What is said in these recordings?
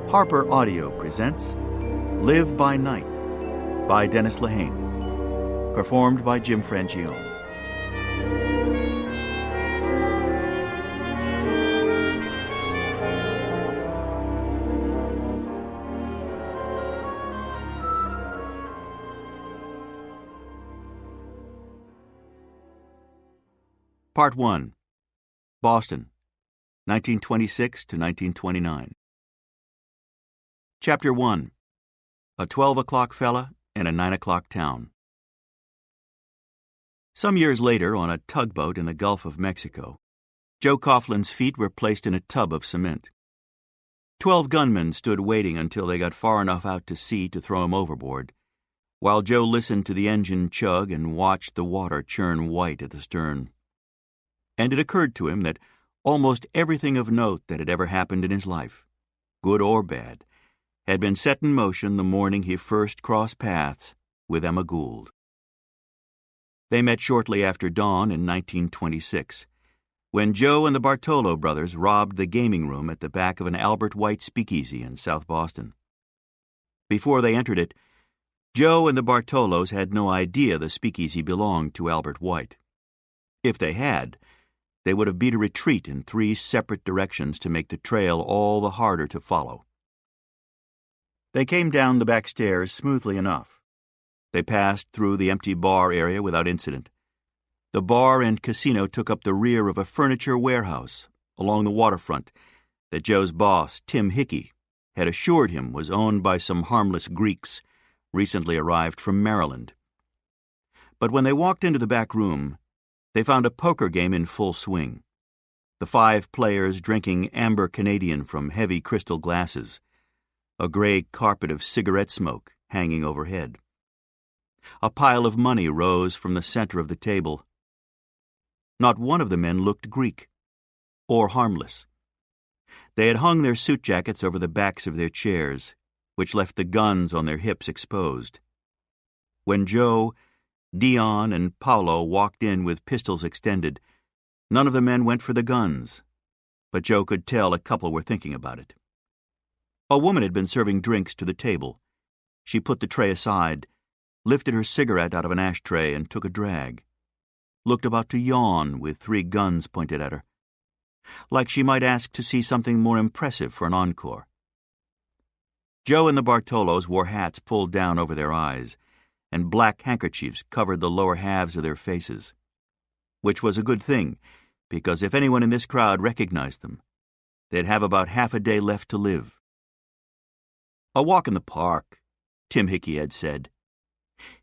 Harper Audio presents Live by Night by Dennis Lehane. Performed by Jim Frangione. Part 1. Boston, 1926 to 1929. Chapter 1. A 12 o'clock fella in a 9 o'clock town. Some years later, on a tugboat in the Gulf of Mexico, Joe Coughlin's feet were placed in a tub of cement. 12 gunmen stood waiting until they got far enough out to sea to throw him overboard, while Joe listened to the engine chug and watched the water churn white at the stern. And it occurred to him that almost everything of note that had ever happened in his life, good or bad, had been set in motion the morning he first crossed paths with Emma Gould. They met shortly after dawn in 1926, when Joe and the Bartolo brothers robbed the gaming room at the back of an Albert White speakeasy in South Boston. Before they entered it, Joe and the Bartolos had no idea the speakeasy belonged to Albert White. If they had, they would have beat a retreat in 3 separate directions to make the trail all the harder to follow. They came down the back stairs smoothly enough. They passed through the empty bar area without incident. The bar and casino took up the rear of a furniture warehouse along the waterfront that Joe's boss, Tim Hickey, had assured him was owned by some harmless Greeks recently arrived from Maryland. But when they walked into the back room, they found a poker game in full swing, the 5 players drinking amber Canadian from heavy crystal glasses, a gray carpet of cigarette smoke hanging overhead. A pile of money rose from the center of the table. Not one of the men looked Greek or harmless. They had hung their suit jackets over the backs of their chairs, which left the guns on their hips exposed. When Joe, Dion, and Paolo walked in with pistols extended, none of the men went for the guns, but Joe could tell a couple were thinking about it. A woman had been serving drinks to the table. She put the tray aside, lifted her cigarette out of an ashtray and took a drag, looked about to yawn with 3 guns pointed at her, like she might ask to see something more impressive for an encore. Joe and the Bartolos wore hats pulled down over their eyes, and black handkerchiefs covered the lower halves of their faces, which was a good thing, because if anyone in this crowd recognized them, they'd have about half a day left to live. "A walk in the park," Tim Hickey had said.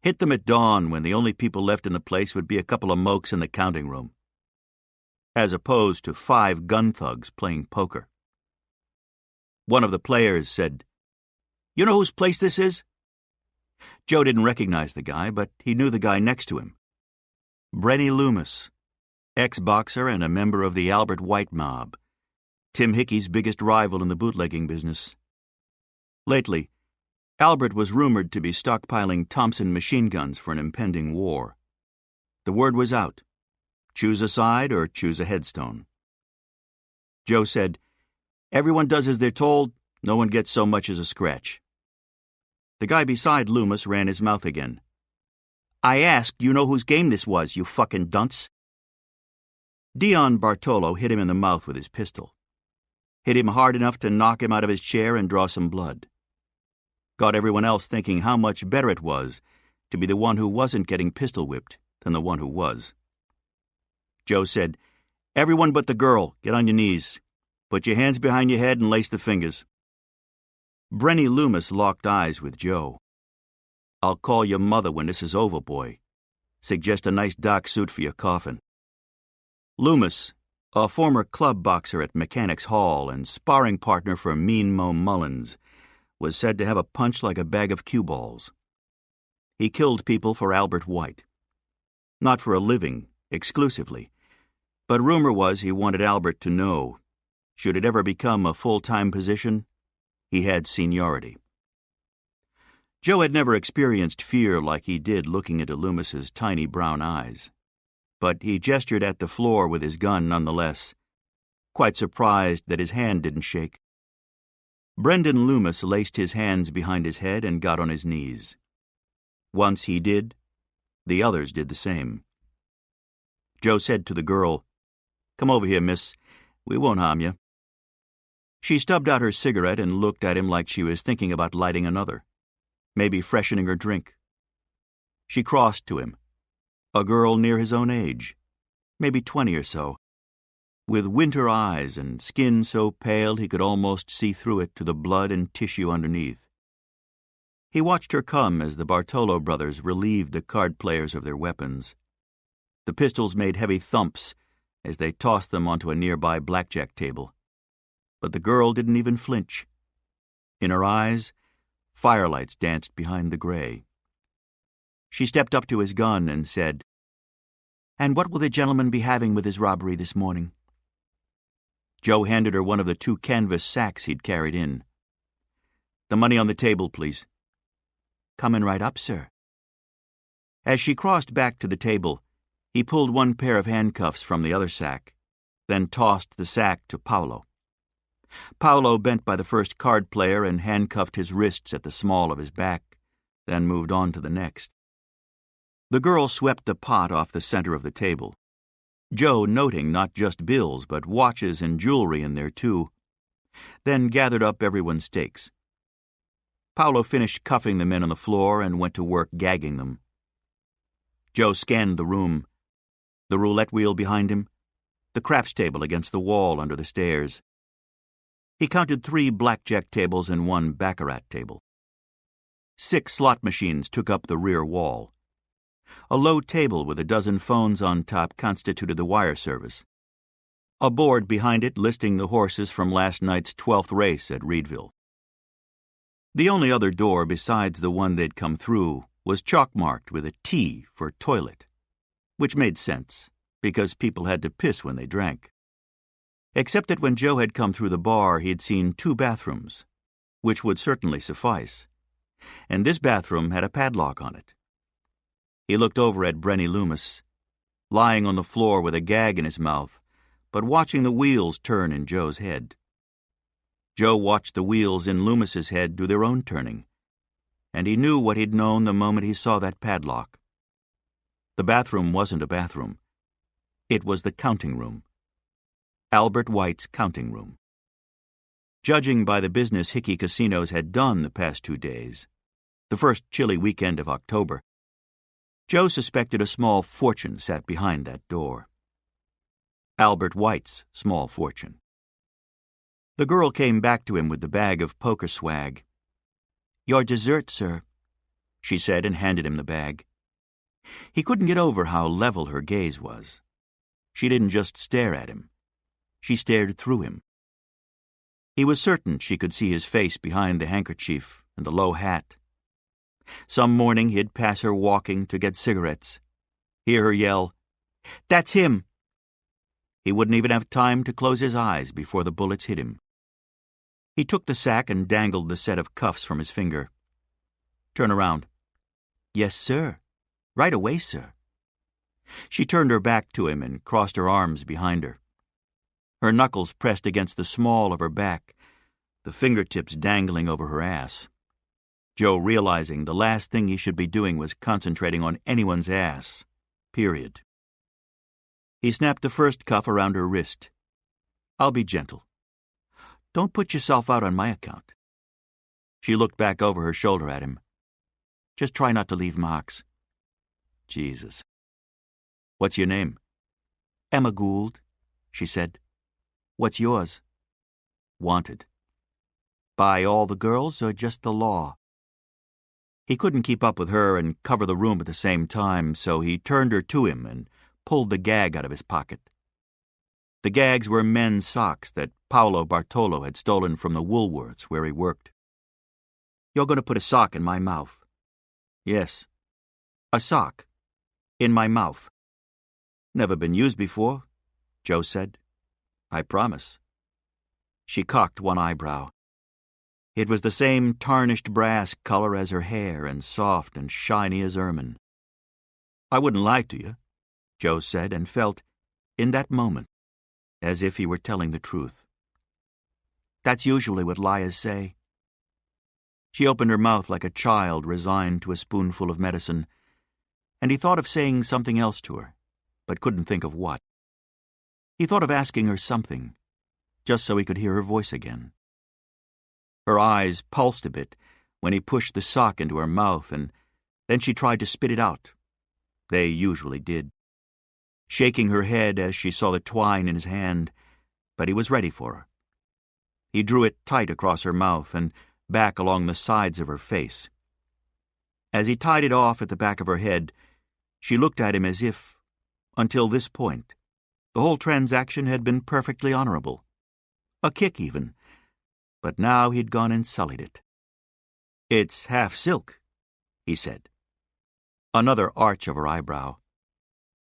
"Hit them at dawn when the only people left in the place would be a couple of mokes in the counting room," as opposed to 5 gun thugs playing poker. One of the players said, "You know whose place this is?" Joe didn't recognize the guy, but he knew the guy next to him. Brenny Loomis, ex-boxer and a member of the Albert White mob, Tim Hickey's biggest rival in the bootlegging business. Lately, Albert was rumored to be stockpiling Thompson machine guns for an impending war. The word was out. Choose a side or choose a headstone. Joe said, "Everyone does as they're told, no one gets so much as a scratch." The guy beside Loomis ran his mouth again. "I asked, you know whose game this was, you fucking dunce?" Dion Bartolo hit him in the mouth with his pistol. Hit him hard enough to knock him out of his chair and draw some blood. Got everyone else thinking how much better it was to be the one who wasn't getting pistol-whipped than the one who was. Joe said, "Everyone but the girl, get on your knees. Put your hands behind your head and lace the fingers." Brenny Loomis locked eyes with Joe. "I'll call your mother when this is over, boy. Suggest a nice dark suit for your coffin." Loomis, a former club boxer at Mechanics Hall and sparring partner for Mean Mo Mullins, was said to have a punch like a bag of cue balls. He killed people for Albert White. Not for a living, exclusively, but rumor was he wanted Albert to know, should it ever become a full-time position, he had seniority. Joe had never experienced fear like he did looking into Loomis's tiny brown eyes, but he gestured at the floor with his gun nonetheless, quite surprised that his hand didn't shake. Brendan Loomis laced his hands behind his head and got on his knees. Once he did, the others did the same. Joe said to the girl, "Come over here, miss. We won't harm you." She stubbed out her cigarette and looked at him like she was thinking about lighting another, maybe freshening her drink. She crossed to him, a girl near his own age, maybe 20 or so, with winter eyes and skin so pale he could almost see through it to the blood and tissue underneath. He watched her come as the Bartolo brothers relieved the card players of their weapons. The pistols made heavy thumps as they tossed them onto a nearby blackjack table. But the girl didn't even flinch. In her eyes, firelights danced behind the gray. She stepped up to his gun and said, "And what will the gentleman be having with his robbery this morning?" Joe handed her one of the 2 canvas sacks he'd carried in. "The money on the table, please." "Coming right up, sir." As she crossed back to the table, he pulled one pair of handcuffs from the other sack, then tossed the sack to Paolo. Paolo bent by the first card player and handcuffed his wrists at the small of his back, then moved on to the next. The girl swept the pot off the center of the table, Joe noting not just bills but watches and jewelry in there too, then gathered up everyone's stakes. Paolo finished cuffing the men on the floor and went to work gagging them. Joe scanned the room, the roulette wheel behind him, the craps table against the wall under the stairs. He counted 3 blackjack tables and 1 baccarat table. 6 slot machines took up the rear wall. A low table with a dozen phones on top constituted the wire service. A board behind it listing the horses from last night's 12th race at Reedville. The only other door besides the one they'd come through was chalk-marked with a T for toilet, which made sense, because people had to piss when they drank. Except that when Joe had come through the bar, he'd seen 2 bathrooms, which would certainly suffice, and this bathroom had a padlock on it. He looked over at Brenny Loomis, lying on the floor with a gag in his mouth, but watching the wheels turn in Joe's head. Joe watched the wheels in Loomis's head do their own turning, and he knew what he'd known the moment he saw that padlock. The bathroom wasn't a bathroom. It was the counting room. Albert White's counting room. Judging by the business Hickey casinos had done the past 2 days, the first chilly weekend of October, Joe suspected a small fortune sat behind that door. Albert White's small fortune. The girl came back to him with the bag of poker swag. "Your dessert, sir," she said and handed him the bag. He couldn't get over how level her gaze was. She didn't just stare at him. She stared through him. He was certain she could see his face behind the handkerchief and the low hat. Some morning he'd pass her walking to get cigarettes, hear her yell, "That's him!" He wouldn't even have time to close his eyes before the bullets hit him. He took the sack and dangled the set of cuffs from his finger. "Turn around." "Yes, sir. Right away, sir." She turned her back to him and crossed her arms behind her. Her knuckles pressed against the small of her back, the fingertips dangling over her ass. Joe realizing the last thing he should be doing was concentrating on anyone's ass, period. He snapped the first cuff around her wrist. "I'll be gentle. Don't put yourself out on my account." She looked back over her shoulder at him. "Just try not to leave marks." Jesus. "What's your name?" "Emma Gould," she said. "What's yours?" "Wanted." "By all the girls or just the law?" He couldn't keep up with her and cover the room at the same time, so he turned her to him and pulled the gag out of his pocket. The gags were men's socks that Paolo Bartolo had stolen from the Woolworths where he worked. "You're going to put a sock in my mouth." "Yes." "A sock. In my mouth." "Never been used before," Joe said. "I promise." She cocked one eyebrow. It was the same tarnished brass color as her hair and soft and shiny as ermine. "I wouldn't lie to you," Joe said, and felt, in that moment, as if he were telling the truth. That's usually what liars say." She opened her mouth like a child resigned to a spoonful of medicine, and he thought of saying something else to her, but couldn't think of what. He thought of asking her something, just so he could hear her voice again. Her eyes pulsed a bit when he pushed the sock into her mouth, and then she tried to spit it out. They usually did. Shaking her head as she saw the twine in his hand, but he was ready for her. He drew it tight across her mouth and back along the sides of her face. As he tied it off at the back of her head, she looked at him as if, until this point, the whole transaction had been perfectly honorable. A kick, even. But now he'd gone and sullied it. "It's half silk," he said. Another arch of her eyebrow.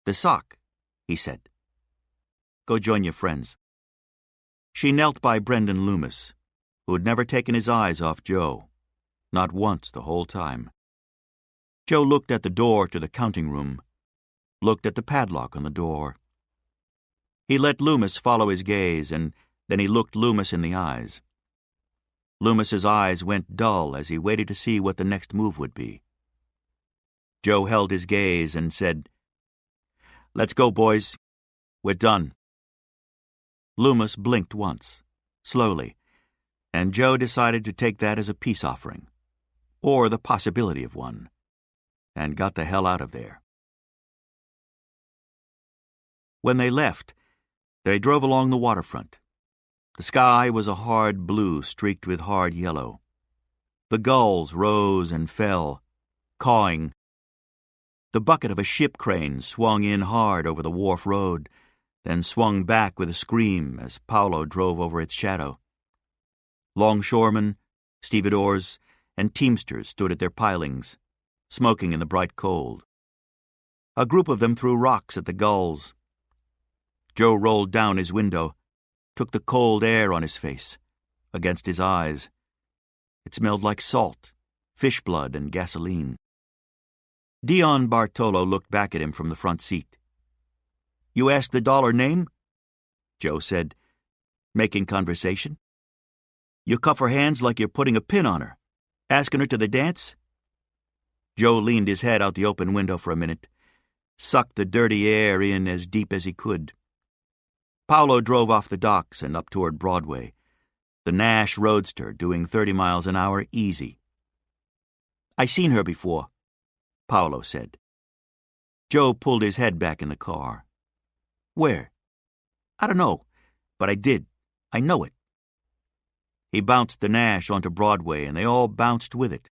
"The sock," he said. "Go join your friends." She knelt by Brendan Loomis, who had never taken his eyes off Joe, not once the whole time. Joe looked at the door to the counting room, looked at the padlock on the door. He let Loomis follow his gaze, and then he looked Loomis in the eyes. Loomis's eyes went dull as he waited to see what the next move would be. Joe held his gaze and said, "Let's go, boys. We're done." Loomis blinked once, slowly, and Joe decided to take that as a peace offering, or the possibility of one, and got the hell out of there. When they left, they drove along the waterfront. The sky was a hard blue streaked with hard yellow. The gulls rose and fell, cawing. The bucket of a ship crane swung in hard over the wharf road, then swung back with a scream as Paolo drove over its shadow. Longshoremen, stevedores, and teamsters stood at their pilings, smoking in the bright cold. A group of them threw rocks at the gulls. Joe rolled down his window, took the cold air on his face, against his eyes. It smelled like salt, fish blood, and gasoline. Dion Bartolo looked back at him from the front seat. "You asked the dollar name?" Joe said, making conversation. "You cuff her hands like you're putting a pin on her, asking her to the dance?" Joe leaned his head out the open window for a minute, sucked the dirty air in as deep as he could. Paolo drove off the docks and up toward Broadway, the Nash Roadster doing 30 miles an hour easy. "I seen her before," Paolo said. Joe pulled his head back in the car. "Where?" "I don't know, but I did. I know it." He bounced the Nash onto Broadway, and they all bounced with it.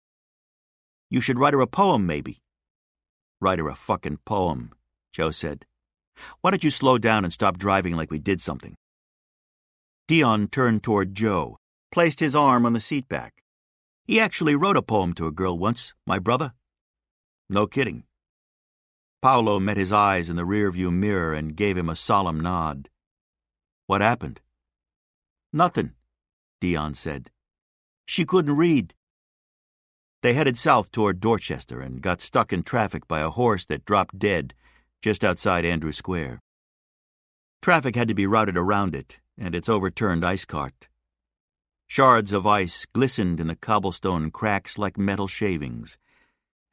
"You should write her a poem, maybe." "Write her a fucking poem," Joe said. "Why don't you slow down and stop driving like we did something?" Dion turned toward Joe, placed his arm on the seat back. "He actually wrote a poem to a girl once, my brother." "No kidding." Paolo met his eyes in the rearview mirror and gave him a solemn nod. "What happened?" "Nothing," Dion said. "She couldn't read." They headed south toward Dorchester and got stuck in traffic by a horse that dropped dead just outside Andrew Square. Traffic had to be routed around it and its overturned ice cart. Shards of ice glistened in the cobblestone cracks like metal shavings,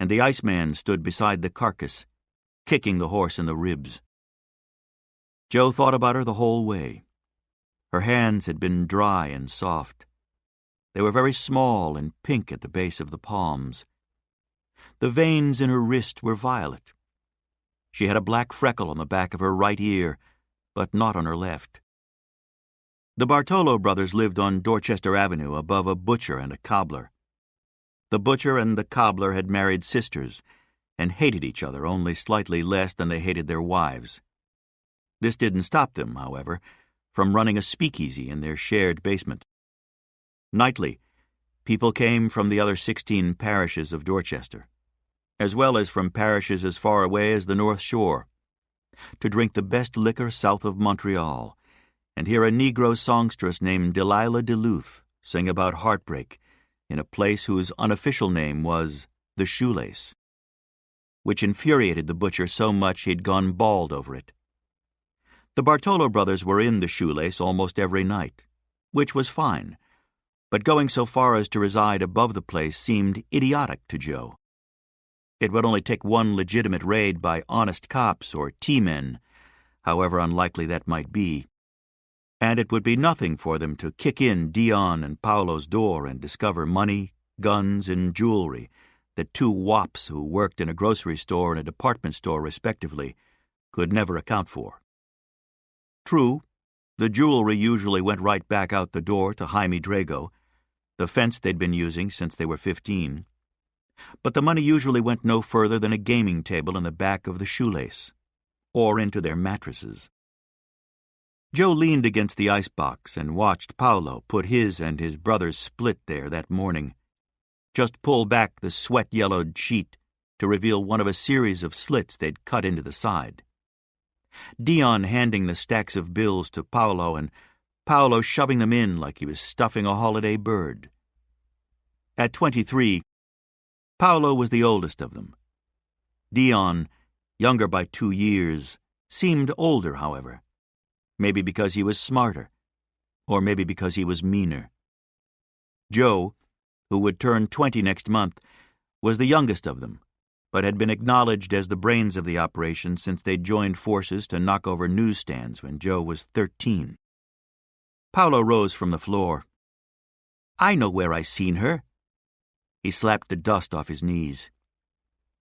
and the iceman stood beside the carcass, kicking the horse in the ribs. Joe thought about her the whole way. Her hands had been dry and soft. They were very small and pink at the base of the palms. The veins in her wrist were violet. She had a black freckle on the back of her right ear, but not on her left. The Bartolo brothers lived on Dorchester Avenue above a butcher and a cobbler. The butcher and the cobbler had married sisters and hated each other only slightly less than they hated their wives. This didn't stop them, however, from running a speakeasy in their shared basement. Nightly, people came from the other 16 parishes of Dorchester, as well as from parishes as far away as the North Shore, to drink the best liquor south of Montreal and hear a Negro songstress named Delilah Duluth sing about heartbreak in a place whose unofficial name was the Shoelace, which infuriated the butcher so much he'd gone bald over it. The Bartolo brothers were in the Shoelace almost every night, which was fine, but going so far as to reside above the place seemed idiotic to Joe. It would only take one legitimate raid by honest cops or T-men, however unlikely that might be, and it would be nothing for them to kick in Dion and Paolo's door and discover money, guns, and jewelry that two wops who worked in a grocery store and a department store respectively could never account for. True, the jewelry usually went right back out the door to Jaime Drago, the fence they'd been using since they were 15, but the money usually went no further than a gaming table in the back of the shoelace, or into their mattresses. Joe leaned against the icebox and watched Paolo put his and his brother's split there that morning, just pull back the sweat-yellowed sheet to reveal one of a series of slits they'd cut into the side. Dion handing the stacks of bills to Paolo and Paolo shoving them in like he was stuffing a holiday bird. At 23, Paolo was the oldest of them. Dion, younger by 2 years, seemed older, however. Maybe because he was smarter, or maybe because he was meaner. Joe, who would turn 20 next month, was the youngest of them, but had been acknowledged as the brains of the operation since they'd joined forces to knock over newsstands when Joe was 13. Paolo rose from the floor. "I know where I seen her." He slapped the dust off his knees.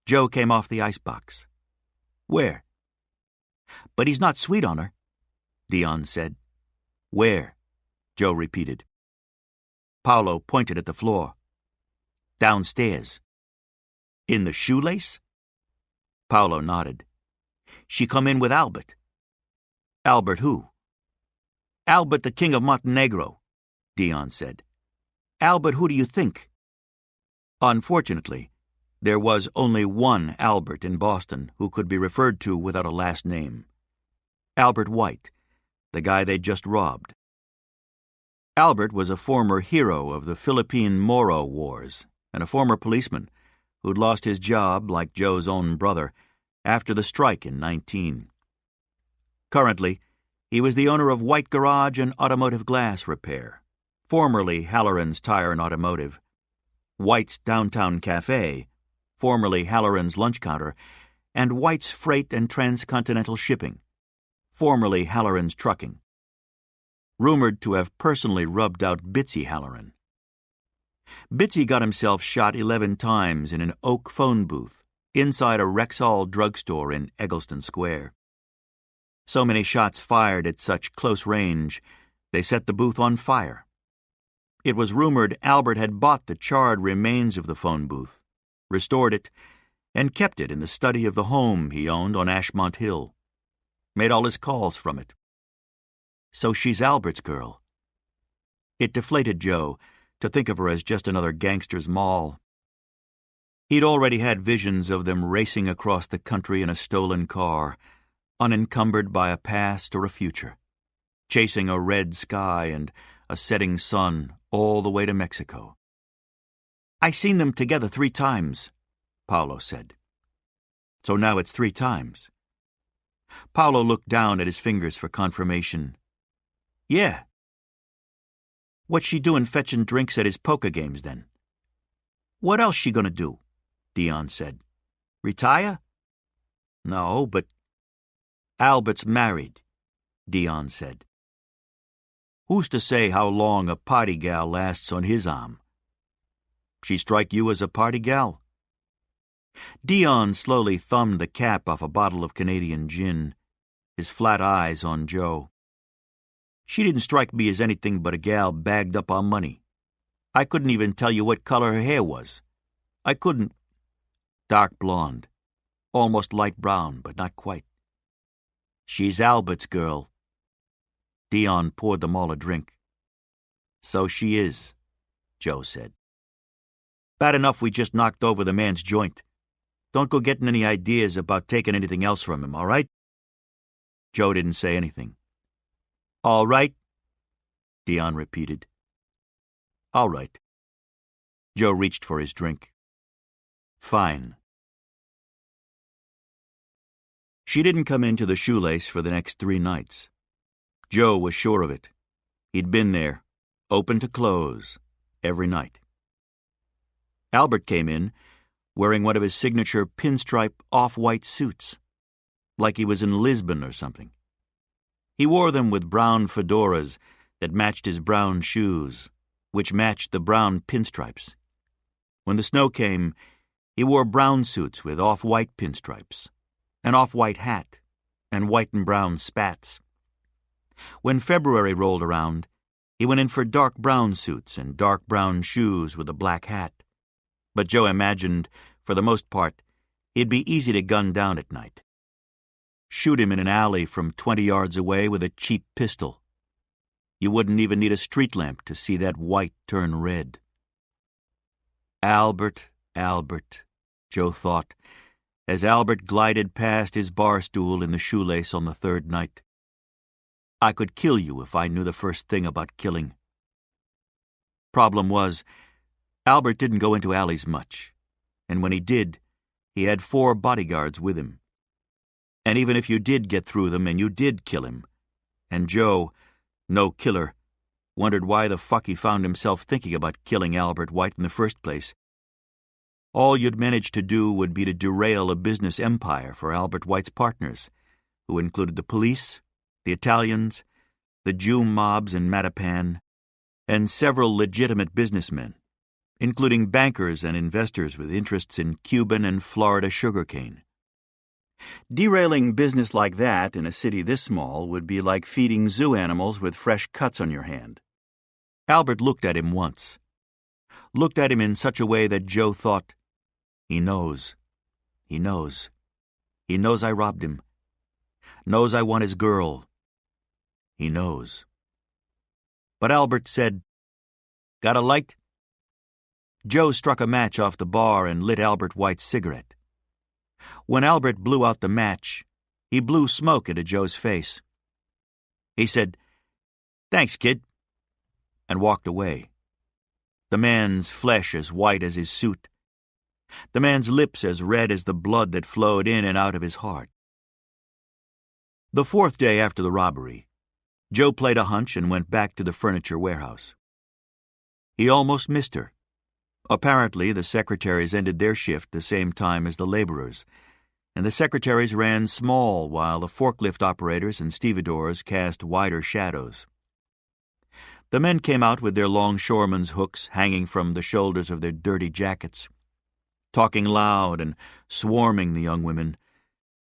Joe came off the icebox. "Where?" "But he's not sweet on her," Dion said. "Where?" Joe repeated. Paolo pointed at the floor. "Downstairs." "In the shoelace?" Paolo nodded. "She come in with Albert." "Albert who?" "Albert the King of Montenegro," Dion said. "Albert, who do you think?" Unfortunately, there was only one Albert in Boston who could be referred to without a last name. Albert White, the guy they'd just robbed. Albert was a former hero of the Philippine Moro Wars and a former policeman who'd lost his job, like Joe's own brother, after the strike in 19. Currently, he was the owner of White Garage and Automotive Glass Repair, formerly Halloran's Tire and Automotive, White's Downtown Cafe, formerly Halloran's Lunch Counter, and White's Freight and Transcontinental Shipping, formerly Halloran's Trucking. Rumored to have personally rubbed out Bitsy Halloran. Bitsy got himself shot 11 times in an oak phone booth inside a Rexall drugstore in Eggleston Square. So many shots fired at such close range, they set the booth on fire. It was rumored Albert had bought the charred remains of the phone booth, restored it, and kept it in the study of the home he owned on Ashmont Hill. Made all his calls from it. So she's Albert's girl. It deflated Joe to think of her as just another gangster's moll. He'd already had visions of them racing across the country in a stolen car, unencumbered by a past or a future, chasing a red sky and a setting sun all the way to Mexico. "I seen them together 3 times, Paolo said. "So now it's 3 times. Paolo looked down at his fingers for confirmation. "Yeah." "What's she doing fetching drinks at his poker games, then?" "What else she gonna do?" Dion said. "Retire?" "No, but—" "Albert's married," Dion said. "Who's to say how long a party gal lasts on his arm?" "She strike you as a party gal?" Dion slowly thumbed the cap off a bottle of Canadian gin, his flat eyes on Joe. "She didn't strike me as anything but a gal bagged up on money. I couldn't even tell you what color her hair was. I couldn't—" "Dark blonde. Almost light brown, but not quite." "She's Albert's girl." Dion poured them all a drink. "So she is," Joe said. "Bad enough we just knocked over the man's joint. Don't go getting any ideas about taking anything else from him, all right?" Joe didn't say anything. "All right," Dion repeated. "All right." Joe reached for his drink. "Fine." She didn't come into the shoelace for the next 3 nights. Joe was sure of it. He'd been there, open to close, every night. Albert came in, wearing one of his signature pinstripe off-white suits, like he was in Lisbon or something. He wore them with brown fedoras that matched his brown shoes, which matched the brown pinstripes. When the snow came, he wore brown suits with off-white pinstripes, an off-white hat, and white and brown spats. When February rolled around, he went in for dark brown suits and dark brown shoes with a black hat. But Joe imagined, for the most part, he'd be easy to gun down at night. Shoot him in an alley from 20 yards away with a cheap pistol. You wouldn't even need a street lamp to see that white turn red. Albert, Albert, Joe thought, as Albert glided past his bar stool in the shoelace on the third night. I could kill you if I knew the first thing about killing. Problem was, Albert didn't go into alleys much, and when he did, he had 4 bodyguards with him. And even if you did get through them and you did kill him, and Joe, no killer, wondered why the fuck he found himself thinking about killing Albert White in the first place, all you'd manage to do would be to derail a business empire for Albert White's partners, who included the police, the Italians, the Jew mobs in Mattapan, and several legitimate businessmen, including bankers and investors with interests in Cuban and Florida sugarcane. Derailing business like that in a city this small would be like feeding zoo animals with fresh cuts on your hand. Albert looked at him once. Looked at him in such a way that Joe thought, he knows. He knows. He knows I robbed him. Knows I want his girl. He knows. But Albert said, Got a light? Joe struck a match off the bar and lit Albert White's cigarette. When Albert blew out the match, he blew smoke into Joe's face. He said, Thanks, kid, and walked away. The man's flesh as white as his suit. The man's lips as red as the blood that flowed in and out of his heart. The 4th day after the robbery, Joe played a hunch and went back to the furniture warehouse. He almost missed her. Apparently, the secretaries ended their shift the same time as the laborers, and the secretaries ran small while the forklift operators and stevedores cast wider shadows. The men came out with their longshoremen's hooks hanging from the shoulders of their dirty jackets, talking loud and swarming the young women,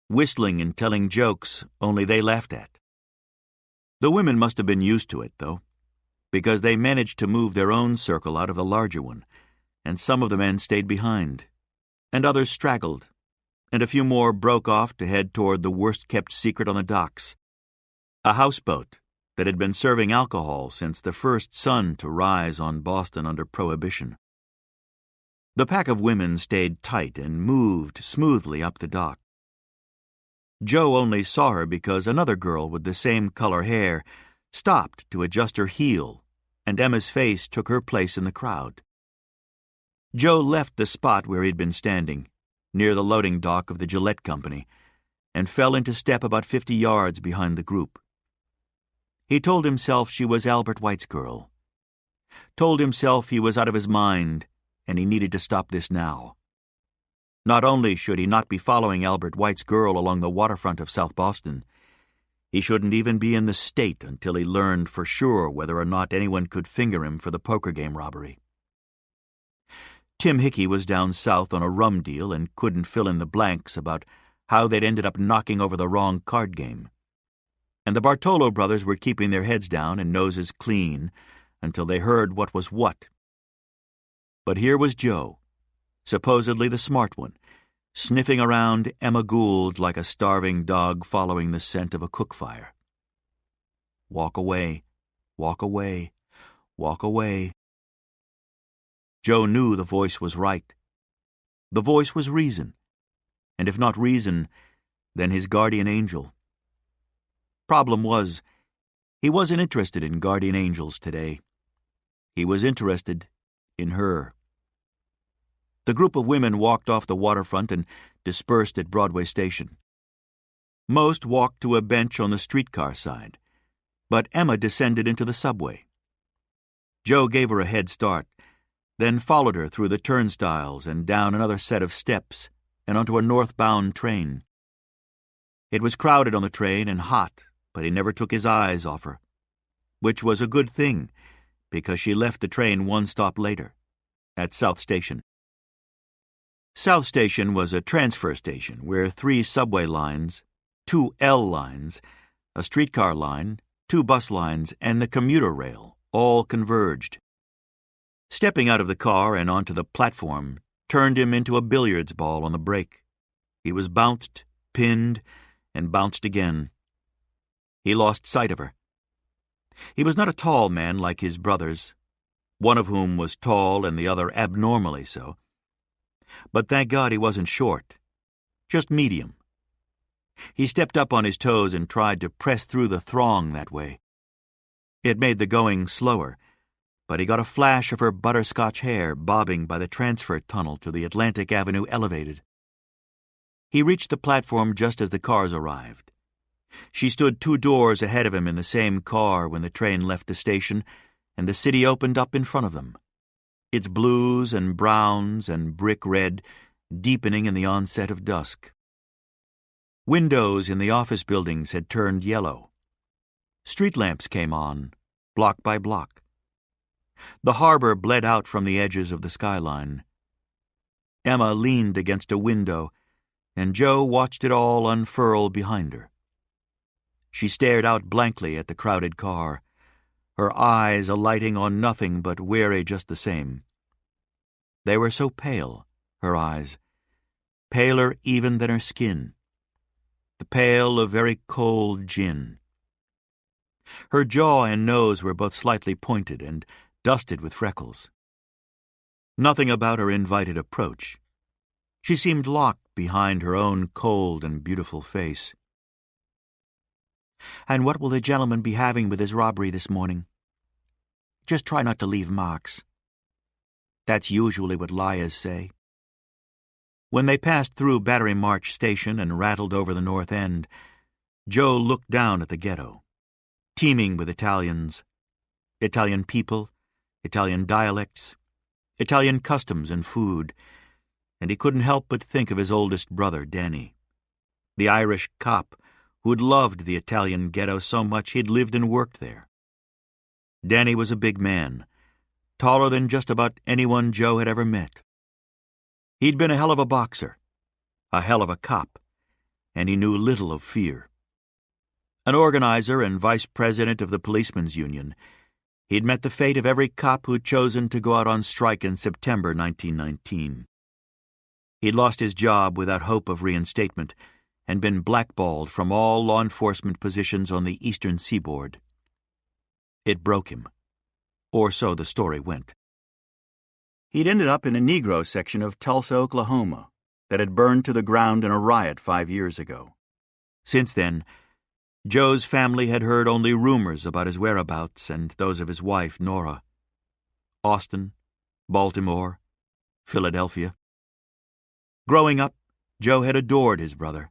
whistling and telling jokes only they laughed at. The women must have been used to it, though, because they managed to move their own circle out of the larger one, and some of the men stayed behind, and others straggled, and a few more broke off to head toward the worst-kept secret on the docks, a houseboat that had been serving alcohol since the first sun to rise on Boston under Prohibition. The pack of women stayed tight and moved smoothly up the dock. Joe only saw her because another girl with the same color hair stopped to adjust her heel, and Emma's face took her place in the crowd. Joe left the spot where he'd been standing, near the loading dock of the Gillette Company, and fell into step about 50 yards behind the group. He told himself she was Albert White's girl. Told himself he was out of his mind, and he needed to stop this now. Not only should he not be following Albert White's girl along the waterfront of South Boston, he shouldn't even be in the state until he learned for sure whether or not anyone could finger him for the poker game robbery. Tim Hickey was down south on a rum deal and couldn't fill in the blanks about how they'd ended up knocking over the wrong card game. And the Bartolo brothers were keeping their heads down and noses clean until they heard what was what. But here was Joe, supposedly the smart one, sniffing around Emma Gould like a starving dog following the scent of a cook fire. Walk away, walk away, walk away. Joe knew the voice was right. The voice was reason, and if not reason, then his guardian angel. Problem was, he wasn't interested in guardian angels today. He was interested in her. The group of women walked off the waterfront and dispersed at Broadway Station. Most walked to a bench on the streetcar side, but Emma descended into the subway. Joe gave her a head start, then followed her through the turnstiles and down another set of steps and onto a northbound train. It was crowded on the train and hot, but he never took his eyes off her, which was a good thing, because she left the train one stop later, at South Station. South Station was a transfer station where 3 subway lines, 2 L lines, a streetcar line, 2 bus lines, and the commuter rail all converged. Stepping out of the car and onto the platform turned him into a billiards ball on the break. He was bounced, pinned, and bounced again. He lost sight of her. He was not a tall man like his brothers, one of whom was tall and the other abnormally so. But thank God he wasn't short, just medium. He stepped up on his toes and tried to press through the throng that way. It made the going slower, but he got a flash of her butterscotch hair bobbing by the transfer tunnel to the Atlantic Avenue elevated. He reached the platform just as the cars arrived. She stood 2 doors ahead of him in the same car when the train left the station, and the city opened up in front of them, its blues and browns and brick red deepening in the onset of dusk. Windows in the office buildings had turned yellow. Street lamps came on, block by block. The harbor bled out from the edges of the skyline. Emma leaned against a window, and Joe watched it all unfurl behind her. She stared out blankly at the crowded car, her eyes alighting on nothing but weary just the same. They were so pale, her eyes, paler even than her skin, the pale of very cold gin. Her jaw and nose were both slightly pointed and dusted with freckles. Nothing about her invited approach. She seemed locked behind her own cold and beautiful face. "And what will the gentleman be having with his robbery this morning? Just try not to leave marks." That's usually what liars say. When they passed through Battery March Station and rattled over the North End, Joe looked down at the ghetto, teeming with Italians, Italian people, Italian dialects, Italian customs and food, and he couldn't help but think of his oldest brother, Danny, the Irish cop who'd loved the Italian ghetto so much he'd lived and worked there. Danny was a big man, taller than just about anyone Joe had ever met. He'd been a hell of a boxer, a hell of a cop, and he knew little of fear. An organizer and vice president of the Policemen's Union, he'd met the fate of every cop who'd chosen to go out on strike in September 1919. He'd lost his job without hope of reinstatement and been blackballed from all law enforcement positions on the eastern seaboard. It broke him, or so the story went. He'd ended up in a Negro section of Tulsa, Oklahoma, that had burned to the ground in a riot 5 years ago. Since then, Joe's family had heard only rumors about his whereabouts and those of his wife, Nora. Austin, Baltimore, Philadelphia. Growing up, Joe had adored his brother.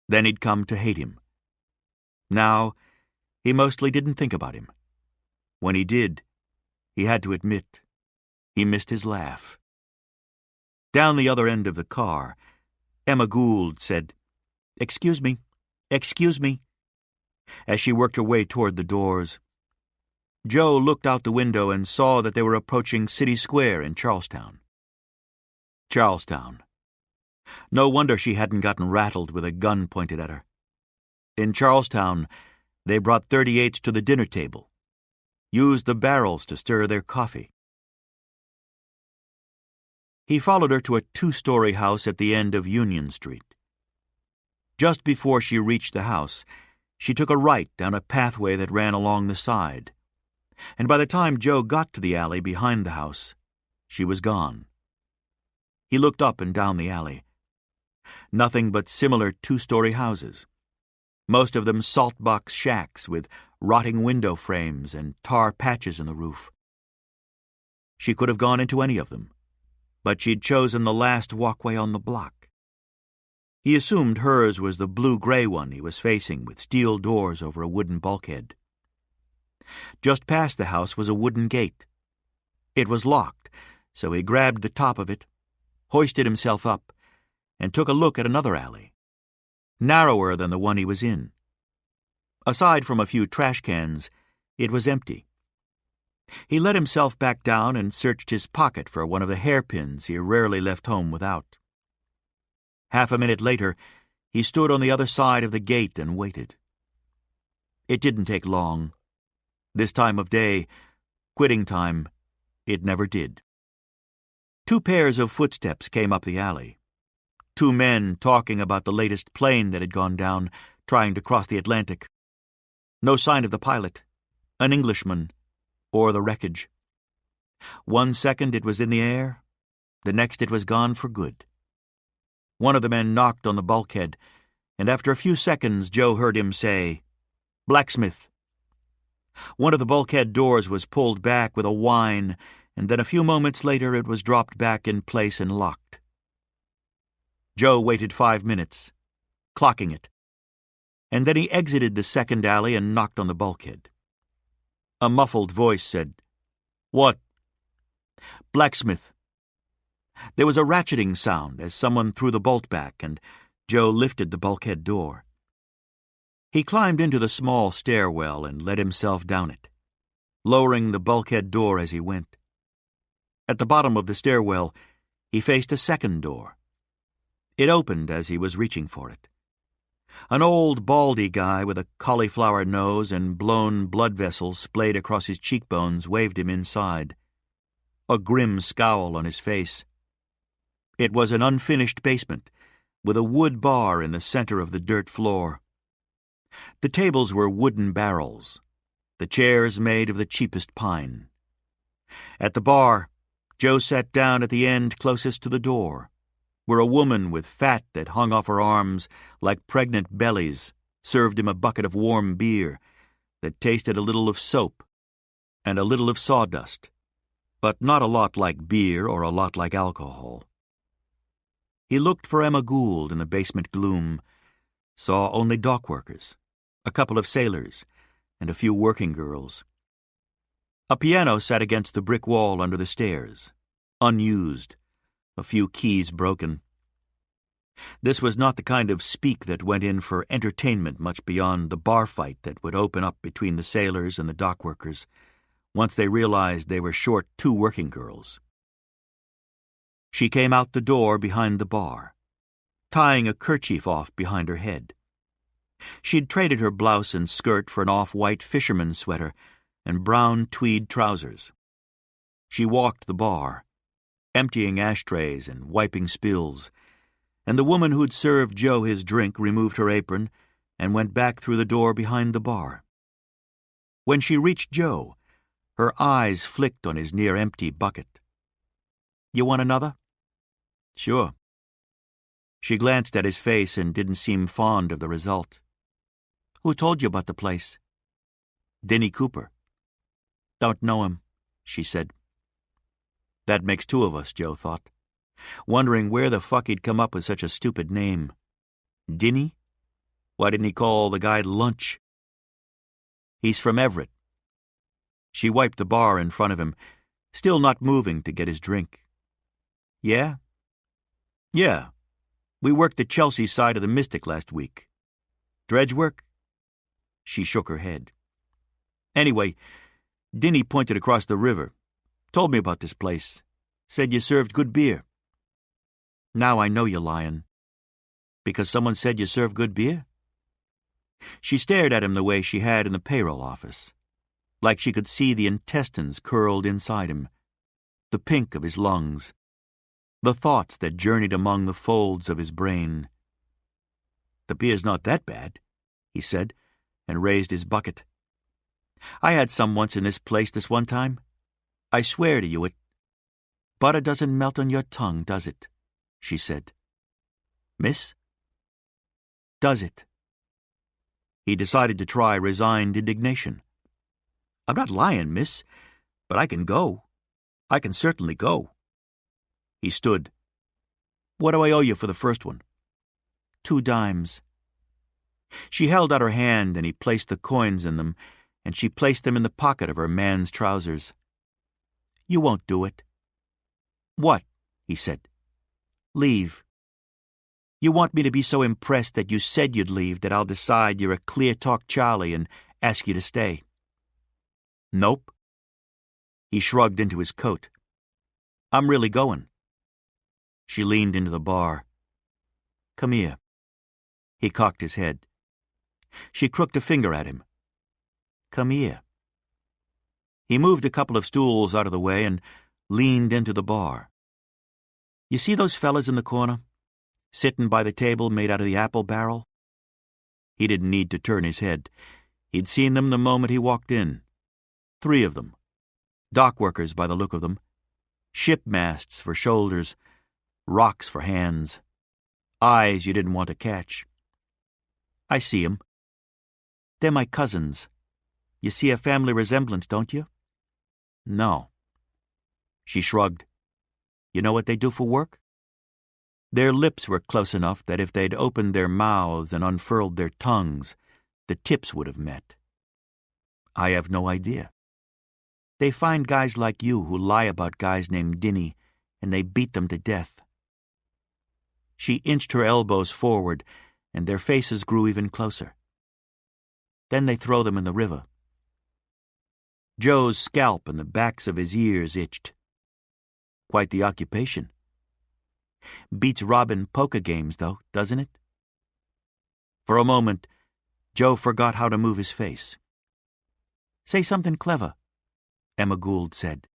Then he'd come to hate him. Now, he mostly didn't think about him. When he did, he had to admit, he missed his laugh. Down the other end of the car, Emma Gould said, "Excuse me, excuse me," as she worked her way toward the doors. Joe looked out the window and saw that they were approaching City Square in Charlestown. Charlestown. No wonder she hadn't gotten rattled with a gun pointed at her. In Charlestown, they brought .38s to the dinner table, used the barrels to stir their coffee. He followed her to a 2-story house at the end of Union Street. Just before she reached the house, she took a right down a pathway that ran along the side, and by the time Joe got to the alley behind the house, she was gone. He looked up and down the alley. Nothing but similar 2-story houses, most of them salt-box shacks with rotting window frames and tar patches in the roof. She could have gone into any of them, but she'd chosen the last walkway on the block. He assumed hers was the blue-gray one he was facing with steel doors over a wooden bulkhead. Just past the house was a wooden gate. It was locked, so he grabbed the top of it, hoisted himself up, and took a look at another alley, narrower than the one he was in. Aside from a few trash cans, it was empty. He let himself back down and searched his pocket for one of the hairpins he rarely left home without. Half a minute later, he stood on the other side of the gate and waited. It didn't take long. This time of day, quitting time, it never did. 2 pairs of footsteps came up the alley. 2 men talking about the latest plane that had gone down, trying to cross the Atlantic. No sign of the pilot, an Englishman, or the wreckage. 1 second it was in the air, the next it was gone for good. One of the men knocked on the bulkhead, and after a few seconds Joe heard him say, "Blacksmith." One of the bulkhead doors was pulled back with a whine, and then a few moments later it was dropped back in place and locked. Joe waited 5 minutes, clocking it, and then he exited the second alley and knocked on the bulkhead. A muffled voice said, "What?" "Blacksmith." There was a ratcheting sound as someone threw the bolt back, and Joe lifted the bulkhead door. He climbed into the small stairwell and let himself down it, lowering the bulkhead door as he went. At the bottom of the stairwell, he faced a second door. It opened as he was reaching for it. An old, baldy guy with a cauliflower nose and blown blood vessels splayed across his cheekbones waved him inside, a grim scowl on his face. It was an unfinished basement, with a wood bar in the center of the dirt floor. The tables were wooden barrels, the chairs made of the cheapest pine. At the bar, Joe sat down at the end closest to the door, where a woman with fat that hung off her arms like pregnant bellies served him a bucket of warm beer that tasted a little of soap and a little of sawdust, but not a lot like beer or a lot like alcohol. He looked for Emma Gould in the basement gloom, saw only dock workers, a couple of sailors, and a few working girls. A piano sat against the brick wall under the stairs, unused, a few keys broken. This was not the kind of speak that went in for entertainment much beyond the bar fight that would open up between the sailors and the dock workers once they realized they were short 2 working girls. She came out the door behind the bar, tying a kerchief off behind her head. She'd traded her blouse and skirt for an off-white fisherman's sweater and brown tweed trousers. She walked the bar, emptying ashtrays and wiping spills, and the woman who'd served Joe his drink removed her apron and went back through the door behind the bar. When she reached Joe, her eyes flicked on his near-empty bucket. "You want another?" "Sure." She glanced at his face and didn't seem fond of the result. "Who told you about the place?" "Denny Cooper." "Don't know him," she said. That makes 2 of us, Joe thought, wondering where the fuck he'd come up with such a stupid name. Dinny? Why didn't he call the guy Lunch? "He's from Everett." She wiped the bar in front of him, still not moving to get his drink. "Yeah?" "Yeah. We worked the Chelsea side of the Mystic last week." "Dredge work?" She shook her head. "Anyway, Dinny pointed across the river. Told me about this place. Said you served good beer." "Now I know you're lying." "Because someone said you served good beer?" She stared at him the way she had in the payroll office, like she could see the intestines curled inside him, the pink of his lungs, the thoughts that journeyed among the folds of his brain. "The beer's not that bad," he said, and raised his bucket. "I had some once in this place this one time. I swear to you Butter doesn't melt on your tongue, does it?" she said. "Miss?" "Does it?" He decided to try resigned indignation. "I'm not lying, miss, but I can go. I can certainly go." He stood. "What do I owe you for the first one?" "2 dimes." She held out her hand and he placed the coins in them, and she placed them in the pocket of her man's trousers. "You won't do it." "What?" he said. "Leave. You want me to be so impressed that you said you'd leave that I'll decide you're a clear-talk Charlie and ask you to stay." "Nope." He shrugged into his coat. "I'm really going." She leaned into the bar. "Come here." He cocked his head. She crooked a finger at him. "Come here." He moved a couple of stools out of the way and leaned into the bar. "You see those fellas in the corner, sitting by the table made out of the apple barrel?" He didn't need to turn his head. He'd seen them the moment he walked in. 3 of them. Dock workers by the look of them. Ship masts for shoulders. Rocks for hands. Eyes you didn't want to catch. "I see 'em. They're my cousins. You see a family resemblance, don't you?" "No." She shrugged. "You know what they do for work?" Their lips were close enough that if they'd opened their mouths and unfurled their tongues, the tips would have met. "I have no idea. They find guys like you who lie about guys named Dinny, and they beat them to death." She inched her elbows forward, and their faces grew even closer. "Then they throw them in the river." Joe's scalp and the backs of his ears itched. Quite the occupation. Beats robbing poker games, though, doesn't it? For a moment, Joe forgot how to move his face. "Say something clever," Emma Gould said.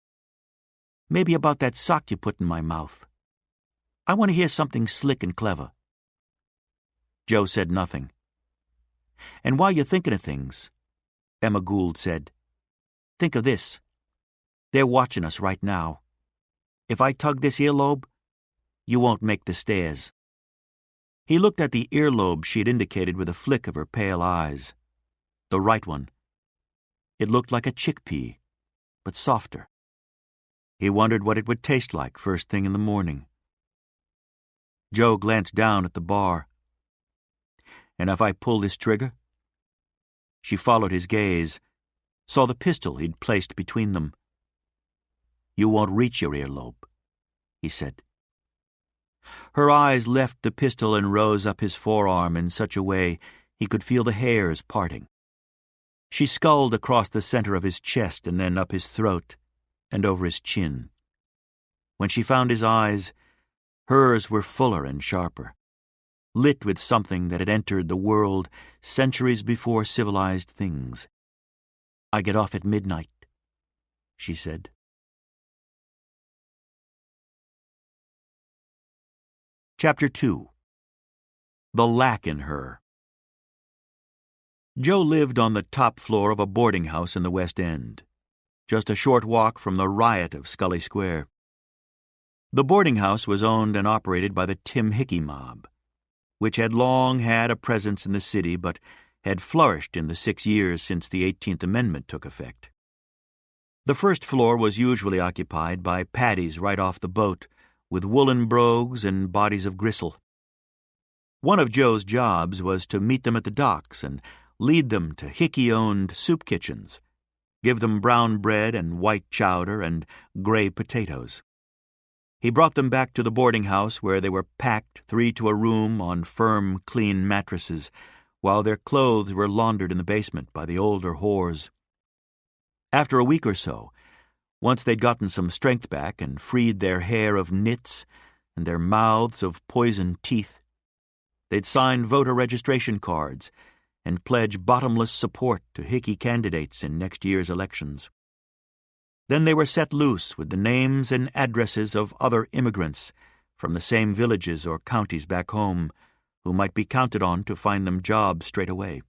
"Maybe about that sock you put in my mouth. I want to hear something slick and clever." Joe said nothing. "And while you're thinking of things," Emma Gould said, "think of this. They're watching us right now. If I tug this earlobe, you won't make the stairs." He looked at the earlobe she'd indicated with a flick of her pale eyes. The right one. It looked like a chickpea, but softer. He wondered what it would taste like first thing in the morning. Joe glanced down at the bar. "And if I pull this trigger?" She followed his gaze, saw the pistol he'd placed between them. "You won't reach your earlobe," he said. Her eyes left the pistol and rose up his forearm in such a way he could feel the hairs parting. She sculled across the center of his chest and then up his throat and over his chin. When she found his eyes, hers were fuller and sharper, lit with something that had entered the world centuries before civilized things. "I get off at midnight," she said. Chapter 2. The Lack in Her. Joe lived on the top floor of a boarding house in the West End, just a short walk from the riot of Scully Square. The boarding house was owned and operated by the Tim Hickey mob, which had long had a presence in the city but had flourished in the 6 years since the 18th Amendment took effect. The first floor was usually occupied by paddies right off the boat, with woolen brogues and bodies of gristle. One of Joe's jobs was to meet them at the docks and lead them to Hickey-owned soup kitchens, give them brown bread and white chowder and gray potatoes. He brought them back to the boarding house where they were packed 3 to a room on firm, clean mattresses, while their clothes were laundered in the basement by the older whores. After a week or so, once they'd gotten some strength back and freed their hair of nits and their mouths of poisoned teeth, they'd sign voter registration cards and pledge bottomless support to Hickey candidates in next year's elections. Then they were set loose with the names and addresses of other immigrants from the same villages or counties back home who might be counted on to find them jobs straight away.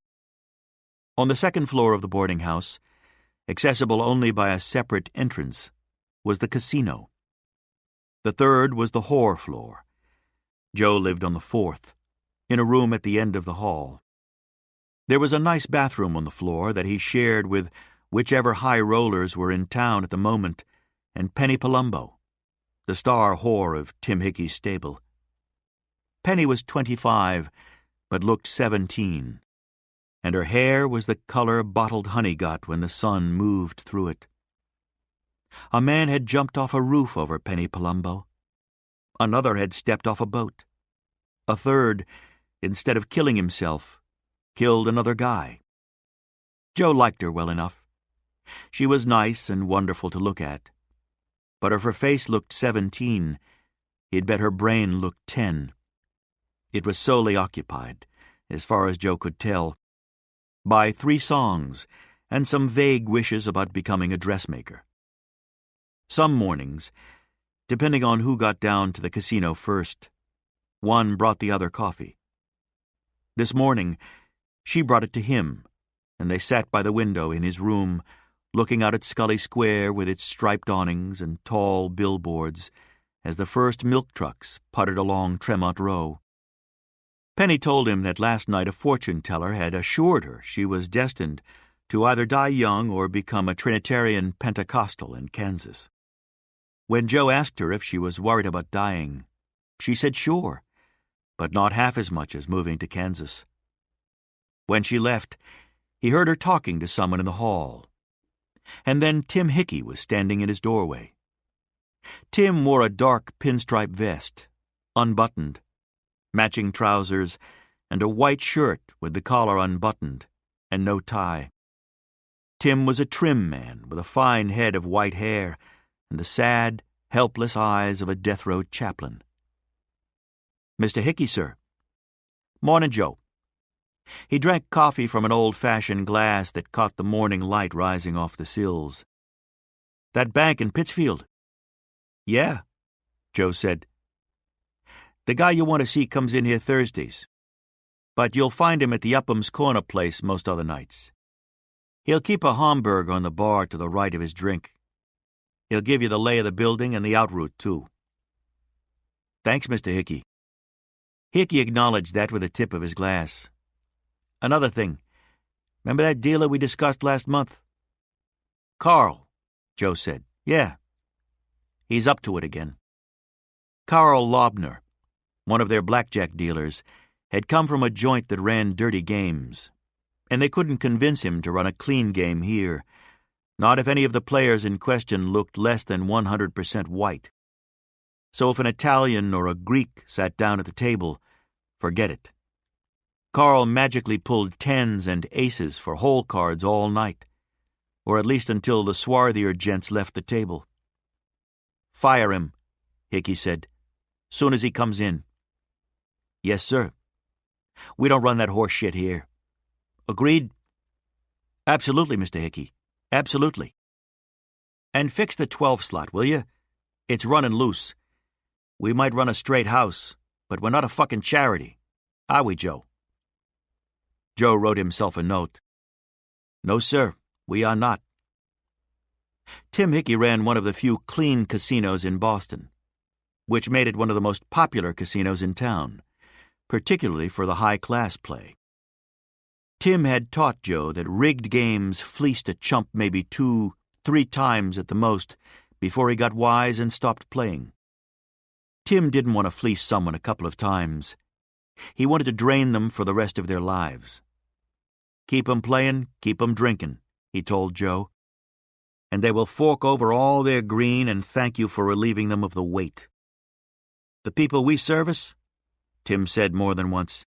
On the second floor of the boarding house, accessible only by a separate entrance, was the casino. The third was the whore floor. Joe lived on the fourth, in a room at the end of the hall. There was a nice bathroom on the floor that he shared with whichever high rollers were in town at the moment, and Penny Palumbo, the star whore of Tim Hickey's stable. Penny was 25, but looked 17, and her hair was the color bottled honey got when the sun moved through it. A man had jumped off a roof over Penny Palumbo. Another had stepped off a boat. A third, instead of killing himself, killed another guy. Joe liked her well enough. She was nice and wonderful to look at. But if her face looked 17, he'd bet her brain looked 10. It was solely occupied, as far as Joe could tell, by 3 songs and some vague wishes about becoming a dressmaker. Some mornings, depending on who got down to the casino first, one brought the other coffee. This morning, she brought it to him, and they sat by the window in his room, looking out at Scully Square with its striped awnings and tall billboards as the first milk trucks puttered along Tremont Row. Penny told him that last night a fortune-teller had assured her she was destined to either die young or become a Trinitarian Pentecostal in Kansas. When Joe asked her if she was worried about dying, she said sure, but not half as much as moving to Kansas. When she left, he heard her talking to someone in the hall. And then Tim Hickey was standing in his doorway. Tim wore a dark pinstripe vest, unbuttoned, matching trousers, and a white shirt with the collar unbuttoned, and no tie. Tim was a trim man with a fine head of white hair and the sad, helpless eyes of a death row chaplain. "Mr. Hickey, sir." "Morning, Joe." He drank coffee from an old-fashioned glass that caught the morning light rising off the sills. "That bank in Pittsfield?" "Yeah," Joe said. "The guy you want to see comes in here Thursdays, but you'll find him at the Upham's Corner place most other nights. He'll keep a Homburg on the bar to the right of his drink. He'll give you the lay of the building and the out route, too." "Thanks, Mr. Hickey." Hickey acknowledged that with a tip of his glass. "Another thing. Remember that dealer we discussed last month?" "Carl," Joe said. "Yeah. He's up to it again." Carl Lobner, one of their blackjack dealers, had come from a joint that ran dirty games, and they couldn't convince him to run a clean game here, not if any of the players in question looked less than 100% white. So if an Italian or a Greek sat down at the table, forget it. Carl magically pulled 10s and aces for hole cards all night, or at least until the swarthier gents left the table. "Fire him," Hickey said, "soon as he comes in." "Yes, sir. We don't run that horse shit here." "Agreed?" "Absolutely, Mr. Hickey. Absolutely." "And fix the 12 slot, will you? It's running loose. We might run a straight house, but we're not a fucking charity. Are we, Joe?" Joe wrote himself a note. "No, sir, we are not." Tim Hickey ran one of the few clean casinos in Boston, which made it one of the most popular casinos in town, particularly for the high-class play. Tim had taught Joe that rigged games fleeced a chump maybe 2-3 times at the most before he got wise and stopped playing. Tim didn't want to fleece someone a couple of times. He wanted to drain them for the rest of their lives. "Keep 'em playing, keep 'em drinking," he told Joe, "and they will fork over all their green and thank you for relieving them of the weight. The people we service," Tim said more than once,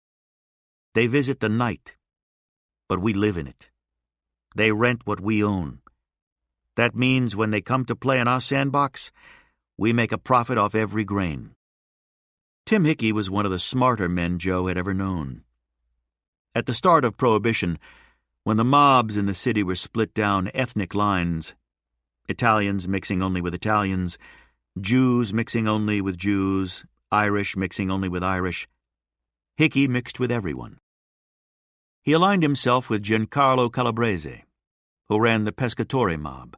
"they visit the night, but we live in it. They rent what we own. That means when they come to play in our sandbox, we make a profit off every grain." Tim Hickey was one of the smarter men Joe had ever known. At the start of Prohibition, when the mobs in the city were split down ethnic lines, Italians mixing only with Italians, Jews mixing only with Jews, Irish mixing only with Irish, Hickey mixed with everyone. He aligned himself with Giancarlo Calabrese, who ran the Pescatore mob,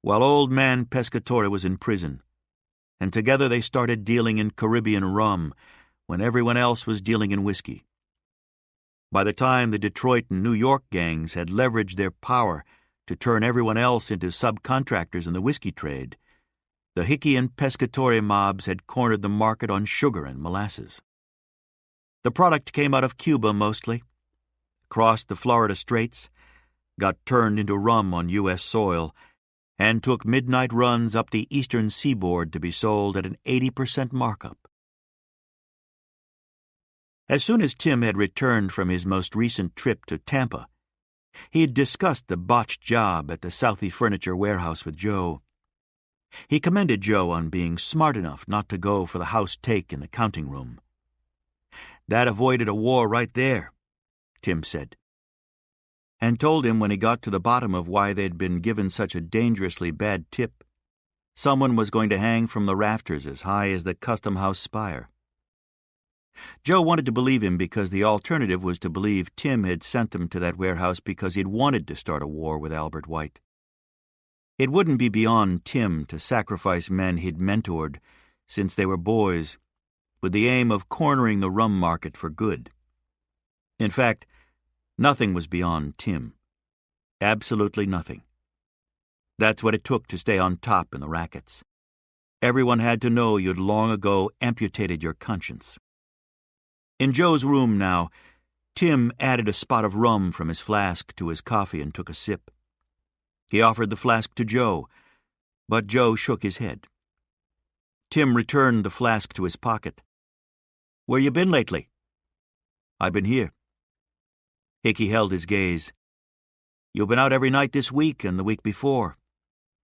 while old man Pescatore was in prison, and together they started dealing in Caribbean rum when everyone else was dealing in whiskey. By the time the Detroit and New York gangs had leveraged their power to turn everyone else into subcontractors in the whiskey trade, the Hickey and Pescatore mobs had cornered the market on sugar and molasses. The product came out of Cuba mostly, crossed the Florida Straits, got turned into rum on U.S. soil, and took midnight runs up the eastern seaboard to be sold at an 80% markup. As soon as Tim had returned from his most recent trip to Tampa, he had discussed the botched job at the Southie Furniture Warehouse with Joe. He commended Joe on being smart enough not to go for the house take in the counting room. "That avoided a war right there," Tim said, and told him when he got to the bottom of why they'd been given such a dangerously bad tip, someone was going to hang from the rafters as high as the Custom House spire. Joe wanted to believe him because the alternative was to believe Tim had sent them to that warehouse because he'd wanted to start a war with Albert White. It wouldn't be beyond Tim to sacrifice men he'd mentored since they were boys, with the aim of cornering the rum market for good. In fact, nothing was beyond Tim. Absolutely nothing. That's what it took to stay on top in the rackets. Everyone had to know you'd long ago amputated your conscience. In Joe's room now, Tim added a spot of rum from his flask to his coffee and took a sip. He offered the flask to Joe, but Joe shook his head. Tim returned the flask to his pocket. "Where you been lately?" "I've been here." Hickey held his gaze. "You've been out every night this week and the week before.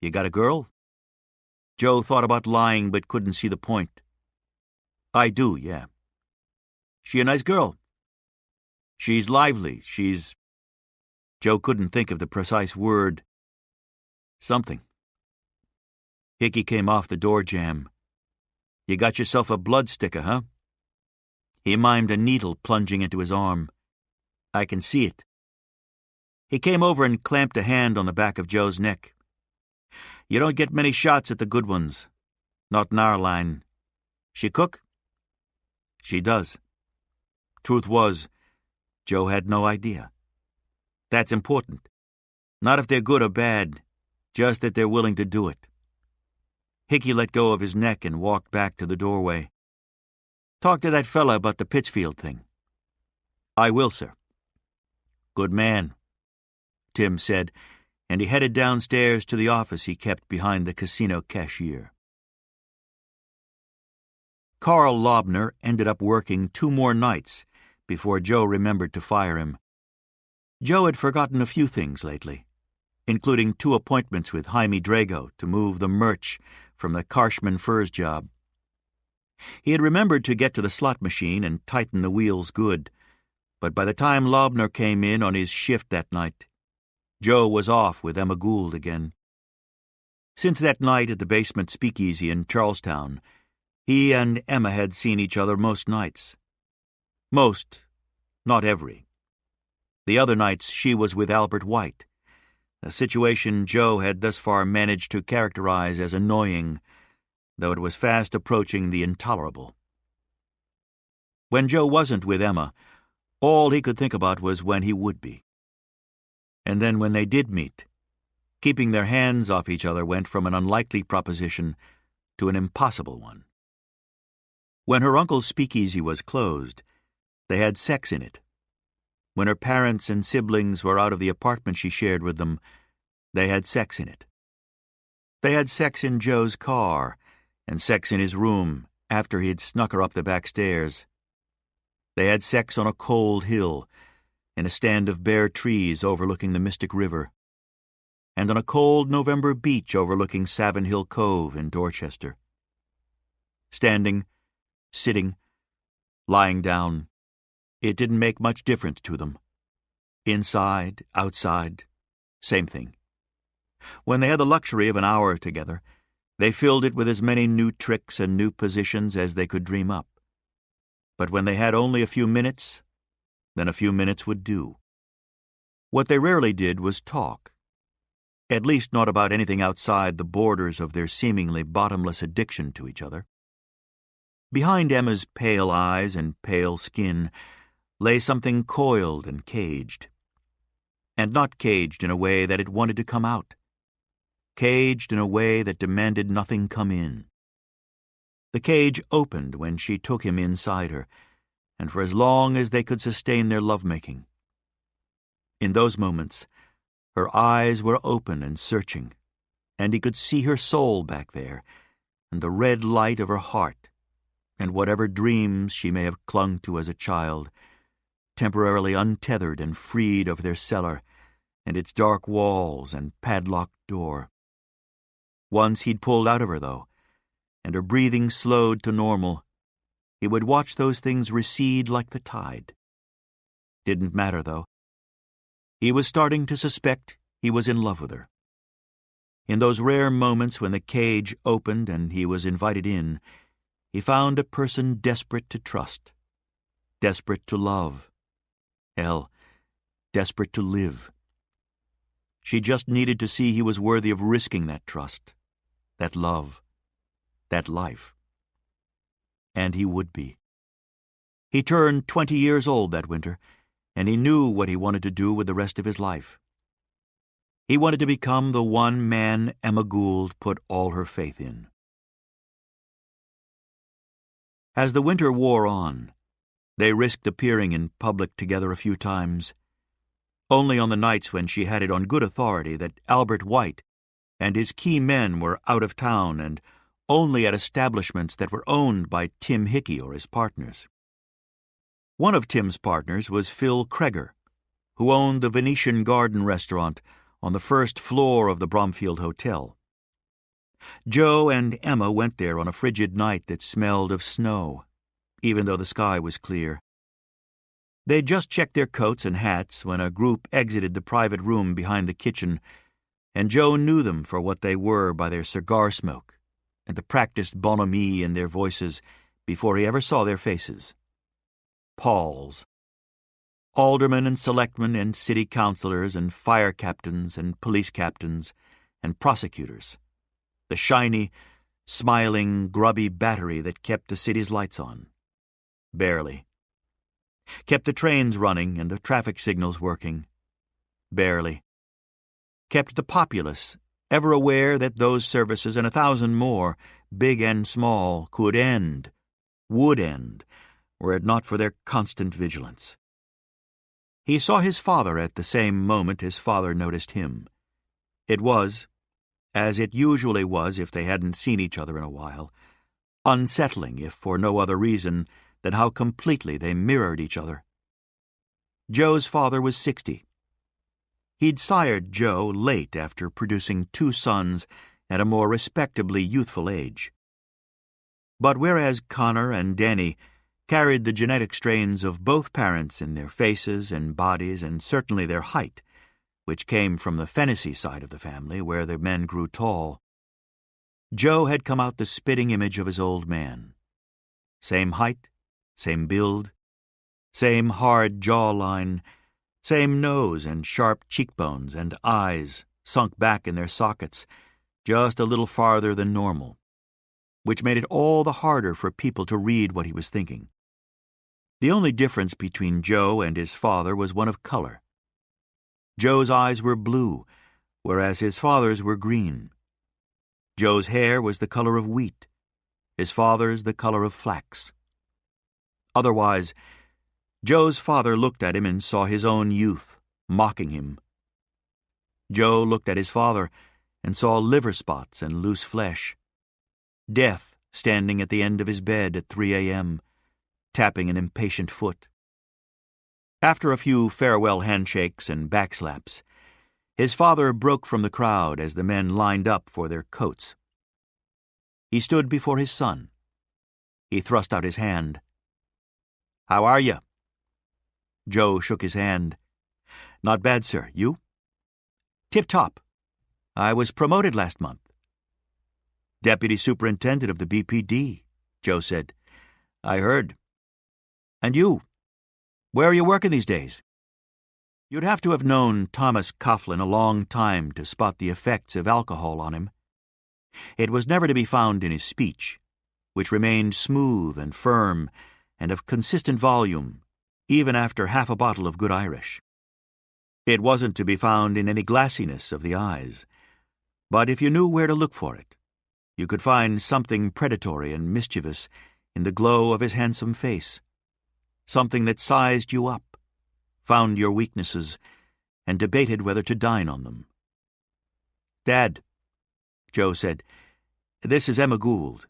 You got a girl?" Joe thought about lying but couldn't see the point. "I do, yeah." "She a nice girl?" "She's lively. She's—" Joe couldn't think of the precise word. "Something." Hickey came off the door jamb. "You got yourself a blood sticker, huh?" He mimed a needle plunging into his arm. "I can see it." He came over and clamped a hand on the back of Joe's neck. "You don't get many shots at the good ones. Not in our line. She cook?" "She does." Truth was, Joe had no idea. That's important. Not if they're good or bad, just that they're willing to do it. Hickey let go of his neck and walked back to the doorway. "Talk to that fella about the Pittsfield thing." "I will, sir." "Good man," Tim said, and he headed downstairs to the office he kept behind the casino cashier. Carl Loebner ended up working 2 more nights before Joe remembered to fire him. Joe had forgotten a few things lately, including 2 appointments with Jaime Drago to move the merch from the Karshman Furs job. He had remembered to get to the slot machine and tighten the wheels good, but by the time Loebner came in on his shift that night, Joe was off with Emma Gould again. Since that night at the basement speakeasy in Charlestown, he and Emma had seen each other most nights. Most, not every. The other nights she was with Albert White, a situation Joe had thus far managed to characterize as annoying, though it was fast approaching the intolerable. When Joe wasn't with Emma, all he could think about was when he would be. And then when they did meet, keeping their hands off each other went from an unlikely proposition to an impossible one. When her uncle's speakeasy was closed, they had sex in it. When her parents and siblings were out of the apartment she shared with them, they had sex in it. They had sex in Joe's car and sex in his room after he'd snuck her up the back stairs. They had sex on a cold hill, in a stand of bare trees overlooking the Mystic River, and on a cold November beach overlooking Savin Hill Cove in Dorchester. Standing, sitting, lying down, it didn't make much difference to them. Inside, outside, same thing. When they had the luxury of an hour together, they filled it with as many new tricks and new positions as they could dream up. But when they had only a few minutes, then a few minutes would do. What they rarely did was talk, at least not about anything outside the borders of their seemingly bottomless addiction to each other. Behind Emma's pale eyes and pale skin lay something coiled and caged. And not caged in a way that it wanted to come out. Caged in a way that demanded nothing come in. The cage opened when she took him inside her, and for as long as they could sustain their lovemaking, In those moments, her eyes were open and searching, and he could see her soul back there, and the red light of her heart, and whatever dreams she may have clung to as a child, temporarily untethered and freed of their cellar and its dark walls and padlocked door. Once he'd pulled out of her, though, and her breathing slowed to normal, he would watch those things recede like the tide. Didn't matter, though. He was starting to suspect he was in love with her. In those rare moments when the cage opened and he was invited in, he found a person desperate to trust, desperate to love, hell, desperate to live. She just needed to see he was worthy of risking that trust, that love, that life. And he would be. He turned 20 years old that winter, and he knew what he wanted to do with the rest of his life. He wanted to become the one man Emma Gould put all her faith in. As the winter wore on, they risked appearing in public together a few times, only on the nights when she had it on good authority that Albert White and his key men were out of town, and only at establishments that were owned by Tim Hickey or his partners. One of Tim's partners was Phil Kreger, who owned the Venetian Garden restaurant on the first floor of the Bromfield Hotel. Joe and Emma went there on a frigid night that smelled of snow, even though the sky was clear. They'd just checked their coats and hats when a group exited the private room behind the kitchen, and Joe knew them for what they were by their cigar smoke and the practiced bonhomie in their voices before he ever saw their faces. Pauls. Aldermen and selectmen and city councilors and fire captains and police captains and prosecutors. The shiny, smiling, grubby battery that kept the city's lights on. Barely. Kept the trains running and the traffic signals working. Barely. Kept the populace ever aware that those services and 1,000 more, big and small, could end, would end, were it not for their constant vigilance. He saw his father at the same moment his father noticed him. It was, as it usually was if they hadn't seen each other in a while, unsettling if for no other reason than how completely they mirrored each other. Joe's father was 60. He'd sired Joe late after producing 2 sons at a more respectably youthful age. But whereas Connor and Danny carried the genetic strains of both parents in their faces and bodies and certainly their height, which came from the Fennessy side of the family where the men grew tall, Joe had come out the spitting image of his old man. Same height, same build, same hard jawline, same nose and sharp cheekbones and eyes sunk back in their sockets just a little farther than normal, which made it all the harder for people to read what he was thinking. The only difference between Joe and his father was one of color. Joe's eyes were blue, whereas his father's were green. Joe's hair was the color of wheat, his father's the color of flax. Otherwise, Joe's father looked at him and saw his own youth, mocking him. Joe looked at his father and saw liver spots and loose flesh. Death standing at the end of his bed at 3 a.m., tapping an impatient foot. After a few farewell handshakes and backslaps, his father broke from the crowd as the men lined up for their coats. He stood before his son. He thrust out his hand. "How are you?" Joe shook his hand. "Not bad, sir. You?" "Tip-top. I was promoted last month." "Deputy Superintendent of the BPD," Joe said. "I heard. And you? Where are you working these days?" You'd have to have known Thomas Coughlin a long time to spot the effects of alcohol on him. It was never to be found in his speech, which remained smooth and firm and of consistent volume, even after half a bottle of good Irish. It wasn't to be found in any glassiness of the eyes, but if you knew where to look for it, you could find something predatory and mischievous in the glow of his handsome face, something that sized you up, found your weaknesses, and debated whether to dine on them. "Dad," Joe said, "this is Emma Gould."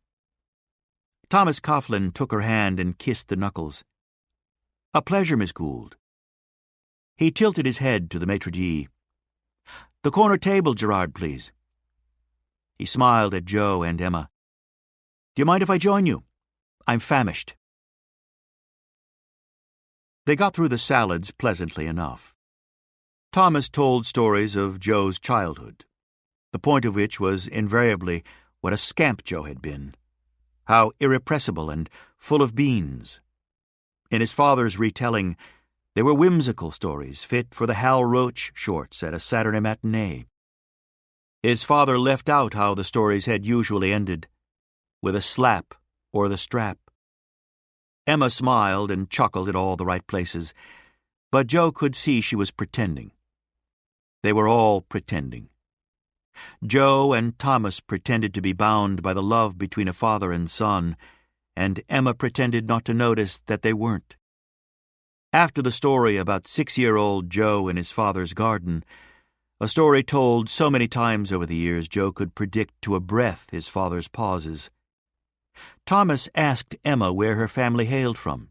Thomas Coughlin took her hand and kissed the knuckles. "A pleasure, Miss Gould." He tilted his head to the maitre d'. "The corner table, Gerard, please." He smiled at Joe and Emma. "Do you mind if I join you? I'm famished." They got through the salads pleasantly enough. Thomas told stories of Joe's childhood, the point of which was invariably what a scamp Joe had been, how irrepressible and full of beans. In his father's retelling, they were whimsical stories fit for the Hal Roach shorts at a Saturday matinee. His father left out how the stories had usually ended, with a slap or the strap. Emma smiled and chuckled at all the right places, but Joe could see she was pretending. They were all pretending. Joe and Thomas pretended to be bound by the love between a father and son, and Emma pretended not to notice that they weren't. After the story about 6-year-old Joe in his father's garden, a story told so many times over the years Joe could predict to a breath his father's pauses, Thomas asked Emma where her family hailed from.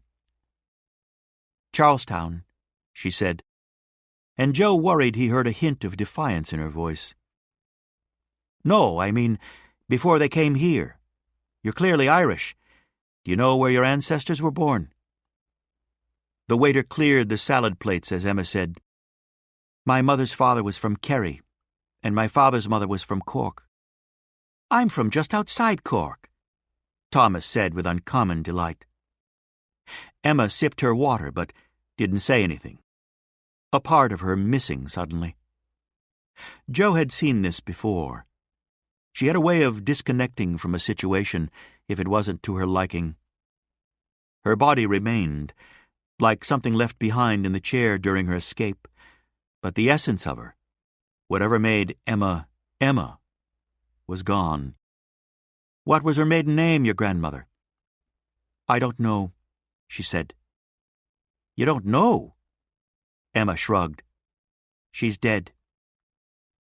"Charlestown," she said, and Joe worried he heard a hint of defiance in her voice. "No, I mean, before they came here. You're clearly Irish. Do you know where your ancestors were born?" The waiter cleared the salad plates as Emma said, "My mother's father was from Kerry, and my father's mother was from Cork." "I'm from just outside Cork," Thomas said with uncommon delight. Emma sipped her water but didn't say anything, a part of her missing suddenly. Joe had seen this before. She had a way of disconnecting from a situation if it wasn't to her liking. Her body remained, like something left behind in the chair during her escape, but the essence of her, whatever made Emma Emma, was gone. "What was her maiden name, your grandmother?" "I don't know," she said. "You don't know?" Emma shrugged. "She's dead."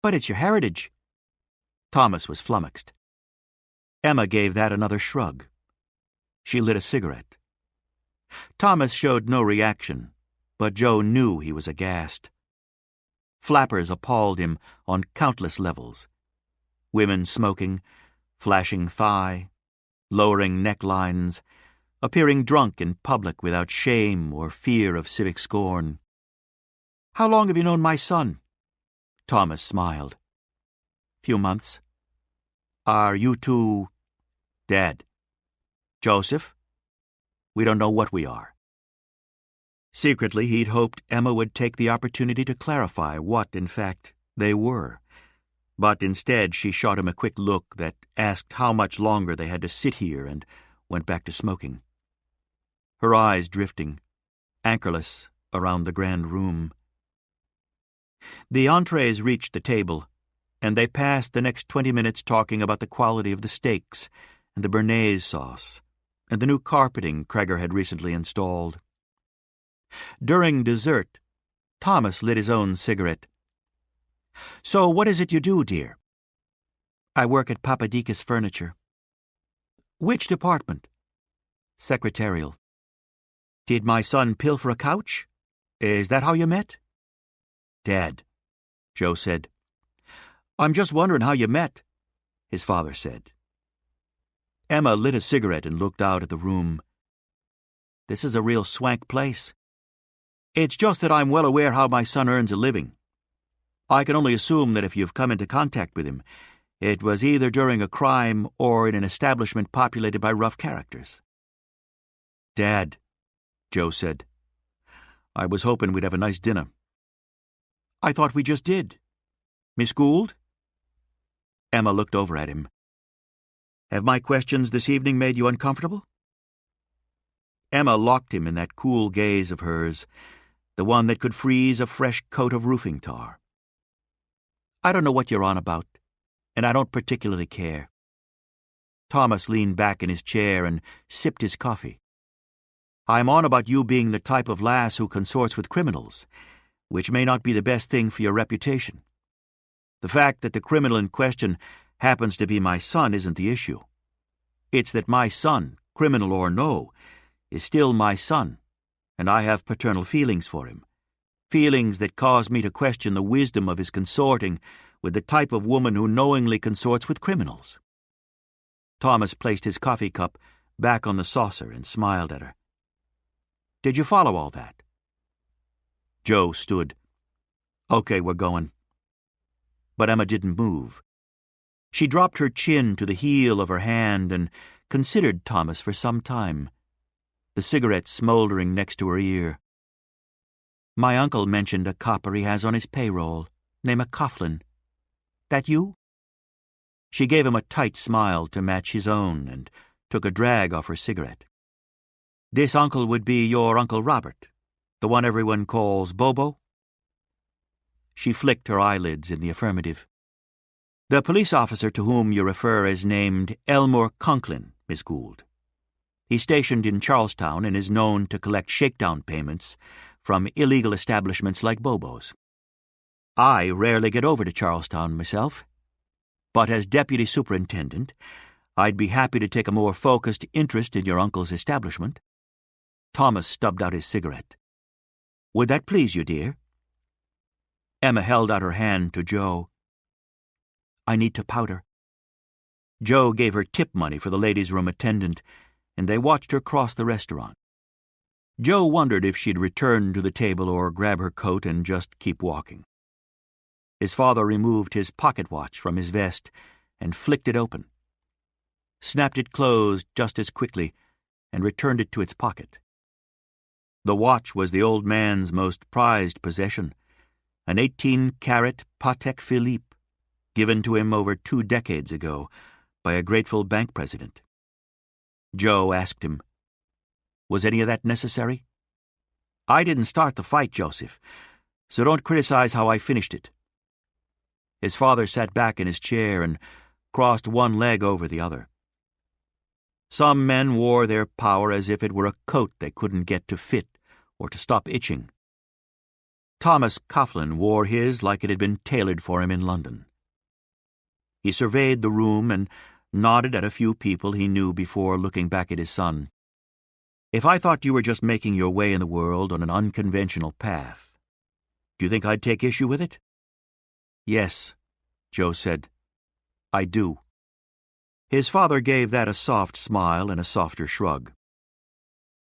"But it's your heritage." Thomas was flummoxed. Emma gave that another shrug. She lit a cigarette. Thomas showed no reaction, but Joe knew he was aghast. Flappers appalled him on countless levels. Women smoking, flashing thigh, lowering necklines, appearing drunk in public without shame or fear of civic scorn. "How long have you known my son?" Thomas smiled. "Few months." "Are you two—" "Dad." "Joseph?" "We don't know what we are." Secretly, he'd hoped Emma would take the opportunity to clarify what, in fact, they were. But instead she shot him a quick look that asked how much longer they had to sit here and went back to smoking. Her eyes drifting, anchorless, around the grand room. The entrees reached the table, and they passed the next 20 minutes talking about the quality of the steaks and the béarnaise sauce and the new carpeting Kreger had recently installed. During dessert, Thomas lit his own cigarette. "So what is it you do, dear?" "I work at Papadikis Furniture." "Which department?" "Secretarial." "Did my son pilfer a couch? Is that how you met?" "Dad," Joe said. "I'm just wondering how you met," his father said. Emma lit a cigarette and looked out at the room. "This is a real swank place. It's just that I'm well aware how my son earns a living. I can only assume that if you've come into contact with him, it was either during a crime or in an establishment populated by rough characters." "Dad," Joe said, "I was hoping we'd have a nice dinner." "I thought we just did. Miss Gould?" Emma looked over at him. "Have my questions this evening made you uncomfortable?" Emma locked him in that cool gaze of hers, the one that could freeze a fresh coat of roofing tar. "I don't know what you're on about, and I don't particularly care." Thomas leaned back in his chair and sipped his coffee. "I'm on about you being the type of lass who consorts with criminals. which may not be the best thing for your reputation. The fact that the criminal in question happens to be my son isn't the issue. It's that my son, criminal or no, is still my son, and I have paternal feelings for him, feelings that cause me to question the wisdom of his consorting with the type of woman who knowingly consorts with criminals. Thomas placed his coffee cup back on the saucer and smiled at her. Did you follow all that? Joe stood. Okay, we're going. But Emma didn't move. She dropped her chin to the heel of her hand and considered Thomas for some time, the cigarette smoldering next to her ear. My uncle mentioned a copper he has on his payroll, named Coughlin. That you? She gave him a tight smile to match his own and took a drag off her cigarette. This uncle would be your Uncle Robert, the one everyone calls Bobo? She flicked her eyelids in the affirmative. The police officer to whom you refer is named Elmore Conklin, Miss Gould. He's stationed in Charlestown and is known to collect shakedown payments from illegal establishments like Bobo's. I rarely get over to Charlestown myself, but as deputy superintendent, I'd be happy to take a more focused interest in your uncle's establishment. Thomas stubbed out his cigarette. Would that please you, dear? Emma held out her hand to Joe. I need to powder. Joe gave her tip money for the ladies' room attendant, and they watched her cross the restaurant. Joe wondered if she'd return to the table or grab her coat and just keep walking. His father removed his pocket watch from his vest and flicked it open, snapped it closed just as quickly, and returned it to its pocket. The watch was the old man's most prized possession, an 18-carat Patek Philippe, given to him over 2 decades ago by a grateful bank president. Joe asked him, Was any of that necessary? I didn't start the fight, Joseph, so don't criticize how I finished it. His father sat back in his chair and crossed one leg over the other. Some men wore their power as if it were a coat they couldn't get to fit or to stop itching. Thomas Coughlin wore his like it had been tailored for him in London. He surveyed the room and nodded at a few people he knew before looking back at his son. If I thought you were just making your way in the world on an unconventional path, do you think I'd take issue with it? Yes, Joe said. I do. His father gave that a soft smile and a softer shrug.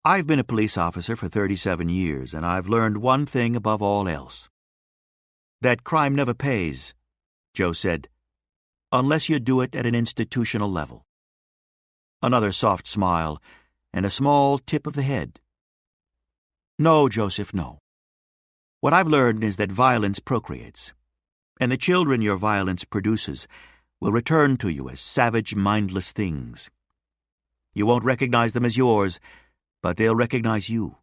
I've been a police officer for 37 years, and I've learned one thing above all else. That crime never pays, Joe said, unless you do it at an institutional level. Another soft smile and a small tip of the head. No, Joseph, no. What I've learned is that violence procreates, and the children your violence produces will return to you as savage, mindless things. You won't recognize them as yours, but they'll recognize you.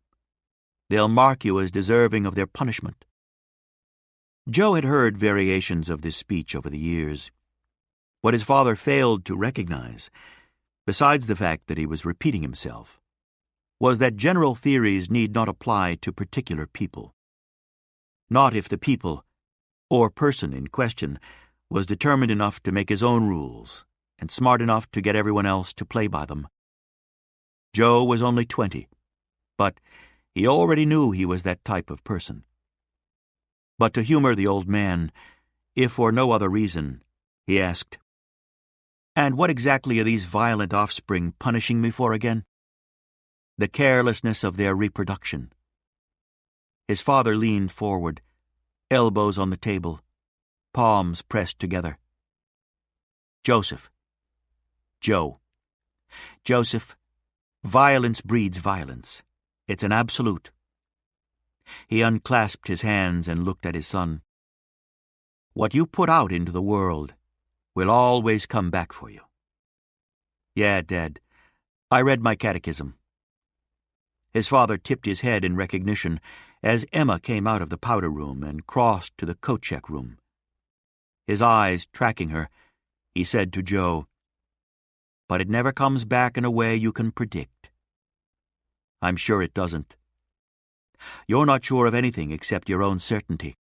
They'll mark you as deserving of their punishment. Joe had heard variations of this speech over the years. What his father failed to recognize, besides the fact that he was repeating himself, was that general theories need not apply to particular people. Not if the people, or person in question, was determined enough to make his own rules and smart enough to get everyone else to play by them. Joe was only 20, but he already knew he was that type of person. But to humor the old man, if for no other reason, he asked, And what exactly are these violent offspring punishing me for again? The carelessness of their reproduction. His father leaned forward, elbows on the table, palms pressed together. Joseph. Joe. Joseph, violence breeds violence. It's an absolute. He unclasped his hands and looked at his son. What you put out into the world will always come back for you. Yeah, Dad, I read my catechism. His father tipped his head in recognition as Emma came out of the powder room and crossed to the coat check room. His eyes tracking her, he said to Joe, But it never comes back in a way you can predict. I'm sure it doesn't. You're not sure of anything except your own certainty.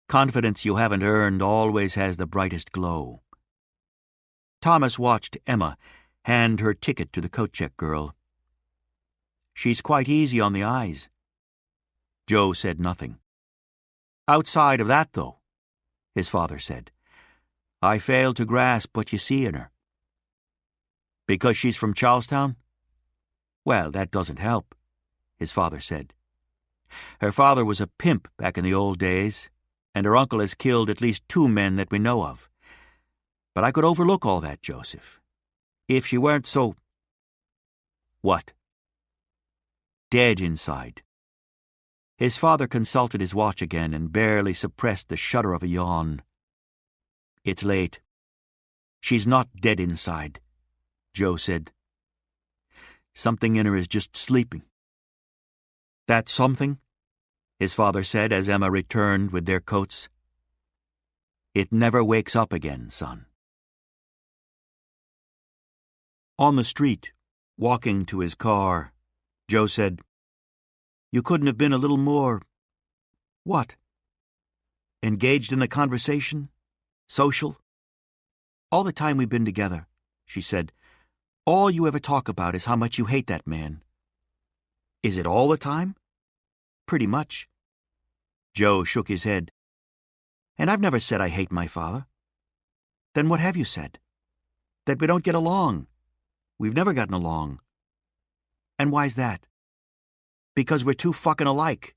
Confidence you haven't earned always has the brightest glow. Thomas watched Emma hand her ticket to the coat-check girl. She's quite easy on the eyes. Joe said nothing. Outside of that, though, his father said, I fail to grasp what you see in her. Because she's from Charlestown? Well, that doesn't help, his father said. Her father was a pimp back in the old days, and her uncle has killed at least 2 men that we know of. But I could overlook all that, Joseph, if she weren't so... What? Dead inside. His father consulted his watch again and barely suppressed the shudder of a yawn. It's late. She's not dead inside, Joe said. Something in her is just sleeping. That something, his father said as Emma returned with their coats. It never wakes up again, son. On the street, walking to his car, Joe said, You couldn't have been a little more... What? Engaged in the conversation? Social? All the time we've been together, she said, all you ever talk about is how much you hate that man. Is it all the time? Pretty much. Joe shook his head. And I've never said I hate my father. Then what have you said? That we don't get along. We've never gotten along. And why's that? Because we're too fucking alike.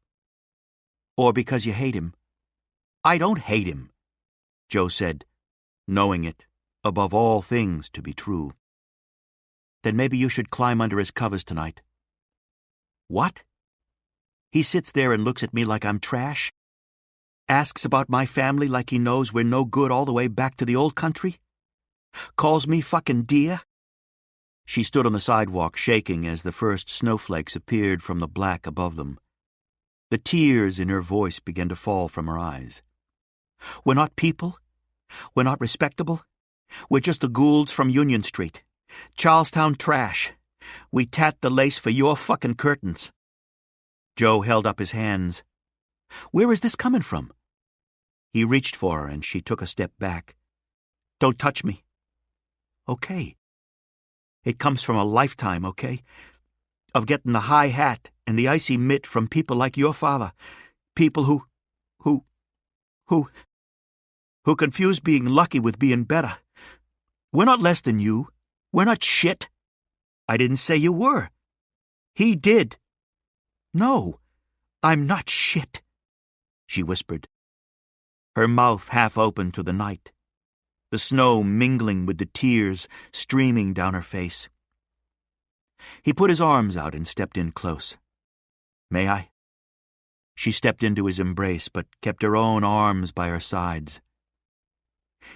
Or because you hate him. I don't hate him, Joe said, knowing it, above all things, to be true. Then maybe you should climb under his covers tonight. What? He sits there and looks at me like I'm trash? Asks about my family like he knows we're no good all the way back to the old country? Calls me fucking dear? She stood on the sidewalk shaking as the first snowflakes appeared from the black above them. The tears in her voice began to fall from her eyes. We're not people. We're not respectable. We're just the Goulds from Union Street. Charlestown trash. We tat the lace for your fucking curtains. Joe held up his hands. Where is this coming from? He reached for her and she took a step back. Don't touch me. Okay. It comes from a lifetime, okay? Of getting the high hat and the icy mitt from people like your father. People who confuse being lucky with being better. We're not less than you. We're not shit. I didn't say you were. He did. No, I'm not shit, she whispered. Her mouth half open to the night, the snow mingling with the tears streaming down her face. He put his arms out and stepped in close. May I? She stepped into his embrace, but kept her own arms by her sides.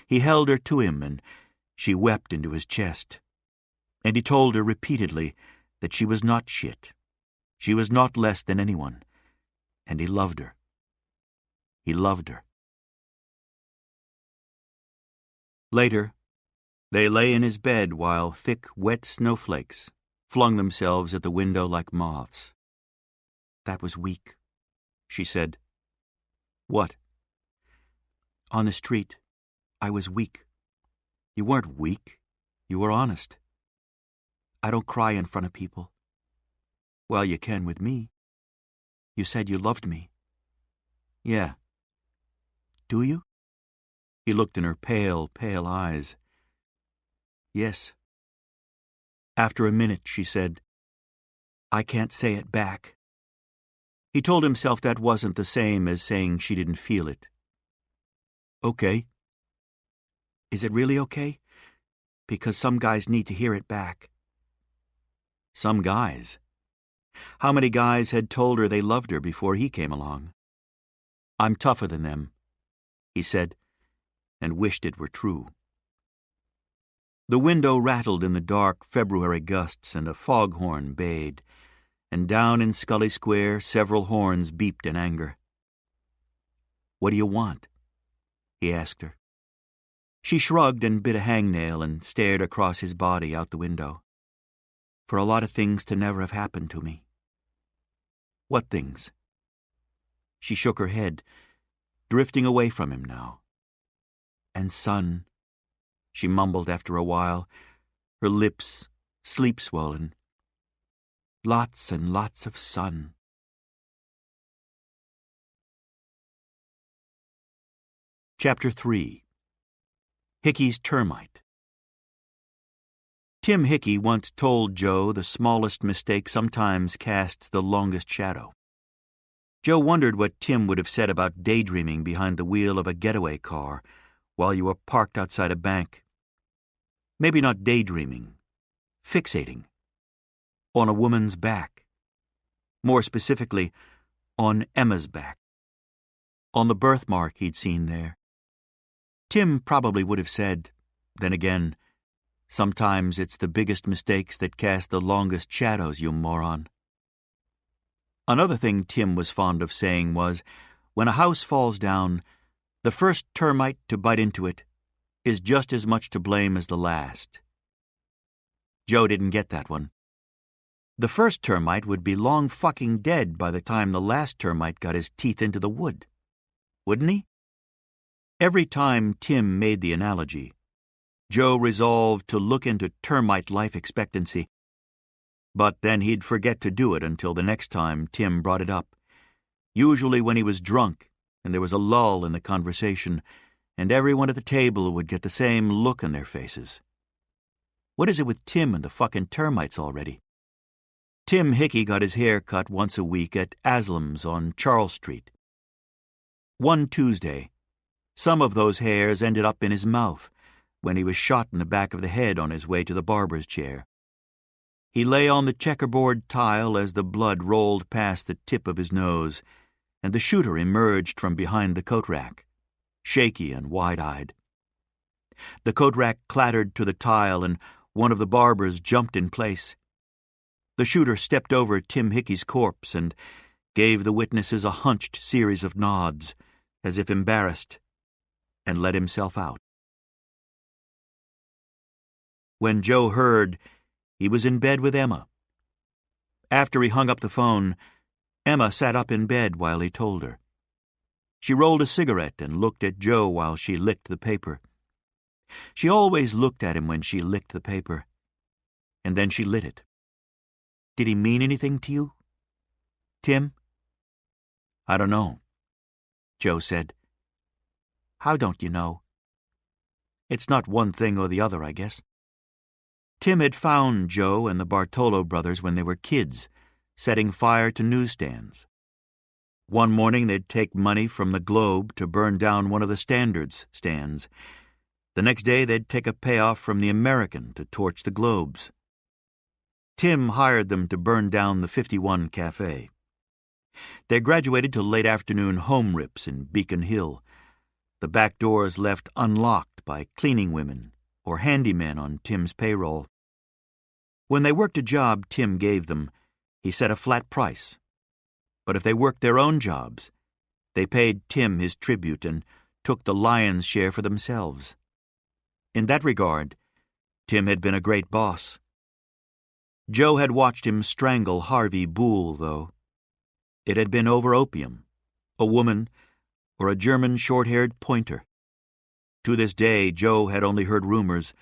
He held her to him, and she wept into his chest. And he told her repeatedly that she was not shit. She was not less than anyone. And he loved her. He loved her. Later, they lay in his bed while thick, wet snowflakes flung themselves at the window like moths. That was weak, she said. What? On the street, I was weak. You weren't weak. You were honest. I don't cry in front of people. Well, you can with me. You said you loved me. Yeah. Do you? He looked in her pale, pale eyes. Yes. After a minute, she said, I can't say it back. He told himself that wasn't the same as saying she didn't feel it. Okay. Is it really okay? Because some guys need to hear it back. Some guys. How many guys had told her they loved her before he came along? I'm tougher than them, he said, and wished it were true. The window rattled in the dark February gusts, and a foghorn bayed, and down in Scully Square several horns beeped in anger. What do you want? He asked her. She shrugged and bit a hangnail and stared across his body out the window. For a lot of things to never have happened to me. What things? She shook her head, drifting away from him now. And sun, she mumbled after a while, her lips sleep-swollen. Lots and lots of sun. Chapter 3. Hickey's Termite. Tim Hickey once told Joe the smallest mistake sometimes casts the longest shadow. Joe wondered what Tim would have said about daydreaming behind the wheel of a getaway car while you were parked outside a bank. Maybe not daydreaming, fixating. On a woman's back. More specifically, on Emma's back. On the birthmark he'd seen there. Tim probably would have said, then again, sometimes it's the biggest mistakes that cast the longest shadows, you moron. Another thing Tim was fond of saying was, when a house falls down, the first termite to bite into it is just as much to blame as the last. Joe didn't get that one. The first termite would be long fucking dead by the time the last termite got his teeth into the wood. Wouldn't he? Every time Tim made the analogy, Joe resolved to look into termite life expectancy, but then he'd forget to do it until the next time Tim brought it up, usually when he was drunk and there was a lull in the conversation, and everyone at the table would get the same look in their faces. What is it with Tim and the fucking termites already? Tim Hickey got his hair cut once a week at Aslam's on Charles Street. One Tuesday, some of those hairs ended up in his mouth when he was shot in the back of the head on his way to the barber's chair. He lay on the checkerboard tile as the blood rolled past the tip of his nose, and the shooter emerged from behind the coat rack, shaky and wide-eyed. The coat rack clattered to the tile, and one of the barbers jumped in place. The shooter stepped over Tim Hickey's corpse and gave the witnesses a hunched series of nods, as if embarrassed, and let himself out. When Joe heard, he was in bed with Emma. After he hung up the phone, Emma sat up in bed while he told her. She rolled a cigarette and looked at Joe while she licked the paper. She always looked at him when she licked the paper, and then she lit it. Did he mean anything to you, Tim? I don't know, Joe said. How don't you know? It's not one thing or the other, I guess. Tim had found Joe and the Bartolo brothers when they were kids, setting fire to newsstands. One morning they'd take money from the Globe to burn down one of the Standard's stands. The next day they'd take a payoff from the American to torch the Globes. Tim hired them to burn down the 51 Cafe. They graduated to late afternoon home rips in Beacon Hill, the back doors left unlocked by cleaning women or handymen on Tim's payroll. When they worked a job Tim gave them, he set a flat price. But if they worked their own jobs, they paid Tim his tribute and took the lion's share for themselves. In that regard, Tim had been a great boss. Joe had watched him strangle Harvey Boole, though. It had been over opium, a woman, or a German short-haired pointer. To this day, Joe had only heard rumors,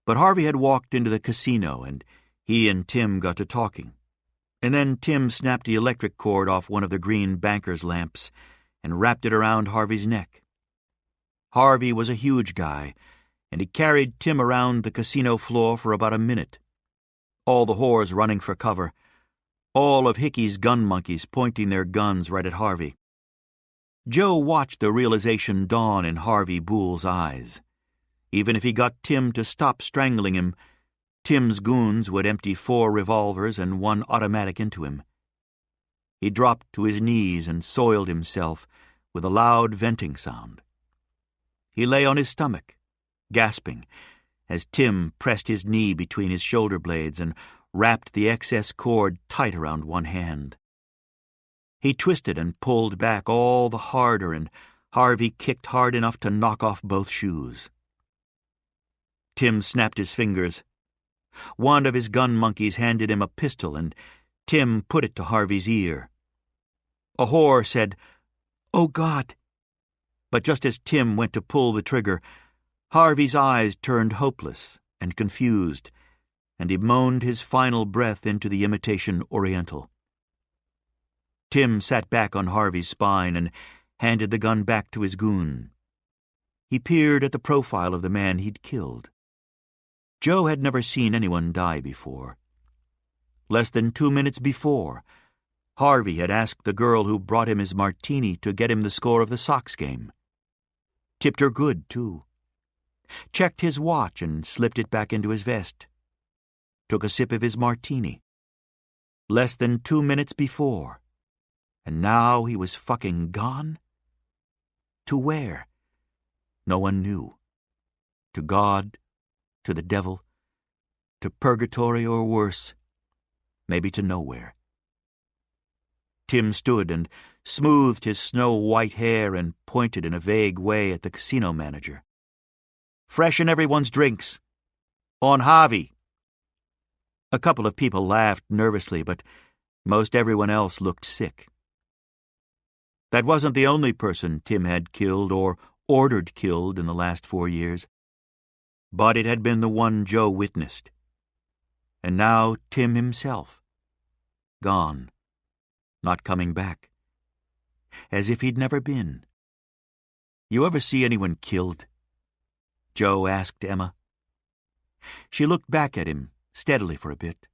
but Harvey had walked into the casino, and he and Tim got to talking. And then Tim snapped the electric cord off one of the green banker's lamps and wrapped it around Harvey's neck. Harvey was a huge guy, and he carried Tim around the casino floor for about a minute. All the whores running for cover, all of Hickey's gun monkeys pointing their guns right at Harvey. Joe watched the realization dawn in Harvey Boole's eyes. Even if he got Tim to stop strangling him, Tim's goons would empty 4 revolvers and 1 automatic into him. He dropped to his knees and soiled himself with a loud venting sound. He lay on his stomach, gasping, as Tim pressed his knee between his shoulder blades and wrapped the excess cord tight around one hand. He twisted and pulled back all the harder, and Harvey kicked hard enough to knock off both shoes. Tim snapped his fingers. One of his gun monkeys handed him a pistol, and Tim put it to Harvey's ear. A whore said, "Oh, God!" But just as Tim went to pull the trigger, Harvey's eyes turned hopeless and confused, and he moaned his final breath into the imitation Oriental. Tim sat back on Harvey's spine and handed the gun back to his goon. He peered at the profile of the man he'd killed. Joe had never seen anyone die before. Less than 2 minutes before, Harvey had asked the girl who brought him his martini to get him the score of the Sox game. Tipped her good, too. Checked his watch and slipped it back into his vest. Took a sip of his martini. Less than 2 minutes before. And now he was fucking gone? To where? No one knew. To God, to the devil, to purgatory or worse, maybe to nowhere. Tim stood and smoothed his snow-white hair and pointed in a vague way at the casino manager. "Freshen everyone's drinks. On Harvey." A couple of people laughed nervously, but most everyone else looked sick. That wasn't the only person Tim had killed or ordered killed in the last 4 years. But it had been the one Joe witnessed. And now Tim himself. Gone. Not coming back. As if he'd never been. "You ever see anyone killed?" Joe asked Emma. She looked back at him steadily for a bit,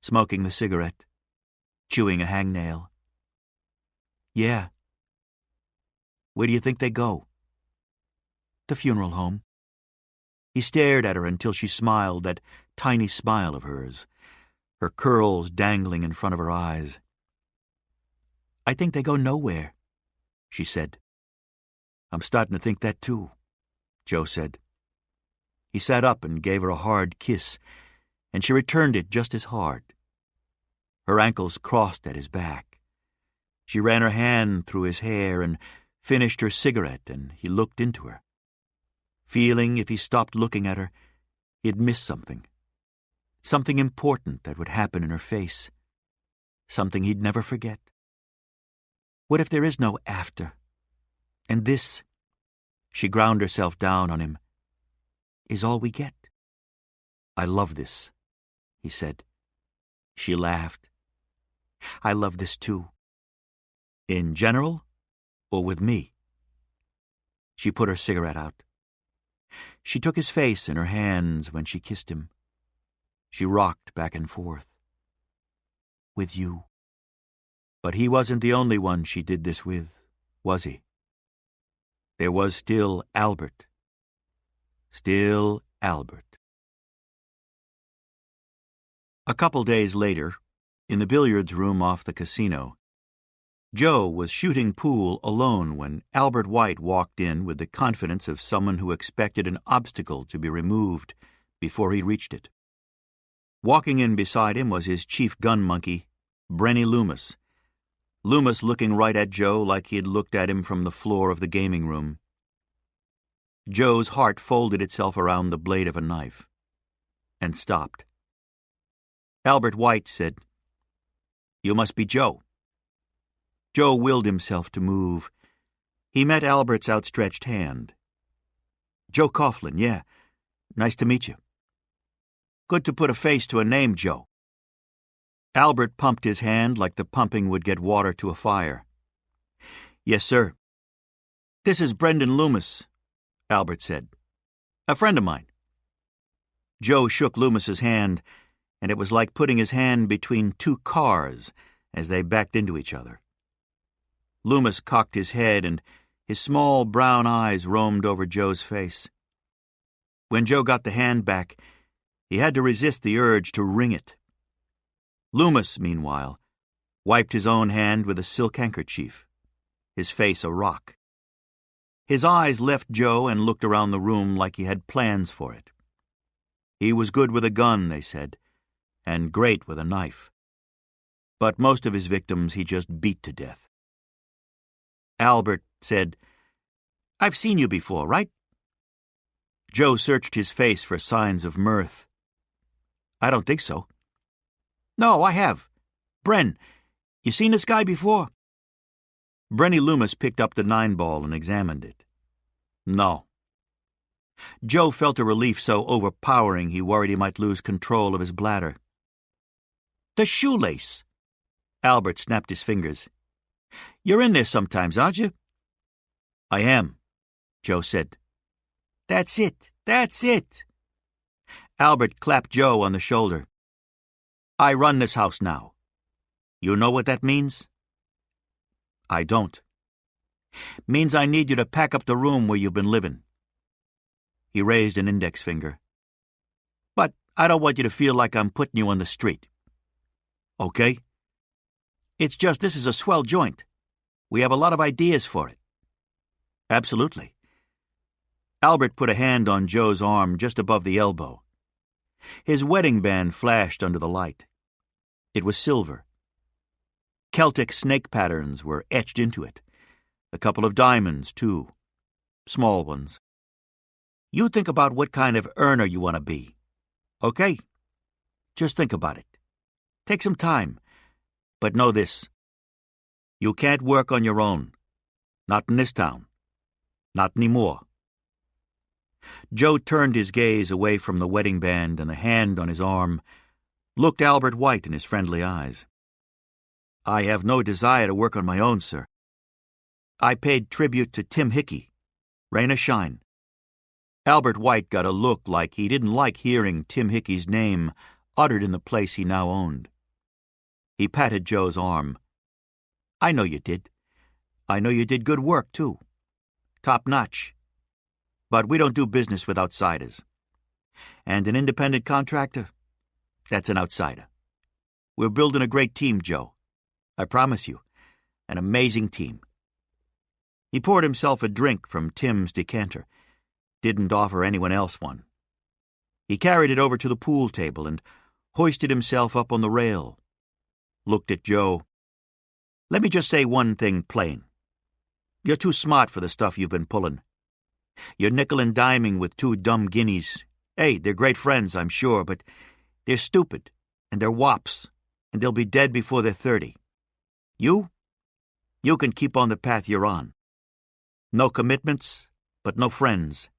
smoking the cigarette, chewing a hangnail. "Yeah." "Where do you think they go?" "The funeral home." He stared at her until she smiled, that tiny smile of hers, her curls dangling in front of her eyes. "I think they go nowhere," she said. "I'm starting to think that too," Joe said. He sat up and gave her a hard kiss, and she returned it just as hard. Her ankles crossed at his back. She ran her hand through his hair and finished her cigarette, and he looked into her. Feeling if he stopped looking at her, he'd miss something. Something important that would happen in her face. Something he'd never forget. What if there is no after? And this, she ground herself down on him, is all we get? "I love this," he said. She laughed. "I love this too." "In general, or with me?" She put her cigarette out. She took his face in her hands when she kissed him. She rocked back and forth. "With you." But he wasn't the only one she did this with, was he? There was still Albert. Still Albert. A couple days later, in the billiards room off the casino, Joe was shooting pool alone when Albert White walked in with the confidence of someone who expected an obstacle to be removed before he reached it. Walking in beside him was his chief gun monkey, Brenny Loomis. Loomis looking right at Joe like he had looked at him from the floor of the gaming room. Joe's heart folded itself around the blade of a knife and stopped. Albert White said, "You must be Joe." Joe willed himself to move. He met Albert's outstretched hand. "Joe Coughlin, yeah. Nice to meet you." "Good to put a face to a name, Joe." Albert pumped his hand like the pumping would get water to a fire. "Yes, sir." "This is Brendan Loomis," Albert said. "A friend of mine." Joe shook Loomis's hand, and it was like putting his hand between two cars as they backed into each other. Loomis cocked his head, and his small brown eyes roamed over Joe's face. When Joe got the hand back, he had to resist the urge to wring it. Loomis, meanwhile, wiped his own hand with a silk handkerchief, his face a rock. His eyes left Joe and looked around the room like he had plans for it. He was good with a gun, they said, and great with a knife. But most of his victims he just beat to death. Albert said, "I've seen you before, right?" Joe searched his face for signs of mirth. "I don't think so." "No, I have. Bren, you seen this guy before?" Brenny Loomis picked up the 9-ball and examined it. No. Joe felt a relief so overpowering he worried he might lose control of his bladder. "The shoelace." Albert snapped his fingers. "You're in there sometimes, aren't you?" "I am," Joe said. "That's it. That's it." Albert clapped Joe on the shoulder. "I run this house now. You know what that means?" "I don't." "Means I need you to pack up the room where you've been living." He raised an index finger. "But I don't want you to feel like I'm putting you on the street." "Okay." "It's just this is a swell joint. We have a lot of ideas for it." "Absolutely." Albert put a hand on Joe's arm just above the elbow. His wedding band flashed under the light. It was silver. Celtic snake patterns were etched into it. A couple of diamonds, too. Small ones. "You think about what kind of earner you want to be. Okay? Just think about it. Take some time. But know this. You can't work on your own. Not in this town. Not anymore." Joe turned his gaze away from the wedding band and the hand on his arm, looked Albert White in his friendly eyes. "I have no desire to work on my own, sir. I paid tribute to Tim Hickey. Rain or shine." Albert White got a look like he didn't like hearing Tim Hickey's name uttered in the place he now owned. He patted Joe's arm. "I know you did. I know you did good work, too. Top notch. But we don't do business with outsiders. And an independent contractor, that's an outsider. We're building a great team, Joe. I promise you, an amazing team." He poured himself a drink from Tim's decanter. Didn't offer anyone else one. He carried it over to the pool table and hoisted himself up on the rail. Looked at Joe. "Let me just say one thing plain. You're too smart for the stuff you've been pulling. You're nickel and diming with two dumb guineas. Hey, they're great friends, I'm sure, but they're stupid, and they're wops, and they'll be dead before they're 30. You can keep on the path you're on. No commitments, but no friends.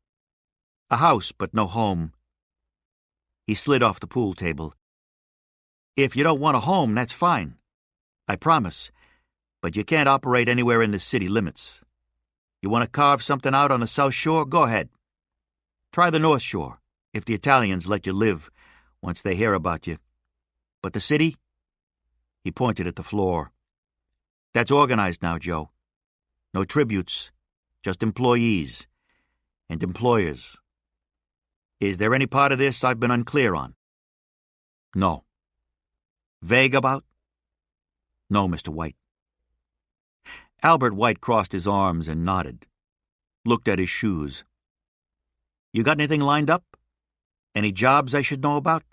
A house, but no home." He slid off the pool table. "If you don't want a home, that's fine. I promise. But you can't operate anywhere in the city limits. You want to carve something out on the South Shore? Go ahead. Try the North Shore, if the Italians let you live once they hear about you. But the city?" He pointed at the floor. "That's organized now, Joe. No tributes, just employees and employers. Is there any part of this I've been unclear on?" "No." "Vague about?" "No, Mr. White." Albert White crossed his arms and nodded. Looked at his shoes. "You got anything lined up? Any jobs I should know about?"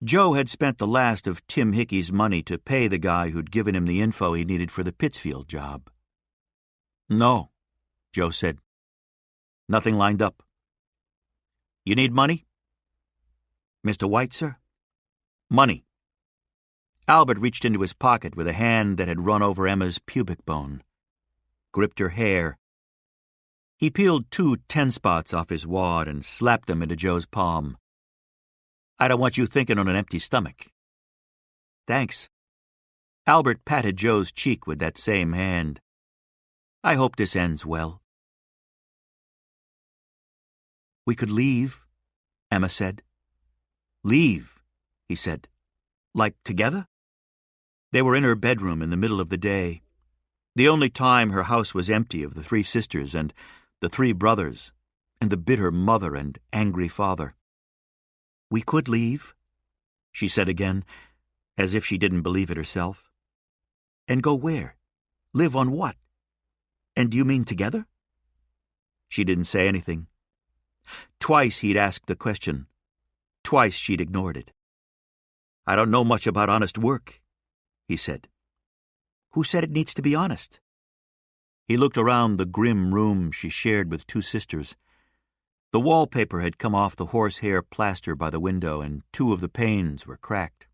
Joe had spent the last of Tim Hickey's money to pay the guy who'd given him the info he needed for the Pittsfield job. "No," Joe said. "Nothing lined up." "You need money?" "Mr. White, sir?" "Money." Albert reached into his pocket with a hand that had run over Emma's pubic bone. Gripped her hair. He peeled 2 10-spots off his wad and slapped them into Joe's palm. "I don't want you thinking on an empty stomach." "Thanks." Albert patted Joe's cheek with that same hand. "I hope this ends well." "We could leave," Emma said. "Leave," he said. "Like together?" They were in her bedroom in the middle of the day, the only time her house was empty of the 3 sisters and the 3 brothers and the bitter mother and angry father. "We could leave," she said again, as if she didn't believe it herself. "And go where? Live on what? And do you mean together?" She didn't say anything. Twice he'd asked the question. Twice she'd ignored it. "I don't know much about honest work," he said. "Who said it needs to be honest?" He looked around the grim room she shared with 2 sisters. The wallpaper had come off the horsehair plaster by the window, and 2 of the panes were cracked.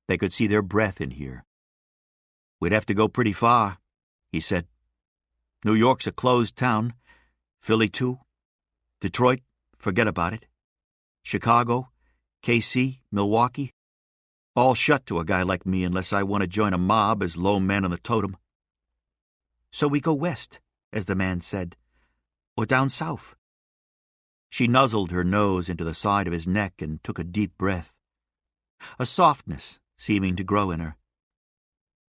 They could see their breath in here. We'd have to go pretty far, he said. New York's a closed town. Philly, too. Detroit, forget about it. Chicago, KC, Milwaukee, all shut to a guy like me unless I want to join a mob as low man on the totem. So we go west, as the man said, or down south. She nuzzled her nose into the side of his neck and took a deep breath, a softness seeming to grow in her.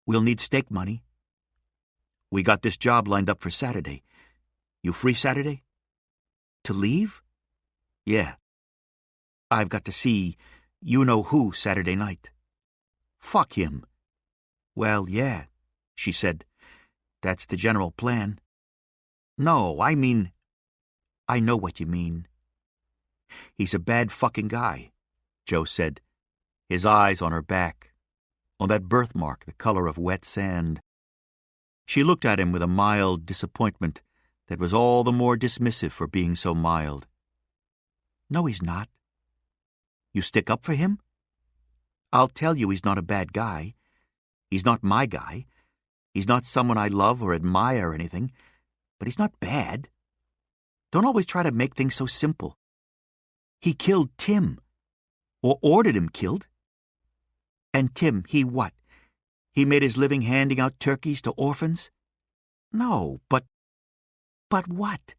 We'll need stake money. We got this job lined up for Saturday. You free Saturday? To leave? Yeah. I've got to see you-know-who Saturday night. Fuck him. Well, yeah, she said. That's the general plan. No, I mean, I know what you mean. He's a bad fucking guy, Joe said, his eyes on her back, on that birthmark the color of wet sand. She looked at him with a mild disappointment that was all the more dismissive for being so mild. No, he's not. You stick up for him? I'll tell you he's not a bad guy. He's not my guy. He's not someone I love or admire or anything, but he's not bad. Don't always try to make things so simple. He killed Tim, or ordered him killed. And Tim, he what? He made his living handing out turkeys to orphans? No, but what?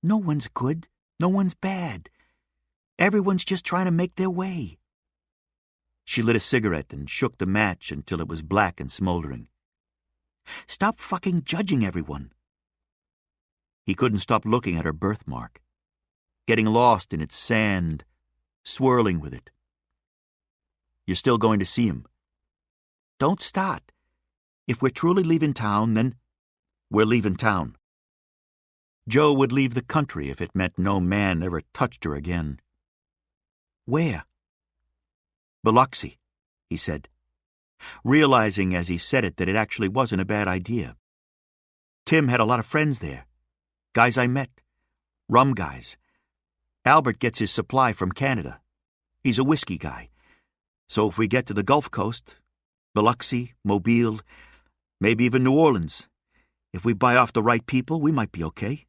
No one's good, no one's bad. Everyone's just trying to make their way. She lit a cigarette and shook the match until it was black and smoldering. Stop fucking judging everyone. He couldn't stop looking at her birthmark, getting lost in its sand, swirling with it. You're still going to see him. Don't start. If we're truly leaving town, then we're leaving town. Joe would leave the country if it meant no man ever touched her again. Where? Biloxi, he said, realizing as he said it that it actually wasn't a bad idea. Tim had a lot of friends there, guys I met, rum guys. Albert gets his supply from Canada. He's a whiskey guy. So if we get to the Gulf Coast, Biloxi, Mobile, maybe even New Orleans, if we buy off the right people, we might be okay.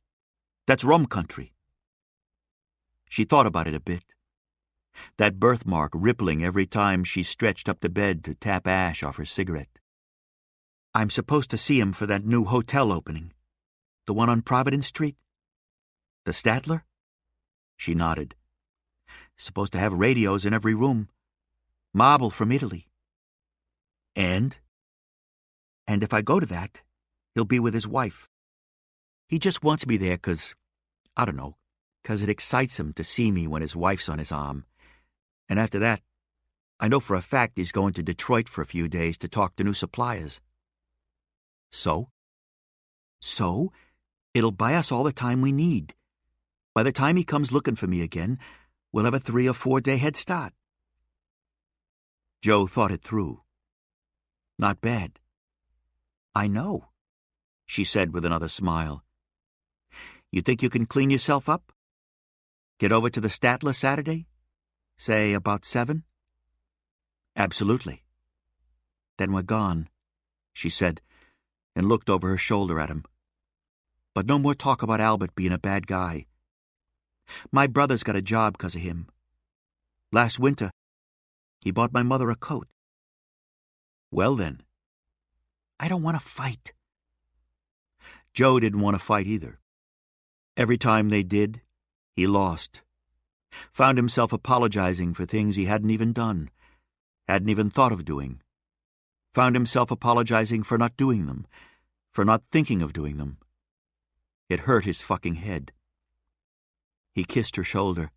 That's rum country. She thought about it a bit, that birthmark rippling every time she stretched up to bed to tap ash off her cigarette. I'm supposed to see him for that new hotel opening, the one on Providence Street. The Statler? She nodded. Supposed to have radios in every room. Marble from Italy. And if I go to that, he'll be with his wife. He just wants me there 'cause it excites him to see me when his wife's on his arm. And after that, I know for a fact he's going to Detroit for a few days to talk to new suppliers. So? So, it'll buy us all the time we need. By the time he comes looking for me again, we'll have a 3 or 4 day head start. Joe thought it through. Not bad. I know, she said with another smile. You think you can clean yourself up? Get over to the Statler Saturday? Say about 7? Absolutely. Then we're gone, she said, and looked over her shoulder at him. But no more talk about Albert being a bad guy. My brother's got a job 'cause of him. Last winter, he bought my mother a coat. Well then, I don't want to fight. Joe didn't want to fight either. Every time they did, he lost. Found himself apologizing for things he hadn't even done, hadn't even thought of doing. Found himself apologizing for not doing them, for not thinking of doing them. It hurt his fucking head. He kissed her shoulder.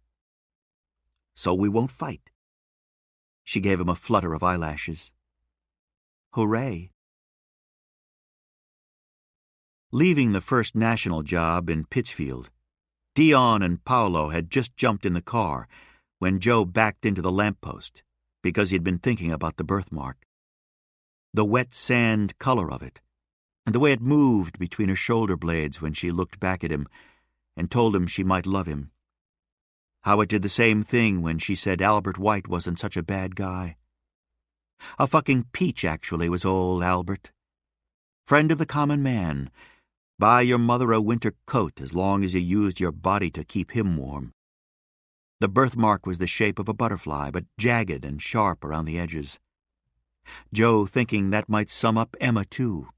So we won't fight. She gave him a flutter of eyelashes. Hooray. Leaving the First National job in Pittsfield, Dion and Paolo had just jumped in the car when Joe backed into the lamppost because he'd been thinking about the birthmark. The wet sand color of it, and the way it moved between her shoulder blades when she looked back at him and told him she might love him. How it did the same thing when she said Albert White wasn't such a bad guy. A fucking peach, actually, was old Albert. Friend of the common man, buy your mother a winter coat as long as you used your body to keep him warm. The birthmark was the shape of a butterfly, but jagged and sharp around the edges. Joe thinking that might sum up Emma, too,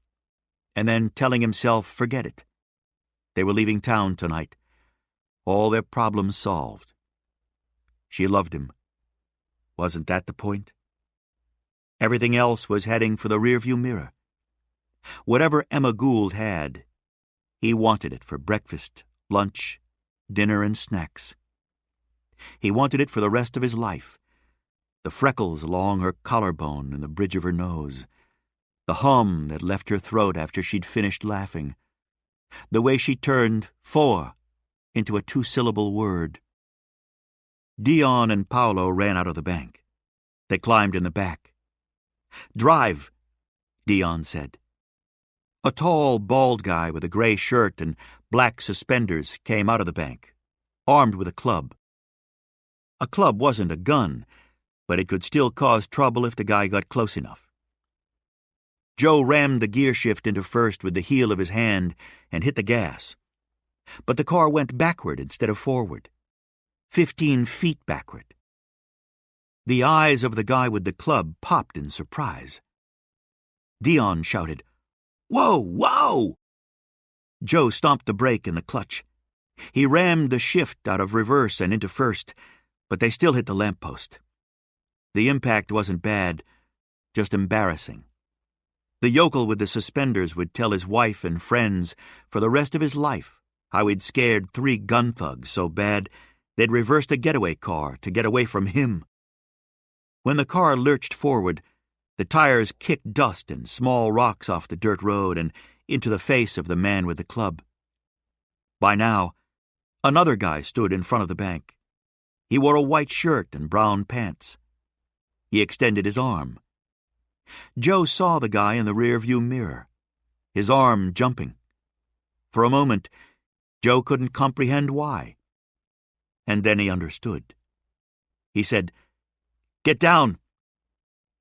and then telling himself forget it. They were leaving town tonight. All their problems solved. She loved him. Wasn't that the point? Everything else was heading for the rearview mirror. Whatever Emma Gould had, he wanted it for breakfast, lunch, dinner, and snacks. He wanted it for the rest of his life. The freckles along her collarbone and the bridge of her nose. The hum that left her throat after she'd finished laughing. The way she turned "for" into a two-syllable word. Dion and Paolo ran out of the bank. They climbed in the back. "Drive," Dion said. A tall, bald guy with a gray shirt and black suspenders came out of the bank, armed with a club. A club wasn't a gun, but it could still cause trouble if the guy got close enough. Joe rammed the gear shift into first with the heel of his hand and hit the gas. But the car went backward instead of forward. 15 feet backward. The eyes of the guy with the club popped in surprise. Dion shouted, "Whoa, whoa!" Joe stomped the brake and the clutch. He rammed the shift out of reverse and into first, but they still hit the lamppost. The impact wasn't bad, just embarrassing. The yokel with the suspenders would tell his wife and friends for the rest of his life how he'd scared 3 gun thugs so bad they'd reversed a getaway car to get away from him. When the car lurched forward, the tires kicked dust and small rocks off the dirt road and into the face of the man with the club. By now, another guy stood in front of the bank. He wore a white shirt and brown pants. He extended his arm. Joe saw the guy in the rearview mirror, his arm jumping. For a moment, Joe couldn't comprehend why. And then he understood. He said, "Get down!"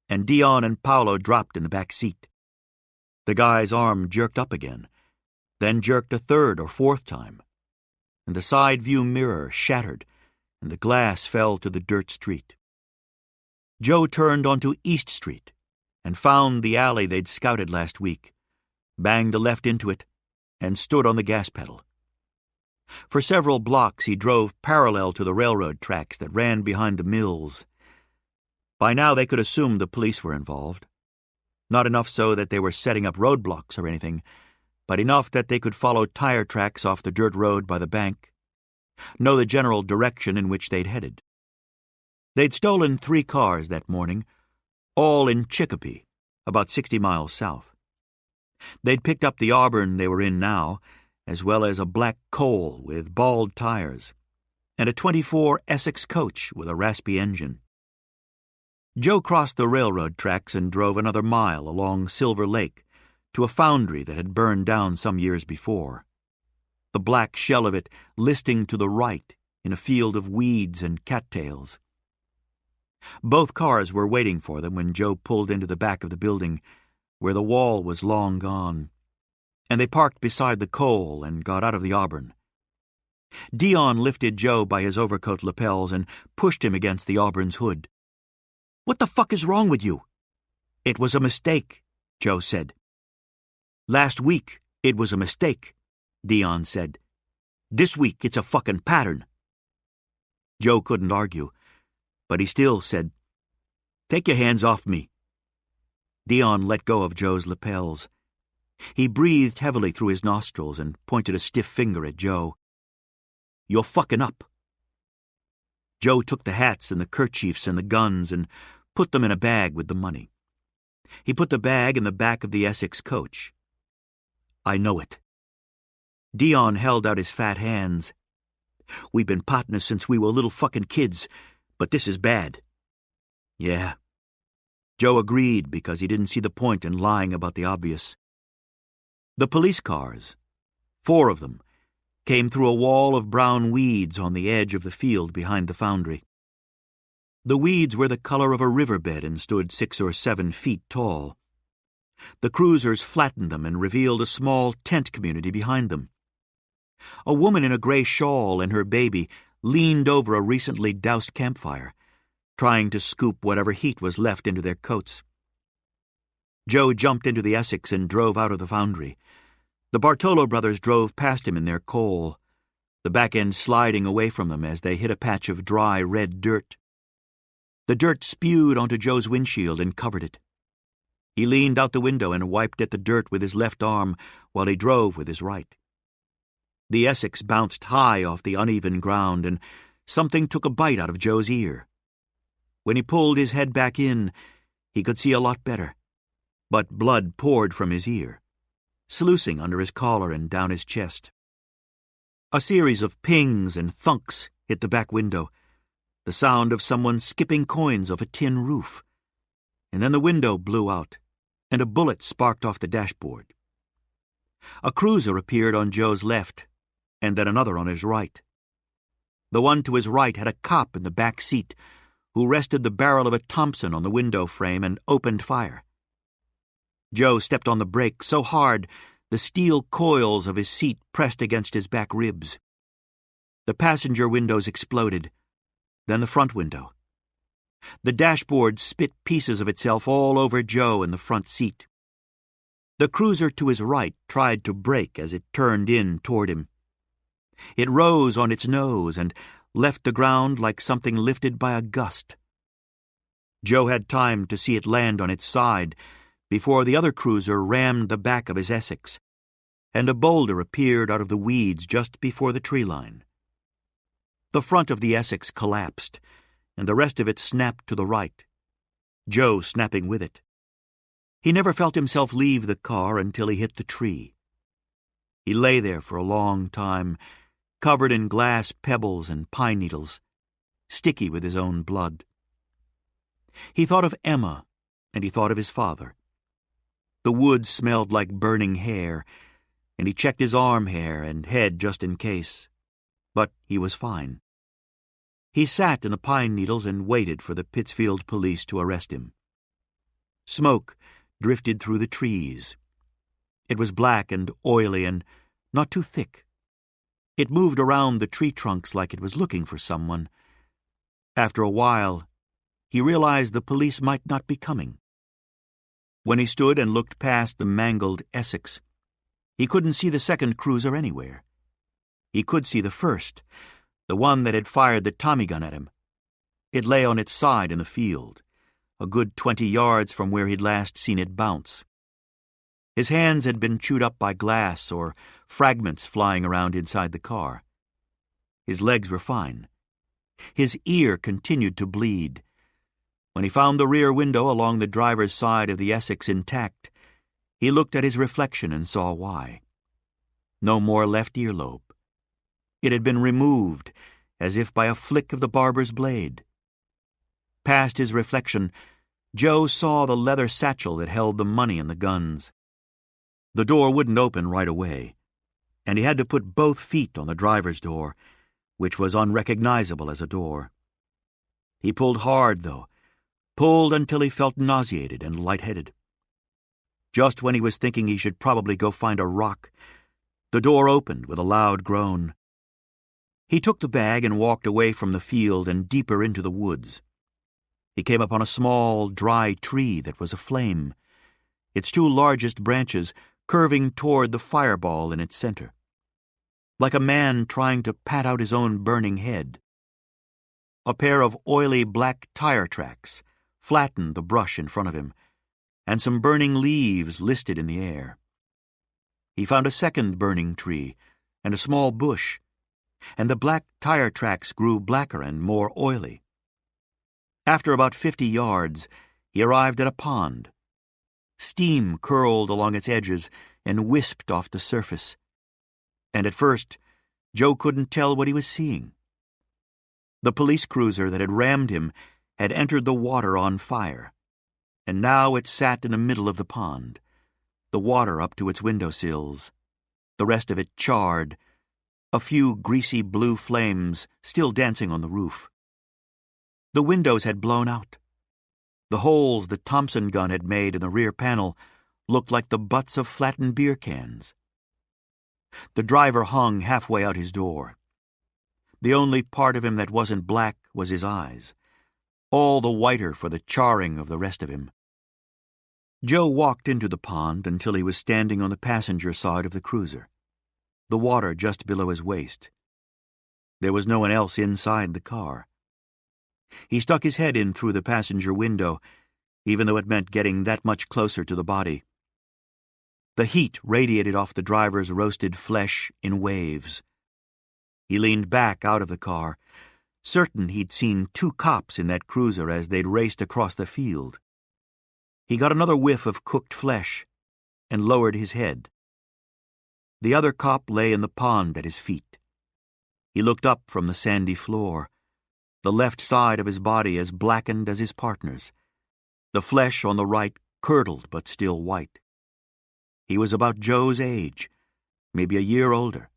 And Dion and Paolo dropped in the back seat. The guy's arm jerked up again, then jerked a third or fourth time, and the side view mirror shattered, and the glass fell to the dirt street. Joe turned onto East Street and found the alley they'd scouted last week, banged a left into it, and stood on the gas pedal. For several blocks he drove parallel to the railroad tracks that ran behind the mills. By now they could assume the police were involved. Not enough so that they were setting up roadblocks or anything, but enough that they could follow tire tracks off the dirt road by the bank, know the general direction in which they'd headed. They'd stolen 3 cars that morning, all in Chicopee, about 60 miles south. They'd picked up the Auburn they were in now, as well as a black Cole with bald tires, and a 24 Essex coach with a raspy engine. Joe crossed the railroad tracks and drove another mile along Silver Lake to a foundry that had burned down some years before, the black shell of it listing to the right in a field of weeds and cattails. Both cars were waiting for them when Joe pulled into the back of the building, where the wall was long gone, and they parked beside the Cole and got out of the Auburn. Dion lifted Joe by his overcoat lapels and pushed him against the Auburn's hood. "What the fuck is wrong with you?" "It was a mistake," Joe said. "Last week, it was a mistake," Dion said. "This week, it's a fucking pattern." Joe couldn't argue, but he still said, "Take your hands off me." Dion let go of Joe's lapels. He breathed heavily through his nostrils and pointed a stiff finger at Joe. "You're fucking up." Joe took the hats and the kerchiefs and the guns and put them in a bag with the money. He put the bag in the back of the Essex coach. "I know it." Dion held out his fat hands. "We've been partners since we were little fucking kids, but this is bad." "Yeah." Joe agreed because he didn't see the point in lying about the obvious. The police cars, 4 of them, came through a wall of brown weeds on the edge of the field behind the foundry. The weeds were the color of a riverbed and stood 6 or 7 feet tall. The cruisers flattened them and revealed a small tent community behind them. A woman in a gray shawl and her baby leaned over a recently doused campfire, trying to scoop whatever heat was left into their coats. Joe jumped into the Essex and drove out of the foundry. The Bartolo brothers drove past him in their coal, the back end sliding away from them as they hit a patch of dry red dirt. The dirt spewed onto Joe's windshield and covered it. He leaned out the window and wiped at the dirt with his left arm while he drove with his right. The Essex bounced high off the uneven ground, and something took a bite out of Joe's ear. When he pulled his head back in, he could see a lot better, but blood poured from his ear, sluicing under his collar and down his chest. A series of pings and thunks hit the back window, the sound of someone skipping coins off a tin roof. And then the window blew out, and a bullet sparked off the dashboard. A cruiser appeared on Joe's left, and then another on his right. The one to his right had a cop in the back seat who rested the barrel of a Thompson on the window frame and opened fire. Joe stepped on the brake so hard the steel coils of his seat pressed against his back ribs. The passenger windows exploded, then the front window. The dashboard spit pieces of itself all over Joe in the front seat. The cruiser to his right tried to brake as it turned in toward him. It rose on its nose and left the ground like something lifted by a gust. Joe had time to see it land on its side before the other cruiser rammed the back of his Essex, and a boulder appeared out of the weeds just before the tree line. The front of the Essex collapsed, and the rest of it snapped to the right, Joe snapping with it. He never felt himself leave the car until he hit the tree. He lay there for a long time, covered in glass pebbles and pine needles, sticky with his own blood. He thought of Emma, and he thought of his father. The woods smelled like burning hair, and he checked his arm hair and head just in case. But he was fine. He sat in the pine needles and waited for the Pittsfield police to arrest him. Smoke drifted through the trees. It was black and oily and not too thick. It moved around the tree trunks like it was looking for someone. After a while, he realized the police might not be coming. When he stood and looked past the mangled Essex, he couldn't see the second cruiser anywhere. He could see the first, the one that had fired the Tommy gun at him. It lay on its side in the field, a good 20 yards from where he'd last seen it bounce. His hands had been chewed up by glass or fragments flying around inside the car. His legs were fine. His ear continued to bleed. When he found the rear window along the driver's side of the Essex intact, he looked at his reflection and saw why. No more left earlobe. It had been removed, as if by a flick of the barber's blade. Past his reflection, Joe saw the leather satchel that held the money and the guns. The door wouldn't open right away, and he had to put both feet on the driver's door, which was unrecognizable as a door. He pulled hard, though, pulled until he felt nauseated and lightheaded. Just when he was thinking he should probably go find a rock, the door opened with a loud groan. He took the bag and walked away from the field and deeper into the woods. He came upon a small, dry tree that was aflame, its 2 largest branches curving toward the fireball in its center, like a man trying to pat out his own burning head. A pair of oily black tire tracks flattened the brush in front of him, and some burning leaves listed in the air. He found a second burning tree and a small bush, and the black tire tracks grew blacker and more oily. After about 50 yards, he arrived at a pond. Steam curled along its edges and wisped off the surface, and at first, Joe couldn't tell what he was seeing. The police cruiser that had rammed him had entered the water on fire, and now it sat in the middle of the pond, the water up to its windowsills, the rest of it charred, a few greasy blue flames still dancing on the roof. The windows had blown out. The holes the Thompson gun had made in the rear panel looked like the butts of flattened beer cans. The driver hung halfway out his door. The only part of him that wasn't black was his eyes, all the whiter for the charring of the rest of him. Joe walked into the pond until he was standing on the passenger side of the cruiser, the water just below his waist. There was no one else inside the car. He stuck his head in through the passenger window, even though it meant getting that much closer to the body. The heat radiated off the driver's roasted flesh in waves. He leaned back out of the car, certain he'd seen 2 cops in that cruiser as they'd raced across the field. He got another whiff of cooked flesh and lowered his head. The other cop lay in the pond at his feet. He looked up from the sandy floor, the left side of his body as blackened as his partner's, the flesh on the right curdled but still white. He was about Joe's age, maybe a year older.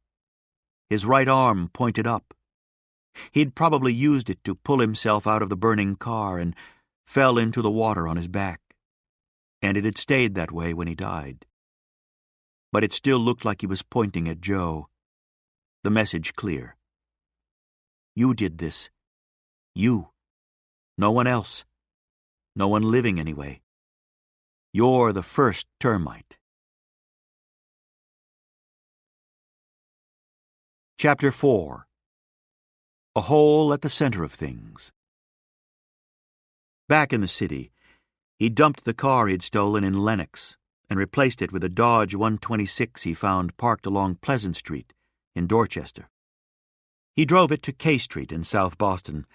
His right arm pointed up. He'd probably used it to pull himself out of the burning car and fell into the water on his back, and it had stayed that way when he died. But it still looked like he was pointing at Joe. The message clear. You did this. You. No one else. No one living anyway. You're the first termite. Chapter 4. A hole at the center of things. Back in the city, he dumped the car he'd stolen in Lenox and replaced it with a Dodge 126 he found parked along Pleasant Street in Dorchester. He drove it to K Street in South Boston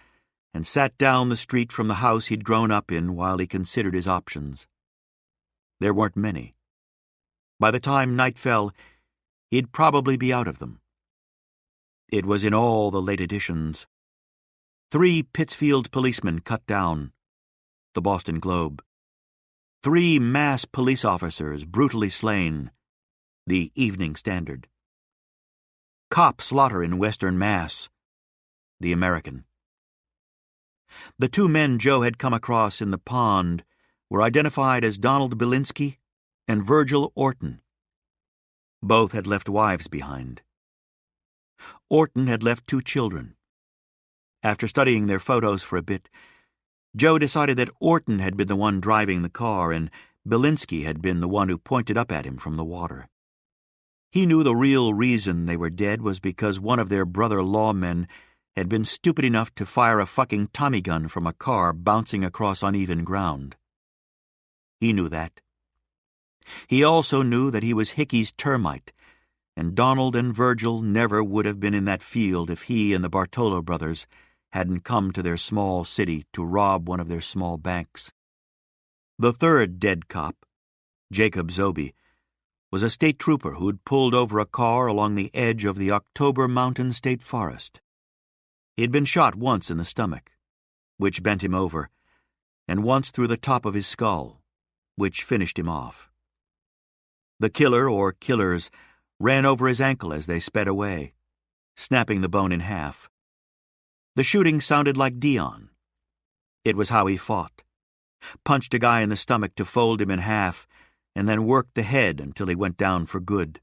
and sat down the street from the house he'd grown up in while he considered his options. There weren't many. By the time night fell, he'd probably be out of them. It was in all the late editions. 3 Pittsfield policemen cut down. The Boston Globe. 3 mass police officers brutally slain. The Evening Standard. Cop slaughter in Western Mass. The American. The 2 men Joe had come across in the pond were identified as Donald Belinsky and Virgil Orton. Both had left wives behind. Orton had left 2 children. After studying their photos for a bit, Joe decided that Orton had been the one driving the car and Belinsky had been the one who pointed up at him from the water. He knew the real reason they were dead was because one of their brother lawmen had been stupid enough to fire a fucking Tommy gun from a car bouncing across uneven ground. He knew that. He also knew that he was Hickey's termite, and Donald and Virgil never would have been in that field if he and the Bartolo brothers hadn't come to their small city to rob one of their small banks. The 3rd dead cop, Jacob Zobe, was a state trooper who'd pulled over a car along the edge of the October Mountain State Forest. He'd been shot once in the stomach, which bent him over, and once through the top of his skull, which finished him off. The killer or killers ran over his ankle as they sped away, snapping the bone in half. The shooting sounded like Dion. It was how he fought. Punched a guy in the stomach to fold him in half, and then worked the head until he went down for good.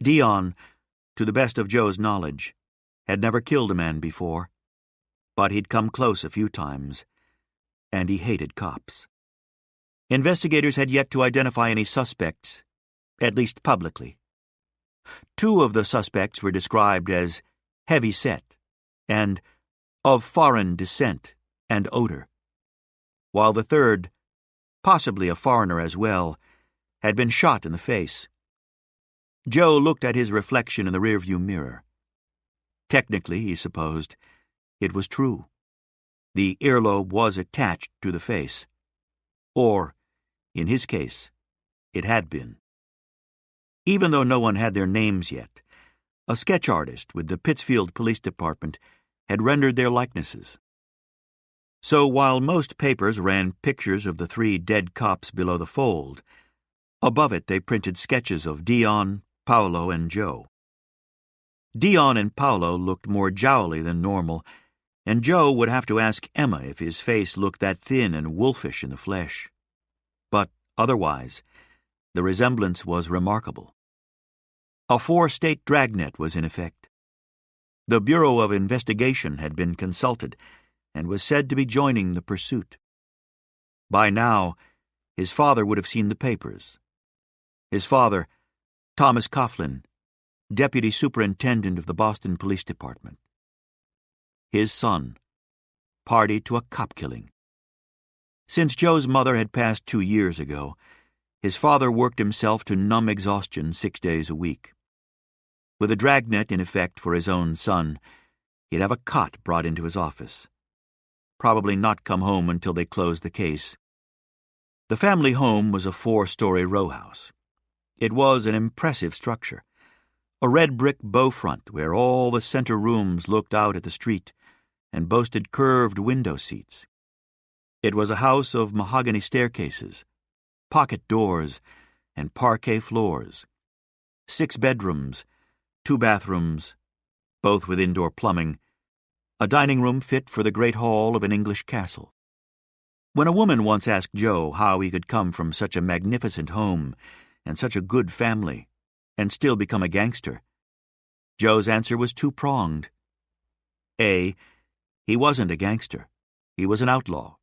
Dion, to the best of Joe's knowledge, had never killed a man before, but he'd come close a few times, and he hated cops. Investigators had yet to identify any suspects, at least publicly. 2 of the suspects were described as heavy-set and of foreign descent and odor, while the 3rd, possibly a foreigner as well, had been shot in the face. Joe looked at his reflection in the rearview mirror. Technically, he supposed, it was true. The earlobe was attached to the face. Or, in his case, it had been. Even though no one had their names yet, a sketch artist with the Pittsfield Police Department had rendered their likenesses. So while most papers ran pictures of the 3 dead cops below the fold, above it they printed sketches of Dion, Paolo, and Joe. Dion and Paolo looked more jowly than normal, and Joe would have to ask Emma if his face looked that thin and wolfish in the flesh. But otherwise, the resemblance was remarkable. A 4-state dragnet was in effect. The Bureau of Investigation had been consulted and was said to be joining the pursuit. By now, his father would have seen the papers. His father, Thomas Coughlin, Deputy Superintendent of the Boston Police Department. His son, party to a cop killing. Since Joe's mother had passed 2 years ago, his father worked himself to numb exhaustion 6 days a week. With a dragnet in effect for his own son, he'd have a cot brought into his office. Probably not come home until they closed the case. The family home was a 4-story row house. It was an impressive structure. A red brick bow front where all the center rooms looked out at the street and boasted curved window seats. It was a house of mahogany staircases, pocket doors, and parquet floors. 6 bedrooms, 2 bathrooms, both with indoor plumbing, a dining room fit for the great hall of an English castle. When a woman once asked Joe how he could come from such a magnificent home and such a good family and still become a gangster, Joe's answer was two-pronged. A, he wasn't a gangster. He was an outlaw.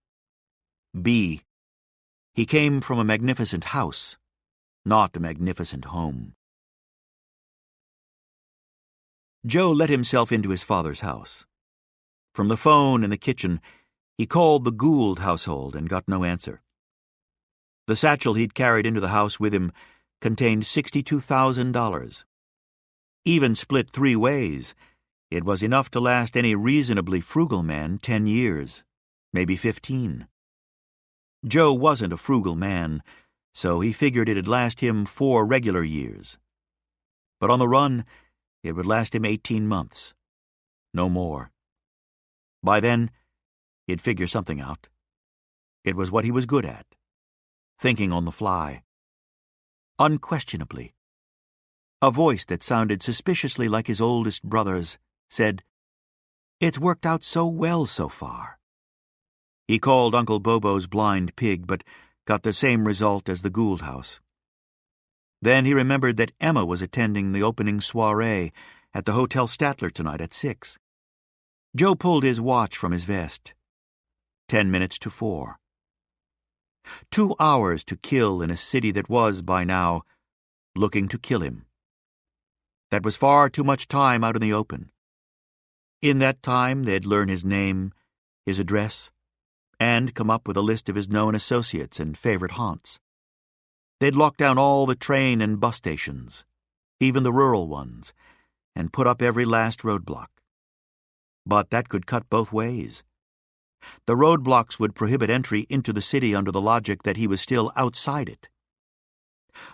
B, he came from a magnificent house, not a magnificent home. Joe let himself into his father's house. From the phone in the kitchen, he called the Gould household and got no answer. The satchel he'd carried into the house with him contained $62,000. Even split 3 ways, it was enough to last any reasonably frugal man 10 years, maybe 15. Joe wasn't a frugal man, so he figured it'd last him 4 regular years. But on the run, it would last him 18 months. No more. By then, he'd figure something out. It was what he was good at. Thinking on the fly. Unquestionably. A voice that sounded suspiciously like his oldest brother's said, "It's worked out so well so far." He called Uncle Bobo's blind pig, but got the same result as the Gould house. Then he remembered that Emma was attending the opening soiree at the Hotel Statler tonight at 6. Joe pulled his watch from his vest. 10 minutes to 4. 2 hours to kill in a city that was, by now, looking to kill him. That was far too much time out in the open. In that time, they'd learn his name, his address, and come up with a list of his known associates and favorite haunts. They'd lock down all the train and bus stations, even the rural ones, and put up every last roadblock. But that could cut both ways. The roadblocks would prohibit entry into the city under the logic that he was still outside it.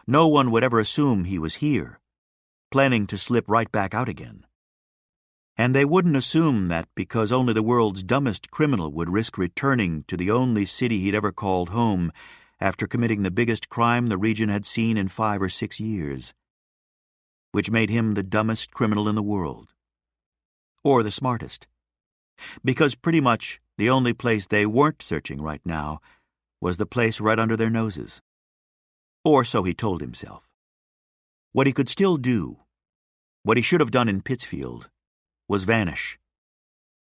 No one would ever assume he was here, planning to slip right back out again. And they wouldn't assume that because only the world's dumbest criminal would risk returning to the only city he'd ever called home after committing the biggest crime the region had seen in 5 or 6 years, which made him the dumbest criminal in the world. Or the smartest. Because pretty much the only place they weren't searching right now was the place right under their noses. Or so he told himself. What he could still do, what he should have done in Pittsfield, was vanish.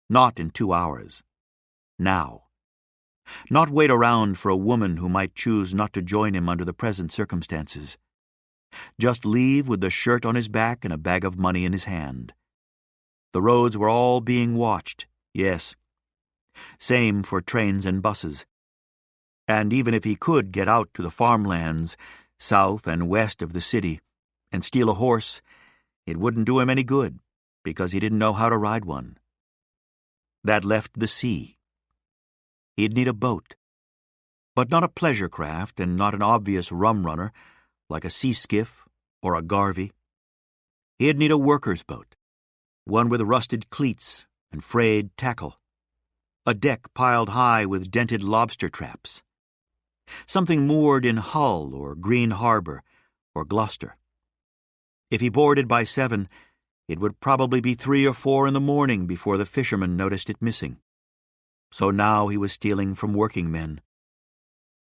Not in 2 hours. Now. Not wait around for a woman who might choose not to join him under the present circumstances. Just leave with the shirt on his back and a bag of money in his hand. The roads were all being watched, yes. Same for trains and buses. And even if he could get out to the farmlands, south and west of the city, and steal a horse, it wouldn't do him any good, because he didn't know how to ride one. That left the sea. He'd need a boat. But not a pleasure craft and not an obvious rum runner, like a sea skiff or a garvey. He'd need a worker's boat, one with rusted cleats and frayed tackle, a deck piled high with dented lobster traps, something moored in Hull or Green Harbor or Gloucester. If he boarded by 7, It would probably be 3 or 4 in the morning before the fishermen noticed it missing. So now he was stealing from working men.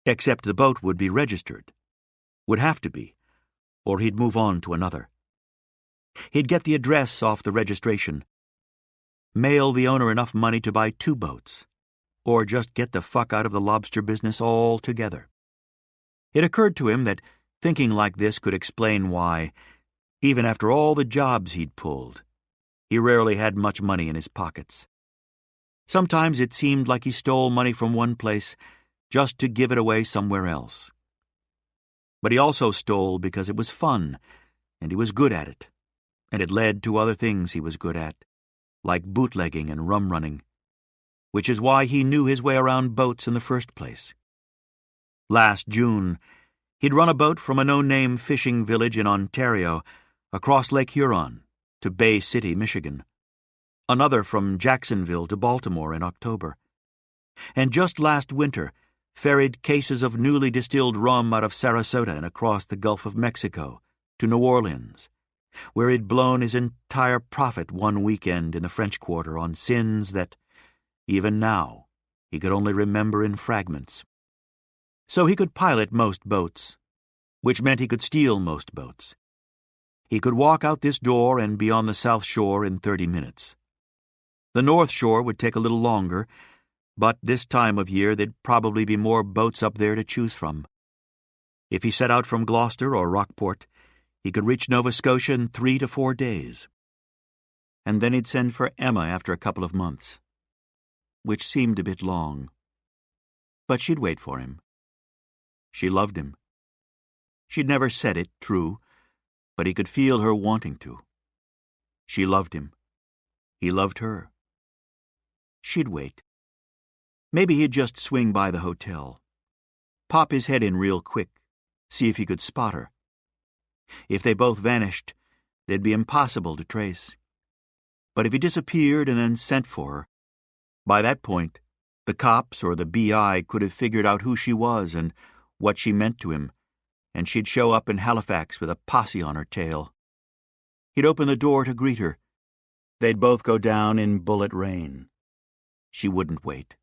Except the boat would be registered. Would have to be, or he'd move on to another. He'd get the address off the registration, mail the owner enough money to buy 2 boats, or just get the fuck out of the lobster business altogether. It occurred to him that thinking like this could explain why, even after all the jobs he'd pulled, he rarely had much money in his pockets. Sometimes it seemed like he stole money from one place just to give it away somewhere else. But he also stole because it was fun, and he was good at it, and it led to other things he was good at, like bootlegging and rum running, which is why he knew his way around boats in the first place. Last June, he'd run a boat from a no-name fishing village in Ontario across Lake Huron to Bay City, Michigan, another from Jacksonville to Baltimore in October, and just last winter ferried cases of newly distilled rum out of Sarasota and across the Gulf of Mexico to New Orleans, where he'd blown his entire profit one weekend in the French Quarter on sins that, even now, he could only remember in fragments. So he could pilot most boats, which meant he could steal most boats. He could walk out this door and be on the South Shore in 30 minutes. The North Shore would take a little longer, but this time of year there'd probably be more boats up there to choose from. If he set out from Gloucester or Rockport, he could reach Nova Scotia in 3 to 4 days. And then he'd send for Emma after a couple of months, which seemed a bit long. But she'd wait for him. She loved him. She'd never said it, true, but he could feel her wanting to. She loved him. He loved her. She'd wait. Maybe he'd just swing by the hotel, pop his head in real quick, see if he could spot her. If they both vanished, they'd be impossible to trace. But if he disappeared and then sent for her, by that point, the cops or the B.I. could have figured out who she was and what she meant to him, and she'd show up in Halifax with a posse on her tail. He'd open the door to greet her. They'd both go down in bullet rain. She wouldn't wait.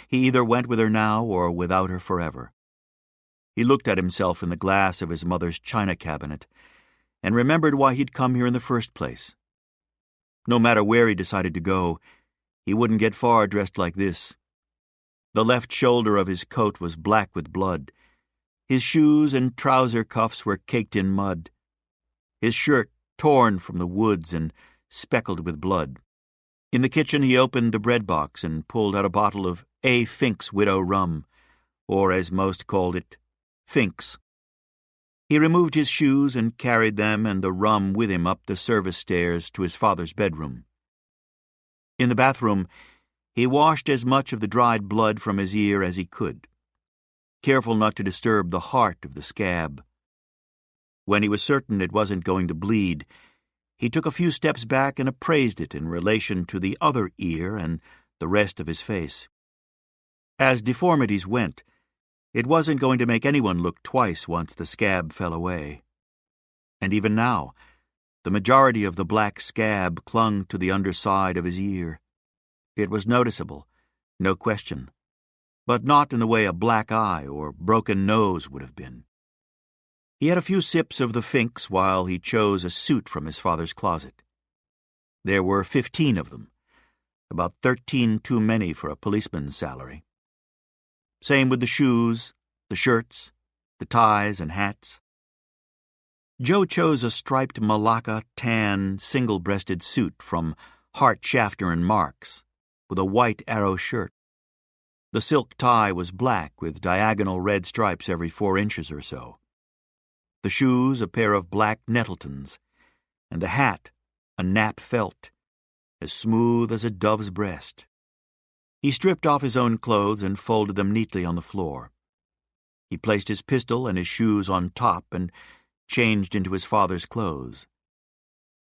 He either went with her now or without her forever. He looked at himself in the glass of his mother's china cabinet and remembered why he'd come here in the first place. No matter where he decided to go, he wouldn't get far dressed like this. The left shoulder of his coat was black with blood. His shoes and trouser cuffs were caked in mud. His shirt torn from the woods and speckled with blood. In the kitchen he opened the bread box and pulled out a bottle of A. Fink's Widow Rum, or as most called it, Fink's. He removed his shoes and carried them and the rum with him up the service stairs to his father's bedroom. In the bathroom, he washed as much of the dried blood from his ear as he could, careful not to disturb the heart of the scab. When he was certain it wasn't going to bleed, he took a few steps back and appraised it in relation to the other ear and the rest of his face. As deformities went, it wasn't going to make anyone look twice once the scab fell away. And even now, the majority of the black scab clung to the underside of his ear. It was noticeable, no question, but not in the way a black eye or broken nose would have been. He had a few sips of the Fink's while he chose a suit from his father's closet. There were 15 of them, about 13 too many for a policeman's salary. Same with the shoes, the shirts, the ties and hats. Joe chose a striped Malacca tan single-breasted suit from Hart, Shafter and Marks, with a white arrow shirt. The silk tie was black with diagonal red stripes every 4 inches or so. The shoes a pair of black Nettletons, and the hat a nap felt, as smooth as a dove's breast. He stripped off his own clothes and folded them neatly on the floor. He placed his pistol and his shoes on top and changed into his father's clothes,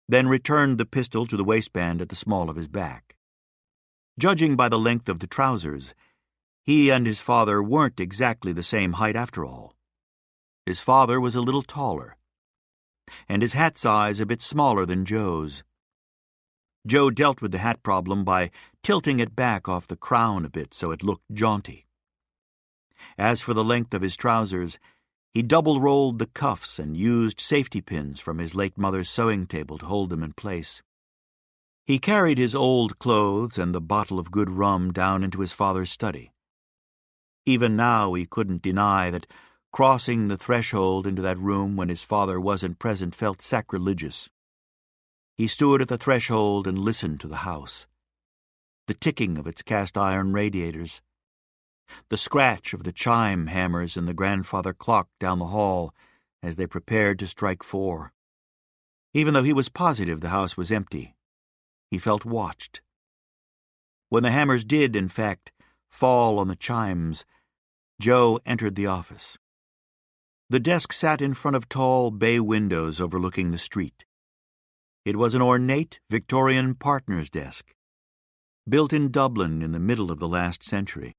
then returned the pistol to the waistband at the small of his back. Judging by the length of the trousers, he and his father weren't exactly the same height after all. His father was a little taller. and his hat size a bit smaller than Joe's. Joe dealt with the hat problem by tilting it back off the crown a bit so it looked jaunty. As for the length of his trousers, he double-rolled the cuffs and used safety pins from his late mother's sewing table to hold them in place. He carried his old clothes and the bottle of good rum down into his father's study. Even now he couldn't deny that crossing the threshold into that room when his father wasn't present felt sacrilegious. He stood at the threshold and listened to the house, the ticking of its cast-iron radiators, the scratch of the chime hammers in the grandfather clock down the hall as they prepared to strike 4. Even though he was positive the house was empty, he felt watched. When the hammers did, in fact, fall on the chimes, Joe entered the office. The desk sat in front of tall bay windows overlooking the street. It was an ornate Victorian partner's desk, built in Dublin in the middle of the last century.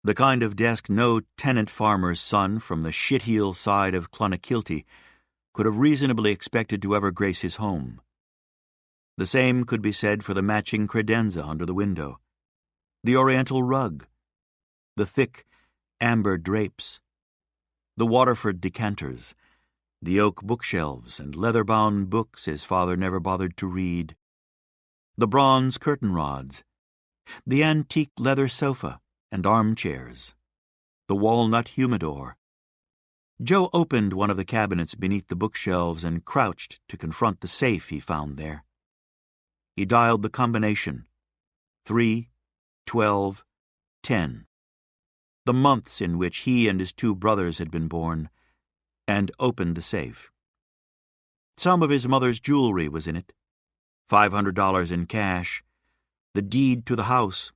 The kind of desk no tenant farmer's son from the shitheel side of Clonakilty could have reasonably expected to ever grace his home. The same could be said for the matching credenza under the window, the oriental rug, the thick amber drapes, the Waterford decanters, the oak bookshelves and leather-bound books his father never bothered to read, the bronze curtain rods, the antique leather sofa and armchairs, the walnut humidor. Joe opened one of the cabinets beneath the bookshelves and crouched to confront the safe he found there. He dialed the combination, 3, 12, 10, the months in which he and his 2 brothers had been born, and opened the safe. Some of his mother's jewelry was in it, $500 in cash, the deed to the house,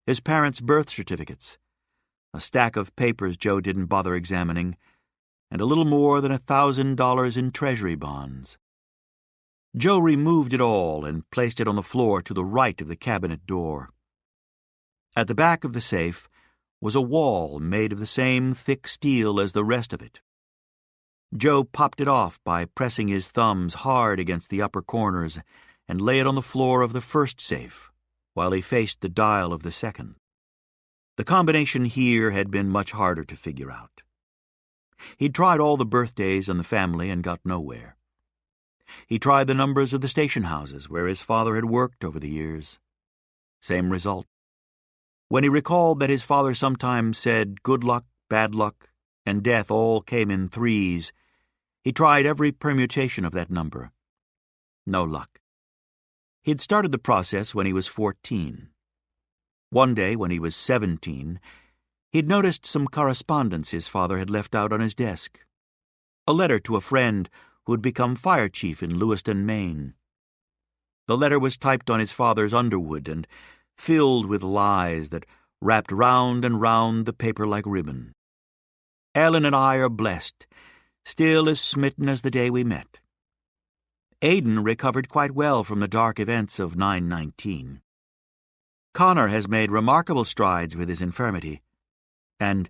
his parents' birth certificates, a stack of papers Joe didn't bother examining, and a little more than $1,000 in treasury bonds. Joe removed it all and placed it on the floor to the right of the cabinet door. At the back of the safe was a wall made of the same thick steel as the rest of it. Joe popped it off by pressing his thumbs hard against the upper corners and lay it on the floor of the first safe, while he faced the dial of the second. The combination here had been much harder to figure out. He'd tried all the birthdays in the family and got nowhere. He tried the numbers of the station houses where his father had worked over the years. Same result. When he recalled that his father sometimes said good luck, bad luck, and death all came in 3s, he tried every permutation of that number. No luck. He'd started the process when he was 14. One day, when he was 17, he'd noticed some correspondence his father had left out on his desk. A letter to a friend who had become fire chief in Lewiston, Maine. The letter was typed on his father's underwood and filled with lies that wrapped round and round the paper like ribbon. Ellen and I are blessed, still as smitten as the day we met. Aidan recovered quite well from the dark events of 9/19. Connor has made remarkable strides with his infirmity, and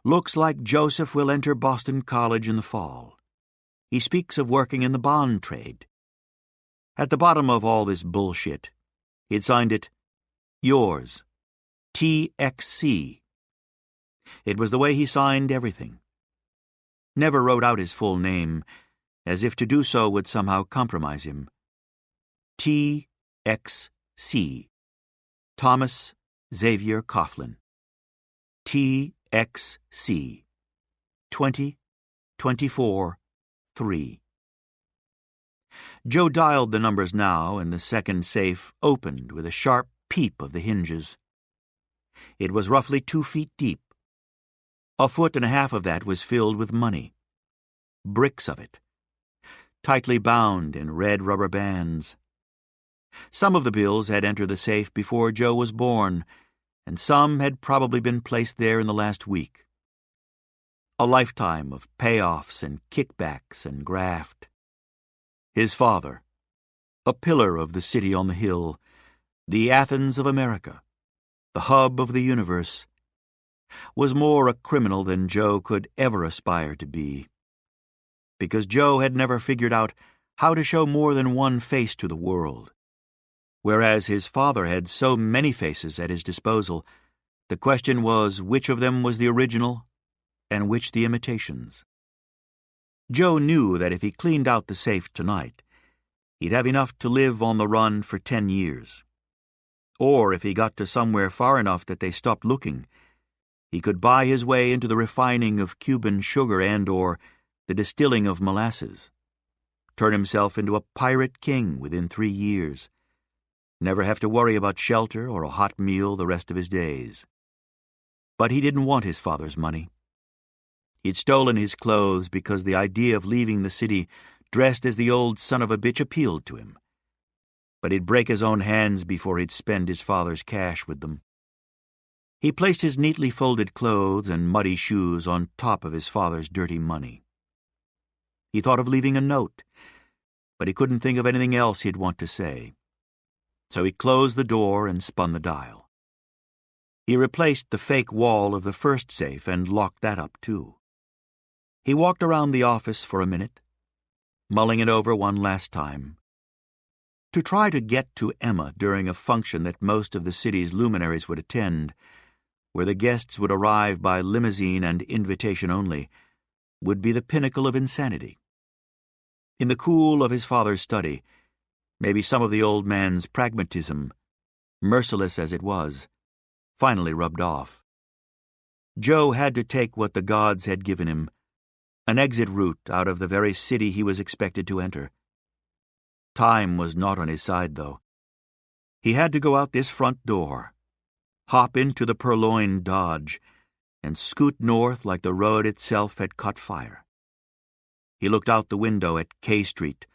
looks like Joseph will enter Boston College in the fall. He speaks of working in the bond trade. At the bottom of all this bullshit, he'd signed it, yours, TXC. It was the way he signed everything. Never wrote out his full name, as if to do so would somehow compromise him. TXC. Thomas Xavier Coughlin. TXC. 2024 3. Joe dialed the numbers now, and the second safe opened with a sharp peep of the hinges. It was roughly 2 feet deep. 1.5 feet of that was filled with money. Bricks of it, tightly bound in red rubber bands. Some of the bills had entered the safe before Joe was born, and some had probably been placed there in the last week. A lifetime of payoffs and kickbacks and graft. His father, a pillar of the city on the hill, the Athens of America, the hub of the universe, was more a criminal than Joe could ever aspire to be. because Joe had never figured out how to show more than one face to the world. Whereas his father had so many faces at his disposal, the question was which of them was the original and which the imitations. Joe knew that if he cleaned out the safe tonight, he'd have enough to live on the run for 10 years. Or if he got to somewhere far enough that they stopped looking, he could buy his way into the refining of Cuban sugar and/or the distilling of molasses, turn himself into a pirate king within 3 years, never have to worry about shelter or a hot meal the rest of his days. But he didn't want his father's money. He'd stolen his clothes because the idea of leaving the city dressed as the old son of a bitch appealed to him. But he'd break his own hands before he'd spend his father's cash with them. He placed his neatly folded clothes and muddy shoes on top of his father's dirty money. He thought of leaving a note, but he couldn't think of anything else he'd want to say. So he closed the door and spun the dial. He replaced the fake wall of the first safe and locked that up too. He walked around the office for a minute, mulling it over one last time. To try to get to Emma during a function that most of the city's luminaries would attend, where the guests would arrive by limousine and invitation only, would be the pinnacle of insanity. In the cool of his father's study, maybe some of the old man's pragmatism, merciless as it was, finally rubbed off. Joe had to take what the gods had given him, an exit route out of the very city he was expected to enter. Time was not on his side, though. He had to go out this front door, hop into the purloined Dodge, and scoot north like the road itself had caught fire. He looked out the window at K Street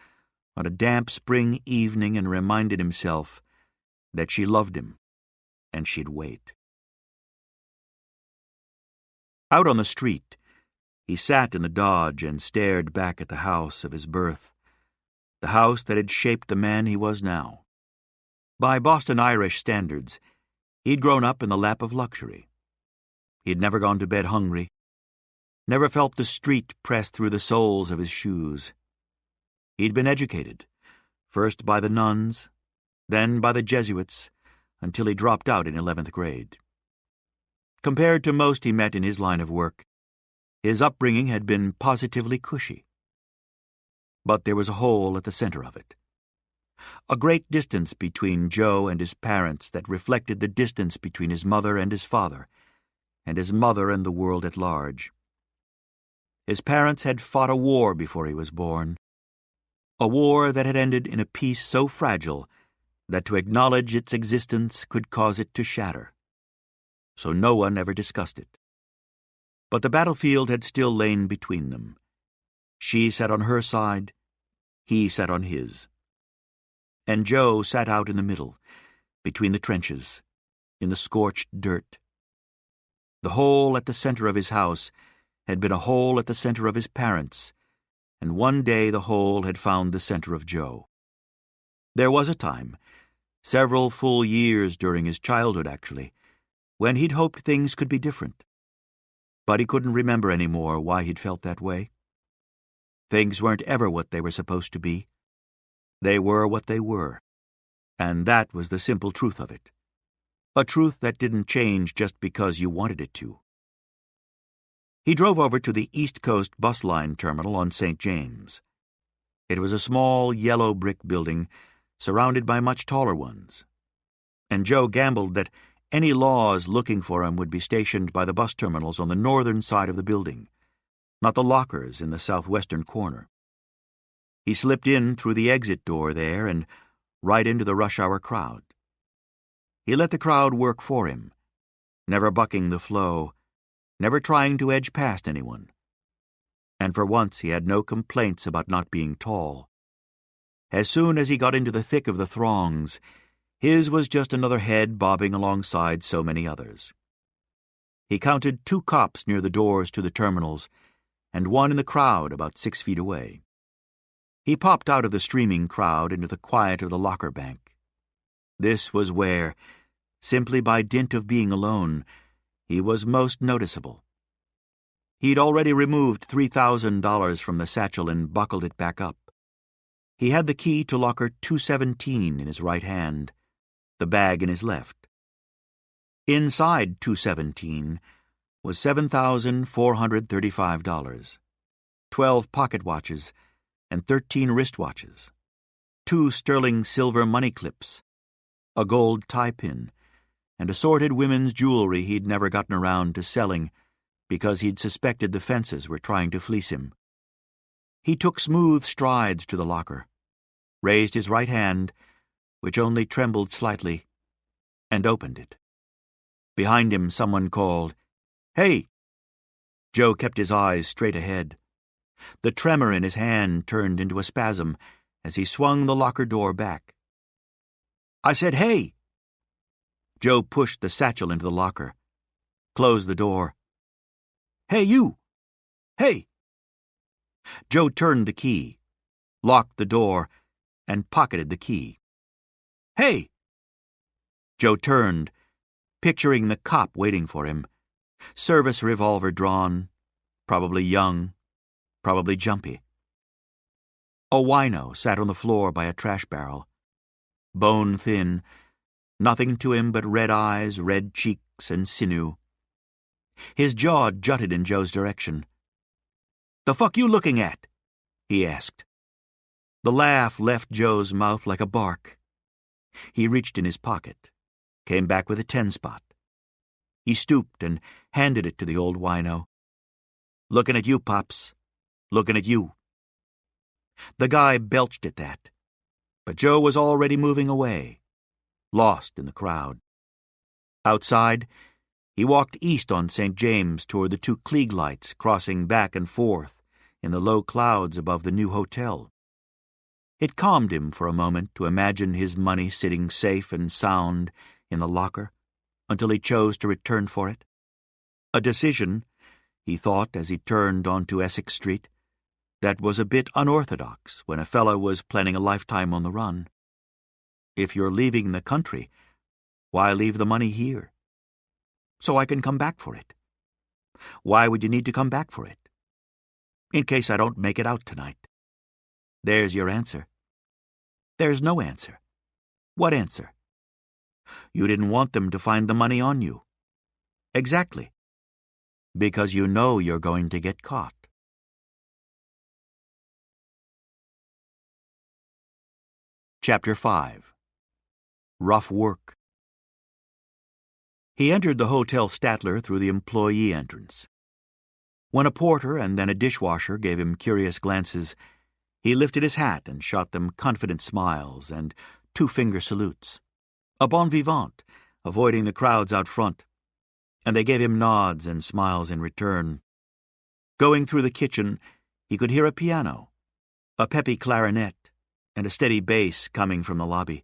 on a damp spring evening and reminded himself that she loved him, and she'd wait. Out on the street, he sat in the Dodge and stared back at the house of his birth, the house that had shaped the man he was now. By Boston Irish standards, he'd grown up in the lap of luxury. He'd never gone to bed hungry, never felt the street press through the soles of his shoes. He'd been educated, first by the nuns, then by the Jesuits, until he dropped out in 11th grade. Compared to most he met in his line of work, his upbringing had been positively cushy. But there was a hole at the center of it. A great distance between Joe and his parents that reflected the distance between his mother and his father, and his mother and the world at large. His parents had fought a war before he was born, a war that had ended in a peace so fragile that to acknowledge its existence could cause it to shatter. So no one ever discussed it. But the battlefield had still lain between them. She sat on her side, he sat on his. And Joe sat out in the middle, between the trenches, in the scorched dirt. The hole at the center of his house had been a hole at the center of his parents, and one day the hole had found the center of Joe. There was a time, several full years during his childhood actually, when he'd hoped things could be different. But he couldn't remember any more why he'd felt that way. Things weren't ever what they were supposed to be. They were what they were, and that was the simple truth of it. A truth that didn't change just because you wanted it to. He drove over to the East Coast bus line terminal on St. James. It was a small yellow brick building surrounded by much taller ones, and Joe gambled that any laws looking for him would be stationed by the bus terminals on the northern side of the building, not the lockers in the southwestern corner. He slipped in through the exit door there and right into the rush-hour crowd. He let the crowd work for him, never bucking the flow, never trying to edge past anyone. And for once he had no complaints about not being tall. As soon as he got into the thick of the throngs, his was just another head bobbing alongside so many others. He counted 2 cops near the doors to the terminals, and one in the crowd about 6 feet away. He popped out of the streaming crowd into the quiet of the locker bank. This was where, simply by dint of being alone, he was most noticeable. He'd already removed $3,000 from the satchel and buckled it back up. He had the key to locker 217 in his right hand, the bag in his left. Inside 217 was $7,435, 12 pocket watches, and 13 wristwatches, 2 sterling silver money clips, a gold tie pin, and assorted women's jewelry he'd never gotten around to selling because he'd suspected the fences were trying to fleece him. He took smooth strides to the locker, raised his right hand, which only trembled slightly, and opened it. Behind him someone called, "Hey!" Joe kept his eyes straight ahead. The tremor in his hand turned into a spasm as he swung the locker door back. "I said, hey!" Joe pushed the satchel into the locker, closed the door. "Hey, you! Hey!" Joe turned the key, locked the door, and pocketed the key. "Hey!" Joe turned, picturing the cop waiting for him, service revolver drawn, probably young, probably jumpy. A wino sat on the floor by a trash barrel, bone thin, nothing to him but red eyes, red cheeks, and sinew. His jaw jutted in Joe's direction. "The fuck you looking at?" he asked. The laugh left Joe's mouth like a bark. He reached in his pocket, came back with a 10-spot. He stooped and handed it to the old wino. "Looking at you, Pops. Looking at you." The guy belched at that, but Joe was already moving away, lost in the crowd. Outside, he walked east on St. James toward the 2 Klieg lights crossing back and forth in the low clouds above the new hotel. It calmed him for a moment to imagine his money sitting safe and sound in the locker until he chose to return for it. A decision, he thought as he turned onto Essex Street, that was a bit unorthodox when a fellow was planning a lifetime on the run. If you're leaving the country, why leave the money here? So I can come back for it. Why would you need to come back for it? In case I don't make it out tonight. There's your answer. There's no answer. What answer? You didn't want them to find the money on you. Exactly. Because you know you're going to get caught. Chapter 5. Rough Work. He entered the Hotel Statler through the employee entrance. When a porter and then a dishwasher gave him curious glances, he lifted his hat and shot them confident smiles and 2-finger salutes. A bon vivant, avoiding the crowds out front, and they gave him nods and smiles in return. Going through the kitchen, he could hear a piano, a peppy clarinet, and a steady bass coming from the lobby.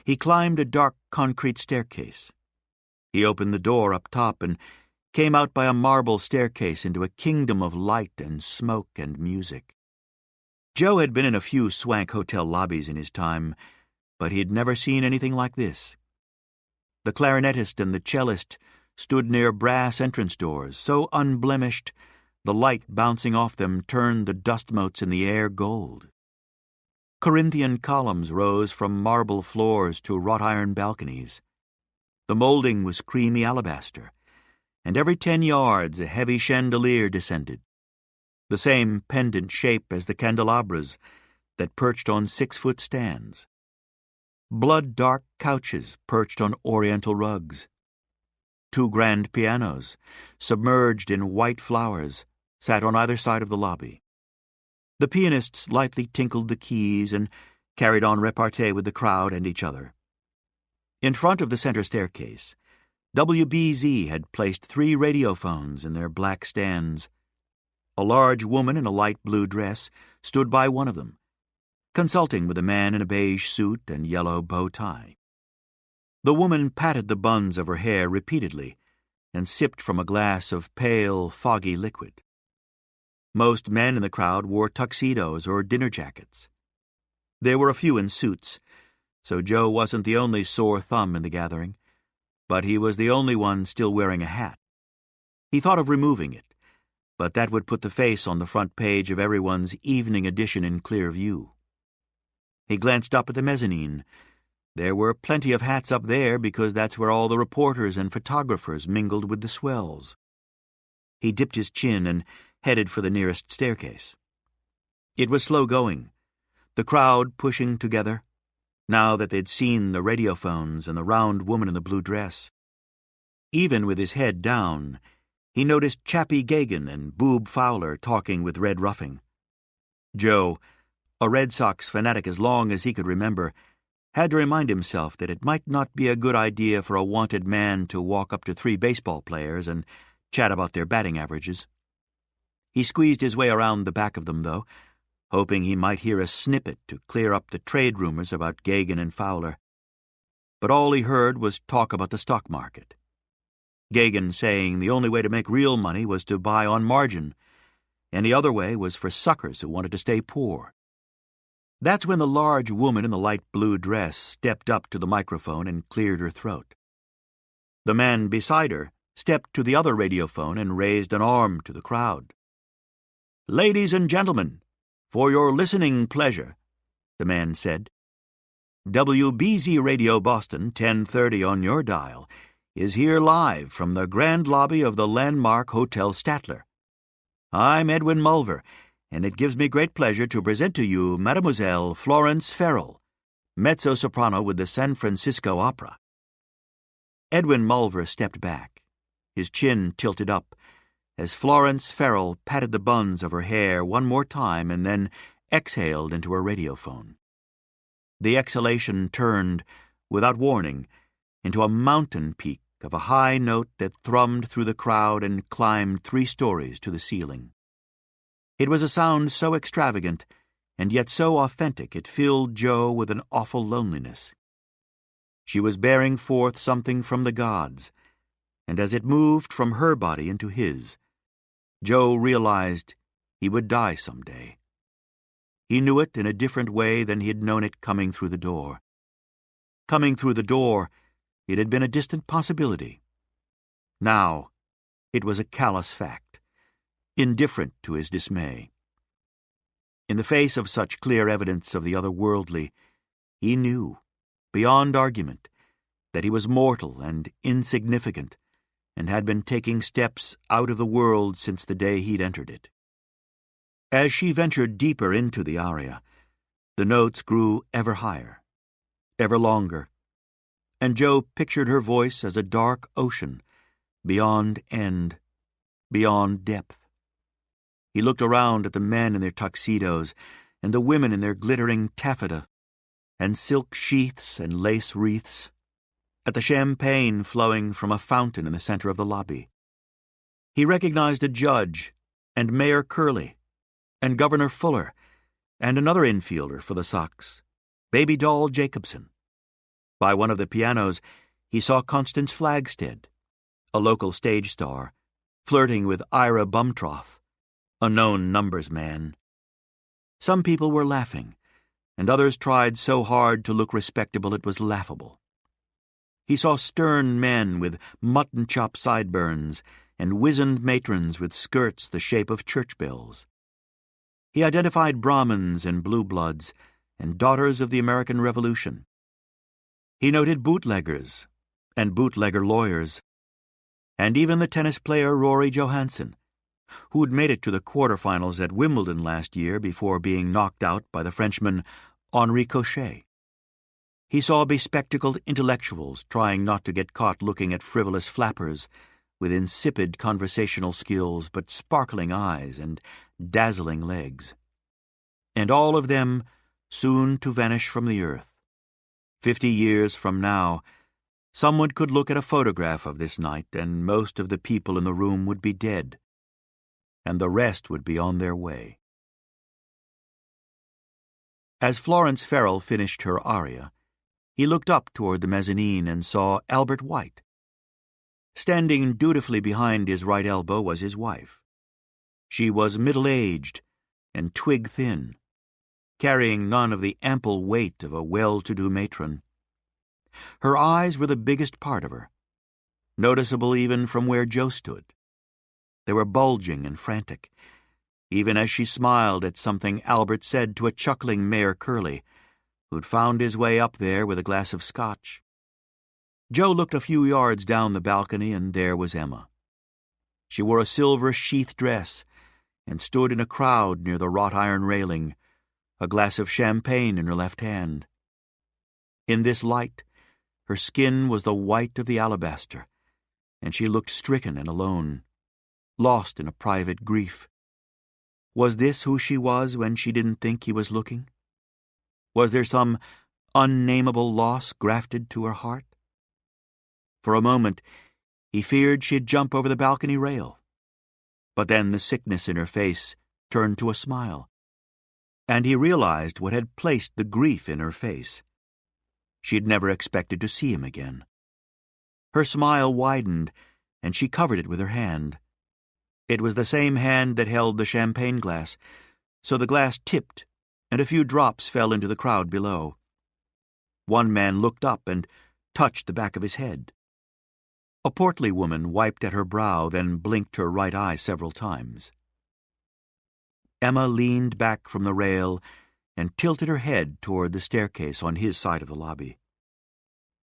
He climbed a dark concrete staircase. He opened the door up top and came out by a marble staircase into a kingdom of light and smoke and music. Joe had been in a few swank hotel lobbies in his time, but he had never seen anything like this. The clarinetist and the cellist stood near brass entrance doors, so unblemished the light bouncing off them turned the dust motes in the air gold. Corinthian columns rose from marble floors to wrought iron balconies. The molding was creamy alabaster, and every 10 yards a heavy chandelier descended, the same pendant shape as the candelabras that perched on 6-foot stands. Blood-dark couches perched on oriental rugs. 2 grand pianos, submerged in white flowers, sat on either side of the lobby. The pianists lightly tinkled the keys and carried on repartee with the crowd and each other. In front of the center staircase, WBZ had placed 3 radiophones in their black stands. A large woman in a light blue dress stood by one of them, consulting with a man in a beige suit and yellow bow tie. The woman patted the buns of her hair repeatedly and sipped from a glass of pale, foggy liquid. Most men in the crowd wore tuxedos or dinner jackets. There were a few in suits, so Joe wasn't the only sore thumb in the gathering, but he was the only one still wearing a hat. He thought of removing it, but that would put the face on the front page of everyone's evening edition in clear view. He glanced up at the mezzanine. There were plenty of hats up there because that's where all the reporters and photographers mingled with the swells. He dipped his chin and headed for the nearest staircase. It was slow going, the crowd pushing together, now that they'd seen the radiophones and the round woman in the blue dress. Even with his head down, he noticed Chappie Gagan and Boob Fowler talking with Red Ruffing. Joe, a Red Sox fanatic as long as he could remember, had to remind himself that it might not be a good idea for a wanted man to walk up to 3 baseball players and chat about their batting averages. He squeezed his way around the back of them, though, hoping he might hear a snippet to clear up the trade rumors about Gagan and Fowler. But all he heard was talk about the stock market. Gagan saying the only way to make real money was to buy on margin, and the other way was for suckers who wanted to stay poor. That's when the large woman in the light blue dress stepped up to the microphone and cleared her throat. The man beside her stepped to the other radiophone and raised an arm to the crowd. "Ladies and gentlemen, for your listening pleasure," the man said, "WBZ Radio Boston, 1030 on your dial, is here live from the grand lobby of the landmark Hotel Statler. I'm Edwin Mulver, and it gives me great pleasure to present to you Mademoiselle Florence Farrell, mezzo-soprano with the San Francisco Opera." Edwin Mulver stepped back, his chin tilted up, as Florence Farrell patted the buns of her hair one more time and then exhaled into her radiophone. The exhalation turned, without warning, into a mountain peak of a high note that thrummed through the crowd and climbed 3 stories to the ceiling. It was a sound so extravagant, and yet so authentic it filled Joe with an awful loneliness. She was bearing forth something from the gods, and as it moved from her body into his, Joe realized he would die someday. He knew it in a different way than he had known it coming through the door. Coming through the door, it had been a distant possibility. Now, it was a callous fact, indifferent to his dismay. In the face of such clear evidence of the otherworldly, he knew, beyond argument, that he was mortal and insignificant, and had been taking steps out of the world since the day he'd entered it. As she ventured deeper into the aria, the notes grew ever higher, ever longer, and Joe pictured her voice as a dark ocean, beyond end, beyond depth. He looked around at the men in their tuxedos and the women in their glittering taffeta and silk sheaths and lace wreaths, at the champagne flowing from a fountain in the center of the lobby. He recognized a judge and Mayor Curley and Governor Fuller and another infielder for the Sox, Baby Doll Jacobson. By one of the pianos, he saw Constance Flagstead, a local stage star, flirting with Ira Bumtroth, a known numbers man. Some people were laughing, and others tried so hard to look respectable it was laughable. He saw stern men with mutton-chop sideburns and wizened matrons with skirts the shape of church bells. He identified Brahmins and blue bloods and daughters of the American Revolution. He noted bootleggers and bootlegger lawyers, and even the tennis player Rory Johansson, who'd made it to the quarterfinals at Wimbledon last year before being knocked out by the Frenchman Henri Cochet. He saw bespectacled intellectuals trying not to get caught looking at frivolous flappers with insipid conversational skills but sparkling eyes and dazzling legs. And all of them soon to vanish from the earth. 50 years from now, someone could look at a photograph of this night and most of the people in the room would be dead, and the rest would be on their way. As Florence Farrell finished her aria, he looked up toward the mezzanine and saw Albert White. Standing dutifully behind his right elbow was his wife. She was middle-aged and twig-thin, carrying none of the ample weight of a well-to-do matron. Her eyes were the biggest part of her, noticeable even from where Joe stood. They were bulging and frantic, even as she smiled at something Albert said to a chuckling Mayor Curley, who'd found his way up there with a glass of scotch. Joe looked a few yards down the balcony, and there was Emma. She wore a silver sheath dress and stood in a crowd near the wrought iron railing, a glass of champagne in her left hand. In this light, her skin was the white of the alabaster, and she looked stricken and alone, lost in a private grief. Was this who she was when she didn't think he was looking? Was there some unnameable loss grafted to her heart? For a moment, he feared she'd jump over the balcony rail. But then the sickness in her face turned to a smile, and he realized what had placed the grief in her face. She'd never expected to see him again. Her smile widened, and she covered it with her hand. It was the same hand that held the champagne glass, so the glass tipped, and a few drops fell into the crowd below. One man looked up and touched the back of his head. A portly woman wiped at her brow, then blinked her right eye several times. Emma leaned back from the rail and tilted her head toward the staircase on his side of the lobby.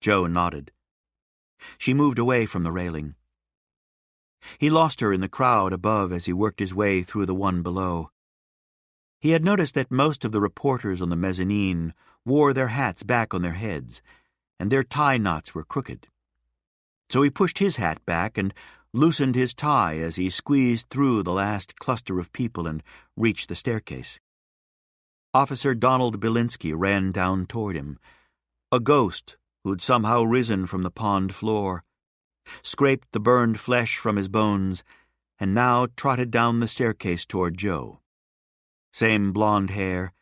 Joe nodded. She moved away from the railing. He lost her in the crowd above as he worked his way through the one below. He had noticed that most of the reporters on the mezzanine wore their hats back on their heads, and their tie knots were crooked. So he pushed his hat back and loosened his tie as he squeezed through the last cluster of people and reached the staircase. Officer Donald Belinsky ran down toward him, a ghost who'd somehow risen from the pond floor, scraped the burned flesh from his bones, and now trotted down the staircase toward Joe. Same blonde hair,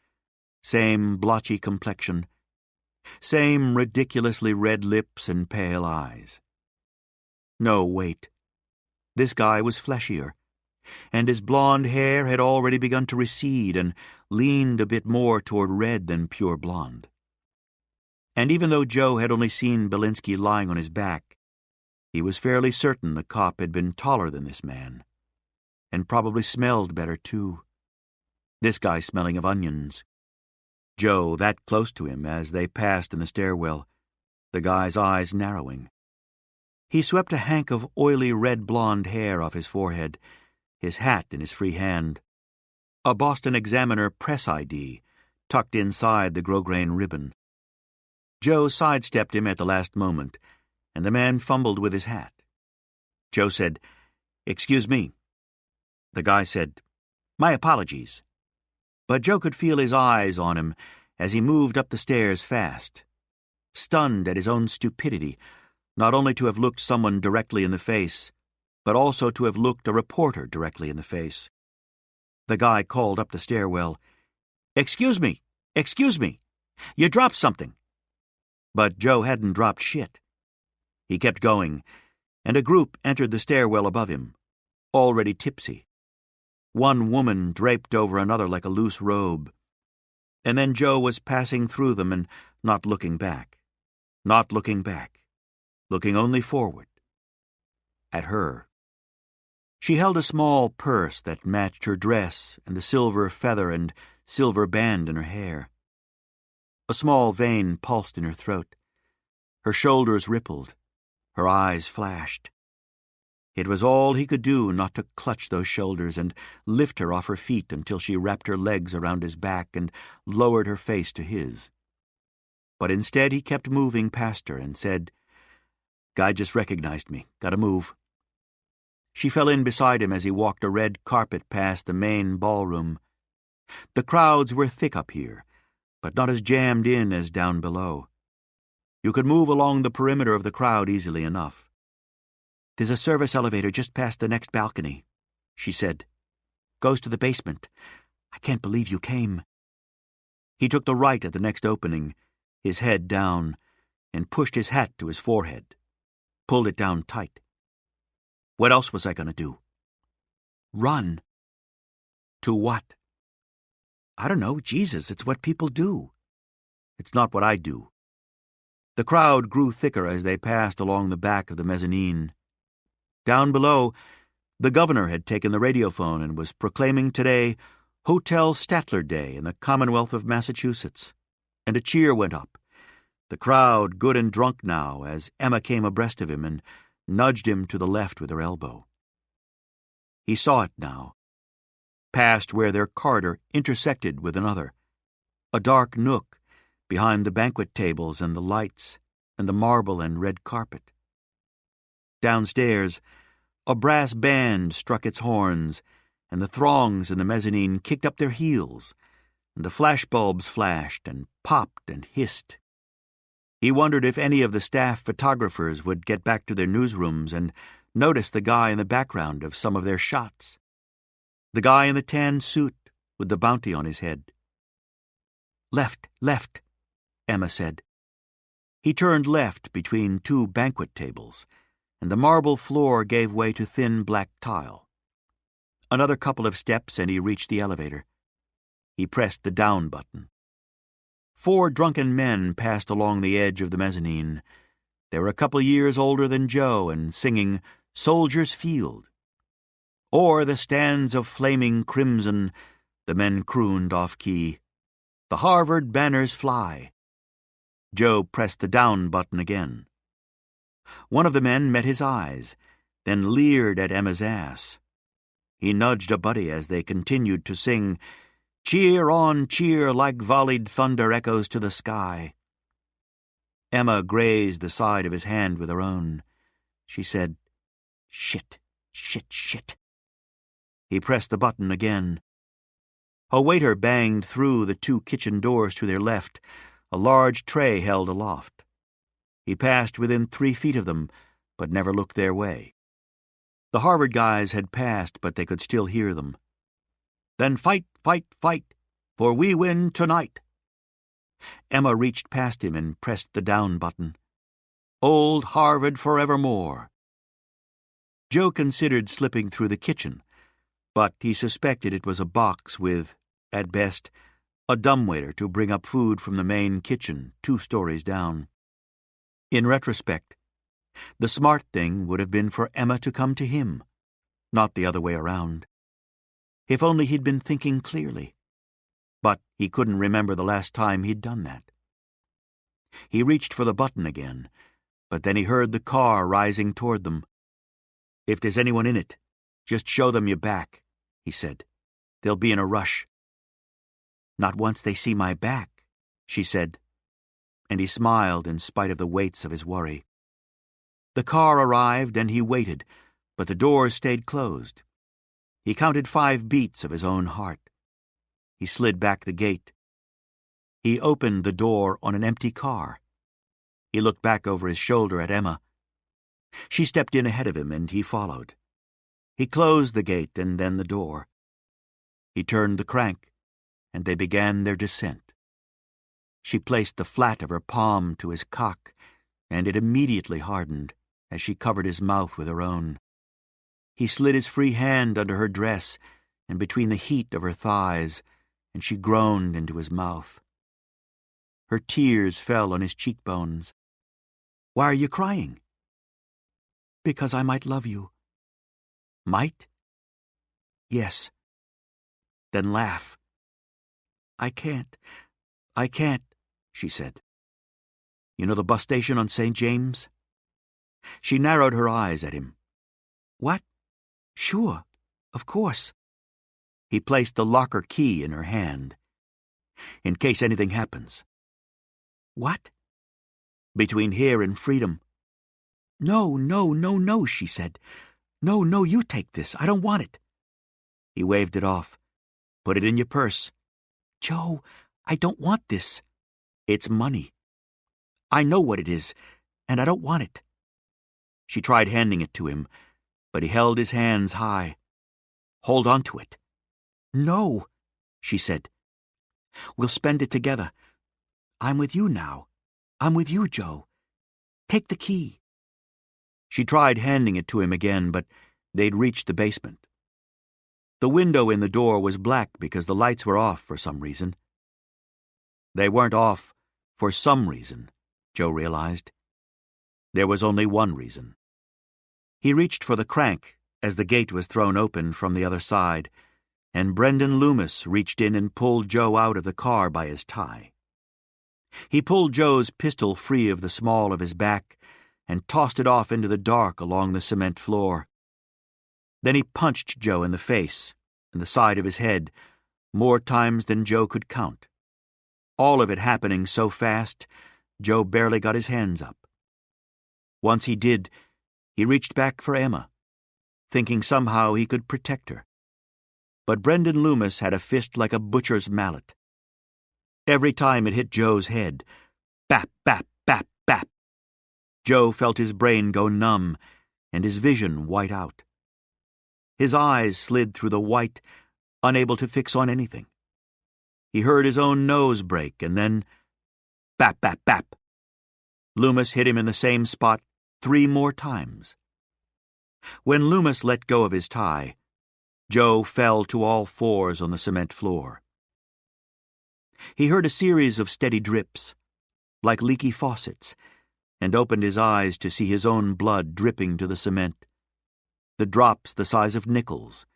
same blotchy complexion, same ridiculously red lips and pale eyes. No, wait. This guy was fleshier, and his blonde hair had already begun to recede and leaned a bit more toward red than pure blonde. And even though Joe had only seen Belinsky lying on his back, he was fairly certain the cop had been taller than this man, and probably smelled better, too. This guy smelling of onions. Joe that close to him as they passed in the stairwell, the guy's eyes narrowing. He swept a hank of oily red blonde hair off his forehead, his hat in his free hand. A Boston Examiner press ID tucked inside the grosgrain ribbon. Joe sidestepped him at the last moment, and the man fumbled with his hat. Joe said, "Excuse me." The guy said, "My apologies." But Joe could feel his eyes on him as he moved up the stairs fast, stunned at his own stupidity, not only to have looked someone directly in the face, but also to have looked a reporter directly in the face. The guy called up the stairwell, Excuse me, you dropped something." But Joe hadn't dropped shit. He kept going, and a group entered the stairwell above him, already tipsy. One woman draped over another like a loose robe, and then Joe was passing through them and not looking back, looking only forward, at her. She held a small purse that matched her dress and the silver feather and silver band in her hair. A small vein pulsed in her throat. Her shoulders rippled. Her eyes flashed. It was all he could do not to clutch those shoulders and lift her off her feet until she wrapped her legs around his back and lowered her face to his. But instead he kept moving past her and said, "Guy just recognized me. Gotta move." She fell in beside him as he walked a red carpet past the main ballroom. The crowds were thick up here, but not as jammed in as down below. You could move along the perimeter of the crowd easily enough. "There's a service elevator just past the next balcony," she said. "Goes to the basement. I can't believe you came." He took the right at the next opening, his head down, and pushed his hat to his forehead, pulled it down tight. What else was I going to do? Run. To what? I don't know. Jesus, it's what people do. It's not what I do. The crowd grew thicker as they passed along the back of the mezzanine. Down below, The governor had taken the radiophone and was proclaiming today Hotel Statler Day in the Commonwealth of Massachusetts, and a cheer went up. The crowd good and drunk now as Emma came abreast of him and nudged him to the left with her elbow. He saw it now, past where their corridor intersected with another, a dark nook behind the banquet tables and the lights and the marble and red carpet. Downstairs, a brass band struck its horns, and the throngs in the mezzanine kicked up their heels, and the flashbulbs flashed and popped and hissed. He wondered if any of the staff photographers would get back to their newsrooms and notice the guy in the background of some of their shots. The guy in the tan suit with the bounty on his head. "Left, left," Emma said. He turned left between two banquet tables, and the marble floor gave way to thin black tile. Another couple of steps and he reached the elevator. He pressed the down button. 4 drunken men passed along the edge of the mezzanine. They were a couple years older than Joe and singing Soldiers Field. Or the stands of flaming crimson, the men crooned off-key. The Harvard banners fly. Joe pressed the down button again. One of the men met his eyes, then leered at Emma's ass. He nudged a buddy as they continued to sing, Cheer on, cheer, like volleyed thunder echoes to the sky. Emma grazed the side of his hand with her own. She said, Shit, shit, shit. He pressed the button again. A waiter banged through the 2 kitchen doors to their left, a large tray held aloft. He passed within 3 feet of them, but never looked their way. The Harvard guys had passed, but they could still hear them. Then fight, fight, fight, for we win tonight. Emma reached past him and pressed the down button. Old Harvard forevermore. Joe considered slipping through the kitchen, but he suspected it was a box with, at best, a dumbwaiter to bring up food from the main kitchen 2 stories down. In retrospect, the smart thing would have been for Emma to come to him, not the other way around. If only he'd been thinking clearly. But he couldn't remember the last time he'd done that. He reached for the button again, but then he heard the car rising toward them. If there's anyone in it, just show them your back, he said. They'll be in a rush. Not once they see my back, she said, and he smiled in spite of the weights of his worry. The car arrived and he waited, but the doors stayed closed. He counted 5 beats of his own heart. He slid back the gate. He opened the door on an empty car. He looked back over his shoulder at Emma. She stepped in ahead of him and he followed. He closed the gate and then the door. He turned the crank, and they began their descent. She placed the flat of her palm to his cock, and it immediately hardened as she covered his mouth with her own. He slid his free hand under her dress and between the heat of her thighs, and she groaned into his mouth. Her tears fell on his cheekbones. Why are you crying? Because I might love you. Might? Yes. Then laugh. I can't, she said. You know the bus station on St. James? She narrowed her eyes at him. What? Sure, of course. He placed the locker key in her hand. In case anything happens. What? Between here and freedom. No, she said. No, you take this. I don't want it. He waved it off. Put it in your purse. Joe, I don't want this. It's money. I know what it is, and I don't want it. She tried handing it to him, but he held his hands high. Hold on to it. No, she said. We'll spend it together. I'm with you now. I'm with you, Joe. Take the key. She tried handing it to him again, but they'd reached the basement. The window in the door was black because the lights were off for some reason. They weren't off for some reason, Joe realized. There was only one reason. He reached for the crank as the gate was thrown open from the other side, and Brendan Loomis reached in and pulled Joe out of the car by his tie. He pulled Joe's pistol free of the small of his back and tossed it off into the dark along the cement floor. Then he punched Joe in the face and the side of his head more times than Joe could count. All of it happening so fast, Joe barely got his hands up. Once he did, he reached back for Emma, thinking somehow he could protect her. But Brendan Loomis had a fist like a butcher's mallet. Every time it hit Joe's head, bap, bap, bap, bap. Joe felt his brain go numb and his vision white out. His eyes slid through the white, unable to fix on anything. He heard his own nose break, and then bap, bap, bap. Loomis hit him in the same spot 3 more times. When Loomis let go of his tie, Joe fell to all fours on the cement floor. He heard a series of steady drips, like leaky faucets, and opened his eyes to see his own blood dripping to the cement. The drops the size of nickels,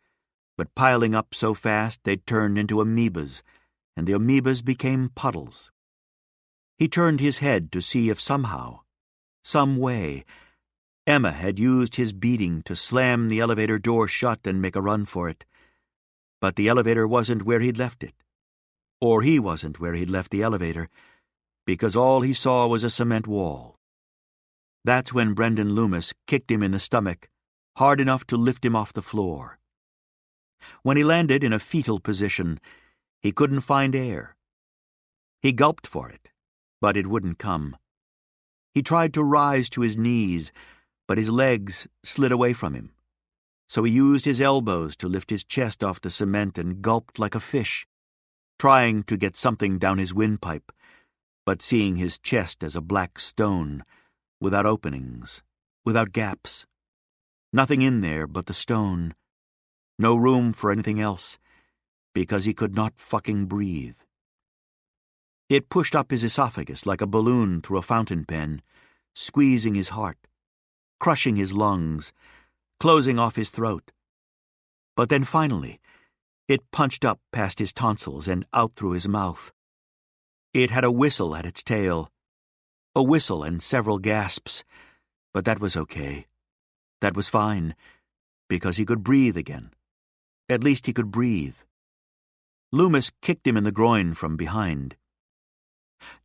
but piling up so fast they'd turned into amoebas, and the amoebas became puddles. He turned his head to see if somehow, some way, Emma had used his beating to slam the elevator door shut and make a run for it. But the elevator wasn't where he'd left it. Or he wasn't where he'd left the elevator, because all he saw was a cement wall. That's when Brendan Loomis kicked him in the stomach, hard enough to lift him off the floor. When he landed in a fetal position, he couldn't find air. He gulped for it, but it wouldn't come. He tried to rise to his knees, but his legs slid away from him. So he used his elbows to lift his chest off the cement and gulped like a fish, trying to get something down his windpipe, but seeing his chest as a black stone, without openings, without gaps. Nothing in there but the stone. No room for anything else, because he could not fucking breathe. It pushed up his esophagus like a balloon through a fountain pen, squeezing his heart, crushing his lungs, closing off his throat. But then finally, it punched up past his tonsils and out through his mouth. It had a whistle at its tail, a whistle and several gasps, but that was okay. That was fine, because he could breathe again. At least he could breathe. Loomis kicked him in the groin from behind.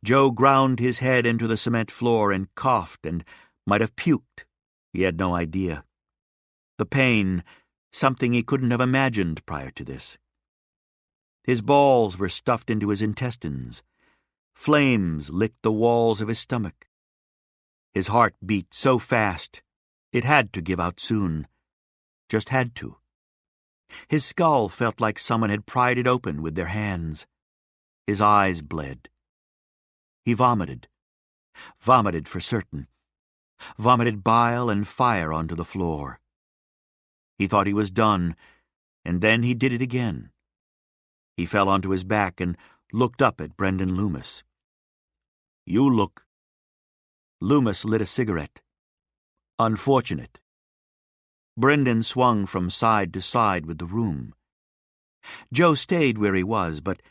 Joe ground his head into the cement floor and coughed and might have puked. He had no idea. The pain, something he couldn't have imagined prior to this. His balls were stuffed into his intestines. Flames licked the walls of his stomach. His heart beat so fast, it had to give out soon. Just had to. His skull felt like someone had pried it open with their hands. His eyes bled. He vomited. Vomited for certain. Vomited bile and fire onto the floor. He thought he was done, and then he did it again. He fell onto his back and looked up at Brendan Loomis. "You look." Loomis lit a cigarette. "Unfortunate." Brendan swung from side to side with the room. Joe stayed where he was, but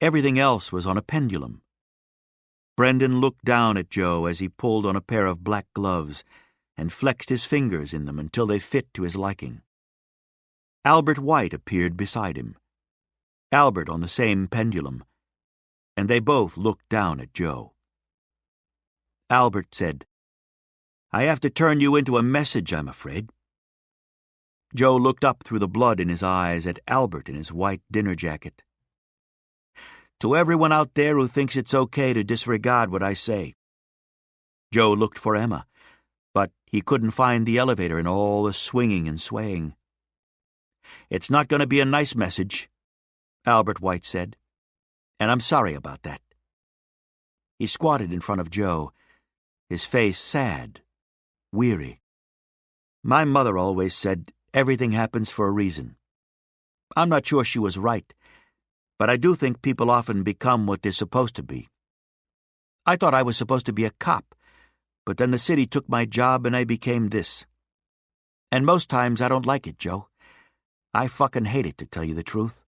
everything else was on a pendulum. Brendan looked down at Joe as he pulled on a pair of black gloves and flexed his fingers in them until they fit to his liking. Albert White appeared beside him. Albert on the same pendulum, and they both looked down at Joe. Albert said, "I have to turn you into a message, I'm afraid." Joe looked up through the blood in his eyes at Albert in his white dinner jacket. "To everyone out there who thinks it's okay to disregard what I say." Joe looked for Emma, but he couldn't find the elevator in all the swinging and swaying. "It's not going to be a nice message," Albert White said, "and I'm sorry about that." He squatted in front of Joe, his face sad, weary. "My mother always said everything happens for a reason. I'm not sure she was right, but I do think people often become what they're supposed to be. I thought I was supposed to be a cop, but then the city took my job and I became this. And most times I don't like it, Joe. I fucking hate it, to tell you the truth.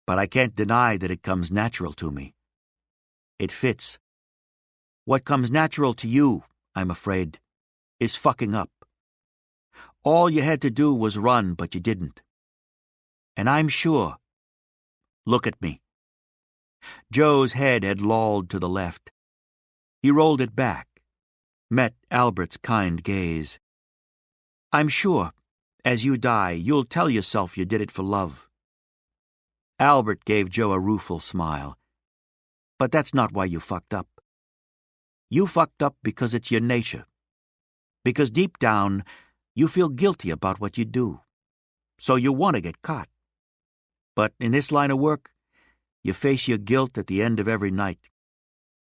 But I can't deny that it comes natural to me. It fits. What comes natural to you, I'm afraid, is fucking up. All you had to do was run, but you didn't. And I'm sure. Look at me. Joe's head had lolled to the left. He rolled it back, met Albert's kind gaze. I'm sure, as you die, you'll tell yourself you did it for love. Albert gave Joe a rueful smile. But that's not why you fucked up. You fucked up because it's your nature. Because deep down, you feel guilty about what you do. So you want to get caught. But in this line of work, you face your guilt at the end of every night.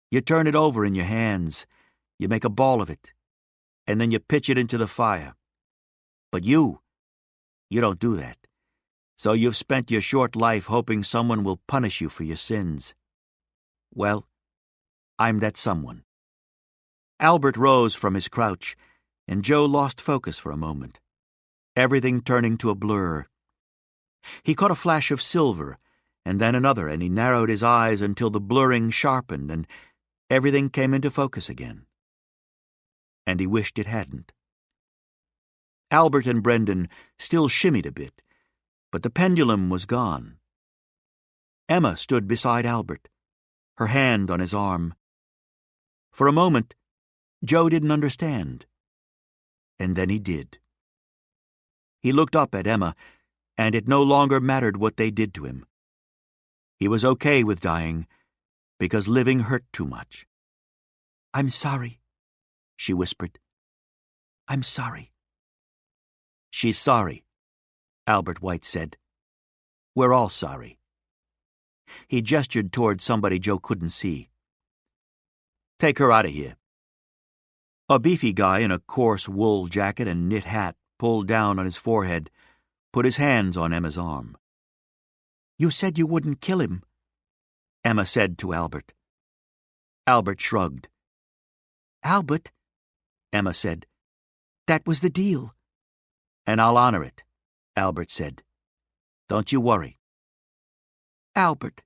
You turn it over in your hands, you make a ball of it, and then you pitch it into the fire. But you don't do that. So you've spent your short life hoping someone will punish you for your sins. Well, I'm that someone. Albert rose from his crouch, and Joe lost focus for a moment, everything turning to a blur. He caught a flash of silver, and then another, and he narrowed his eyes until the blurring sharpened, and everything came into focus again. And he wished it hadn't. Albert and Brendan still shimmied a bit, but the pendulum was gone. Emma stood beside Albert, her hand on his arm. For a moment, Joe didn't understand. And then he did. He looked up at Emma, and it no longer mattered what they did to him. He was okay with dying, because living hurt too much. I'm sorry, she whispered. I'm sorry. She's sorry, Albert White said. We're all sorry. He gestured toward somebody Joe couldn't see. Take her out of here. A beefy guy in a coarse wool jacket and knit hat pulled down on his forehead, put his hands on Emma's arm. You said you wouldn't kill him, Emma said to Albert. Albert shrugged. Albert, Emma said, that was the deal. And I'll honor it, Albert said. Don't you worry. Albert,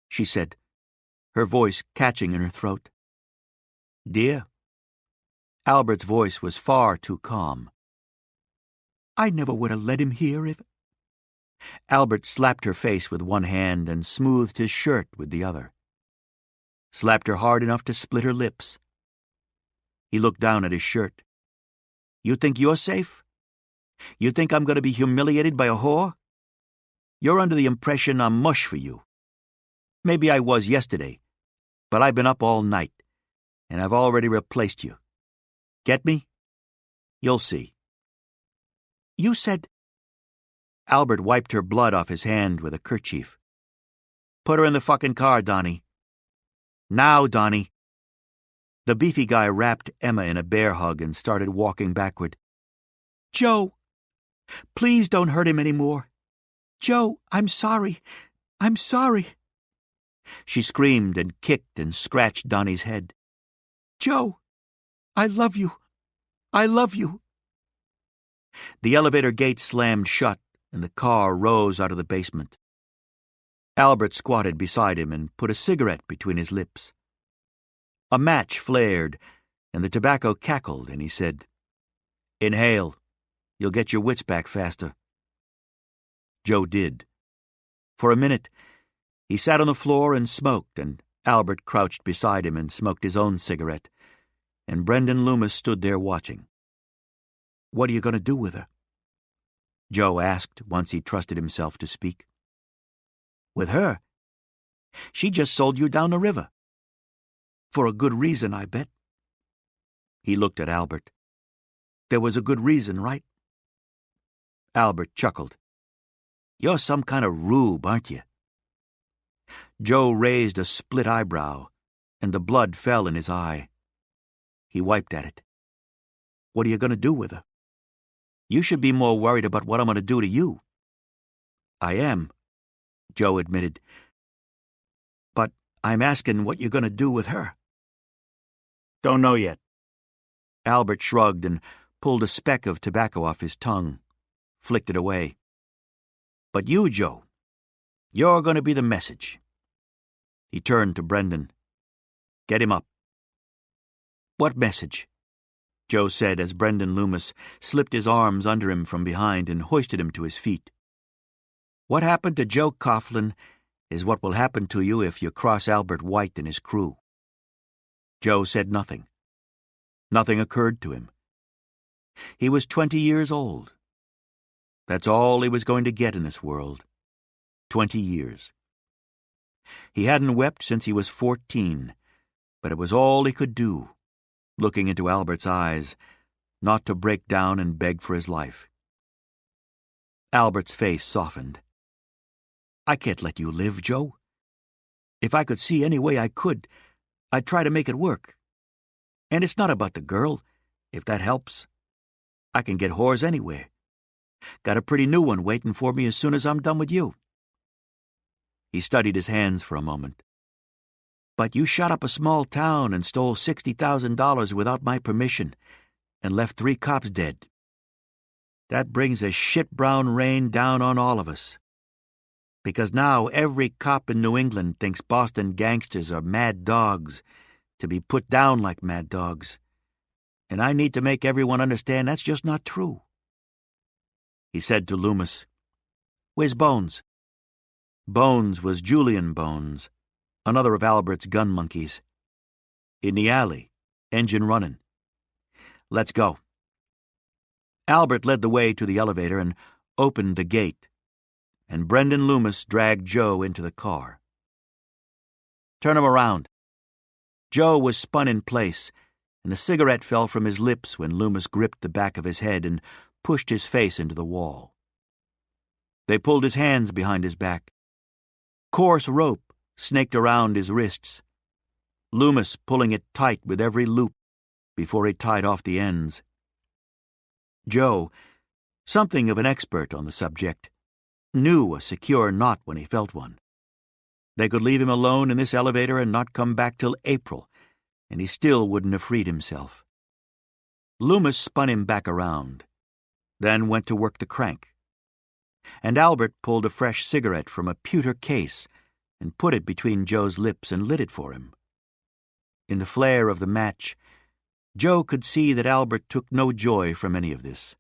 she said, her voice catching in her throat. Dear? Albert's voice was far too calm. I never would have let him hear if... Albert slapped her face with one hand and smoothed his shirt with the other. Slapped her hard enough to split her lips. He looked down at his shirt. You think you're safe? You think I'm going to be humiliated by a whore? You're under the impression I'm mush for you. Maybe I was yesterday, but I've been up all night, and I've already replaced you. Get me? You'll see. You said... Albert wiped her blood off his hand with a kerchief. Put her in the fucking car, Donnie. Now, Donnie. The beefy guy wrapped Emma in a bear hug and started walking backward. Joe, please don't hurt him anymore. Joe, I'm sorry. I'm sorry. She screamed and kicked and scratched Donnie's head. Joe, I love you. I love you. The elevator gate slammed shut, and the car rose out of the basement. Albert squatted beside him and put a cigarette between his lips. A match flared, and the tobacco cackled, and he said, Inhale. You'll get your wits back faster. Joe did. For a minute, he sat on the floor and smoked, and Albert crouched beside him and smoked his own cigarette, and Brendan Loomis stood there watching. What are you going to do with her? Joe asked once he trusted himself to speak. With her? She just sold you down the river. For a good reason, I bet. He looked at Albert. There was a good reason, right? Albert chuckled. You're some kind of rube, aren't you? Joe raised a split eyebrow, and the blood fell in his eye. He wiped at it. What are you going to do with her? You should be more worried about what I'm going to do to you. I am, Joe admitted. But I'm asking what you're going to do with her. Don't know yet. Albert shrugged and pulled a speck of tobacco off his tongue, flicked it away. "But you, Joe, you're going to be the message." He turned to Brendan. "Get him up." "What message?" Joe said as Brendan Loomis slipped his arms under him from behind and hoisted him to his feet. "What happened to Joe Coughlin is what will happen to you if you cross Albert White and his crew." Joe said nothing. Nothing occurred to him. He was 20 years old. That's all he was going to get in this world. 20 years. He hadn't wept since he was 14, but it was all he could do, looking into Albert's eyes, not to break down and beg for his life. Albert's face softened. "I can't let you live, Joe. If I could see any way I could, I'd try to make it work. And it's not about the girl, if that helps. I can get whores anywhere. Got a pretty new one waiting for me as soon as I'm done with you." He studied his hands for a moment. "But you shot up a small town and stole $60,000 without my permission and left 3 cops dead. That brings a shit-brown rain down on all of us. Because now every cop in New England thinks Boston gangsters are mad dogs, to be put down like mad dogs. And I need to make everyone understand that's just not true." He said to Loomis, "Where's Bones?" Bones was Julian Bones, another of Albert's gun monkeys. "In the alley, engine running." "Let's go." Albert led the way to the elevator and opened the gate, and Brendan Loomis dragged Joe into the car. "Turn him around." Joe was spun in place, and the cigarette fell from his lips when Loomis gripped the back of his head and pushed his face into the wall. They pulled his hands behind his back. Coarse rope snaked around his wrists, Loomis pulling it tight with every loop before he tied off the ends. Joe, something of an expert on the subject, knew a secure knot when he felt one. They could leave him alone in this elevator and not come back till April, and he still wouldn't have freed himself. Loomis spun him back around, then went to work the crank. And Albert pulled a fresh cigarette from a pewter case and put it between Joe's lips and lit it for him. In the flare of the match, Joe could see that Albert took no joy from any of this.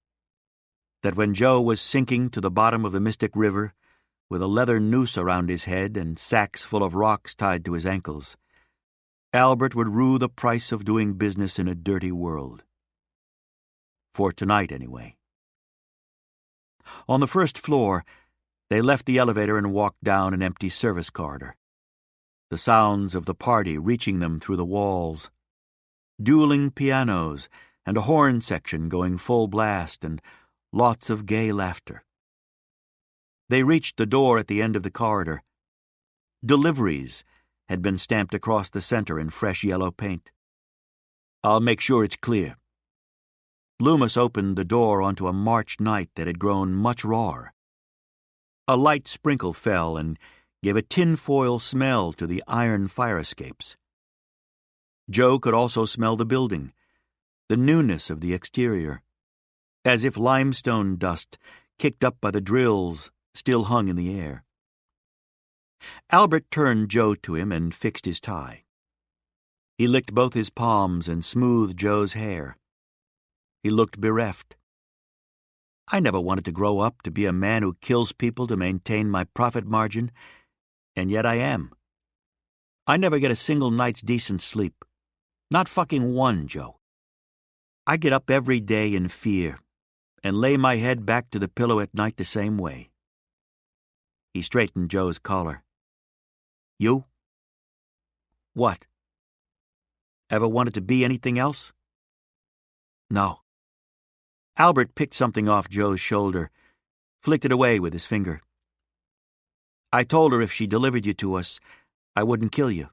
That when Joe was sinking to the bottom of the Mystic River, with a leather noose around his head and sacks full of rocks tied to his ankles, Albert would rue the price of doing business in a dirty world. For tonight, anyway. On the first floor, they left the elevator and walked down an empty service corridor, the sounds of the party reaching them through the walls, dueling pianos and a horn section going full blast and lots of gay laughter. They reached the door at the end of the corridor. Deliveries had been stamped across the center in fresh yellow paint. "I'll make sure it's clear." Loomis opened the door onto a March night that had grown much rawer. A light sprinkle fell and gave a tinfoil smell to the iron fire escapes. Joe could also smell the building, the newness of the exterior, as if limestone dust, kicked up by the drills, still hung in the air. Albert turned Joe to him and fixed his tie. He licked both his palms and smoothed Joe's hair. He looked bereft. "I never wanted to grow up to be a man who kills people to maintain my profit margin, and yet I am. I never get a single night's decent sleep. Not fucking one, Joe. I get up every day in fear and lay my head back to the pillow at night the same way." He straightened Joe's collar. "You? What? Ever wanted to be anything else?" "No." Albert picked something off Joe's shoulder, flicked it away with his finger. "I told her if she delivered you to us, I wouldn't kill you.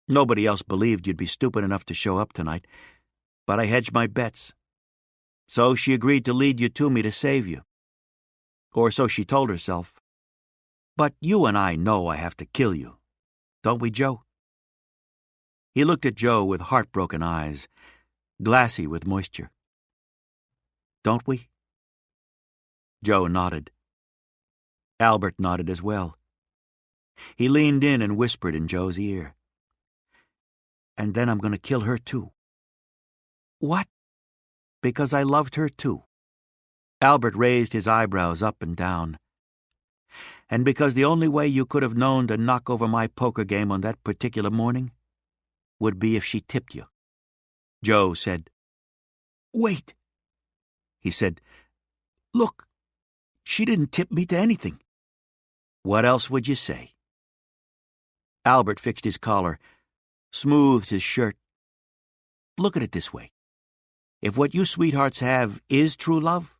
Nobody else believed you'd be stupid enough to show up tonight, but I hedged my bets. So she agreed to lead you to me to save you. Or so she told herself. But you and I know I have to kill you. Don't we, Joe?" He looked at Joe with heartbroken eyes, glassy with moisture. don't we?" Joe nodded. Albert nodded as well. He leaned in and whispered in Joe's ear, "And then I'm going to kill her too." "What?" "Because I loved her too." Albert raised his eyebrows up and down. "And because the only way you could have known to knock over my poker game on that particular morning would be if she tipped you." Joe said, "Wait." He said, "Look, she didn't tip me to anything." "What else would you say?" Albert fixed his collar, smoothed his shirt. "Look at it this way. If what you sweethearts have is true love,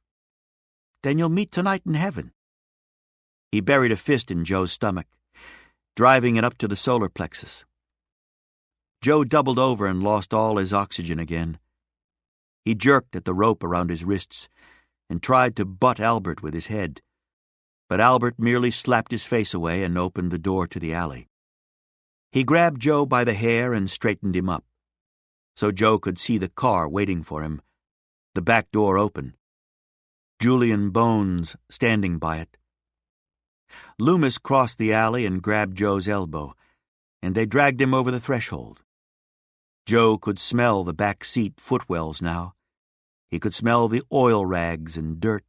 then you'll meet tonight in heaven." He buried a fist in Joe's stomach, driving it up to the solar plexus. Joe doubled over and lost all his oxygen again. He jerked at the rope around his wrists and tried to butt Albert with his head, but Albert merely slapped his face away and opened the door to the alley. He grabbed Joe by the hair and straightened him up, so Joe could see the car waiting for him, the back door open, Julian Bones standing by it. Loomis crossed the alley and grabbed Joe's elbow, and they dragged him over the threshold. Joe could smell the back seat footwells now. He could smell the oil rags and dirt.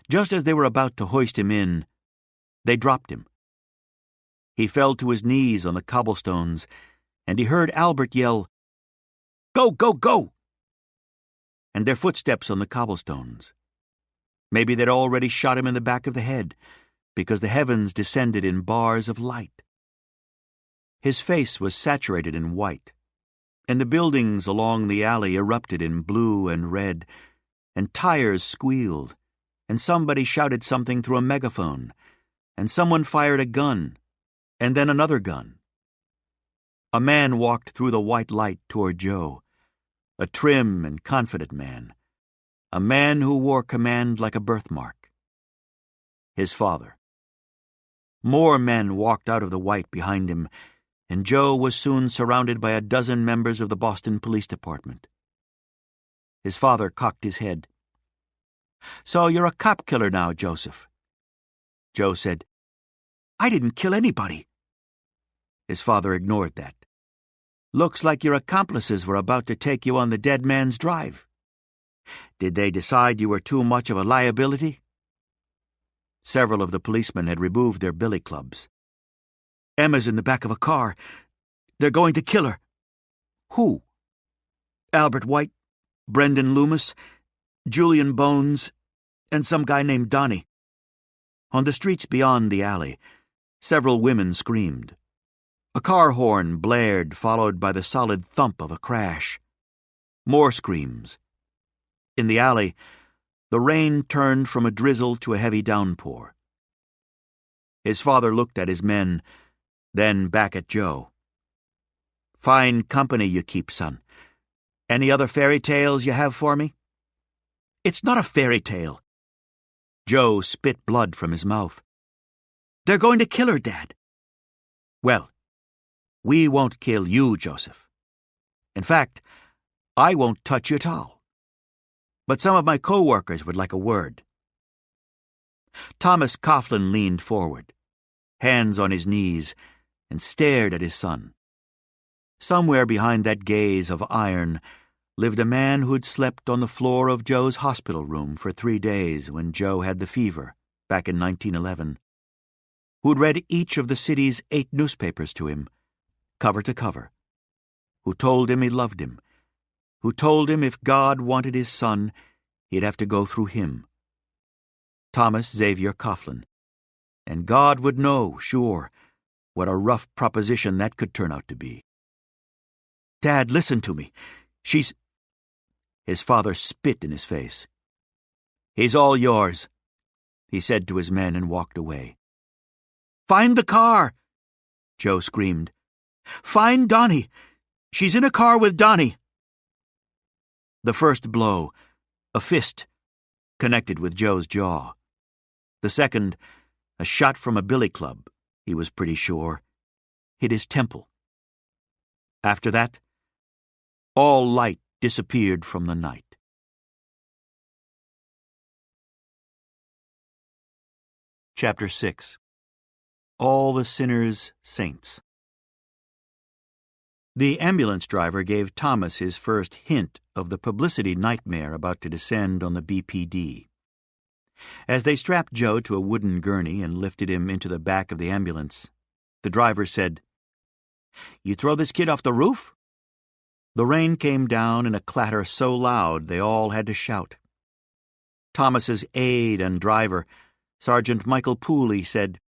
Just as they were about to hoist him in, they dropped him. He fell to his knees on the cobblestones, and he heard Albert yell, "Go, go, go!" and their footsteps on the cobblestones. Maybe they'd already shot him in the back of the head, because the heavens descended in bars of light. His face was saturated in white, and the buildings along the alley erupted in blue and red, and tires squealed, and somebody shouted something through a megaphone, and someone fired a gun, and then another gun. A man walked through the white light toward Joe, a trim and confident man, a man who wore command like a birthmark. His father. More men walked out of the white behind him, and Joe was soon surrounded by a dozen members of the Boston Police Department. His father cocked his head. "So you're a cop killer now, Joseph." Joe said, "I didn't kill anybody." His father ignored that. "Looks like your accomplices were about to take you on the dead man's drive. Did they decide you were too much of a liability?" Several of the policemen had removed their billy clubs. "Emma's in the back of a car. They're going to kill her." "Who?" "Albert White, Brendan Loomis, Julian Bones, and some guy named Donnie." On the streets beyond the alley, several women screamed. A car horn blared, followed by the solid thump of a crash. More screams. In the alley, the rain turned from a drizzle to a heavy downpour. His father looked at his men, then back at Joe. "Fine company you keep, son. Any other fairy tales you have for me?" "It's not a fairy tale." Joe spit blood from his mouth. "They're going to kill her, Dad." "Well, we won't kill you, Joseph. In fact, I won't touch you at all. But some of my co-workers would like a word." Thomas Coughlin leaned forward, hands on his knees, and stared at his son. Somewhere behind that gaze of iron lived a man who'd slept on the floor of Joe's hospital room for 3 days when Joe had the fever, back in 1911, who'd read each of the city's 8 newspapers to him, cover to cover, who told him he loved him, who told him if God wanted his son, he'd have to go through him. Thomas Xavier Coughlin. And God would know, sure, what a rough proposition that could turn out to be. "Dad, listen to me. She's—" His father spit in his face. "He's all yours," he said to his men and walked away. "Find the car!" Joe screamed. "Find Donnie! She's in a car with Donnie!" The first blow, a fist, connected with Joe's jaw. The second, a shot from a billy club, he was pretty sure, hit his temple. After that, all light disappeared from the night. Chapter 6. All the Sinners' Saints. The ambulance driver gave Thomas his first hint of the publicity nightmare about to descend on the BPD. As they strapped Joe to a wooden gurney and lifted him into the back of the ambulance, the driver said, "You throw this kid off the roof?" The rain came down in a clatter so loud they all had to shout. Thomas's aide and driver, Sergeant Michael Pooley, said,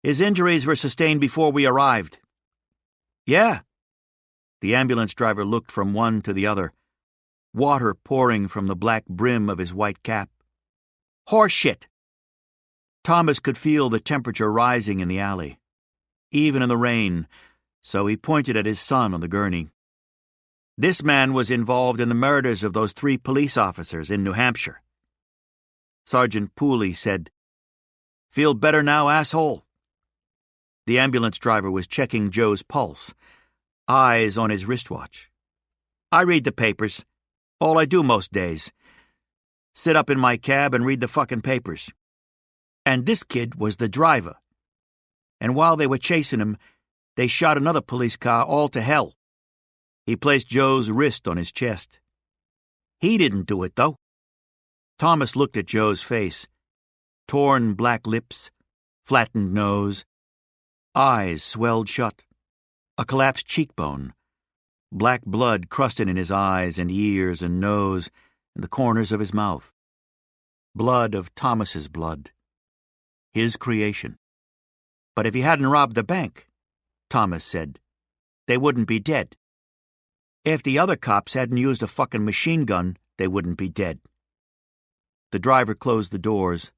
"His injuries were sustained before we arrived." "Yeah." The ambulance driver looked from one to the other, water pouring from the black brim of his white cap. "Horse shit." Thomas could feel the temperature rising in the alley, even in the rain, so he pointed at his son on the gurney. "This man was involved in the murders of those 3 police officers in New Hampshire." Sergeant Pooley said, "Feel better now, asshole?" The ambulance driver was checking Joe's pulse, eyes on his wristwatch. "I read the papers. All I do most days. Sit up in my cab and read the fucking papers. And this kid was the driver. And while they were chasing him, they shot another police car all to hell." He placed Joe's wrist on his chest. "He didn't do it, though." Thomas looked at Joe's face. Torn black lips, flattened nose, eyes swelled shut, a collapsed cheekbone, black blood crusted in his eyes and ears and nose and the corners of his mouth. Blood of Thomas's blood. His creation. "But if he hadn't robbed the bank," Thomas said, "they wouldn't be dead. If the other cops hadn't used a fucking machine gun, they wouldn't be dead." The driver closed the doors,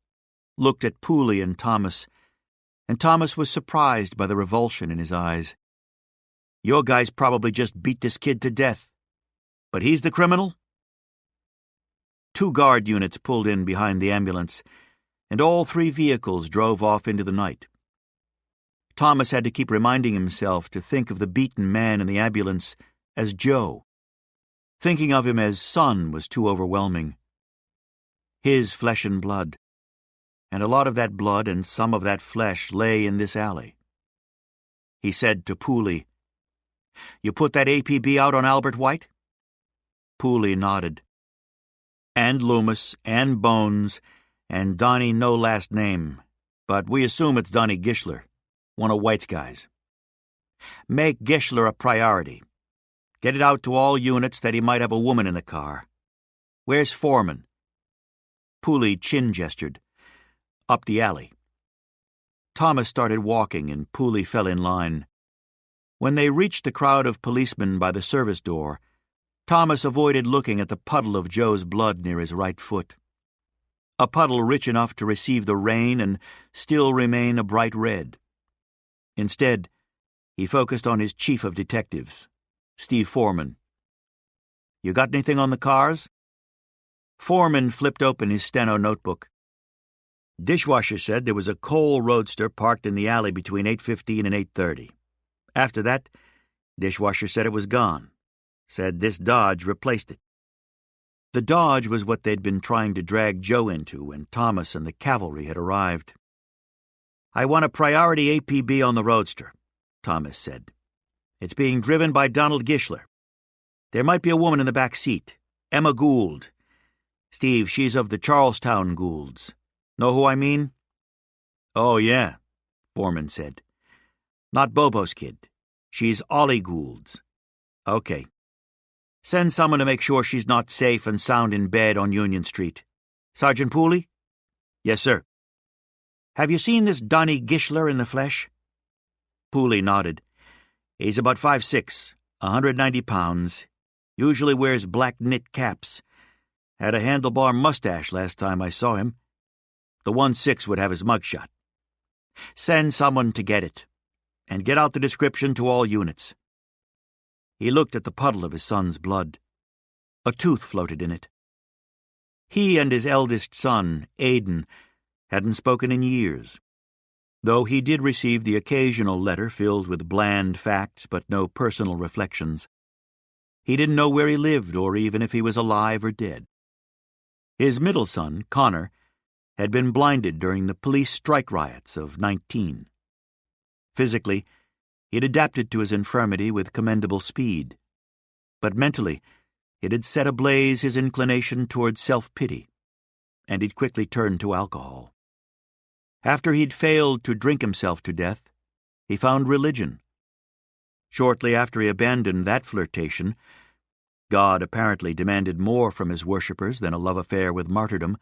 looked at Pooley and Thomas was surprised by the revulsion in his eyes. "Your guys probably just beat this kid to death. But he's the criminal?" 2 guard units pulled in behind the ambulance, and all 3 vehicles drove off into the night. Thomas had to keep reminding himself to think of the beaten man in the ambulance as Joe. Thinking of him as son was too overwhelming. His flesh and blood. And a lot of that blood and some of that flesh lay in this alley. He said to Pooley, "You put that APB out on Albert White?" Pooley nodded. "And Loomis, and Bones, and Donnie no last name, but we assume it's Donnie Gishler, one of White's guys. Make Gishler a priority. Get it out to all units that he might have a woman in the car. Where's Foreman?" Pooley chin-gestured. "Up the alley." Thomas started walking and Pooley fell in line. When they reached the crowd of policemen by the service door, Thomas avoided looking at the puddle of Joe's blood near his right foot. A puddle rich enough to receive the rain and still remain a bright red. Instead, he focused on his chief of detectives, Steve Foreman. "You got anything on the cars?" Foreman flipped open his steno notebook. "Dishwasher said there was a coal roadster parked in the alley between 8:15 and 8:30. After that, Dishwasher said it was gone. Said this Dodge replaced it." The Dodge was what they'd been trying to drag Joe into when Thomas and the cavalry had arrived. "I want a priority APB on the roadster," Thomas said. "It's being driven by Donald Gishler. There might be a woman in the back seat, Emma Gould. Steve, she's of the Charlestown Goulds. Know who I mean?" "Oh, yeah," Foreman said. "Not Bobo's kid. She's Ollie Gould's." "Okay. Send someone to make sure she's not safe and sound in bed on Union Street. Sergeant Pooley?" "Yes, sir." "Have you seen this Donnie Gishler in the flesh?" Pooley nodded. "He's about 5'6", 190 pounds. Usually wears black knit caps. Had a handlebar mustache last time I saw him. The 1-6 would have his mugshot. Send someone to get it. And get out the description to all units." He looked at the puddle of his son's blood. A tooth floated in it. He and his eldest son, Aidan, hadn't spoken in years, though he did receive the occasional letter filled with bland facts but no personal reflections. He didn't know where he lived or even if he was alive or dead. His middle son, Connor, had been blinded during the police strike riots of 19. Physically, he had adapted to his infirmity with commendable speed, but mentally, it had set ablaze his inclination toward self-pity, and he'd quickly turned to alcohol. After he'd failed to drink himself to death, he found religion. Shortly after he abandoned that flirtation, God apparently demanded more from his worshippers than a love affair with martyrdom.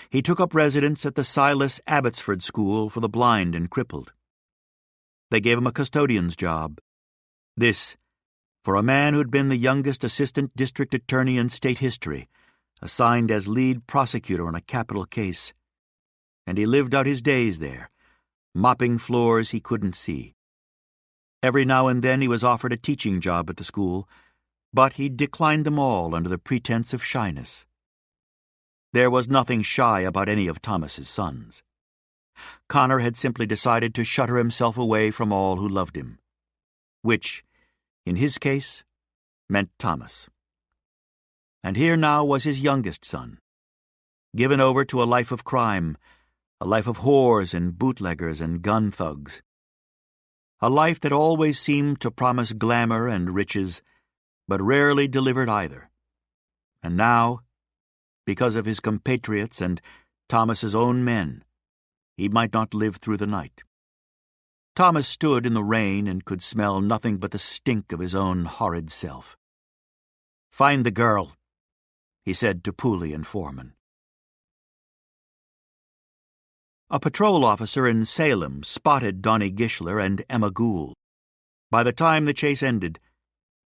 He took up residence at the Silas Abbotsford School for the Blind and Crippled. They gave him a custodian's job. This, for a man who'd been the youngest assistant district attorney in state history, assigned as lead prosecutor on a capital case. And he lived out his days there, mopping floors he couldn't see. Every now and then he was offered a teaching job at the school, but he declined them all under the pretense of shyness. There was nothing shy about any of Thomas's sons. Connor had simply decided to shutter himself away from all who loved him, which, in his case, meant Thomas. And here now was his youngest son, given over to a life of crime, a life of whores and bootleggers and gun thugs. A life that always seemed to promise glamour and riches, but rarely delivered either. And now, because of his compatriots and Thomas's own men, he might not live through the night. Thomas stood in the rain and could smell nothing but the stink of his own horrid self. "Find the girl," he said to Pooley and Foreman. A patrol officer in Salem spotted Donnie Gishler and Emma Gould. By the time the chase ended,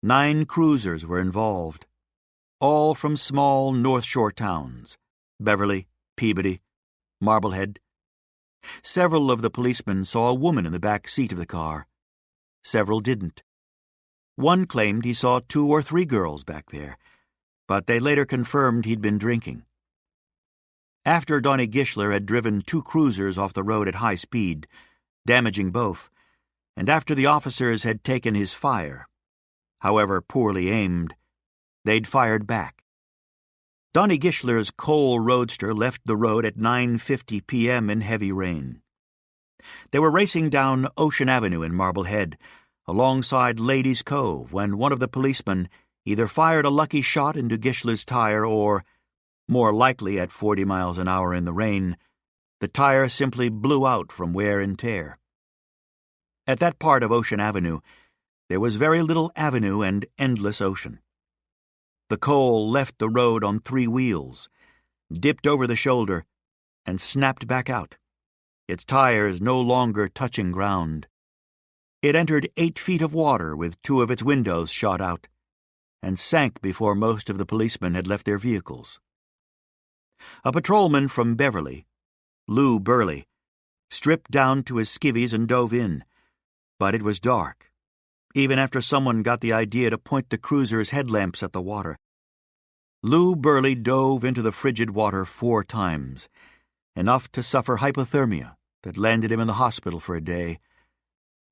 9 cruisers were involved, all from small North Shore towns, Beverly, Peabody, Marblehead. Several of the policemen saw a woman in the back seat of the car. Several didn't. One claimed he saw 2 or 3 girls back there, but they later confirmed he'd been drinking. After Donnie Gishler had driven 2 cruisers off the road at high speed, damaging both, and after the officers had taken his fire, however poorly aimed, they'd fired back. Donnie Gishler's coal roadster left the road at 9:50 p.m. in heavy rain. They were racing down Ocean Avenue in Marblehead, alongside Ladies' Cove, when one of the policemen either fired a lucky shot into Gishler's tire or, more likely at 40 miles an hour in the rain, the tire simply blew out from wear and tear. At that part of Ocean Avenue, there was very little avenue and endless ocean. The coal left the road on 3 wheels, dipped over the shoulder, and snapped back out, its tires no longer touching ground. It entered 8 feet of water with 2 of its windows shot out, and sank before most of the policemen had left their vehicles. A patrolman from Beverly, Lou Burley, stripped down to his skivvies and dove in, but it was dark, even after someone got the idea to point the cruiser's headlamps at the water. Lou Burley dove into the frigid water 4 times, enough to suffer hypothermia that landed him in the hospital for a day,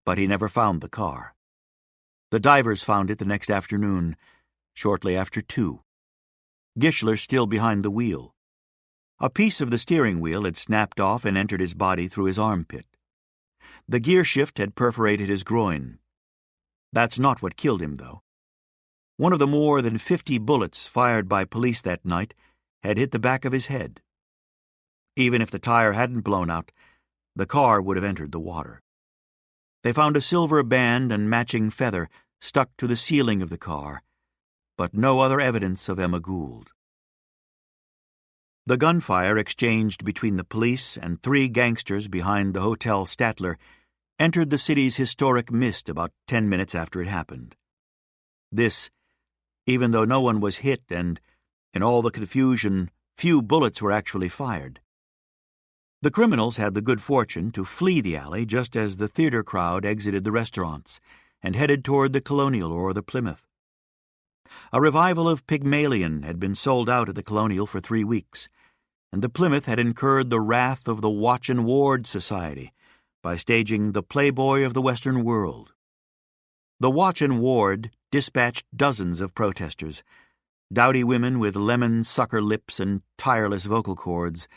but he never found the car. The divers found it the next afternoon, shortly after 2. Gishler still behind the wheel. A piece of the steering wheel had snapped off and entered his body through his armpit. The gear shift had perforated his groin. That's not what killed him, though. One of the more than 50 bullets fired by police that night had hit the back of his head. Even if the tire hadn't blown out, the car would have entered the water. They found a silver band and matching feather stuck to the ceiling of the car, but no other evidence of Emma Gould. The gunfire exchanged between the police and 3 gangsters behind the Hotel Statler entered the city's historic mist about 10 minutes after it happened. This, even though no one was hit and, in all the confusion, few bullets were actually fired. The criminals had the good fortune to flee the alley just as the theater crowd exited the restaurants and headed toward the Colonial or the Plymouth. A revival of Pygmalion had been sold out at the Colonial for 3 weeks, and the Plymouth had incurred the wrath of the Watch and Ward Society by staging the Playboy of the Western World. The Watch and Ward dispatched dozens of protesters, dowdy women with lemon-sucker lips and tireless vocal cords,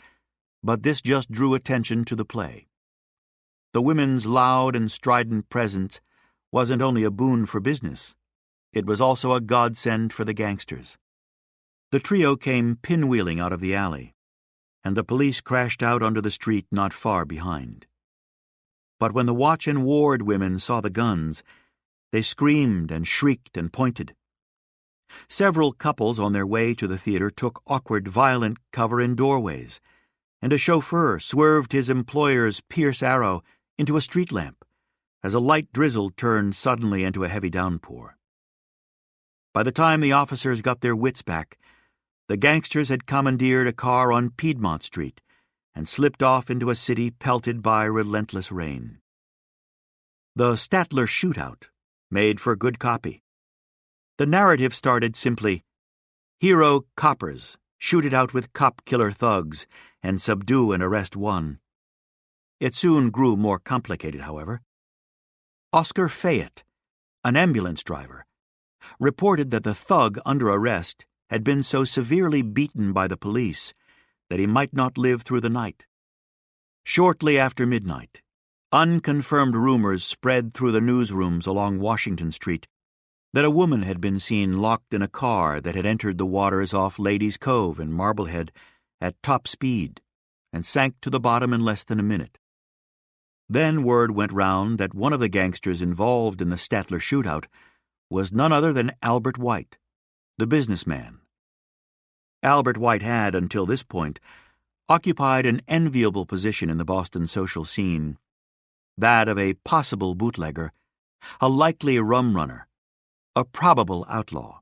But this just drew attention to the play. The women's loud and strident presence wasn't only a boon for business, it was also a godsend for the gangsters. The trio came pinwheeling out of the alley, and the police crashed out onto the street not far behind. But when the watch and ward women saw the guns, they screamed and shrieked and pointed. Several couples on their way to the theater took awkward, violent cover in doorways, and a chauffeur swerved his employer's Pierce Arrow into a street lamp as a light drizzle turned suddenly into a heavy downpour. By the time the officers got their wits back, the gangsters had commandeered a car on Piedmont Street and slipped off into a city pelted by relentless rain. The Statler shootout made for good copy. The narrative started simply, "Hero coppers shoot it out with cop-killer thugs and subdue and arrest one." It soon grew more complicated, however. Oscar Fayette, an ambulance driver, reported that the thug under arrest had been so severely beaten by the police that he might not live through the night. Shortly after midnight, unconfirmed rumors spread through the newsrooms along Washington Street that a woman had been seen locked in a car that had entered the waters off Ladies' Cove in Marblehead at top speed and sank to the bottom in less than a minute. Then word went round that one of the gangsters involved in the Statler shootout was none other than Albert White, the businessman. Albert White had, until this point, occupied an enviable position in the Boston social scene, that of a possible bootlegger, a likely rum runner, a probable outlaw.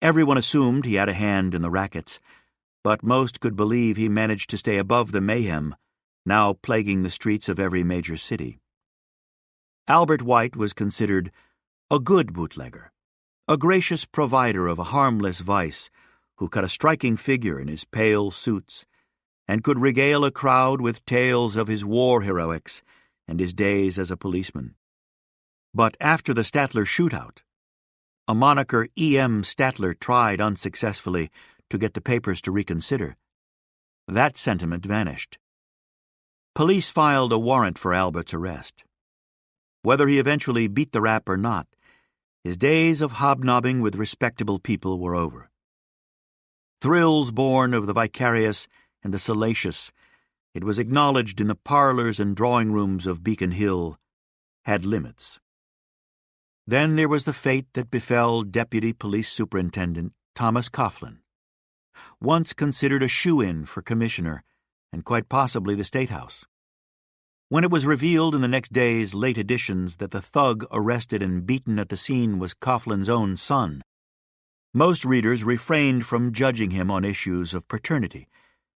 Everyone assumed he had a hand in the rackets, but most could believe he managed to stay above the mayhem now plaguing the streets of every major city. Albert White was considered a good bootlegger, a gracious provider of a harmless vice who cut a striking figure in his pale suits and could regale a crowd with tales of his war heroics and his days as a policeman. But after the Statler shootout, a moniker E.M. Statler tried unsuccessfully to get the papers to reconsider. That sentiment vanished. Police filed a warrant for Albert's arrest. Whether he eventually beat the rap or not, his days of hobnobbing with respectable people were over. Thrills born of the vicarious and the salacious, it was acknowledged in the parlors and drawing rooms of Beacon Hill, had limits. Then there was the fate that befell Deputy Police Superintendent Thomas Coughlin, once considered a shoo-in for commissioner and quite possibly the State House. When it was revealed in the next day's late editions that the thug arrested and beaten at the scene was Coughlin's own son, most readers refrained from judging him on issues of paternity,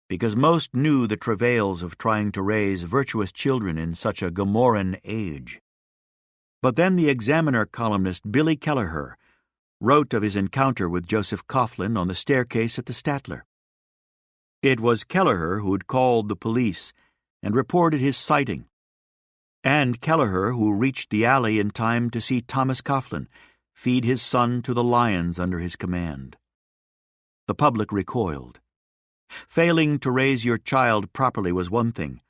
because most knew the travails of trying to raise virtuous children in such a Gomorrhan age. But then the Examiner columnist Billy Kelleher wrote of his encounter with Joseph Coughlin on the staircase at the Statler. It was Kelleher who'd called the police and reported his sighting, and Kelleher who reached the alley in time to see Thomas Coughlin feed his son to the lions under his command. The public recoiled. Failing to raise your child properly was one thing.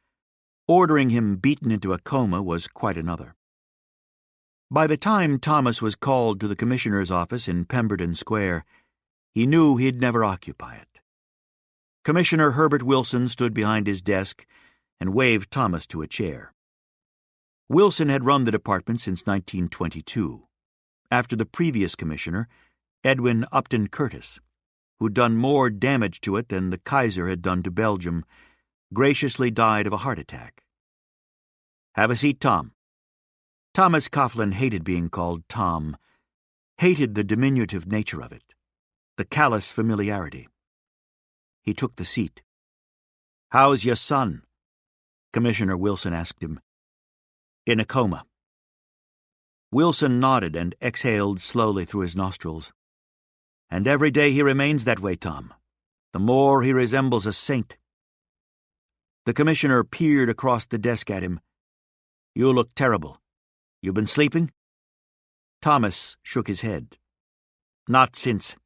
Ordering him beaten into a coma was quite another. By the time Thomas was called to the commissioner's office in Pemberton Square, he knew he'd never occupy it. Commissioner Herbert Wilson stood behind his desk and waved Thomas to a chair. Wilson had run the department since 1922, after the previous commissioner, Edwin Upton Curtis, who'd done more damage to it than the Kaiser had done to Belgium, graciously died of a heart attack. "Have a seat, Tom." Thomas Coughlin hated being called Tom, hated the diminutive nature of it, the callous familiarity. He took the seat. "How's your son?" Commissioner Wilson asked him. "In a coma." Wilson nodded and exhaled slowly through his nostrils. "And every day he remains that way, Tom. The more he resembles a saint." The commissioner peered across the desk at him. "You look terrible. You been sleeping?" Thomas shook his head. "Not since."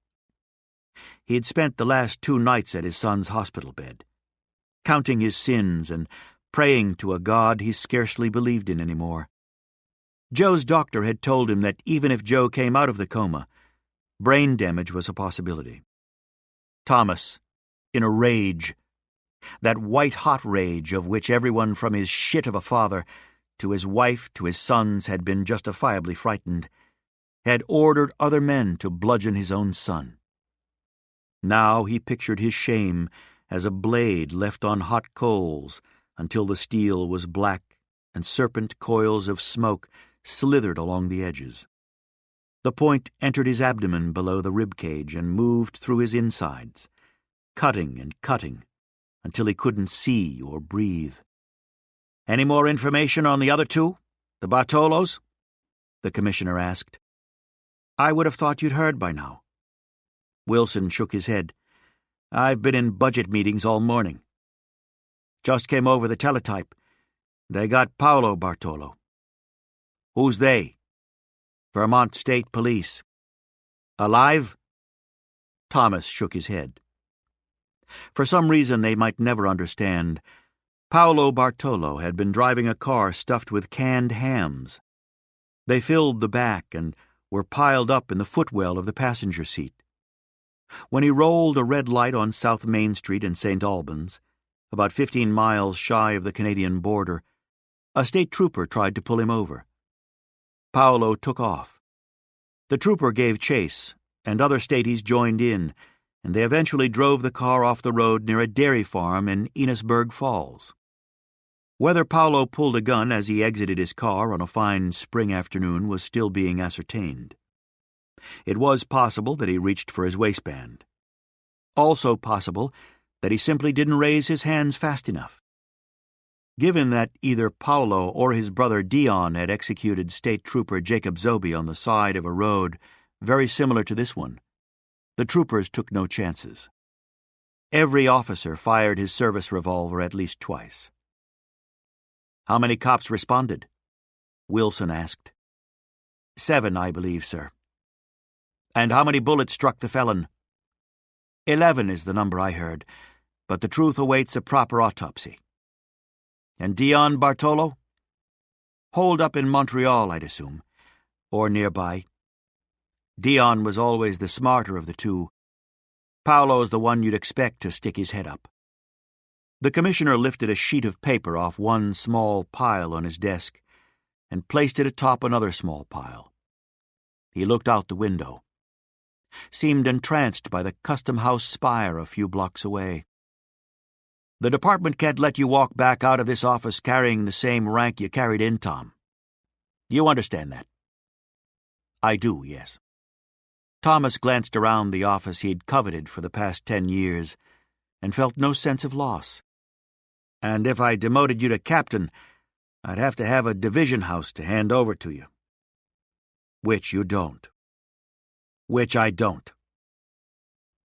He had spent the last 2 nights at his son's hospital bed. counting his sins and praying to a God he scarcely believed in anymore. Joe's doctor had told him that even if Joe came out of the coma, brain damage was a possibility. Thomas, in a rage, that white-hot rage of which everyone from his shit of a father to his wife to his sons had been justifiably frightened, had ordered other men to bludgeon his own son. Now he pictured his shame as a blade left on hot coals until the steel was black and serpent coils of smoke slithered along the edges. The point entered his abdomen below the rib cage and moved through his insides, cutting and cutting until he couldn't see or breathe. "Any more information on the other two? The Bartolos?" the commissioner asked. "I would have thought you'd heard by now." Wilson shook his head. "I've been in budget meetings all morning. Just came over the teletype. They got Paolo Bartolo." "Who's they?" "Vermont State Police." "Alive?" Thomas shook his head. For some reason they might never understand, Paolo Bartolo had been driving a car stuffed with canned hams. They filled the back and were piled up in the footwell of the passenger seat. When he rolled a red light on South Main Street in St. Albans, about 15 miles shy of the Canadian border, a state trooper tried to pull him over. Paolo took off. The trooper gave chase, and other staties joined in, and they eventually drove the car off the road near a dairy farm in Enosburg Falls. Whether Paolo pulled a gun as he exited his car on a fine spring afternoon was still being ascertained. It was possible that he reached for his waistband. Also possible that he simply didn't raise his hands fast enough. Given that either Paolo or his brother Dion had executed State Trooper Jacob Zobe on the side of a road very similar to this one, the troopers took no chances. Every officer fired his service revolver at least twice. "How many cops responded?" Wilson asked. 7, I believe, sir." "And how many bullets struck the felon?" 11 is the number I heard, but the truth awaits a proper autopsy." "And Dion Bartolo?" "Holed up in Montreal, I'd assume, or nearby. Dion was always the smarter of the two. Paolo's the one you'd expect to stick his head up." The commissioner lifted a sheet of paper off one small pile on his desk and placed it atop another small pile. He looked out the window, seemed entranced by the Custom House spire a few blocks away. "The department can't let you walk back out of this office carrying the same rank you carried in, Tom. You understand that?" "I do, yes." Thomas glanced around the office he'd coveted for the past 10 years and felt no sense of loss. "And if I demoted you to captain, I'd have to have a division house to hand over to you." "Which you don't." "Which I don't."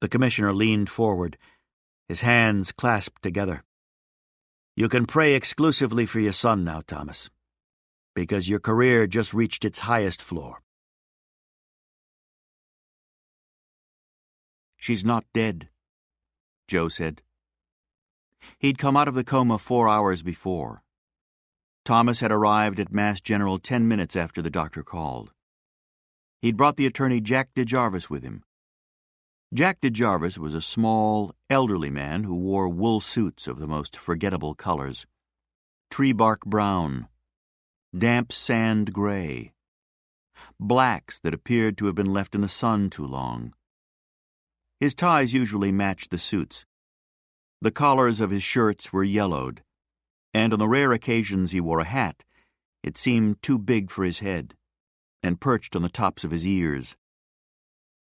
The commissioner leaned forward, his hands clasped together. "You can pray exclusively for your son now, Thomas, because your career just reached its highest floor." "She's not dead," Joe said. He'd come out of the coma 4 hours before. Thomas had arrived at Mass General 10 minutes after the doctor called. He'd brought the attorney Jack DeJarvis with him. Jack DeJarvis was a small, elderly man who wore wool suits of the most forgettable colors: tree bark brown, damp sand gray, blacks that appeared to have been left in the sun too long. His ties usually matched the suits. The collars of his shirts were yellowed, and on the rare occasions he wore a hat, it seemed too big for his head, and perched on the tops of his ears.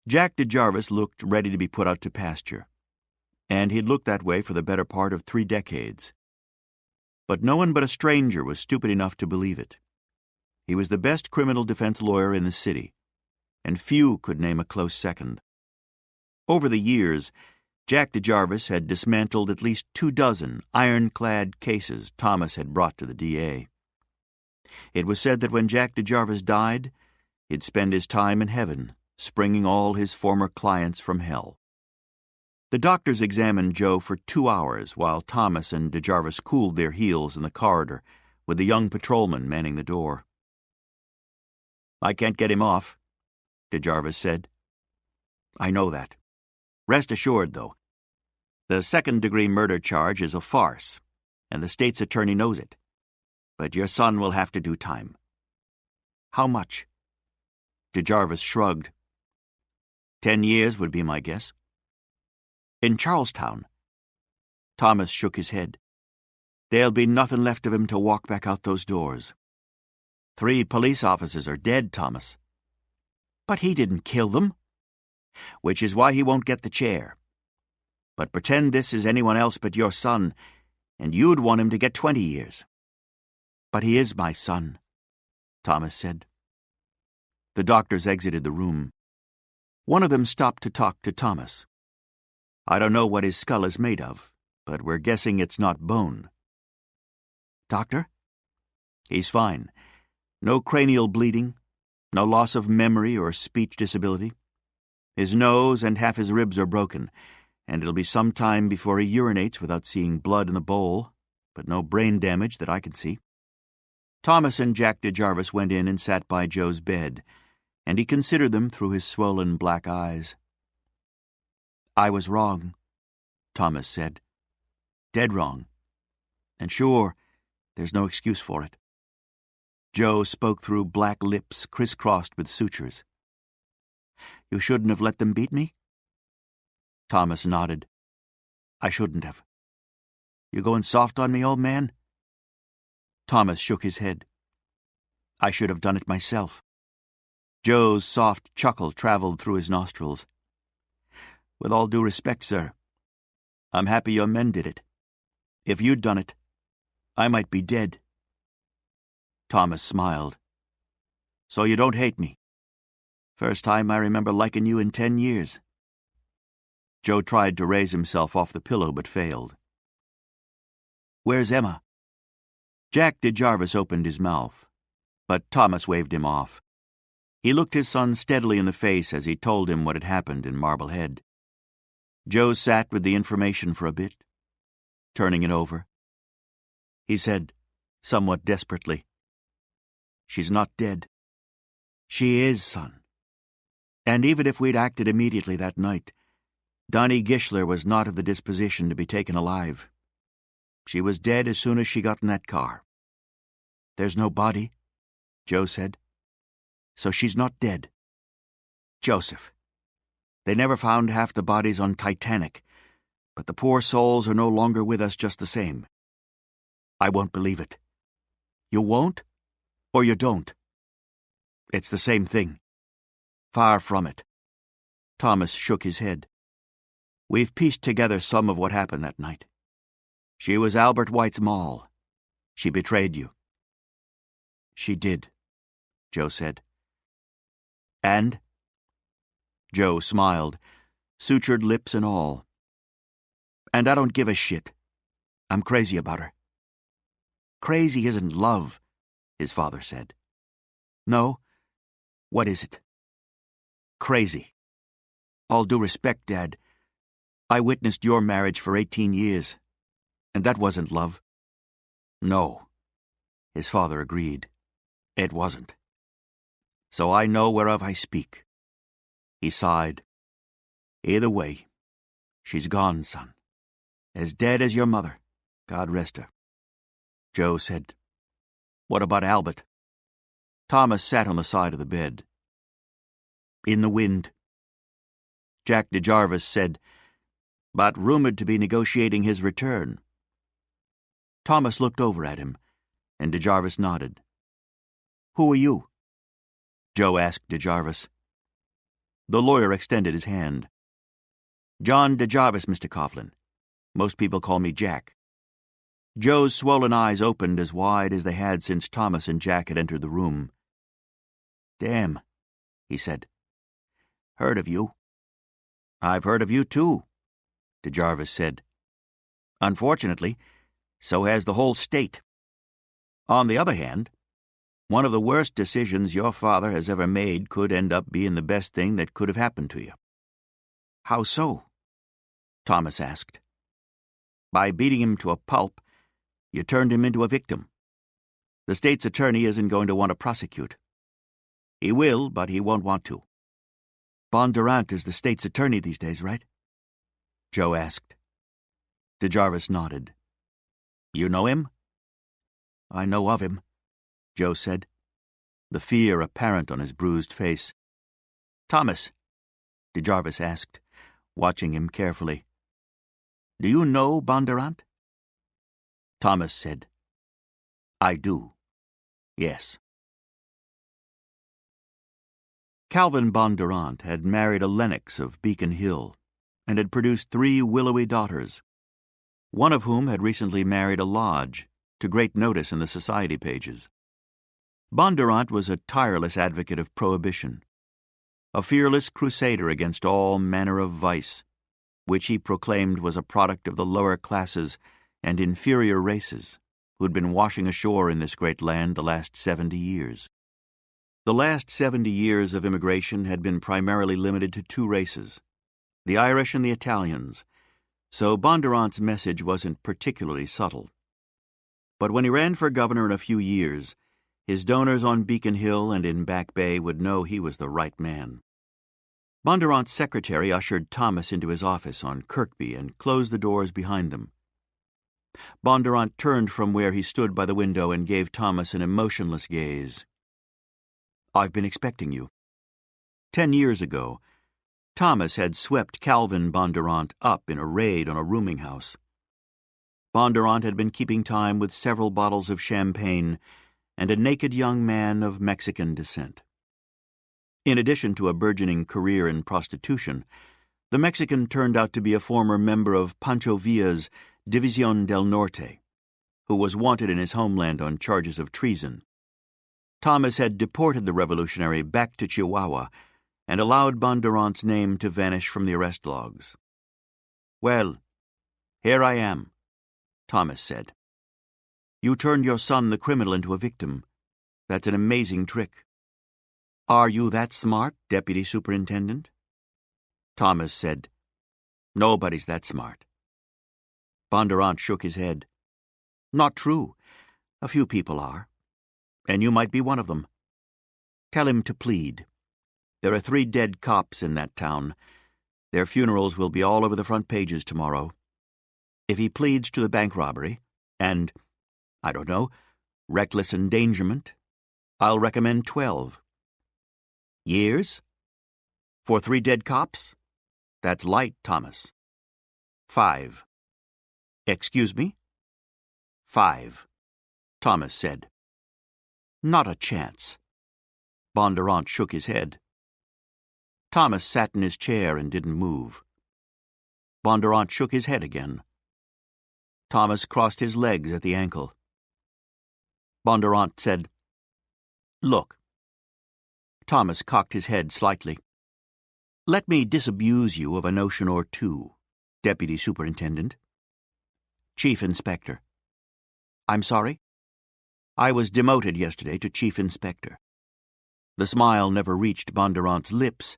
Jack DeJarvis looked ready to be put out to pasture, and he'd looked that way for the better part of 3 decades. But no one but a stranger was stupid enough to believe it. He was the best criminal defense lawyer in the city, and few could name a close second. Over the years, Jack DeJarvis had dismantled at least 24 ironclad cases Thomas had brought to the DA. It was said that when Jack DeJarvis died, he'd spend his time in heaven, springing all his former clients from hell. The doctors examined Joe for 2 hours while Thomas and DeJarvis cooled their heels in the corridor with the young patrolman manning the door. "I can't get him off," DeJarvis said. "I know that. Rest assured, though, the second-degree murder charge is a farce, and the state's attorney knows it. But your son will have to do time." "How much?" DeJarvis shrugged. 10 years would be my guess. "In Charlestown?" Thomas shook his head. "There'll be nothing left of him to walk back out those doors. 3 police officers are dead, Thomas." "But he didn't kill them." "Which is why he won't get the chair. But pretend this is anyone else but your son, and you'd want him to get 20 years. "But he is my son," Thomas said. The doctors exited the room. One of them stopped to talk to Thomas. "I don't know what his skull is made of, but we're guessing it's not bone." "Doctor?" "He's fine. No cranial bleeding, no loss of memory or speech disability. His nose and half his ribs are broken, and it'll be some time before he urinates without seeing blood in the bowl, but no brain damage that I can see." Thomas and Jack DeJarvis went in and sat by Joe's bed, and he considered them through his swollen black eyes. "I was wrong," Thomas said. "Dead wrong. And sure, there's no excuse for it." Joe spoke through black lips crisscrossed with sutures. "You shouldn't have let them beat me?" Thomas nodded. "I shouldn't have." "You going soft on me, old man?" Thomas shook his head. "I should have done it myself." Joe's soft chuckle traveled through his nostrils. "With all due respect, sir, I'm happy your men did it. If you'd done it, I might be dead." Thomas smiled. "So you don't hate me? First time I remember liking you in 10 years. Joe tried to raise himself off the pillow but failed. "Where's Emma?" Jack DeJarvis opened his mouth, but Thomas waved him off. He looked his son steadily in the face as he told him what had happened in Marblehead. Joe sat with the information for a bit, turning it over. He said, somewhat desperately, "She's not dead." "She is, son. And even if we'd acted immediately that night, Donnie Gishler was not of the disposition to be taken alive. She was dead as soon as she got in that car." "There's no body," Joe said. "So she's not dead." "Joseph, they never found half the bodies on Titanic, but the poor souls are no longer with us just the same." "I won't believe it." "You won't? Or you don't?" "It's the same thing." "Far from it." Thomas shook his head. "We've pieced together some of what happened that night. She was Albert White's Moll. She betrayed you." "She did," Joe said. "And?" Joe smiled, sutured lips and all. "And I don't give a shit. I'm crazy about her." "Crazy isn't love," his father said. "No? What is it?" "Crazy. All due respect, Dad, I witnessed your marriage for 18 years, and that wasn't love." "No," his father agreed. "It wasn't. So I know whereof I speak." He sighed. "Either way, she's gone, son. As dead as your mother, God rest her." Joe said, "What about Albert?" Thomas sat on the side of the bed. "In the wind." Jack DeJarvis said, "But rumored to be negotiating his return." Thomas looked over at him, and DeJarvis nodded. "Who are you?" Joe asked DeJarvis. The lawyer extended his hand. "John DeJarvis, Mr. Coughlin. Most people call me Jack." Joe's swollen eyes opened as wide as they had since Thomas and Jack had entered the room. "Damn," he said. "Heard of you." "I've heard of you, too," DeJarvis said. "Unfortunately, so has the whole state. On the other hand, one of the worst decisions your father has ever made could end up being the best thing that could have happened to you." "How so?" Thomas asked. By beating him to a pulp, you turned him into a victim. The state's attorney isn't going to want to prosecute. He will, but he won't want to. Bondurant is the state's attorney these days, right? Joe asked. DeJarvis nodded. You know him? I know of him, Joe said, the fear apparent on his bruised face. Thomas, DeJarvis asked, watching him carefully. Do you know Bondurant? Thomas said, I do. Yes. Calvin Bondurant had married a Lennox of Beacon Hill and had produced 3 willowy daughters, one of whom had recently married a lodge, to great notice in the society pages. Bondurant was a tireless advocate of prohibition, a fearless crusader against all manner of vice, which he proclaimed was a product of the lower classes and inferior races who'd been washing ashore in this great land the last 70 years. The last 70 years of immigration had been primarily limited to 2 races, the Irish and the Italians, so Bondurant's message wasn't particularly subtle. But when he ran for governor in a few years, his donors on Beacon Hill and in Back Bay would know he was the right man. Bondurant's secretary ushered Thomas into his office on Kirkby and closed the doors behind them. Bondurant turned from where he stood by the window and gave Thomas an emotionless gaze. I've been expecting you. 10 years ago, Thomas had swept Calvin Bondurant up in a raid on a rooming house. Bondurant had been keeping time with several bottles of champagne and a naked young man of Mexican descent. In addition to a burgeoning career in prostitution, the Mexican turned out to be a former member of Pancho Villa's División del Norte, who was wanted in his homeland on charges of treason. Thomas had deported the revolutionary back to Chihuahua and allowed Bondurant's name to vanish from the arrest logs. Well, here I am, Thomas said. You turned your son, the criminal, into a victim. That's an amazing trick. Are you that smart, Deputy Superintendent? Thomas said, Nobody's that smart. Bondurant shook his head. Not true. A few people are. And you might be one of them. Tell him to plead. There are 3 dead cops in that town. Their funerals will be all over the front pages tomorrow. If he pleads to the bank robbery, and, I don't know, reckless endangerment, I'll recommend 12. Years? For 3 dead cops? That's light, Thomas. 5. Excuse me? 5, Thomas said. Not a chance. Bondurant shook his head. Thomas sat in his chair and didn't move. Bondurant shook his head again. Thomas crossed his legs at the ankle. Bondurant said, Look. Thomas cocked his head slightly. Let me disabuse you of a notion or 2, Deputy Superintendent. Chief Inspector. I'm sorry? I was demoted yesterday to Chief Inspector. The smile never reached Bondurant's lips,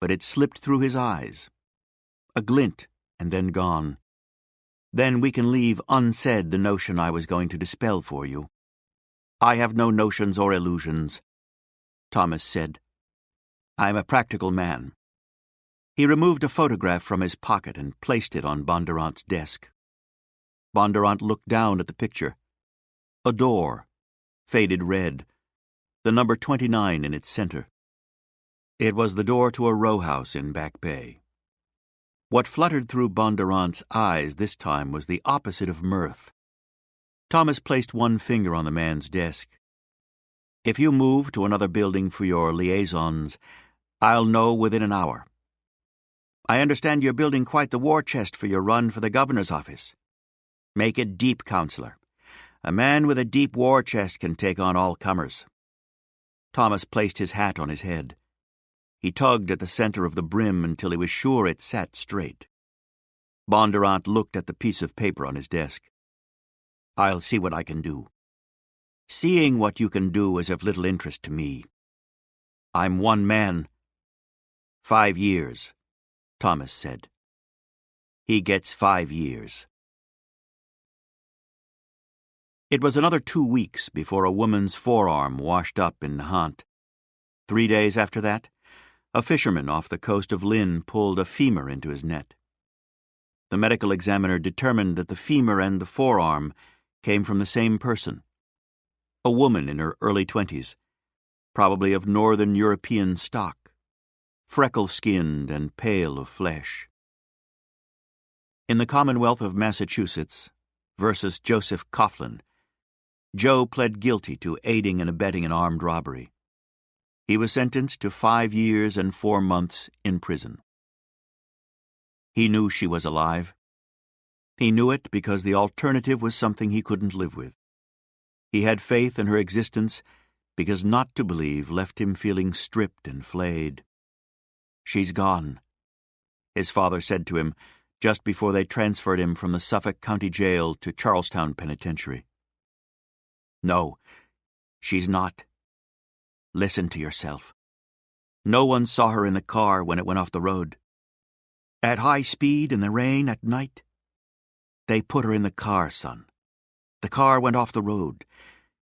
but it slipped through his eyes. A glint, and then gone. Then we can leave unsaid the notion I was going to dispel for you. I have no notions or illusions, Thomas said. I'm a practical man. He removed a photograph from his pocket and placed it on Bondurant's desk. Bondurant looked down at the picture. A door, faded red, the number 29 in its center. It was the door to a row house in Back Bay. What fluttered through Bondurant's eyes this time was the opposite of mirth. Thomas placed one finger on the man's desk. If you move to another building for your liaisons, I'll know within an hour. I understand you're building quite the war chest for your run for the governor's office. Make it deep, Counselor. A man with a deep war chest can take on all comers. Thomas placed his hat on his head. He tugged at the center of the brim until he was sure it sat straight. Bondurant looked at the piece of paper on his desk. I'll see what I can do. Seeing what you can do is of little interest to me. I'm one man. 5 years, Thomas said. He gets 5 years. It was another 2 weeks before a woman's forearm washed up in Lehane. 3 days after that, a fisherman off the coast of Lehane pulled a femur into his net. The medical examiner determined that the femur and the forearm came from the same person, a woman in her early 20s, probably of Northern European stock, freckle-skinned and pale of flesh. In the Commonwealth of Massachusetts versus Joseph Coughlin, Joe pled guilty to aiding and abetting an armed robbery. He was sentenced to 5 years and 4 months in prison. He knew she was alive. He knew it because the alternative was something he couldn't live with. He had faith in her existence because not to believe left him feeling stripped and flayed. "She's gone," his father said to him just before they transferred him from the Suffolk County Jail to Charlestown Penitentiary. "No, she's not. Listen to yourself. No one saw her in the car when it went off the road. At high speed in the rain at night. They put her in the car, son. The car went off the road.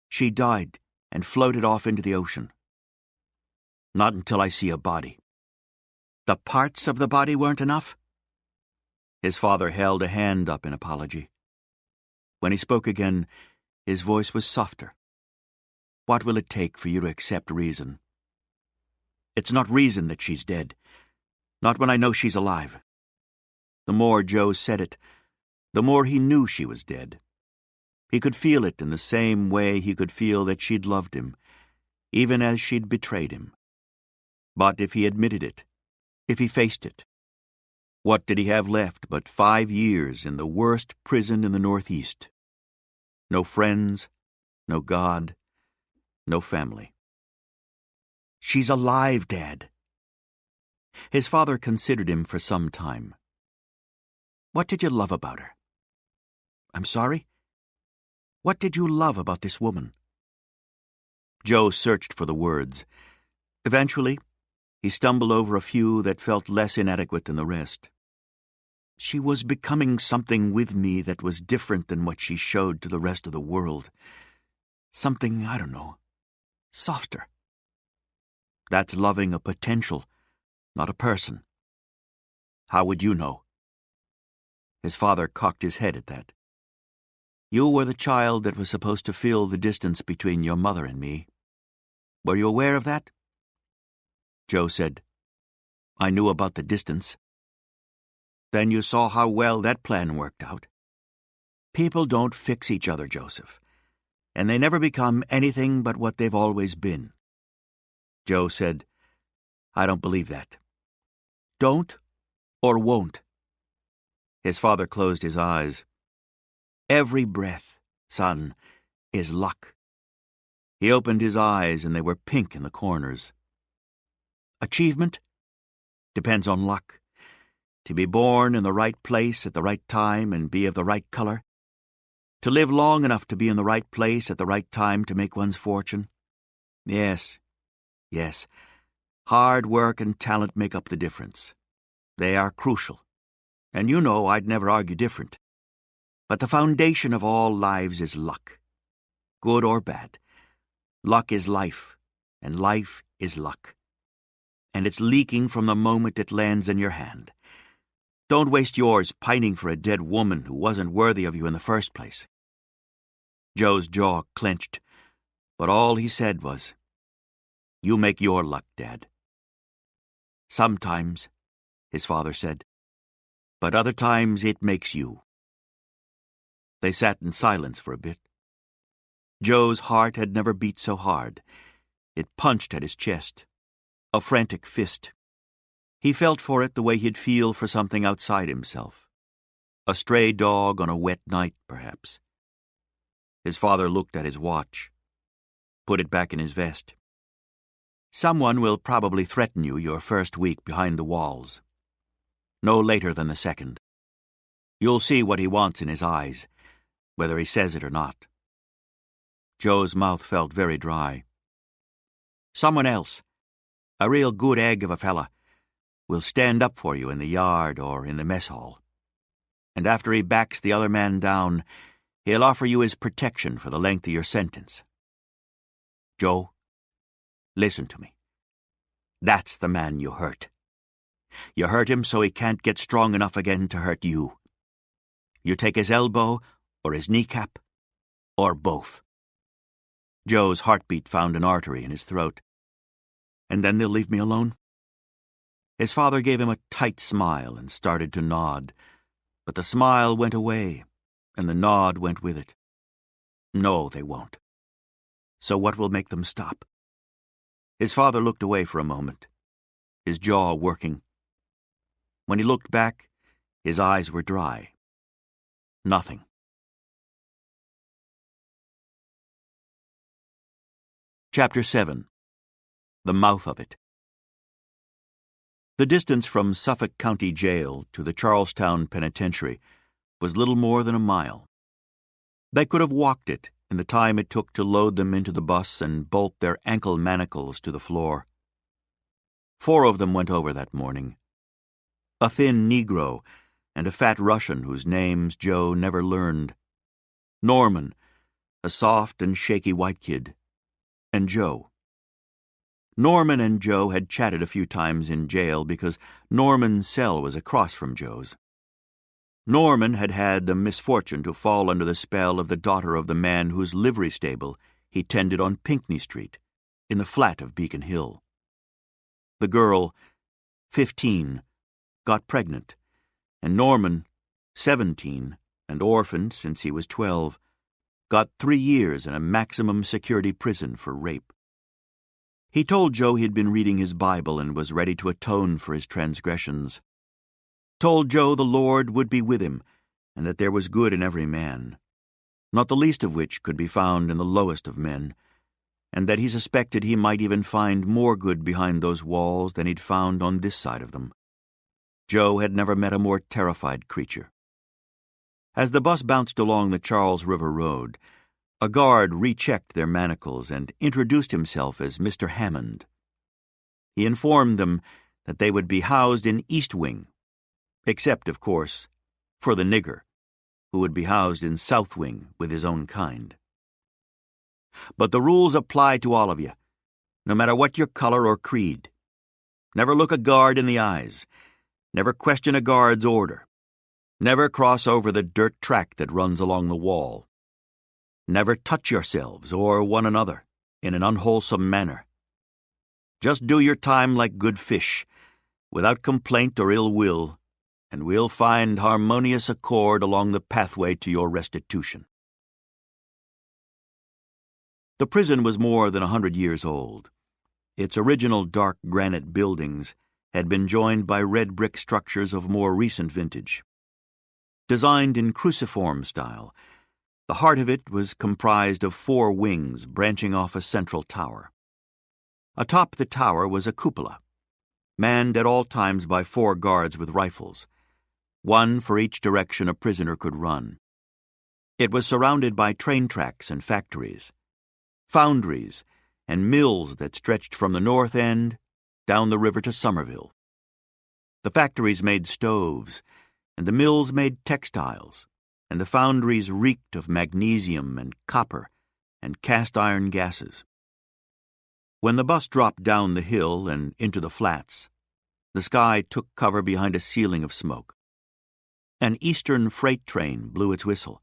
She died and floated off into the ocean. Not until I see a body." "The parts of the body weren't enough?" His father held a hand up in apology. When he spoke again, his voice was softer. "What will it take for you to accept reason? It's not reason that she's dead. Not when I know she's alive." The more Joe said it, the more he knew she was dead. He could feel it in the same way he could feel that she'd loved him, even as she'd betrayed him. But if he admitted it, if he faced it, what did he have left but 5 years in the worst prison in the Northeast? No friends, no God, no family. "She's alive, Dad." His father considered him for some time. "What did you love about her?" "I'm sorry? What did you love about this woman?" Joe searched for the words. Eventually, he stumbled over a few that felt less inadequate than the rest. "She was becoming something with me that was different than what she showed to the rest of the world. Something, I don't know, softer." "That's loving a potential, not a person." "How would you know?" His father cocked his head at that. "You were the child that was supposed to fill the distance between your mother and me. Were you aware of that?" Joe said, "I knew about the distance." "Then you saw how well that plan worked out." "People don't fix each other, Joseph, and they never become anything but what they've always been." Joe said, "I don't believe that." "Don't or won't?" His father closed his eyes. "Every breath, son, is luck." He opened his eyes and they were pink in the corners. "Achievement? Depends on luck. To be born in the right place at the right time and be of the right color. To live long enough to be in the right place at the right time to make one's fortune. Yes. Hard work and talent make up the difference. They are crucial. And you know I'd never argue different. But the foundation of all lives is luck. Good or bad. Luck is life, and life is luck. And it's leaking from the moment it lands in your hand. Don't waste yours pining for a dead woman who wasn't worthy of you in the first place." Joe's jaw clenched, but all he said was, "You make your luck, Dad." "Sometimes," his father said, "but other times it makes you." They sat in silence for a bit. Joe's heart had never beat so hard. It punched at his chest, a frantic fist. He felt for it the way he'd feel for something outside himself. A stray dog on a wet night, perhaps. His father looked at his watch, put it back in his vest. "Someone will probably threaten you your first week behind the walls. No later than the second. You'll see what he wants in his eyes, whether he says it or not." Joe's mouth felt very dry. "Someone else, a real good egg of a fella, will stand up for you in the yard or in the mess hall. and after he backs the other man down, he'll offer you his protection for the length of your sentence. Joe, listen to me. That's the man you hurt. You hurt him so he can't get strong enough again to hurt you. You take his elbow, or his kneecap, or both. Joe's heartbeat found an artery in his throat. And then they'll leave me alone? His father gave him a tight smile and started to nod, but the smile went away, and the nod went with it. No, they won't. So what will make them stop? His father looked away for a moment, his jaw working. When he looked back, his eyes were dry. Nothing. Chapter 7. The Mouth of It. The distance from Suffolk County Jail to the Charlestown Penitentiary was little more than a mile. They could have walked it in the time it took to load them into the bus and bolt their ankle manacles to the floor. 4 of them went over that morning. A thin Negro and a fat Russian whose names Joe never learned. Norman, a soft and shaky white kid, and Joe. Norman and Joe had chatted a few times in jail because Norman's cell was across from Joe's. Norman had had the misfortune to fall under the spell of the daughter of the man whose livery stable he tended on Pinckney Street, in the flat of Beacon Hill. The girl, 15, got pregnant, and Norman, 17, and orphaned since he was 12, got 3 years in a maximum security prison for rape. He told Joe he had been reading his Bible and was ready to atone for his transgressions. Told Joe the Lord would be with him, and that there was good in every man, not the least of which could be found in the lowest of men, and that he suspected he might even find more good behind those walls than he'd found on this side of them. Joe had never met a more terrified creature. As the bus bounced along the Charles River Road, a guard rechecked their manacles and introduced himself as Mr. Hammond. He informed them that they would be housed in East Wing, except, of course, for the nigger, who would be housed in South Wing with his own kind. But the rules apply to all of you, no matter what your color or creed. Never look a guard in the eyes. Never question a guard's order. Never cross over the dirt track that runs along the wall. Never touch yourselves or one another in an unwholesome manner. Just do your time like good fish, without complaint or ill will, and we'll find harmonious accord along the pathway to your restitution. The prison was more than 100 years old. Its original dark granite buildings had been joined by red brick structures of more recent vintage. Designed in cruciform style, the heart of it was comprised of 4 wings branching off a central tower. Atop the tower was a cupola, manned at all times by 4 guards with rifles, 1 for each direction a prisoner could run. It was surrounded by train tracks and factories, foundries, and mills that stretched from the north end down the river to Somerville. The factories made stoves, and the mills made textiles, and the foundries reeked of magnesium and copper and cast-iron gases. When the bus dropped down the hill and into the flats, the sky took cover behind a ceiling of smoke. An eastern freight train blew its whistle,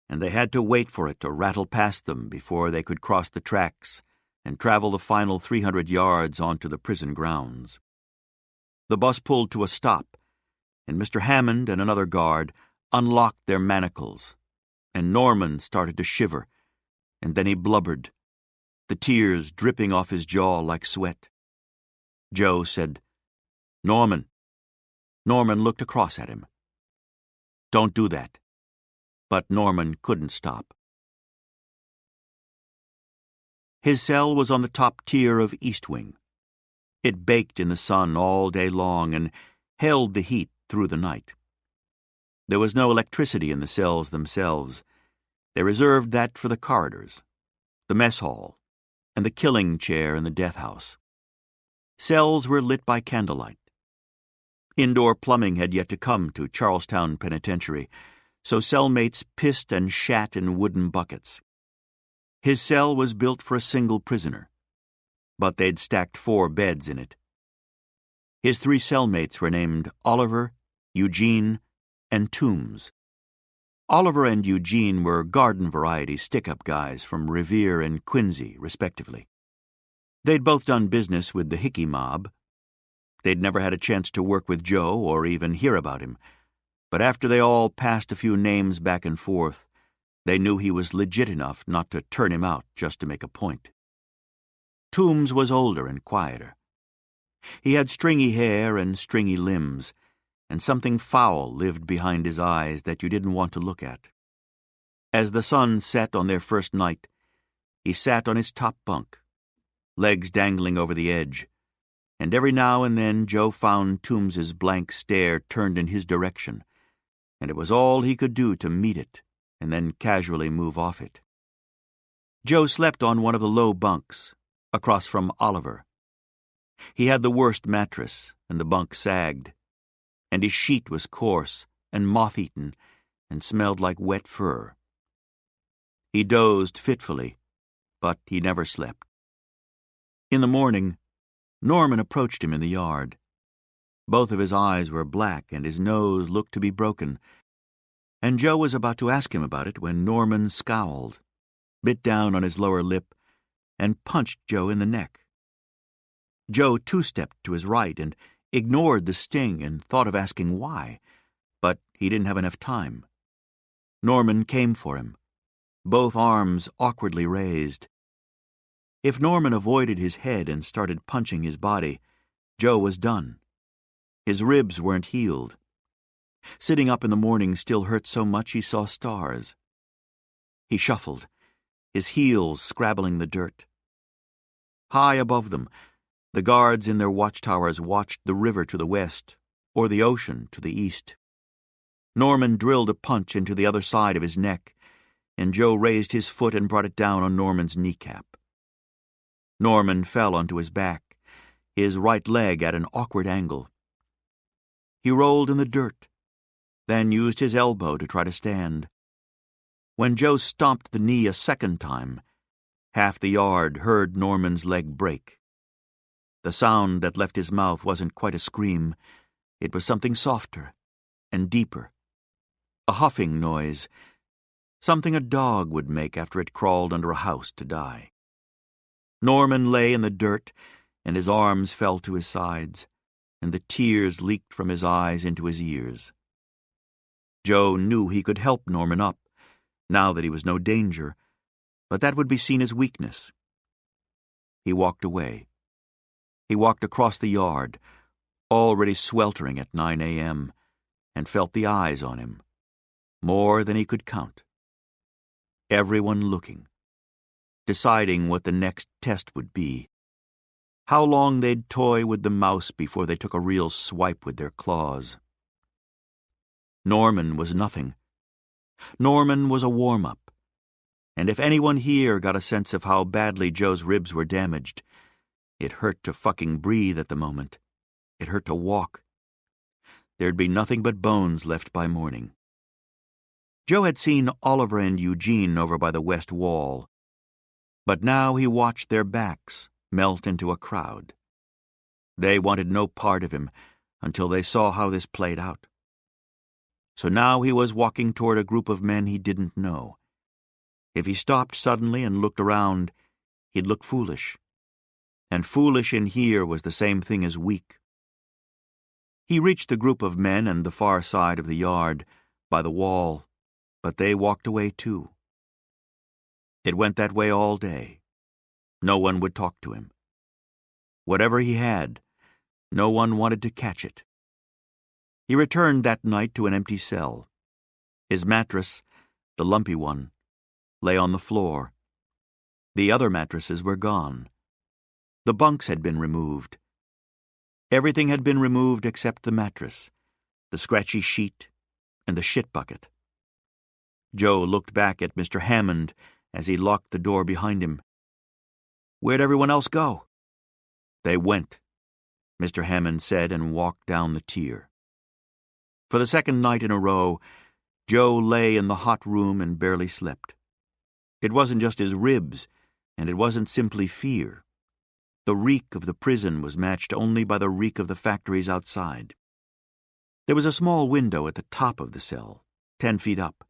and they had to wait for it to rattle past them before they could cross the tracks and travel the final 300 yards onto the prison grounds. The bus pulled to a stop, and Mr. Hammond and another guard unlocked their manacles, and Norman started to shiver, and then he blubbered, the tears dripping off his jaw like sweat. Joe said, "Norman." Norman looked across at him. "Don't do that." But Norman couldn't stop. His cell was on the top tier of East Wing. It baked in the sun all day long and held the heat through the night. There was no electricity in the cells themselves. They reserved that for the corridors, the mess hall, and the killing chair in the death house. Cells were lit by candlelight. Indoor plumbing had yet to come to Charlestown Penitentiary, so cellmates pissed and shat in wooden buckets. His cell was built for a single prisoner, but they'd stacked 4 beds in it. His 3 cellmates were named Oliver, Eugene, and Toombs. Oliver and Eugene were garden-variety stick-up guys from Revere and Quincy, respectively. They'd both done business with the Hickey mob. They'd never had a chance to work with Joe or even hear about him, but after they all passed a few names back and forth, they knew he was legit enough not to turn him out just to make a point. Toombs was older and quieter. He had stringy hair and stringy limbs, and something foul lived behind his eyes that you didn't want to look at. As the sun set on their first night, he sat on his top bunk, legs dangling over the edge, and every now and then Joe found Toombs's blank stare turned in his direction, and it was all he could do to meet it and then casually move off it. Joe slept on one of the low bunks, across from Oliver. He had the worst mattress, and the bunk sagged, and his sheet was coarse and moth-eaten and smelled like wet fur. He dozed fitfully, but he never slept. In the morning, Norman approached him in the yard. Both of his eyes were black and his nose looked to be broken, and Joe was about to ask him about it when Norman scowled, bit down on his lower lip, and punched Joe in the neck. Joe two-stepped to his right and ignored the sting and thought of asking why, but he didn't have enough time. Norman came for him, both arms awkwardly raised. If Norman avoided his head and started punching his body, Joe was done. His ribs weren't healed. Sitting up in the morning still hurt so much he saw stars. He shuffled, his heels scrabbling the dirt. High above them, the guards in their watchtowers watched the river to the west, or the ocean to the east. Norman drilled a punch into the other side of his neck, and Joe raised his foot and brought it down on Norman's kneecap. Norman fell onto his back, his right leg at an awkward angle. He rolled in the dirt, then used his elbow to try to stand. When Joe stomped the knee a second time, half the yard heard Norman's leg break. The sound that left his mouth wasn't quite a scream. It was something softer and deeper. A huffing noise, something a dog would make after it crawled under a house to die. Norman lay in the dirt, and his arms fell to his sides, and the tears leaked from his eyes into his ears. Joe knew he could help Norman up, now that he was no danger, but that would be seen as weakness. He walked away. He walked across the yard, already sweltering at 9 a.m., and felt the eyes on him, more than he could count. Everyone looking, deciding what the next test would be, how long they'd toy with the mouse before they took a real swipe with their claws. Norman was nothing. Norman was a warm-up, and if anyone here got a sense of how badly Joe's ribs were damaged, it hurt to fucking breathe at the moment. It hurt to walk. There'd be nothing but bones left by morning. Joe had seen Oliver and Eugene over by the west wall, but now he watched their backs melt into a crowd. They wanted no part of him until they saw how this played out. So now he was walking toward a group of men he didn't know. If he stopped suddenly and looked around, he'd look foolish. And foolish in here was the same thing as weak. He reached the group of men on the far side of the yard, by the wall, but they walked away too. It went that way all day. No one would talk to him. Whatever he had, no one wanted to catch it. He returned that night to an empty cell. His mattress, the lumpy one, lay on the floor. The other mattresses were gone. The bunks had been removed. Everything had been removed except the mattress, the scratchy sheet, and the shit bucket. Joe looked back at Mr. Hammond as he locked the door behind him. "Where'd everyone else go?" "They went," Mr. Hammond said and walked down the tier. For the second night in a row, Joe lay in the hot room and barely slept. It wasn't just his ribs, and it wasn't simply fear. The reek of the prison was matched only by the reek of the factories outside. There was a small window at the top of the cell, 10 feet up.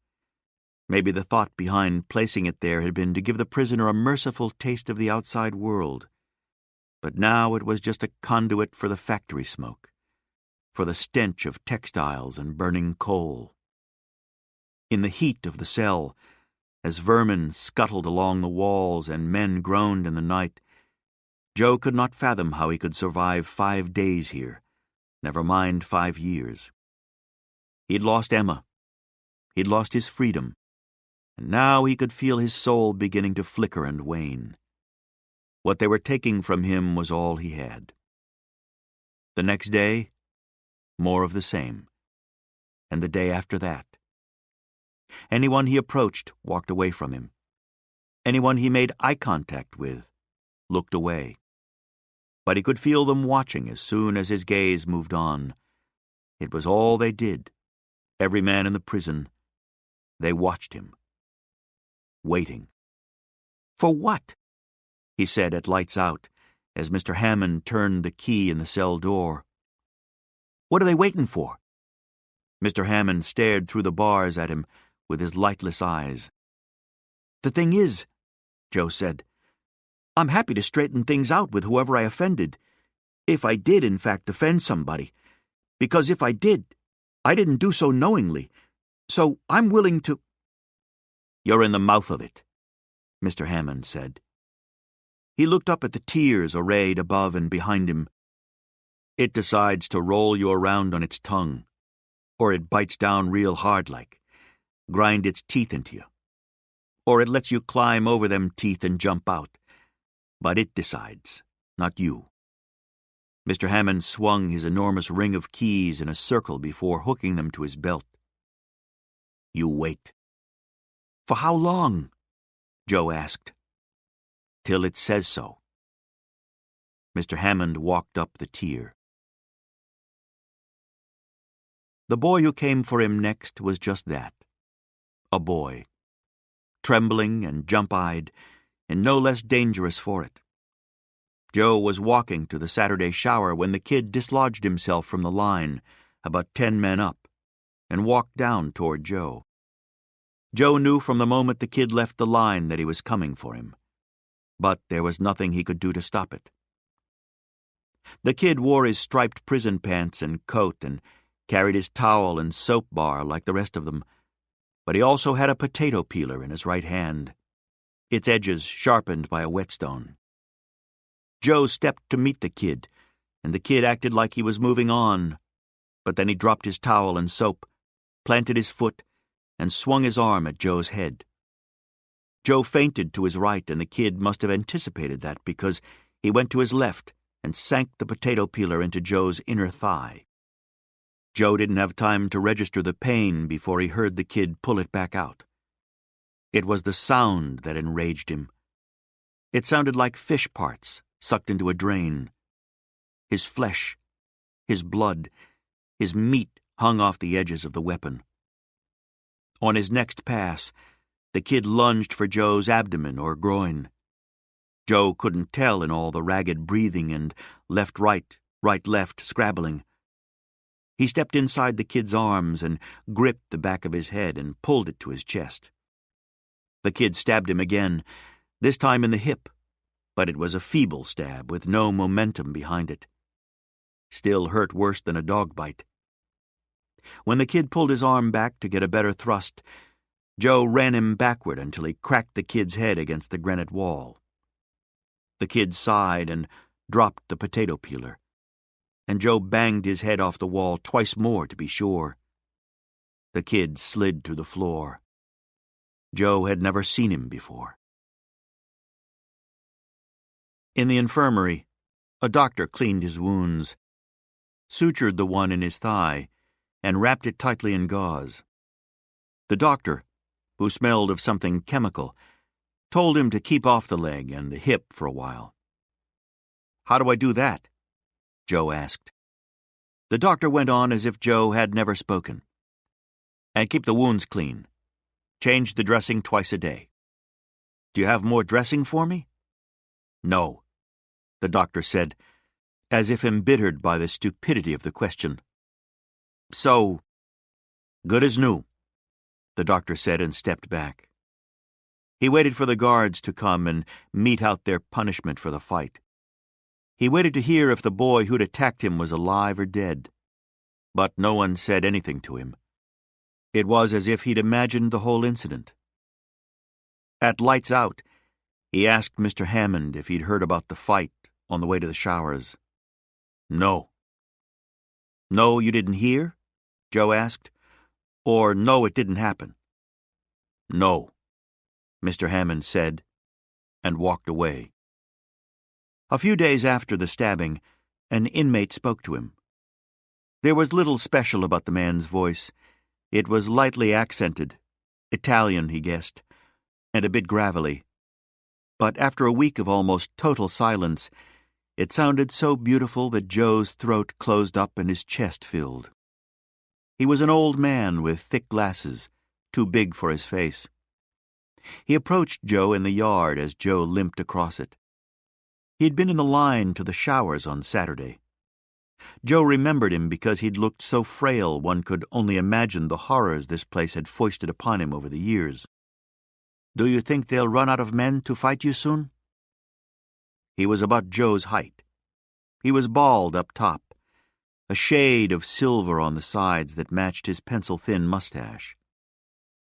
Maybe the thought behind placing it there had been to give the prisoner a merciful taste of the outside world. But now it was just a conduit for the factory smoke, for the stench of textiles and burning coal. In the heat of the cell, as vermin scuttled along the walls and men groaned in the night, Joe could not fathom how he could survive 5 days here, never mind 5 years. He'd lost Emma. He'd lost his freedom. And now he could feel his soul beginning to flicker and wane. What they were taking from him was all he had. The next day, more of the same. And the day after that. Anyone he approached walked away from him. Anyone he made eye contact with looked away. But he could feel them watching as soon as his gaze moved on. It was all they did. Every man in the prison. They watched him. Waiting. For what? He said at lights out, as Mr. Hammond turned the key in the cell door. What are they waiting for? Mr. Hammond stared through the bars at him with his lightless eyes. The thing is, Joe said, I'm happy to straighten things out with whoever I offended, if I did in fact offend somebody, because if I did, I didn't do so knowingly, so I'm willing to— You're in the mouth of it, Mr. Hammond said. He looked up at the tiers arrayed above and behind him. It decides to roll you around on its tongue, or it bites down real hard like, grind its teeth into you, or it lets you climb over them teeth and jump out. But it decides, not you. Mr. Hammond swung his enormous ring of keys in a circle before hooking them to his belt. You wait. For how long? Joe asked. Till it says so. Mr. Hammond walked up the tier. The boy who came for him next was just that. A boy. Trembling and jump-eyed, and no less dangerous for it. Joe was walking to the Saturday shower when the kid dislodged himself from the line, about 10 men up, and walked down toward Joe. Joe knew from the moment the kid left the line that he was coming for him, but there was nothing he could do to stop it. The kid wore his striped prison pants and coat and carried his towel and soap bar like the rest of them, but he also had a potato peeler in his right hand, its edges sharpened by a whetstone. Joe stepped to meet the kid, and the kid acted like he was moving on, but then he dropped his towel and soap, planted his foot, and swung his arm at Joe's head. Joe feinted to his right, and the kid must have anticipated that because he went to his left and sank the potato peeler into Joe's inner thigh. Joe didn't have time to register the pain before he heard the kid pull it back out. It was the sound that enraged him. It sounded like fish parts sucked into a drain. His flesh, his blood, his meat hung off the edges of the weapon. On his next pass, the kid lunged for Joe's abdomen or groin. Joe couldn't tell in all the ragged breathing and left-right, right-left scrabbling. He stepped inside the kid's arms and gripped the back of his head and pulled it to his chest. The kid stabbed him again, this time in the hip, but it was a feeble stab with no momentum behind it. Still hurt worse than a dog bite. When the kid pulled his arm back to get a better thrust, Joe ran him backward until he cracked the kid's head against the granite wall. The kid sighed and dropped the potato peeler, and Joe banged his head off the wall twice more to be sure. The kid slid to the floor. Joe had never seen him before. In the infirmary, a doctor cleaned his wounds, sutured the one in his thigh, and wrapped it tightly in gauze. The doctor, who smelled of something chemical, told him to keep off the leg and the hip for a while. "How do I do that?" Joe asked. The doctor went on as if Joe had never spoken. "And keep the wounds clean. Change the dressing twice a day." "Do you have more dressing for me?" "No," the doctor said, as if embittered by the stupidity of the question. "So, good as new," the doctor said and stepped back. He waited for the guards to come and mete out their punishment for the fight. He waited to hear if the boy who'd attacked him was alive or dead. But no one said anything to him. It was as if he'd imagined the whole incident. At lights out, he asked Mr. Hammond if he'd heard about the fight on the way to the showers. "No." "No, you didn't hear?" Joe asked. "Or no, it didn't happen?" "No," Mr. Hammond said, and walked away. A few days after the stabbing, an inmate spoke to him. There was little special about the man's voice. It was lightly accented, Italian, he guessed, and a bit gravelly. But after a week of almost total silence, it sounded so beautiful that Joe's throat closed up and his chest filled. He was an old man with thick glasses, too big for his face. He approached Joe in the yard as Joe limped across it. He'd been in the line to the showers on Saturday. Joe remembered him because he'd looked so frail one could only imagine the horrors this place had foisted upon him over the years. "Do you think they'll run out of men to fight you soon?" He was about Joe's height. He was bald up top, a shade of silver on the sides that matched his pencil-thin mustache.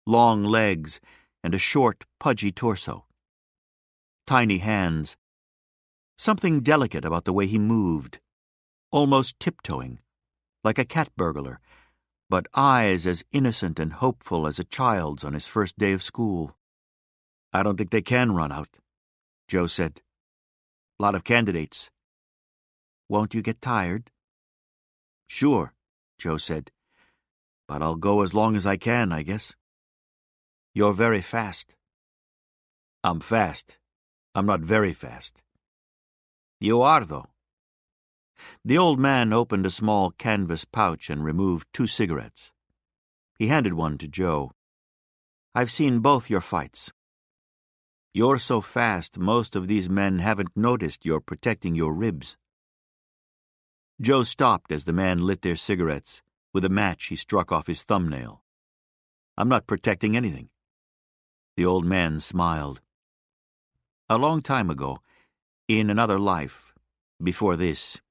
Long legs and a short, pudgy torso. Tiny hands. Something delicate about the way he moved, almost tiptoeing, like a cat burglar, but eyes as innocent and hopeful as a child's on his first day of school. "I don't think they can run out," Joe said. "Lot of candidates." "Won't you get tired?" "Sure," Joe said. "But I'll go as long as I can, I guess." "You're very fast." "I'm fast. I'm not very fast." "You are, though." The old man opened a small canvas pouch and removed 2 cigarettes. He handed one to Joe. "I've seen both your fights. You're so fast, most of these men haven't noticed you're protecting your ribs." Joe stopped as the man lit their cigarettes. With a match he struck off his thumbnail. "I'm not protecting anything." The old man smiled. "A long time ago, in another life, before this,"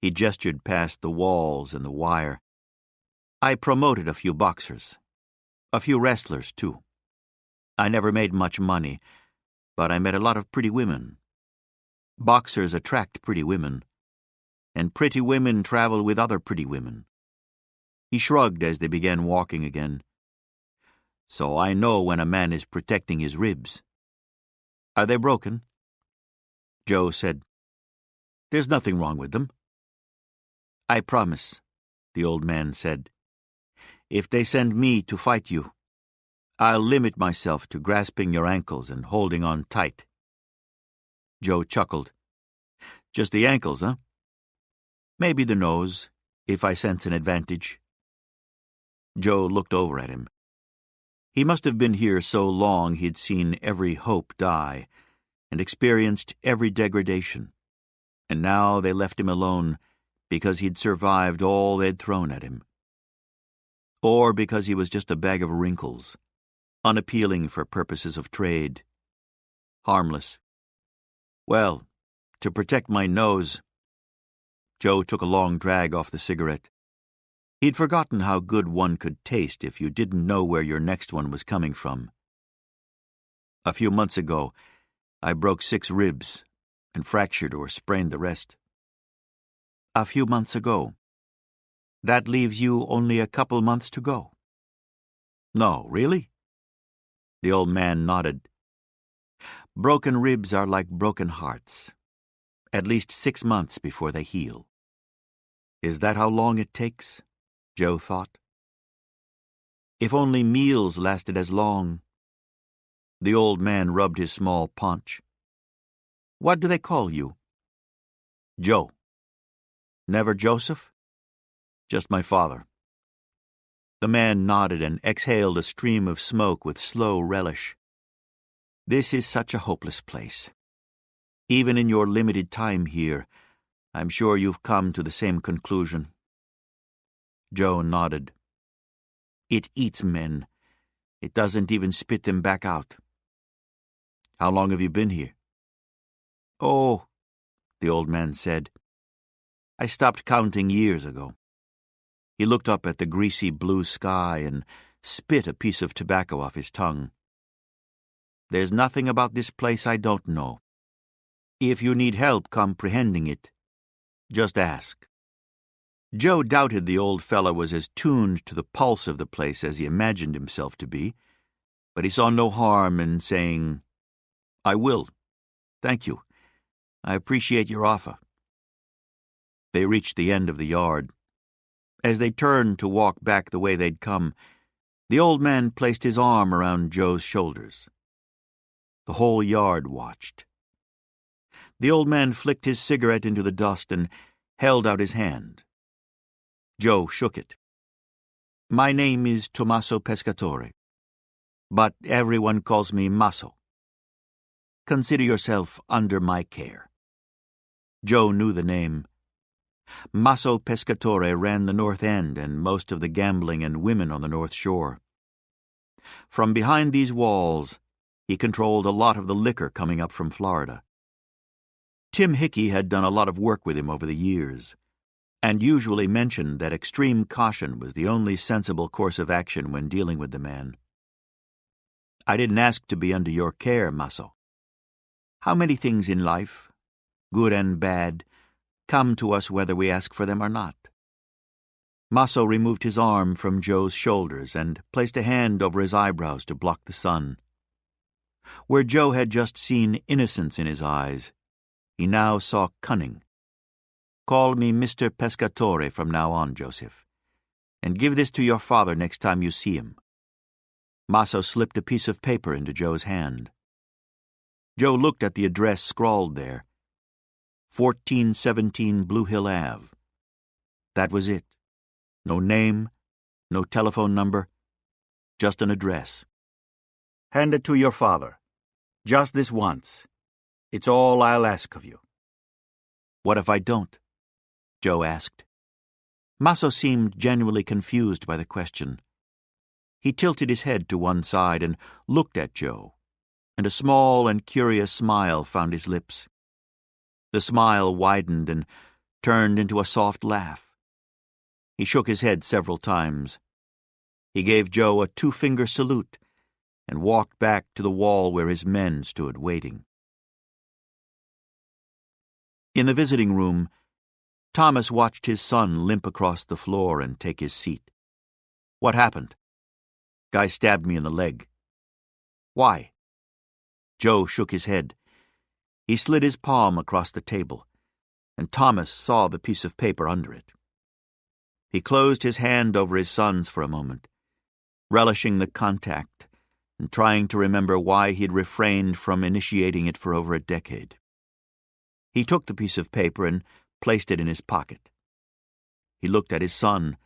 he gestured past the walls and the wire, "I promoted a few boxers. A few wrestlers, too. I never made much money, but I met a lot of pretty women. Boxers attract pretty women, and pretty women travel with other pretty women." He shrugged as they began walking again. "So I know when a man is protecting his ribs." "Are they broken?" Joe said, "There's nothing wrong with them." "I promise," the old man said. "If they send me to fight you, I'll limit myself to grasping your ankles and holding on tight." Joe chuckled. "Just the ankles, huh?" "Maybe the nose, if I sense an advantage." Joe looked over at him. He must have been here so long he'd seen every hope die and experienced every degradation, and now they left him alone because he'd survived all they'd thrown at him. Or because he was just a bag of wrinkles, unappealing for purposes of trade. Harmless. "Well, to protect my nose..." Joe took a long drag off the cigarette. He'd forgotten how good one could taste if you didn't know where your next one was coming from. "A few months ago, I broke 6 ribs and fractured or sprained the rest." "A few months ago. That leaves you only a couple months to go." "No, really?" The old man nodded. "Broken ribs are like broken hearts. At least 6 months before they heal." Is that how long it takes? Joe thought. If only meals lasted as long. The old man rubbed his small paunch. "What do they call you?" "Joe." "Never Joseph?" Just my father." The man nodded and exhaled a stream of smoke with slow relish. "This is such a hopeless place. Even in your limited time here, I'm sure you've come to the same conclusion." Joe nodded. "It eats men. It doesn't even spit them back out." "How long have you been here?" "Oh," the old man said. "I stopped counting years ago." He looked up at the greasy blue sky and spit a piece of tobacco off his tongue. "There's nothing about this place I don't know. If you need help comprehending it, just ask." Joe doubted the old fellow was as tuned to the pulse of the place as he imagined himself to be, but he saw no harm in saying, "I will. Thank you. I appreciate your offer." They reached the end of the yard. As they turned to walk back the way they'd come, the old man placed his arm around Joe's shoulders. The whole yard watched. The old man flicked his cigarette into the dust and held out his hand. Joe shook it. "My name is Tommaso Pescatore, but everyone calls me Maso. Consider yourself under my care." Joe knew the name. Maso Pescatore ran the North End and most of the gambling and women on the North Shore. From behind these walls, he controlled a lot of the liquor coming up from Florida. Tim Hickey had done a lot of work with him over the years, and usually mentioned that extreme caution was the only sensible course of action when dealing with the man. "I didn't ask to be under your care, Maso. How many things in life, good and bad, come to us whether we ask for them or not?" Maso removed his arm from Joe's shoulders and placed a hand over his eyebrows to block the sun. Where Joe had just seen innocence in his eyes, he now saw cunning. "Call me Mr. Pescatore from now on, Joseph, and give this to your father next time you see him." Maso slipped a piece of paper into Joe's hand. Joe looked at the address scrawled there, 1417 Blue Hill Ave. That was it. No name, no telephone number, just an address. "Hand it to your father. Just this once. It's all I'll ask of you." "What if I don't?" Joe asked. Maso seemed genuinely confused by the question. He tilted his head to one side and looked at Joe, and a small and curious smile found his lips. The smile widened and turned into a soft laugh. He shook his head several times. He gave Joe a two-finger salute and walked back to the wall where his men stood waiting. In the visiting room, Thomas watched his son limp across the floor and take his seat. "What happened?" "Guy stabbed me in the leg." "Why?" Joe shook his head. He slid his palm across the table, and Thomas saw the piece of paper under it. He closed his hand over his son's for a moment, relishing the contact and trying to remember why he'd refrained from initiating it for over a decade. He took the piece of paper and placed it in his pocket. He looked at his son,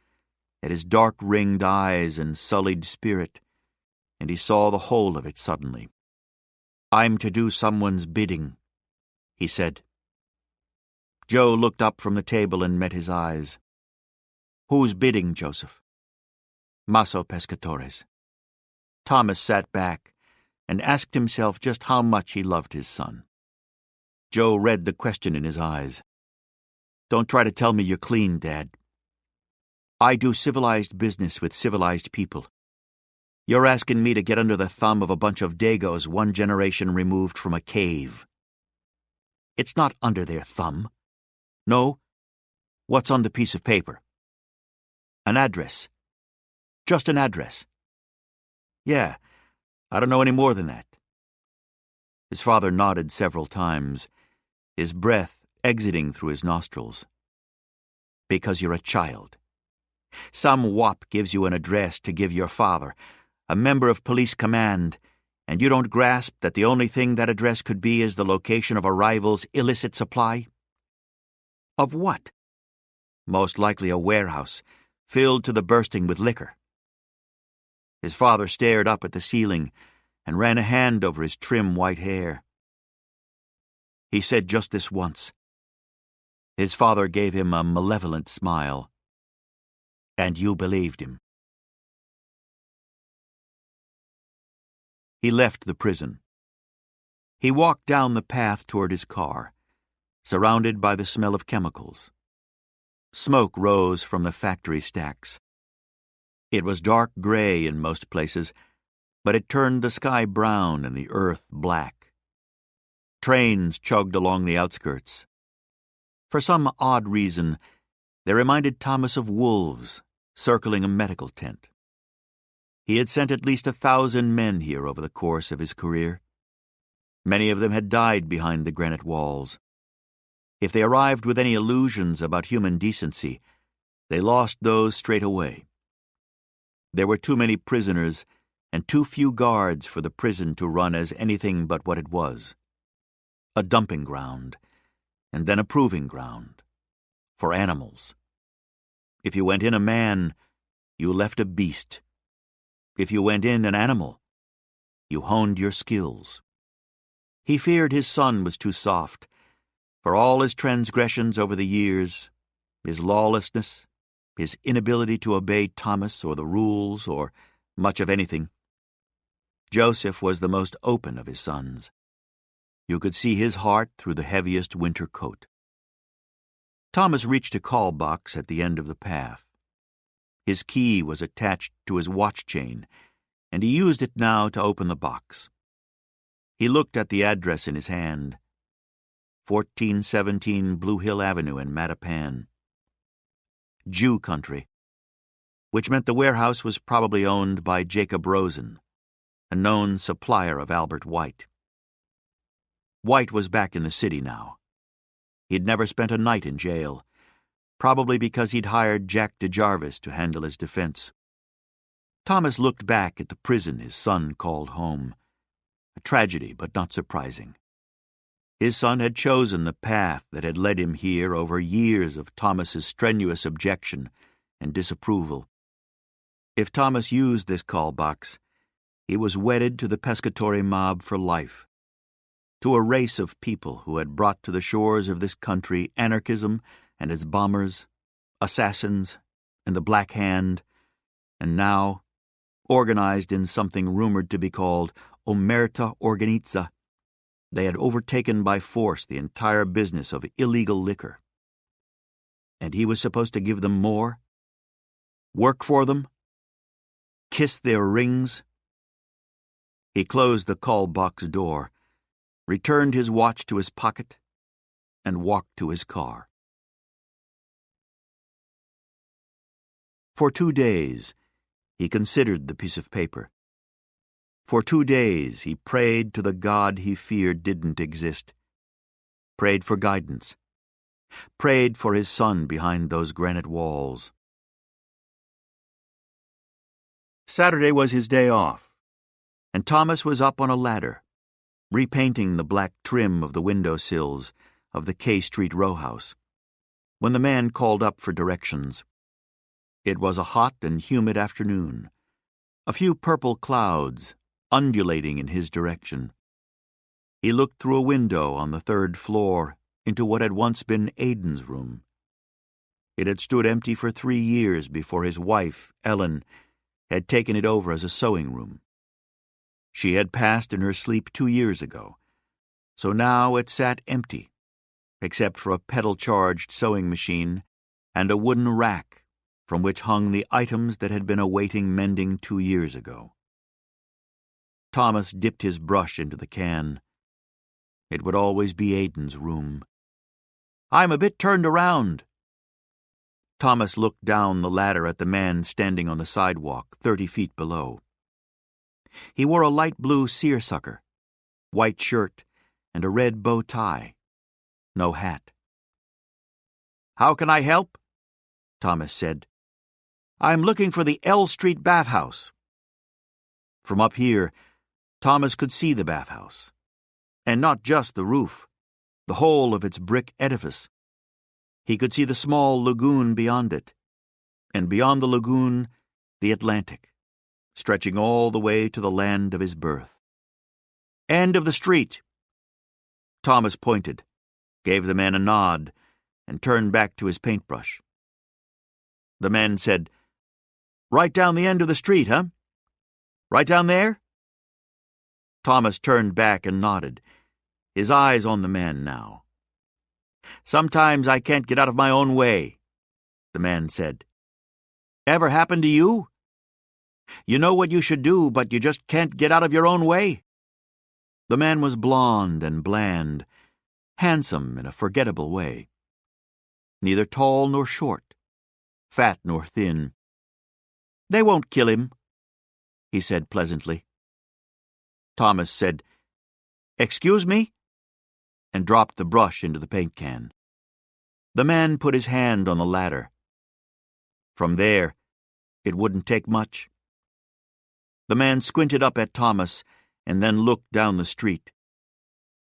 at his dark-ringed eyes and sullied spirit, and he saw the whole of it suddenly. "I'm to do someone's bidding," he said. Joe looked up from the table and met his eyes. "Whose bidding, Joseph?" "Maso Pescatore's." Thomas sat back and asked himself just how much he loved his son. Joe read the question in his eyes. "Don't try to tell me you're clean, Dad. I do civilized business with civilized people. You're asking me to get under the thumb of a bunch of Dagos one generation removed from a cave. It's not under their thumb. No. What's on the piece of paper?" "An address. Just an address." "Yeah, I don't know any more than that." His father nodded several times, his breath exiting through his nostrils. "Because you're a child. Some wop gives you an address to give your father, a member of police command, and you don't grasp that the only thing that address could be is the location of a rival's illicit supply?" "Of what?" most likely a warehouse, filled to the bursting with liquor. His father stared up at the ceiling and ran a hand over his trim white hair. He said just this once. His father gave him a malevolent smile. And you believed him. He left the prison. He walked down the path toward his car, surrounded by the smell of chemicals. Smoke rose from the factory stacks. It was dark gray in most places, but it turned the sky brown and the earth black. Trains chugged along the outskirts. For some odd reason, they reminded Thomas of wolves circling a medical tent. He had sent at least 1,000 men here over the course of his career. Many of them had died behind the granite walls. If they arrived with any illusions about human decency, they lost those straight away. There were too many prisoners and too few guards for the prison to run as anything but what it was: a dumping ground, and then a proving ground for animals. If you went in a man, you left a beast. If you went in an animal, you honed your skills. He feared his son was too soft. For all his transgressions over the years, his lawlessness, his inability to obey Thomas or the rules or much of anything, Joseph was the most open of his sons. You could see his heart through the heaviest winter coat. Thomas reached a call box at the end of the path. His key was attached to his watch chain, and he used it now to open the box. He looked at the address in his hand: 1417 Blue Hill Avenue in Mattapan. Jew country, which meant the warehouse was probably owned by Jacob Rosen, a known supplier of Albert White. White was back in the city now. He'd never spent a night in jail, probably because he'd hired Jack DeJarvis to handle his defense. Thomas looked back at the prison his son called home. A tragedy, but not surprising. His son had chosen the path that had led him here over years of Thomas's strenuous objection and disapproval. If Thomas used this call box, he was wedded to the pescatore mob for life, to a race of people who had brought to the shores of this country anarchism and its bombers, assassins, and the Black Hand, and now, organized in something rumored to be called Omerta Organizza, they had overtaken by force the entire business of illegal liquor. And he was supposed to give them more? Work for them? Kiss their rings? He closed the call box door, returned his watch to his pocket, and walked to his car. For 2 days, he considered the piece of paper. For 2 days, he prayed to the God he feared didn't exist, prayed for guidance, prayed for his son behind those granite walls. Saturday was his day off, and Thomas was up on a ladder, repainting the black trim of the windowsills of the K Street row house, when the man called up for directions. It was a hot and humid afternoon, a few purple clouds undulating in his direction. He looked through a window on the 3rd floor into what had once been Aiden's room. It had stood empty for 3 years before his wife, Ellen, had taken it over as a sewing room. She had passed in her sleep 2 years ago, so now it sat empty, except for a pedal-charged sewing machine and a wooden rack from which hung the items that had been awaiting mending 2 years ago. Thomas dipped his brush into the can. It would always be Aiden's room. "I'm a bit turned around." Thomas looked down the ladder at the man standing on the sidewalk 30 feet below. He wore a light blue seersucker, white shirt, and a red bow tie. No hat. "How can I help?" Thomas said. "I'm looking for the L Street bathhouse." From up here, Thomas could see the bathhouse, and not just the roof, the whole of its brick edifice. He could see the small lagoon beyond it, and beyond the lagoon, the Atlantic, stretching all the way to the land of his birth. "End of the street." Thomas pointed, gave the man a nod, and turned back to his paintbrush. The man said, "Right down the end of the street, huh? Right down there?" Thomas turned back and nodded, his eyes on the man now. "Sometimes I can't get out of my own way," the man said. "Ever happen to you? You know what you should do, but you just can't get out of your own way?" The man was blond and bland, handsome in a forgettable way. Neither tall nor short, fat nor thin. "They won't kill him," he said pleasantly. Thomas said, "Excuse me?" and dropped the brush into the paint can. The man put his hand on the ladder. From there, it wouldn't take much. The man squinted up at Thomas and then looked down the street.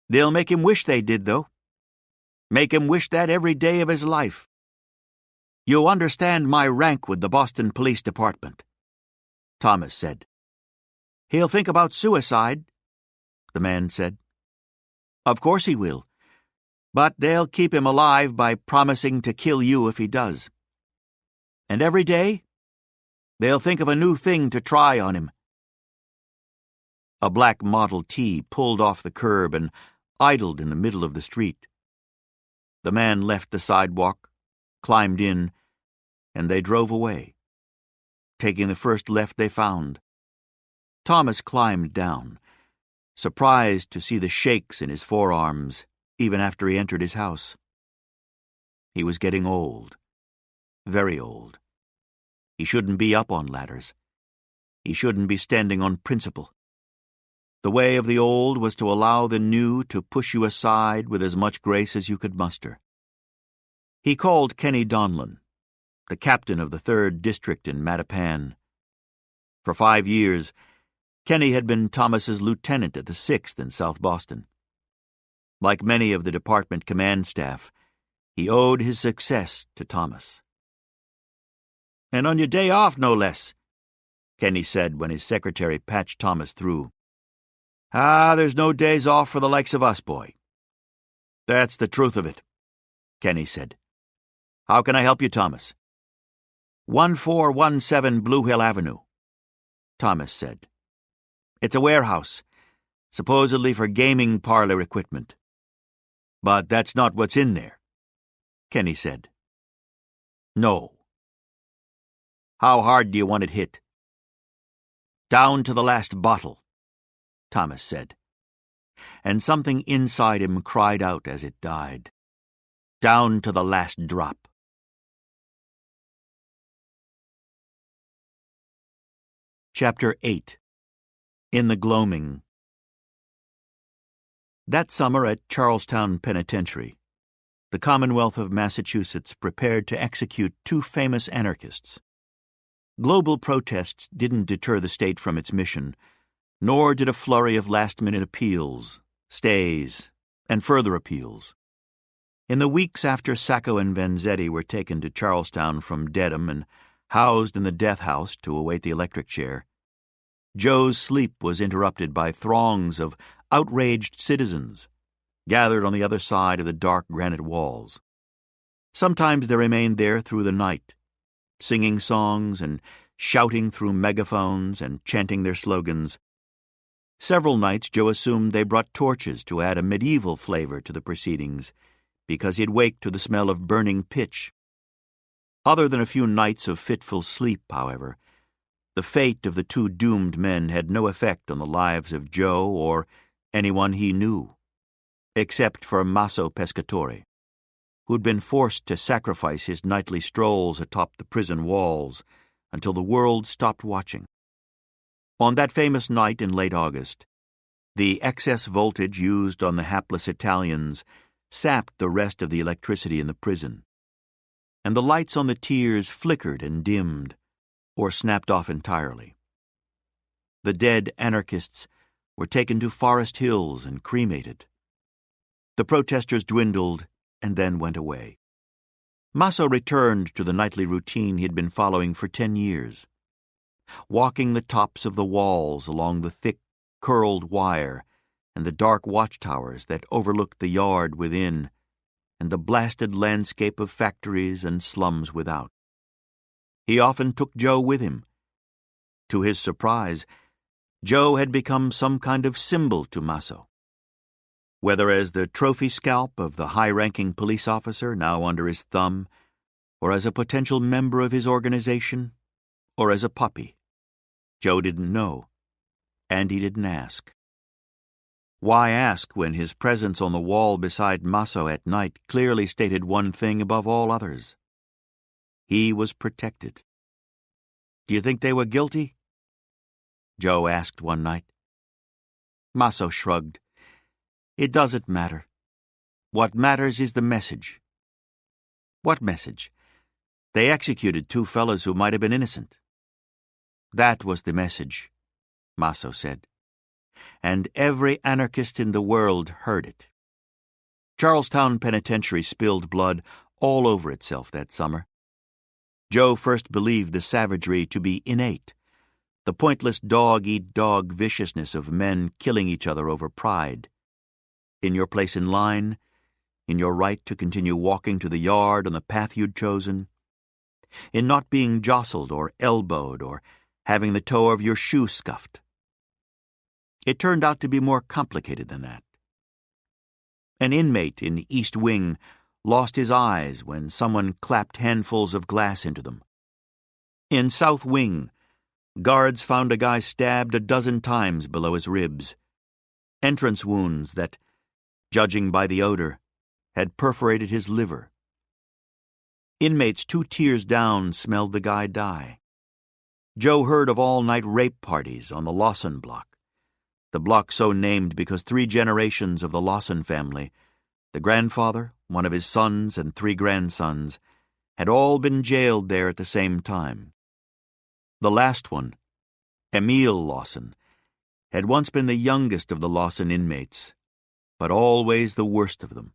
"They'll make him wish they did, though. Make him wish that every day of his life. You understand my rank with the Boston Police Department," Thomas said. "He'll think about suicide," the man said. "Of course he will. But they'll keep him alive by promising to kill you if he does. And every day, they'll think of a new thing to try on him." A black Model T pulled off the curb and idled in the middle of the street. The man left the sidewalk, climbed in, and they drove away, taking the first left they found. Thomas climbed down, surprised to see the shakes in his forearms even after he entered his house. He was getting old, very old. He shouldn't be up on ladders. He shouldn't be standing on principle. The way of the old was to allow the new to push you aside with as much grace as you could muster. He called Kenny Donlin, the captain of the 3rd District in Mattapan. For 5 years, Kenny had been Thomas's lieutenant at the 6th in South Boston. Like many of the department command staff, he owed his success to Thomas. "And on your day off, no less," Kenny said when his secretary patched Thomas through. "There's no days off for the likes of us, boy." "That's the truth of it," Kenny said. "How can I help you, Thomas?" 1417 Blue Hill Avenue, Thomas said. "It's a warehouse, supposedly for gaming parlor equipment." "But that's not what's in there," Kenny said. "No." "How hard do you want it hit?" "Down to the last bottle," Thomas said. And something inside him cried out as it died. Down to the last drop. Chapter 8. In the Gloaming. That summer at Charlestown Penitentiary, the Commonwealth of Massachusetts prepared to execute 2 famous anarchists. Global protests didn't deter the state from its mission, nor did a flurry of last-minute appeals, stays, and further appeals. In the weeks after Sacco and Vanzetti were taken to Charlestown from Dedham and housed in the death house to await the electric chair, Joe's sleep was interrupted by throngs of outraged citizens gathered on the other side of the dark granite walls. Sometimes they remained there through the night, singing songs and shouting through megaphones and chanting their slogans. Several nights Joe assumed they brought torches to add a medieval flavor to the proceedings, because he'd waked to the smell of burning pitch. Other than a few nights of fitful sleep, however, the fate of the 2 doomed men had no effect on the lives of Joe or anyone he knew, except for Maso Pescatore, who'd been forced to sacrifice his nightly strolls atop the prison walls until the world stopped watching. On that famous night in late August, the excess voltage used on the hapless Italians sapped the rest of the electricity in the prison, and the lights on the tiers flickered and dimmed, or snapped off entirely. The dead anarchists were taken to Forest Hills and cremated. The protesters dwindled and then went away. Maso returned to the nightly routine he had been following for 10 years. Walking the tops of the walls along the thick, curled wire and the dark watchtowers that overlooked the yard within and the blasted landscape of factories and slums without. He often took Joe with him. To his surprise, Joe had become some kind of symbol to Maso. Whether as the trophy scalp of the high-ranking police officer now under his thumb, or as a potential member of his organization, or as a puppy, Joe didn't know, and he didn't ask. Why ask when his presence on the wall beside Maso at night clearly stated one thing above all others? He was protected. "Do you think they were guilty?" Joe asked one night. Maso shrugged. "It doesn't matter. What matters is the message." "What message?" "They executed 2 fellas who might have been innocent." "That was the message," Maso said. And every anarchist in the world heard it. Charlestown Penitentiary spilled blood all over itself that summer. Joe first believed the savagery to be innate, the pointless dog-eat-dog viciousness of men killing each other over pride. In your place in line, in your right to continue walking to the yard on the path you'd chosen, in not being jostled or elbowed or having the toe of your shoe scuffed. It turned out to be more complicated than that. An inmate in the East Wing lost his eyes when someone clapped handfuls of glass into them. In South Wing, guards found a guy stabbed a dozen times below his ribs, entrance wounds that, judging by the odor, had perforated his liver. Inmates 2 tiers down smelled the guy die. Joe heard of all-night rape parties on the Lawson block, the block so named because 3 generations of the Lawson family, the grandfather, one of his sons, and 3 grandsons, had all been jailed there at the same time. The last one, Emil Lawson, had once been the youngest of the Lawson inmates, but always the worst of them,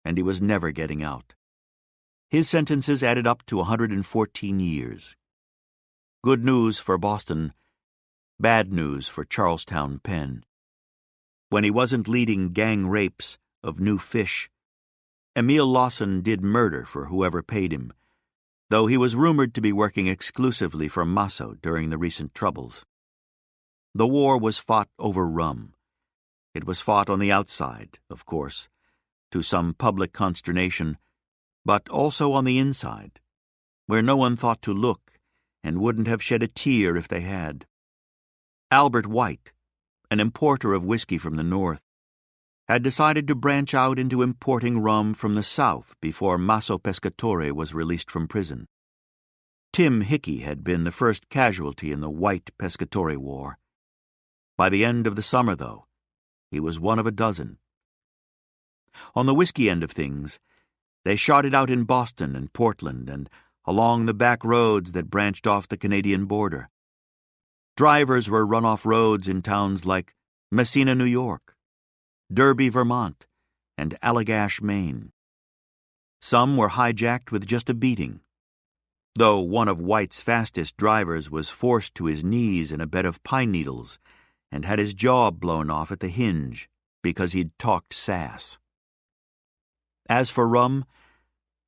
and he was never getting out. His sentences added up to 114 years. Good news for Boston, bad news for Charlestown Penn. When he wasn't leading gang rapes of new fish, Emil Lawson did murder for whoever paid him, though he was rumored to be working exclusively for Maso during the recent troubles. The war was fought over rum. It was fought on the outside, of course, to some public consternation, but also on the inside, where no one thought to look and wouldn't have shed a tear if they had. Albert White, an importer of whiskey from the north, had decided to branch out into importing rum from the south before Maso Pescatore was released from prison. Tim Hickey had been the first casualty in the White Pescatore War. By the end of the summer, though, he was one of a dozen. On the whiskey end of things, they shot it out in Boston and Portland and along the back roads that branched off the Canadian border. Drivers were run off roads in towns like Messina, New York, Derby, Vermont, and Allagash, Maine. Some were hijacked with just a beating, though one of White's fastest drivers was forced to his knees in a bed of pine needles and had his jaw blown off at the hinge because he'd talked sass. As for rum,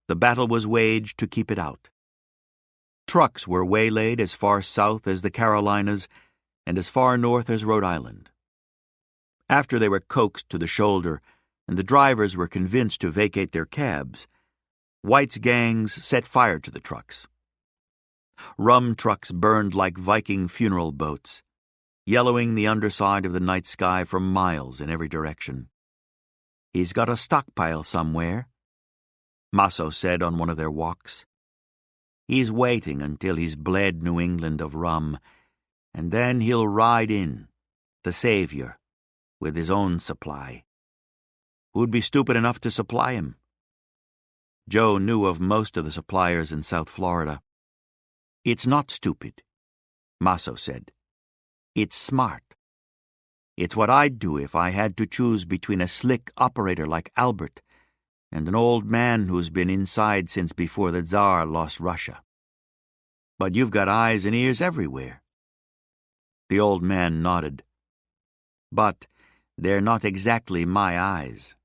the battle was waged to keep it out. Trucks were waylaid as far south as the Carolinas and as far north as Rhode Island. After they were coaxed to the shoulder and the drivers were convinced to vacate their cabs, White's gangs set fire to the trucks. Rum trucks burned like Viking funeral boats, yellowing the underside of the night sky for miles in every direction. "He's got a stockpile somewhere," Maso said on one of their walks. "He's waiting until he's bled New England of rum, and then he'll ride in, the savior, with his own supply. Who'd be stupid enough to supply him?" Joe knew of most of the suppliers in South Florida. "It's not stupid," Maso said. "It's smart. It's what I'd do if I had to choose between a slick operator like Albert and an old man who's been inside since before the Tsar lost Russia. But you've got eyes and ears everywhere." The old man nodded. "But they're not exactly my eyes,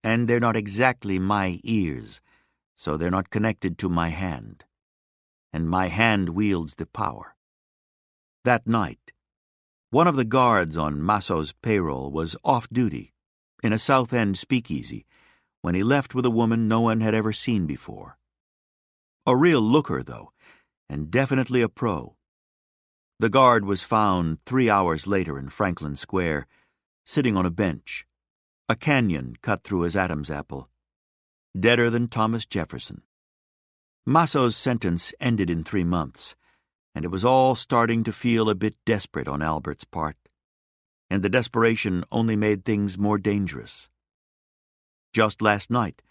and they're not exactly my ears, so they're not connected to my hand. And my hand wields the power." That night, one of the guards on Masso's payroll was off duty in a South End speakeasy when he left with a woman no one had ever seen before. A real looker, though, and definitely a pro. The guard was found 3 hours later in Franklin Square, sitting on a bench, a canyon cut through his Adam's apple, deader than Thomas Jefferson. Masso's sentence ended in 3 months, and it was all starting to feel a bit desperate on Albert's part, and the desperation only made things more dangerous. Just last night,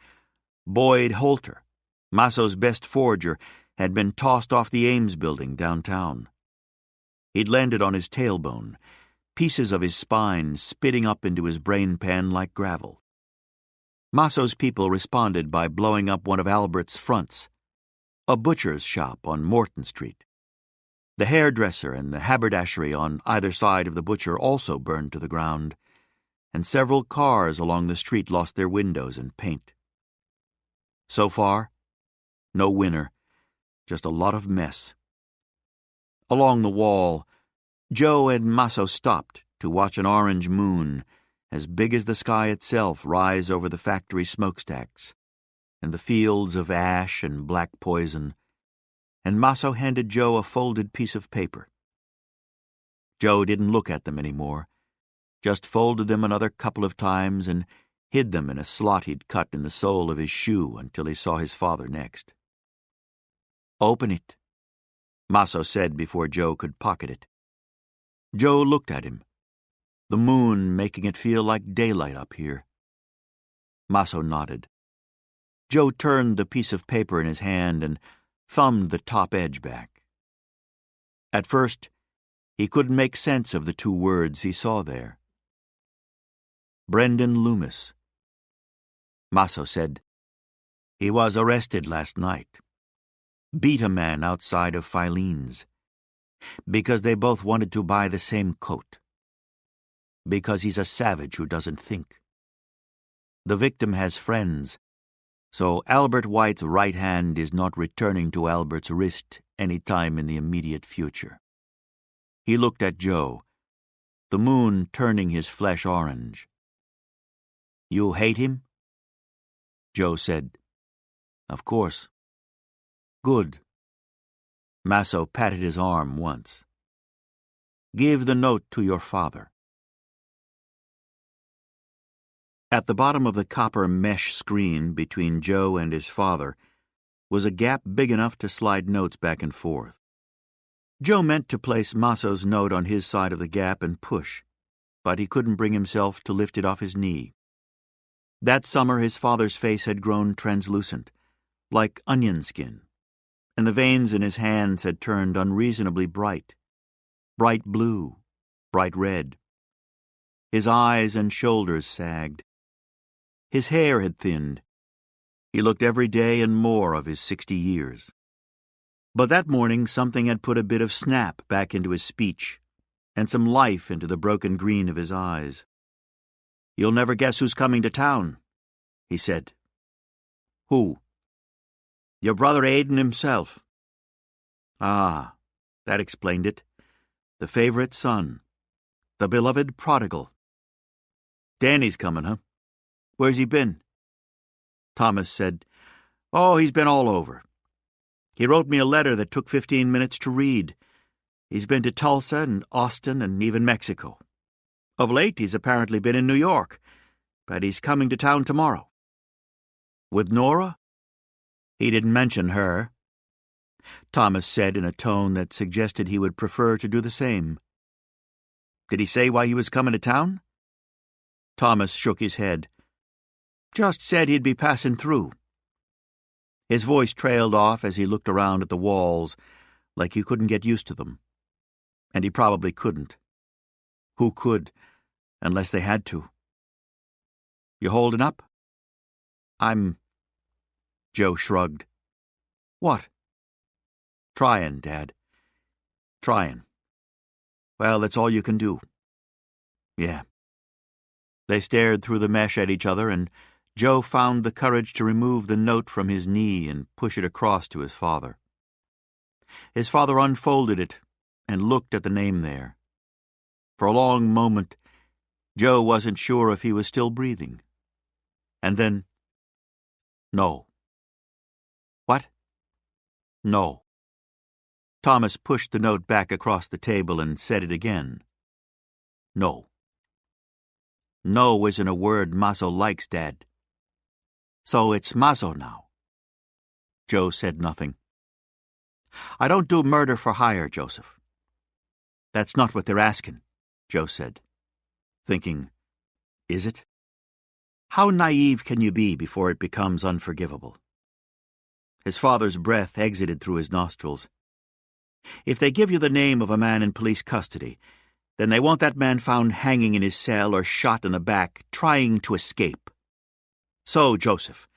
Boyd Holter, Masso's best forger, had been tossed off the Ames building downtown. He'd landed on his tailbone, pieces of his spine spitting up into his brain pan like gravel. Masso's people responded by blowing up one of Albert's fronts, a butcher's shop on Morton Street. The hairdresser and the haberdashery on either side of the butcher also burned to the ground, and several cars along the street lost their windows and paint. So far, no winner, just a lot of mess. Along the wall, Joe and Masso stopped to watch an orange moon as big as the sky itself rise over the factory smokestacks and the fields of ash and black poison, and Masso handed Joe a folded piece of paper. Joe didn't look at them anymore, just folded them another couple of times and hid them in a slot he'd cut in the sole of his shoe until he saw his father next. "Open it," Masso said before Joe could pocket it. Joe looked at him, the moon making it feel like daylight up here. Masso nodded. Joe turned the piece of paper in his hand and thumbed the top edge back. At first, he couldn't make sense of the 2 words he saw there. Brendan Loomis. Masso said, "He was arrested last night. Beat a man outside of Filene's. Because they both wanted to buy the same coat. Because he's a savage who doesn't think. The victim has friends, so Albert White's right hand is not returning to Albert's wrist any time in the immediate future." He looked at Joe, the moon turning his flesh orange. "You hate him?" Joe said, "Of course." "Good." Masso patted his arm once. "Give the note to your father." At the bottom of the copper mesh screen between Joe and his father was a gap big enough to slide notes back and forth. Joe meant to place Masso's note on his side of the gap and push, but he couldn't bring himself to lift it off his knee. That summer his father's face had grown translucent, like onion skin, and the veins in his hands had turned unreasonably bright blue, bright red. His eyes and shoulders sagged. His hair had thinned. He looked every day and more of his 60 years. But that morning something had put a bit of snap back into his speech and some life into the broken green of his eyes. "You'll never guess who's coming to town," he said. "Who?" "Your brother Aidan himself." Ah, that explained it. The favorite son. The beloved prodigal. "Danny's coming, huh? Where's he been?" Thomas said, "Oh, he's been all over. He wrote me a letter that took 15 minutes to read. He's been to Tulsa and Austin and even Mexico. Of late, he's apparently been in New York, but he's coming to town tomorrow." "With Nora?" "He didn't mention her," Thomas said in a tone that suggested he would prefer to do the same. "Did he say why he was coming to town?" Thomas shook his head. "Just said he'd be passing through." His voice trailed off as he looked around at the walls, like he couldn't get used to them. And he probably couldn't. Who could, unless they had to? "You holding up?" Joe shrugged. What? Trying, Dad. Trying. Well, that's all you can do. Yeah. They stared through the mesh at each other, and Joe found the courage to remove the note from his knee and push it across to his father. His father unfolded it and looked at the name there. For a long moment, Joe wasn't sure if he was still breathing. And then, no. What? No. Thomas pushed the note back across the table and said it again. No. No isn't a word Maso likes, Dad. So it's Maso now. Joe said nothing. I don't do murder for hire, Joseph. That's not what they're asking, Joe said, thinking, is it? How naive can you be before it becomes unforgivable? His father's breath exited through his nostrils. If they give you the name of a man in police custody, then they want that man found hanging in his cell or shot in the back, trying to escape. So, Joseph,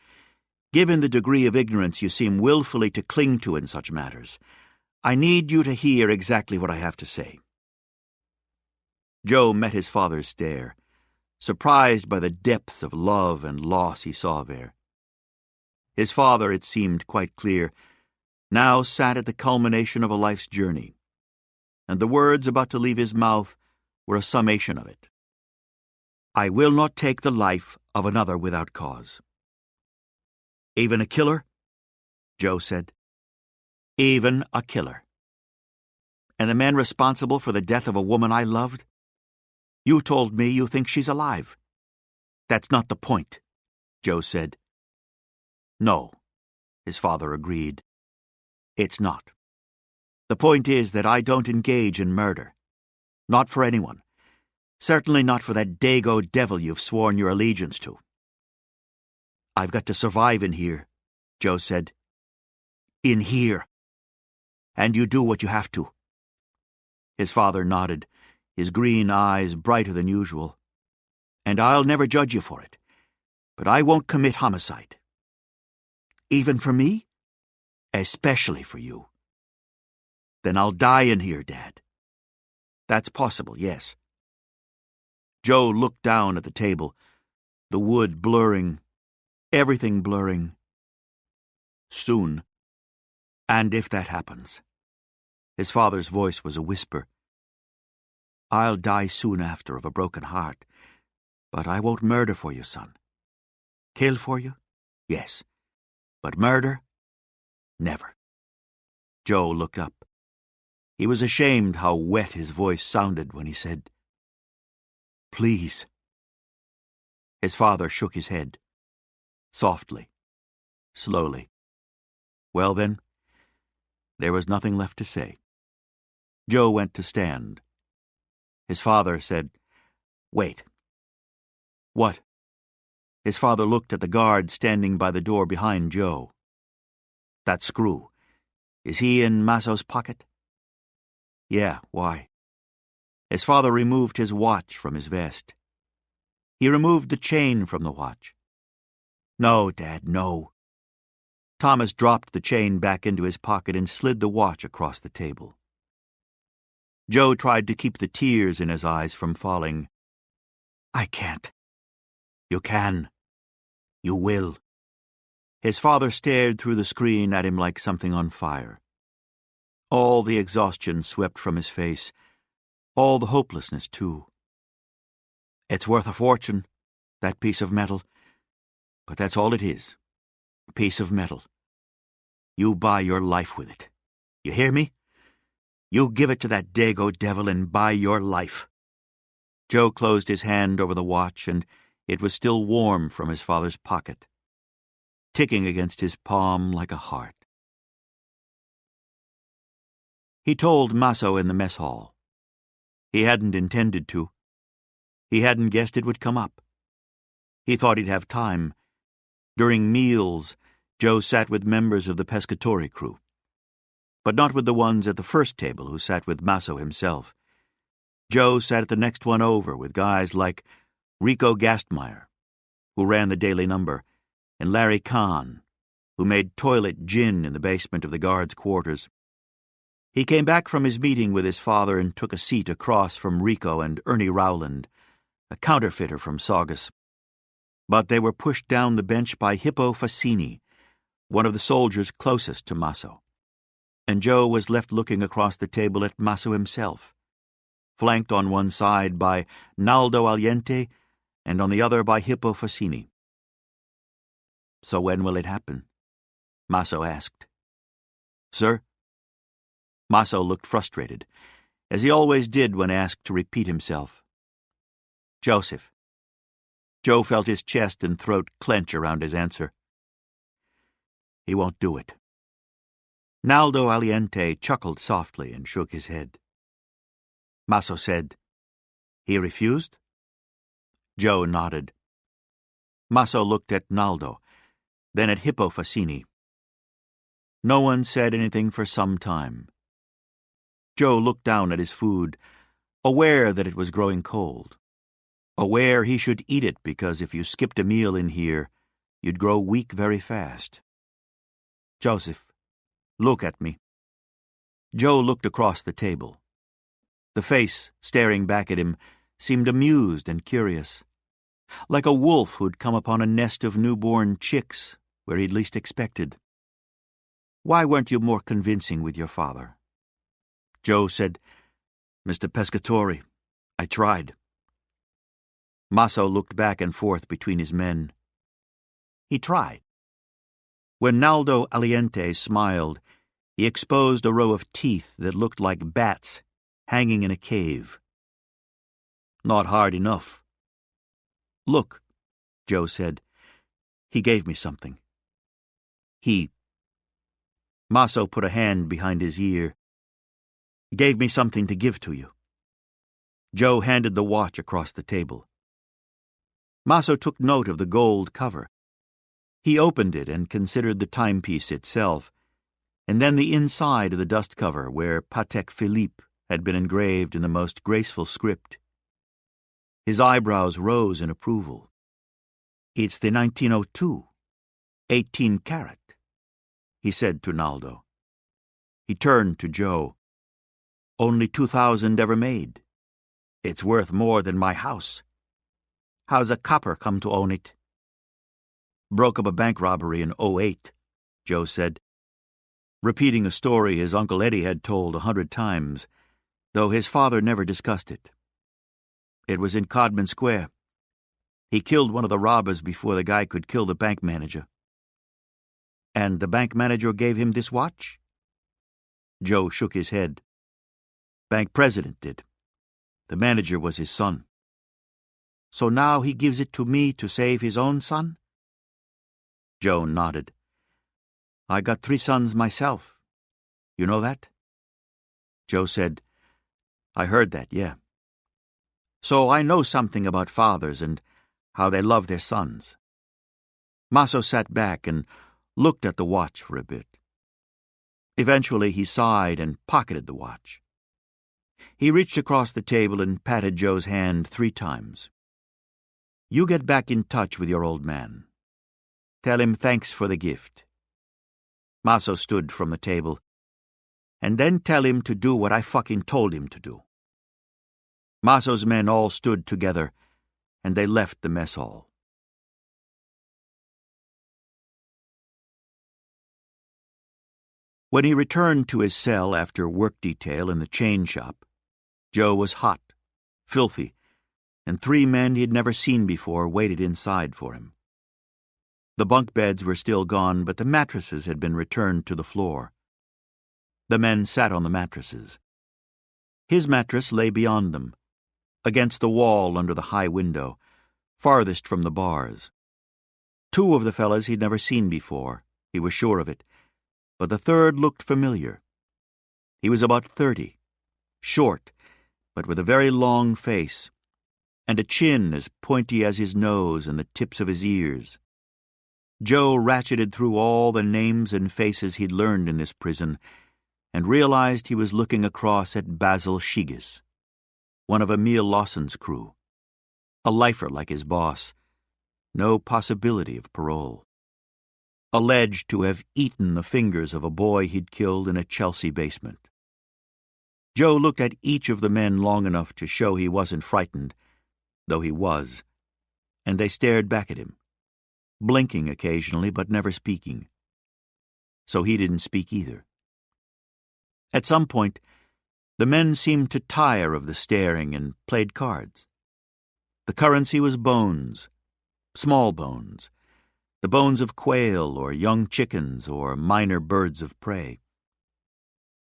given the degree of ignorance you seem willfully to cling to in such matters, I need you to hear exactly what I have to say. Joe met his father's stare, surprised by the depth of love and loss he saw there. His father, it seemed quite clear, now sat at the culmination of a life's journey, and the words about to leave his mouth were a summation of it. I will not take the life of another without cause. Even a killer? Joe said. Even a killer. And the man responsible for the death of a woman I loved? You told me you think she's alive. That's not the point, Joe said. No, his father agreed. It's not. The point is that I don't engage in murder. Not for anyone. Certainly not for that Dago devil you've sworn your allegiance to. I've got to survive in here, Joe said. In here. And you do what you have to. His father nodded, his green eyes brighter than usual. And I'll never judge you for it, but I won't commit homicide. Even for me? Especially for you. Then I'll die in here, Dad. That's possible, yes. Joe looked down at the table, the wood blurring, everything blurring. Soon. And if that happens. His father's voice was a whisper. I'll die soon after of a broken heart, but I won't murder for you, son. Kill for you? Yes. But murder? Never. Joe looked up. He was ashamed how wet his voice sounded when he said, Please. His father shook his head. Softly. Slowly. Well then, there was nothing left to say. Joe went to stand. His father said, Wait. What? His father looked at the guard standing by the door behind Joe. That screw. Is he in Maso's pocket? Yeah, why? His father removed his watch from his vest. He removed the chain from the watch. No, Dad, no. Thomas dropped the chain back into his pocket and slid the watch across the table. Joe tried to keep the tears in his eyes from falling. I can't. You can. You will. His father stared through the screen at him like something on fire. All the exhaustion swept from his face, all the hopelessness, too. It's worth a fortune, that piece of metal, but that's all it is, a piece of metal. You buy your life with it. You hear me? You give it to that Dago devil and buy your life. Joe closed his hand over the watch, and it was still warm from his father's pocket, ticking against his palm like a heart. He told Maso in the mess hall. He hadn't intended to. He hadn't guessed it would come up. He thought he'd have time. During meals, Joe sat with members of the pescatori crew, but not with the ones at the first table who sat with Maso himself. Joe sat at the next one over with guys like Rico Gastmeyer, who ran the Daily Number, and Larry Kahn, who made toilet gin in the basement of the guards' quarters. He came back from his meeting with his father and took a seat across from Rico and Ernie Rowland, a counterfeiter from Saugus. But they were pushed down the bench by Hippo Fassini, one of the soldiers closest to Maso. And Joe was left looking across the table at Maso himself, flanked on one side by Naldo Aliente and on the other by Hippo Fassini. "So when will it happen?" Maso asked. "Sir?" Maso looked frustrated, as he always did when asked to repeat himself. "Joseph." Joe felt his chest and throat clench around his answer. "He won't do it." Naldo Aliente chuckled softly and shook his head. Maso said, "He refused?" Joe nodded. Maso looked at Naldo, then at Hippo Fassini. No one said anything for some time. Joe looked down at his food, aware that it was growing cold, aware he should eat it because if you skipped a meal in here, you'd grow weak very fast. "Joseph, look at me." Joe looked across the table. The face, staring back at him, seemed amused and curious, like a wolf who'd come upon a nest of newborn chicks where he'd least expected. "Why weren't you more convincing with your father?" Joe said, "Mr. Pescatori, I tried." Maso looked back and forth between his men. He tried. When Naldo Aliente smiled, he exposed a row of teeth that looked like bats hanging in a cave. "Not hard enough." "Look," Joe said. "He gave me something." Maso put a hand behind his ear. "Gave me something to give to you." Joe handed the watch across the table. Maso took note of the gold cover. He opened it and considered the timepiece itself, and then the inside of the dust cover where Patek Philippe had been engraved in the most graceful script. His eyebrows rose in approval. "It's the 1902, 18 carat," he said to Naldo. He turned to Joe. "Only 2,000 ever made. It's worth more than my house. How's a copper come to own it?" "Broke up a bank robbery in '08, Joe said, repeating a story his Uncle Eddie had told 100 times, though his father never discussed it. "It was in Codman Square. He killed one of the robbers before the guy could kill the bank manager." "And the bank manager gave him this watch?" Joe shook his head. "Bank president did. The manager was his son." "So now he gives it to me to save his own son?" Joe nodded. "I got 3 sons myself. You know that?" Joe said, "I heard that, yeah. So I know something about fathers and how they love their sons." Maso sat back and looked at the watch for a bit. Eventually he sighed and pocketed the watch. He reached across the table and patted Joe's hand 3 times. "You get back in touch with your old man. Tell him thanks for the gift." Maso stood from the table. "And then tell him to do what I fucking told him to do." Maso's men all stood together, and they left the mess hall. When he returned to his cell after work detail in the chain shop, Joe was hot, filthy, and 3 men he'd never seen before waited inside for him. The bunk beds were still gone, but the mattresses had been returned to the floor. The men sat on the mattresses. His mattress lay beyond them, against the wall under the high window, farthest from the bars. 2 of the fellas he'd never seen before, he was sure of it, but the third looked familiar. He was about 30, short, but with a very long face, and a chin as pointy as his nose and the tips of his ears. Joe ratcheted through all the names and faces he'd learned in this prison and realized he was looking across at Basil Shiggis, one of Emil Lawson's crew. A lifer like his boss. No possibility of parole. alleged to have eaten the fingers of a boy he'd killed in a Chelsea basement. Joe looked at each of the men long enough to show he wasn't frightened, though he was, and they stared back at him, blinking occasionally but never speaking. So he didn't speak either. At some point, the men seemed to tire of the staring and played cards. The currency was bones, small bones, the bones of quail or young chickens or minor birds of prey.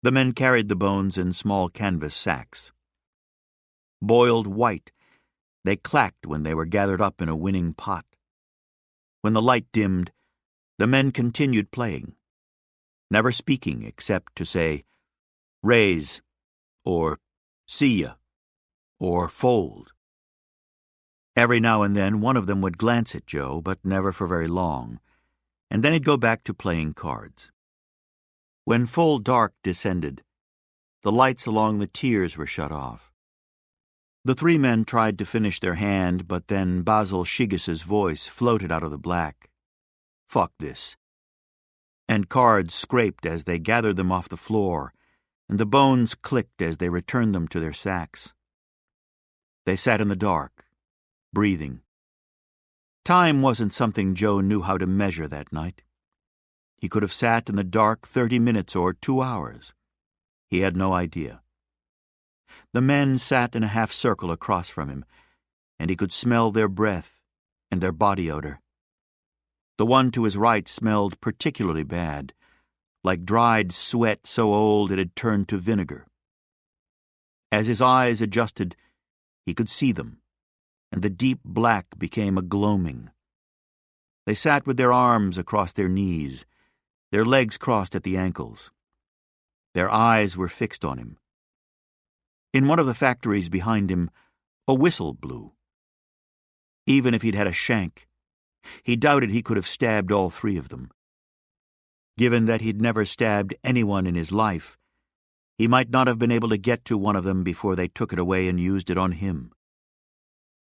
The men carried the bones in small canvas sacks. Boiled white, they clacked when they were gathered up in a winning pot. When the light dimmed, the men continued playing, never speaking except to say, "Raise," or "See ya," or "Fold." Every now and then one of them would glance at Joe, but never for very long, and then he'd go back to playing cards. When full dark descended, the lights along the tiers were shut off. The three men tried to finish their hand, but then Basil Shigas's voice floated out of the black. "Fuck this." And cards scraped as they gathered them off the floor, and the bones clicked as they returned them to their sacks. They sat in the dark, breathing. Time wasn't something Joe knew how to measure that night. He could have sat in the dark 30 minutes or 2 hours. He had no idea. The men sat in a half circle across from him, and he could smell their breath and their body odor. The one to his right smelled particularly bad, like dried sweat so old it had turned to vinegar. As his eyes adjusted, he could see them, and the deep black became a gloaming. They sat with their arms across their knees, their legs crossed at the ankles. Their eyes were fixed on him. In one of the factories behind him, a whistle blew. Even if he'd had a shank, he doubted he could have stabbed all three of them. Given that he'd never stabbed anyone in his life, he might not have been able to get to one of them before they took it away and used it on him.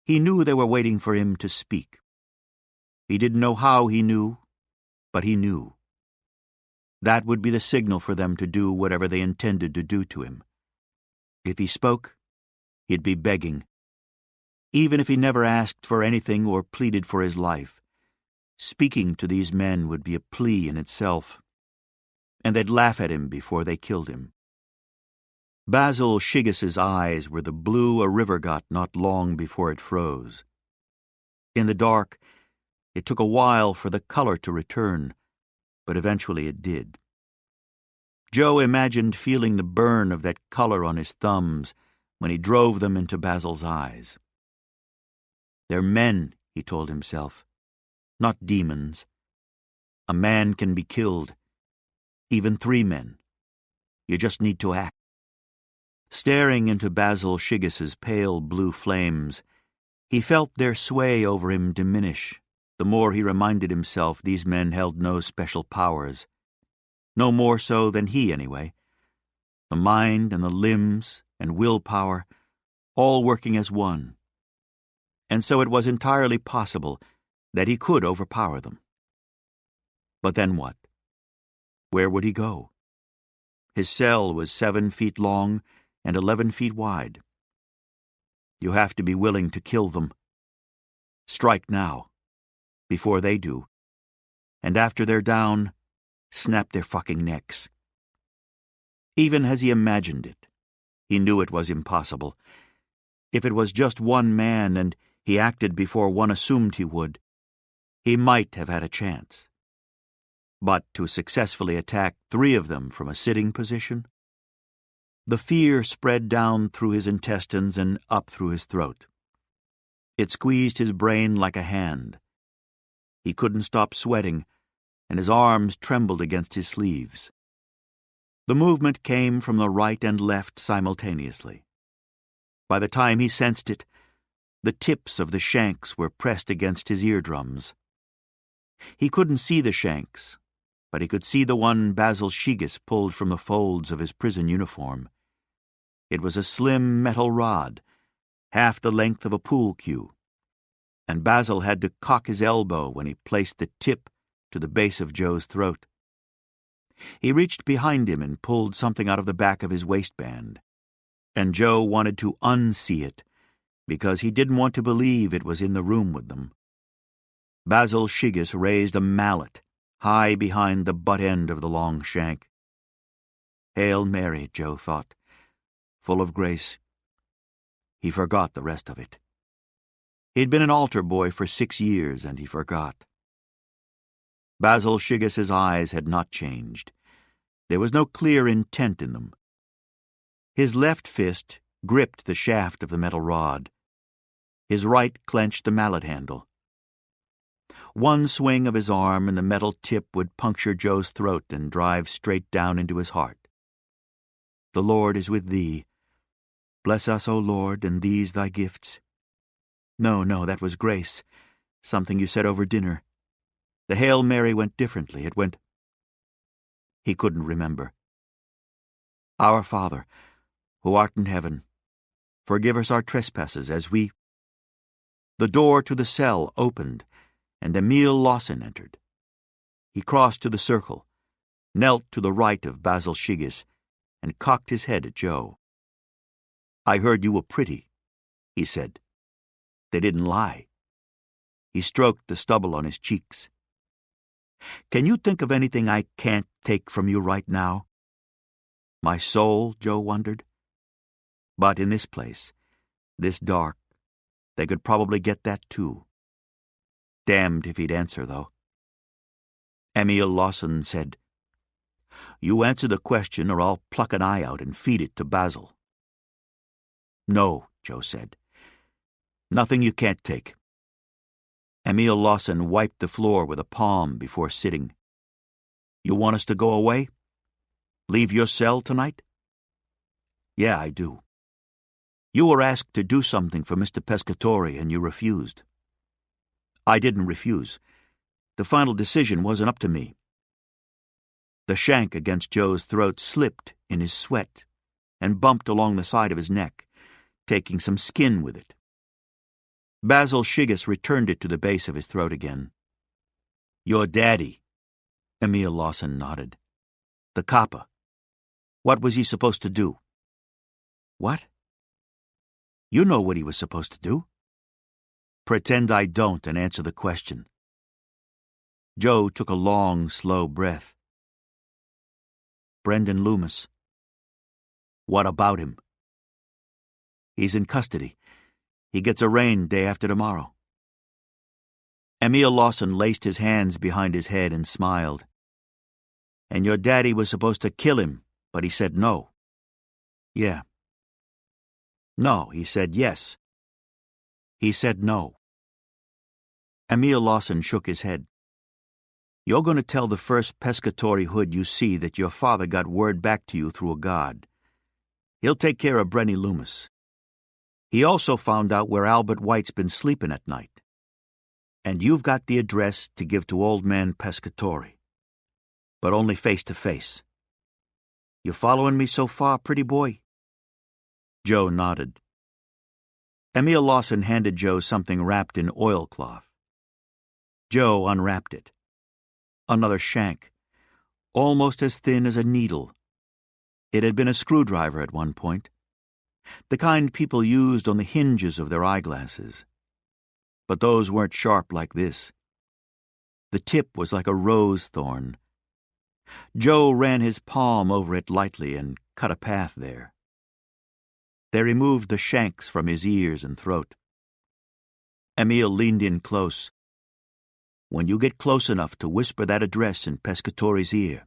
He knew they were waiting for him to speak. He didn't know how he knew, but he knew. That would be the signal for them to do whatever they intended to do to him. If he spoke, he'd be begging. Even if he never asked for anything or pleaded for his life, speaking to these men would be a plea in itself, and they'd laugh at him before they killed him. Basil Shigas's eyes were the blue a river got not long before it froze. In the dark, it took a while for the color to return, but eventually it did. Joe imagined feeling the burn of that color on his thumbs when he drove them into Basil's eyes. They're men, he told himself, not demons. A man can be killed, even 3 men. You just need to act. Staring into Basil Shigas's pale blue flames, he felt their sway over him diminish the more he reminded himself these men held no special powers. No more so than he, anyway. The mind and the limbs and willpower, all working as one. And so it was entirely possible that he could overpower them. But then what? Where would he go? His cell was 7 feet long and 11 feet wide. You have to be willing to kill them. Strike now, before they do. And after they're down, snap their fucking necks. Even as he imagined it, he knew it was impossible. If it was just one man and he acted before one assumed he would, he might have had a chance. But to successfully attack 3 of them from a sitting position? The fear spread down through his intestines and up through his throat. It squeezed his brain like a hand. He couldn't stop sweating, and his arms trembled against his sleeves. The movement came from the right and left simultaneously. By the time he sensed it, the tips of the shanks were pressed against his eardrums. He couldn't see the shanks, but he could see the one Basil Shigas pulled from the folds of his prison uniform. It was a slim metal rod, half the length of a pool cue, and Basil had to cock his elbow when he placed the tip to the base of Joe's throat. He reached behind him and pulled something out of the back of his waistband, and Joe wanted to unsee it because he didn't want to believe it was in the room with them. Basil Shiggis raised a mallet high behind the butt end of the long shank. Hail Mary, Joe thought, full of grace. He forgot the rest of it. He'd been an altar boy for 6 years, and he forgot. Basil Shiggis's eyes had not changed. There was no clear intent in them. His left fist gripped the shaft of the metal rod. His right clenched the mallet handle. One swing of his arm and the metal tip would puncture Joe's throat and drive straight down into his heart. The Lord is with thee. Bless us, O Lord, and these thy gifts. No, that was grace, something you said over dinner. The Hail Mary went differently. It went... He couldn't remember. Our Father, who art in heaven, forgive us our trespasses as we... The door to the cell opened, and Emil Lawson entered. He crossed to the circle, knelt to the right of Basil Shiggis, and cocked his head at Joe. I heard you were pretty, he said. They didn't lie. He stroked the stubble on his cheeks. Can you think of anything I can't take from you right now? My soul, Joe wondered. But in this place, this dark, they could probably get that too. Damned if he'd answer, though. Emil Lawson said, You answer the question or I'll pluck an eye out and feed it to Basil. No, Joe said. Nothing you can't take. Emil Lawson wiped the floor with a palm before sitting. You want us to go away? Leave your cell tonight? Yeah, I do. You were asked to do something for Mr. Pescatore and you refused. I didn't refuse. The final decision wasn't up to me. The shank against Joe's throat slipped in his sweat and bumped along the side of his neck, taking some skin with it. Basil Shiggis returned it to the base of his throat again. Your daddy, Emil Lawson nodded. The copper. What was he supposed to do? What? You know what he was supposed to do. Pretend I don't and answer the question. Joe took a long, slow breath. Brendan Loomis. What about him? He's in custody. He gets arraigned day after tomorrow. Emil Lawson laced his hands behind his head and smiled. And your daddy was supposed to kill him, but he said no. Yeah. No, he said yes. He said no. Emil Lawson shook his head. You're going to tell the first Pescatore hood you see that your father got word back to you through a guard. He'll take care of Brenny Loomis. He also found out where Albert White's been sleeping at night. And you've got the address to give to old man Pescatore. But only face to face. You following me so far, pretty boy? Joe nodded. Emil Lawson handed Joe something wrapped in oilcloth. Joe unwrapped it. Another shank, almost as thin as a needle. It had been a screwdriver at one point, the kind people used on the hinges of their eyeglasses. But those weren't sharp like this. The tip was like a rose thorn. Joe ran his palm over it lightly and cut a path there. They removed the shanks from his ears and throat. Emil leaned in close. When you get close enough to whisper that address in Pescatore's ear,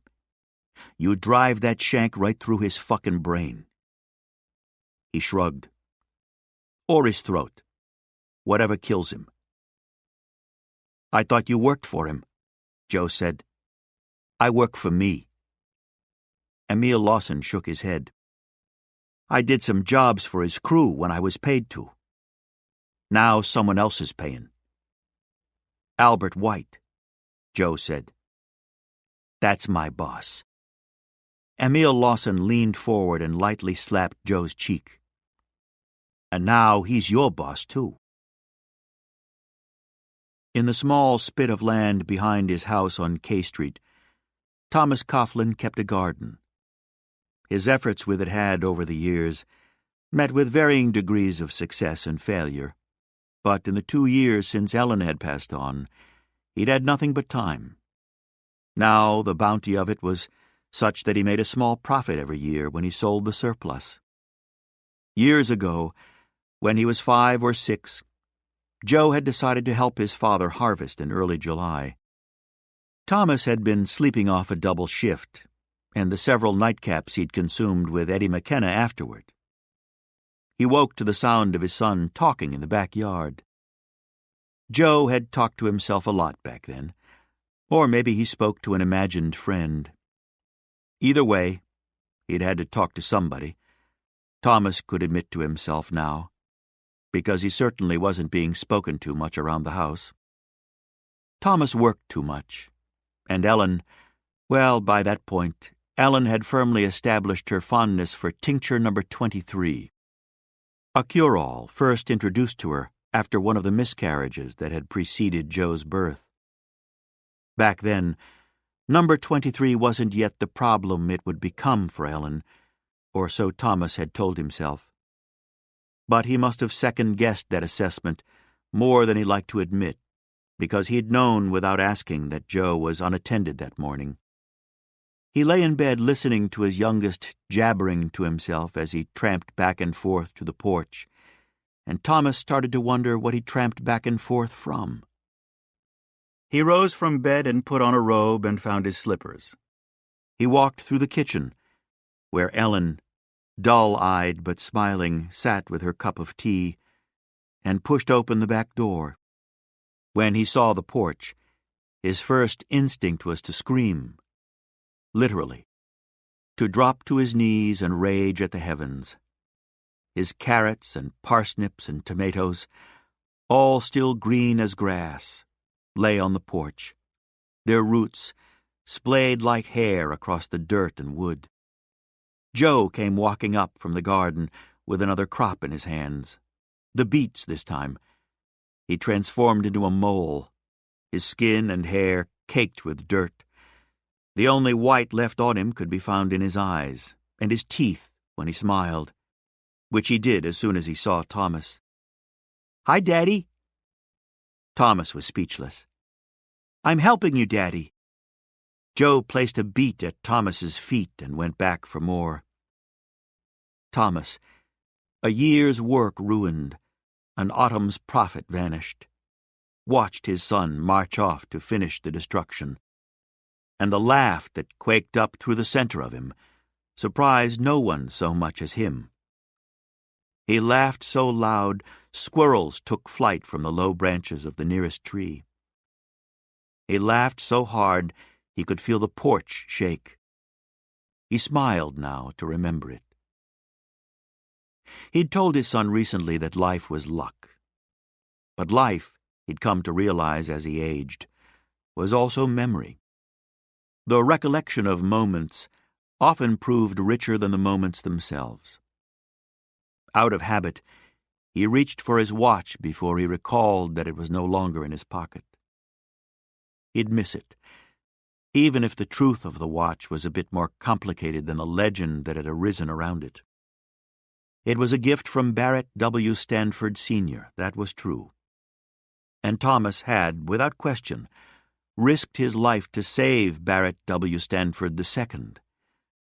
you drive that shank right through his fucking brain. He shrugged. Or his throat. Whatever kills him. I thought you worked for him, Joe said. I work for me. Emil Lawson shook his head. I did some jobs for his crew when I was paid to. Now someone else is paying. Albert White, Joe said. That's my boss. Emil Lawson leaned forward and lightly slapped Joe's cheek. And now he's your boss, too. In the small spit of land behind his house on K Street, Thomas Coughlin kept a garden. His efforts with it had, over the years, met with varying degrees of success and failure, but in the 2 years since Ellen had passed on, he'd had nothing but time. Now the bounty of it was such that he made a small profit every year when he sold the surplus. Years ago, when he was 5 or 6, Joe had decided to help his father harvest in early July. Thomas had been sleeping off a double shift, and the several nightcaps he'd consumed with Eddie McKenna afterward. He woke to the sound of his son talking in the backyard. Joe had talked to himself a lot back then, or maybe he spoke to an imagined friend. Either way, he'd had to talk to somebody. Thomas could admit to himself now, because he certainly wasn't being spoken to much around the house. Thomas worked too much, and Ellen, well, by that point, Ellen had firmly established her fondness for tincture number 23, a cure-all first introduced to her after one of the miscarriages that had preceded Joe's birth. Back then, number 23 wasn't yet the problem it would become for Ellen, or so Thomas had told himself. But he must have second-guessed that assessment more than he liked to admit, because he'd known without asking that Joe was unattended that morning. He lay in bed listening to his youngest jabbering to himself as he tramped back and forth to the porch, and Thomas started to wonder what he tramped back and forth from. He rose from bed and put on a robe and found his slippers. He walked through the kitchen, where Ellen, dull-eyed but smiling, sat with her cup of tea, and pushed open the back door. When he saw the porch, his first instinct was to scream. Literally, to drop to his knees and rage at the heavens. His carrots and parsnips and tomatoes, all still green as grass, lay on the porch, their roots splayed like hair across the dirt and wood. Joe came walking up from the garden with another crop in his hands. The beets this time. He transformed into a mole, his skin and hair caked with dirt. The only white left on him could be found in his eyes and his teeth when he smiled, which he did as soon as he saw Thomas. "Hi, Daddy." Thomas was speechless. "I'm helping you, Daddy." Joe placed a beet at Thomas's feet and went back for more. Thomas, a year's work ruined, an autumn's profit vanished, watched his son march off to finish the destruction, and the laugh that quaked up through the center of him surprised no one so much as him. He laughed so loud, squirrels took flight from the low branches of the nearest tree. He laughed so hard he could feel the porch shake. He smiled now to remember it. He'd told his son recently that life was luck. But life, he'd come to realize as he aged, was also memory. The recollection of moments often proved richer than the moments themselves. Out of habit, he reached for his watch before he recalled that it was no longer in his pocket. He'd miss it, even if the truth of the watch was a bit more complicated than the legend that had arisen around it. It was a gift from Barrett W. Stanford Sr., that was true. And Thomas had, without question, risked his life to save Barrett W. Stanford II,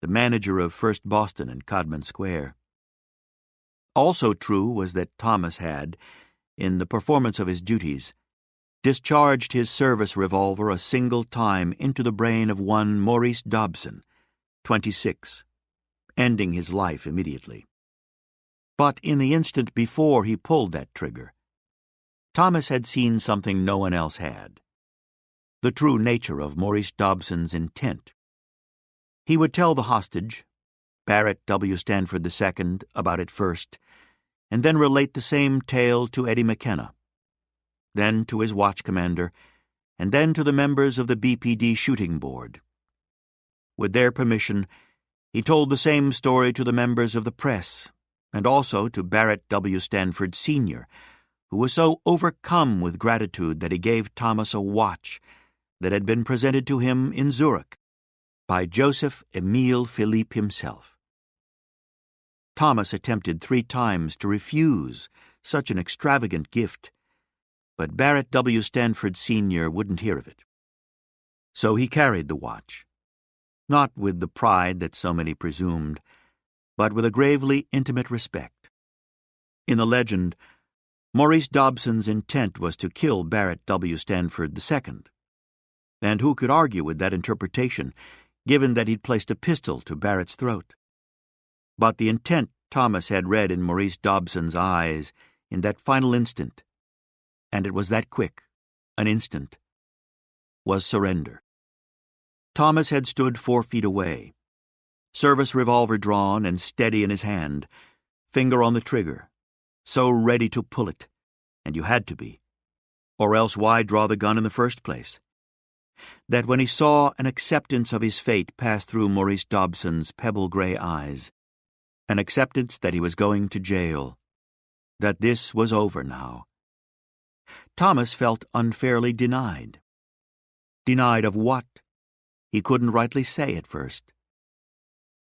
the manager of First Boston in Codman Square. Also true was that Thomas had, in the performance of his duties, discharged his service revolver a single time into the brain of one Maurice Dobson, 26, ending his life immediately. But in the instant before he pulled that trigger, Thomas had seen something no one else had: the true nature of Maurice Dobson's intent. He would tell the hostage, Barrett W. Stanford II, about it first, and then relate the same tale to Eddie McKenna, then to his watch commander, and then to the members of the BPD shooting board. With their permission, he told the same story to the members of the press, and also to Barrett W. Stanford Sr., who was so overcome with gratitude that he gave Thomas a watch that had been presented to him in Zurich by Joseph Emile Philippe himself. Thomas attempted 3 times to refuse such an extravagant gift, but Barrett W. Stanford Sr. wouldn't hear of it. So he carried the watch, not with the pride that so many presumed, but with a gravely intimate respect. In the legend, Maurice Dobson's intent was to kill Barrett W. Stanford II, and who could argue with that interpretation, given that he'd placed a pistol to Barrett's throat? But the intent Thomas had read in Maurice Dobson's eyes in that final instant, and it was that quick, an instant, was surrender. Thomas had stood 4 feet away, service revolver drawn and steady in his hand, finger on the trigger, so ready to pull it, and you had to be, or else why draw the gun in the first place? That when he saw an acceptance of his fate pass through Maurice Dobson's pebble-gray eyes, an acceptance that he was going to jail, that this was over now, Thomas felt unfairly denied. Denied of what? He couldn't rightly say at first.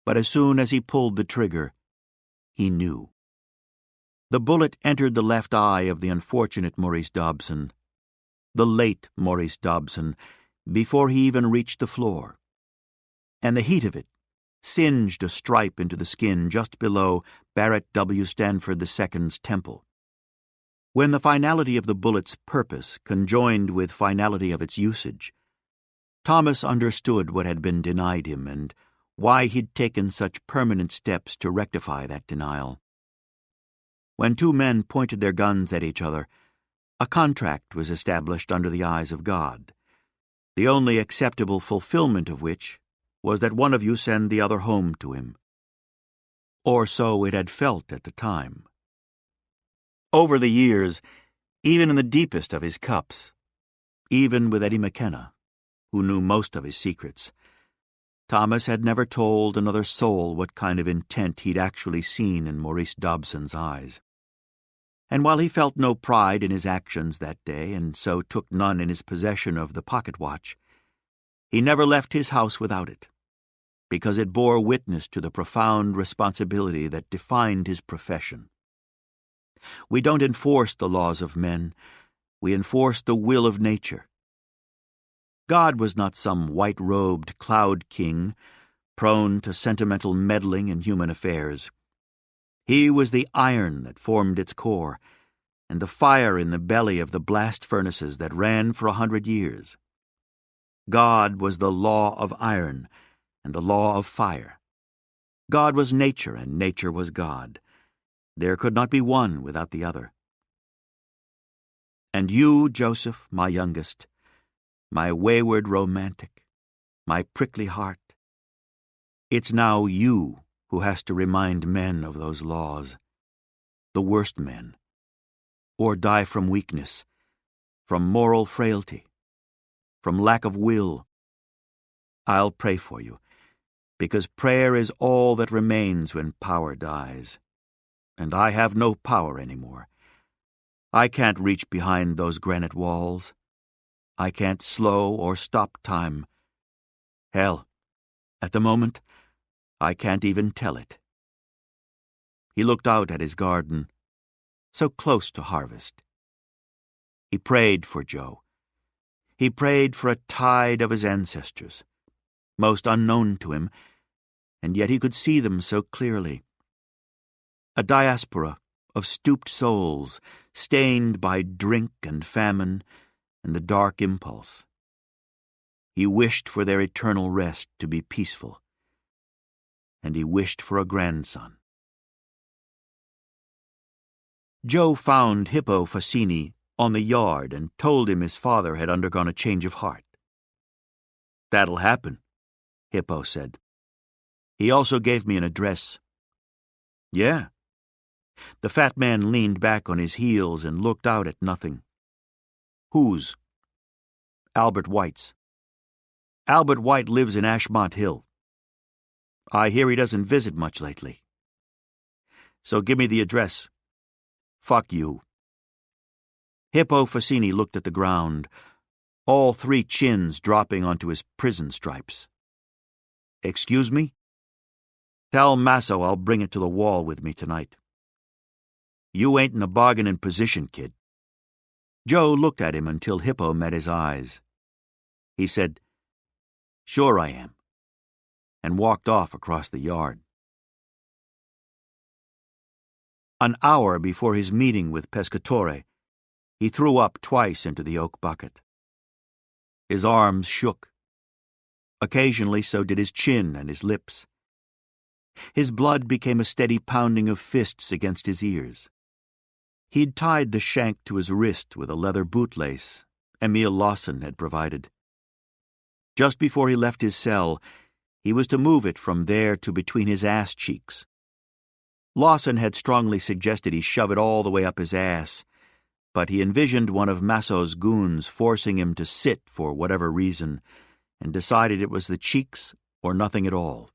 But as soon as he pulled the trigger, he knew. The bullet entered the left eye of the unfortunate Maurice Dobson, the late Maurice Dobson, before he even reached the floor, and the heat of it singed a stripe into the skin just below Barrett W. Stanford II's temple. When the finality of the bullet's purpose conjoined with finality of its usage, Thomas understood what had been denied him and why he'd taken such permanent steps to rectify that denial. When 2 men pointed their guns at each other, a contract was established under the eyes of God, the only acceptable fulfillment of which was that one of you send the other home to him. Or so it had felt at the time. Over the years, even in the deepest of his cups, even with Eddie McKenna, who knew most of his secrets, Thomas had never told another soul what kind of intent he'd actually seen in Maurice Dobson's eyes. And while he felt no pride in his actions that day, and so took none in his possession of the pocket watch, he never left his house without it, because it bore witness to the profound responsibility that defined his profession. We don't enforce the laws of men, we enforce the will of nature. God was not some white-robed cloud king, prone to sentimental meddling in human affairs. He was the iron that formed its core, and the fire in the belly of the blast furnaces that ran for 100 years. God was the law of iron and the law of fire. God was nature, and nature was God. There could not be one without the other. And you, Joseph, my youngest, my wayward romantic, my prickly heart, it's now you who has to remind men of those laws, the worst men, or die from weakness, from moral frailty, from lack of will. I'll pray for you, because prayer is all that remains when power dies, and I have no power anymore. I can't reach behind those granite walls. I can't slow or stop time. Hell, at the moment, I can't even tell it. He looked out at his garden, so close to harvest. He prayed for Joe. He prayed for a tide of his ancestors, most unknown to him, and yet he could see them so clearly. A diaspora of stooped souls, stained by drink and famine and the dark impulse. He wished for their eternal rest to be peaceful, and he wished for a grandson. Joe found Hippo Fassini on the yard and told him his father had undergone a change of heart. "That'll happen," Hippo said. "He also gave me an address." "Yeah." The fat man leaned back on his heels and looked out at nothing. "Whose?" "Albert White's. Albert White lives in Ashmont Hill. I hear he doesn't visit much lately. So give me the address." "Fuck you." Hippo Facini looked at the ground, all 3 chins dropping onto his prison stripes. "Excuse me? Tell Masso I'll bring it to the wall with me tonight." "You ain't in a bargaining position, kid." Joe looked at him until Hippo met his eyes. He said, "Sure I am," and walked off across the yard. An hour before his meeting with Pescatore, he threw up twice into the oak bucket. His arms shook. Occasionally so did his chin and his lips. His blood became a steady pounding of fists against his ears. He'd tied the shank to his wrist with a leather bootlace Emil Lawson had provided. Just before he left his cell, he was to move it from there to between his ass cheeks. Lawson had strongly suggested he shove it all the way up his ass, but he envisioned one of Masso's goons forcing him to sit for whatever reason, and decided it was the cheeks or nothing at all.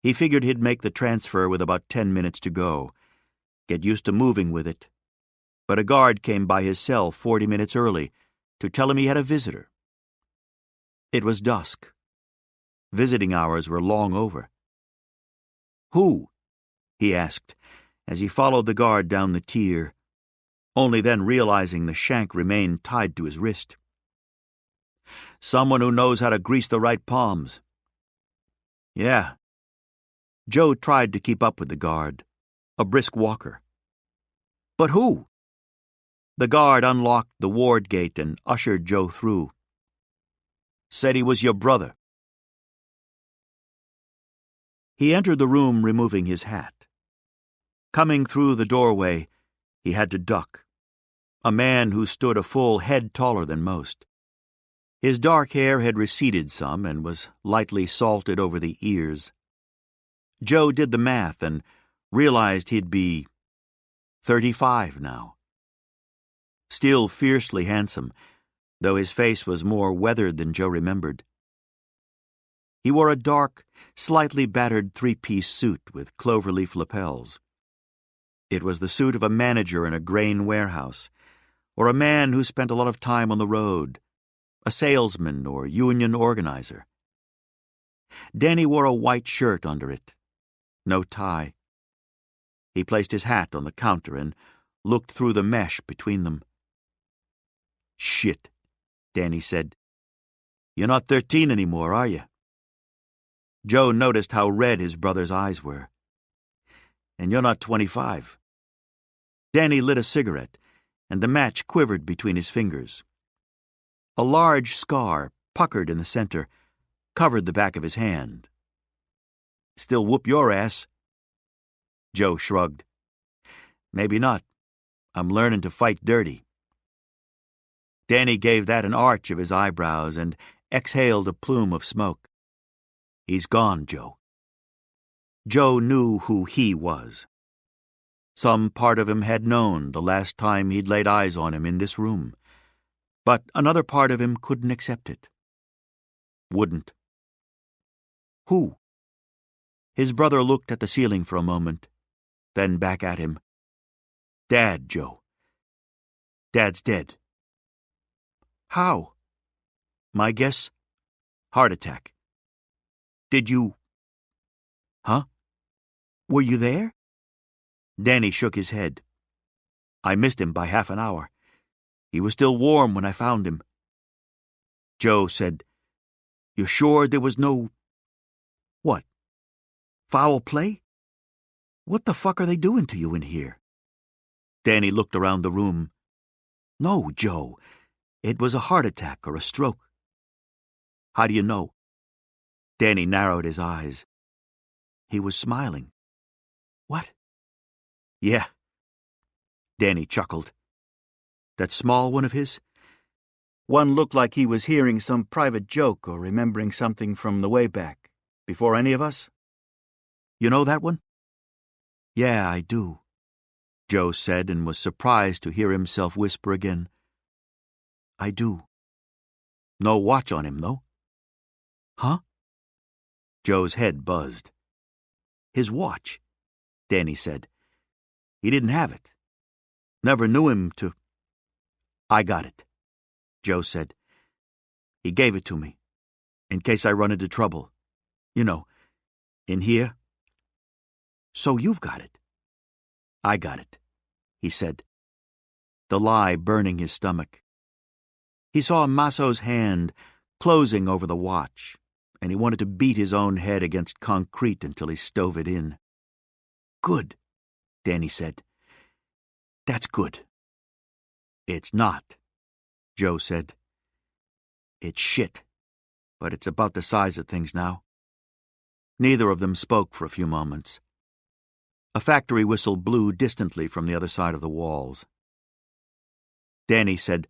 He figured he'd make the transfer with about 10 minutes to go, get used to moving with it. But a guard came by his cell 40 minutes early to tell him he had a visitor. It was dusk. Visiting hours were long over. "Who?" he asked as he followed the guard down the tier, only then realizing the shank remained tied to his wrist. "Someone who knows how to grease the right palms." "Yeah." Joe tried to keep up with the guard, a brisk walker. "But who?" The guard unlocked the ward gate and ushered Joe through. "Said he was your brother." He entered the room removing his hat. Coming through the doorway, he had to duck. A man who stood a full head taller than most. His dark hair had receded some and was lightly salted over the ears. Joe did the math and realized he'd be 35 now. Still fiercely handsome, though his face was more weathered than Joe remembered. He wore a dark, slightly battered 3-piece suit with cloverleaf lapels. It was the suit of a manager in a grain warehouse, or a man who spent a lot of time on the road, a salesman or union organizer. Danny wore a white shirt under it, no tie. He placed his hat on the counter and looked through the mesh between them. "Shit," Danny said. "You're not 13 anymore, are you?" Joe noticed how red his brother's eyes were. "And you're not 25. Danny lit a cigarette, and the match quivered between his fingers. A large scar, puckered in the center, covered the back of his hand. "Still whoop your ass." Joe shrugged. "Maybe not. I'm learning to fight dirty." Danny gave that an arch of his eyebrows and exhaled a plume of smoke. "He's gone, Joe." Joe knew who he was. Some part of him had known the last time he'd laid eyes on him in this room, but another part of him couldn't accept it. Wouldn't. Who? His brother looked at the ceiling for a moment, then back at him. "Dad, Joe. Dad's dead." "How?" "My guess? Heart attack." "Did you—" "Huh? Were you there?" Danny shook his head. "I missed him by half an hour. He was still warm when I found him." Joe said, "You're sure there was no—" "What? Foul play? What the fuck are they doing to you in here?" Danny looked around the room. "No, Joe. It was a heart attack or a stroke." "How do you know?" Danny narrowed his eyes. He was smiling. "What?" "Yeah." Danny chuckled. "That small one of his? One looked like he was hearing some private joke or remembering something from the way back, before any of us. You know that one?" "Yeah, I do," Joe said, and was surprised to hear himself whisper again. "I do." "No watch on him, though?" "Huh?" Joe's head buzzed. "His watch," Danny said. "He didn't have it. Never knew him to—" I got it, Joe said. He gave it to me, in case I run into trouble. You know, in here. So you've got it. I got it, he said, the lie burning his stomach. He saw Masso's hand closing over the watch, and he wanted to beat his own head against concrete until he stove it in. Good, Danny said. That's good. It's not, Joe said. It's shit, but it's about the size of things now. Neither of them spoke for a few moments. A factory whistle blew distantly from the other side of the walls. Danny said,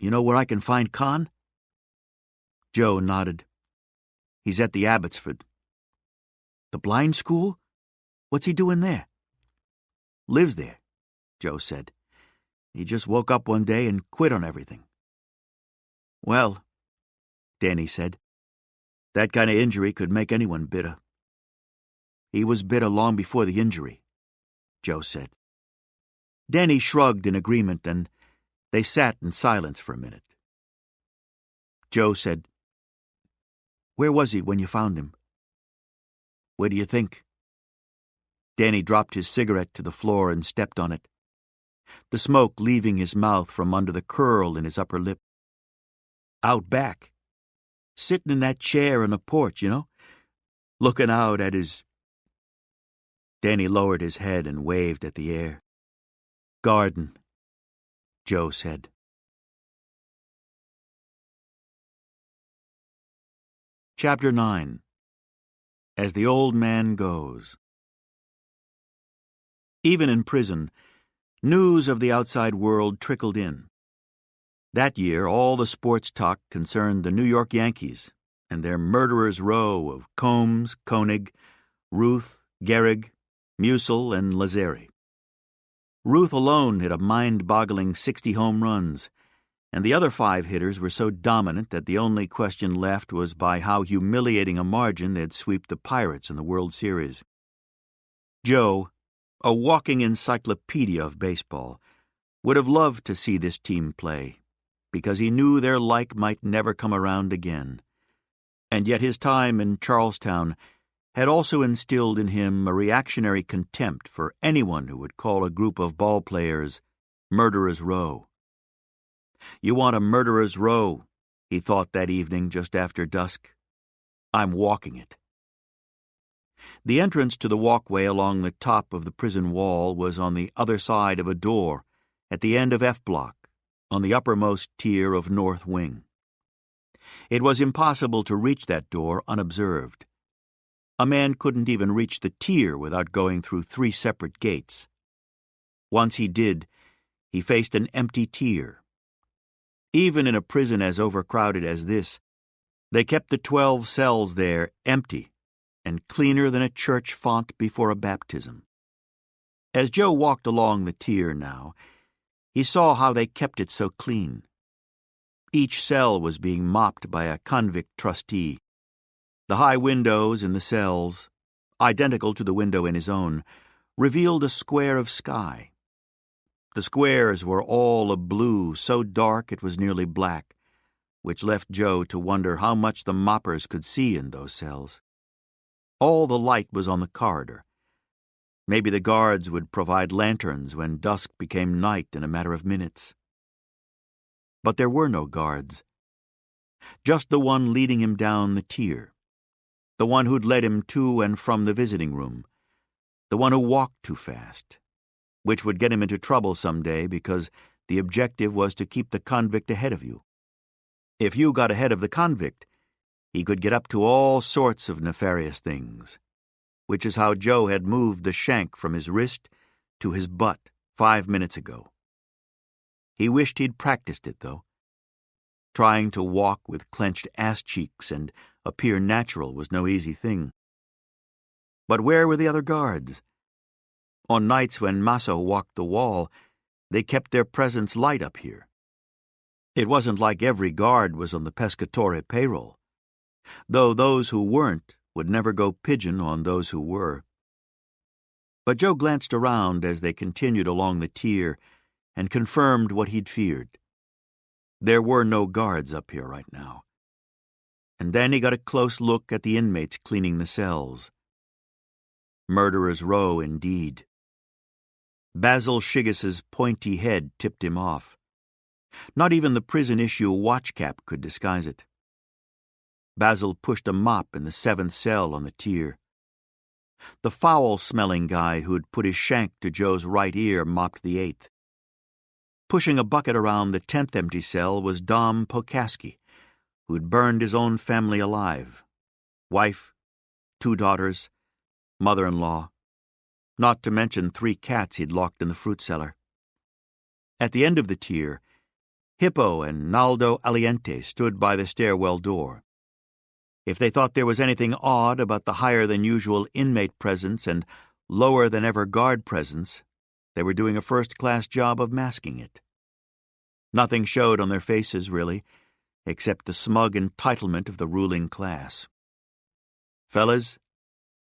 You know where I can find Con? Joe nodded. He's at the Abbotsford. The blind school? What's he doing there? Lives there, Joe said. He just woke up one day and quit on everything. Well, Danny said, that kind of injury could make anyone bitter. He was bitter long before the injury, Joe said. Danny shrugged in agreement, and they sat in silence for a minute. Joe said, Where was he when you found him? Where do you think? Danny dropped his cigarette to the floor and stepped on it, the smoke leaving his mouth from under the curl in his upper lip. Out back, sitting in that chair on the porch, you know, looking out at his... Danny lowered his head and waved at the air. Garden, Joe said. Chapter 9. As the Old Man Goes. Even in prison, news of the outside world trickled in. That year, all the sports talk concerned the New York Yankees and their murderer's row of Combs, Koenig, Ruth, Gehrig, Musil, and Lazzeri. Ruth alone hit a mind-boggling 60 home runs, and the other 5 hitters were so dominant that the only question left was by how humiliating a margin they'd sweep the Pirates in the World Series. Joe, a walking encyclopedia of baseball, would have loved to see this team play, because he knew their like might never come around again. And yet his time in Charlestown had also instilled in him a reactionary contempt for anyone who would call a group of ball players murderer's row. You want a murderer's row, he thought that evening just after dusk. I'm walking it. The entrance to the walkway along the top of the prison wall was on the other side of a door at the end of F Block, on the uppermost tier of North Wing. It was impossible to reach that door unobserved. A man couldn't even reach the tier without going through 3 separate gates. Once he did, he faced an empty tier. Even in a prison as overcrowded as this, they kept the 12 cells there empty and cleaner than a church font before a baptism. As Joe walked along the tier now, he saw how they kept it so clean. Each cell was being mopped by a convict trustee. The high windows in the cells, identical to the window in his own, revealed a square of sky. The squares were all a blue so dark it was nearly black, which left Joe to wonder how much the moppers could see in those cells. All the light was on the corridor. Maybe the guards would provide lanterns when dusk became night in a matter of minutes. But there were no guards. Just the one leading him down the tier. The one who'd led him to and from the visiting room. The one who walked too fast, which would get him into trouble someday because the objective was to keep the convict ahead of you. If you got ahead of the convict, he could get up to all sorts of nefarious things, which is how Joe had moved the shank from his wrist to his butt 5 minutes ago. He wished he'd practiced it, though. Trying to walk with clenched ass cheeks and appear natural was no easy thing. But where were the other guards? On nights when Masso walked the wall, they kept their presence light up here. It wasn't like every guard was on the Pescatore payroll, though those who weren't would never go pigeon on those who were. But Joe glanced around as they continued along the tier and confirmed what he'd feared. There were no guards up here right now. And then he got a close look at the inmates cleaning the cells. Murderer's Row indeed. Basil Shiggis's pointy head tipped him off. Not even the prison-issue watch cap could disguise it. Basil pushed a mop in the 7th cell on the tier. The foul-smelling guy who'd put his shank to Joe's right ear mopped the 8th. Pushing a bucket around the 10th empty cell was Dom Pokaski, who'd burned his own family alive. Wife, 2 daughters, mother-in-law, not to mention 3 cats he'd locked in the fruit cellar. At the end of the tier, Hippo and Naldo Aliente stood by the stairwell door. If they thought there was anything odd about the higher-than-usual inmate presence and lower-than-ever guard presence, they were doing a first-class job of masking it. Nothing showed on their faces, really, except the smug entitlement of the ruling class. Fellas,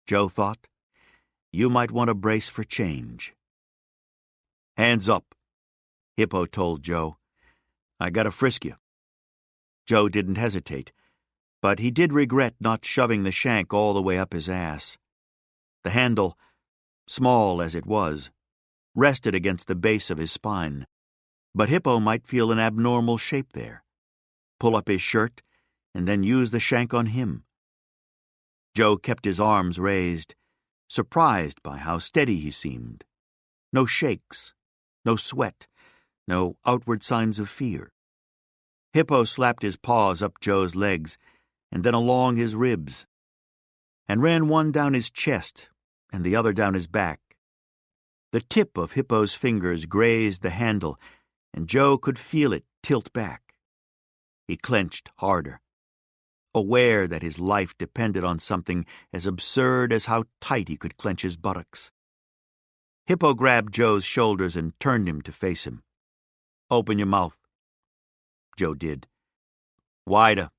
Joe thought, you might want to brace for change. Hands up, Hippo told Joe. I gotta frisk you. Joe didn't hesitate, but he did regret not shoving the shank all the way up his ass. The handle, small as it was, rested against the base of his spine, but Hippo might feel an abnormal shape there. Pull up his shirt, and then use the shank on him. Joe kept his arms raised, surprised by how steady he seemed. No shakes, no sweat, no outward signs of fear. Hippo slapped his paws up Joe's legs and then along his ribs, and ran one down his chest and the other down his back. The tip of Hippo's fingers grazed the handle, and Joe could feel it tilt back. He clenched harder, aware that his life depended on something as absurd as how tight he could clench his buttocks. Hippo grabbed Joe's shoulders and turned him to face him. Open your mouth. Joe did. Wider.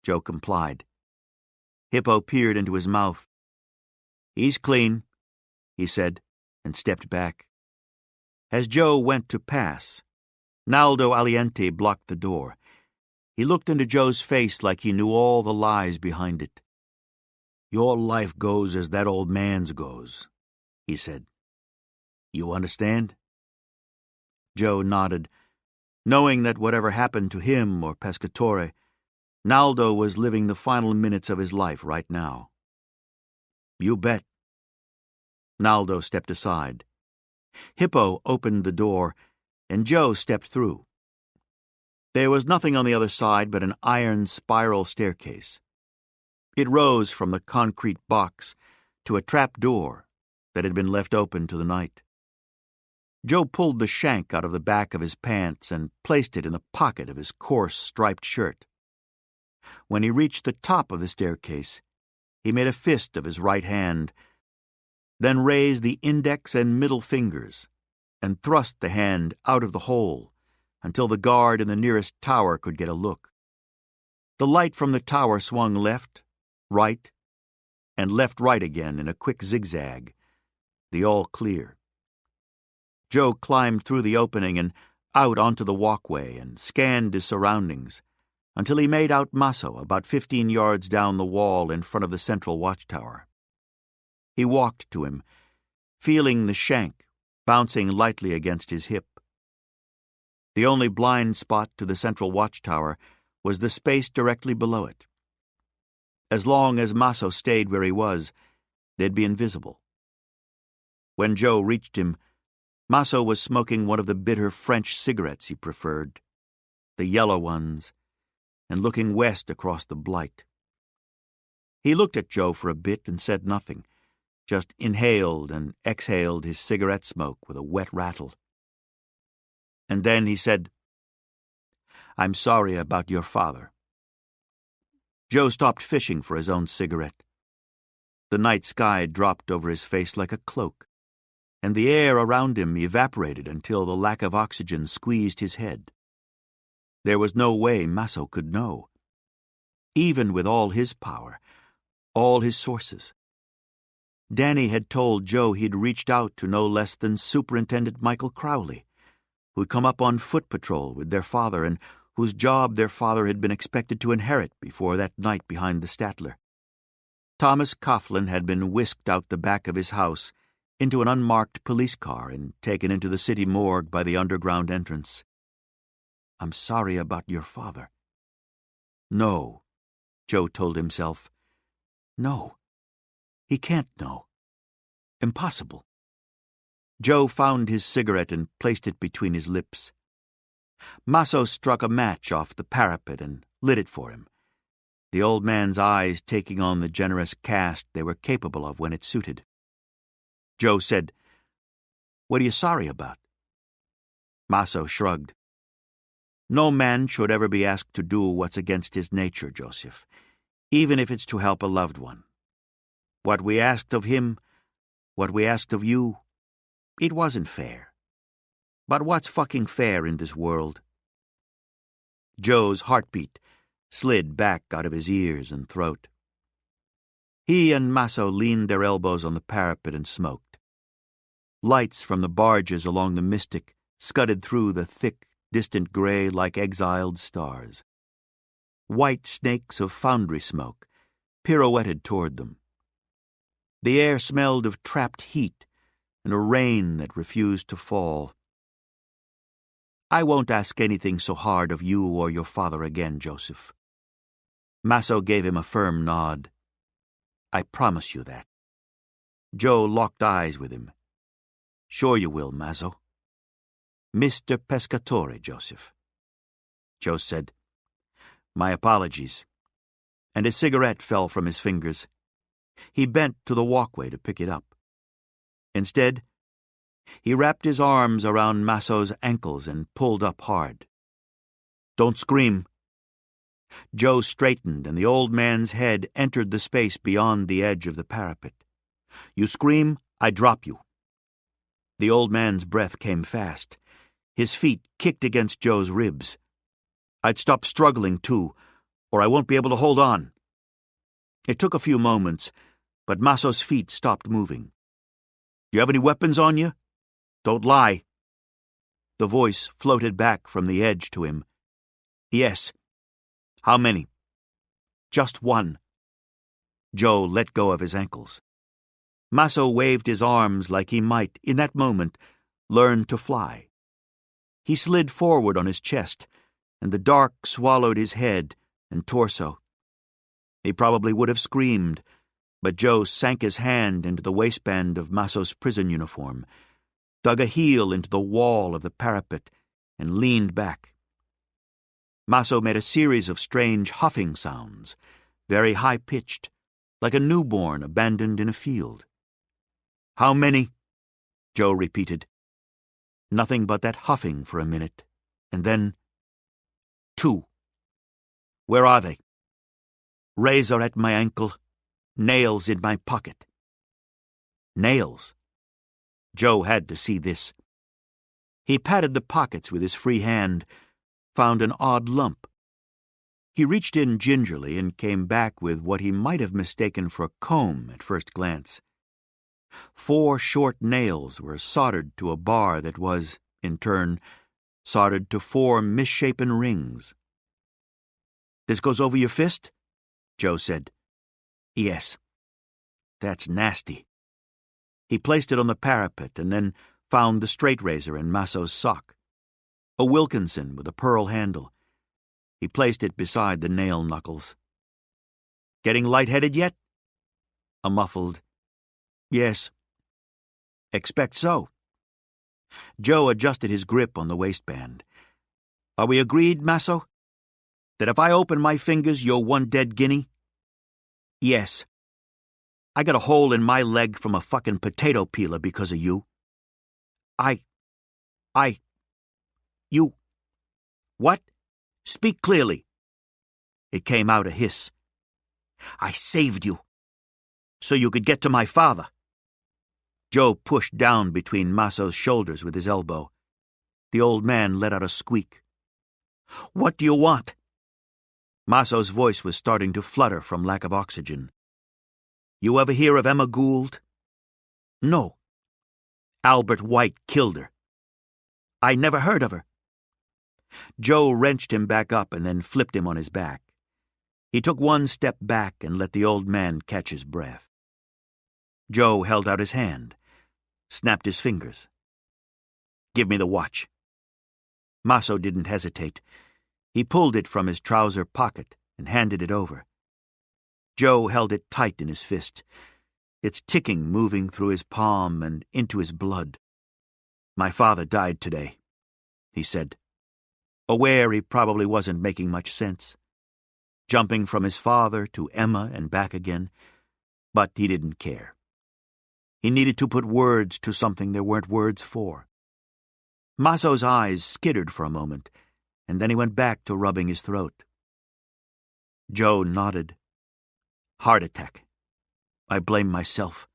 Joe complied. Hippo peered into his mouth. He's clean, he said, and stepped back. As Joe went to pass, Naldo Aliente blocked the door. He looked into Joe's face like he knew all the lies behind it. Your life goes as that old man's goes, he said. You understand? Joe nodded, knowing that whatever happened to him or Pescatore, Naldo was living the final minutes of his life right now. You bet. Naldo stepped aside. Hippo opened the door, and Joe stepped through. There was nothing on the other side but an iron spiral staircase. It rose from the concrete box to a trap door that had been left open to the night. Joe pulled the shank out of the back of his pants and placed it in the pocket of his coarse striped shirt. When he reached the top of the staircase, he made a fist of his right hand, then raised the index and middle fingers and thrust the hand out of the hole until the guard in the nearest tower could get a look. The light from the tower swung left, right, and left-right again in a quick zigzag, the all clear. Joe climbed through the opening and out onto the walkway and scanned his surroundings until he made out Masso about 15 yards down the wall in front of the central watchtower. He walked to him, feeling the shank bouncing lightly against his hip. The only blind spot to the central watchtower was the space directly below it. As long as Masso stayed where he was, they'd be invisible. When Joe reached him, Masso was smoking one of the bitter French cigarettes he preferred, the yellow ones, and looking west across the blight. He looked at Joe for a bit and said nothing, just inhaled and exhaled his cigarette smoke with a wet rattle. And then he said, I'm sorry about your father. Joe stopped fishing for his own cigarette. The night sky dropped over his face like a cloak, and the air around him evaporated until the lack of oxygen squeezed his head. There was no way Masso could know. Even with all his power, all his sources. Danny had told Joe he'd reached out to no less than Superintendent Michael Crowley, who'd come up on foot patrol with their father and whose job their father had been expected to inherit before that night behind the Statler. Thomas Coughlin had been whisked out the back of his house into an unmarked police car and taken into the city morgue by the underground entrance. "I'm sorry about your father." "No," Joe told himself. "No. He can't know. Impossible." Joe found his cigarette and placed it between his lips. Maso struck a match off the parapet and lit it for him, the old man's eyes taking on the generous cast they were capable of when it suited. Joe said, "What are you sorry about?" Maso shrugged. "No man should ever be asked to do what's against his nature, Joseph, even if it's to help a loved one. What we asked of him, what we asked of you, it wasn't fair. But what's fucking fair in this world?" Joe's heartbeat slid back out of his ears and throat. He and Maso leaned their elbows on the parapet and smoked. Lights from the barges along the Mystic scudded through the thick, distant gray like exiled stars. White snakes of foundry smoke pirouetted toward them. The air smelled of trapped heat and a rain that refused to fall. "I won't ask anything so hard of you or your father again, Joseph." Maso gave him a firm nod. "I promise you that." Joe locked eyes with him. "Sure you will, Maso." "Mr. Pescatore, Joseph." Joe said, "My apologies," and his cigarette fell from his fingers. He bent to the walkway to pick it up. Instead, he wrapped his arms around Maso's ankles and pulled up hard. "Don't scream." Joe straightened, and the old man's head entered the space beyond the edge of the parapet. "You scream, I drop you." The old man's breath came fast. His feet kicked against Joe's ribs. "I'd stop struggling, too, or I won't be able to hold on." It took a few moments, but Maso's feet stopped moving. "You have any weapons on you? Don't lie." The voice floated back from the edge to him. "Yes." "How many?" "Just one." Joe let go of his ankles. Maso waved his arms like he might, in that moment, learn to fly. He slid forward on his chest, and the dark swallowed his head and torso. He probably would have screamed, but Joe sank his hand into the waistband of Maso's prison uniform, dug a heel into the wall of the parapet, and leaned back. Maso made a series of strange huffing sounds, very high-pitched, like a newborn abandoned in a field. "How many?" Joe repeated. Nothing but that huffing for a minute, and then, "2." "Where are they?" "Razor at my ankle, nails in my pocket." Nails? Joe had to see this. He patted the pockets with his free hand, found an odd lump. He reached in gingerly and came back with what he might have mistaken for a comb at first glance. 4 short nails were soldered to a bar that was, in turn, soldered to 4 misshapen rings. "This goes over your fist?" Joe said. "Yes." "That's nasty." He placed it on the parapet and then found the straight razor in Maso's sock. A Wilkinson with a pearl handle. He placed it beside the nail knuckles. "Getting lightheaded yet?" A muffled, "Yes." "Expect so." Joe adjusted his grip on the waistband. "Are we agreed, Maso? That if I open my fingers, you're one dead guinea?" "Yes." "I got a hole in my leg from a fucking potato peeler because of you." You. What? Speak clearly." It came out a hiss. "I saved you, so you could get to my father." Joe pushed down between Maso's shoulders with his elbow. The old man let out a squeak. "What do you want?" Maso's voice was starting to flutter from lack of oxygen. "You ever hear of Emma Gould?" "No." "Albert White killed her." I never heard of her." Joe wrenched him back up and then flipped him on his back. He took one step back and let the old man catch his breath. Joe held out his hand, snapped his fingers. "Give me the watch." Maso didn't hesitate. He pulled it from his trouser pocket and handed it over. Joe held it tight in his fist, its ticking moving through his palm and into his blood. "My father died today," he said, aware he probably wasn't making much sense. Jumping from his father to Emma and back again, but he didn't care. He needed to put words to something there weren't words for. Maso's eyes skittered for a moment, and then he went back to rubbing his throat. Joe nodded. "Heart attack. I blame myself."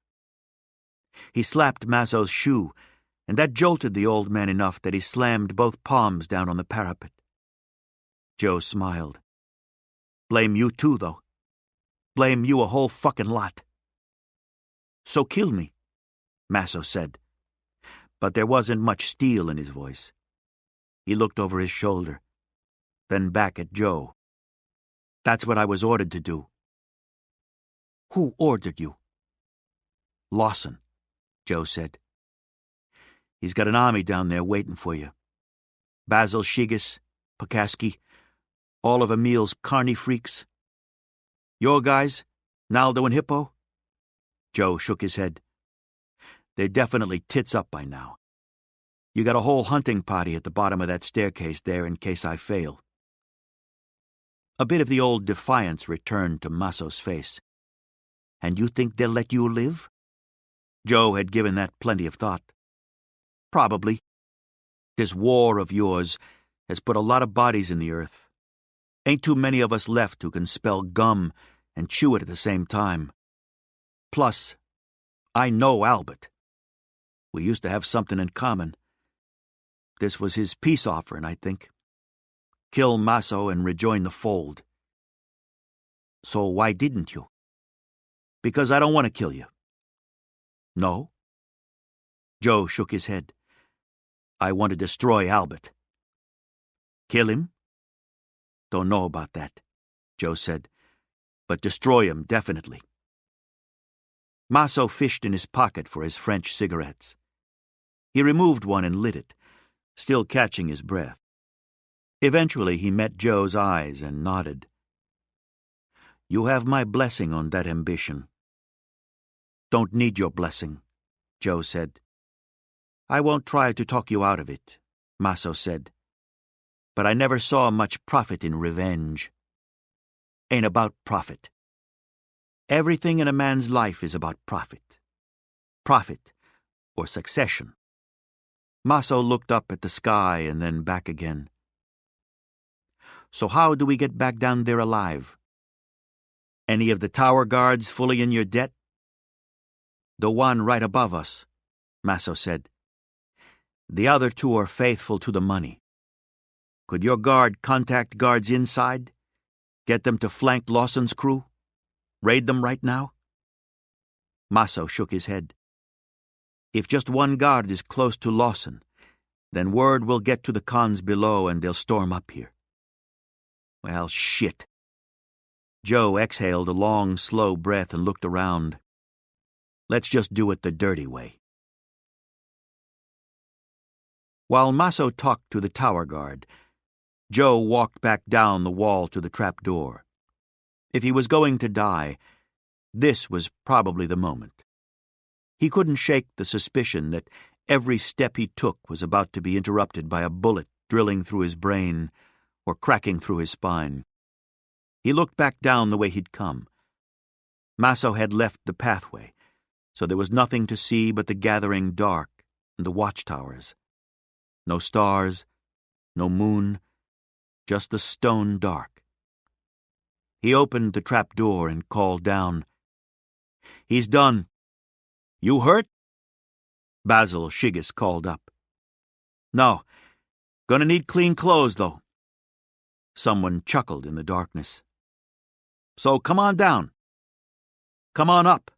He slapped Maso's shoe, and that jolted the old man enough that he slammed both palms down on the parapet. Joe smiled. "Blame you too, though. Blame you a whole fucking lot." "So kill me," Maso said. But there wasn't much steel in his voice. He looked over his shoulder, then back at Joe. "That's what I was ordered to do." "Who ordered you?" "Lawson," Joe said. "He's got an army down there waiting for you. Basil Shigas, Pekaski, all of Emil's carny freaks. Your guys, Naldo and Hippo?" Joe shook his head. "They're definitely tits up by now. You got a whole hunting party at the bottom of that staircase there in case I fail." A bit of the old defiance returned to Maso's face. "And you think they'll let you live?" Joe had given that plenty of thought. "Probably. This war of yours has put a lot of bodies in the earth. Ain't too many of us left who can spell gum and chew it at the same time. Plus, I know Albert. We used to have something in common. This was his peace offering, I think. Kill Maso and rejoin the fold." "So why didn't you?" "Because I don't want to kill you." "No?" Joe shook his head. "I want to destroy Albert." "Kill him?" "Don't know about that," Joe said. "But destroy him, definitely." Maso fished in his pocket for his French cigarettes. He removed one and lit it, still catching his breath. Eventually he met Joe's eyes and nodded. "You have my blessing on that ambition." "Don't need your blessing," Joe said. "I won't try to talk you out of it," Maso said. "But I never saw much profit in revenge. Ain't about profit. Everything in a man's life is about profit. Profit or succession." Maso looked up at the sky and then back again. "So how do we get back down there alive? Any of the tower guards fully in your debt?" "The one right above us," Maso said. "The other two are faithful to the money. Could your guard contact guards inside? Get them to flank Lawson's crew? Raid them right now?" Maso shook his head. "If just one guard is close to Lawson, then word will get to the cons below and they'll storm up here." "Well, shit." Joe exhaled a long, slow breath and looked around. "Let's just do it the dirty way." While Maso talked to the tower guard, Joe walked back down the wall to the trap door. If he was going to die, this was probably the moment. He couldn't shake the suspicion that every step he took was about to be interrupted by a bullet drilling through his brain or cracking through his spine. He looked back down the way he'd come. Maso had left the pathway, so there was nothing to see but the gathering dark and the watchtowers. No stars, no moon, just the stone dark. He opened the trap door and called down, "He's done. You hurt?" Basil Shigas called up. "No. Gonna need clean clothes, though." Someone chuckled in the darkness. "So come on down. Come on up.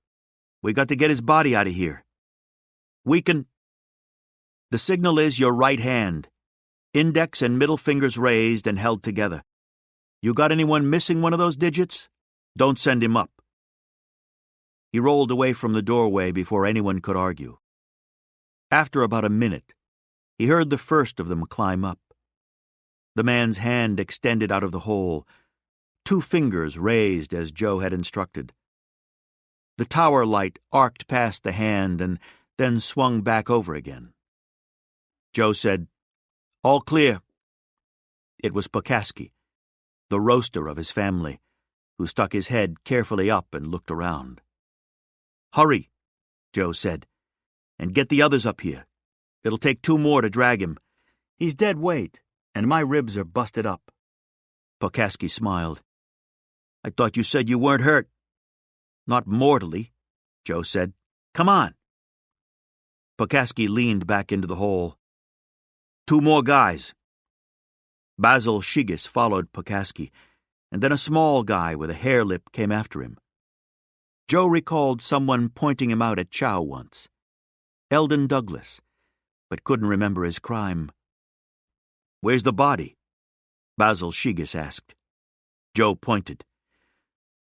We got to get his body out of here. We can..." The signal is your right hand. Index and middle fingers raised and held together. You got anyone missing one of those digits? Don't send him up." He rolled away from the doorway before anyone could argue. After about a minute, he heard the first of them climb up. The man's hand extended out of the hole, 2 fingers raised as Joe had instructed. The tower light arced past the hand and then swung back over again. Joe said, "All clear." It was Pokaski, the roaster of his family, who stuck his head carefully up and looked around. "Hurry," Joe said, "and get the others up here. It'll take 2 more to drag him. He's dead weight, and my ribs are busted up." Pokaski smiled. "I thought you said you weren't hurt." "Not mortally," Joe said. "Come on." Pokaski leaned back into the hole. 2 more guys." Basil Shiggis followed Pokaski, and then a small guy with a hair lip came after him. Joe recalled someone pointing him out at Chow once. Eldon Douglas, but couldn't remember his crime. "Where's the body?" Basil Shiggis asked. Joe pointed.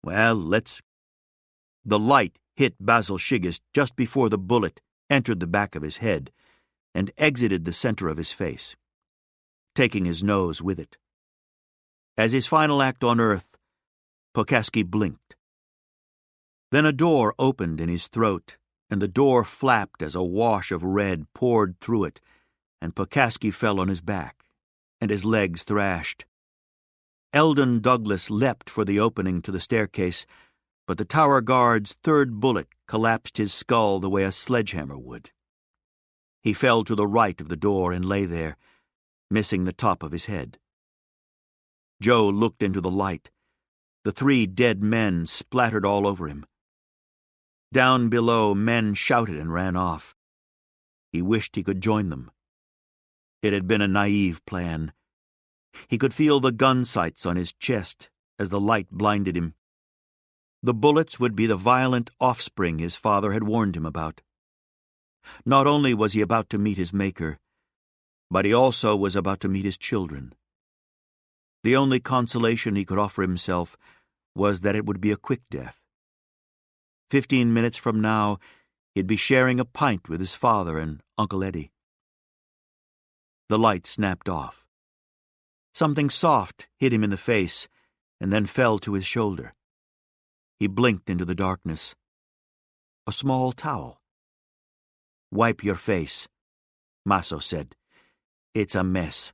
"Well, let's—" The light hit Basil Shiggis just before the bullet entered the back of his head and exited the center of his face, taking his nose with it. As his final act on Earth, Pokaski blinked. Then a door opened in his throat, and the door flapped as a wash of red poured through it, and Pokaski fell on his back, and his legs thrashed. Eldon Douglas leapt for the opening to the staircase, but the tower guard's 3rd bullet collapsed his skull the way a sledgehammer would. He fell to the right of the door and lay there, missing the top of his head. Joe looked into the light. The 3 dead men splattered all over him. Down below, men shouted and ran off. He wished he could join them. It had been a naive plan. He could feel the gun sights on his chest as the light blinded him. The bullets would be the violent offspring his father had warned him about. Not only was he about to meet his maker, but he also was about to meet his children. The only consolation he could offer himself was that it would be a quick death. 15 minutes from now, he'd be sharing a pint with his father and Uncle Eddie. The light snapped off. Something soft hit him in the face and then fell to his shoulder. He blinked into the darkness. A small towel. "Wipe your face," Maso said. "It's a mess."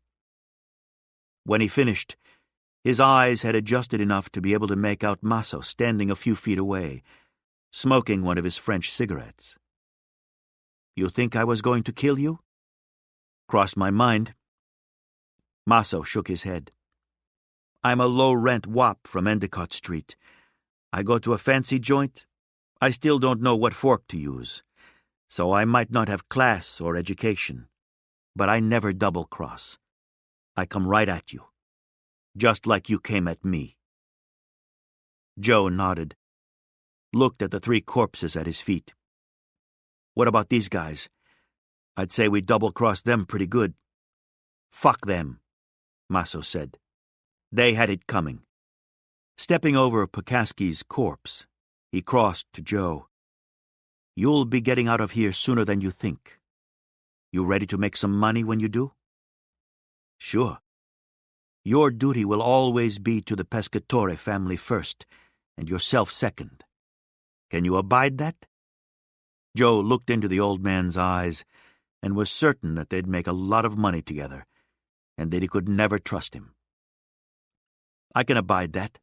When he finished, his eyes had adjusted enough to be able to make out Maso standing a few feet away, smoking one of his French cigarettes. "You think I was going to kill you?" "Crossed my mind." Maso shook his head. "I'm a low-rent wop from Endicott Street. I go to a fancy joint. I still don't know what fork to use, so I might not have class or education. But I never double-cross. I come right at you, just like you came at me." Joe nodded, looked at the 3 corpses at his feet. "What about these guys? I'd say we double-crossed them pretty good." "Fuck them," Maso said. "They had it coming." Stepping over Pokaski's corpse, he crossed to Joe. "You'll be getting out of here sooner than you think. You ready to make some money when you do?" "Sure. Your duty will always be to the Pescatore family first, and yourself second. Can you abide that?" Joe looked into the old man's eyes and was certain that they'd make a lot of money together, and that he could never trust him. "I can abide that."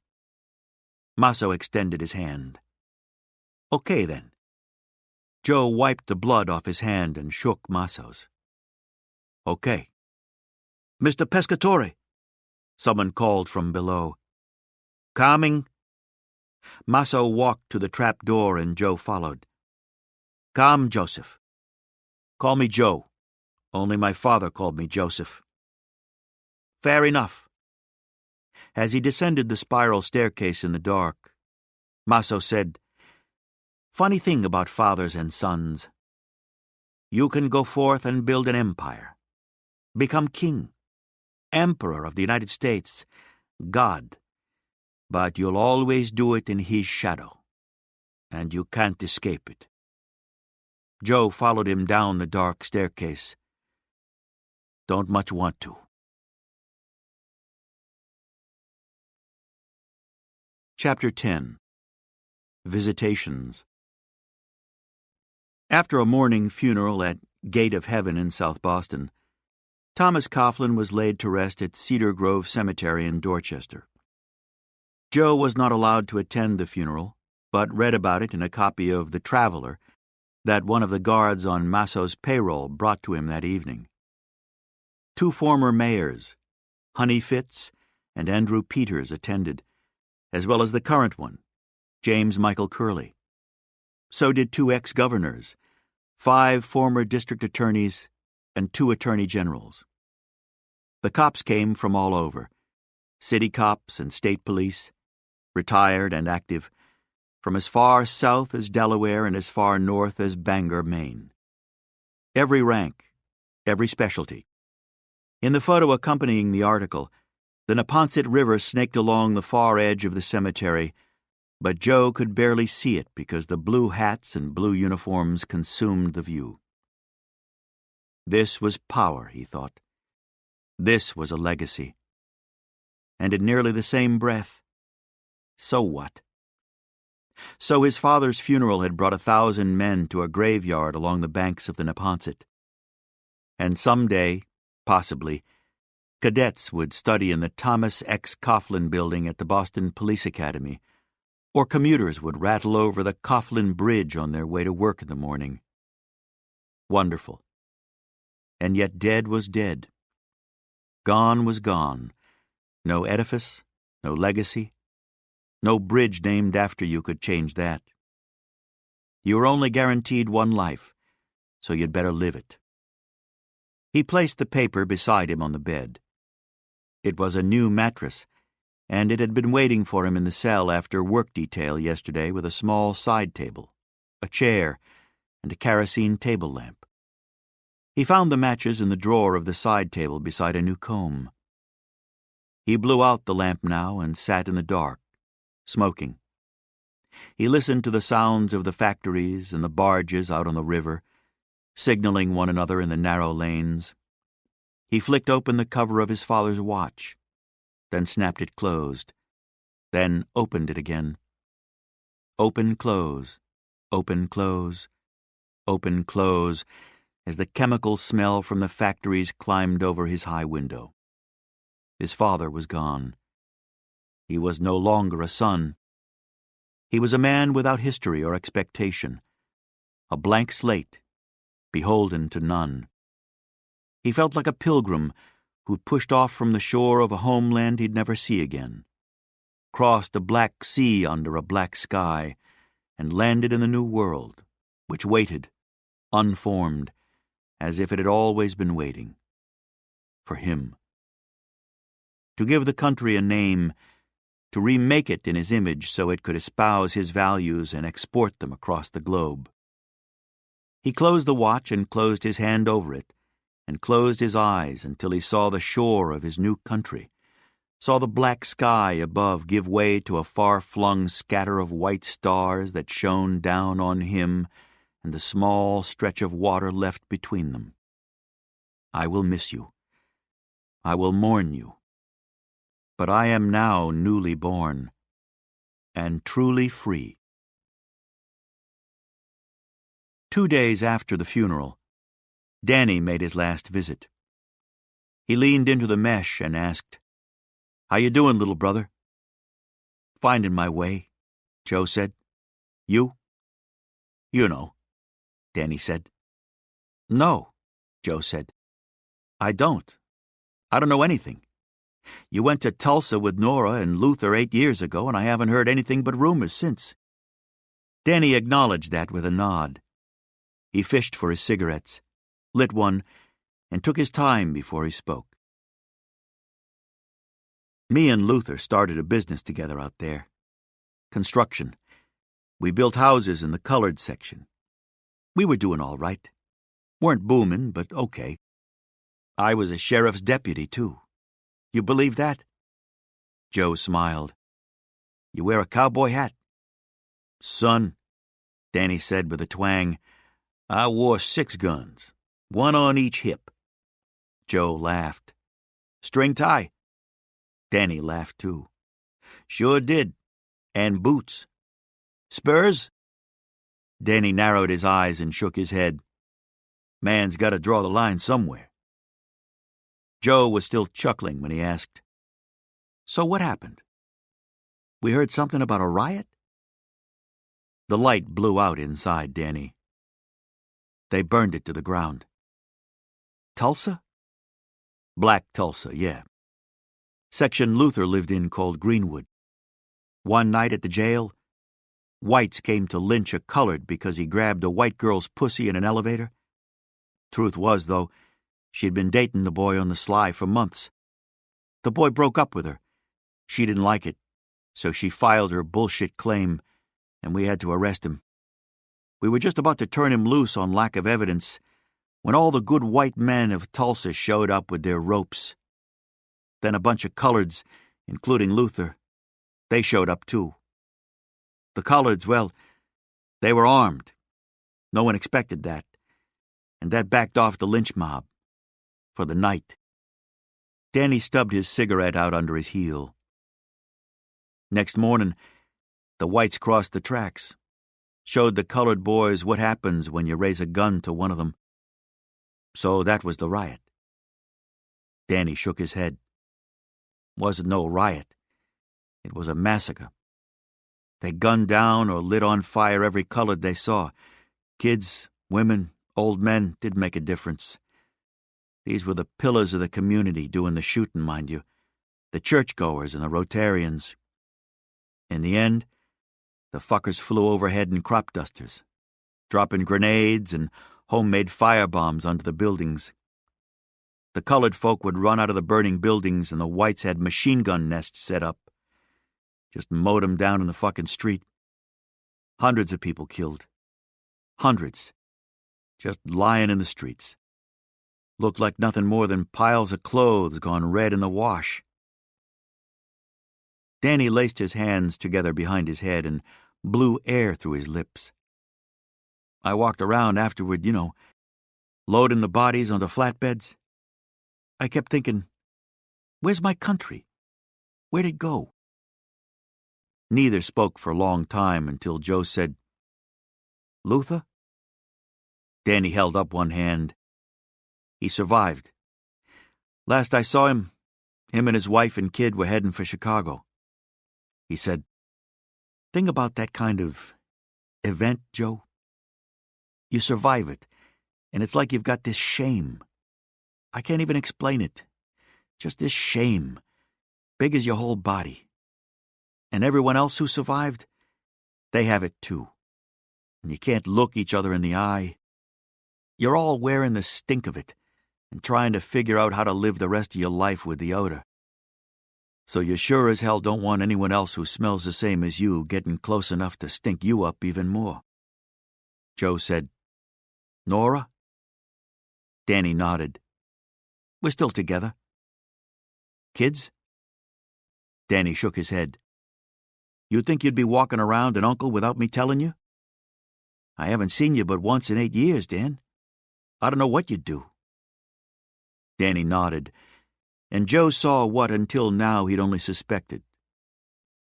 Maso extended his hand. "Okay, then." Joe wiped the blood off his hand and shook Maso's. "Okay." "Mr. Pescatore," someone called from below. "Coming." Maso walked to the trap door and Joe followed. "Come, Joseph." "Call me Joe. Only my father called me Joseph." "Fair enough." As he descended the spiral staircase in the dark, Maso said, "Funny thing about fathers and sons. You can go forth and build an empire. Become king, emperor of the United States, God. But you'll always do it in his shadow, and you can't escape it." Joe followed him down the dark staircase. "Don't much want to." Chapter 10. Visitations. After a morning funeral at Gate of Heaven in South Boston, Thomas Coughlin was laid to rest at Cedar Grove Cemetery in Dorchester. Joe was not allowed to attend the funeral, but read about it in a copy of The Traveler that one of the guards on Masso's payroll brought to him that evening. 2 former mayors, Honey Fitz and Andrew Peters, attended, as well as the current one, James Michael Curley. So did 2 ex-governors, 5 former district attorneys, and 2 attorney generals. The cops came from all over, city cops and state police, retired and active, from as far south as Delaware and as far north as Bangor, Maine. Every rank, every specialty. In the photo accompanying the article, the Neponset River snaked along the far edge of the cemetery, but Joe could barely see it because the blue hats and blue uniforms consumed the view. This was power, he thought. This was a legacy. And in nearly the same breath, so what? So his father's funeral had brought 1,000 men to a graveyard along the banks of the Neponset. And someday, possibly, cadets would study in the Thomas X. Coughlin building at the Boston Police Academy, or commuters would rattle over the Coughlin Bridge on their way to work in the morning. Wonderful. And yet dead was dead. Gone was gone. No edifice, no legacy, no bridge named after you could change that. You were only guaranteed one life, so you'd better live it. He placed the paper beside him on the bed. It was a new mattress, and it had been waiting for him in the cell after work detail yesterday with a small side table, a chair, and a kerosene table lamp. He found the matches in the drawer of the side table beside a new comb. He blew out the lamp now and sat in the dark, smoking. He listened to the sounds of the factories and the barges out on the river, signaling one another in the narrow lanes. He flicked open the cover of his father's watch, then snapped it closed, then opened it again. Open, close, open, close, open, close, as the chemical smell from the factories climbed over his high window. His father was gone. He was no longer a son. He was a man without history or expectation, a blank slate, beholden to none. He felt like a pilgrim who'd pushed off from the shore of a homeland he'd never see again, crossed a black sea under a black sky, and landed in the new world, which waited, unformed, as if it had always been waiting. For him. To give the country a name, to remake it in his image so it could espouse his values and export them across the globe. He closed the watch and closed his hand over it, and closed his eyes until he saw the shore of his new country, saw the black sky above give way to a far-flung scatter of white stars that shone down on him and the small stretch of water left between them. I will miss you. I will mourn you. But I am now newly born, and truly free. 2 days after the funeral, Danny made his last visit. He leaned into the mesh and asked, "How you doing, little brother?" "Finding my way," Joe said. "You?" "You know," Danny said. "No," Joe said. "I don't. I don't know anything. You went to Tulsa with Nora and Luther 8 years ago, and I haven't heard anything but rumors since." Danny acknowledged that with a nod. He fished for his cigarettes, lit one, and took his time before he spoke. "Me and Luther started a business together out there. Construction. We built houses in the colored section. We were doing all right. Weren't booming, but okay. I was a sheriff's deputy, too. You believe that? Joe smiled. You wear a cowboy hat? Son, Danny said with a twang, I wore 6 guns, 1 on each hip. Joe laughed. String tie? Danny laughed too. Sure did. And boots. Spurs? Danny narrowed his eyes and shook his head. Man's got to draw the line somewhere. Joe was still chuckling when he asked, So what happened? We heard something about a riot? The light blew out inside Danny. They burned it to the ground. Tulsa? Black Tulsa, yeah. Section Luther lived in called Greenwood. One night at the jail, whites came to lynch a colored because he grabbed a white girl's pussy in an elevator. Truth was, though, she'd been dating the boy on the sly for months. The boy broke up with her. She didn't like it, so she filed her bullshit claim, and we had to arrest him. We were just about to turn him loose on lack of evidence when all the good white men of Tulsa showed up with their ropes. Then a bunch of coloreds, including Luther, they showed up too. The coloreds, well, they were armed. No one expected that, and that backed off the lynch mob. For the night. Danny stubbed his cigarette out under his heel. Next morning, the whites crossed the tracks, showed the colored boys what happens when you raise a gun to one of them. So that was the riot. Danny shook his head. Wasn't no riot. It was a massacre. They gunned down or lit on fire every colored they saw. Kids, women, old men, didn't make a difference. These were the pillars of the community doing the shooting, mind you, the churchgoers and the Rotarians. In the end, the fuckers flew overhead in crop dusters, dropping grenades and homemade firebombs onto the buildings. The colored folk would run out of the burning buildings and the whites had machine gun nests set up. Just mowed 'em down in the fucking street. Hundreds of people killed. Hundreds. Just lying in the streets. Looked like nothing more than piles of clothes gone red in the wash. Danny laced his hands together behind his head and blew air through his lips. I walked around afterward, loading the bodies onto flatbeds. I kept thinking, where's my country? Where'd it go? Neither spoke for a long time until Joe said, Luther? Danny held up one hand. He survived. Last I saw him and his wife and kid were heading for Chicago. He said, Thing about that kind of event, Joe, you survive it, and it's like you've got this shame. I can't even explain it. Just this shame, big as your whole body. And everyone else who survived, they have it too. And you can't look each other in the eye. You're all wearing the stink of it and trying to figure out how to live the rest of your life with the odor. So you sure as hell don't want anyone else who smells the same as you getting close enough to stink you up even more. Joe said, Nora? Danny nodded. We're still together. Kids? Danny shook his head. You think you'd be walking around an uncle without me telling you? I haven't seen you but once in 8 years, Dan. I don't know what you'd do. Danny nodded, and Joe saw what until now he'd only suspected.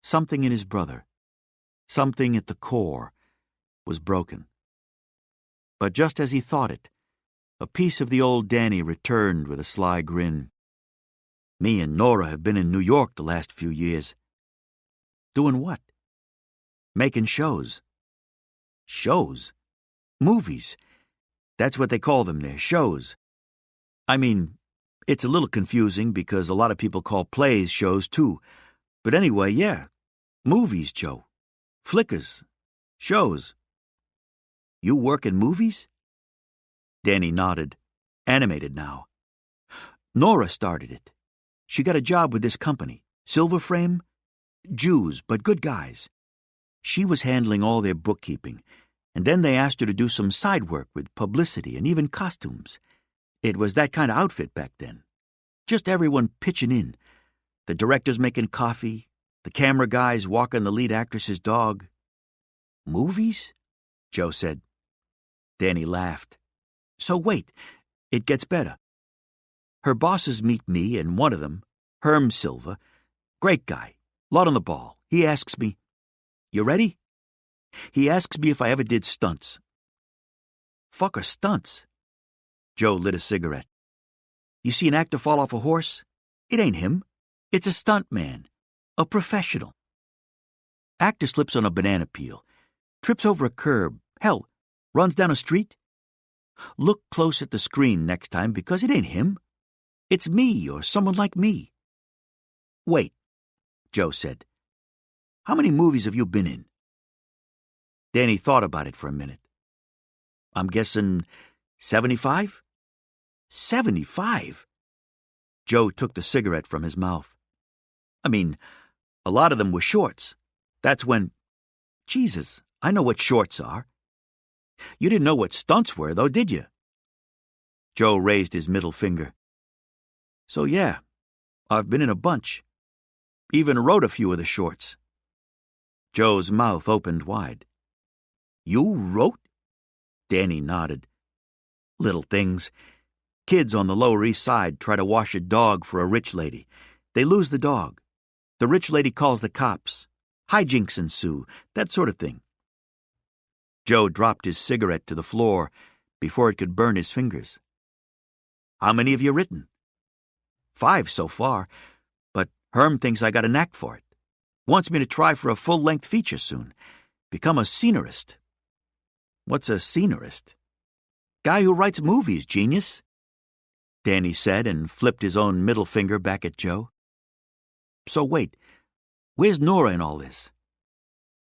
Something in his brother, something at the core, was broken. But just as he thought it, a piece of the old Danny returned with a sly grin. Me and Nora have been in New York the last few years. Doing what? Making shows. Shows? Movies. That's what they call them there, shows. I mean, it's a little confusing because a lot of people call plays shows too. But anyway, yeah. Movies, Joe. Flickers. Shows. You work in movies? Danny nodded, animated now. Nora started it. She got a job with this company, Silver Frame. Jews, but good guys. She was handling all their bookkeeping, And then they asked her to do some side work with publicity and even costumes. It was that kind of outfit back then. Just everyone pitching in. The directors making coffee, the camera guys walking the lead actress's dog. Movies? Joe said. Danny laughed. So wait, it gets better. Her bosses meet me, and one of them, Herm Silva, great guy, lot on the ball. He asks me, "You ready?" He asks me if I ever did stunts. Fuck are stunts? Joe lit a cigarette. You see an actor fall off a horse? It ain't him. It's a stunt man, a professional. Actor slips on a banana peel, trips over a curb, hell, runs down a street. Look close at the screen next time because it ain't him. It's me or someone like me. Wait, Joe said. How many movies have you been in? Danny thought about it for a minute. I'm guessing 75? 75? Joe took the cigarette from his mouth. I mean, a lot of them were shorts. That's when... Jesus, I know what shorts are. You didn't know what stunts were, though, did you? Joe raised his middle finger. So yeah, I've been in a bunch. Even wrote a few of the shorts. Joe's mouth opened wide. You wrote? Danny nodded. Little things. Kids on the Lower East Side try to wash a dog for a rich lady. They lose the dog. The rich lady calls the cops. Hijinks ensue, that sort of thing. Joe dropped his cigarette to the floor before it could burn his fingers. How many have you written? 5 so far, but Herm thinks I got a knack for it. Wants me to try for a full-length feature soon. Become a scenarist. What's a scenarist? Guy who writes movies, genius. Danny said and flipped his own middle finger back at Joe. So wait, where's Nora in all this?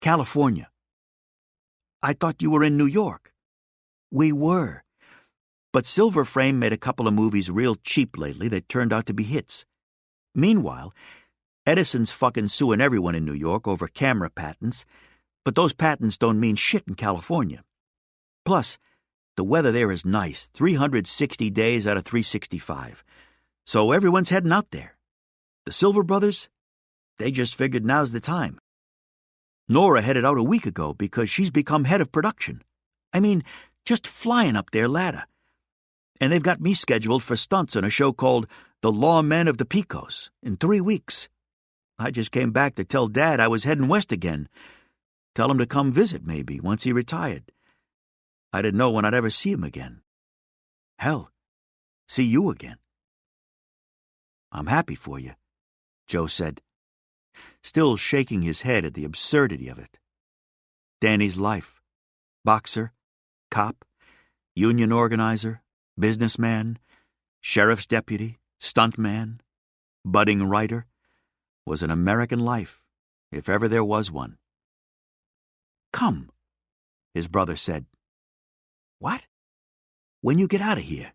California. I thought you were in New York. We were. But Silver Frame made a couple of movies real cheap lately that turned out to be hits. Meanwhile, Edison's fucking suing everyone in New York over camera patents, but those patents don't mean shit in California. Plus, the weather there is nice, 360 days out of 365. So everyone's heading out there. The Silver brothers, they just figured now's the time. Nora headed out a week ago because she's become head of production. I mean, just flying up their ladder. And they've got me scheduled for stunts on a show called The Lawmen of the Pecos in 3 weeks. I just came back to tell Dad I was heading west again. Tell him to come visit, maybe, once he retired. I didn't know when I'd ever see him again. Hell, see you again. I'm happy for you, Joe said, still shaking his head at the absurdity of it. Danny's life. Boxer, cop, union organizer, businessman, sheriff's deputy, stuntman, budding writer, was an American life, if ever there was one. Come, his brother said. What? When you get out of here,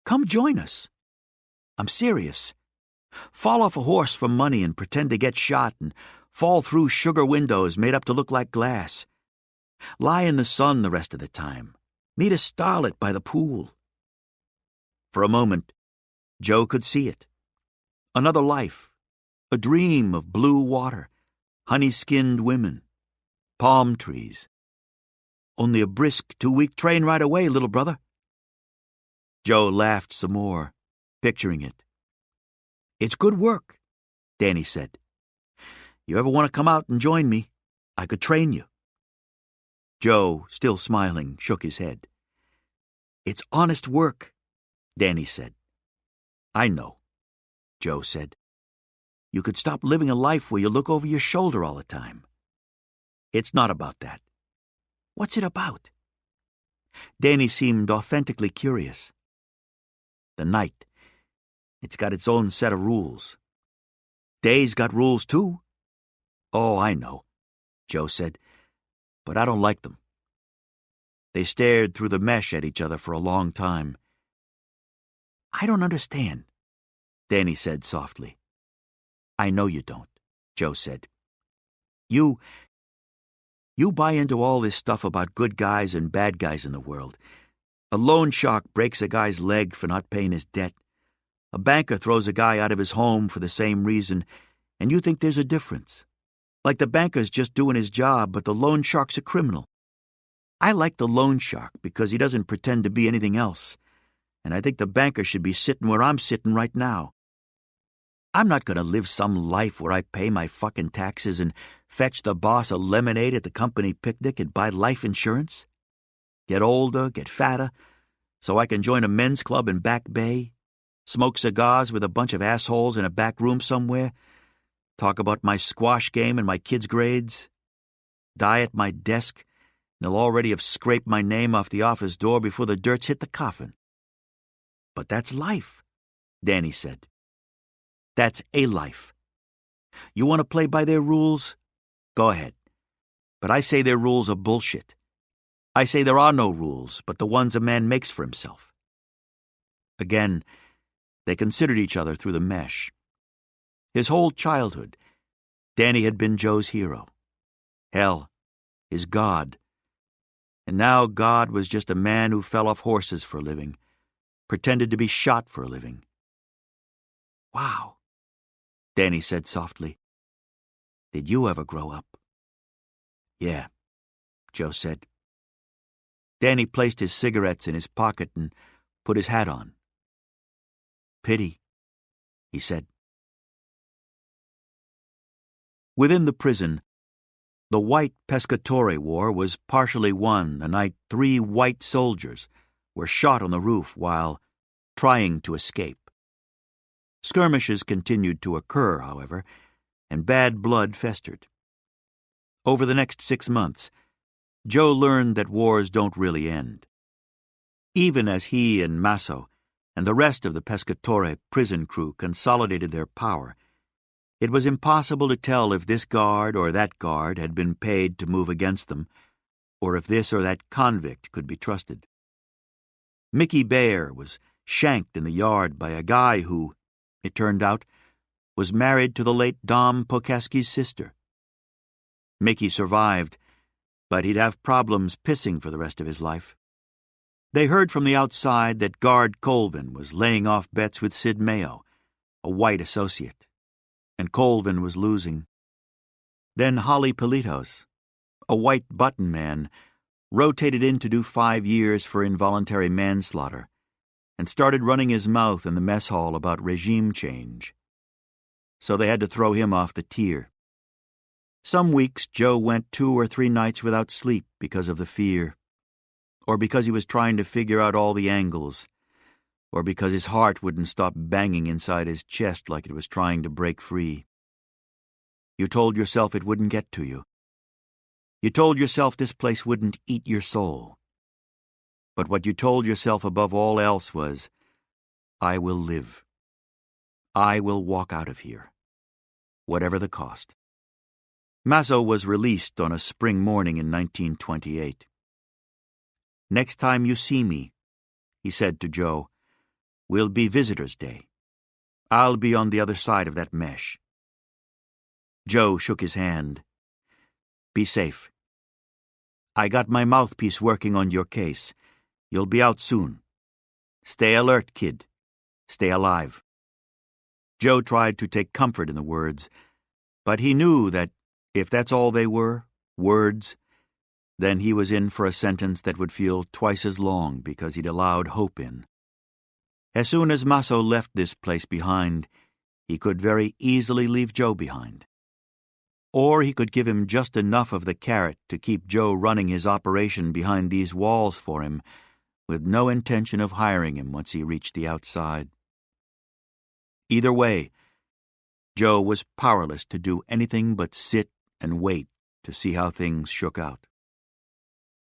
come join us. I'm serious. Fall off a horse for money and pretend to get shot and fall through sugar windows made up to look like glass. Lie in the sun the rest of the time. Meet a starlet by the pool. For a moment, Joe could see it. Another life, a dream of blue water, honey-skinned women, palm trees. Only a brisk 2-week train ride away, little brother. Joe laughed some more, picturing it. It's good work, Danny said. You ever want to come out and join me? I could train you. Joe, still smiling, shook his head. It's honest work, Danny said. I know, Joe said. You could stop living a life where you look over your shoulder all the time. It's not about that. What's it about? Danny seemed authentically curious. The night. It's got its own set of rules. Day's got rules, too. Oh, I know, Joe said, but I don't like them. They stared through the mesh at each other for a long time. I don't understand, Danny said softly. I know you don't, Joe said. You You buy into all this stuff about good guys and bad guys in the world. A loan shark breaks a guy's leg for not paying his debt. A banker throws a guy out of his home for the same reason, and you think there's a difference. Like the banker's just doing his job, but the loan shark's a criminal. I like the loan shark because he doesn't pretend to be anything else, and I think the banker should be sitting where I'm sitting right now. I'm not going to live some life where I pay my fucking taxes and fetch the boss a lemonade at the company picnic and buy life insurance. Get older, get fatter, so I can join a men's club in Back Bay, smoke cigars with a bunch of assholes in a back room somewhere, talk about my squash game and my kids' grades, die at my desk. They'll already have scraped my name off the office door before the dirt's hit the coffin. But that's life, Danny said. That's a life. You want to play by their rules? Go ahead. But I say their rules are bullshit. I say there are no rules but the ones a man makes for himself. Again, they considered each other through the mesh. His whole childhood, Danny had been Joe's hero. Hell, his god. And now God was just a man who fell off horses for a living, pretended to be shot for a living. Wow, Danny said softly. Did you ever grow up? Yeah, Joe said. Danny placed his cigarettes in his pocket and put his hat on. Pity, he said. Within the prison, the White Pescatore War was partially won the night 3 white soldiers were shot on the roof while trying to escape. Skirmishes continued to occur, however, and bad blood festered. Over the next 6 months, Joe learned that wars don't really end. Even as he and Masso and the rest of the Pescatore prison crew consolidated their power, it was impossible to tell if this guard or that guard had been paid to move against them, or if this or that convict could be trusted. Mickey Baer was shanked in the yard by a guy who, it turned out, was married to the late Dom Pokaski's sister. Mickey survived, but he'd have problems pissing for the rest of his life. They heard from the outside that guard Colvin was laying off bets with Sid Mayo, a white associate, and Colvin was losing. Then Holly Politos, a white button man, rotated in to do 5 years for involuntary manslaughter and started running his mouth in the mess hall about regime change. So they had to throw him off the tier. Some weeks Joe went 2 or 3 nights without sleep because of the fear, or because he was trying to figure out all the angles, or because his heart wouldn't stop banging inside his chest like it was trying to break free. You told yourself it wouldn't get to you. You told yourself this place wouldn't eat your soul. But what you told yourself above all else was, I will live. I will walk out of here, whatever the cost. Masso was released on a spring morning in 1928. Next time you see me, he said to Joe, will be Visitors' Day. I'll be on the other side of that mesh. Joe shook his hand. Be safe. I got my mouthpiece working on your case. You'll be out soon. Stay alert, kid. Stay alive. Joe tried to take comfort in the words, but he knew that if that's all they were, words, then he was in for a sentence that would feel twice as long because he'd allowed hope in. As soon as Masso left this place behind, he could very easily leave Joe behind. Or he could give him just enough of the carrot to keep Joe running his operation behind these walls for him, with no intention of hiring him once he reached the outside. Either way, Joe was powerless to do anything but sit and wait to see how things shook out.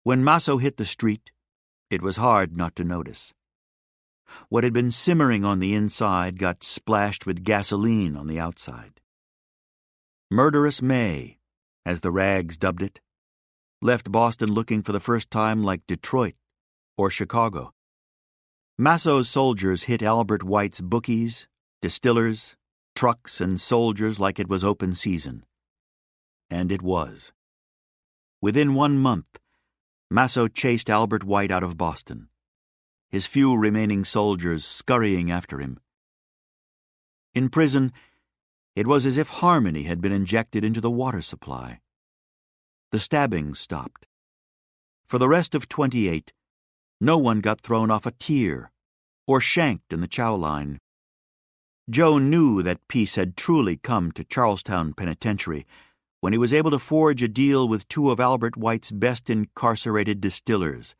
When Masso hit the street, it was hard not to notice. What had been simmering on the inside got splashed with gasoline on the outside. Murderous May, as the rags dubbed it, left Boston looking for the first time like Detroit or Chicago. Masso's soldiers hit Albert White's bookies, distillers, trucks, and soldiers like it was open season. And it was. Within 1 month, Masso chased Albert White out of Boston, his few remaining soldiers scurrying after him. In prison, it was as if harmony had been injected into the water supply. The stabbings stopped. For the rest of 28, no one got thrown off a tier or shanked in the chow line. Joe knew that peace had truly come to Charlestown Penitentiary when he was able to forge a deal with 2 of Albert White's best incarcerated distillers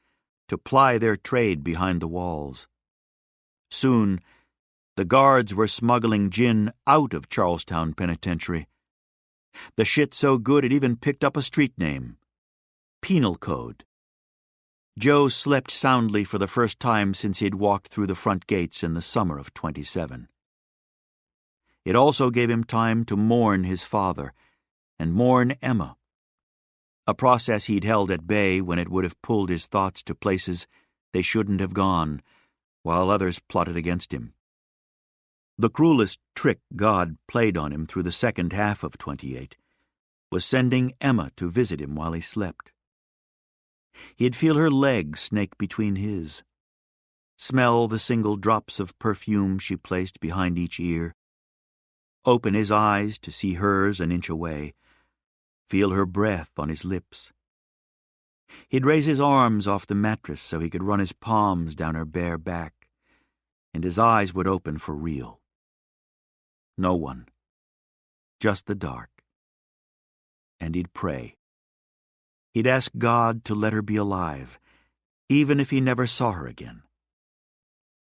to ply their trade behind the walls. Soon, the guards were smuggling gin out of Charlestown Penitentiary. The shit so good it even picked up a street name: Penal Code. Joe slept soundly for the first time since he'd walked through the front gates in the summer of 27. It also gave him time to mourn his father and mourn Emma, a process he'd held at bay when it would have pulled his thoughts to places they shouldn't have gone, while others plotted against him. The cruelest trick God played on him through the second half of 28 was sending Emma to visit him while he slept. He'd feel her legs snake between his, smell the single drops of perfume she placed behind each ear, open his eyes to see hers an inch away, feel her breath on his lips. He'd raise his arms off the mattress so he could run his palms down her bare back, and his eyes would open for real. No one, just the dark. And he'd pray. He'd ask God to let her be alive, even if he never saw her again.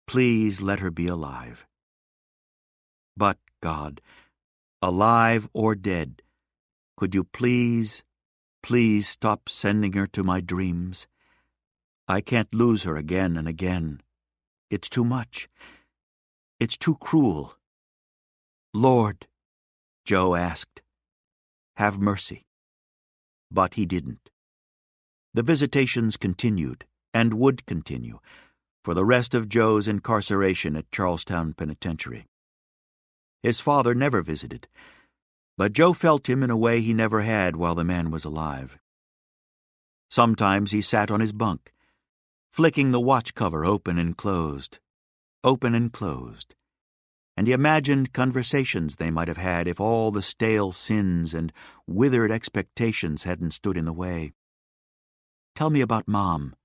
Please let her be alive. But, God, alive or dead, could you please stop sending her to my dreams? I can't lose her again and again. It's too much. It's too cruel. Lord, Joe asked, have mercy. But he didn't. The visitations continued, and would continue, for the rest of Joe's incarceration at Charlestown Penitentiary. His father never visited, but Joe felt him in a way he never had while the man was alive. Sometimes he sat on his bunk, flicking the watch cover open and closed, and he imagined conversations they might have had if all the stale sins and withered expectations hadn't stood in the way. Tell me about Mom.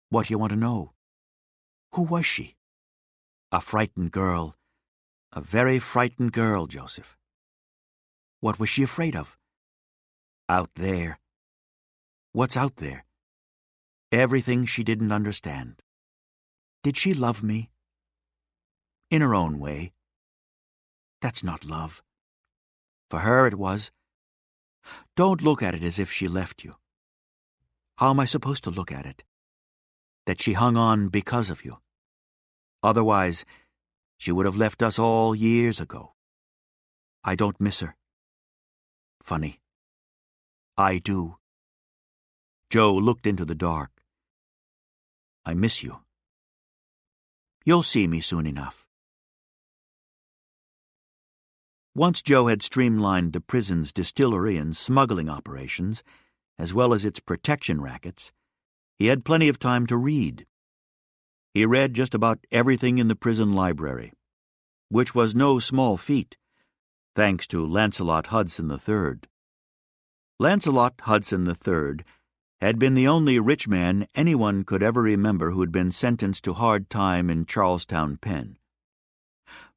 What do you want to know? Who was she? A frightened girl. A very frightened girl, Joseph. What was she afraid of? Out there. What's out there? Everything she didn't understand. Did she love me? In her own way. That's not love. For her it was. Don't look at it as if she left you. How am I supposed to look at it? That she hung on because of you. Otherwise, she would have left us all years ago. I don't miss her. Funny. I do. Joe looked into the dark. I miss you. You'll see me soon enough. Once Joe had streamlined the prison's distillery and smuggling operations, as well as its protection rackets, he had plenty of time to read. He read just about everything in the prison library, which was no small feat, thanks to Lancelot Hudson III. Lancelot Hudson III had been the only rich man anyone could ever remember who had been sentenced to hard time in Charlestown Pen.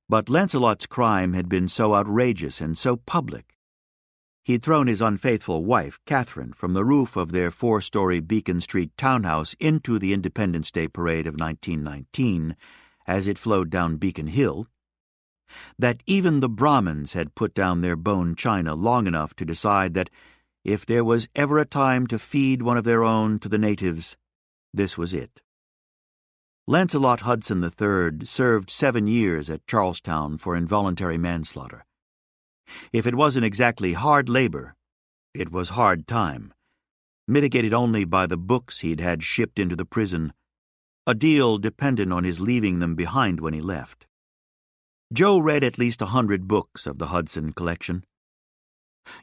But Lancelot's crime had been so outrageous and so public. He'd thrown his unfaithful wife, Catherine, from the roof of their 4-story Beacon Street townhouse into the Independence Day Parade of 1919 as it flowed down Beacon Hill, that even the Brahmins had put down their bone china long enough to decide that if there was ever a time to feed one of their own to the natives, this was it. Lancelot Hudson III served 7 years at Charlestown for involuntary manslaughter. If it wasn't exactly hard labor, it was hard time, mitigated only by the books he'd had shipped into the prison, a deal dependent on his leaving them behind when he left. Joe read at least 100 books of the Hudson collection.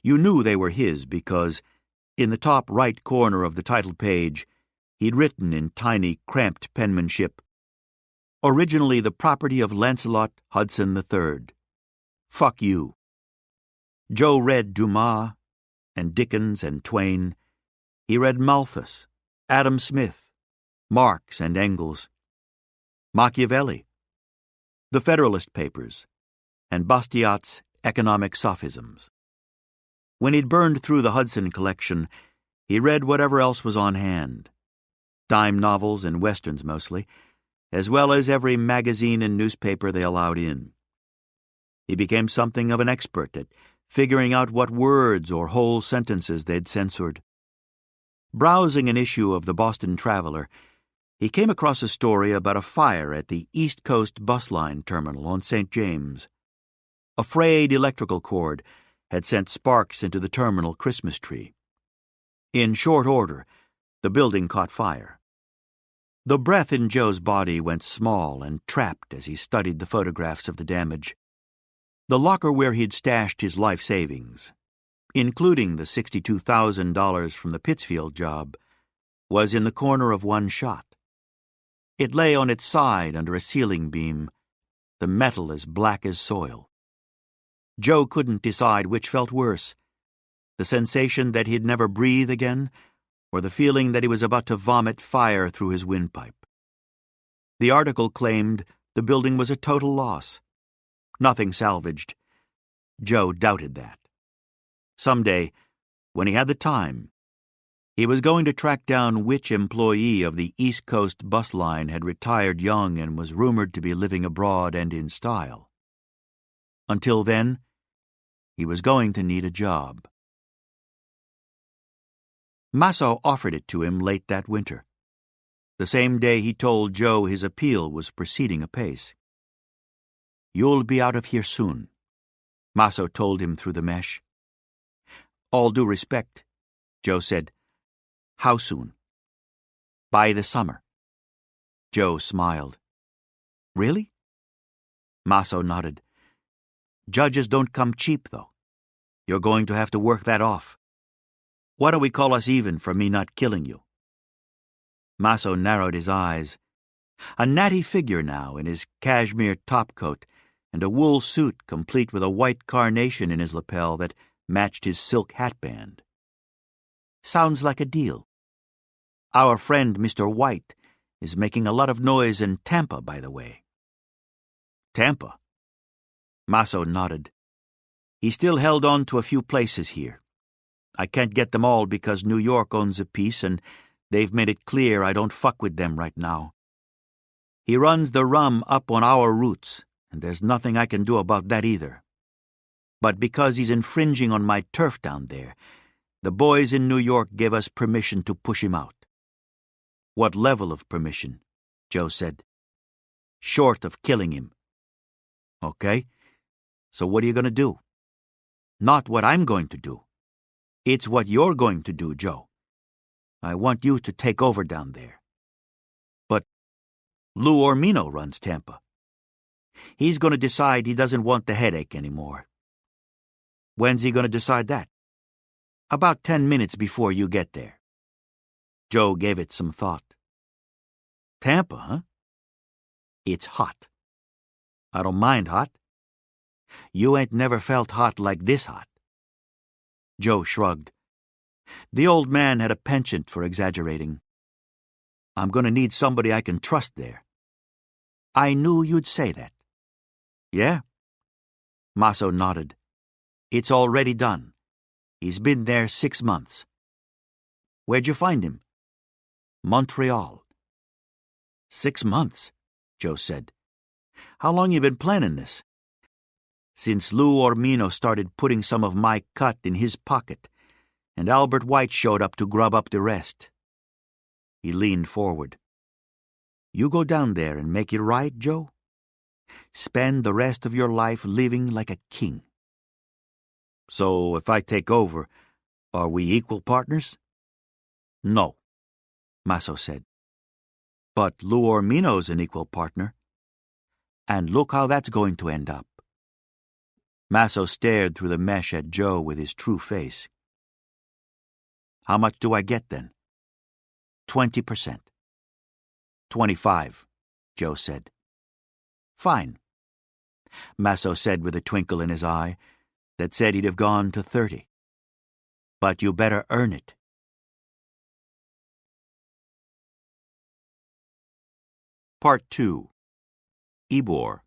You knew they were his because In the top right corner of the title page, he'd written in tiny, cramped penmanship, "Originally the property of Lancelot Hudson III. Fuck you." Joe read Dumas and Dickens and Twain. He read Malthus, Adam Smith, Marx and Engels, Machiavelli, the Federalist Papers, and Bastiat's Economic Sophisms. When he'd burned through the Hudson collection, he read whatever else was on hand, dime novels and westerns mostly, as well as every magazine and newspaper they allowed in. He became something of an expert at figuring out what words or whole sentences they'd censored. Browsing an issue of the Boston Traveler, he came across a story about a fire at the East Coast bus line terminal on St. James. A frayed electrical cord had sent sparks into the terminal Christmas tree. In short order, the building caught fire. The breath in Joe's body went small and trapped as he studied the photographs of the damage. The locker where he'd stashed his life savings, including the $62,000 from the Pittsfield job, was in the corner of one shot. It lay on its side under a ceiling beam, the metal as black as soil. Joe couldn't decide which felt worse, the sensation that he'd never breathe again, or the feeling that he was about to vomit fire through his windpipe. The article claimed the building was a total loss. Nothing salvaged. Joe doubted that. Someday, when he had the time, he was going to track down which employee of the East Coast bus line had retired young and was rumored to be living abroad and in style. Until then, he was going to need a job. Masso offered it to him late that winter, the same day he told Joe his appeal was proceeding apace. "You'll be out of here soon," Masso told him through the mesh. "All due respect," Joe said. "How soon?" "By the summer." Joe smiled. "Really?" Masso nodded. "Judges don't come cheap, though. You're going to have to work that off. Why don't we call us even for me not killing you?" Masso narrowed his eyes. A natty figure now in his cashmere topcoat and a wool suit complete with a white carnation in his lapel that matched his silk hatband. "Sounds like a deal. Our friend Mr. White is making a lot of noise in Tampa, by the way." "Tampa?" Masso nodded. He still held on to a few places here. "I can't get them all because New York owns a piece and they've made it clear I don't fuck with them right now. He runs the rum up on our roots, and there's nothing I can do about that either. But because he's infringing on my turf down there, the boys in New York gave us permission to push him out." "What level of permission?" Joe said. "Short of killing him." "Okay, so what are you going to do?" "Not what I'm going to do. It's what you're going to do, Joe. I want you to take over down there." "But Lou Ormino runs Tampa. He's going to decide he doesn't want the headache anymore." "When's he going to decide that?" "About 10 minutes before you get there." Joe gave it some thought. "Tampa, huh? It's hot." "I don't mind hot." "You ain't never felt hot like this hot." Joe shrugged. The old man had a penchant for exaggerating. "I'm going to need somebody I can trust there." "I knew you'd say that." "Yeah?" Masso nodded. "It's already done. He's been there 6 months." "Where'd you find him?" "Montreal." 6 months, Joe said. "How long you been planning this?" "Since Lou Ormino started putting some of my cut in his pocket, and Albert White showed up to grub up the rest." He leaned forward. "You go down there and make it right, Joe? Spend the rest of your life living like a king." "So if I take over, are we equal partners?" "No," Masso said. "But Lou Ormino's an equal partner. And look how that's going to end up." Masso stared through the mesh at Joe with his true face. How much do I get then? 20%. 25, Joe said. Fine, Masso said with a twinkle in his eye that said he'd have gone to 30. But you better earn it. Part 2. Ybor,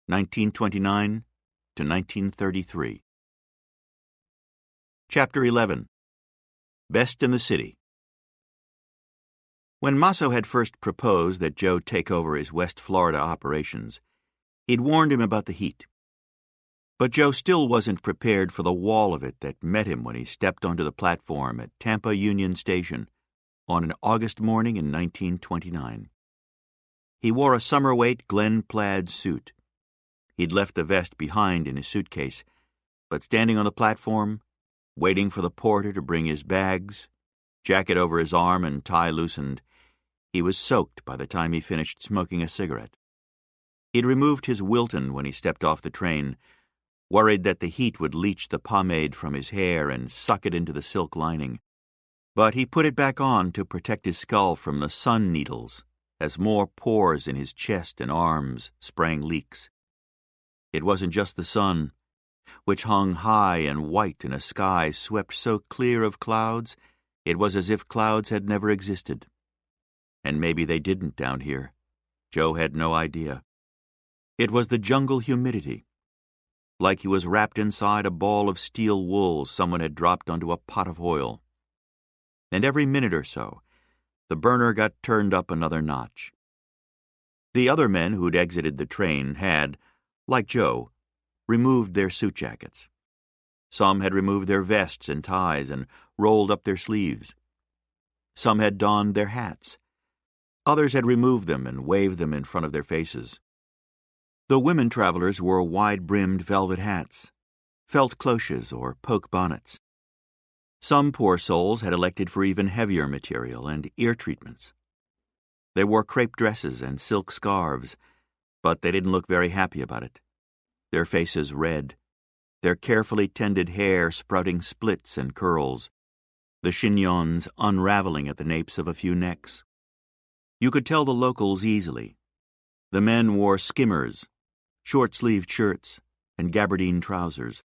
1929 to 1933. Chapter 11. Best in the City. When Masso had first proposed that Joe take over his West Florida operations, he'd warned him about the heat. But Joe still wasn't prepared for the wall of it that met him when he stepped onto the platform at Tampa Union Station on an August morning in 1929. He wore a summer-weight Glen plaid suit. He'd left the vest behind in his suitcase, but standing on the platform, waiting for the porter to bring his bags, jacket over his arm and tie loosened, he was soaked by the time he finished smoking a cigarette. He'd removed his Wilton when he stepped off the train, worried that the heat would leach the pomade from his hair and suck it into the silk lining. But he put it back on to protect his skull from the sun needles as more pores in his chest and arms sprang leaks. It wasn't just the sun, which hung high and white in a sky swept so clear of clouds it was as if clouds had never existed. And maybe they didn't down here. Joe had no idea. It was the jungle humidity, like he was wrapped inside a ball of steel wool someone had dropped onto a pot of oil. And every minute or so, the burner got turned up another notch. The other men who'd exited the train had, like Joe, removed their suit jackets. Some had removed their vests and ties and rolled up their sleeves. Some had donned their hats. Others had removed them and waved them in front of their faces. The women travelers wore wide-brimmed velvet hats, felt cloches or poke bonnets. Some poor souls had elected for even heavier material and ear treatments. They wore crepe dresses and silk scarves, but they didn't look very happy about it. Their faces red, their carefully tended hair sprouting splits and curls, the chignons unraveling at the napes of a few necks. You could tell the locals easily. The men wore skimmers, short-sleeved shirts, and gabardine trousers.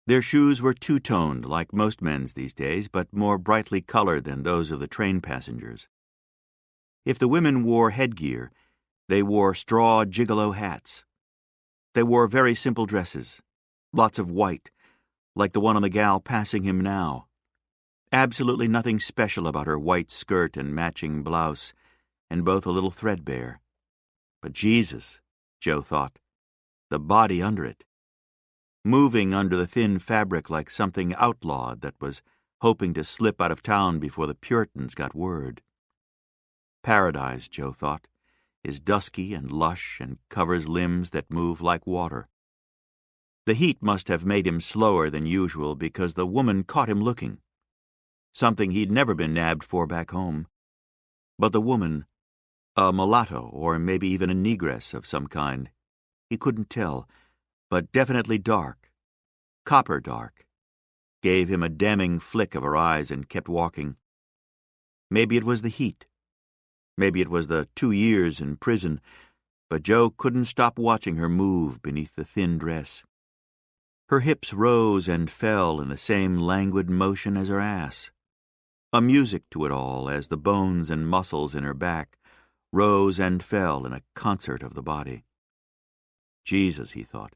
Their shoes were two-toned like most men's these days, but more brightly colored than those of the train passengers. If the women wore headgear, they wore straw gigolo hats. They wore very simple dresses, lots of white, like the one on the gal passing him now. Absolutely nothing special about her white skirt and matching blouse, and both a little threadbare. But Jesus, Joe thought, the body under it, moving under the thin fabric like something outlawed that was hoping to slip out of town before the Puritans got word. Paradise, Joe thought, is dusky and lush and covers limbs that move like water. The heat must have made him slower than usual because the woman caught him looking, something he'd never been nabbed for back home. But the woman, a mulatto or maybe even a negress of some kind, he couldn't tell, but definitely dark, copper dark, gave him a damning flick of her eyes and kept walking. Maybe it was the heat. Maybe it was the 2 years in prison, but Joe couldn't stop watching her move beneath the thin dress. Her hips rose and fell in the same languid motion as her ass, a music to it all as the bones and muscles in her back rose and fell in a concert of the body. Jesus, he thought,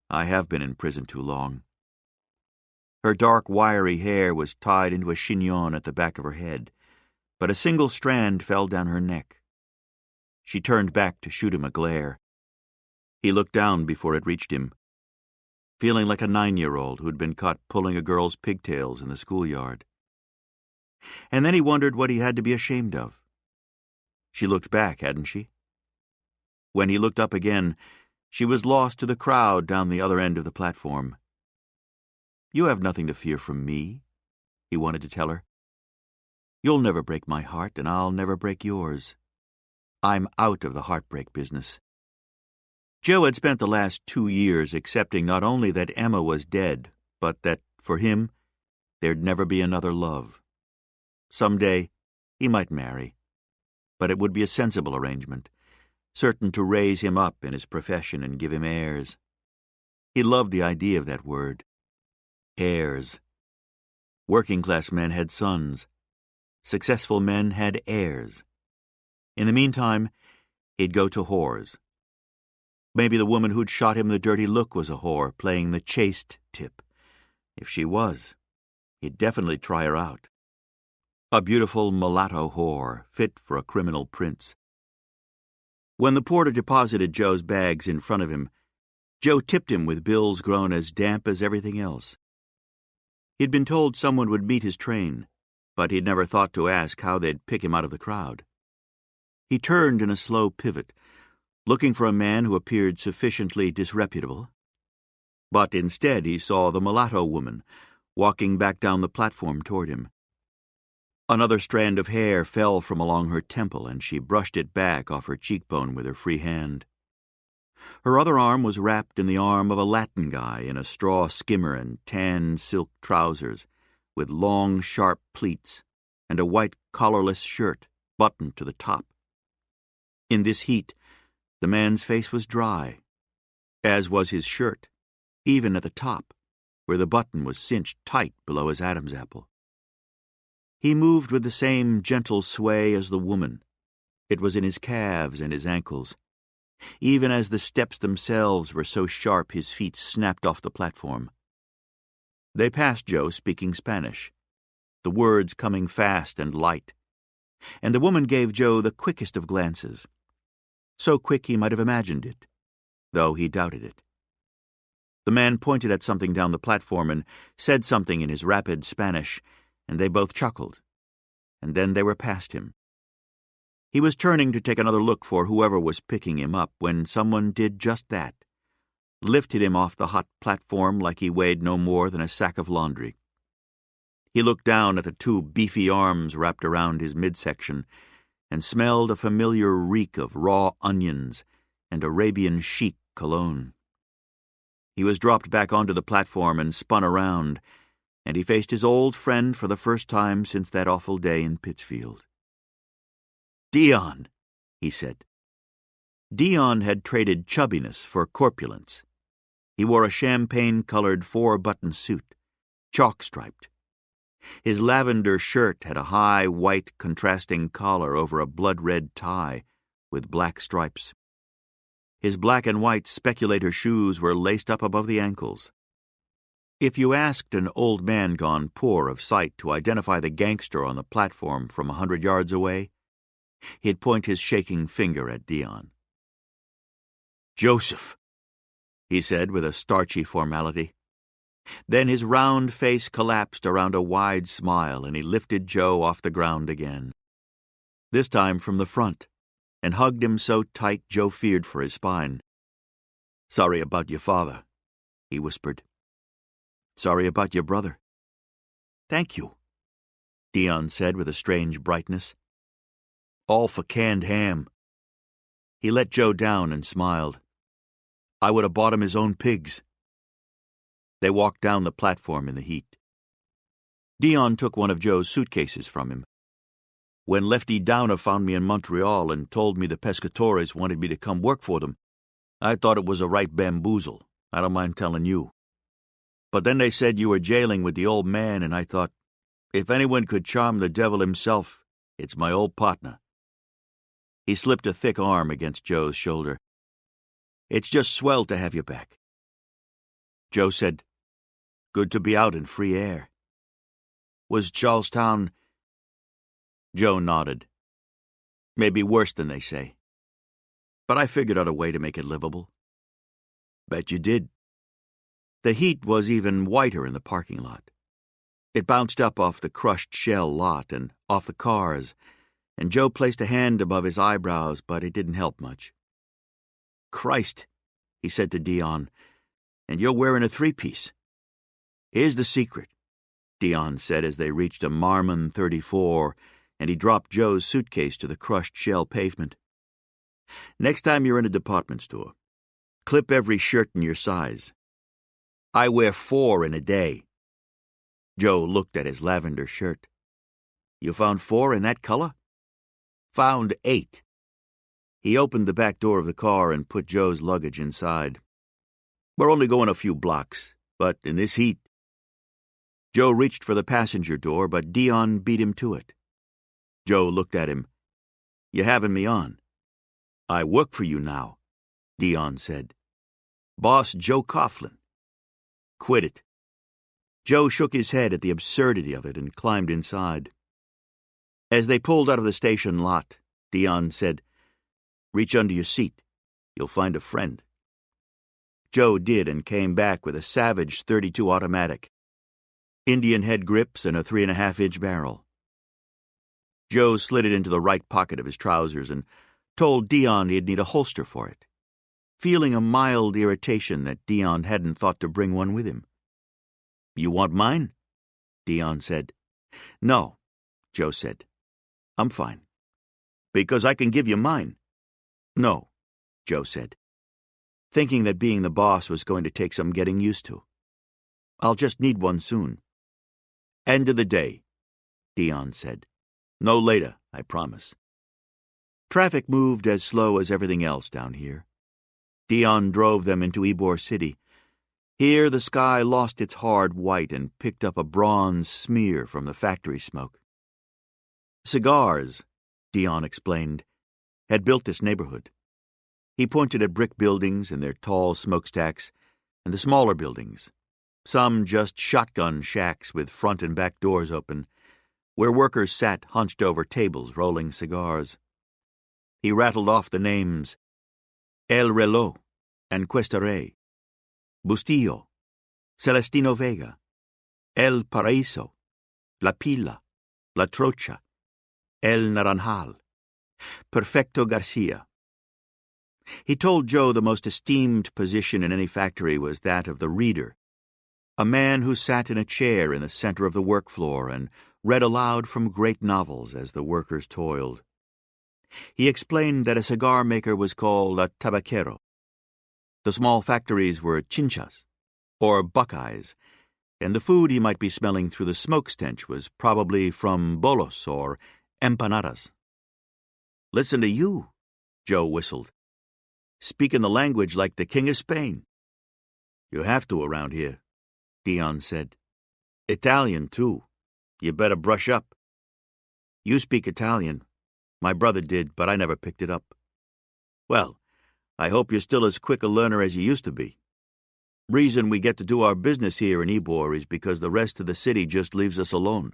I have been in prison too long. Her dark, wiry hair was tied into a chignon at the back of her head, but a single strand fell down her neck. She turned back to shoot him a glare. He looked down before it reached him, feeling like a 9-year-old who'd been caught pulling a girl's pigtails in the schoolyard. And then he wondered what he had to be ashamed of. She looked back, hadn't she? When he looked up again, she was lost to the crowd down the other end of the platform. You have nothing to fear from me, he wanted to tell her. You'll never break my heart, and I'll never break yours. I'm out of the heartbreak business. Joe had spent the last 2 years accepting not only that Emma was dead, but that, for him, There'd never be another love. Someday, he might marry, but it would be a sensible arrangement, certain to raise him up in his profession and give him heirs. He loved the idea of that word. Heirs. Working-class men had sons. Successful men had heirs. In the meantime, he'd go to whores. Maybe the woman who'd shot him the dirty look was a whore, playing the chaste tip. If she was, he'd definitely try her out. A beautiful mulatto whore, fit for a criminal prince. When the porter deposited Joe's bags in front of him, Joe tipped him with bills grown as damp as everything else. He'd been told someone would meet his train, but he'd never thought to ask how they'd pick him out of the crowd. He turned in a slow pivot, looking for a man who appeared sufficiently disreputable. But instead he saw the mulatto woman, walking back down the platform toward him. Another strand of hair fell from along her temple, and she brushed it back off her cheekbone with her free hand. Her other arm was wrapped in the arm of a Latin guy in a straw skimmer and tan silk trousers, with long, sharp pleats, and a white collarless shirt, buttoned to the top. In this heat, the man's face was dry, as was his shirt, even at the top, where the button was cinched tight below his Adam's apple. He moved with the same gentle sway as the woman. It was in his calves and his ankles. Even as the steps themselves were so sharp his feet snapped off the platform. They passed Joe speaking Spanish, the words coming fast and light, and the woman gave Joe the quickest of glances. So quick he might have imagined it, though he doubted it. The man pointed at something down the platform and said something in his rapid Spanish, and they both chuckled, and then they were past him. He was turning to take another look for whoever was picking him up when someone did just that, lifted him off the hot platform like he weighed no more than a sack of laundry. He looked down at the two beefy arms wrapped around his midsection and smelled a familiar reek of raw onions and Arabian chic cologne. He was dropped back onto the platform and spun around, and he faced his old friend for the first time since that awful day in Pittsfield. "Dion," he said. Dion had traded chubbiness for corpulence. He wore a champagne-colored four-button suit, chalk-striped. His lavender shirt had a high, white, contrasting collar over a blood-red tie with black stripes. His black and white speculator shoes were laced up above the ankles. If you asked an old man gone poor of sight to identify the gangster on the platform from 100 yards away, he'd point his shaking finger at Dion. "Joseph," he said with a starchy formality. Then his round face collapsed around a wide smile, and he lifted Joe off the ground again. This time from the front, and hugged him so tight Joe feared for his spine. "Sorry about your father," he whispered. "Sorry about your brother." "Thank you," Dion said with a strange brightness. "All for canned ham." He let Joe down and smiled. "I would have bought him his own pigs." They walked down the platform in the heat. Dion took one of Joe's suitcases from him. "When Lefty Downer found me in Montreal and told me the pescatores wanted me to come work for them, I thought it was a right bamboozle. I don't mind telling you. But then they said you were jailing with the old man, and I thought, if anyone could charm the devil himself, it's my old partner." He slipped a thick arm against Joe's shoulder. "It's just swell to have you back." Joe said, "Good to be out in free air." "Was Charlestown—" Joe nodded. "Maybe worse than they say. But I figured out a way to make it livable." "Bet you did." The heat was even whiter in the parking lot. It bounced up off the crushed shell lot and off the cars, and Joe placed a hand above his eyebrows, but it didn't help much. "Christ," he said to Dion, "and you're wearing a three-piece." "Here's the secret," Dion said as they reached a Marmon 34, and he dropped Joe's suitcase to the crushed shell pavement. "Next time you're in a department store, clip every shirt in your size. I wear 4 in a day." Joe looked at his lavender shirt. "You found 4 in that color?" "Found 8. He opened the back door of the car and put Joe's luggage inside. "We're only going a few blocks, but in this heat—" Joe reached for the passenger door, but Dion beat him to it. Joe looked at him. "You having me on?" "I work for you now," Dion said. "Boss Joe Coughlin." "Quit it." Joe shook his head at the absurdity of it and climbed inside. As they pulled out of the station lot, Dion said, "Reach under your seat. You'll find a friend." Joe did and came back with a Savage .32 automatic, Indian head grips, and a 3.5-inch barrel. Joe slid it into the right pocket of his trousers and told Dion he'd need a holster for it, feeling a mild irritation that Dion hadn't thought to bring one with him. "You want mine?" Dion said. "No," Joe said. "I'm fine." "Because I can give you mine." "No," Joe said, thinking that being the boss was going to take some getting used to. "I'll just need one soon." "End of the day," Dion said. "No later, I promise." Traffic moved as slow as everything else down here. Dion drove them into Ybor City. Here the sky lost its hard white and picked up a bronze smear from the factory smoke. Cigars, Dion explained, had built this neighborhood. He pointed at brick buildings and their tall smokestacks, and the smaller buildings, some just shotgun shacks with front and back doors open, where workers sat hunched over tables rolling cigars. He rattled off the names: El Reloj and Cuesta Rey, Bustillo, Celestino Vega, El Paraíso, La Pila, La Trocha, El Naranjal, Perfecto Garcia. He told Joe the most esteemed position in any factory was that of the reader, a man who sat in a chair in the center of the work floor and read aloud from great novels as the workers toiled. He explained that a cigar maker was called a tabaquero. The small factories were chinchas, or buckeyes, and the food he might be smelling through the smoke stench was probably from bolos or empanadas. "Listen to you," Joe whistled. "Speaking the language like the King of Spain." "You have to around here," Dion said. "Italian, too. You better brush up." "You speak Italian. My brother did, but I never picked it up." "Well, I hope you're still as quick a learner as you used to be. Reason we get to do our business here in Ybor is because the rest of the city just leaves us alone.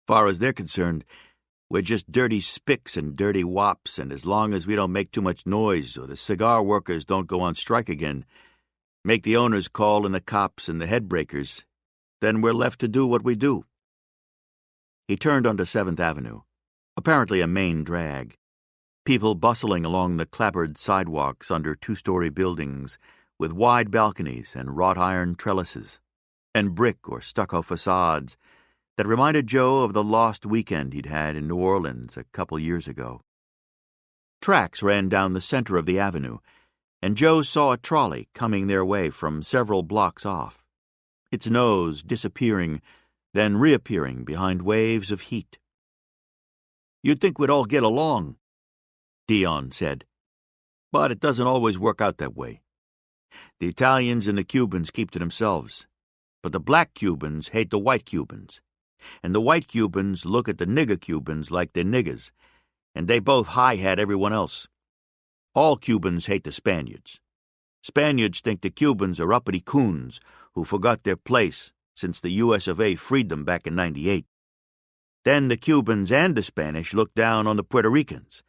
Far as they're concerned, we're just dirty spicks and dirty wops, and as long as we don't make too much noise or the cigar workers don't go on strike again, make the owners call in the cops and the headbreakers, then we're left to do what we do." He turned onto 7th Avenue, apparently a main drag. People bustling along the clapboard sidewalks under 2-story buildings with wide balconies and wrought iron trellises, and brick or stucco facades that reminded Joe of the lost weekend he'd had in New Orleans a couple years ago. Tracks ran down the center of the avenue, and Joe saw a trolley coming their way from several blocks off, its nose disappearing, then reappearing behind waves of heat. "You'd think we'd all get along," Dion said. "But it doesn't always work out that way. The Italians and the Cubans keep to themselves, but the black Cubans hate the white Cubans, and the white Cubans look at the nigger Cubans like they're niggers, and they both hi-hat everyone else. All Cubans hate the Spaniards. Spaniards think the Cubans are uppity coons who forgot their place since the US of A freed them back in '98. Then the Cubans and the Spanish look down on the Puerto Ricans,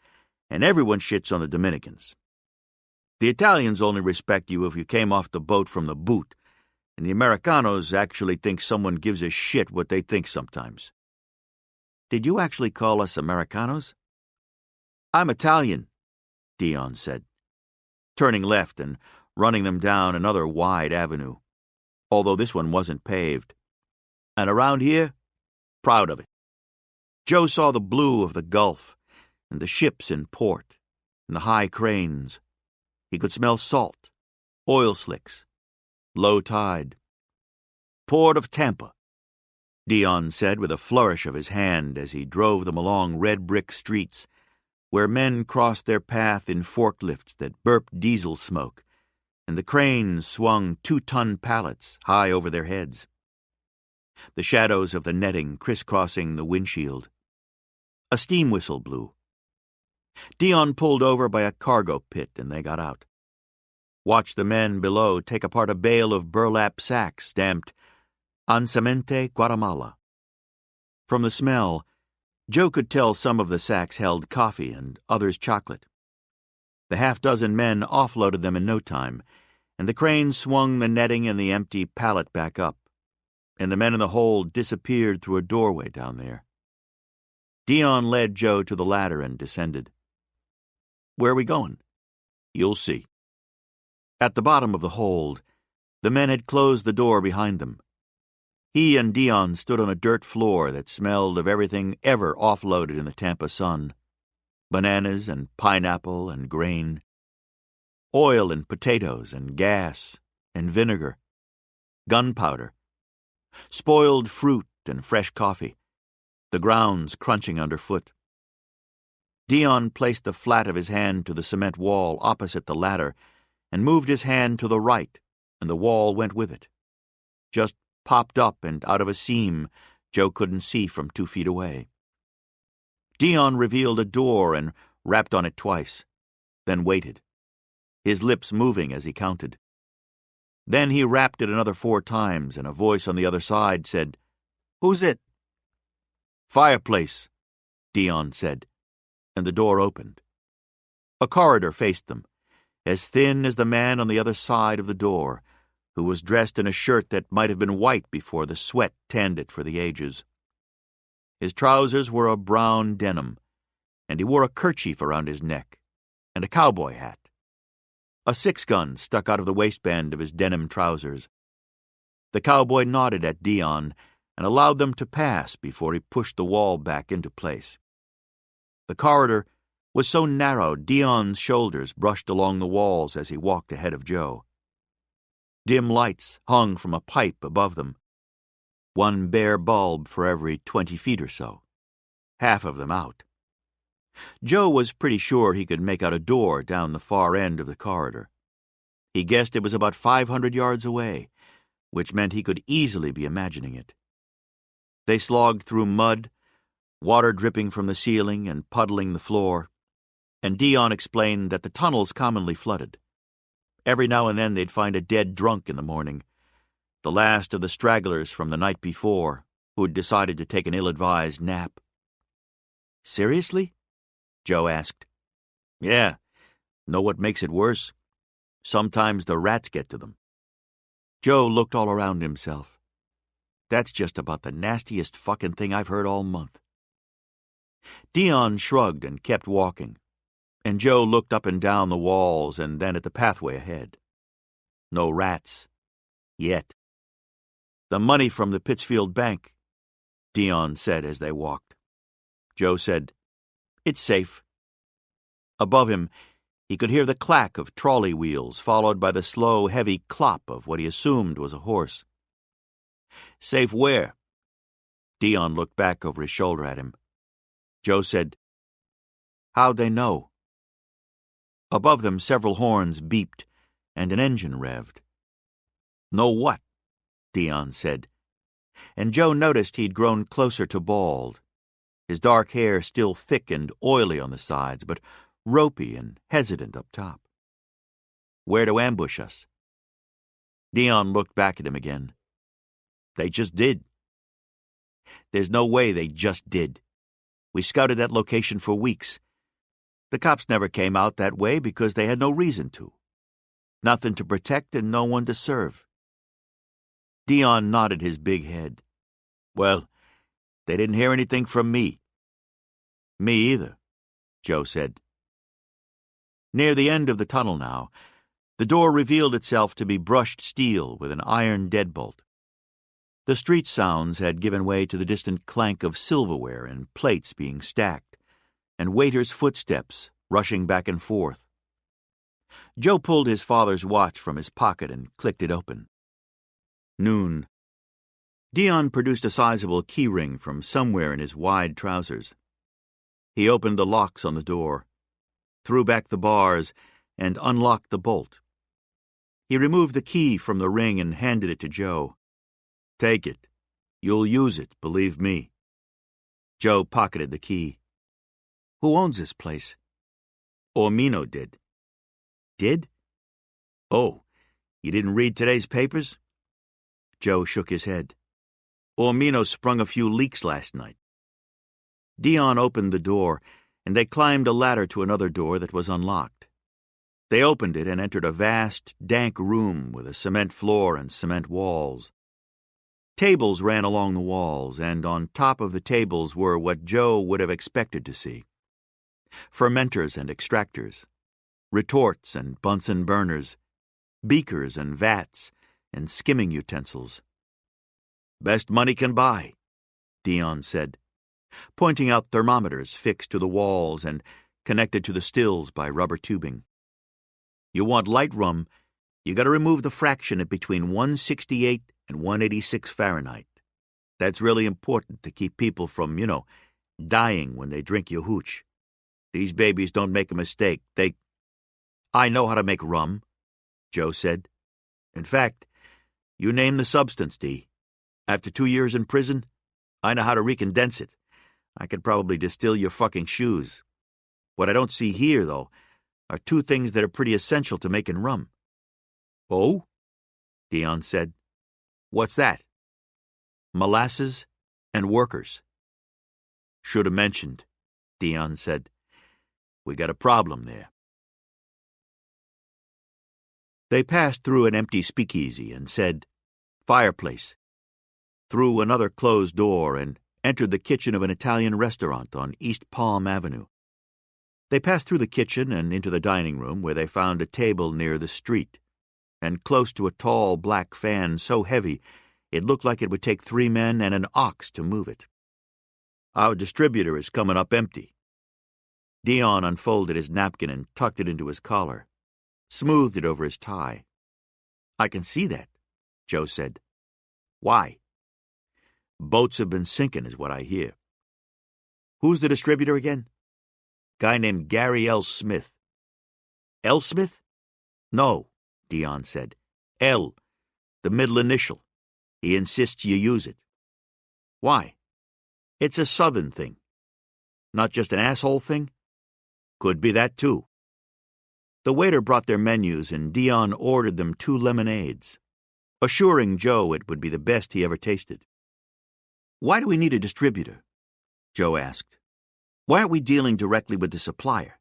and everyone shits on the Dominicans. The Italians only respect you if you came off the boat from the boot, and the Americanos actually think someone gives a shit what they think sometimes." "Did you actually call us Americanos?" "I'm Italian," Dion said, turning left and running them down another wide avenue, although this one wasn't paved. "And around here, proud of it." Joe saw the blue of the Gulf and the ships in port and the high cranes. He could smell salt, oil slicks, low tide. "Port of Tampa," Dion said with a flourish of his hand as he drove them along red brick streets, where men crossed their path in forklifts that burped diesel smoke, and the cranes swung 2-ton pallets high over their heads. The shadows of the netting crisscrossing the windshield. A steam whistle blew. Dion pulled over by a cargo pit and they got out. Watched the men below take apart a bale of burlap sacks stamped Ansamente, Guatemala. From the smell, Joe could tell some of the sacks held coffee and others chocolate. The half-dozen men offloaded them in no time, and the crane swung the netting and the empty pallet back up, and the men in the hold disappeared through a doorway down there. Dion led Joe to the ladder and descended. "Where are we going?" "You'll see." At the bottom of the hold, the men had closed the door behind them. He and Dion stood on a dirt floor that smelled of everything ever offloaded in the Tampa sun. Bananas and pineapple and grain. Oil and potatoes and gas and vinegar. Gunpowder. Spoiled fruit and fresh coffee. The grounds crunching underfoot. Dion placed the flat of his hand to the cement wall opposite the ladder and moved his hand to the right, and the wall went with it. Just popped up and out of a seam Joe couldn't see from 2 feet away. Dion revealed a door and rapped on it twice, then waited, his lips moving as he counted. Then he rapped it another 4 times, and a voice on the other side said, "Who's it?" "Fireplace," Dion said, and the door opened. A corridor faced them, as thin as the man on the other side of the door, who was dressed in a shirt that might have been white before the sweat tanned it for the ages. His trousers were a brown denim, and he wore a kerchief around his neck, and a cowboy hat. A 6-gun stuck out of the waistband of his denim trousers. The cowboy nodded at Dion and allowed them to pass before he pushed the wall back into place. The corridor was so narrow Dion's shoulders brushed along the walls as he walked ahead of Joe. Dim lights hung from a pipe above them, 1 bare bulb for every 20 feet or so, half of them out. Joe was pretty sure he could make out a door down the far end of the corridor. He guessed it was about 500 yards away, which meant he could easily be imagining it. They slogged through mud, water dripping from the ceiling and puddling the floor, and Dion explained that the tunnels commonly flooded. Every now and then they'd find a dead drunk in the morning, the last of the stragglers from the night before, who'd decided to take an ill-advised nap. "Seriously?" Joe asked. "Yeah. Know what makes it worse? Sometimes the rats get to them." Joe looked all around himself. "That's just about the nastiest fucking thing I've heard all month." Dion shrugged and kept walking, and Joe looked up and down the walls and then at the pathway ahead. No rats. Yet. "The money from the Pittsfield Bank," Dion said as they walked. Joe said, "It's safe." Above him, he could hear the clack of trolley wheels followed by the slow, heavy clop of what he assumed was a horse. "Safe where?" Dion looked back over his shoulder at him. Joe said, "How'd they know?" Above them, several horns beeped, and an engine revved. "Know what?" Dion said, and Joe noticed he'd grown closer to bald, his dark hair still thick and oily on the sides, but ropey and hesitant up top. "Where to ambush us?" Dion looked back at him again. "They just did." "There's no way they just did. We scouted that location for weeks. The cops never came out that way because they had no reason to. Nothing to protect and no one to serve." Dion nodded his big head. "Well, they didn't hear anything from me." "Me either," Joe said. Near the end of the tunnel now, the door revealed itself to be brushed steel with an iron deadbolt. The street sounds had given way to the distant clank of silverware and plates being stacked, and waiters' footsteps rushing back and forth. Joe pulled his father's watch from his pocket and clicked it open. Noon. Dion produced a sizable key ring from somewhere in his wide trousers. He opened the locks on the door, threw back the bars, and unlocked the bolt. He removed the key from the ring and handed it to Joe. "Take it. You'll use it, believe me." Joe pocketed the key. "Who owns this place?" "Ormino did." "Did? Oh, you didn't read today's papers?" Joe shook his head. "Ormino sprung a few leaks last night." Dion opened the door, and they climbed a ladder to another door that was unlocked. They opened it and entered a vast, dank room with a cement floor and cement walls. Tables ran along the walls, and on top of the tables were what Joe would have expected to see: fermenters and extractors, retorts and Bunsen burners, beakers and vats, and skimming utensils. "Best money can buy," Dion said, pointing out thermometers fixed to the walls and connected to the stills by rubber tubing. "You want light rum, you got to remove the fraction at between 168 and 186 Fahrenheit. That's really important to keep people from, dying when they drink your hooch. These babies don't make a mistake. "I know how to make rum," Joe said. "In fact, you name the substance, D. After 2 years in prison, I know how to recondense it. I could probably distill your fucking shoes. What I don't see here, though, are two things that are pretty essential to making rum." "Oh?" Dion said. "What's that?" "Molasses and workers." "Should have mentioned," Dion said. "We got a problem there." They passed through an empty speakeasy and said, "Fireplace," through another closed door and entered the kitchen of an Italian restaurant on East Palm Avenue. They passed through the kitchen and into the dining room, where they found a table near the street, and close to a tall black fan so heavy it looked like it would take 3 men and an ox to move it. "Our distributor is coming up empty." Dion unfolded his napkin and tucked it into his collar, smoothed it over his tie. "I can see that," Joe said. "Why?" "Boats have been sinking, is what I hear." "Who's the distributor again?" "Guy named Gary L. Smith." "L. Smith?" "No," Dion said. "L, the middle initial. He insists you use it." "Why?" "It's a Southern thing." "Not just an asshole thing?" "Could be that, too." The waiter brought their menus, and Dion ordered them 2 lemonades, assuring Joe it would be the best he ever tasted. "Why do we need a distributor?" Joe asked. "Why aren't we dealing directly with the supplier?"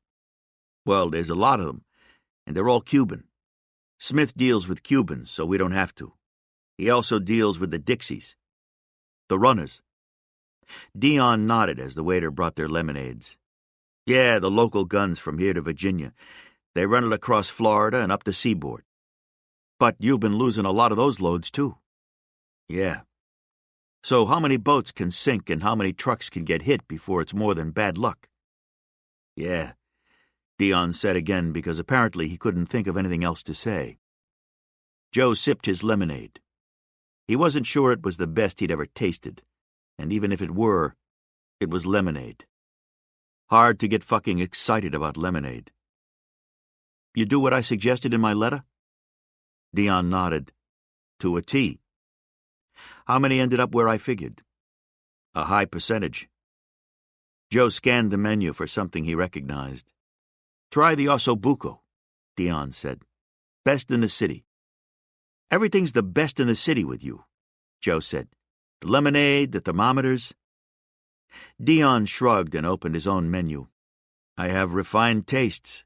"Well, there's a lot of them, and they're all Cuban. Smith deals with Cubans, so we don't have to. He also deals with the Dixies. The runners." Dion nodded as the waiter brought their lemonades. "Yeah, the local guns from here to Virginia. They run it across Florida and up the seaboard." "But you've been losing a lot of those loads, too." "Yeah. So how many boats can sink and how many trucks can get hit before it's more than bad luck?" "Yeah," Dion said again, because apparently he couldn't think of anything else to say. Joe sipped his lemonade. He wasn't sure it was the best he'd ever tasted, and even if it were, it was lemonade. Hard to get fucking excited about lemonade. "You do what I suggested in my letter?" Dion nodded. "To a T." "How many ended up where I figured?" "A high percentage." Joe scanned the menu for something he recognized. "Try the ossobuco," Dion said. "Best in the city." "Everything's the best in the city with you," Joe said. "The lemonade, the thermometers." Dion shrugged and opened his own menu. "I have refined tastes."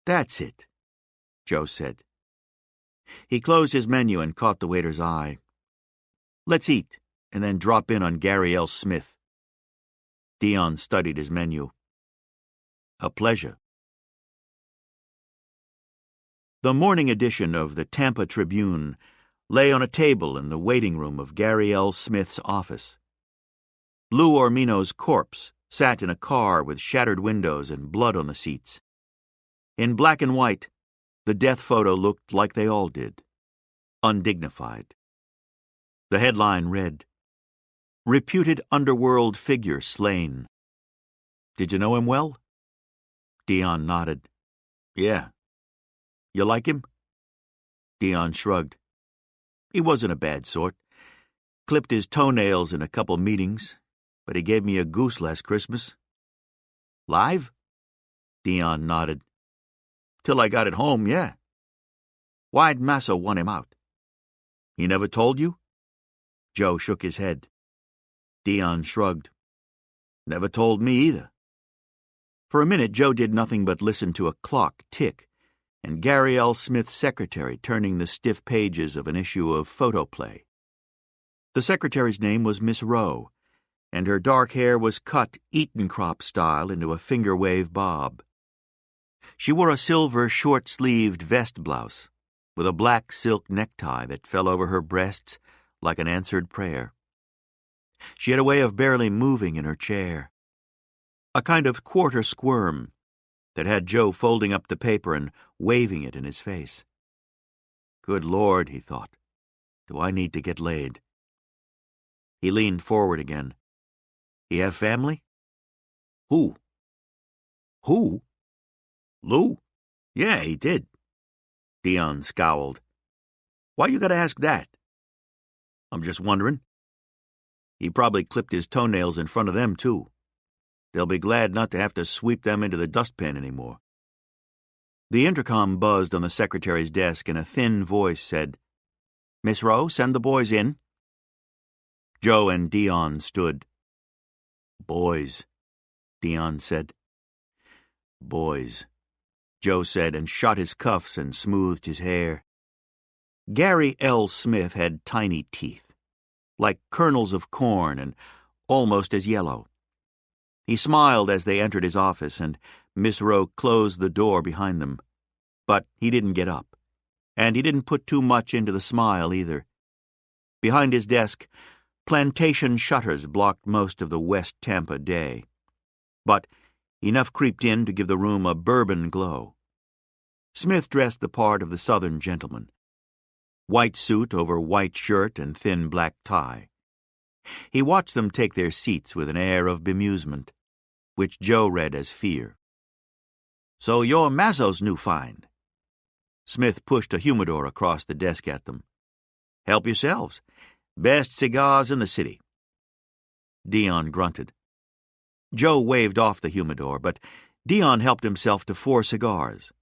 "That's it," Joe said. He closed his menu and caught the waiter's eye. "Let's eat, and then drop in on Gary L. Smith." Dion studied his menu. "A pleasure." The morning edition of the Tampa Tribune lay on a table in the waiting room of Gary L. Smith's office. Lou Ormino's corpse sat in a car with shattered windows and blood on the seats. In black and white, the death photo looked like they all did, undignified. The headline read, "Reputed underworld figure slain." "Did you know him well?" Dion nodded. "Yeah." "You like him?" Dion shrugged. "He wasn't a bad sort. Clipped his toenails in a couple meetings, but he gave me a goose last Christmas." "Live?" Dion nodded. "Till I got it home, yeah." "Why'd Massa want him out?" "He never told you?" Joe shook his head. Dion shrugged. "Never told me either." For a minute, Joe did nothing but listen to a clock tick, and Gary L. Smith's secretary turning the stiff pages of an issue of photoplay. The secretary's name was Miss Rowe, and her dark hair was cut Eton crop style into a finger-wave bob. She wore a silver short-sleeved vest blouse, with a black silk necktie that fell over her breasts like an answered prayer. She had a way of barely moving in her chair, a kind of quarter squirm that had Joe folding up the paper and waving it in his face. Good Lord, he thought, do I need to get laid? He leaned forward again. "He have family?" "Who?" "Who? Lou? Yeah, he did." Dion scowled. "Why you gotta ask that?" "I'm just wondering. He probably clipped his toenails in front of them, too. They'll be glad not to have to sweep them into the dustpan anymore." The intercom buzzed on the secretary's desk, and a thin voice said, "Miss Rowe, send the boys in." Joe and Dion stood. "Boys," Dion said. "Boys," Joe said, and shot his cuffs and smoothed his hair. Gary L. Smith had tiny teeth, like kernels of corn and almost as yellow. He smiled as they entered his office, and Miss Rowe closed the door behind them. But he didn't get up, and he didn't put too much into the smile either. Behind his desk, plantation shutters blocked most of the West Tampa day. But enough creeped in to give the room a bourbon glow. Smith dressed the part of the Southern gentleman. White suit over white shirt and thin black tie. He watched them take their seats with an air of bemusement, which Joe read as fear. "So you're Masso's new find." Smith pushed a humidor across the desk at them. "Help yourselves. Best cigars in the city." Dion grunted. Joe waved off the humidor, but Dion helped himself to 4 cigars,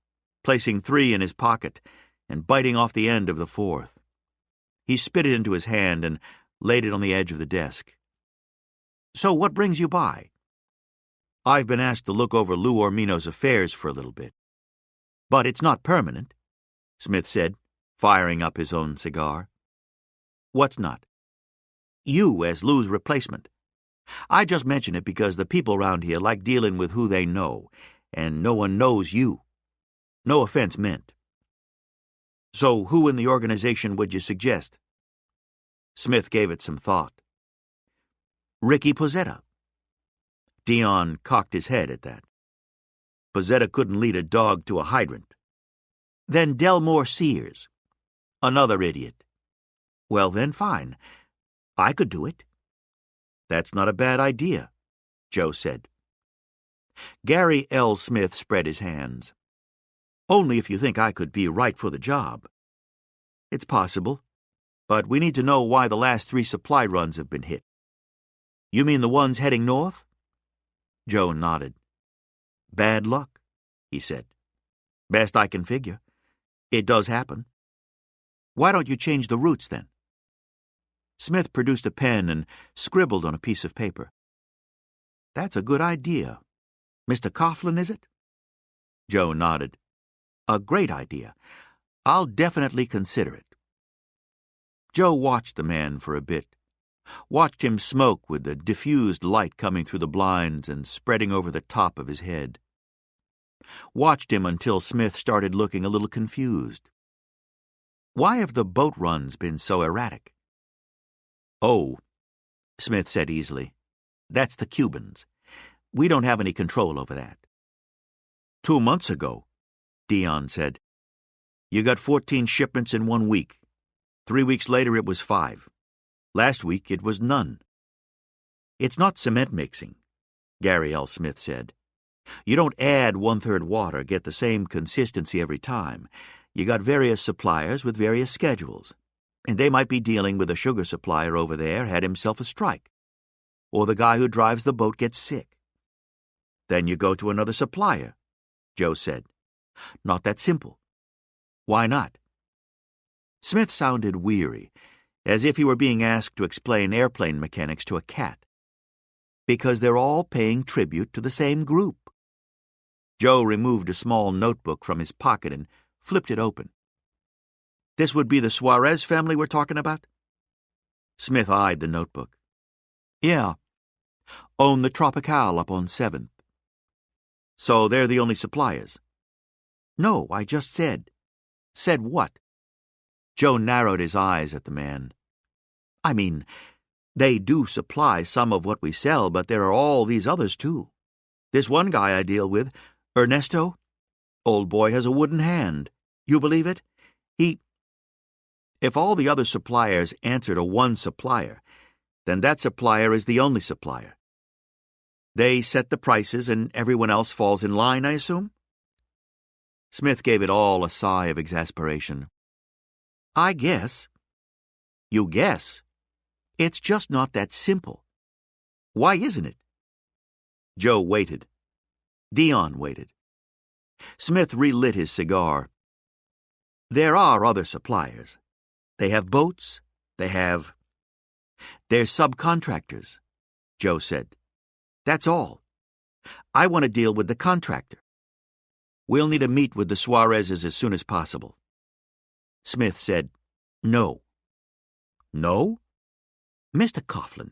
placing 3 in his pocket and biting off the end of the 4th. He spit it into his hand and laid it on the edge of the desk. "So what brings you by?" "I've been asked to look over Lou Ormino's affairs for a little bit." "But it's not permanent," Smith said, firing up his own cigar. "What's not?" "You as Lou's replacement. I just mention it because the people around here like dealing with who they know, and no one knows you. No offense meant." "So who in the organization would you suggest?" Smith gave it some thought. "Ricky Pozzetta." Dion cocked his head at that. "Pozzetta couldn't lead a dog to a hydrant." "Then Delmore Sears." "Another idiot." "Well, then fine. I could do it." "That's not a bad idea," Joe said. Gary L. Smith spread his hands. "Only if you think I could be right for the job." "It's possible, but we need to know why the last 3 supply runs have been hit." "You mean the ones heading north?" Joe nodded. "Bad luck," he said. "Best I can figure. It does happen." "Why don't you change the routes, then?" Smith produced a pen and scribbled on a piece of paper. "That's a good idea. Mr. Coughlin, is it?" Joe nodded. "A great idea. I'll definitely consider it." Joe watched the man for a bit, watched him smoke with the diffused light coming through the blinds and spreading over the top of his head. Watched him until Smith started looking a little confused. "Why have the boat runs been so erratic?" "Oh," Smith said easily, "that's the Cubans. We don't have any control over that." 2 months ago, Dion said, "you got 14 shipments in 1 week. 3 weeks later it was 5. Last week it was none. It's not cement mixing, Gary L. Smith said. You don't add 1/3 water, get the same consistency every time. You got various suppliers with various schedules, and they might be dealing with a sugar supplier over there had himself a strike, or the guy who drives the boat gets sick. Then you go to another supplier, Joe said. Not that simple. Why not? Smith sounded weary, as if he were being asked to explain airplane mechanics to a cat. Because they're all paying tribute to the same group. Joe removed a small notebook from his pocket and flipped it open. This would be the Suarez family we're talking about? Smith eyed the notebook. Yeah. Own the Tropical up on 7th. So they're the only suppliers? No, I just said. Said what? Joe narrowed his eyes at the man. I mean, they do supply some of what we sell, but there are all these others too. This one guy I deal with, Ernesto, old boy has a wooden hand. You believe it? If all the other suppliers answer to one supplier, then that supplier is the only supplier. They set the prices and everyone else falls in line, I assume? Smith gave it all a sigh of exasperation. I guess. You guess? It's just not that simple. Why isn't it? Joe waited. Dion waited. Smith relit his cigar. There are other suppliers. They have boats. They're subcontractors, Joe said. That's all. I want to deal with the contractor. We'll need to meet with the Suarezes as soon as possible. Smith said, No. No? Mr. Coughlin,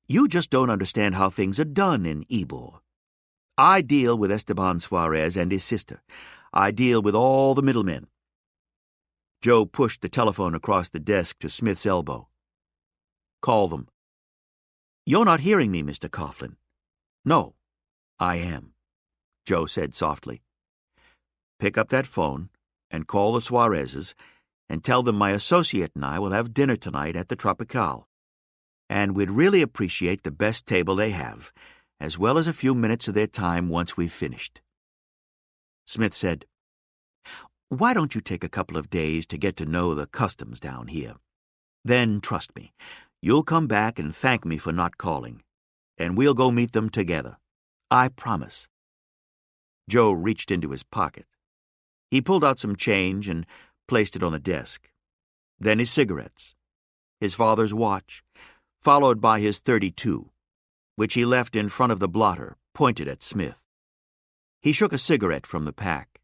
you just don't understand how things are done in Ybor. I deal with Esteban Suarez and his sister. I deal with all the middlemen. Joe pushed the telephone across the desk to Smith's elbow. Call them. You're not hearing me, Mr. Coughlin. No, I am, Joe said softly. Pick up that phone and call the Suarezes and tell them my associate and I will have dinner tonight at the Tropical. And we'd really appreciate the best table they have, as well as a few minutes of their time once we've finished. Smith said, Why don't you take a couple of days to get to know the customs down here? Then, trust me, you'll come back and thank me for not calling, and we'll go meet them together. I promise. Joe reached into his pocket. He pulled out some change and placed it on the desk. Then his cigarettes, his father's watch, followed by his .32, which he left in front of the blotter, pointed at Smith. He shook a cigarette from the pack,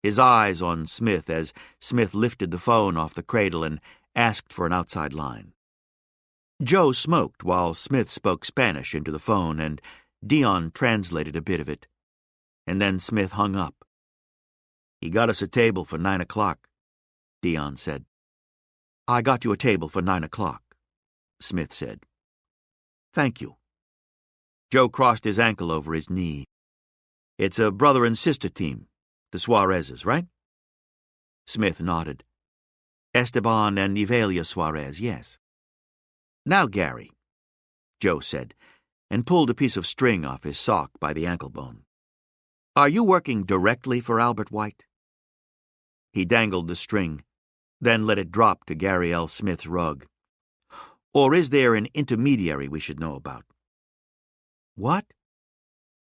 his eyes on Smith as Smith lifted the phone off the cradle and asked for an outside line. Joe smoked while Smith spoke Spanish into the phone, and Dion translated a bit of it. And then Smith hung up. He got us a table for 9 o'clock, Dion said. I got you a table for 9 o'clock, Smith said. Thank you. Joe crossed his ankle over his knee. It's a brother and sister team, the Suarezes, right? Smith nodded. Esteban and Evelia Suarez, yes. Now, Gary, Joe said, and pulled a piece of string off his sock by the ankle bone. Are you working directly for Albert White? He dangled the string, then let it drop to Gary L. Smith's rug. Or is there an intermediary we should know about? What?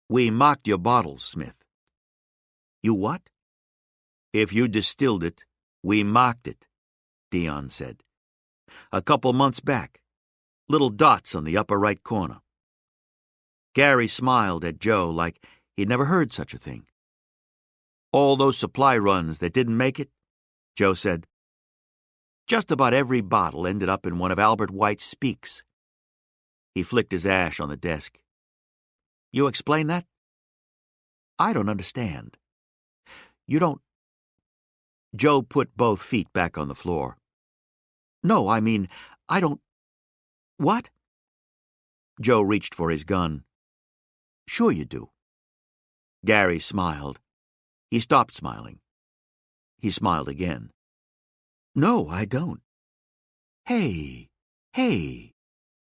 We mocked your bottles, Smith. You what? If you distilled it, we mocked it, Dion said. A couple months back. Little dots on the upper right corner. Gary smiled at Joe like he'd never heard such a thing. All those supply runs that didn't make it, Joe said. Just about every bottle ended up in one of Albert White's speaks. He flicked his ash on the desk. You explain that? I don't understand. You don't... Joe put both feet back on the floor. No, I mean, I don't... What? Joe reached for his gun. Sure you do. Gary smiled. He stopped smiling. He smiled again. No, I don't. Hey, Hey,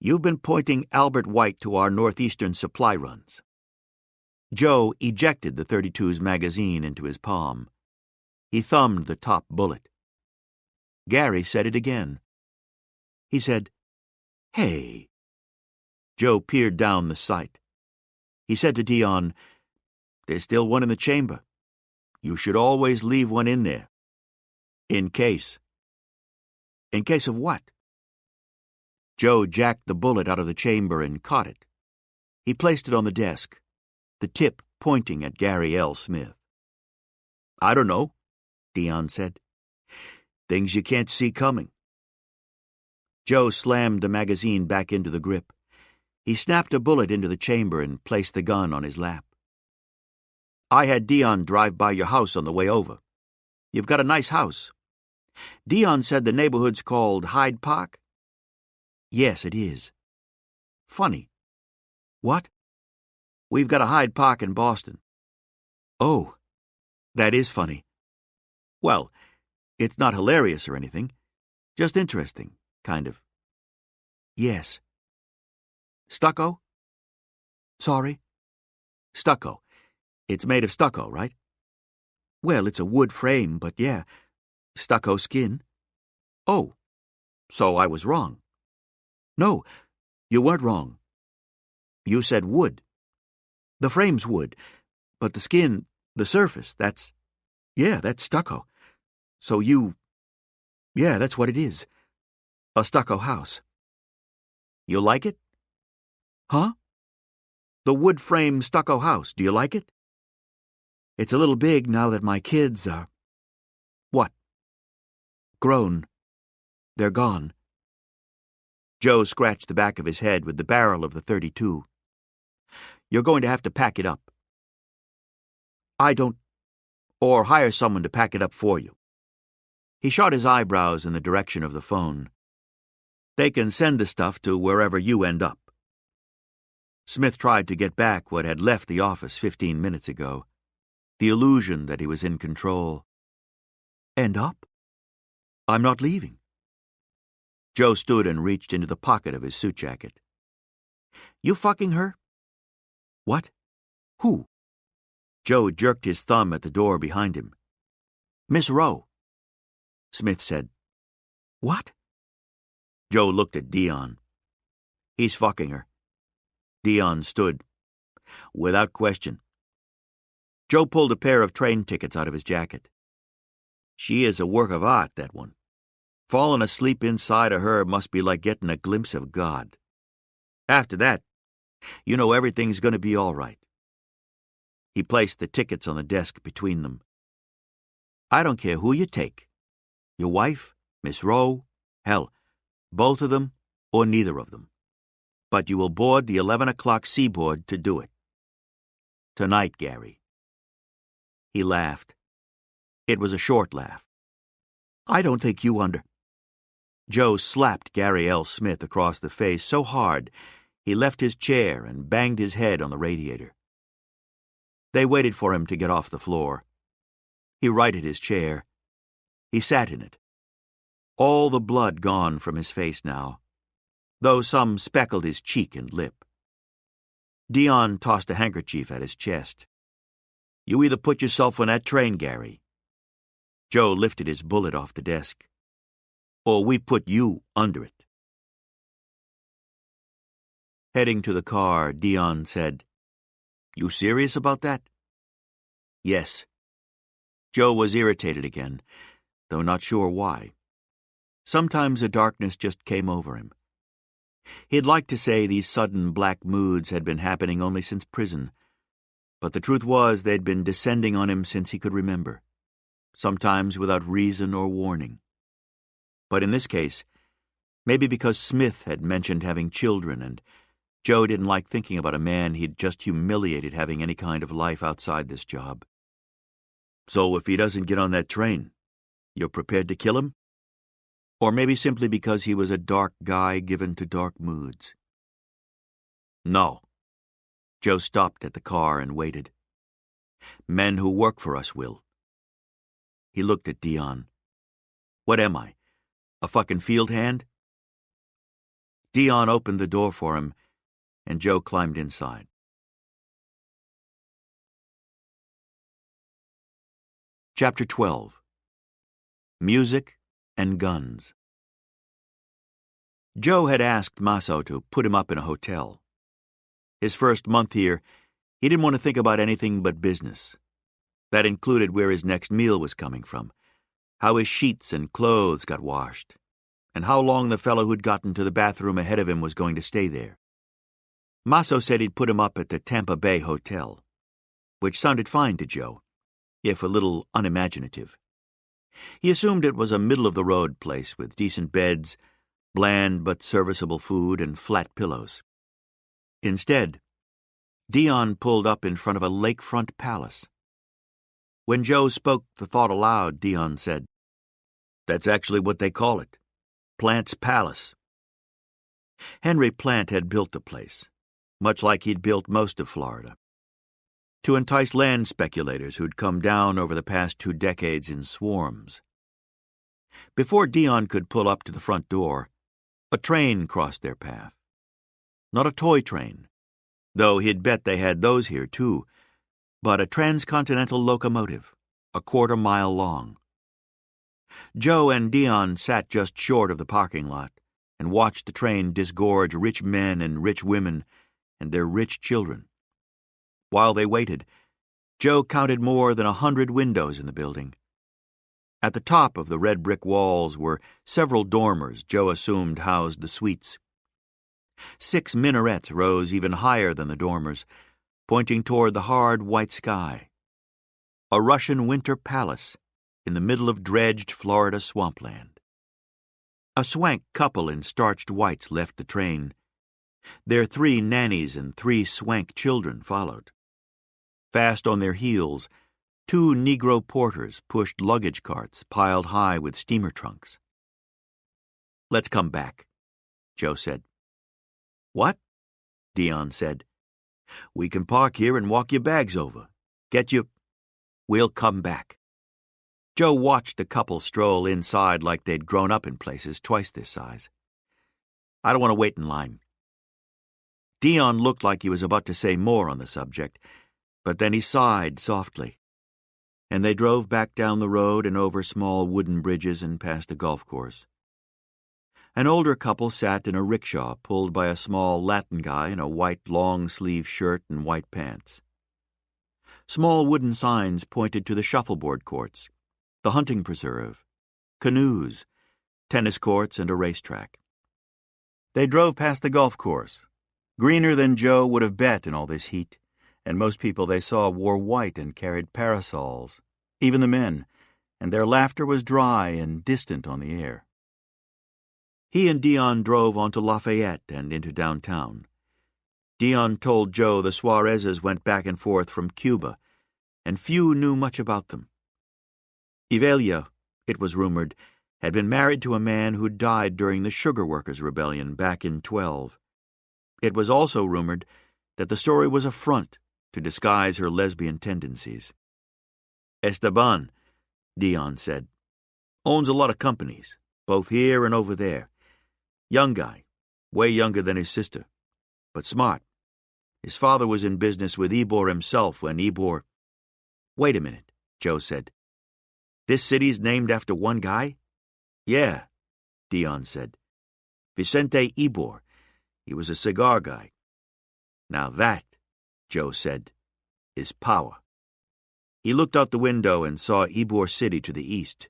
you've been pointing Albert White to our northeastern supply runs. Joe ejected the .32's magazine into his palm. He thumbed the top bullet. Gary said it again. He said, "Hey." Joe peered down the sight. He said to Dion, "There's still one in the chamber. You should always leave one in there. In case." "In case of what?" Joe jacked the bullet out of the chamber and caught it. He placed it on the desk, the tip pointing at Gary L. Smith. "I don't know," Dion said. "Things you can't see coming." Joe slammed the magazine back into the grip. He snapped a bullet into the chamber and placed the gun on his lap. "I had Dion drive by your house on the way over. You've got a nice house. Dion said the neighborhood's called Hyde Park?" "Yes, it is." "Funny." "What?" "We've got a Hyde Park in Boston." "Oh, that is funny." "Well, it's not hilarious or anything. Just interesting, kind of." "Yes." "Stucco?" "Sorry?" "Stucco. It's made of stucco, right?" "Well, it's a wood frame, but yeah. Stucco skin." "Oh, so I was wrong." "No, you weren't wrong. You said wood. The frame's wood, but the skin, the surface, that's stucco. So that's what it is. A stucco house." "You like it?" "Huh?" "The wood frame stucco house, do you like it?" "It's a little big now that my kids are—" "What?" "Grown. They're gone." Joe scratched the back of his head with the barrel of the .32. "You're going to have to pack it up." "I don't— or hire someone to pack it up for you." He shot his eyebrows in the direction of the phone. "They can send the stuff to wherever you end up." Smith tried to get back what had left the office 15 minutes ago, the illusion that he was in control. "End up? I'm not leaving." Joe stood and reached into the pocket of his suit jacket. "You fucking her?" "What? Who?" Joe jerked his thumb at the door behind him. "Miss Rowe." Smith said, "What?" Joe looked at Dion. "He's fucking her." Dion stood. "Without question." Joe pulled a pair of train tickets out of his jacket. "She is a work of art, that one. Falling asleep inside of her must be like getting a glimpse of God. After that, you know everything's going to be all right." He placed the tickets on the desk between them. "I don't care who you take. Your wife, Miss Rowe, hell, both of them or neither of them. But you will board the 11 o'clock Seaboard to do it. Tonight, Gary." He laughed. It was a short laugh. "I don't think you under—" Joe slapped Gary L. Smith across the face so hard he left his chair and banged his head on the radiator. They waited for him to get off the floor. He righted his chair. He sat in it. All the blood gone from his face now, though some speckled his cheek and lip. Dion tossed a handkerchief at his chest. "You either put yourself on that train, Gary." Joe lifted his bullet off the desk. "Or we put you under it." Heading to the car, Dion said, "You serious about that?" "Yes." Joe was irritated again, though not sure why. Sometimes a darkness just came over him. He'd like to say these sudden black moods had been happening only since prison, but the truth was they'd been descending on him since he could remember, sometimes without reason or warning. But in this case, maybe because Smith had mentioned having children and Joe didn't like thinking about a man he'd just humiliated having any kind of life outside this job. "So if he doesn't get on that train, you're prepared to kill him?" Or maybe simply because he was a dark guy given to dark moods. "No." Joe stopped at the car and waited. "Men who work for us will." He looked at Dion. "What am I? A fucking field hand?" Dion opened the door for him, and Joe climbed inside. Chapter 12. Music and Guns. Joe had asked Maso to put him up in a hotel. His first month here, he didn't want to think about anything but business. That included where his next meal was coming from, how his sheets and clothes got washed, and how long the fellow who'd gotten to the bathroom ahead of him was going to stay there. Maso said he'd put him up at the Tampa Bay Hotel, which sounded fine to Joe, if a little unimaginative. He assumed it was a middle-of-the-road place with decent beds, bland but serviceable food, and flat pillows. Instead, Dion pulled up in front of a lakefront palace. When Joe spoke the thought aloud, Dion said, "That's actually what they call it, Plant's Palace." Henry Plant had built the place, much like he'd built most of Florida, to entice land speculators who'd come down over the past 2 decades in swarms. Before Dion could pull up to the front door, a train crossed their path. Not a toy train, though he'd bet they had those here too, but a transcontinental locomotive, a 1/4 mile long. Joe and Dion sat just short of the parking lot and watched the train disgorge rich men and rich women and their rich children. While they waited, Joe counted more than 100 windows in the building. At the top of the red brick walls were several dormers Joe assumed housed the suites. 6 minarets rose even higher than the dormers, pointing toward the hard white sky. A Russian winter palace in the middle of dredged Florida swampland. A swank couple in starched whites left the train. Their 3 nannies and 3 swank children followed. Fast on their heels, 2 Negro porters pushed luggage carts piled high with steamer trunks. "Let's come back," Joe said. "What?" Dion said. "We can park here and walk your bags over. Get you—" "We'll come back." Joe watched the couple stroll inside like they'd grown up in places twice this size. "I don't want to wait in line." Dion looked like he was about to say more on the subject, but then he sighed softly, and they drove back down the road and over small wooden bridges and past a golf course. An older couple sat in a rickshaw pulled by a small Latin guy in a white long-sleeve shirt and white pants. Small wooden signs pointed to the shuffleboard courts, the hunting preserve, canoes, tennis courts, and a racetrack. They drove past the golf course, greener than Joe would have bet in all this heat, and most people they saw wore white and carried parasols, even the men, and their laughter was dry and distant on the air. He and Dion drove onto Lafayette and into downtown. Dion told Joe the Suarezes went back and forth from Cuba, and few knew much about them. Ivelia, it was rumored, had been married to a man who died during the Sugar Workers' Rebellion back in 12. It was also rumored that the story was a front to disguise her lesbian tendencies. "Esteban," Dion said, "owns a lot of companies, both here and over there. Young guy, way younger than his sister, but smart. His father was in business with Ybor himself when Ybor—" "Wait a minute," Joe said. "This city's named after one guy?" "Yeah," Dion said. "Vicente Ybor. He was a cigar guy. Now that," Joe said, "is power." He looked out the window and saw Ybor City to the east,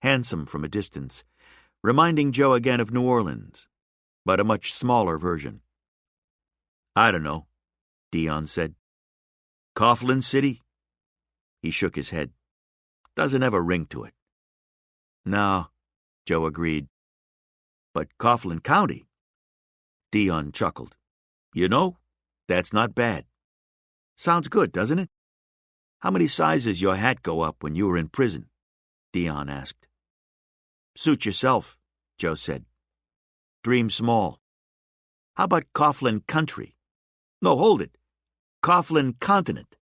handsome from a distance, reminding Joe again of New Orleans, but a much smaller version. "I don't know," Dion said. "Coughlin City?" He shook his head. "Doesn't have a ring to it." "No," Joe agreed. "But Coughlin County?" Dion chuckled. "You know, that's not bad. Sounds good, doesn't it? How many sizes your hat go up when you were in prison?" Dion asked. "Suit yourself," Joe said. "Dream small. How about Coughlin Country? No, hold it. Coughlin Continent."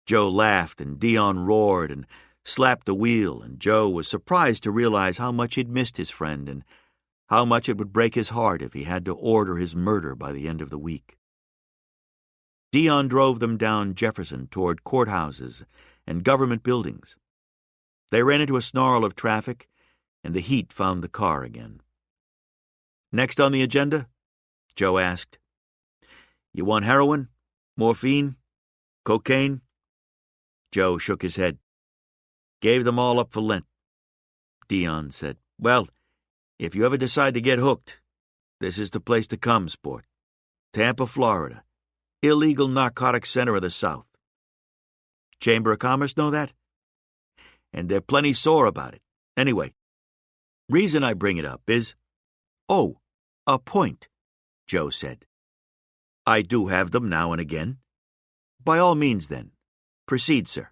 Joe laughed and Dion roared and slapped the wheel, and Joe was surprised to realize how much he'd missed his friend and how much it would break his heart if he had to order his murder by the end of the week. Dion drove them down Jefferson toward courthouses and government buildings. They ran into a snarl of traffic, and the heat found the car again. "Next on the agenda?" Joe asked. "You want heroin? Morphine? Cocaine?" Joe shook his head. "Gave them all up for Lent." Dion said, "Well, if you ever decide to get hooked, this is the place to come, sport. Tampa, Florida. Illegal narcotics center of the South. Chamber of Commerce know that? And they're plenty sore about it. Anyway, reason I bring it up is—" "Oh, a point," Joe said. "I do have them now and again." "By all means, then. Proceed, sir."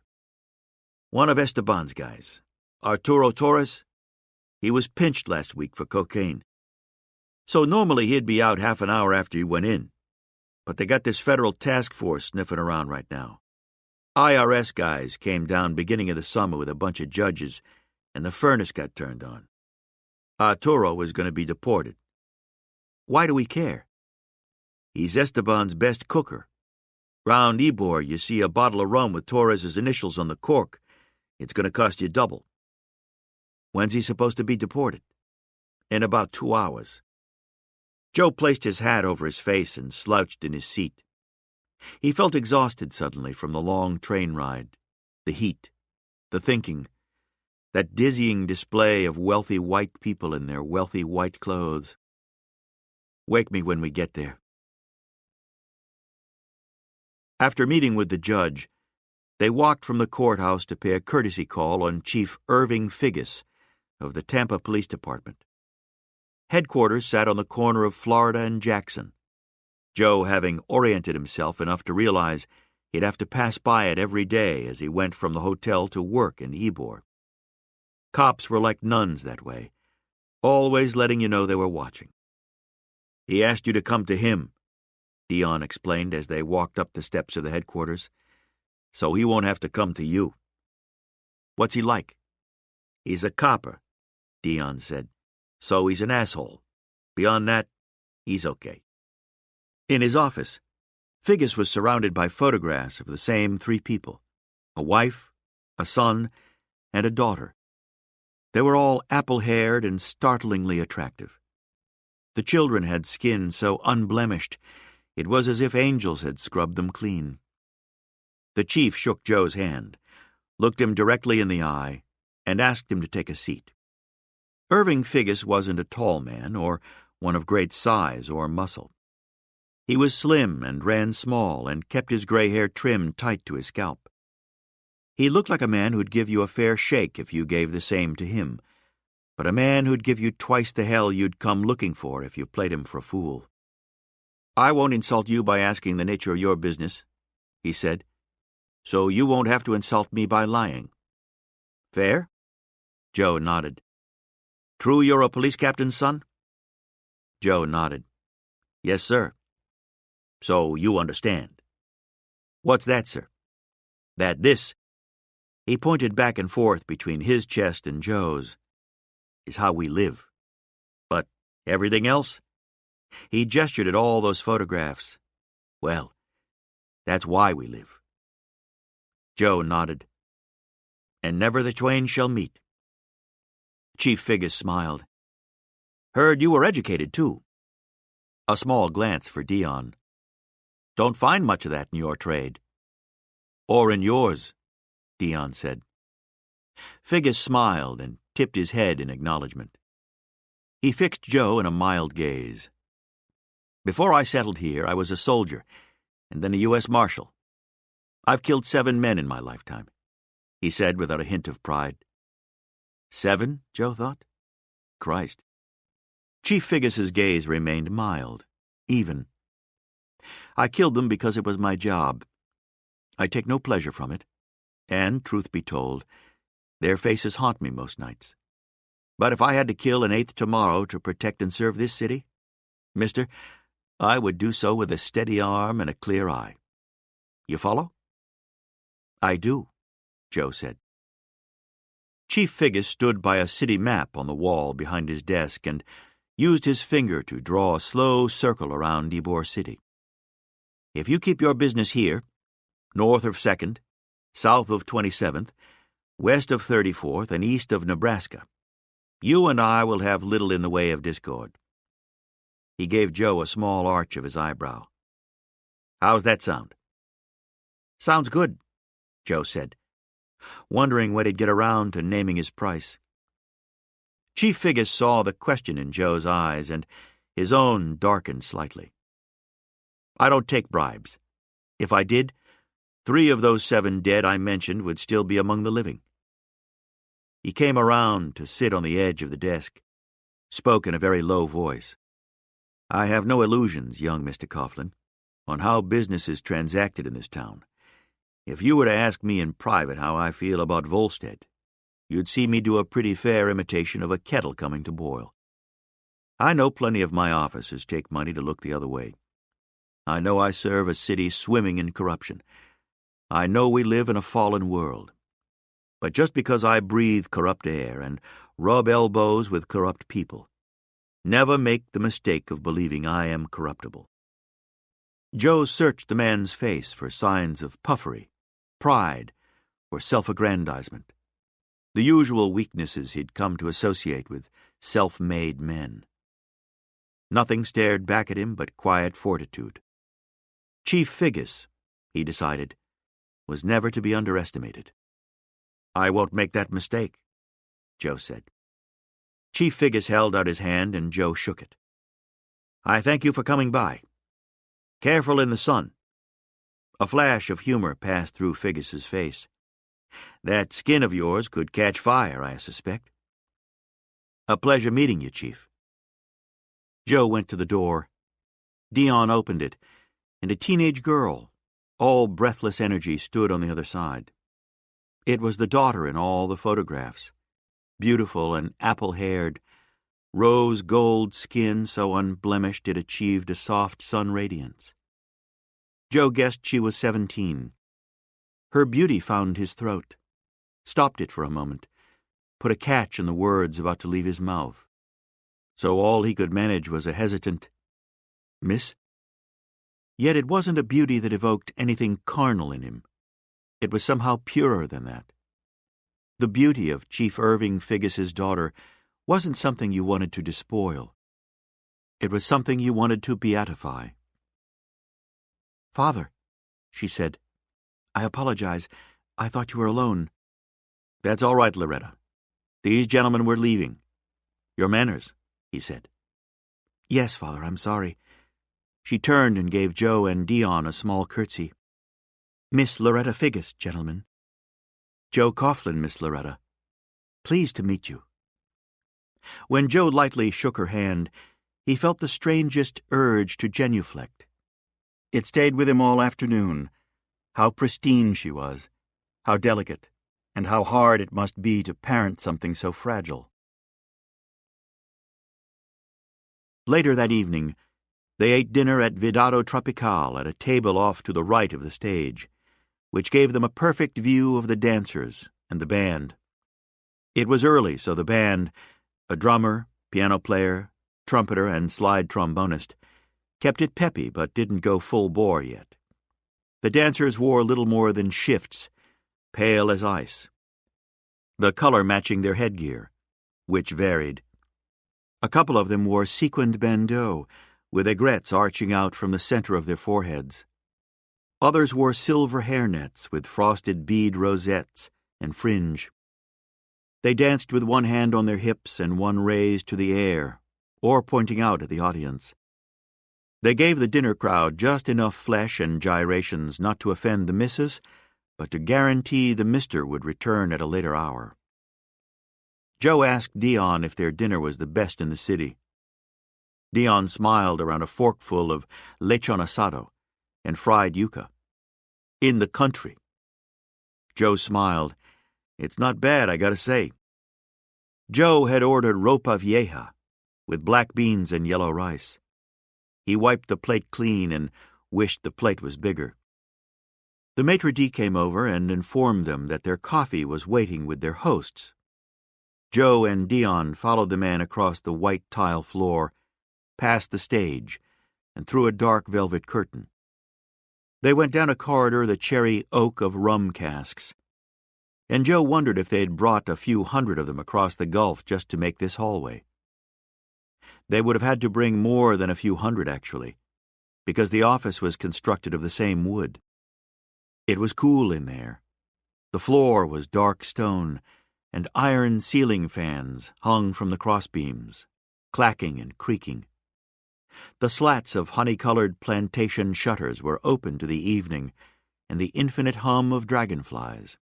"One of Esteban's guys, Arturo Torres, he was pinched last week for cocaine. So normally he'd be out half an hour after you went in. But they got this federal task force sniffing around right now. IRS guys came down beginning of the summer with a bunch of judges, and the furnace got turned on. Arturo was going to be deported. Why do we care? He's Esteban's best cooker. Round Ybor, you see a bottle of rum with Torres's initials on the cork. It's going to cost you double. When's he supposed to be deported? In about 2 hours. Joe placed his hat over his face and slouched in his seat. He felt exhausted suddenly from the long train ride, the heat, the thinking, that dizzying display of wealthy white people in their wealthy white clothes. "Wake me when we get there." After meeting with the judge, they walked from the courthouse to pay a courtesy call on Chief Irving Figgis of the Tampa Police Department. Headquarters sat on the corner of Florida and Jackson, Joe having oriented himself enough to realize he'd have to pass by it every day as he went from the hotel to work in Ybor. Cops were like nuns that way, always letting you know they were watching. "He asked you to come to him," Dion explained as they walked up the steps of the headquarters, "so he won't have to come to you." "What's he like?" "He's a copper," Dion said, "so he's an asshole. Beyond that, he's okay." In his office, Figgis was surrounded by photographs of the same 3 people, a wife, a son, and a daughter. They were all apple-haired and startlingly attractive. The children had skin so unblemished, it was as if angels had scrubbed them clean. The chief shook Joe's hand, looked him directly in the eye, and asked him to take a seat. Irving Figgis wasn't a tall man or one of great size or muscle. He was slim and ran small and kept his gray hair trimmed tight to his scalp. He looked like a man who'd give you a fair shake if you gave the same to him, but a man who'd give you twice the hell you'd come looking for if you played him for a fool. "I won't insult you by asking the nature of your business," he said, "so you won't have to insult me by lying. Fair?" Joe nodded. "True you're a police captain's son?" Joe nodded. "Yes, sir." "So you understand." "What's that, sir?" "That this," he pointed back and forth between his chest and Joe's, "is how we live. But everything else?" He gestured at all those photographs. "Well, that's why we live." Joe nodded. "And never the twain shall meet." Chief Figgis smiled. "Heard you were educated, too." A small glance for Dion. "Don't find much of that in your trade." "Or in yours," Dion said. Figgis smiled and tipped his head in acknowledgement. He fixed Joe in a mild gaze. "Before I settled here, I was a soldier, and then a U.S. Marshal. I've killed 7 men in my lifetime," he said without a hint of pride. 7, Joe thought. Christ. Chief Figgis's gaze remained mild, even. "I killed them because it was my job. I take no pleasure from it, and, truth be told, their faces haunt me most nights. But if I had to kill an 8th tomorrow to protect and serve this city, mister, I would do so with a steady arm and a clear eye. You follow?" "I do," Joe said. Chief Figgis stood by a city map on the wall behind his desk and used his finger to draw a slow circle around Ybor City. "If you keep your business here, north of 2nd, south of 27th, west of 34th, and east of Nebraska, you and I will have little in the way of discord." He gave Joe a small arch of his eyebrow. "How's that sound?" "Sounds good," Joe said, wondering when he'd get around to naming his price. Chief Figgis saw the question in Joe's eyes, and his own darkened slightly. "I don't take bribes. If I did, 3 of those 7 dead I mentioned would still be among the living." He came around to sit on the edge of the desk, spoke in a very low voice. "I have no illusions, young Mr. Coughlin, on how business is transacted in this town. If you were to ask me in private how I feel about Volstead, you'd see me do a pretty fair imitation of a kettle coming to boil. I know plenty of my officers take money to look the other way. I know I serve a city swimming in corruption. I know we live in a fallen world. But just because I breathe corrupt air and rub elbows with corrupt people, never make the mistake of believing I am corruptible." Joe searched the man's face for signs of puffery, pride, or self-aggrandizement, the usual weaknesses he'd come to associate with self-made men. Nothing stared back at him but quiet fortitude. Chief Figgis, he decided, was never to be underestimated. "I won't make that mistake," Joe said. Chief Figgis held out his hand and Joe shook it. "I thank you for coming by. Careful in the sun." A flash of humor passed through Figgis's face. "That skin of yours could catch fire, I suspect." "A pleasure meeting you, Chief." Joe went to the door. Dion opened it, and a teenage girl, all breathless energy, stood on the other side. It was the daughter in all the photographs, beautiful and apple-haired, rose-gold skin so unblemished it achieved a soft sun radiance. Joe guessed she was 17. Her beauty found his throat, stopped it for a moment, put a catch in the words about to leave his mouth. So all he could manage was a hesitant, "Miss?" Yet it wasn't a beauty that evoked anything carnal in him. It was somehow purer than that. The beauty of Chief Irving Figgis's daughter wasn't something you wanted to despoil. It was something you wanted to beatify. "Father," she said, "I apologize. I thought you were alone." "That's all right, Loretta. These gentlemen were leaving. Your manners," he said. "Yes, Father, I'm sorry." She turned and gave Joe and Dion a small curtsy. "Miss Loretta Figgis, gentlemen." "Joe Coughlin, Miss Loretta. Pleased to meet you." When Joe lightly shook her hand, he felt the strangest urge to genuflect. It stayed with him all afternoon. How pristine she was, how delicate, and how hard it must be to parent something so fragile. Later that evening, they ate dinner at Vidado Tropical at a table off to the right of the stage, which gave them a perfect view of the dancers and the band. It was early, so the band, a drummer, piano player, trumpeter, and slide trombonist, kept it peppy but didn't go full bore yet. The dancers wore little more than shifts, pale as ice, the color matching their headgear, which varied. A couple of them wore sequined bandeaux, with aigrettes arching out from the center of their foreheads. Others wore silver hairnets with frosted bead rosettes and fringe. They danced with one hand on their hips and one raised to the air, or pointing out at the audience. They gave the dinner crowd just enough flesh and gyrations not to offend the missus, but to guarantee the mister would return at a later hour. Joe asked Dion if their dinner was the best in the city. Dion smiled around a forkful of lechon asado and fried yuca. "In the country." Joe smiled. "It's not bad, I gotta say." Joe had ordered ropa vieja, with black beans and yellow rice. He wiped the plate clean and wished the plate was bigger. The maitre d' came over and informed them that their coffee was waiting with their hosts. Joe and Dion followed the man across the white tile floor, past the stage, and through a dark velvet curtain. They went down a corridor the cherry oak of rum casks, and Joe wondered if they had brought a few hundred of them across the gulf just to make this hallway. They would have had to bring more than a few hundred, actually, because the office was constructed of the same wood. It was cool in there. The floor was dark stone, and iron ceiling fans hung from the crossbeams, clacking and creaking. The slats of honey-colored plantation shutters were open to the evening and the infinite hum of dragonflies.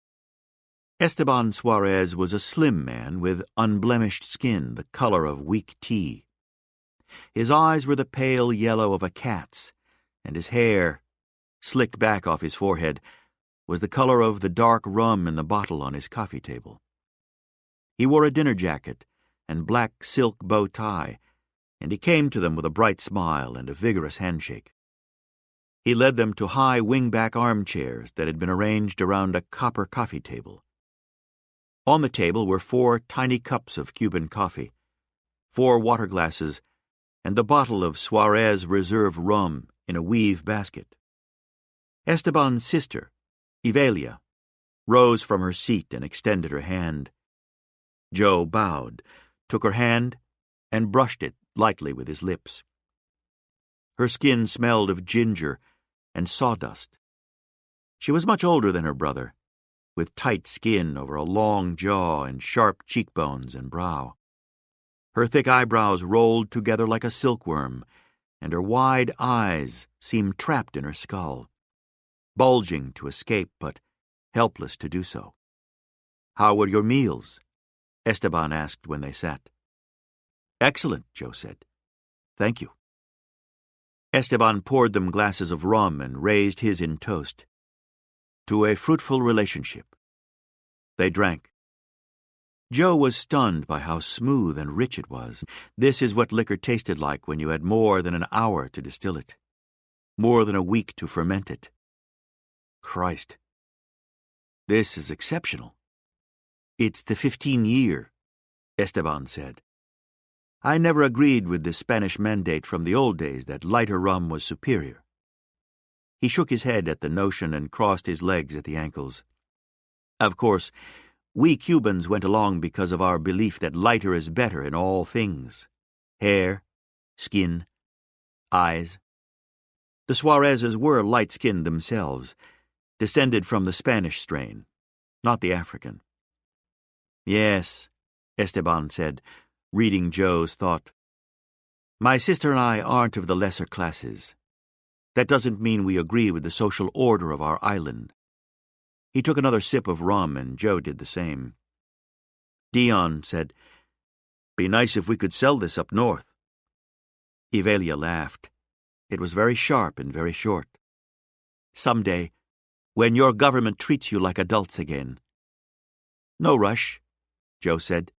Esteban Suarez was a slim man with unblemished skin the color of weak tea. His eyes were the pale yellow of a cat's, and his hair, slicked back off his forehead, was the color of the dark rum in the bottle on his coffee table. He wore a dinner jacket and black silk bow tie, and he came to them with a bright smile and a vigorous handshake. He led them to high wing-back armchairs that had been arranged around a copper coffee table. On the table were 4 tiny cups of Cuban coffee, 4 water glasses, and the bottle of Suarez Reserve rum in a weave basket. Esteban's sister, Evelia, rose from her seat and extended her hand. Joe bowed, took her hand, and brushed it lightly with his lips. Her skin smelled of ginger and sawdust. She was much older than her brother, with tight skin over a long jaw and sharp cheekbones and brow. Her thick eyebrows rolled together like a silkworm, and her wide eyes seemed trapped in her skull, bulging to escape but helpless to do so. "How were your meals?" Esteban asked when they sat. "Excellent," Joe said. "Thank you." Esteban poured them glasses of rum and raised his in toast. "To a fruitful relationship." They drank. Joe was stunned by how smooth and rich it was. This is what liquor tasted like when you had more than an hour to distill it, more than a week to ferment it. Christ. This is exceptional. "It's the 15-year, Esteban said. "I never agreed with the Spanish mandate from the old days that lighter rum was superior." He shook his head at the notion and crossed his legs at the ankles. "Of course, we Cubans went along because of our belief that lighter is better in all things. Hair, skin, eyes. The Suarezes were light-skinned themselves, descended from the Spanish strain, not the African." "Yes," Esteban said, reading Joe's thought. "My sister and I aren't of the lesser classes. That doesn't mean we agree with the social order of our island." He took another sip of rum, and Joe did the same. Dion said, "Be nice if we could sell this up north." Evelia laughed. It was very sharp and very short. "Someday, when your government treats you like adults again." "No rush," Joe said.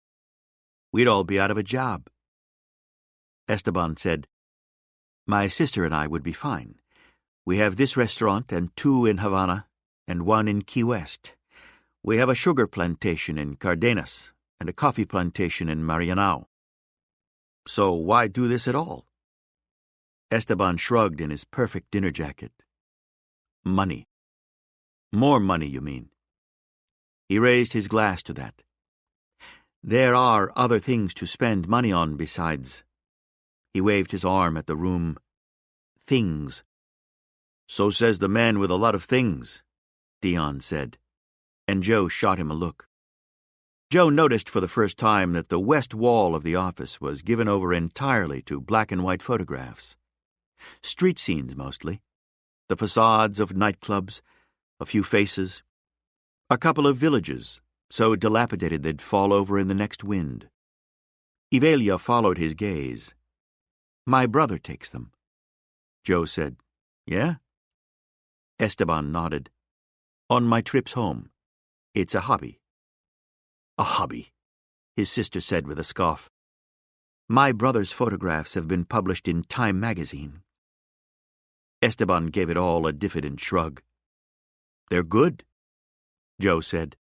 "We'd all be out of a job." Esteban said, "My sister and I would be fine. We have this restaurant and 2 in Havana and 1 in Key West. We have a sugar plantation in Cardenas and a coffee plantation in Marianao. So why do this at all?" Esteban shrugged in his perfect dinner jacket. "Money." "More money, you mean?" He raised his glass to that. "There are other things to spend money on besides." He waved his arm at the room. "Things." "So says the man with a lot of things," Dion said, and Joe shot him a look. Joe noticed for the first time that the west wall of the office was given over entirely to black and white photographs. Street scenes mostly, the facades of nightclubs, a few faces, a couple of villages, so dilapidated they'd fall over in the next wind. Evelia followed his gaze. "My brother takes them." Joe said, "Yeah?" Esteban nodded. "On my trips home. It's a hobby." "A hobby," his sister said with a scoff. "My brother's photographs have been published in Time magazine." Esteban gave it all a diffident shrug. "They're good," Joe said.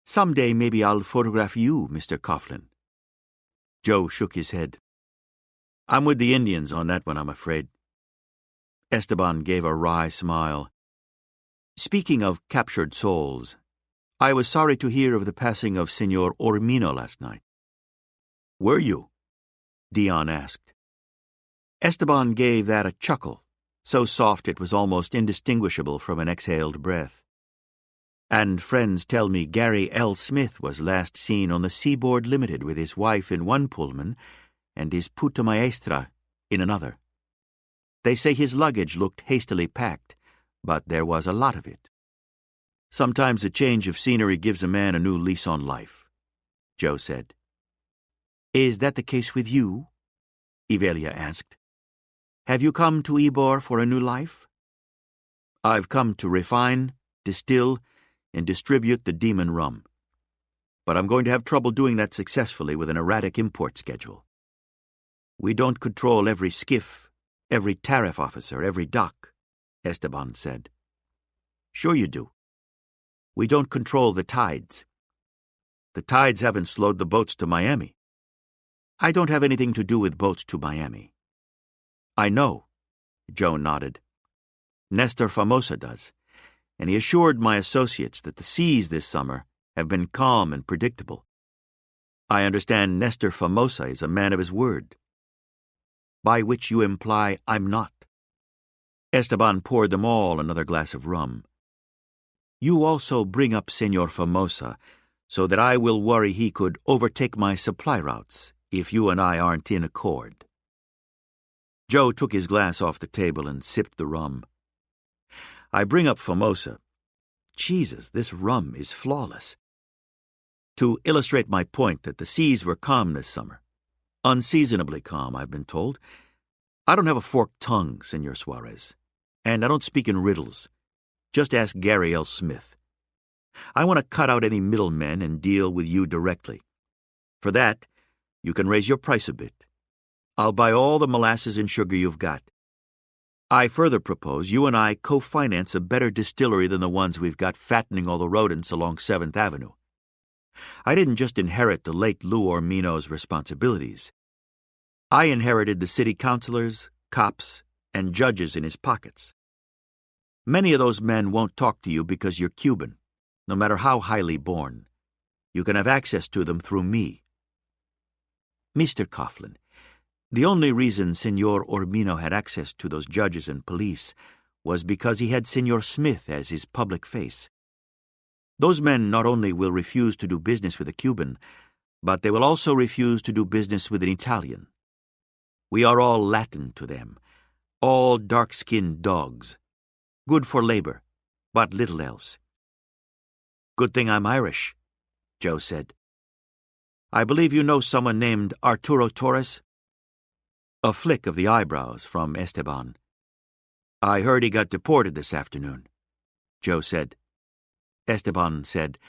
Someday maybe I'll photograph you, Mr. Coughlin." Joe shook his head. "I'm with the Indians on that one, I'm afraid." Esteban gave a wry smile. "Speaking of captured souls, I was sorry to hear of the passing of Senor Ormino last night." "Were you?" Dion asked. Esteban gave that a chuckle, so soft it was almost indistinguishable from an exhaled breath. "And friends tell me Gary L. Smith was last seen on the Seaboard Limited with his wife in one Pullman and his puta maestra in another. They say his luggage looked hastily packed, but there was a lot of it." "Sometimes a change of scenery gives a man a new lease on life," Joe said. "Is that the case with you?" Ivelia asked. "Have you come to Ybor for a new life?" "I've come to refine, distill, and distribute the demon rum. But I'm going to have trouble doing that successfully with an erratic import schedule. We don't control every skiff, every tariff officer, every dock," Esteban said. "Sure you do. We don't control the tides. The tides haven't slowed the boats to Miami. I don't have anything to do with boats to Miami." "I know," Joe nodded. "Nestor Famosa does, and he assured my associates that the seas this summer have been calm and predictable. I understand Nestor Famosa is a man of his word." "By which you imply I'm not." Esteban poured them all another glass of rum. "You also bring up Senor Famosa, so that I will worry he could overtake my supply routes if you and I aren't in accord." Joe took his glass off the table and sipped the rum. "I bring up Famosa. Jesus, this rum is flawless. To illustrate my point that the seas were calm this summer. Unseasonably calm, I've been told. I don't have a forked tongue, Senor Suarez, and I don't speak in riddles. Just ask Gary L. Smith. I want to cut out any middlemen and deal with you directly. For that, you can raise your price a bit. I'll buy all the molasses and sugar you've got. I further propose you and I co-finance a better distillery than the ones we've got fattening all the rodents along 7th Avenue. I didn't just inherit the late Lou Ormino's responsibilities. I inherited the city councilors, cops, and judges in his pockets. Many of those men won't talk to you because you're Cuban, no matter how highly born. You can have access to them through me." "Mr. Coughlin, the only reason Senor Ormino had access to those judges and police was because he had Senor Smith as his public face. Those men not only will refuse to do business with a Cuban, but they will also refuse to do business with an Italian. We are all Latin to them, all dark-skinned dogs. Good for labor, but little else." "Good thing I'm Irish," Joe said. "I believe you know someone named Arturo Torres?" A flick of the eyebrows from Esteban. "I heard he got deported this afternoon," Joe said. Esteban said,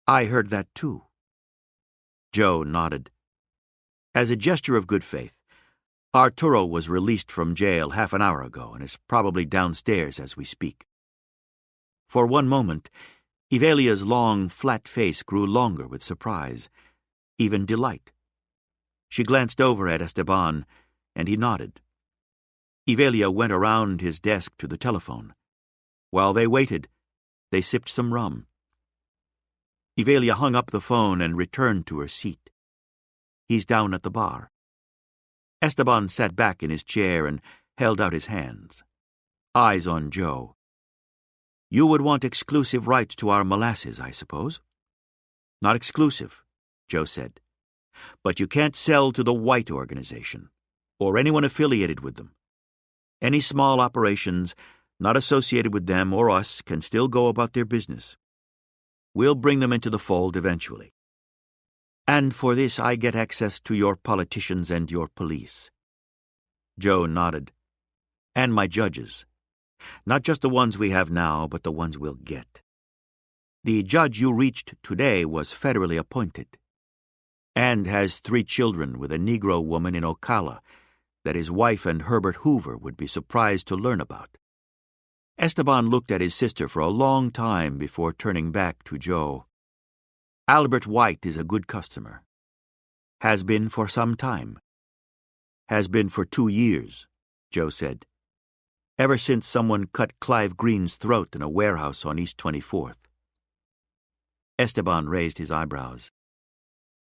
"I heard that too." Joe nodded. As a gesture of good faith, Arturo was released from jail half an hour ago and is probably downstairs as we speak. For one moment, Ivelia's long, flat face grew longer with surprise, even delight. She glanced over at Esteban, and he nodded. Ivelia went around his desk to the telephone. While they waited, they sipped some rum. Ivelia hung up the phone and returned to her seat. "He's down at the bar." Esteban sat back in his chair and held out his hands. Eyes on Joe. "You would want exclusive rights to our molasses, I suppose?" "Not exclusive," Joe said. "But you can't sell to the white organization, or anyone affiliated with them. Any small operations not associated with them or us can still go about their business. We'll bring them into the fold eventually. And for this I get access to your politicians and your police." Joe nodded. "And my judges. Not just the ones we have now, but the ones we'll get. The judge you reached today was federally appointed, and has 3 children with a Negro woman in Ocala that his wife and Herbert Hoover would be surprised to learn about." Esteban looked at his sister for a long time before turning back to Joe. Albert White is a good customer. Has been for some time. Has been for 2 years, Joe said. Ever since someone cut Clive Green's throat in a warehouse on East 24th. Esteban raised his eyebrows.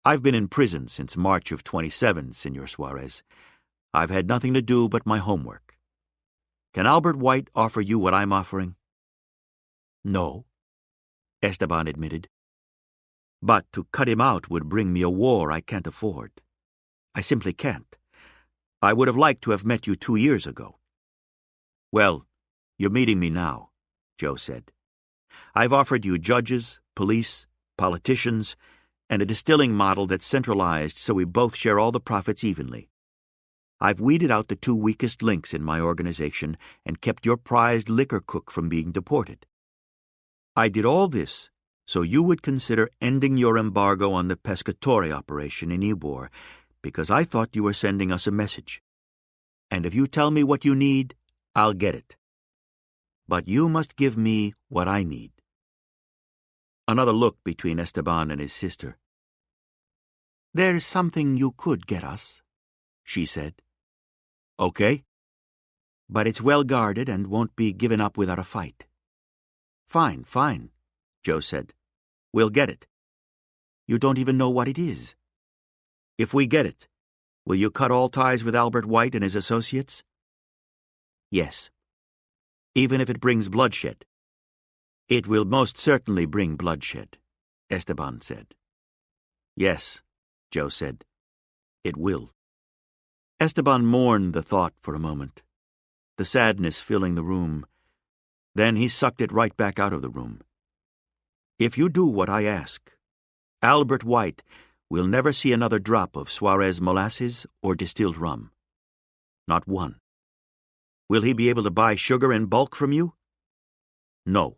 I've been in prison since March of 27, Senor Suarez. I've had nothing to do but my homework. Can Albert White offer you what I'm offering? No, Esteban admitted. But to cut him out would bring me a war I can't afford. I simply can't. I would have liked to have met you 2 years ago. Well, you're meeting me now, Joe said. I've offered you judges, police, politicians, and a distilling model that's centralized so we both share all the profits evenly. I've weeded out the 2 weakest links in my organization and kept your prized liquor cook from being deported. I did all this so you would consider ending your embargo on the pescatore operation in Ybor, because I thought you were sending us a message. And if you tell me what you need, I'll get it. But you must give me what I need. Another look between Esteban and his sister. There's something you could get us, she said. Okay. But it's well guarded and won't be given up without a fight. Fine, Joe said. We'll get it. You don't even know what it is. If we get it, will you cut all ties with Albert White and his associates? Yes. Even if it brings bloodshed. It will most certainly bring bloodshed, Esteban said. Yes, Joe said. It will. Esteban mourned the thought for a moment, the sadness filling the room. Then he sucked it right back out of the room. If you do what I ask, Albert White will never see another drop of Suarez molasses or distilled rum. Not one. Will he be able to buy sugar in bulk from you? No.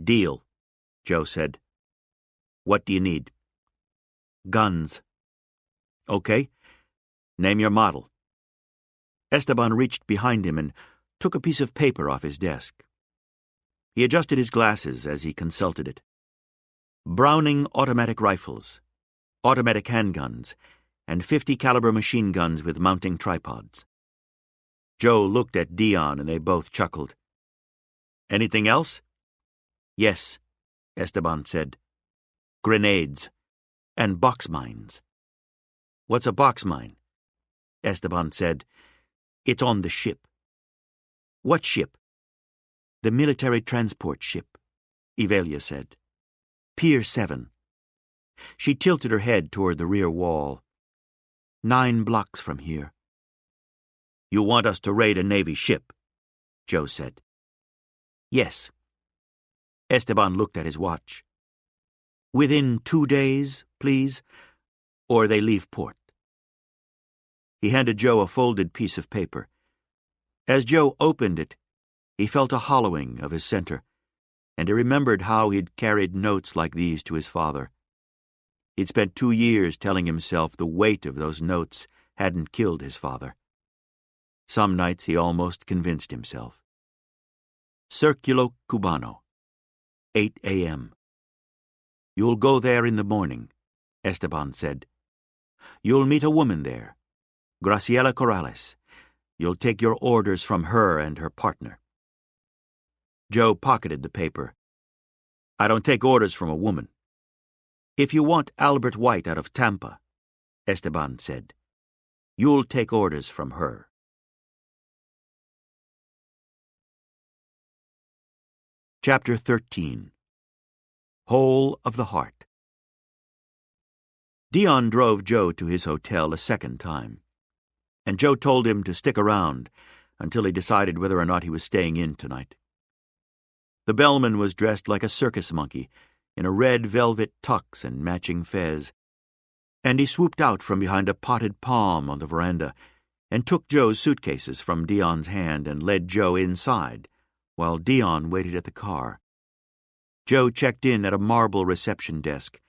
Deal, Joe said. What do you need? Guns. Okay. Name your model. Esteban reached behind him and took a piece of paper off his desk. He adjusted his glasses as he consulted it. Browning automatic rifles, automatic handguns, and 50 caliber machine guns with mounting tripods. Joe looked at Dion and they both chuckled. Anything else? Yes, Esteban said. Grenades and box mines. What's a box mine? Esteban said. It's on the ship. What ship? The military transport ship, Evelia said. Pier 7. She tilted her head toward the rear wall. 9 blocks from here. You want us to raid a Navy ship, Joe said. Yes. Esteban looked at his watch. Within 2 days, please, or they leave port. He handed Joe a folded piece of paper. As Joe opened it, he felt a hollowing of his center, and he remembered how he'd carried notes like these to his father. He'd spent 2 years telling himself the weight of those notes hadn't killed his father. Some nights he almost convinced himself. Circulo Cubano, 8 a.m. You'll go there in the morning, Esteban said. You'll meet a woman there, Graciela Corrales. You'll take your orders from her and her partner. Joe pocketed the paper. I don't take orders from a woman. If you want Albert White out of Tampa, Esteban said, you'll take orders from her. Chapter 13. Whole of the Heart. Dion drove Joe to his hotel a second time, and Joe told him to stick around until he decided whether or not he was staying in tonight. The bellman was dressed like a circus monkey, in a red velvet tux and matching fez, and he swooped out from behind a potted palm on the veranda and took Joe's suitcases from Dion's hand and led Joe inside, while Dion waited at the car. Joe checked in at a marble reception desk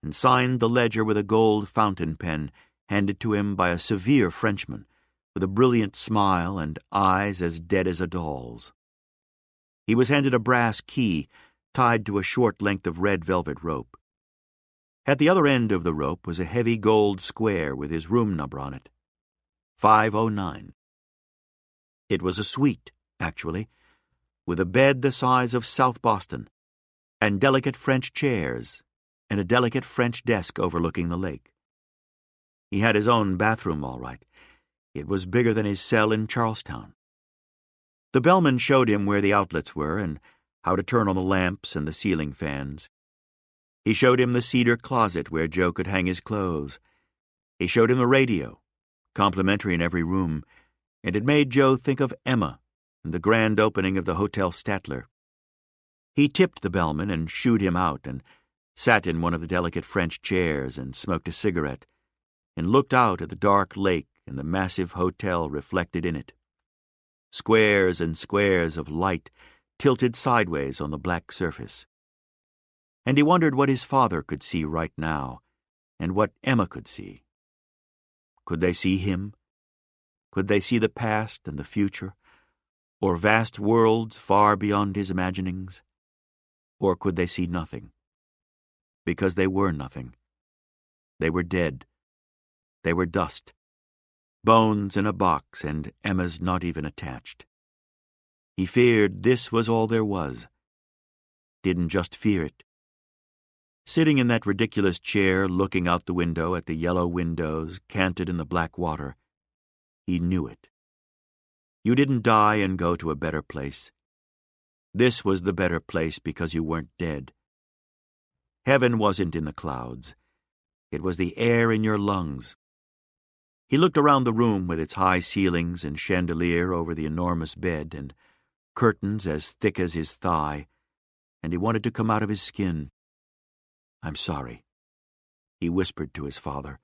and signed the ledger with a gold fountain pen handed to him by a severe Frenchman with a brilliant smile and eyes as dead as a doll's. He was handed a brass key tied to a short length of red velvet rope. At the other end of the rope was a heavy gold square with his room number on it. 509. It was a suite, actually, with a bed the size of South Boston, and delicate French chairs, and a delicate French desk overlooking the lake. He had his own bathroom, all right. It was bigger than his cell in Charlestown. The bellman showed him where the outlets were and how to turn on the lamps and the ceiling fans. He showed him the cedar closet where Joe could hang his clothes. He showed him the radio, complimentary in every room, and it made Joe think of Emma and the grand opening of the Hotel Statler. He tipped the bellman and shooed him out and sat in one of the delicate French chairs and smoked a cigarette and looked out at the dark lake and the massive hotel reflected in it. Squares and squares of light tilted sideways on the black surface. And he wondered what his father could see right now, and what Emma could see. Could they see him? Could they see the past and the future, or vast worlds far beyond his imaginings? Or could they see nothing? Because they were nothing. They were dead. They were dust. Bones in a box, and Emma's not even attached. He feared this was all there was. Didn't just fear it. Sitting in that ridiculous chair, looking out the window at the yellow windows canted in the black water, he knew it. You didn't die and go to a better place. This was the better place because you weren't dead. Heaven wasn't in the clouds. It was the air in your lungs. He looked around the room with its high ceilings and chandelier over the enormous bed and curtains as thick as his thigh, and he wanted to come out of his skin. "I'm sorry," he whispered to his father,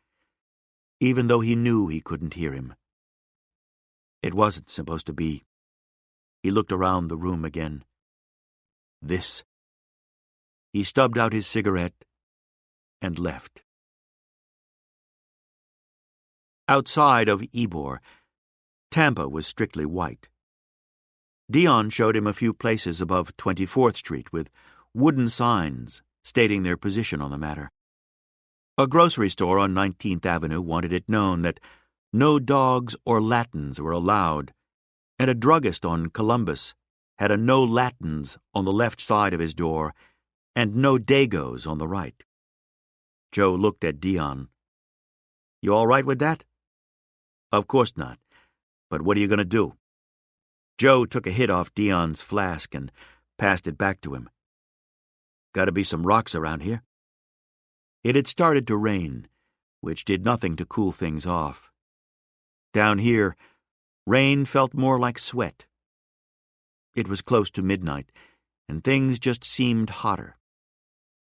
even though he knew he couldn't hear him. It wasn't supposed to be. He looked around the room again. This. He stubbed out his cigarette and left. Outside of Ybor, Tampa was strictly white. Dion showed him a few places above 24th Street with wooden signs stating their position on the matter. A grocery store on 19th Avenue wanted it known that no dogs or Latins were allowed, and a druggist on Columbus had a no Latins on the left side of his door and no Dagos on the right. Joe looked at Dion. "You all right with that?" "Of course not. But what are you going to do?" Joe took a hit off Dion's flask and passed it back to him. "Got to be some rocks around here." It had started to rain, which did nothing to cool things off. Down here, rain felt more like sweat. It was close to midnight, and things just seemed hotter.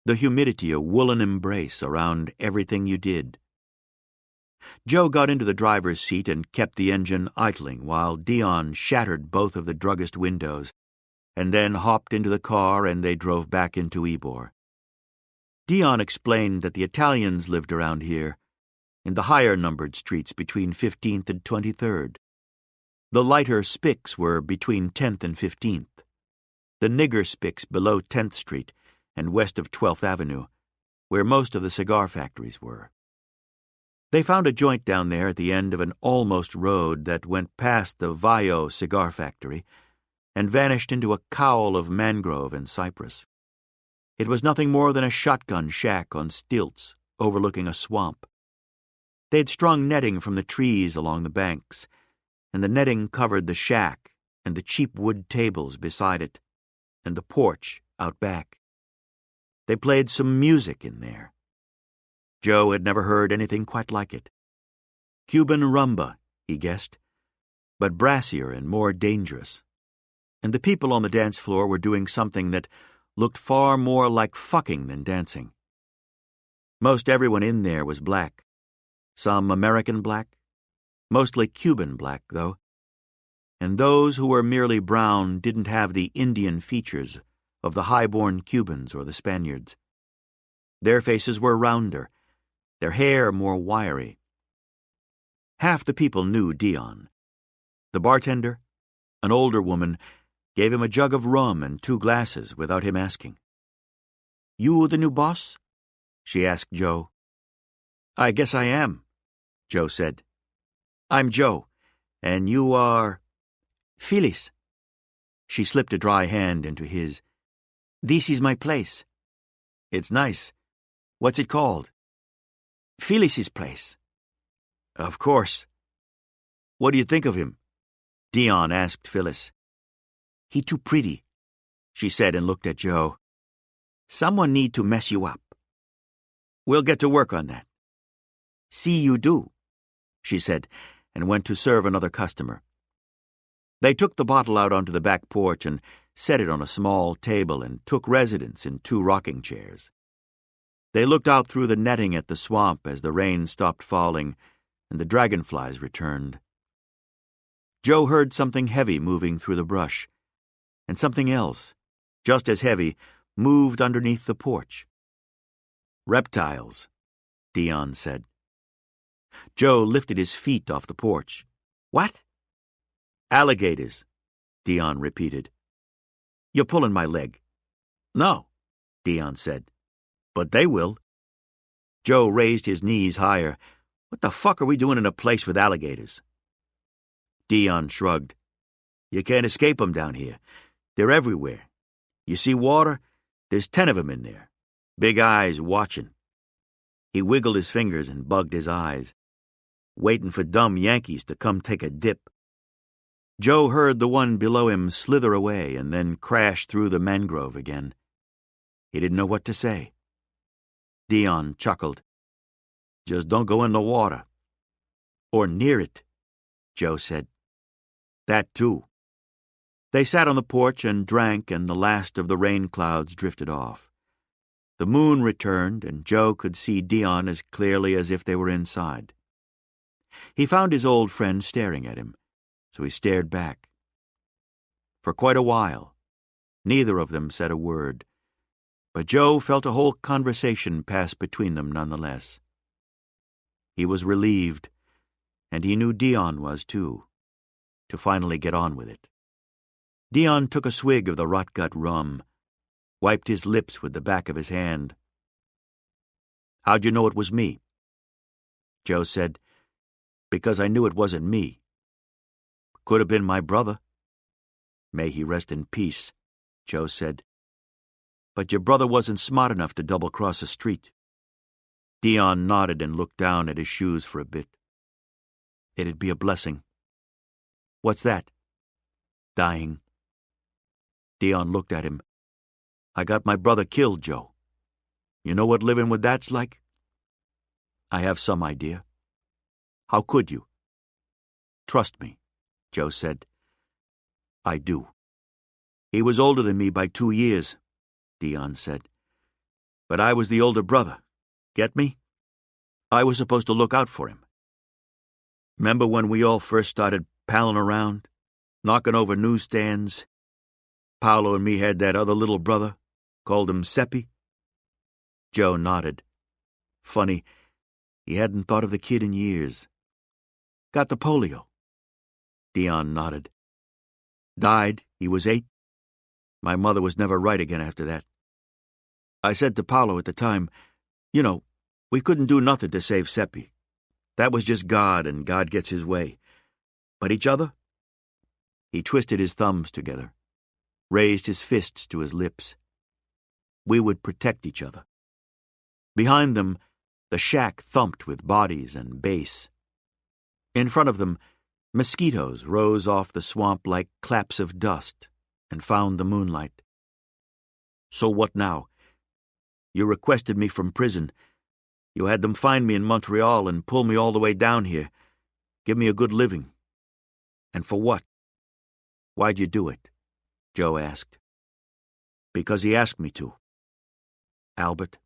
The humidity a woolen embrace around everything you did. Joe got into the driver's seat and kept the engine idling while Dion shattered both of the druggist windows, and then hopped into the car and they drove back into Ybor. Dion explained that the Italians lived around here, in the higher-numbered streets between 15th and 23rd. The lighter spicks were between 10th and 15th. The nigger spicks below 10th Street and west of 12th Avenue, where most of the cigar factories were. They found a joint down there at the end of an almost road that went past the Vaio cigar factory and vanished into a cowl of mangrove and cypress. It was nothing more than a shotgun shack on stilts overlooking a swamp. They'd strung netting from the trees along the banks, and the netting covered the shack and the cheap wood tables beside it and the porch out back. They played some music in there. Joe had never heard anything quite like it. Cuban rumba, he guessed, but brassier and more dangerous. And the people on the dance floor were doing something that looked far more like fucking than dancing. Most everyone in there was black. Some American black, mostly Cuban black, though. And those who were merely brown didn't have the Indian features of the high-born Cubans or the Spaniards. Their faces were rounder, their hair more wiry. Half the people knew Dion. The bartender, an older woman, gave him a jug of rum and 2 glasses without him asking. "You the new boss?" she asked Joe. I guess I am, Joe said. I'm Joe, and you are... Phyllis. She slipped a dry hand into his. This is my place. It's nice. What's it called? Phyllis's place. Of course. What do you think of him? Dion asked Phyllis. He too pretty, she said and looked at Joe. Someone need to mess you up. We'll get to work on that. See you do, she said, and went to serve another customer. They took the bottle out onto the back porch and set it on a small table and took residence in 2 rocking chairs. They looked out through the netting at the swamp as the rain stopped falling and the dragonflies returned. Joe heard something heavy moving through the brush, and something else, just as heavy, moved underneath the porch. Reptiles, Dion said. Joe lifted his feet off the porch. What? Alligators, Dion repeated. You're pulling my leg. No, Dion said. But they will. Joe raised his knees higher. What the fuck are we doing in a place with alligators? Dion shrugged. You can't escape them down here. They're everywhere. You see water? There's 10 of them in there. Big eyes watching. He wiggled his fingers and bugged his eyes, waiting for dumb Yankees to come take a dip. Joe heard the one below him slither away and then crash through the mangrove again. He didn't know what to say. Dion chuckled. Just don't go in the water. Or near it, Joe said. That too. They sat on the porch and drank, and the last of the rain clouds drifted off. The moon returned, and Joe could see Dion as clearly as if they were inside. He found his old friend staring at him, so he stared back. For quite a while, neither of them said a word, but Joe felt a whole conversation pass between them nonetheless. He was relieved, and he knew Dion was too, to finally get on with it. Dion took a swig of the rot-gut rum, wiped his lips with the back of his hand. How'd you know it was me? Joe said, Because I knew it wasn't me. Could have been my brother. May he rest in peace, Joe said. But your brother wasn't smart enough to double-cross a street. Dion nodded and looked down at his shoes for a bit. It'd be a blessing. What's that? Dying. Dion looked at him. I got my brother killed, Joe. You know what living with that's like? I have some idea. How could you? Trust me, Joe said. I do. He was older than me by 2 years, Dion said. But I was the older brother. Get me? I was supposed to look out for him. Remember when we all first started palling around, knocking over newsstands? Paolo and me had that other little brother, called him Seppi. Joe nodded. Funny, he hadn't thought of the kid in years. Got the polio. Dion nodded. Died, he was 8. My mother was never right again after that. I said to Paolo at the time, you know, we couldn't do nothing to save Seppi. That was just God, and God gets his way. But each other? He twisted his thumbs together, raised his fists to his lips. We would protect each other. Behind them, the shack thumped with bodies and bass. In front of them, mosquitoes rose off the swamp like claps of dust and found the moonlight. So what now? You requested me from prison. You had them find me in Montreal and pull me all the way down here. Give me a good living. And for what? Why'd you do it? Joe asked. Because he asked me to. Albert?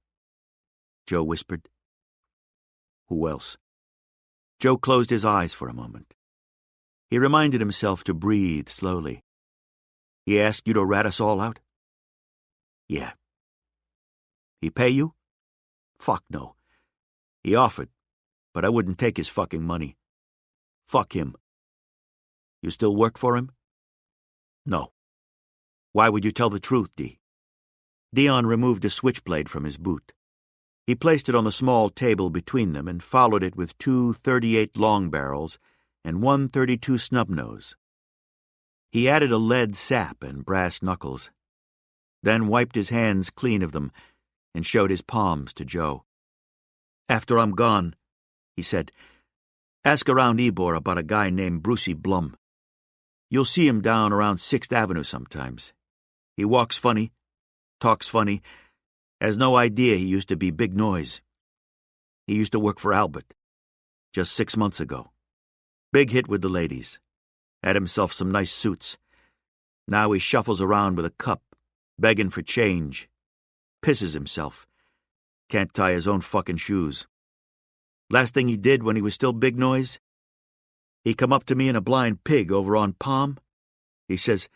Joe whispered. Who else? Joe closed his eyes for a moment. He reminded himself to breathe slowly. He asked you to rat us all out? Yeah. He pay you? Fuck no. He offered, but I wouldn't take his fucking money. Fuck him. You still work for him? No. Why would you tell the truth, Dee? Dion removed a switchblade from his boot. He placed it on the small table between them and followed it with 2 .38 long barrels and 1 .32 snub-nose. He added a lead sap and brass knuckles, then wiped his hands clean of them and showed his palms to Joe. "After I'm gone," he said, "ask around Ybor about a guy named Brucey Blum. You'll see him down around 6th Avenue sometimes. He walks funny, talks funny, has no idea he used to be Big Noise. He used to work for Albert, just 6 months ago. Big hit with the ladies. Had himself some nice suits. Now he shuffles around with a cup, begging for change. Pisses himself. Can't tie his own fucking shoes. Last thing he did when he was still Big Noise, he come up to me in a Blind Pig over on Palm. He says,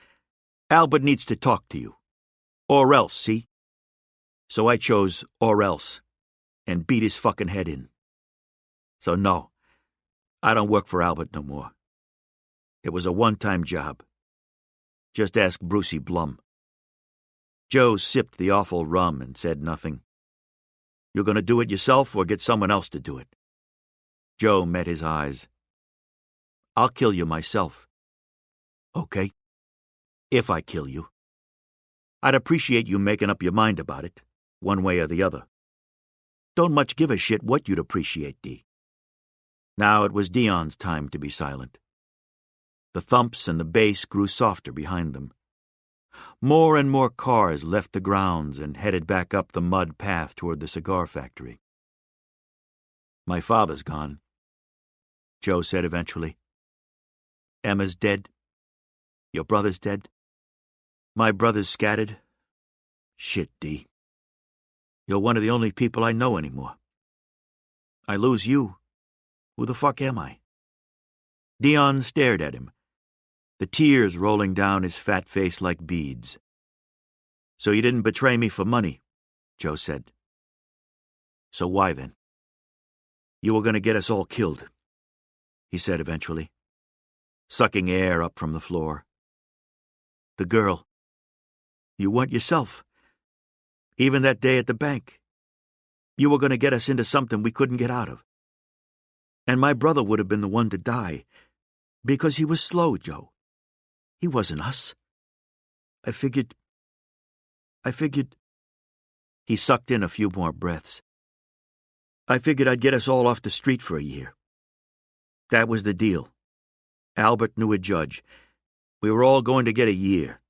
'Albert needs to talk to you. Or else, see?' So I chose or else, and beat his fucking head in. So no, I don't work for Albert no more. It was a one-time job. Just ask Brucey Blum." Joe sipped the awful rum and said nothing. "You're going to do it yourself or get someone else to do it?" Joe met his eyes. "I'll kill you myself." "Okay. If I kill you. I'd appreciate you making up your mind about it, one way or the other. Don't much give a shit what you'd appreciate, Dee." Now it was Dion's time to be silent. The thumps and the bass grew softer behind them. More and more cars left the grounds and headed back up the mud path toward the cigar factory. "My father's gone," Joe said eventually. "Emma's dead. Your brother's dead. My brother's scattered. Shit, Dee. You're one of the only people I know anymore. I lose you. Who the fuck am I?" Dion stared at him, the tears rolling down his fat face like beads. "So you didn't betray me for money," Joe said. "So why then?" "You were going to get us all killed," he said eventually, sucking air up from the floor. "The girl. You weren't yourself. Even that day at the bank. You were going to get us into something we couldn't get out of. And my brother would have been the one to die, because he was slow, Joe. He wasn't us. I figured... He sucked in a few more breaths. "I figured I'd get us all off the street for a year. That was the deal. Albert knew a judge. We were all going to get a year.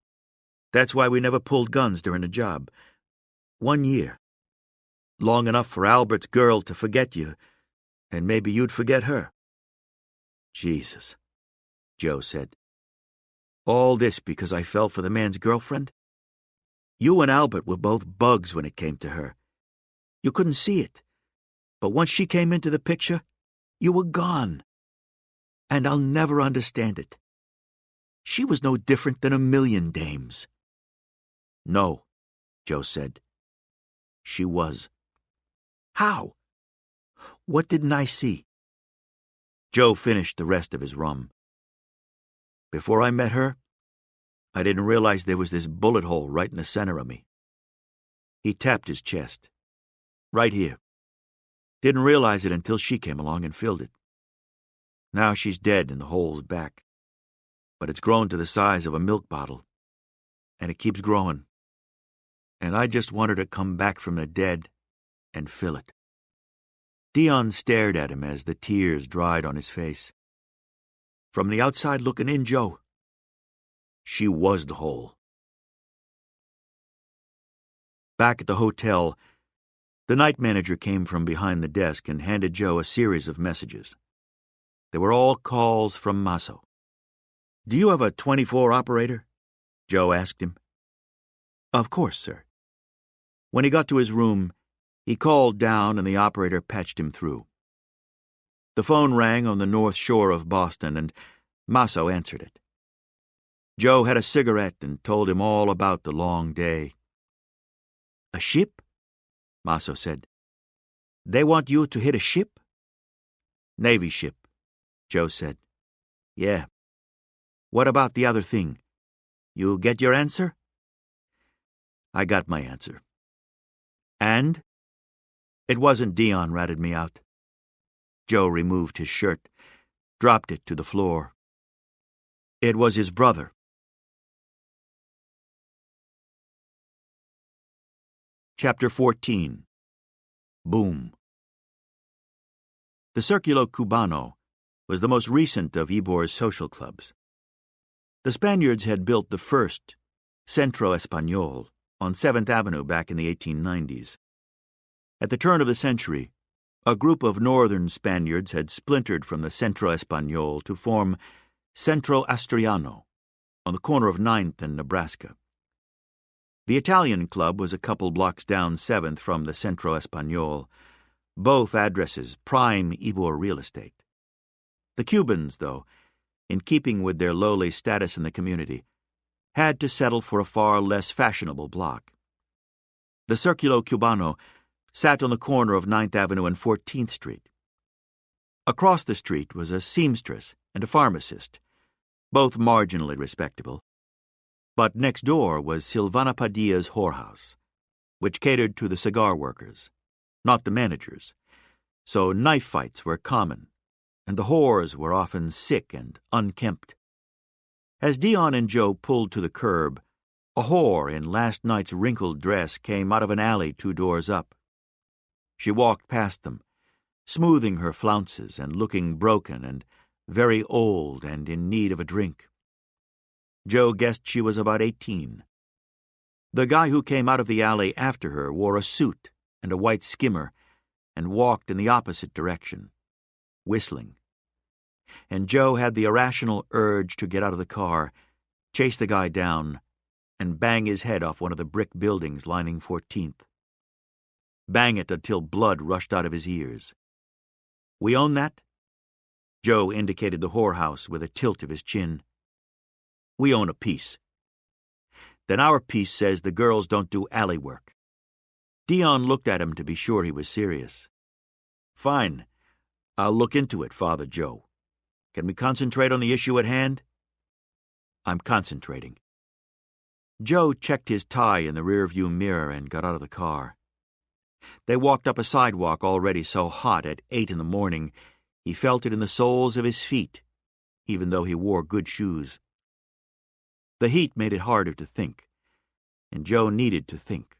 That's why we never pulled guns during the job. 1 year. Long enough for Albert's girl to forget you, and maybe you'd forget her." "Jesus," Joe said. "All this because I fell for the man's girlfriend? You and Albert were both bugs when it came to her. You couldn't see it. But once she came into the picture, you were gone. And I'll never understand it. She was no different than a million dames." "No," Joe said. "She was." "How? What didn't I see?" Joe finished the rest of his rum. "Before I met her, I didn't realize there was this bullet hole right in the center of me." He tapped his chest. "Right here. Didn't realize it until she came along and filled it. Now she's dead and the hole's back. But it's grown to the size of a milk bottle. And it keeps growing. And I just want her to come back from the dead and fill it." Dion stared at him as the tears dried on his face. "From the outside looking in, Joe, she was the hole." Back at the hotel, the night manager came from behind the desk and handed Joe a series of messages. They were all calls from Maso. "Do you have a 24 operator?" Joe asked him. "Of course, sir." When he got to his room, he called down and the operator patched him through. The phone rang on the north shore of Boston, and Maso answered it. Joe had a cigarette and told him all about the long day. "A ship?" Maso said. "They want you to hit a ship?" "Navy ship," Joe said. "Yeah. What about the other thing? You get your answer?" "I got my answer." "And?" It wasn't Dion ratted me out. Joe removed his shirt, dropped it to the floor. It was his brother. Chapter 14. Boom. The Circulo Cubano was the most recent of Ybor's social clubs. The Spaniards had built the first, Centro Español, on 7th Avenue back in the 1890s. At the turn of the century, a group of northern Spaniards had splintered from the Centro Español to form Centro Asturiano on the corner of 9th and Nebraska. The Italian club was a couple blocks down 7th from the Centro Español, both addresses prime Ybor real estate. The Cubans, though, in keeping with their lowly status in the community, had to settle for a far less fashionable block. The Circulo Cubano sat on the corner of 9th Avenue and 14th Street. Across the street was a seamstress and a pharmacist, both marginally respectable. But next door was Silvana Padilla's whorehouse, which catered to the cigar workers, not the managers, so knife fights were common, and the whores were often sick and unkempt. As Dion and Joe pulled to the curb, a whore in last night's wrinkled dress came out of an alley 2 doors up. She walked past them, smoothing her flounces and looking broken and very old and in need of a drink. Joe guessed she was about 18. The guy who came out of the alley after her wore a suit and a white skimmer and walked in the opposite direction, whistling. And Joe had the irrational urge to get out of the car, chase the guy down, and bang his head off one of the brick buildings lining 14th. Bang it until blood rushed out of his ears. We own that? Joe indicated the whorehouse with a tilt of his chin. We own a piece. Then our piece says the girls don't do alley work. Dion looked at him to be sure he was serious. Fine. I'll look into it, Father Joe. Can we concentrate on the issue at hand? I'm concentrating. Joe checked his tie in the rearview mirror and got out of the car. They walked up a sidewalk already so hot at 8 in the morning he felt it in the soles of his feet, even though he wore good shoes. The heat made it harder to think, and Joe needed to think.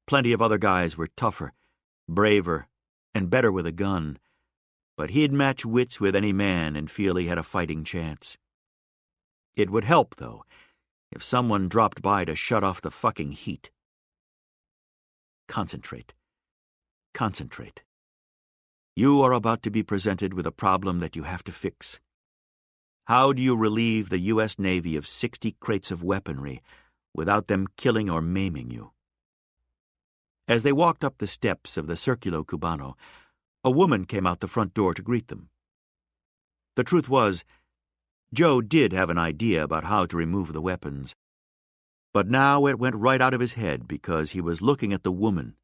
Plenty of other guys were tougher, braver, and better with a gun, but he'd match wits with any man and feel he had a fighting chance. It would help, though, if someone dropped by to shut off the fucking heat. Concentrate. Concentrate. You are about to be presented with a problem that you have to fix. How do you relieve the U.S. Navy of 60 crates of weaponry without them killing or maiming you? As they walked up the steps of the Circulo Cubano, a woman came out the front door to greet them. The truth was, Joe did have an idea about how to remove the weapons, but now it went right out of his head because he was looking at the woman,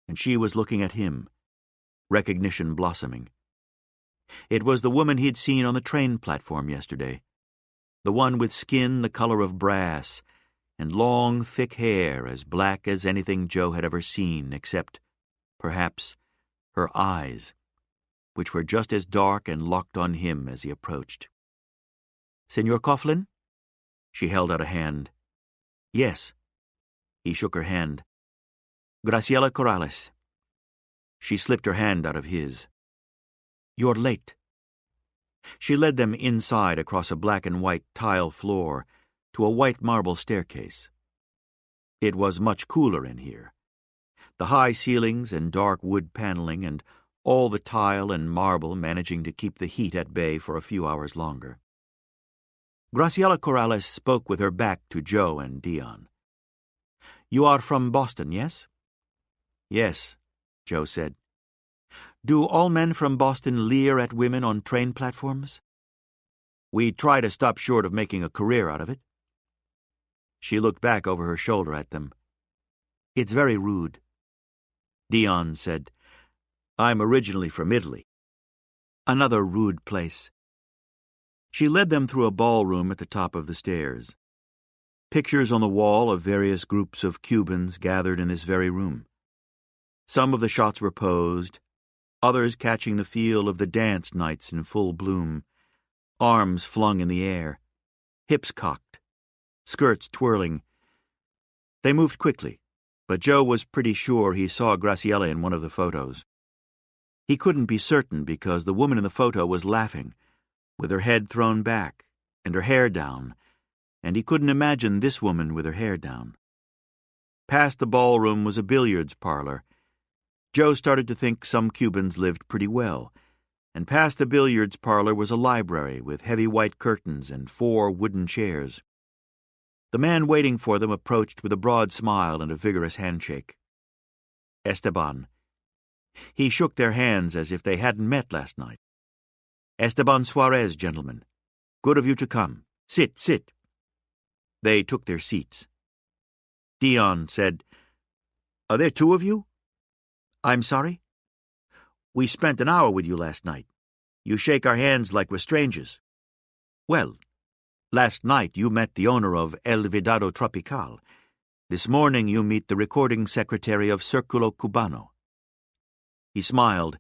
and she was looking at him, recognition blossoming. It was the woman he'd seen on the train platform yesterday, the one with skin the color of brass and long, thick hair as black as anything Joe had ever seen except, perhaps, her eyes, which were just as dark and locked on him as he approached. "Senor Coughlin?" She held out a hand. "Yes." He shook her hand. "Graciela Corrales." She slipped her hand out of his. "You're late." She led them inside across a black and white tile floor to a white marble staircase. It was much cooler in here. The high ceilings and dark wood paneling and all the tile and marble managing to keep the heat at bay for a few hours longer. Graciela Corrales spoke with her back to Joe and Dion. "You are from Boston, yes?" "Yes," Joe said. "Do all men from Boston leer at women on train platforms?" "We try to stop short of making a career out of it." She looked back over her shoulder at them. "It's very rude." Dion said, "I'm originally from Italy." "Another rude place." She led them through a ballroom at the top of the stairs. Pictures on the wall of various groups of Cubans gathered in this very room. Some of the shots were posed, others catching the feel of the dance nights in full bloom, arms flung in the air, hips cocked, skirts twirling. They moved quickly, but Joe was pretty sure he saw Graciela in one of the photos. He couldn't be certain because the woman in the photo was laughing, with her head thrown back and her hair down, and he couldn't imagine this woman with her hair down. Past the ballroom was a billiards parlor. Joe started to think some Cubans lived pretty well, and past the billiards parlor was a library with heavy white curtains and 4 wooden chairs. The man waiting for them approached with a broad smile and a vigorous handshake. Esteban. He shook their hands as if they hadn't met last night. Esteban Suarez, gentlemen. Good of you to come. Sit, sit. They took their seats. Dion said, "Are there 2 of you?" "I'm sorry?" "We spent an hour with you last night. You shake our hands like we're strangers." "Well, last night you met the owner of El Vidado Tropical. This morning you meet the recording secretary of Circulo Cubano." He smiled,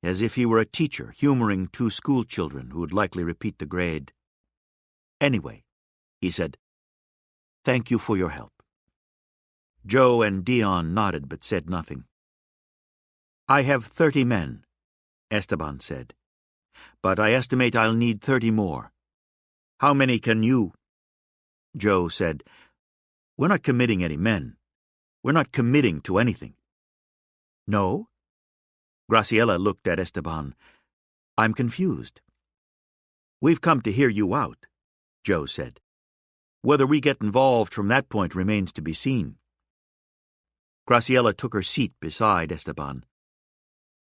as if he were a teacher humoring 2 schoolchildren who would likely repeat the grade. "Anyway," he said, "thank you for your help." Joe and Dion nodded but said nothing. "I have 30 men," Esteban said, "but I estimate I'll need 30 more. How many can you?" Joe said, "We're not committing any men. We're not committing to anything." "No?" Graciela looked at Esteban. "I'm confused." "We've come to hear you out," Joe said. "Whether we get involved from that point remains to be seen." Graciela took her seat beside Esteban.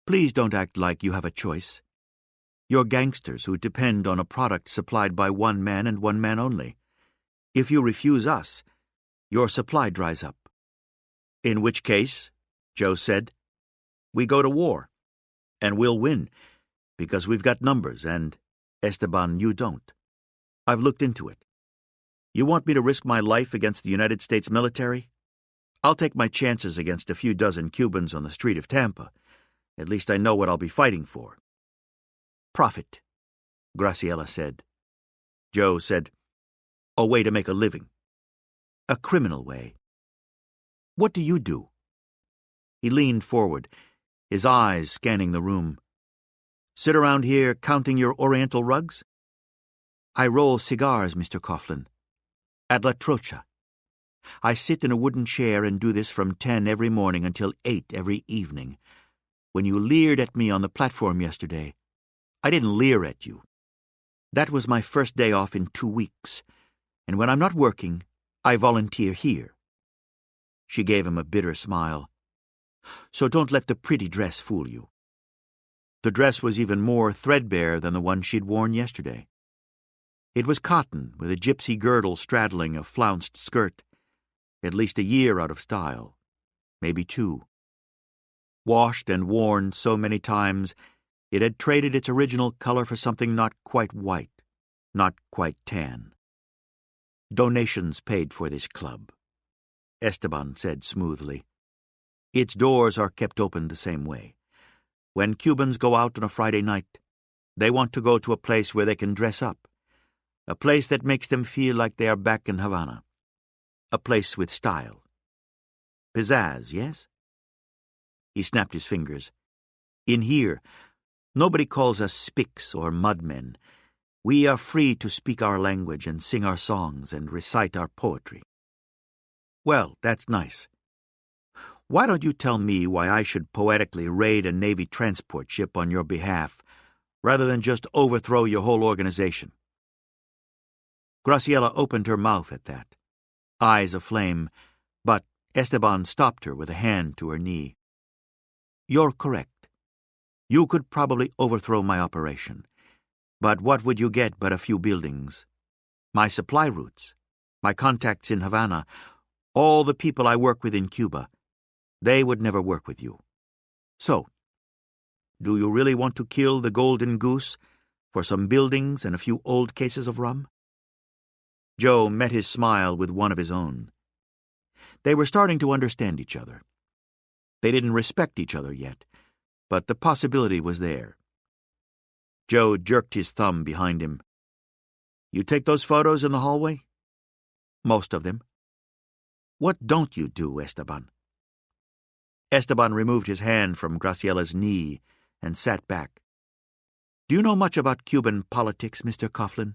"Please don't act like you have a choice. You're gangsters who depend on a product supplied by one man and one man only. If you refuse us, your supply dries up." "In which case," Joe said, "we go to war. And we'll win, because we've got numbers, and, Esteban, you don't. I've looked into it. You want me to risk my life against the United States military? I'll take my chances against a few dozen Cubans on the street of Tampa. At least I know what I'll be fighting for." "Profit," Graciela said. Joe said, "A way to make a living. A criminal way. What do you do?" He leaned forward, his eyes scanning the room. "Sit around here counting your Oriental rugs?" "I roll cigars, Mr. Coughlin. At La Trocha. I sit in a wooden chair and do this from 10 every morning until 8 every evening. When you leered at me on the platform yesterday, I didn't leer at you. That was my first day off in 2 weeks, and when I'm not working, I volunteer here." She gave him a bitter smile. "So don't let the pretty dress fool you." The dress was even more threadbare than the one she'd worn yesterday. It was cotton, with a gypsy girdle straddling a flounced skirt, at least a year out of style, maybe 2. Washed and worn so many times, it had traded its original color for something not quite white, not quite tan. "Donations paid for this club," Esteban said smoothly. "Its doors are kept open the same way. When Cubans go out on a Friday night, they want to go to a place where they can dress up, a place that makes them feel like they are back in Havana, a place with style. Pizzazz, yes?" He snapped his fingers. "In here, nobody calls us spics or mudmen. We are free to speak our language and sing our songs and recite our poetry." "Well, that's nice. Why don't you tell me why I should poetically raid a Navy transport ship on your behalf, rather than just overthrow your whole organization?" Graciela opened her mouth at that, eyes aflame, but Esteban stopped her with a hand to her knee. "You're correct. You could probably overthrow my operation. But what would you get but a few buildings? My supply routes, my contacts in Havana, all the people I work with in Cuba, they would never work with you. So, do you really want to kill the golden goose for some buildings and a few old cases of rum?" Joe met his smile with one of his own. They were starting to understand each other. They didn't respect each other yet, but the possibility was there. Joe jerked his thumb behind him. You take those photos in the hallway? Most of them. What don't you do, Esteban? Esteban removed his hand from Graciela's knee and sat back. Do you know much about Cuban politics, Mr. Coughlin?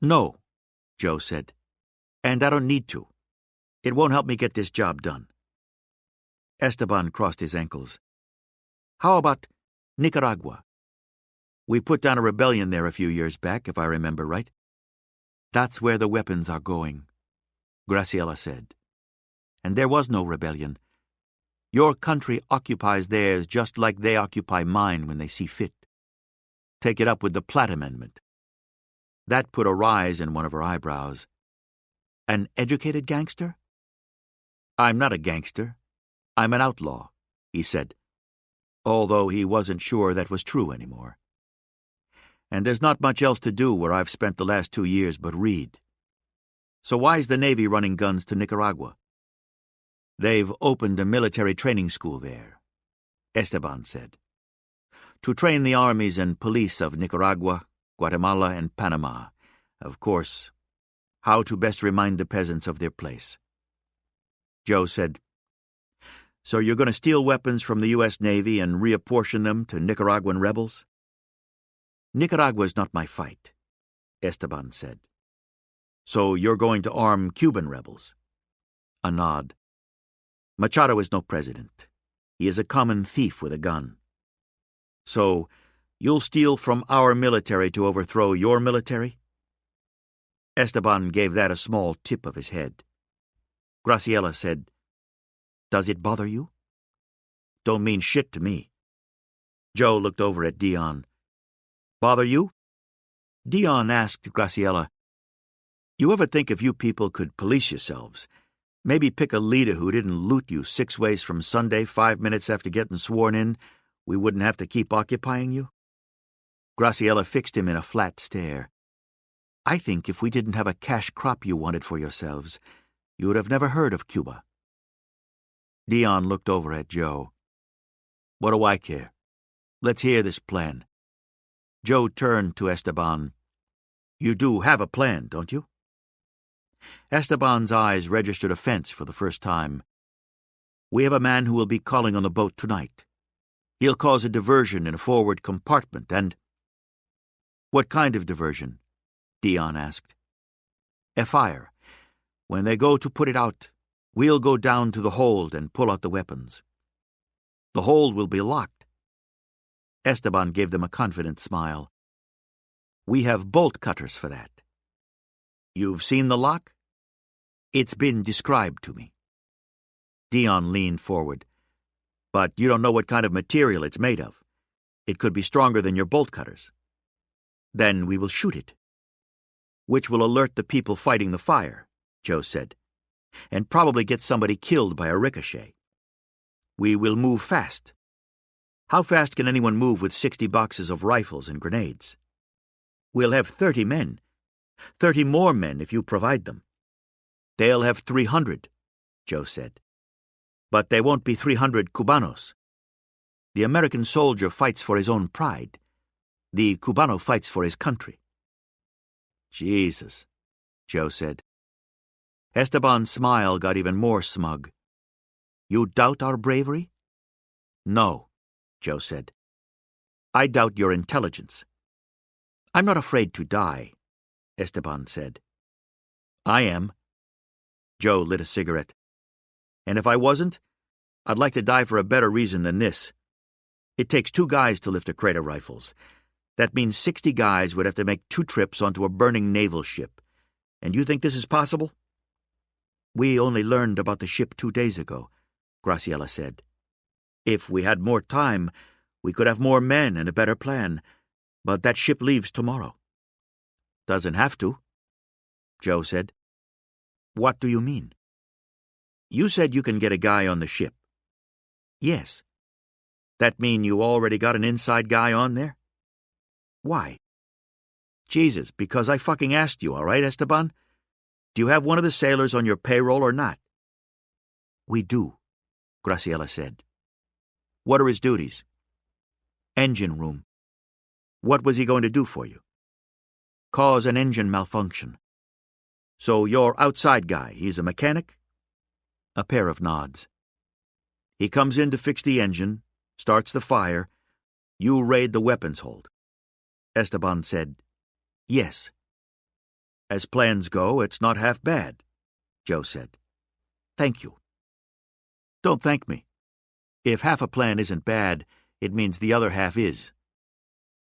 No, Joe said. And I don't need to. It won't help me get this job done. Esteban crossed his ankles. How about Nicaragua? We put down a rebellion there a few years back, if I remember right. That's where the weapons are going, Graciela said. And there was no rebellion. Your country occupies theirs just like they occupy mine when they see fit. Take it up with the Platt Amendment. That put a rise in one of her eyebrows. An educated gangster? I'm not a gangster. I'm an outlaw, he said, although he wasn't sure that was true anymore. And there's not much else to do where I've spent the last 2 years but read. So why's the Navy running guns to Nicaragua? They've opened a military training school there, Esteban said, to train the armies and police of Nicaragua, Guatemala, and Panama, of course, how to best remind the peasants of their place. Joe said, So you're going to steal weapons from the U.S. Navy and reapportion them to Nicaraguan rebels? Nicaragua's not my fight, Esteban said. So you're going to arm Cuban rebels? A nod. Machado is no president. He is a common thief with a gun. So, you'll steal from our military to overthrow your military? Esteban gave that a small tip of his head. Graciela said, Does it bother you? Don't mean shit to me. Joe looked over at Dion. Bother you? Dion asked Graciela, You ever think if you people could police yourselves, maybe pick a leader who didn't loot you 6 ways from Sunday 5 minutes after getting sworn in, we wouldn't have to keep occupying you? Graciela fixed him in a flat stare. I think if we didn't have a cash crop you wanted for yourselves, you would have never heard of Cuba. Dion looked over at Joe. What do I care? Let's hear this plan. Joe turned to Esteban. You do have a plan, don't you? Esteban's eyes registered offense for the first time. We have a man who will be calling on the boat tonight. He'll cause a diversion in a forward compartment and— What kind of diversion? Dion asked. A fire. When they go to put it out, we'll go down to the hold and pull out the weapons. The hold will be locked. Esteban gave them a confident smile. We have bolt cutters for that. You've seen the lock? It's been described to me. Dion leaned forward. But you don't know what kind of material it's made of. It could be stronger than your bolt cutters. Then we will shoot it. Which will alert the people fighting the fire, Joe said, and probably get somebody killed by a ricochet. We will move fast. How fast can anyone move with 60 boxes of rifles and grenades? We'll have 30 men. 30 more men if you provide them. They'll have 300, Joe said. But they won't be 300 Cubanos. The American soldier fights for his own pride. The Cubano fights for his country. Jesus, Joe said. Esteban's smile got even more smug. You doubt our bravery? No, Joe said. I doubt your intelligence. I'm not afraid to die, Esteban said. I am. Joe lit a cigarette. And if I wasn't, I'd like to die for a better reason than this. It takes 2 guys to lift a crate of rifles. That means 60 guys would have to make 2 trips onto a burning naval ship. And you think this is possible? We only learned about the ship 2 days ago, Graciela said. If we had more time, we could have more men and a better plan. But that ship leaves tomorrow. Doesn't have to, Joe said. What do you mean? You said you can get a guy on the ship. Yes. That mean you already got an inside guy on there? Why? Jesus, because I fucking asked you, all right, Esteban? Do you have one of the sailors on your payroll or not? We do, Graciela said. What are his duties? Engine room. What was he going to do for you? Cause an engine malfunction. So you're outside guy, he's a mechanic? A pair of nods. He comes in to fix the engine, starts the fire. You raid the weapons hold. Esteban said, Yes. As plans go, it's not half bad, Joe said. Thank you. Don't thank me. If half a plan isn't bad, it means the other half is.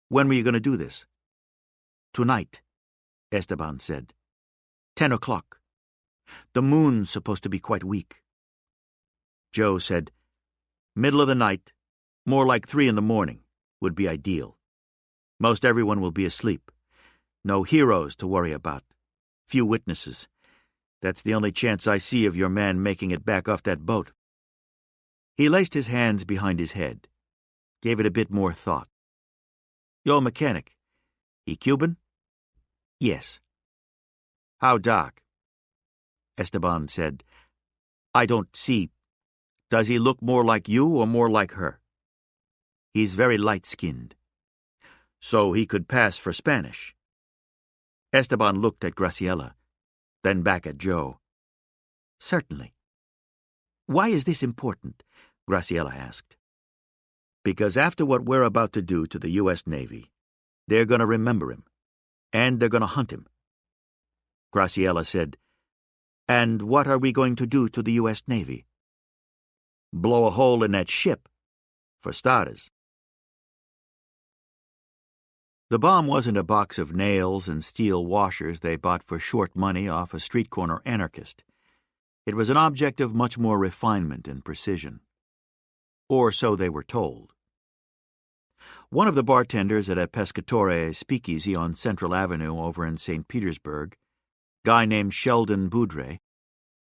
When were you going to do this? Tonight, Esteban said. 10 o'clock. The moon's supposed to be quite weak. Joe said, Middle of the night, more like 3 in the morning, would be ideal. Most everyone will be asleep. No heroes to worry about. Few witnesses. That's the only chance I see of your man making it back off that boat. He laced his hands behind his head, gave it a bit more thought. You're a mechanic. He Cuban? Yes. How dark? Esteban said, I don't see. Does he look more like you or more like her? He's very light-skinned. So he could pass for Spanish. Esteban looked at Graciela, then back at Joe. Certainly. Why is this important? Graciela asked. Because after what we're about to do to the U.S. Navy, they're going to remember him, and they're going to hunt him. Graciela said, And what are we going to do to the U.S. Navy? Blow a hole in that ship, for starters. The bomb wasn't a box of nails and steel washers they bought for short money off a street corner anarchist. It was an object of much more refinement and precision. Or so they were told. One of the bartenders at a pescatore speakeasy on Central Avenue over in St. Petersburg, guy named Sheldon Boudre,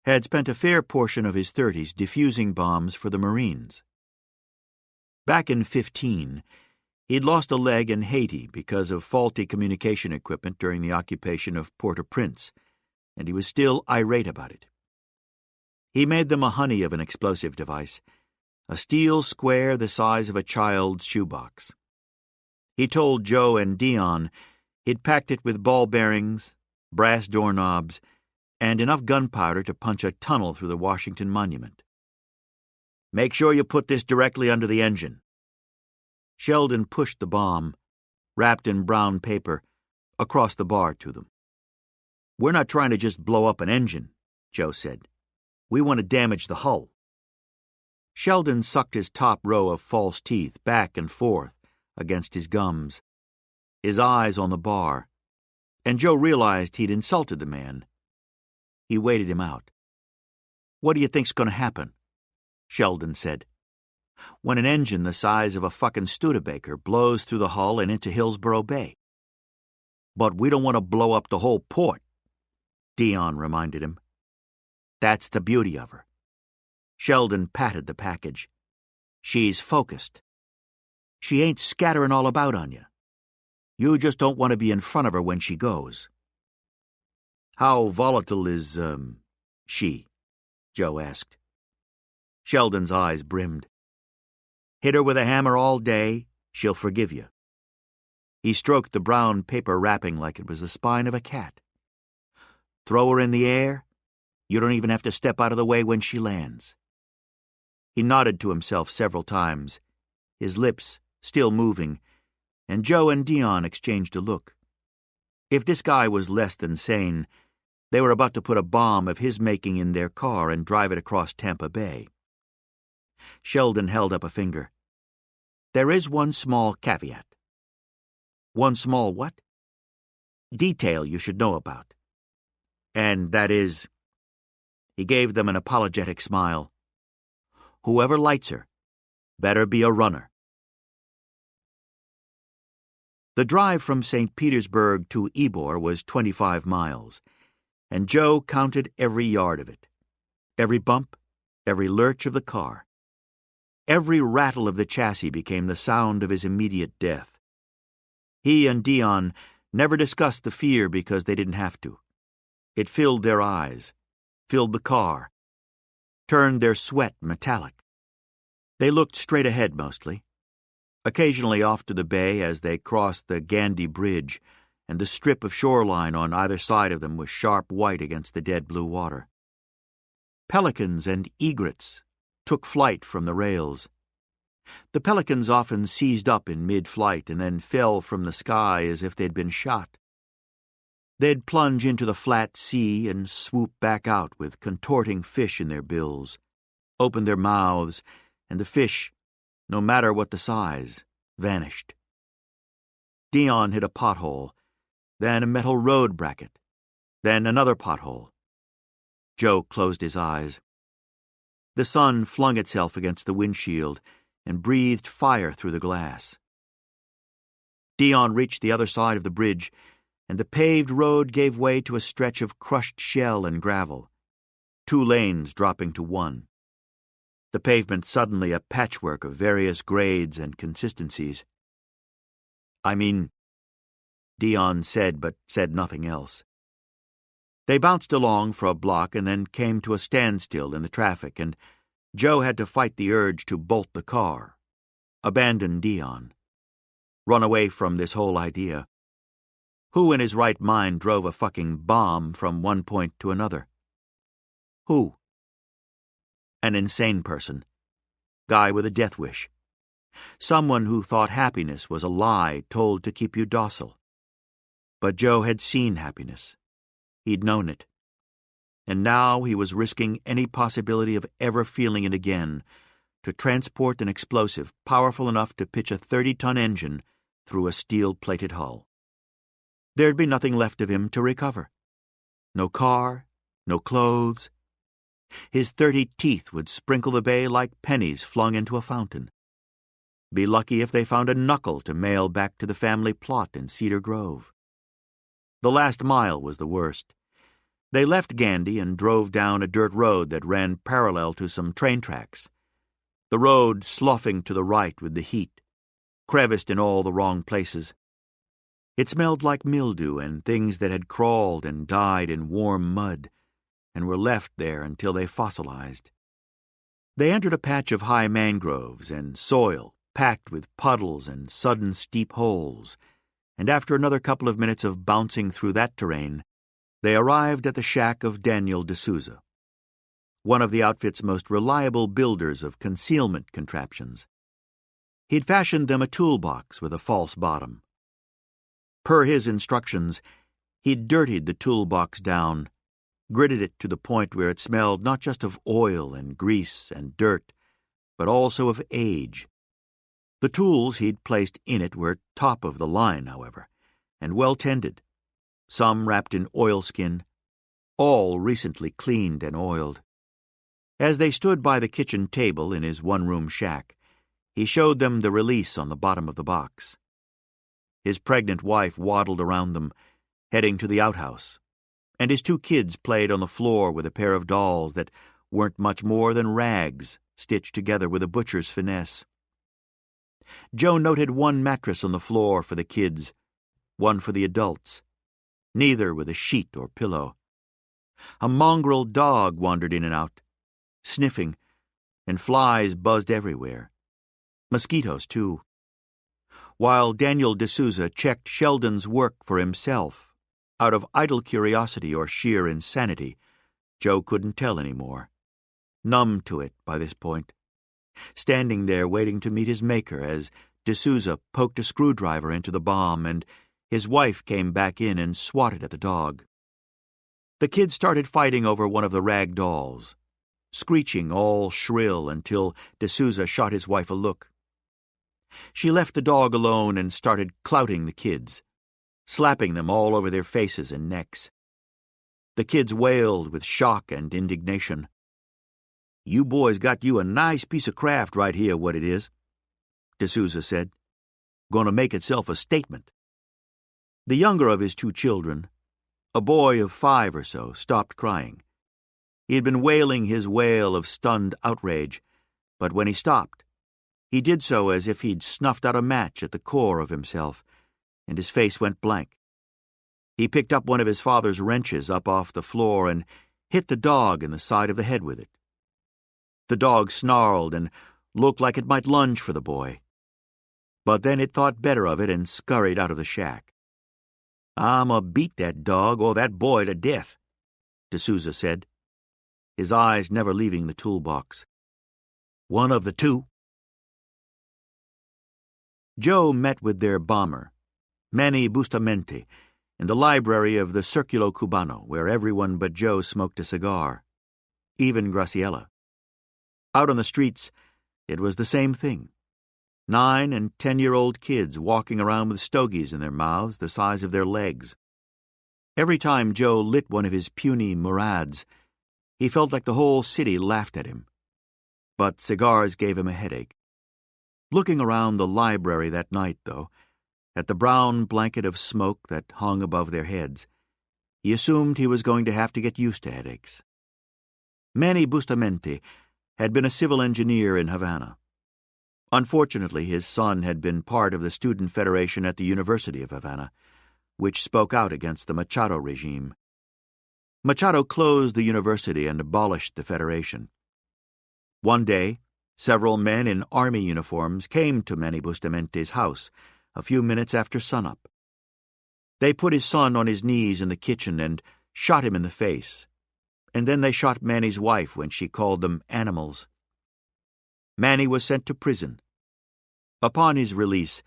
had spent a fair portion of his 30s defusing bombs for the Marines. Back in 15, he'd lost a leg in Haiti because of faulty communication equipment during the occupation of Port-au-Prince, and he was still irate about it. He made them a honey of an explosive device, a steel square the size of a child's shoebox. He told Joe and Dion he'd packed it with ball bearings, brass doorknobs, and enough gunpowder to punch a tunnel through the Washington Monument. Make sure you put this directly under the engine. Sheldon pushed the bomb, wrapped in brown paper, across the bar to them. We're not trying to just blow up an engine, Joe said. We want to damage the hull. Sheldon sucked his top row of false teeth back and forth against his gums, his eyes on the bar, and Joe realized he'd insulted the man. He waited him out. What do you think's going to happen? Sheldon said. When an engine the size of a fucking Studebaker blows through the hull and into Hillsborough Bay. But we don't want to blow up the whole port, Dion reminded him. That's the beauty of her. Sheldon patted the package. She's focused. She ain't scattering all about on you. You just don't want to be in front of her when she goes. How volatile is, she? Joe asked. Sheldon's eyes brimmed. Hit her with a hammer all day, she'll forgive you. He stroked the brown paper wrapping like it was the spine of a cat. Throw her in the air, you don't even have to step out of the way when she lands. He nodded to himself several times, his lips still moving, and Joe and Dion exchanged a look. If this guy was less than sane, they were about to put a bomb of his making in their car and drive it across Tampa Bay. Sheldon held up a finger. There is one small caveat. One small what? Detail you should know about. And that is, he gave them an apologetic smile. Whoever lights her, better be a runner. The drive from St. Petersburg to Ybor was 25 miles, and Joe counted every yard of it, every bump, every lurch of the car. Every rattle of the chassis became the sound of his immediate death. He and Dion never discussed the fear because they didn't have to. It filled their eyes, filled the car, turned their sweat metallic. They looked straight ahead mostly, occasionally off to the bay as they crossed the Gandy Bridge, and the strip of shoreline on either side of them was sharp white against the dead blue water. Pelicans and egrets took flight from the rails. The pelicans often seized up in mid-flight and then fell from the sky as if they'd been shot. They'd plunge into the flat sea and swoop back out with contorting fish in their bills, open their mouths, and the fish, no matter what the size, vanished. Dion hit a pothole, then a metal road bracket, then another pothole. Joe closed his eyes. The sun flung itself against the windshield and breathed fire through the glass. Dion reached the other side of the bridge, and the paved road gave way to a stretch of crushed shell and gravel, 2 lanes dropping to 1. The pavement suddenly a patchwork of various grades and consistencies. Dion said, but said nothing else. They bounced along for a block and then came to a standstill in the traffic, and Joe had to fight the urge to bolt the car, abandon Dion, run away from this whole idea. Who in his right mind drove a fucking bomb from one point to another? Who? An insane person. Guy with a death wish. Someone who thought happiness was a lie told to keep you docile. But Joe had seen happiness. He'd known it. And now he was risking any possibility of ever feeling it again to transport an explosive powerful enough to pitch a 30-ton engine through a steel-plated hull. There'd be nothing left of him to recover. No car, no clothes. His 30 teeth would sprinkle the bay like pennies flung into a fountain. Be lucky if they found a knuckle to mail back to the family plot in Cedar Grove. The last mile was the worst. They left Gandy and drove down a dirt road that ran parallel to some train tracks, the road sloughing to the right with the heat, creviced in all the wrong places. It smelled like mildew and things that had crawled and died in warm mud and were left there until they fossilized. They entered a patch of high mangroves and soil packed with puddles and sudden steep holes, and after another couple of minutes of bouncing through that terrain, they arrived at the shack of Daniel D'Souza, one of the outfit's most reliable builders of concealment contraptions. He'd fashioned them a toolbox with a false bottom. Per his instructions, he'd dirtied the toolbox down, gritted it to the point where it smelled not just of oil and grease and dirt, but also of age. The tools he'd placed in it were top of the line, however, and well tended, some wrapped in oilskin, all recently cleaned and oiled. As they stood by the kitchen table in his one-room shack, he showed them the release on the bottom of the box. His pregnant wife waddled around them, heading to the outhouse, and his 2 kids played on the floor with a pair of dolls that weren't much more than rags stitched together with a butcher's finesse. Joe noted 1 mattress on the floor for the kids, 1 for the adults, neither with a sheet or pillow. A mongrel dog wandered in and out, sniffing, and flies buzzed everywhere. Mosquitoes, too. While Daniel D'Souza checked Sheldon's work for himself, out of idle curiosity or sheer insanity, Joe couldn't tell any more. Numb to it by this point, standing there waiting to meet his maker as D'Souza poked a screwdriver into the bomb and his wife came back in and swatted at the dog. The kids started fighting over one of the rag dolls, screeching all shrill until D'Souza shot his wife a look. She left the dog alone and started clouting the kids, slapping them all over their faces and necks. The kids wailed with shock and indignation. "You boys got you a nice piece of craft right here, what it is," D'Souza said. "Gonna make itself a statement." The younger of his 2 children, a boy of 5 or so, stopped crying. He had been wailing his wail of stunned outrage, but when he stopped, he did so as if he'd snuffed out a match at the core of himself, and his face went blank. He picked up one of his father's wrenches up off the floor and hit the dog in the side of the head with it. The dog snarled and looked like it might lunge for the boy. But then it thought better of it and scurried out of the shack. "I'ma beat that dog or that boy to death," D'Souza said, his eyes never leaving the toolbox. "One of the two." Joe met with their bomber, Manny Bustamante, in the library of the Circulo Cubano, where everyone but Joe smoked a cigar, even Graciela. Out on the streets, it was the same thing. 9- and 10-year-old kids walking around with stogies in their mouths the size of their legs. Every time Joe lit one of his puny murads, he felt like the whole city laughed at him. But cigars gave him a headache. Looking around the library that night, though, at the brown blanket of smoke that hung above their heads, he assumed he was going to have to get used to headaches. Manny Bustamante had been a civil engineer in Havana. Unfortunately, his son had been part of the student federation at the University of Havana, which spoke out against the Machado regime. Machado closed the university and abolished the federation. One day, several men in army uniforms came to Manny Bustamante's house a few minutes after sunup. They put his son on his knees in the kitchen and shot him in the face, and then they shot Manny's wife when she called them animals. Manny was sent to prison. Upon his release,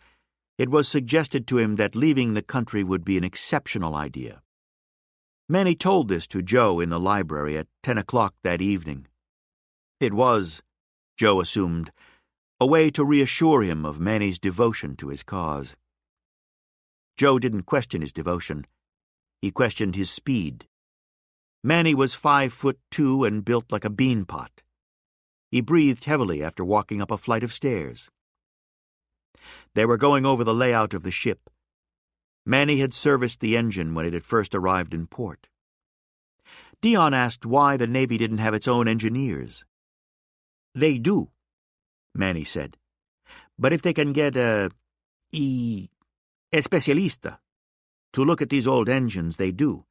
it was suggested to him that leaving the country would be an exceptional idea. Manny told this to Joe in the library at 10 o'clock that evening. It was, Joe assumed, a way to reassure him of Manny's devotion to his cause. Joe didn't question his devotion. He questioned his speed. Manny was 5'2" and built like a bean pot. He breathed heavily after walking up a flight of stairs. They were going over the layout of the ship. Manny had serviced the engine when it had first arrived in port. Dion asked why the Navy didn't have its own engineers. "They do," Manny said. "But if they can get a especialista to look at these old engines, they do.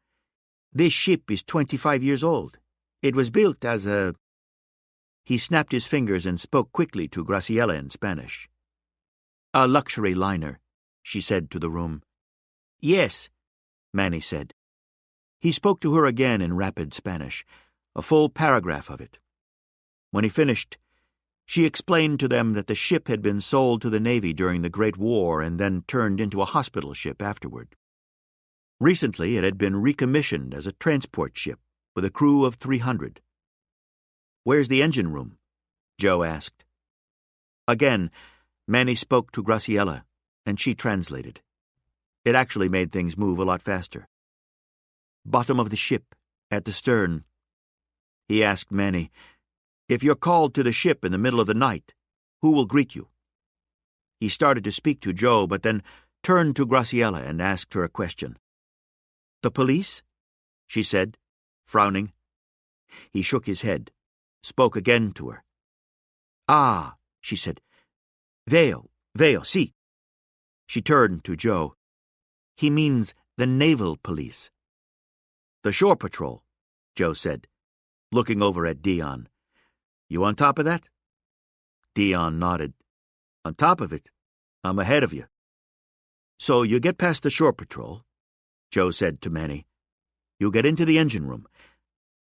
This ship is 25 years old. It was built as a..." He snapped his fingers and spoke quickly to Graciela in Spanish. "A luxury liner," she said to the room. "Yes," Manny said. He spoke to her again in rapid Spanish, a full paragraph of it. When he finished, she explained to them that the ship had been sold to the Navy during the Great War and then turned into a hospital ship afterward. Recently, it had been recommissioned as a transport ship with a crew of 300. "Where's the engine room?" Joe asked. Again, Manny spoke to Graciela, and she translated. It actually made things move a lot faster. "Bottom of the ship, at the stern." He asked Manny, "If you're called to the ship in the middle of the night, who will greet you?" He started to speak to Joe, but then turned to Graciela and asked her a question. "The police?" she said, frowning. He shook his head, spoke again to her. "Ah," she said. Veo, sí." She turned to Joe. "He means the naval police." "The shore patrol," Joe said, looking over at Dion. "You on top of that?" Dion nodded. "On top of it? I'm ahead of you." "So you get past the shore patrol," Joe said to Manny. "You get into the engine room.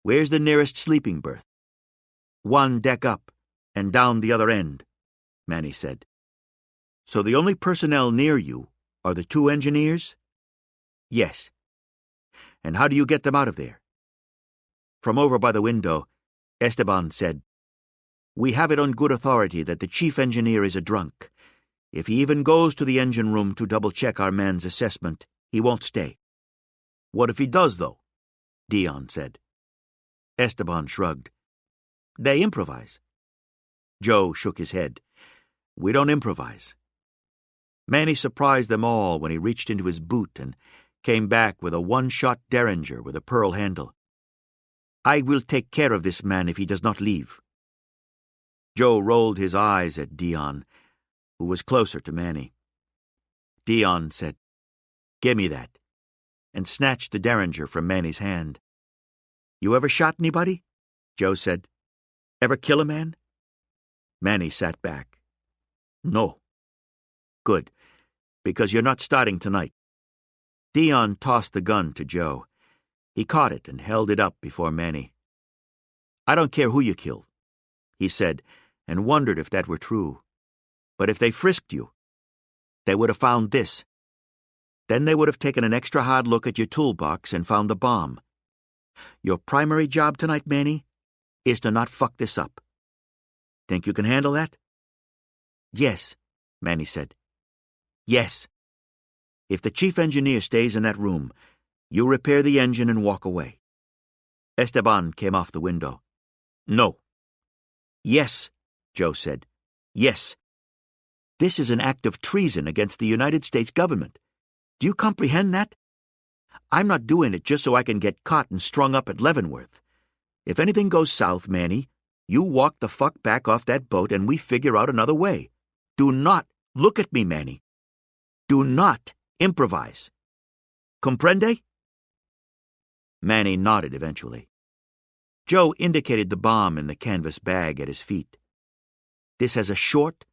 Where's the nearest sleeping berth?" "One deck up, and down the other end," Manny said. "So the only personnel near you are the 2 engineers?" "Yes." "And how do you get them out of there?" From over by the window, Esteban said, "We have it on good authority that the chief engineer is a drunk. If he even goes to the engine room to double-check our man's assessment, he won't stay." "What if he does, though?" Dion said. Esteban shrugged. "They improvise." Joe shook his head. "We don't improvise." Manny surprised them all when he reached into his boot and came back with a one-shot derringer with a pearl handle. "I will take care of this man if he does not leave." Joe rolled his eyes at Dion, who was closer to Manny. Dion said, "Give me that," and snatched the derringer from Manny's hand. "You ever shot anybody?" Joe said. "Ever kill a man?" Manny sat back. No. Good, because you're not starting tonight. Dion tossed the gun to Joe. He caught it and held it up before Manny. I don't care who you kill, he said, and wondered if that were true. But if they frisked you, they would have found this. Then they would have taken an extra hard look at your toolbox and found the bomb. Your primary job tonight, Manny, is to not fuck this up. Think you can handle that? Yes, Manny said. Yes. If the chief engineer stays in that room, you repair the engine and walk away. Esteban came off the window. No. Yes, Joe said. Yes. This is an act of treason against the United States government. Do you comprehend that? I'm not doing it just so I can get caught and strung up at Leavenworth. If anything goes south, Manny, you walk the fuck back off that boat and we figure out another way. Do not look at me, Manny. Do not improvise. Comprende? Manny nodded eventually. Joe indicated the bomb in the canvas bag at his feet. This has a short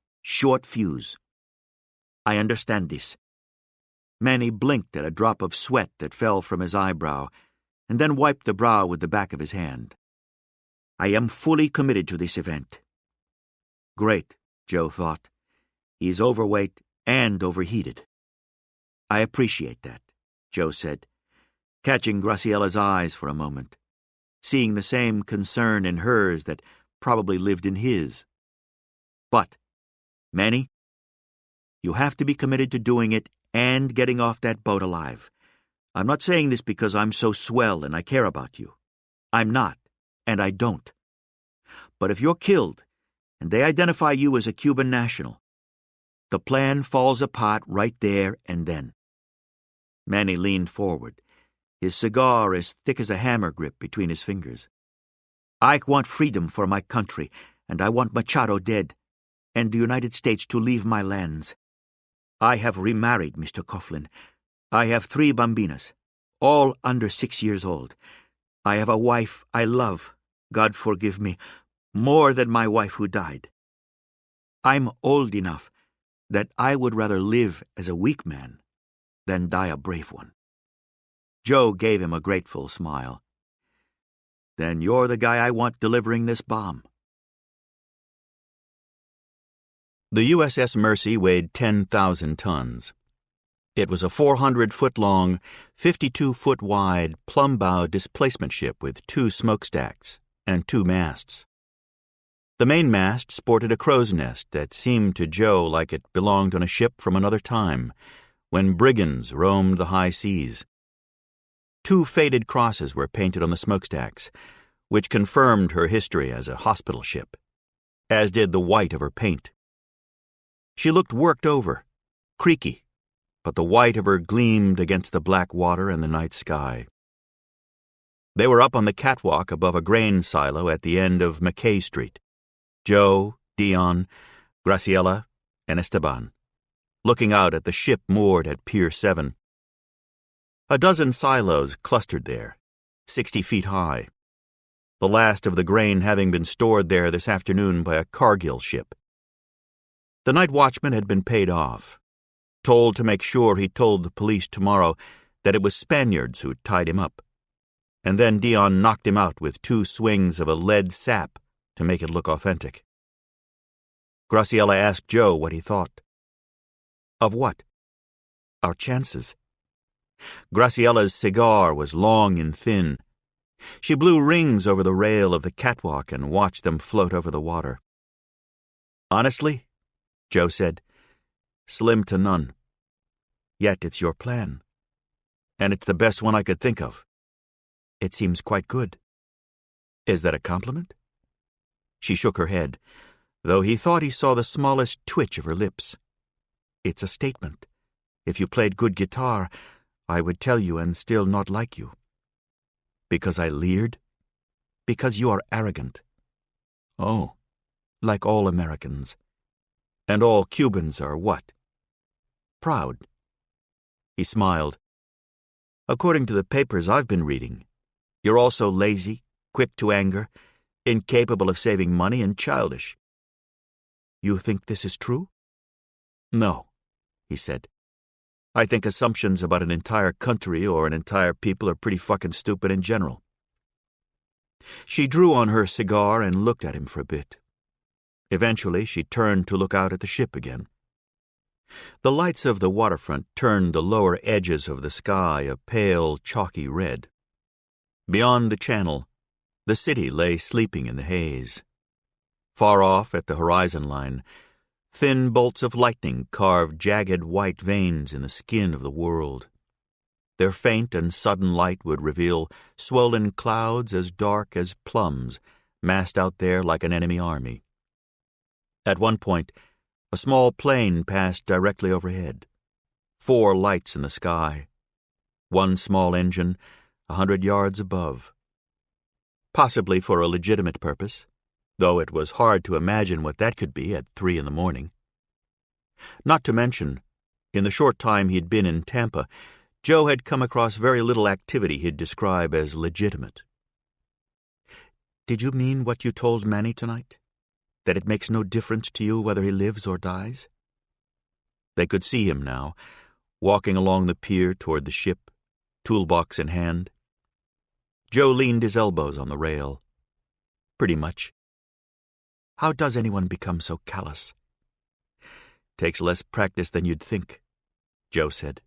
fuse. I understand this. Manny blinked at a drop of sweat that fell from his eyebrow, and then wiped the brow with the back of his hand. I am fully committed to this event. Great, Joe thought. He's overweight and overheated. I appreciate that, Joe said, catching Graciella's eyes for a moment, seeing the same concern in hers that probably lived in his. But, Manny, you have to be committed to doing it and getting off that boat alive. I'm not saying this because I'm so swell and I care about you. I'm not, and I don't. But if you're killed, and they identify you as a Cuban national, the plan falls apart right there and then. Manny leaned forward, his cigar as thick as a hammer grip between his fingers. I want freedom for my country, and I want Machado dead, and the United States to leave my lands. I have remarried, Mr. Coughlin. I have 3 bambinas, all under 6 years old. I have a wife I love, God forgive me, more than my wife who died. I'm old enough that I would rather live as a weak man than die a brave one. Joe gave him a grateful smile. Then you're the guy I want delivering this bomb. The USS Mercy weighed 10,000 tons. It was a 400-foot-long, 52-foot-wide, plumb-bow displacement ship with 2 smokestacks and 2 masts. The main mast sported a crow's nest that seemed to Joe like it belonged on a ship from another time, when brigands roamed the high seas. 2 faded crosses were painted on the smokestacks, which confirmed her history as a hospital ship, as did the white of her paint. She looked worked over, creaky, but the white of her gleamed against the black water and the night sky. They were up on the catwalk above a grain silo at the end of McKay Street. Joe, Dion, Graciela, and Esteban, looking out at the ship moored at Pier 7. A dozen silos clustered there, 60 feet high, the last of the grain having been stored there this afternoon by a Cargill ship. The night watchman had been paid off, told to make sure he told the police tomorrow that it was Spaniards who'd tied him up, and then Dion knocked him out with 2 swings of a lead sap to make it look authentic. Graciela asked Joe what he thought. Of what? Our chances. Graciela's cigar was long and thin. She blew rings over the rail of the catwalk and watched them float over the water. Honestly, Joe said, slim to none. Yet it's your plan. And it's the best one I could think of. It seems quite good. Is that a compliment? She shook her head, though he thought he saw the smallest twitch of her lips. It's a statement. If you played good guitar, I would tell you and still not like you. Because I leered? Because you are arrogant. Oh, like all Americans. And all Cubans are what? Proud. He smiled. According to the papers I've been reading, you're also lazy, quick to anger, incapable of saving money, and childish. You think this is true? No, he said. I think assumptions about an entire country or an entire people are pretty fucking stupid in general. She drew on her cigar and looked at him for a bit. Eventually, she turned to look out at the ship again. The lights of the waterfront turned the lower edges of the sky a pale, chalky red. Beyond the channel, the city lay sleeping in the haze. Far off at the horizon line, thin bolts of lightning carved jagged white veins in the skin of the world. Their faint and sudden light would reveal swollen clouds as dark as plums, massed out there like an enemy army. At one point, a small plane passed directly overhead. 4 lights in the sky. One small engine, 100 yards above. Possibly for a legitimate purpose, though it was hard to imagine what that could be at 3 a.m. Not to mention, in the short time he'd been in Tampa, Joe had come across very little activity he'd describe as legitimate. Did you mean what you told Manny tonight? That it makes no difference to you whether he lives or dies? They could see him now, walking along the pier toward the ship, toolbox in hand. Joe leaned his elbows on the rail. Pretty much. How does anyone become so callous? Takes less practice than you'd think, Joe said.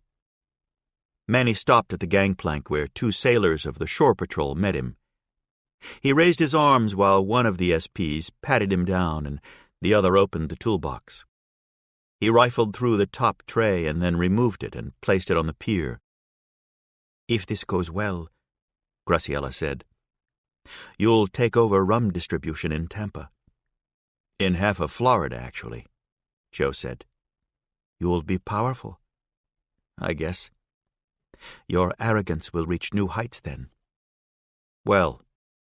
Manny stopped at the gangplank where 2 sailors of the shore patrol met him. He raised his arms while one of the SPs patted him down and the other opened the toolbox. He rifled through the top tray and then removed it and placed it on the pier. If this goes well, Graciela said, you'll take over rum distribution in Tampa. In half of Florida, actually, Joe said. You'll be powerful, I guess. Your arrogance will reach new heights then. Well,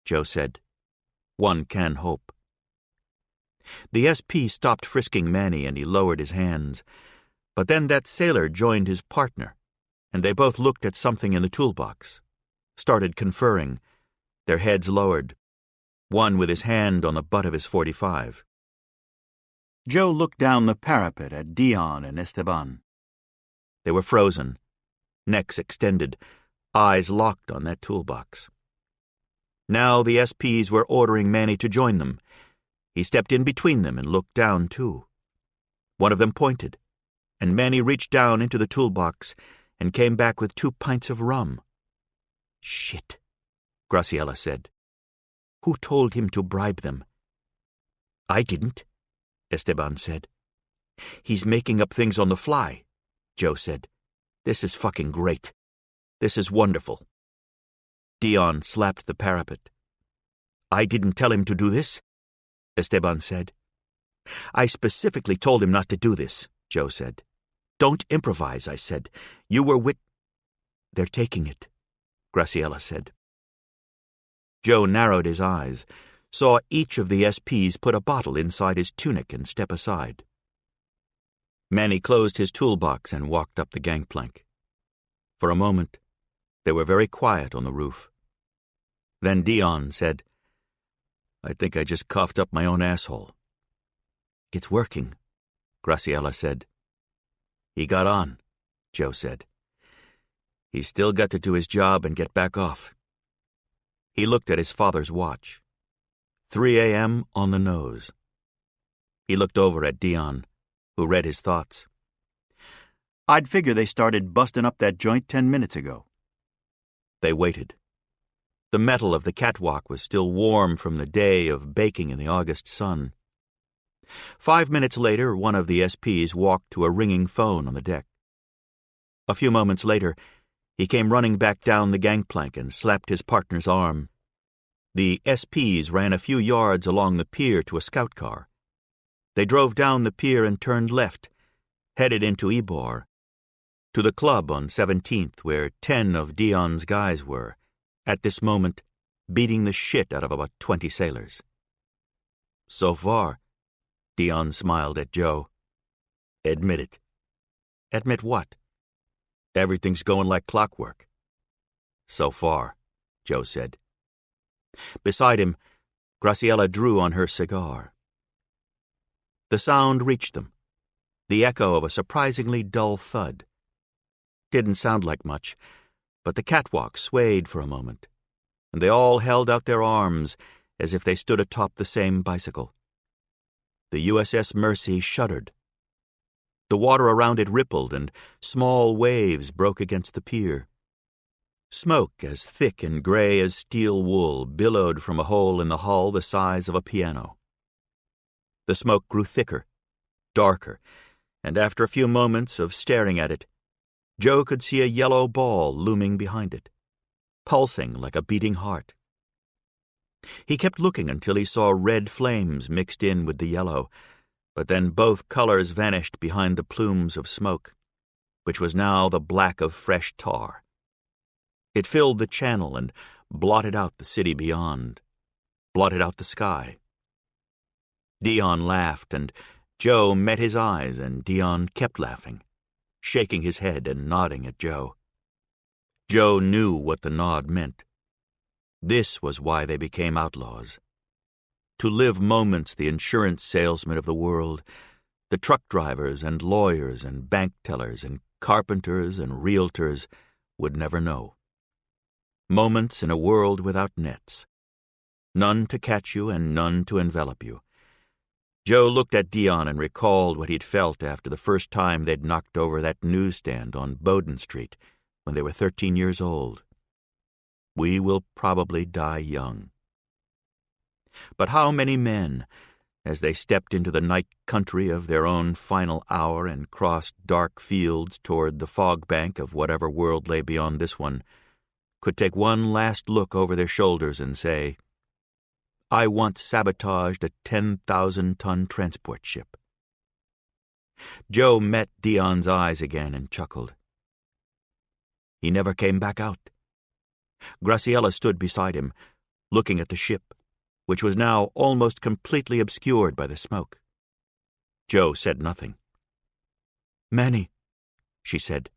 Joe said, one can hope. The SP stopped frisking Manny and he lowered his hands, but then that sailor joined his partner, and they both looked at something in the toolbox, started conferring, their heads lowered, one with his hand on the butt of his .45. Joe looked down the parapet at Dion and Esteban. They were frozen, necks extended, eyes locked on that toolbox. Now the SPs were ordering Manny to join them. He stepped in between them and looked down, too. One of them pointed, and Manny reached down into the toolbox and came back with 2 pints of rum. Shit, Graciela said. Who told him to bribe them? I didn't, Esteban said. He's making up things on the fly, Joe said. This is fucking great. This is wonderful. Dion slapped the parapet. I didn't tell him to do this, Esteban said. I specifically told him not to do this, Joe said. Don't improvise, I said. You were They're taking it, Graciela said. Joe narrowed his eyes, saw each of the SPs put a bottle inside his tunic and step aside. Manny closed his toolbox and walked up the gangplank. For a moment, they were very quiet on the roof. Then Dion said, I think I just coughed up my own asshole. It's working, Graciela said. He got on, Joe said. He's still got to do his job and get back off. He looked at his father's watch. 3 a.m. on the nose. He looked over at Dion, who read his thoughts. I'd figure they started busting up that joint 10 minutes ago. They waited. The metal of the catwalk was still warm from the day of baking in the August sun. 5 minutes later, one of the SPs walked to a ringing phone on the deck. A few moments later, he came running back down the gangplank and slapped his partner's arm. The SPs ran a few yards along the pier to a scout car. They drove down the pier and turned left, headed into Ybor, to the club on 17th where 10 of Dion's guys were, at this moment, beating the shit out of about 20 sailors. So far, Dion smiled at Joe. Admit it. Admit what? Everything's going like clockwork. So far, Joe said. Beside him, Graciela drew on her cigar. The sound reached them, the echo of a surprisingly dull thud. Didn't sound like much, but the catwalk swayed for a moment, and they all held out their arms as if they stood atop the same bicycle. The USS Mercy shuddered. The water around it rippled, and small waves broke against the pier. Smoke as thick and gray as steel wool billowed from a hole in the hull the size of a piano. The smoke grew thicker, darker, and after a few moments of staring at it, Joe could see a yellow ball looming behind it, pulsing like a beating heart. He kept looking until he saw red flames mixed in with the yellow, but then both colors vanished behind the plumes of smoke, which was now the black of fresh tar. It filled the channel and blotted out the city beyond, blotted out the sky. Dion laughed, and Joe met his eyes, and Dion kept laughing, shaking his head and nodding at Joe. Joe knew what the nod meant. This was why they became outlaws. To live moments the insurance salesmen of the world, the truck drivers and lawyers and bank tellers and carpenters and realtors would never know. Moments in a world without nets. None to catch you and none to envelop you. Joe looked at Dion and recalled what he'd felt after the first time they'd knocked over that newsstand on Bowden Street when they were 13 years old. We will probably die young. But how many men, as they stepped into the night country of their own final hour and crossed dark fields toward the fog bank of whatever world lay beyond this one, could take one last look over their shoulders and say, I once sabotaged a 10,000-ton transport ship. Joe met Dion's eyes again and chuckled. He never came back out. Graciela stood beside him, looking at the ship, which was now almost completely obscured by the smoke. Joe said nothing. Manny, she said,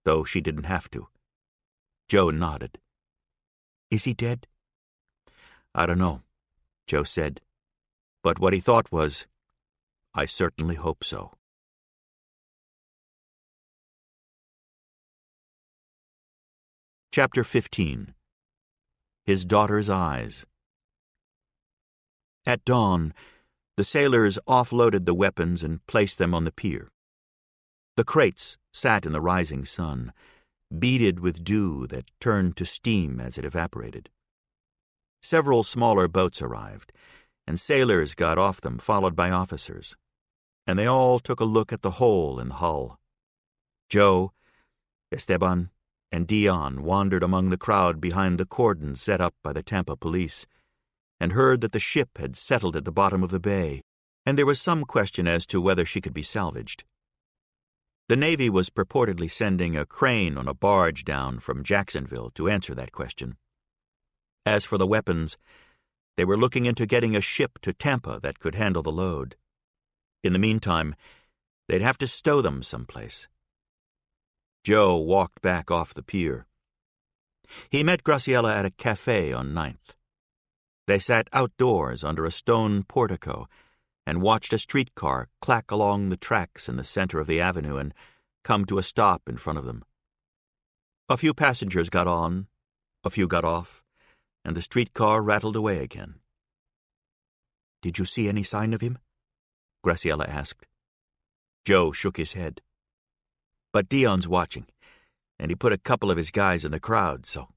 though she didn't have to. Joe nodded. Is he dead? I don't know, Joe said, but what he thought was, I certainly hope so. Chapter 15. His Daughter's Eyes. At dawn, the sailors offloaded the weapons and placed them on the pier. The crates sat in the rising sun, beaded with dew that turned to steam as it evaporated. Several smaller boats arrived, and sailors got off them, followed by officers, and they all took a look at the hole in the hull. Joe, Esteban, and Dion wandered among the crowd behind the cordon set up by the Tampa police, and heard that the ship had settled at the bottom of the bay, and there was some question as to whether she could be salvaged. The Navy was purportedly sending a crane on a barge down from Jacksonville to answer that question. As for the weapons, they were looking into getting a ship to Tampa that could handle the load. In the meantime, they'd have to stow them someplace. Joe walked back off the pier. He met Graciela at a cafe on 9th. They sat outdoors under a stone portico and watched a streetcar clack along the tracks in the center of the avenue and come to a stop in front of them. A few passengers got on, a few got off, and the streetcar rattled away again. Did you see any sign of him? Graciela asked. Joe shook his head. But Dion's watching, and he put a couple of his guys in the crowd, so...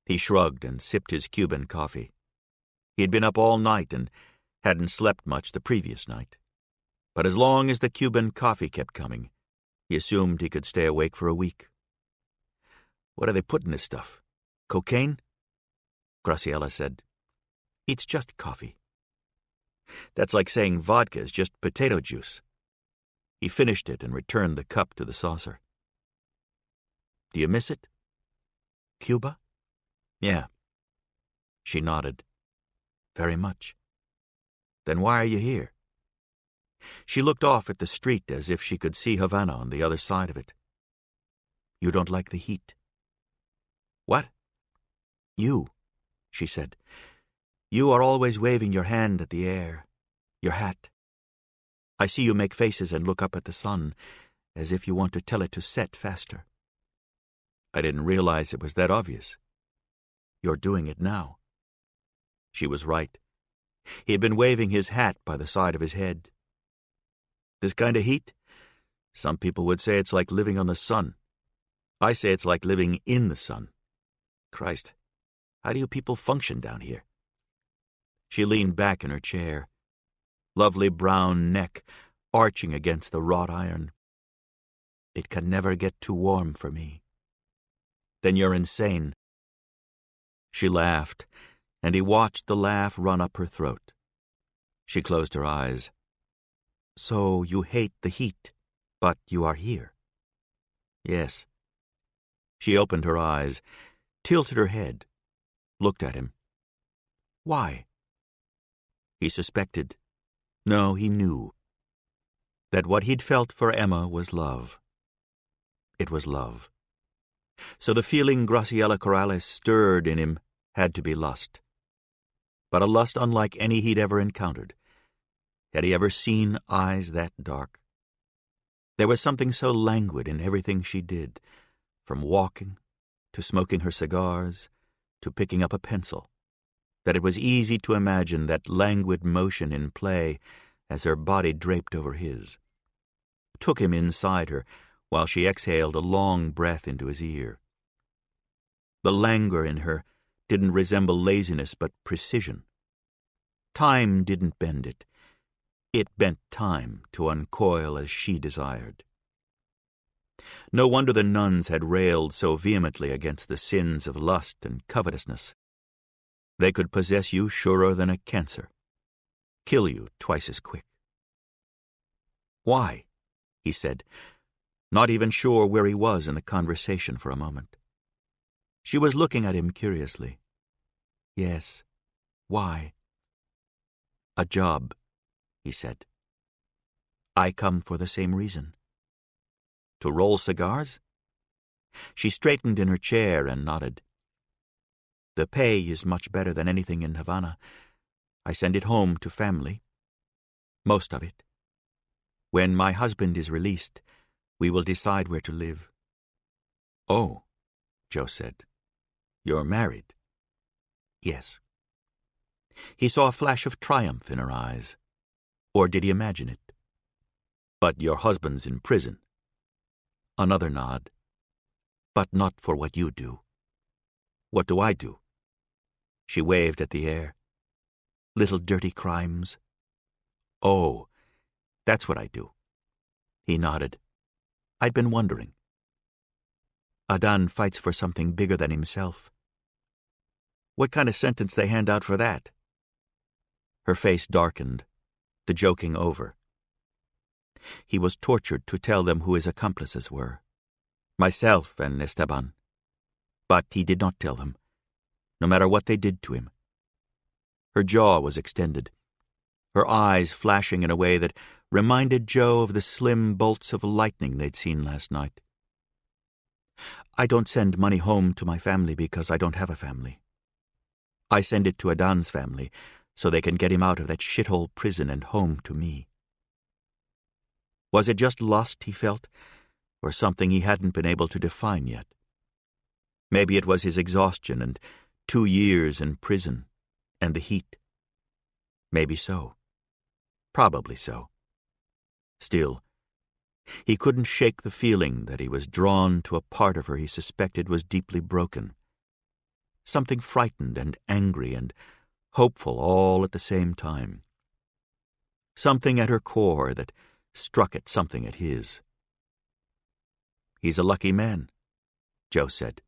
He shrugged and sipped his Cuban coffee. He had been up all night and hadn't slept much the previous night. But as long as the Cuban coffee kept coming, he assumed he could stay awake for a week. What do they put in this stuff? Cocaine? Graciela said. It's just coffee. That's like saying vodka is just potato juice. He finished it and returned the cup to the saucer. Do you miss it? Cuba? Yeah. She nodded. Very much. Then why are you here? She looked off at the street as if she could see Havana on the other side of it. You don't like the heat. What? You, she said. You are always waving your hand at the air, your hat, I see you make faces and look up at the sun, as if you want to tell it to set faster. I didn't realize it was that obvious. You're doing it now. She was right. He had been waving his hat by the side of his head. This kind of heat? Some people would say it's like living on the sun. I say it's like living in the sun. Christ, how do you people function down here? She leaned back in her chair, lovely brown neck arching against the wrought iron. It can never get too warm for me. Then you're insane. She laughed, and he watched the laugh run up her throat. She closed her eyes. So you hate the heat, but you are here. Yes. She opened her eyes, tilted her head, looked at him. Why? He suspected. No, he knew. That what he'd felt for Emma was love. It was love. So the feeling Graciela Corrales stirred in him had to be lust. But a lust unlike any he'd ever encountered. Had he ever seen eyes that dark? There was something so languid in everything she did, from walking, to smoking her cigars, to picking up a pencil, that it was easy to imagine that languid motion in play as her body draped over his, took him inside her while she exhaled a long breath into his ear. The languor in her didn't resemble laziness but precision. Time didn't bend it. It bent time to uncoil as she desired. No wonder the nuns had railed so vehemently against the sins of lust and covetousness. They could possess you surer than a cancer, kill you twice as quick. Why? He said, not even sure where he was in the conversation for a moment. She was looking at him curiously. Yes, why? A job, he said. I come for the same reason. To roll cigars? She straightened in her chair and nodded. The pay is much better than anything in Havana. I send it home to family. Most of it. When my husband is released, we will decide where to live. Oh, Joe said. You're married. Yes. He saw a flash of triumph in her eyes. Or did he imagine it? But your husband's in prison. Another nod. But not for what you do. What do I do? She waved at the air. Little dirty crimes. Oh, that's what I do. He nodded. I'd been wondering. Adan fights for something bigger than himself. What kind of sentence they hand out for that? Her face darkened, the joking over. He was tortured to tell them who his accomplices were. Myself and Esteban. But he did not tell them, no matter what they did to him. Her jaw was extended, her eyes flashing in a way that reminded Joe of the slim bolts of lightning they'd seen last night. I don't send money home to my family because I don't have a family. I send it to Adan's family so they can get him out of that shithole prison and home to me. Was it just lust he felt, or something he hadn't been able to define yet? Maybe it was his exhaustion and 2 years in prison, and the heat. Maybe so. Probably so. Still, he couldn't shake the feeling that he was drawn to a part of her he suspected was deeply broken. Something frightened and angry and hopeful all at the same time. Something at her core that struck at something at his. He's a lucky man, Joe said.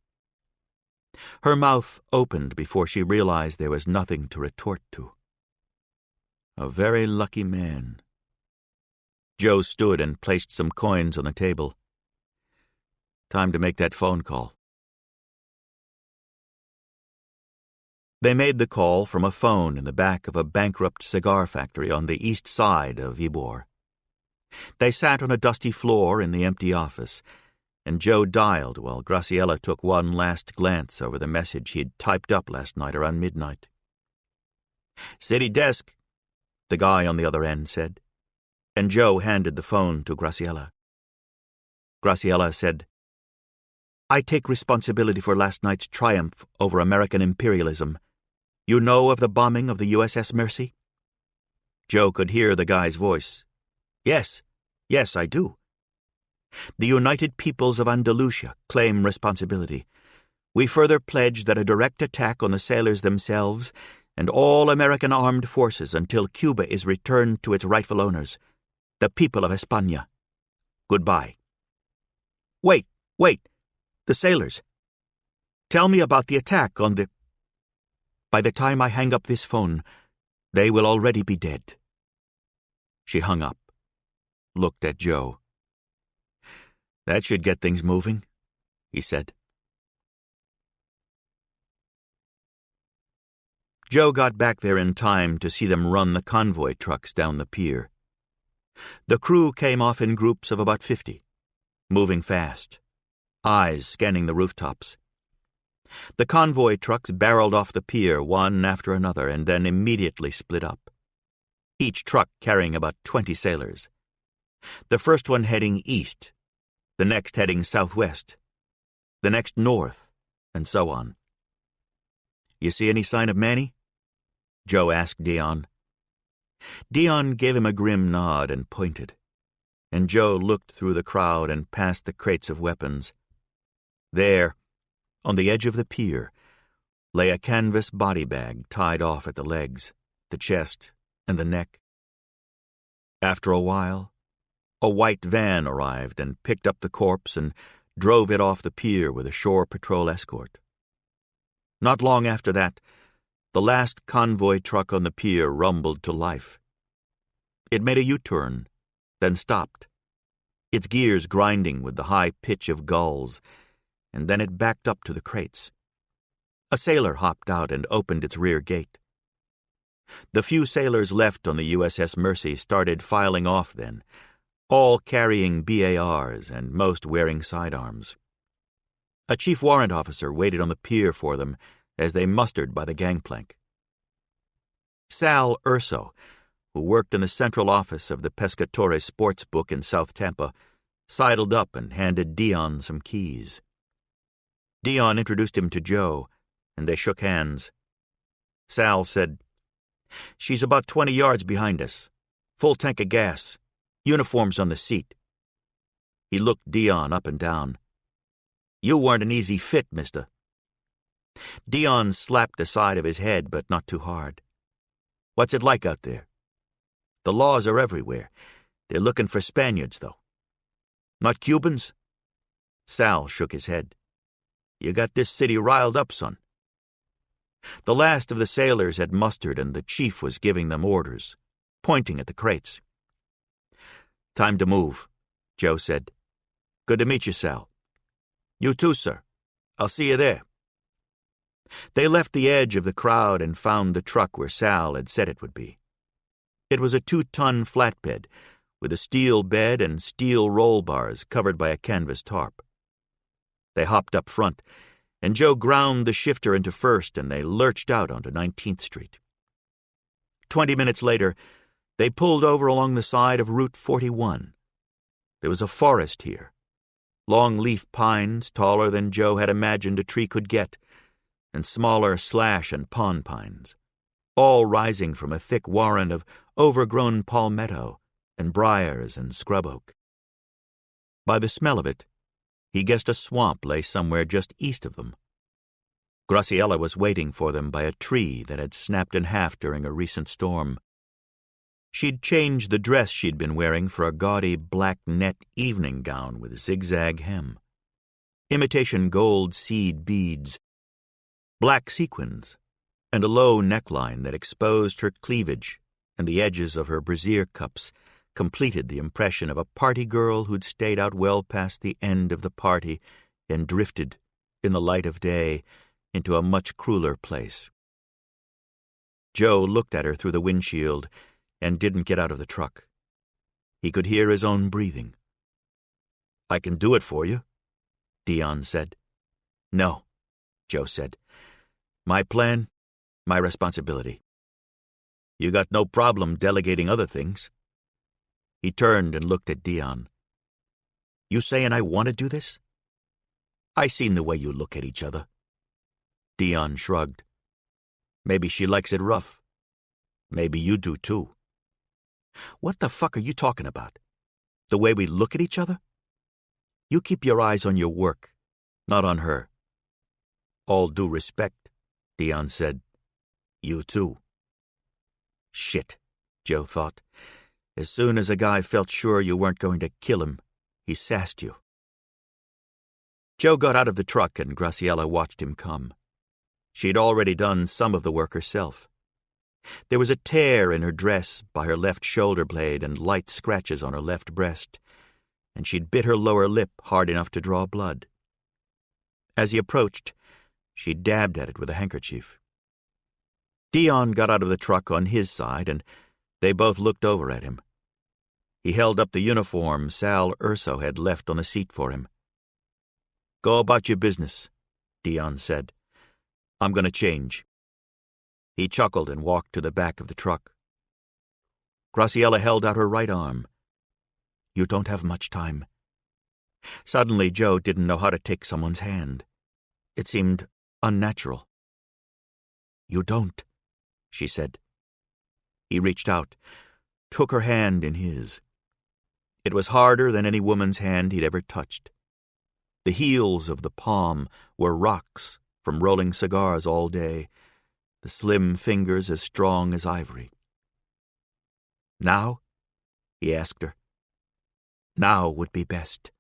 Her mouth opened before she realized there was nothing to retort to. A very lucky man. Joe stood and placed some coins on the table. Time to make that phone call. They made the call from a phone in the back of a bankrupt cigar factory on the east side of Ybor. They sat on a dusty floor in the empty office, and Joe dialed while Graciela took one last glance over the message he'd typed up last night around midnight. City desk, the guy on the other end said. and Joe handed the phone to Graciela. Graciela said, "I take responsibility for last night's triumph over American imperialism. You know of the bombing of the USS Mercy?" Joe could hear the guy's voice. Yes, I do. The United Peoples of Andalusia claim responsibility. We further pledge that a direct attack on the sailors themselves and all American armed forces until Cuba is returned to its rightful owners, the people of España. Goodbye. Wait, the sailors. Tell me about the attack on the... By the time I hang up this phone, they will already be dead. She hung up, looked at Joe. That should get things moving, he said. Joe got back there in time to see them run the convoy trucks down the pier. The crew came off in groups of about 50, moving fast, eyes scanning the rooftops. The convoy trucks barreled off the pier one after another and then immediately split up, each truck carrying about 20 sailors. The first one heading east, the next heading southwest, the next north, and so on. You see any sign of Manny? Joe asked Dion. Dion gave him a grim nod and pointed, and Joe looked through the crowd and past the crates of weapons. There, on the edge of the pier, lay a canvas body bag tied off at the legs, the chest, and the neck. After a while, a white van arrived and picked up the corpse and drove it off the pier with a shore patrol escort. Not long after that, the last convoy truck on the pier rumbled to life. It made a U-turn, then stopped, its gears grinding with the high pitch of gulls, and then it backed up to the crates. A sailor hopped out and opened its rear gate. The few sailors left on the USS Mercy started filing off then, all carrying BARs and most wearing sidearms. A chief warrant officer waited on the pier for them as they mustered by the gangplank. Sal Urso, who worked in the central office of the Pescatore sports book in South Tampa, sidled up and handed Dion some keys. Dion introduced him to Joe, and they shook hands. Sal said, "She's about 20 yards behind us. Full tank of gas. Uniforms on the seat." He looked Dion up and down. "You weren't an easy fit, mister." Dion slapped the side of his head, but not too hard. "What's it like out there?" "The laws are everywhere. They're looking for Spaniards, though." "Not Cubans?" Sal shook his head. "You got this city riled up, son." The last of the sailors had mustered, and the chief was giving them orders, pointing at the crates. "Time to move," Joe said. "Good to meet you, Sal." "You too, sir. I'll see you there." They left the edge of the crowd and found the truck where Sal had said it would be. It was a 2-ton flatbed with a steel bed and steel roll bars covered by a canvas tarp. They hopped up front, and Joe ground the shifter into first, and they lurched out onto 19th Street. 20 minutes later, they pulled over along the side of Route 41. There was a forest here, long-leaf pines taller than Joe had imagined a tree could get, and smaller slash and pond pines, all rising from a thick warren of overgrown palmetto and briars and scrub oak. By the smell of it, he guessed a swamp lay somewhere just east of them. Graciela was waiting for them by a tree that had snapped in half during a recent storm. She'd changed the dress she'd been wearing for a gaudy black net evening gown with zigzag hem, imitation gold seed beads, black sequins, and a low neckline that exposed her cleavage, and the edges of her brassiere cups completed the impression of a party girl who'd stayed out well past the end of the party and drifted, in the light of day, into a much crueler place. Joe looked at her through the windshield and didn't get out of the truck. He could hear his own breathing. "I can do it for you," Dion said. "No," Joe said. "My plan, my responsibility. You got no problem delegating other things." He turned and looked at Dion. "You sayin' I want to do this?" "I seen the way you look at each other." Dion shrugged. "Maybe she likes it rough. Maybe you do too." "What the fuck are you talking about? The way we look at each other? You keep your eyes on your work, not on her." "All due respect," Dion said. "You too." Shit, Joe thought. As soon as a guy felt sure you weren't going to kill him, he sassed you. Joe got out of the truck and Graciela watched him come. She'd already done some of the work herself. There was a tear in her dress by her left shoulder blade and light scratches on her left breast, and she'd bit her lower lip hard enough to draw blood. As he approached, she dabbed at it with a handkerchief. Dion got out of the truck on his side, and they both looked over at him. He held up the uniform Sal Urso had left on the seat for him. "Go about your business," Dion said. "I'm going to change." He chuckled and walked to the back of the truck. Graciela held out her right arm. "You don't have much time." Suddenly, Joe didn't know how to take someone's hand. It seemed unnatural. "You don't," she said. He reached out, took her hand in his. It was harder than any woman's hand he'd ever touched. The heels of the palm were rocks from rolling cigars all day, the slim fingers as strong as ivory. "Now?" he asked her. "Now would be best,"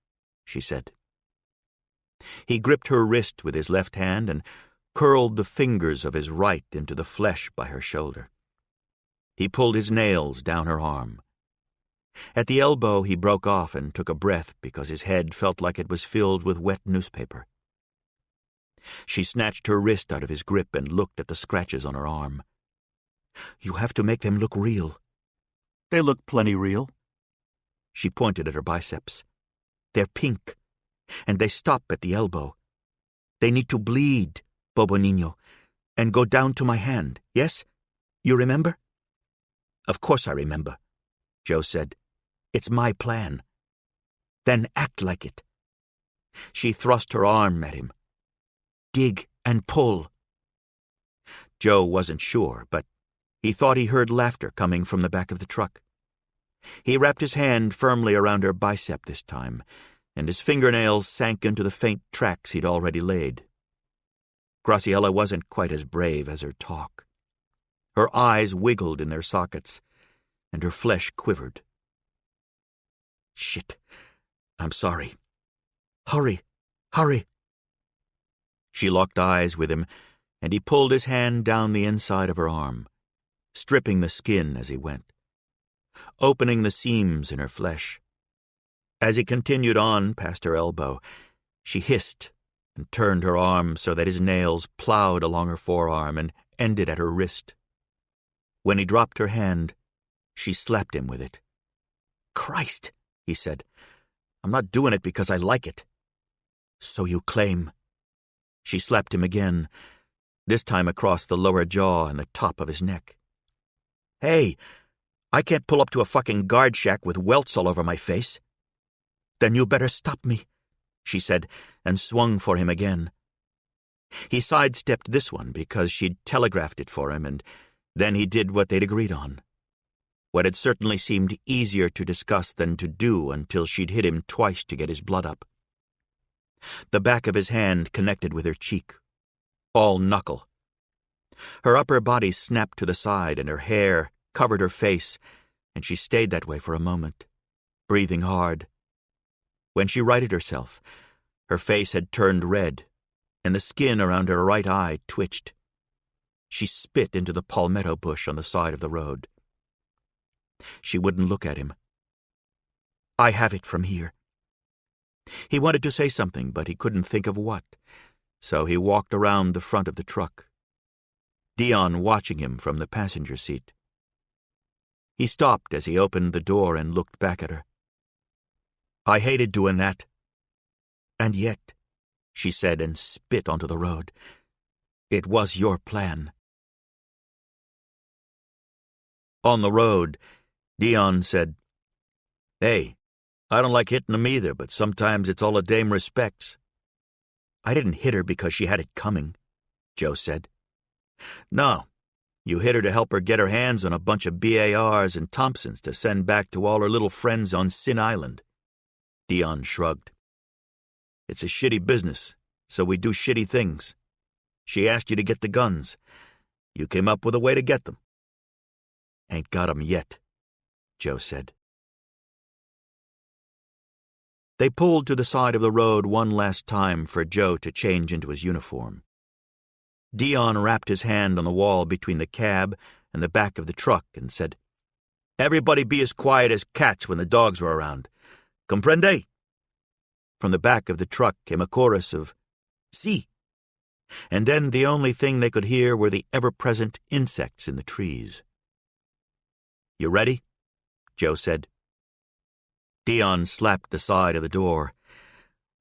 she said. He gripped her wrist with his left hand and curled the fingers of his right into the flesh by her shoulder. He pulled his nails down her arm. At the elbow he broke off and took a breath because his head felt like it was filled with wet newspaper. She snatched her wrist out of his grip and looked at the scratches on her arm. "You have to make them look real." "They look plenty real." She pointed at her biceps. "They're pink, and they stop at the elbow. They need to bleed, Bobo Niño, and go down to my hand, yes? You remember?" "Of course I remember," Joe said. "It's my plan." "Then act like it." She thrust her arm at him. "Dig and pull." Joe wasn't sure, but he thought he heard laughter coming from the back of the truck. He wrapped his hand firmly around her bicep this time, and his fingernails sank into the faint tracks he'd already laid. Graciela wasn't quite as brave as her talk. Her eyes wiggled in their sockets, and her flesh quivered. "Shit. I'm sorry. Hurry, hurry." She locked eyes with him, and he pulled his hand down the inside of her arm, stripping the skin as he went, opening the seams in her flesh. As he continued on past her elbow, she hissed and turned her arm so that his nails plowed along her forearm and ended at her wrist. When he dropped her hand, she slapped him with it. "Christ," he said. "I'm not doing it because I like it." "So you claim." She slapped him again, this time across the lower jaw and the top of his neck. "Hey, I can't pull up to a fucking guard shack with welts all over my face." "Then you better stop me," she said, and swung for him again. He sidestepped this one because she'd telegraphed it for him, and then he did what they'd agreed on. What had certainly seemed easier to discuss than to do until she'd hit him twice to get his blood up. The back of his hand connected with her cheek, all knuckle. Her upper body snapped to the side and her hair covered her face, and she stayed that way for a moment, breathing hard. When she righted herself, her face had turned red, and the skin around her right eye twitched. She spit into the palmetto bush on the side of the road. She wouldn't look at him. "I have it from here." He wanted to say something, but he couldn't think of what, so he walked around the front of the truck, Dion watching him from the passenger seat. He stopped as he opened the door and looked back at her. "I hated doing that." "And yet," she said and spit onto the road, "it was your plan." On the road, Dion said, Hey, I don't like hitting them either, but sometimes it's all a dame respects. I didn't hit her because she had it coming, Joe said. No, you hit her to help her get her hands on a bunch of BARs and Thompsons to send back to all her little friends on Sin Island. Dion shrugged. It's a shitty business, so we do shitty things. She asked you to get the guns. You came up with a way to get them. Ain't got 'em yet, Joe said. They pulled to the side of the road one last time for Joe to change into his uniform. Dion wrapped his hand on the wall between the cab and the back of the truck and said, "Everybody be as quiet as cats when the dogs were around. Comprende?" From the back of the truck came a chorus of, "Si." And then the only thing they could hear were the ever-present insects in the trees. "You ready?" Joe said. Dion slapped the side of the door.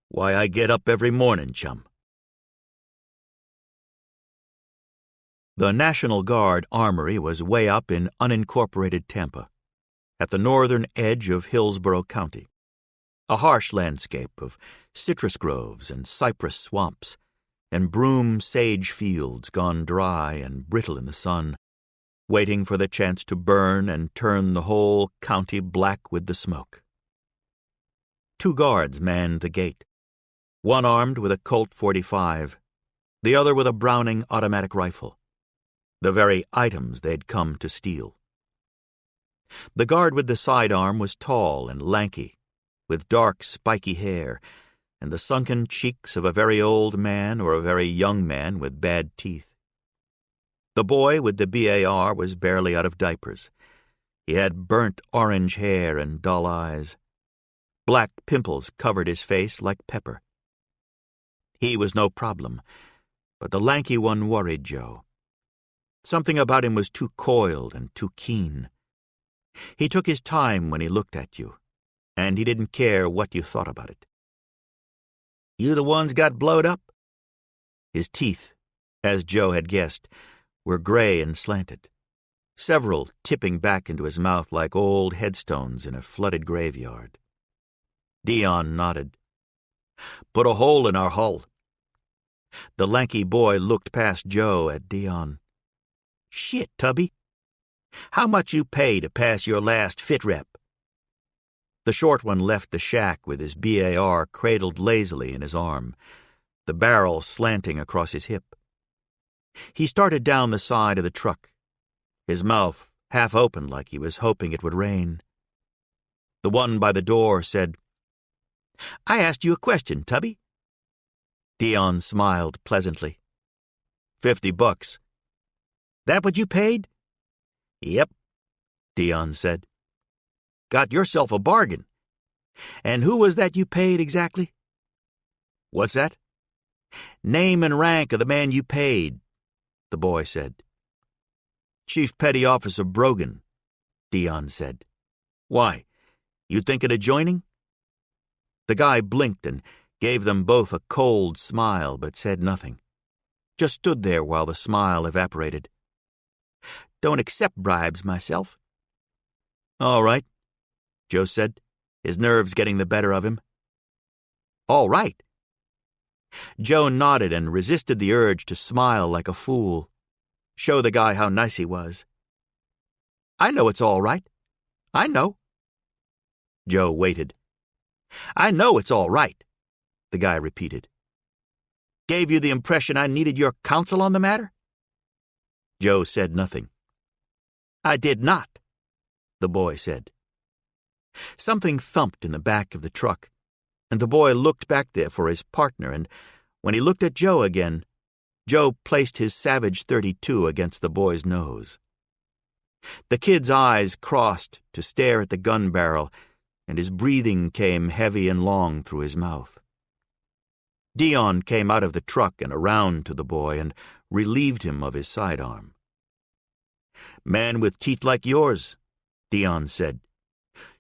"Why I get up every morning, chum." The National Guard Armory was way up in unincorporated Tampa, at the northern edge of Hillsborough County. A harsh landscape of citrus groves and cypress swamps, and broom sage fields gone dry and brittle in the sun, waiting for the chance to burn and turn the whole county black with the smoke. 2 guards manned the gate, one armed with a Colt .45, the other with a Browning automatic rifle, the very items they'd come to steal. The guard with the sidearm was tall and lanky, with dark, spiky hair, and the sunken cheeks of a very old man or a very young man with bad teeth. The boy with the BAR was barely out of diapers. He had burnt orange hair and dull eyes. Black pimples covered his face like pepper. He was no problem, but the lanky one worried Joe. Something about him was too coiled and too keen. He took his time when he looked at you, and he didn't care what you thought about it. "You the ones got blowed up?" His teeth, as Joe had guessed, were gray and slanted, several tipping back into his mouth like old headstones in a flooded graveyard. Dion nodded. "Put a hole in our hull." The lanky boy looked past Joe at Dion. "Shit, Tubby. How much you pay to pass your last fit rep?" The short one left the shack with his BAR cradled lazily in his arm, the barrel slanting across his hip. He started down the side of the truck, his mouth half open like he was hoping it would rain. The one by the door said, "I asked you a question, Tubby." Dion smiled pleasantly. $50. "That what you paid?" "Yep," Dion said. "Got yourself a bargain. And who was that you paid exactly?" "What's that?" "Name and rank of the man you paid," the boy said. "Chief Petty Officer Brogan," Dion said. "Why, you thinking of joining?" The guy blinked and gave them both a cold smile but said nothing. Just stood there while the smile evaporated. "Don't accept bribes myself." "All right," Joe said, his nerves getting the better of him. "All right." Joe nodded and resisted the urge to smile like a fool, show the guy how nice he was. "I know it's all right. I know." Joe waited. "I know it's all right," the guy repeated. "Gave you the impression I needed your counsel on the matter?" Joe said nothing. "I did not," the boy said. Something thumped in the back of the truck, and the boy looked back there for his partner, and when he looked at Joe again, Joe placed his Savage .32 against the boy's nose. The kid's eyes crossed to stare at the gun barrel, and his breathing came heavy and long through his mouth. Dion came out of the truck and around to the boy and relieved him of his sidearm. "Man with teeth like yours," Dion said,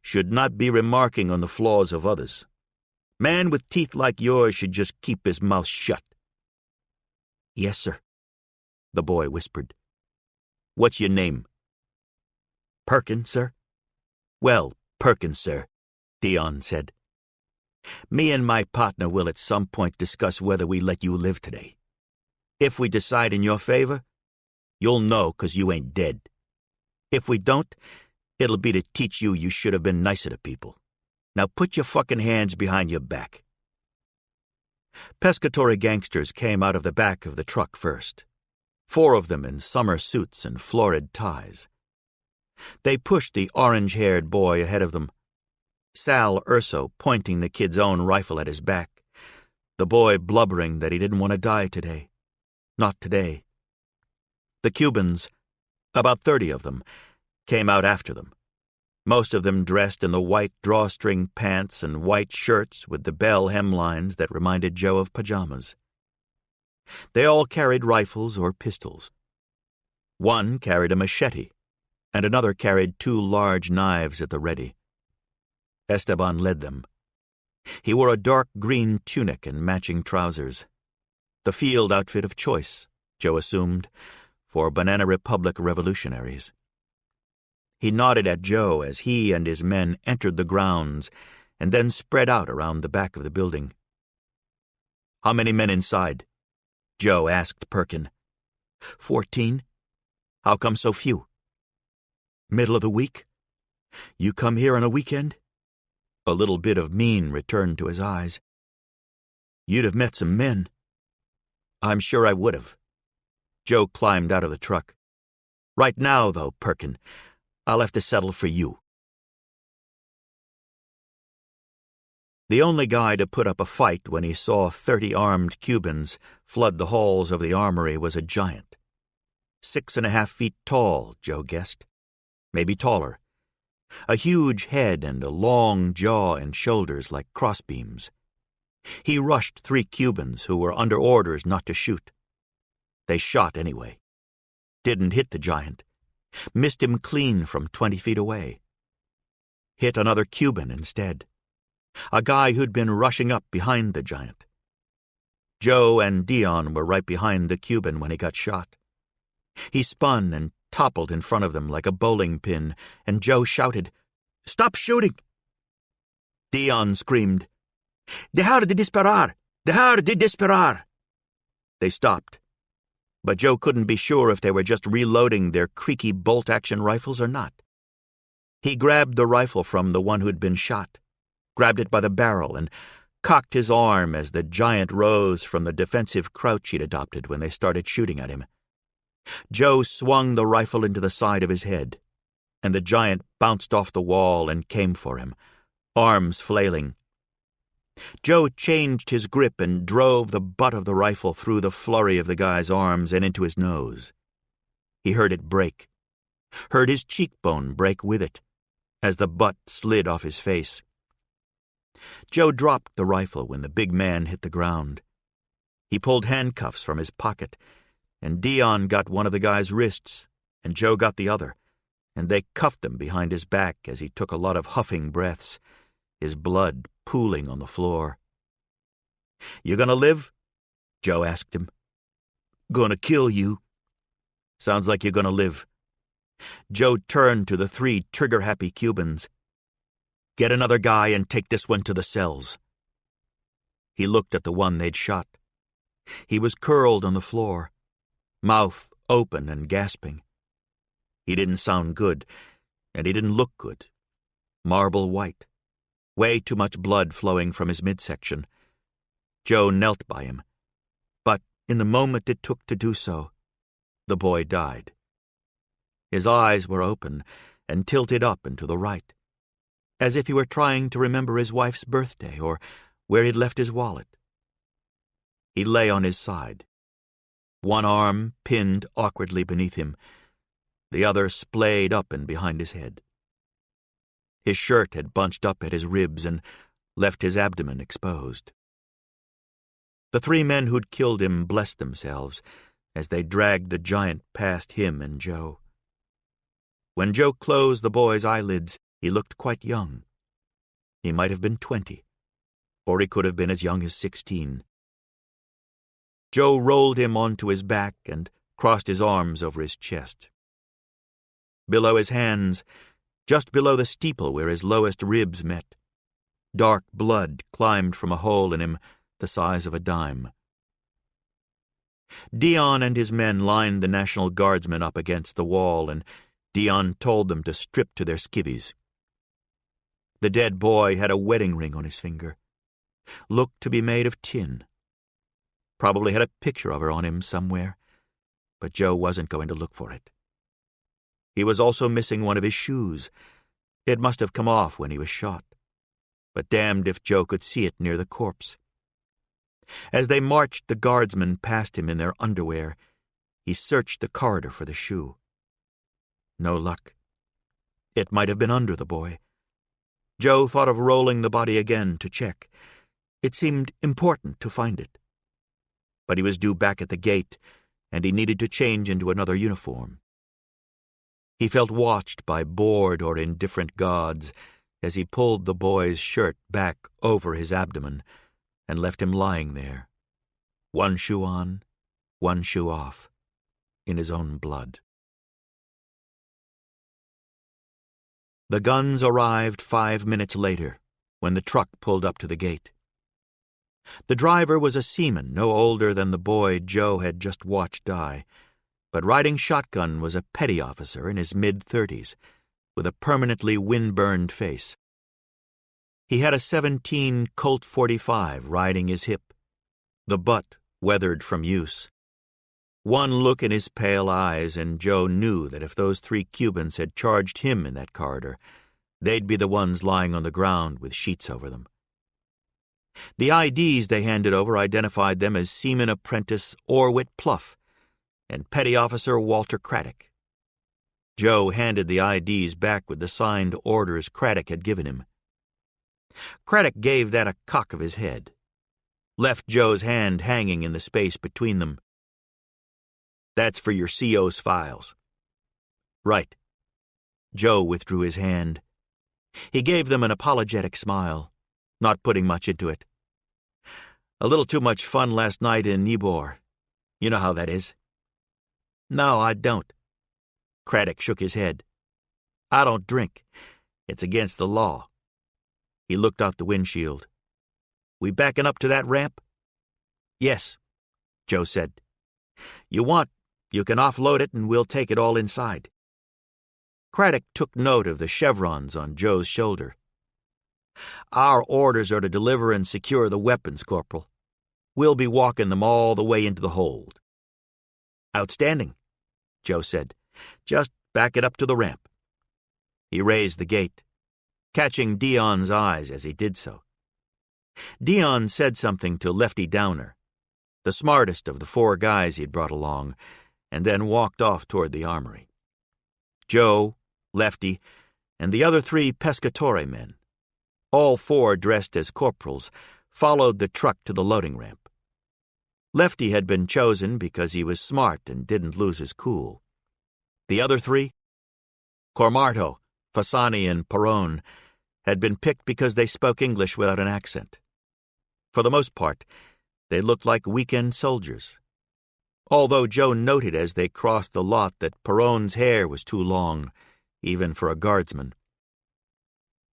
"should not be remarking on the flaws of others. Man with teeth like yours should just keep his mouth shut." "Yes, sir," the boy whispered. "What's your name?" "Perkins, sir." "Well, Perkins, sir, Dion said. "Me and my partner will at some point discuss whether we let you live today. If we decide in your favor, you'll know 'cause you ain't dead. If we don't, it'll be to teach you should have been nicer to people. Now put your fucking hands behind your back." Pescatory gangsters came out of the back of the truck first, 4 of them in summer suits and florid ties. They pushed the orange-haired boy ahead of them, Sal Urso pointing the kid's own rifle at his back, the boy blubbering that he didn't want to die today. Not today. The Cubans, about 30 of them, came out after them, most of them dressed in the white drawstring pants and white shirts with the bell hemlines that reminded Joe of pajamas. They all carried rifles or pistols. One carried a machete, and another carried 2 large knives at the ready. Esteban led them. He wore a dark green tunic and matching trousers, the field outfit of choice, Joe assumed, for Banana Republic revolutionaries. He nodded at Joe as he and his men entered the grounds and then spread out around the back of the building. "How many men inside?" Joe asked Perkin. 14. How come so few?" "Middle of the week? You come here on a weekend?" A little bit of mean returned to his eyes. "You'd have met some men." "I'm sure I would have." Joe climbed out of the truck. "Right now, though, Perkin, I'll have to settle for you." The only guy to put up a fight when he saw 30 armed Cubans flood the halls of the armory was a giant. 6.5 feet tall, Joe guessed. Maybe taller. A huge head and a long jaw and shoulders like crossbeams. He rushed 3 Cubans who were under orders not to shoot. They shot anyway. Didn't hit the giant. Missed him clean from 20 feet away. Hit another Cuban instead. A guy who'd been rushing up behind the giant. Joe and Dion were right behind the Cuban when he got shot. He spun and toppled in front of them like a bowling pin, and Joe shouted, "Stop shooting!" Dion screamed, "Dejar de disparar! Dejar de disparar!" They stopped, but Joe couldn't be sure if they were just reloading their creaky bolt-action rifles or not. He grabbed the rifle from the one who'd been shot, grabbed it by the barrel, and cocked his arm as the giant rose from the defensive crouch he'd adopted when they started shooting at him. Joe swung the rifle into the side of his head, and the giant bounced off the wall and came for him, arms flailing. Joe changed his grip and drove the butt of the rifle through the flurry of the guy's arms and into his nose. He heard it break, heard his cheekbone break with it, as the butt slid off his face. Joe dropped the rifle when the big man hit the ground. He pulled handcuffs from his pocket, and Dion got one of the guy's wrists, and Joe got the other, and they cuffed him behind his back as he took a lot of huffing breaths, his blood pooling on the floor. "You gonna live?" Joe asked him. "Gonna kill you." "Sounds like you're gonna live." Joe turned to the 3 trigger-happy Cubans. "Get another guy and take this one to the cells." He looked at the one they'd shot. He was curled on the floor, mouth open and gasping. He didn't sound good, and he didn't look good. Marble white. Way too much blood flowing from his midsection. Joe knelt by him. But in the moment it took to do so, the boy died. His eyes were open and tilted up and to the right, as if he were trying to remember his wife's birthday or where he'd left his wallet. He lay on his side, one arm pinned awkwardly beneath him, the other splayed up and behind his head. His shirt had bunched up at his ribs and left his abdomen exposed. The 3 men who'd killed him blessed themselves as they dragged the giant past him and Joe. When Joe closed the boy's eyelids, he looked quite young. He might have been 20, or he could have been as young as 16. Joe rolled him onto his back and crossed his arms over his chest. Below his hands, just below the steeple where his lowest ribs met, Dark blood climbed from a hole in him the size of a dime. Dion and his men lined the National Guardsmen up against the wall, and Dion told them to strip to their skivvies. The dead boy had a wedding ring on his finger. Looked to be made of tin. Probably had a picture of her on him somewhere, but Joe wasn't going to look for it. He was also missing one of his shoes. It must have come off when he was shot, but damned if Joe could see it near the corpse. As they marched the guardsmen past him in their underwear, he searched the corridor for the shoe. No luck. It might have been under the boy. Joe thought of rolling the body again to check. It seemed important to find it. But he was due back at the gate, and he needed to change into another uniform. He felt watched by bored or indifferent gods as he pulled the boy's shirt back over his abdomen and left him lying there, one shoe on, one shoe off, in his own blood. The guns arrived 5 minutes later, when the truck pulled up to the gate. The driver was a seaman no older than the boy Joe had just watched die, but riding shotgun was a petty officer in his mid-30s, with a permanently wind-burned face. He had a 17 Colt .45 riding his hip, the butt weathered from use. One look in his pale eyes, and Joe knew that if those 3 Cubans had charged him in that corridor, they'd be the ones lying on the ground with sheets over them. The IDs they handed over identified them as Seaman Apprentice Orwit Pluff and Petty Officer Walter Craddock. Joe handed the IDs back with the signed orders Craddock had given him. Craddock gave that a cock of his head, left Joe's hand hanging in the space between them. "That's for your CO's files." "Right." Joe withdrew his hand. He gave them an apologetic smile, not putting much into it. "A little too much fun last night in Ybor. You know how that is." "No, I don't." Craddock shook his head. "I don't drink. It's against the law." He looked out the windshield. "We backing up to that ramp?" "Yes," Joe said. "You want, you can offload it and we'll take it all inside." Craddock took note of the chevrons on Joe's shoulder. "Our orders are to deliver and secure the weapons, Corporal. We'll be walking them all the way into the hold." "Outstanding," Joe said. "Just back it up to the ramp." He raised the gate, catching Dion's eyes as he did so. Dion said something to Lefty Downer, the smartest of the 4 guys he'd brought along, and then walked off toward the armory. Joe, Lefty, and the other 3 pescatore men, all 4 dressed as corporals, followed the truck to the loading ramp. Lefty had been chosen because he was smart and didn't lose his cool. The other 3, Cormarto, Fasani, and Perone, had been picked because they spoke English without an accent. For the most part, they looked like weekend soldiers, although Joe noted as they crossed the lot that Perone's hair was too long, even for a guardsman.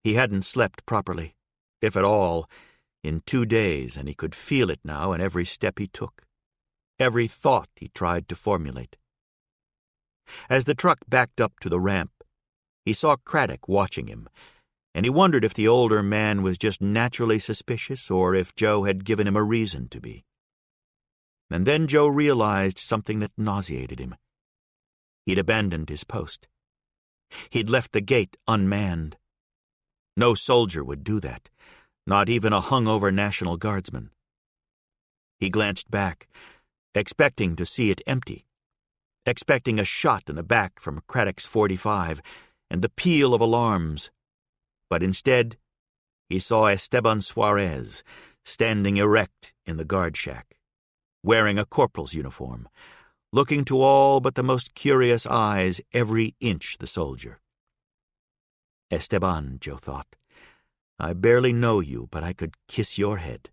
He hadn't slept properly, if at all, in 2 days, and he could feel it now in every step he took, every thought he tried to formulate. As the truck backed up to the ramp, he saw Craddock watching him, and he wondered if the older man was just naturally suspicious or if Joe had given him a reason to be. And then Joe realized something that nauseated him. He'd abandoned his post. He'd left the gate unmanned. No soldier would do that, not even a hungover National Guardsman. He glanced back, expecting to see it empty, expecting a shot in the back from Craddock's .45 and the peal of alarms. But instead, he saw Esteban Suarez standing erect in the guard shack, wearing a corporal's uniform, looking to all but the most curious eyes every inch the soldier. "Esteban," Joe thought, "I barely know you, but I could kiss your head."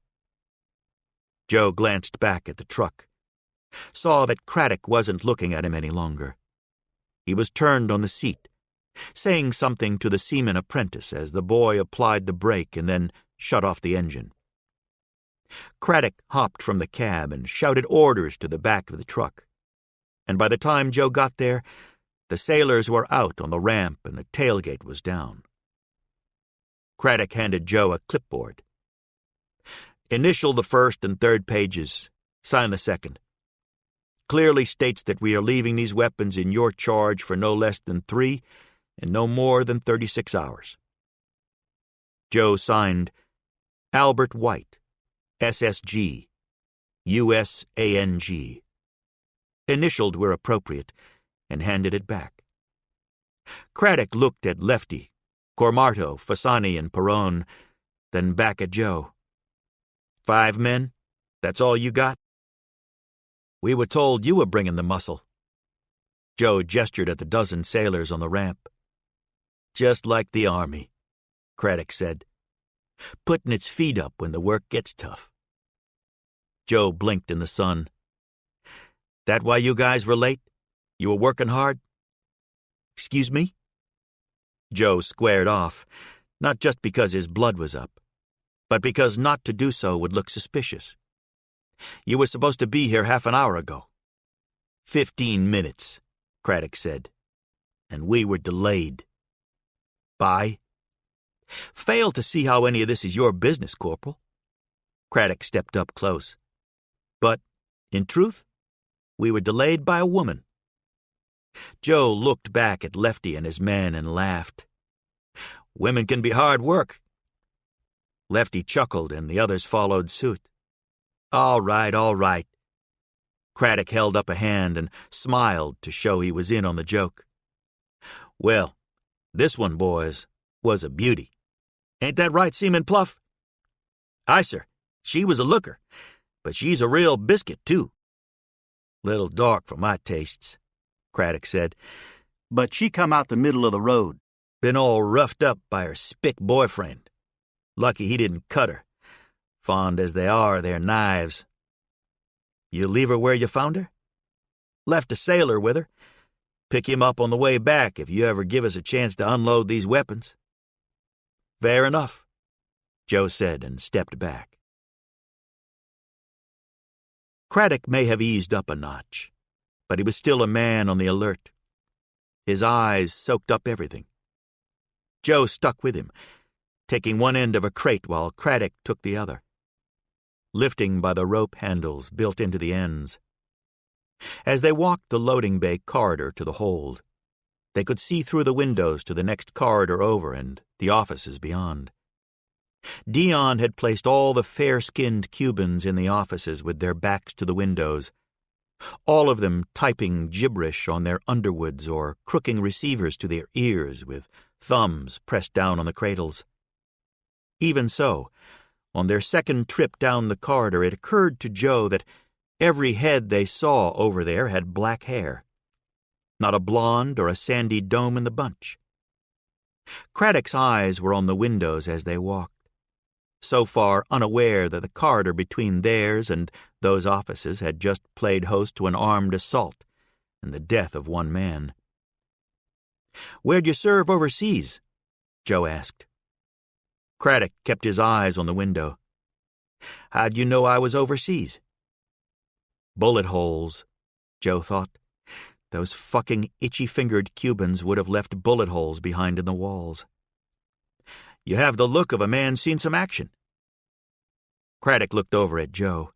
Joe glanced back at the truck, saw that Craddock wasn't looking at him any longer. He was turned on the seat, saying something to the seaman apprentice as the boy applied the brake and then shut off the engine. Craddock hopped from the cab and shouted orders to the back of the truck. And by the time Joe got there, the sailors were out on the ramp and the tailgate was down. Craddock handed Joe a clipboard. Initial the first and third pages, sign the second. Clearly states that we are leaving these weapons in your charge for no less than 3 and no more than 36 hours. Joe signed Albert White, SSG, USANG. Initialed where appropriate, and handed it back. Craddock looked at Lefty, Cormarto, Fasani, and Perrone, then back at Joe. 5 men? That's all you got? We were told you were bringing the muscle. Joe gestured at the dozen sailors on the ramp. Just like the Army, Craddock said. Putting its feet up when the work gets tough. Joe blinked in the sun. That why you guys were late? You were working hard? Excuse me? Joe squared off, not just because his blood was up, but because not to do so would look suspicious. You were supposed to be here half an hour ago. 15 minutes, Craddock said, and we were delayed. By? Fail to see how any of this is your business, Corporal. Craddock stepped up close. But, in truth, we were delayed by a woman. Joe looked back at Lefty and his men and laughed. Women can be hard work. Lefty chuckled and the others followed suit. All right, all right. Craddock held up a hand and smiled to show he was in on the joke. Well, this one, boys, was a beauty. Ain't that right, Seaman Pluff? Aye, sir. She was a looker, but she's a real biscuit, too. Little dark for my tastes, Craddock said, but she come out the middle of the road. Been all roughed up by her spick boyfriend. Lucky he didn't cut her. Fond as they are of their knives. You leave her where you found her? Left a sailor with her. Pick him up on the way back if you ever give us a chance to unload these weapons. Fair enough, Joe said and stepped back. Craddock may have eased up a notch, but he was still a man on the alert. His eyes soaked up everything. Joe stuck with him, taking one end of a crate while Craddock took the other, lifting by the rope handles built into the ends. As they walked the loading bay corridor to the hold, they could see through the windows to the next corridor over and the offices beyond. Dion had placed all the fair-skinned Cubans in the offices with their backs to the windows, all of them typing gibberish on their underwoods or crooking receivers to their ears with thumbs pressed down on the cradles. Even so, on their second trip down the corridor, it occurred to Joe that every head they saw over there had black hair. Not a blonde or a sandy dome in the bunch. Craddock's eyes were on the windows as they walked, so far unaware that the corridor between theirs and those offices had just played host to an armed assault and the death of one man. "Where'd you serve overseas?" Joe asked. Craddock kept his eyes on the window. "How'd you know I was overseas?" Bullet holes, Joe thought. Those fucking itchy-fingered Cubans would have left bullet holes behind in the walls. "You have the look of a man seen some action." Craddock looked over at Joe.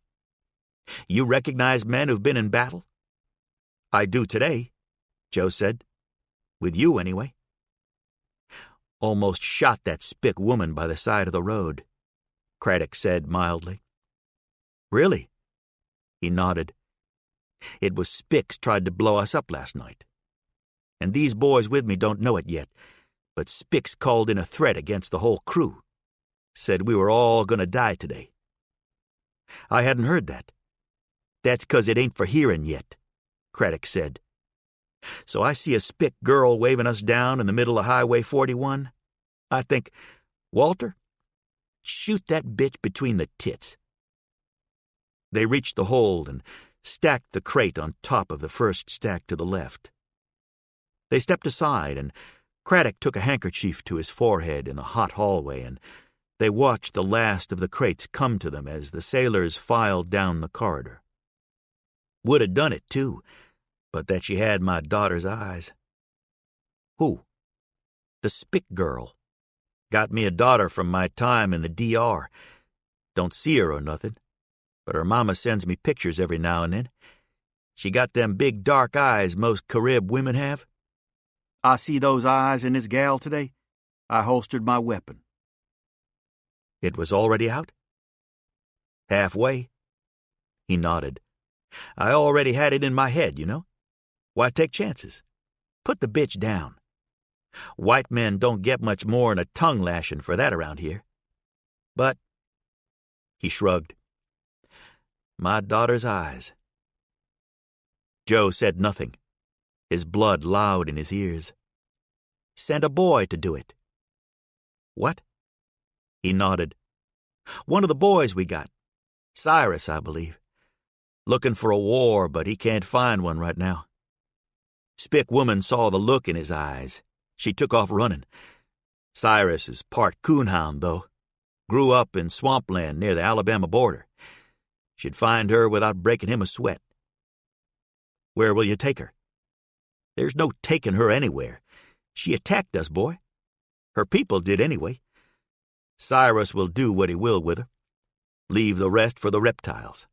"You recognize men who've been in battle?" "I do today," Joe said. "With you, anyway." "Almost shot that spick woman by the side of the road," Craddock said mildly. "Really?" He nodded. "It was Spix tried to blow us up last night. And these boys with me don't know it yet, but Spix called in a threat against the whole crew. Said we were all going to die today." "I hadn't heard that." "That's 'cause it ain't for hearing yet," Craddock said. "So I see a spick girl waving us down in the middle of Highway 41. I think, Walter, shoot that bitch between the tits." They reached the hold and stacked the crate on top of the first stack to the left. They stepped aside, and Craddock took a handkerchief to his forehead in the hot hallway and They watched the last of the crates come to them as the sailors filed down the corridor. Would have done it, too, but that she had my daughter's eyes. Who? The Spick girl. Got me a daughter from my time in the DR. Don't see her or nothing, but her mama sends me pictures every now and then. She got them big dark eyes most Carib women have. I see those eyes in this gal today. I holstered my weapon. It was already out? Halfway. He nodded. I already had it in my head, you know. Why take chances? Put the bitch down. White men don't get much more than a tongue lashing for that around here. But, he shrugged, my daughter's eyes. Joe said nothing, his blood loud in his ears. Sent a boy to do it. What? He nodded. One of the boys we got. Cyrus, I believe. Looking for a war, but he can't find one right now. Spick woman saw the look in his eyes. She took off running. Cyrus is part coonhound, though. Grew up in swampland near the Alabama border. She'd find her without breaking him a sweat. Where will you take her? There's no taking her anywhere. She attacked us, boy. Her people did anyway. Cyrus will do what he will with her. Leave the rest for the reptiles.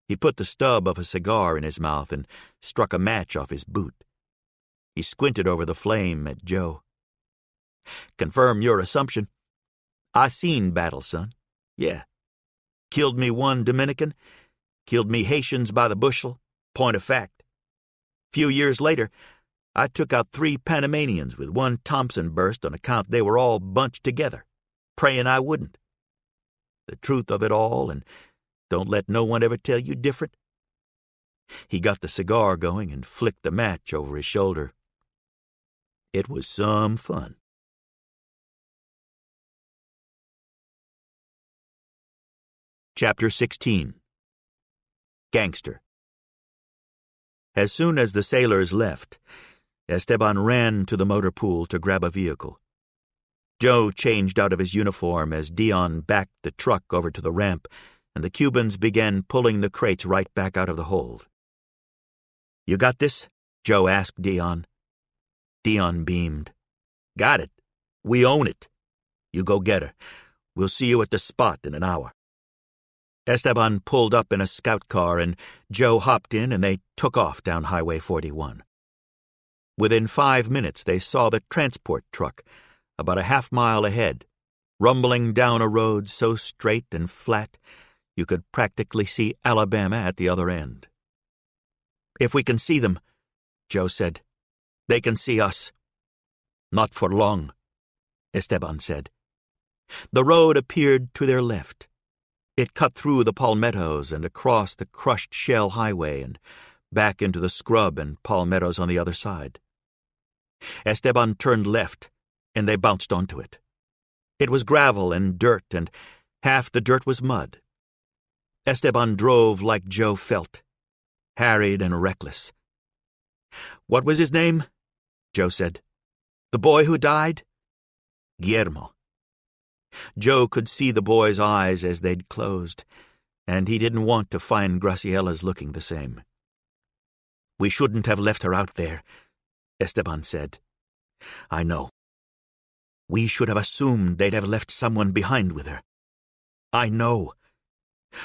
He put the stub of a cigar in his mouth and struck a match off his boot. He squinted over the flame at Joe. Confirm your assumption. I seen battle, son. Yeah. Killed me one Dominican. Killed me Haitians by the bushel. Point of fact. Few years later, I took out 3 Panamanians with 1 Thompson burst on account they were all bunched together, praying I wouldn't. The truth of it all, and don't let no one ever tell you different. He got the cigar going and flicked the match over his shoulder. It was some fun. Chapter 16. Gangster. As soon as the sailors left, Esteban ran to the motor pool to grab a vehicle. Joe changed out of his uniform as Dion backed the truck over to the ramp, and the Cubans began pulling the crates right back out of the hold. You got this? Joe asked Dion. Dion beamed. Got it. We own it. You go get her. We'll see you at the spot in an hour. Esteban pulled up in a scout car, and Joe hopped in, and they took off down Highway 41. Within 5 minutes, they saw the transport truck, about a half-mile ahead, rumbling down a road so straight and flat you could practically see Alabama at the other end. If we can see them, Joe said, they can see us. Not for long, Esteban said. The road appeared to their left. It cut through the palmettos and across the crushed shell highway and back into the scrub and palmettos on the other side. Esteban turned left, and they bounced onto it. It was gravel and dirt, and half the dirt was mud. Esteban drove like Joe felt, harried and reckless. What was his name? Joe said. The boy who died? Guillermo. Joe could see the boy's eyes as they'd closed, and he didn't want to find Graciella's looking the same. We shouldn't have left her out there, Esteban said. I know. We should have assumed they'd have left someone behind with her. I know.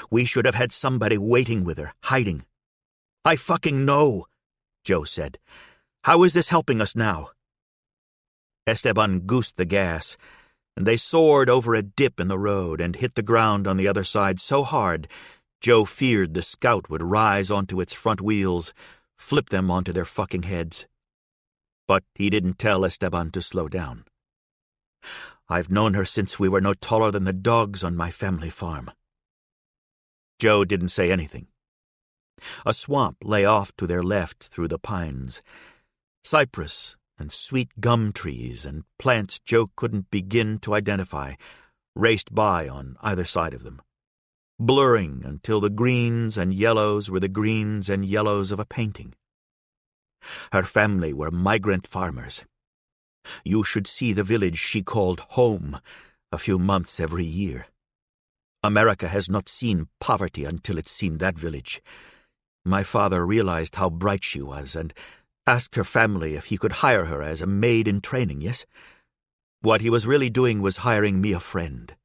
We should have had somebody waiting with her, hiding. I fucking know, Joe said. How is this helping us now? Esteban goosed the gas, and they soared over a dip in the road and hit the ground on the other side so hard Joe feared the Scout would rise onto its front wheels, flip them onto their fucking heads. But he didn't tell Esteban to slow down. I've known her since we were no taller than the dogs on my family farm. Joe didn't say anything. A swamp lay off to their left through the pines. Cypress and sweet gum trees and plants Joe couldn't begin to identify raced by on either side of them, blurring until the greens and yellows were the greens and yellows of a painting. Her family were migrant farmers. You should see the village she called home, a few months every year. America has not seen poverty until it's seen that village. My father realized how bright she was and asked her family if he could hire her as a maid in training, yes? What he was really doing was hiring me a friend.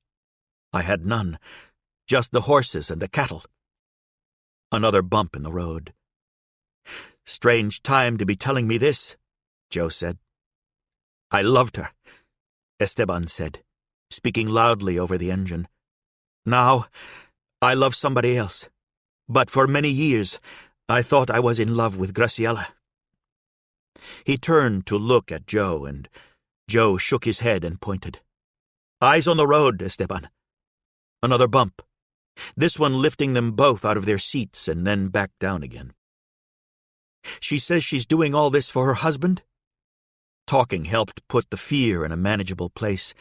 I had none, just the horses and the cattle. Another bump in the road. Strange time to be telling me this, Joe said. I loved her, Esteban said, speaking loudly over the engine. Now, I love somebody else. But for many years, I thought I was in love with Graciela. He turned to look at Joe, and Joe shook his head and pointed. Eyes on the road, Esteban. Another bump. This one lifting them both out of their seats and then back down again. She says she's doing all this for her husband? Talking helped put the fear in a manageable place,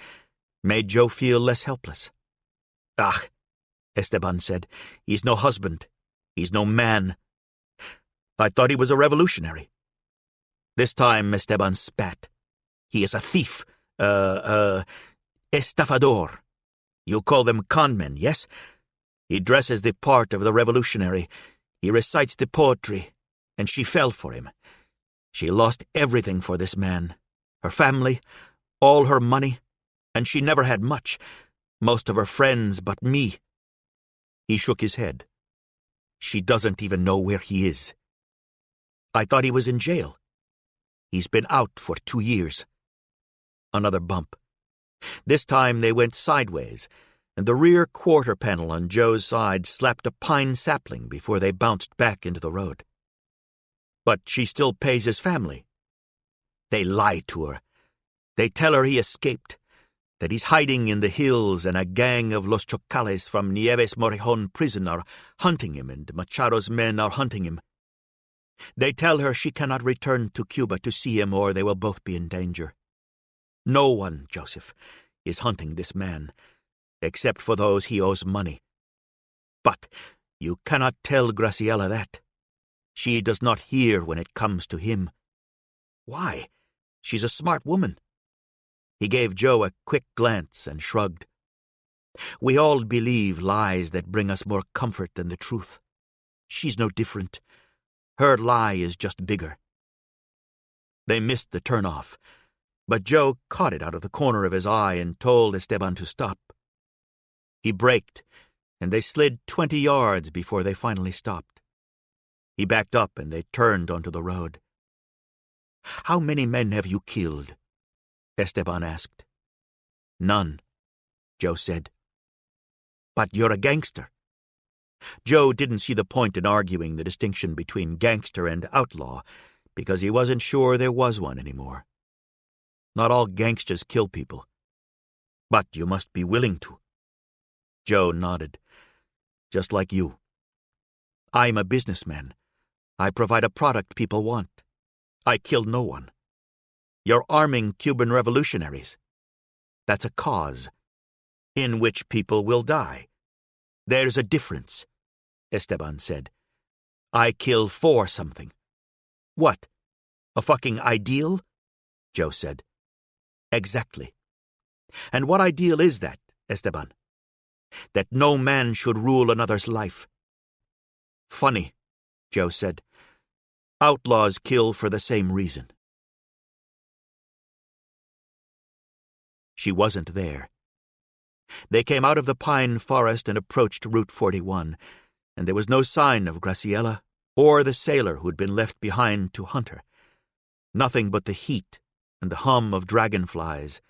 made Joe feel less helpless. Ah, Esteban said, he's no husband. He's no man. I thought he was a revolutionary. This time Esteban spat. He is a thief, estafador. You call them conmen, yes? He dresses the part of the revolutionary. He recites the poetry, and she fell for him. She lost everything for this man. Her family, all her money, and she never had much. Most of her friends but me. He shook his head. She doesn't even know where he is. I thought he was in jail. He's been out for 2 years. Another bump. This time they went sideways, and the rear quarter panel on Joe's side slapped a pine sapling before they bounced back into the road. But she still pays his family. They lie to her. They tell her he escaped, that he's hiding in the hills and a gang of Los Chocales from Nieves Morejón prison are hunting him and Machado's men are hunting him. They tell her she cannot return to Cuba to see him or they will both be in danger. No one, Joseph, is hunting this man, except for those he owes money. But you cannot tell Graciela that. She does not hear when it comes to him. Why? She's a smart woman. He gave Joe a quick glance and shrugged. We all believe lies that bring us more comfort than the truth. She's no different. Her lie is just bigger. They missed the turnoff, but Joe caught it out of the corner of his eye and told Esteban to stop. He braked, and they slid 20 yards before they finally stopped. He backed up and they turned onto the road. How many men have you killed? Esteban asked. None, Joe said. But you're a gangster. Joe didn't see the point in arguing the distinction between gangster and outlaw, because he wasn't sure there was one anymore. Not all gangsters kill people. But you must be willing to. Joe nodded. Just like you. I'm a businessman. I provide a product people want. I kill no one. You're arming Cuban revolutionaries. That's a cause, in which people will die. There's a difference, Esteban said. I kill for something. What? A fucking ideal? Joe said. Exactly. And what ideal is that, Esteban? That no man should rule another's life. Funny, Joe said. Outlaws kill for the same reason. She wasn't there. They came out of the pine forest and approached Route 41, and there was no sign of Graciela or the sailor who'd been left behind to hunt her. Nothing but the heat and the hum of dragonflies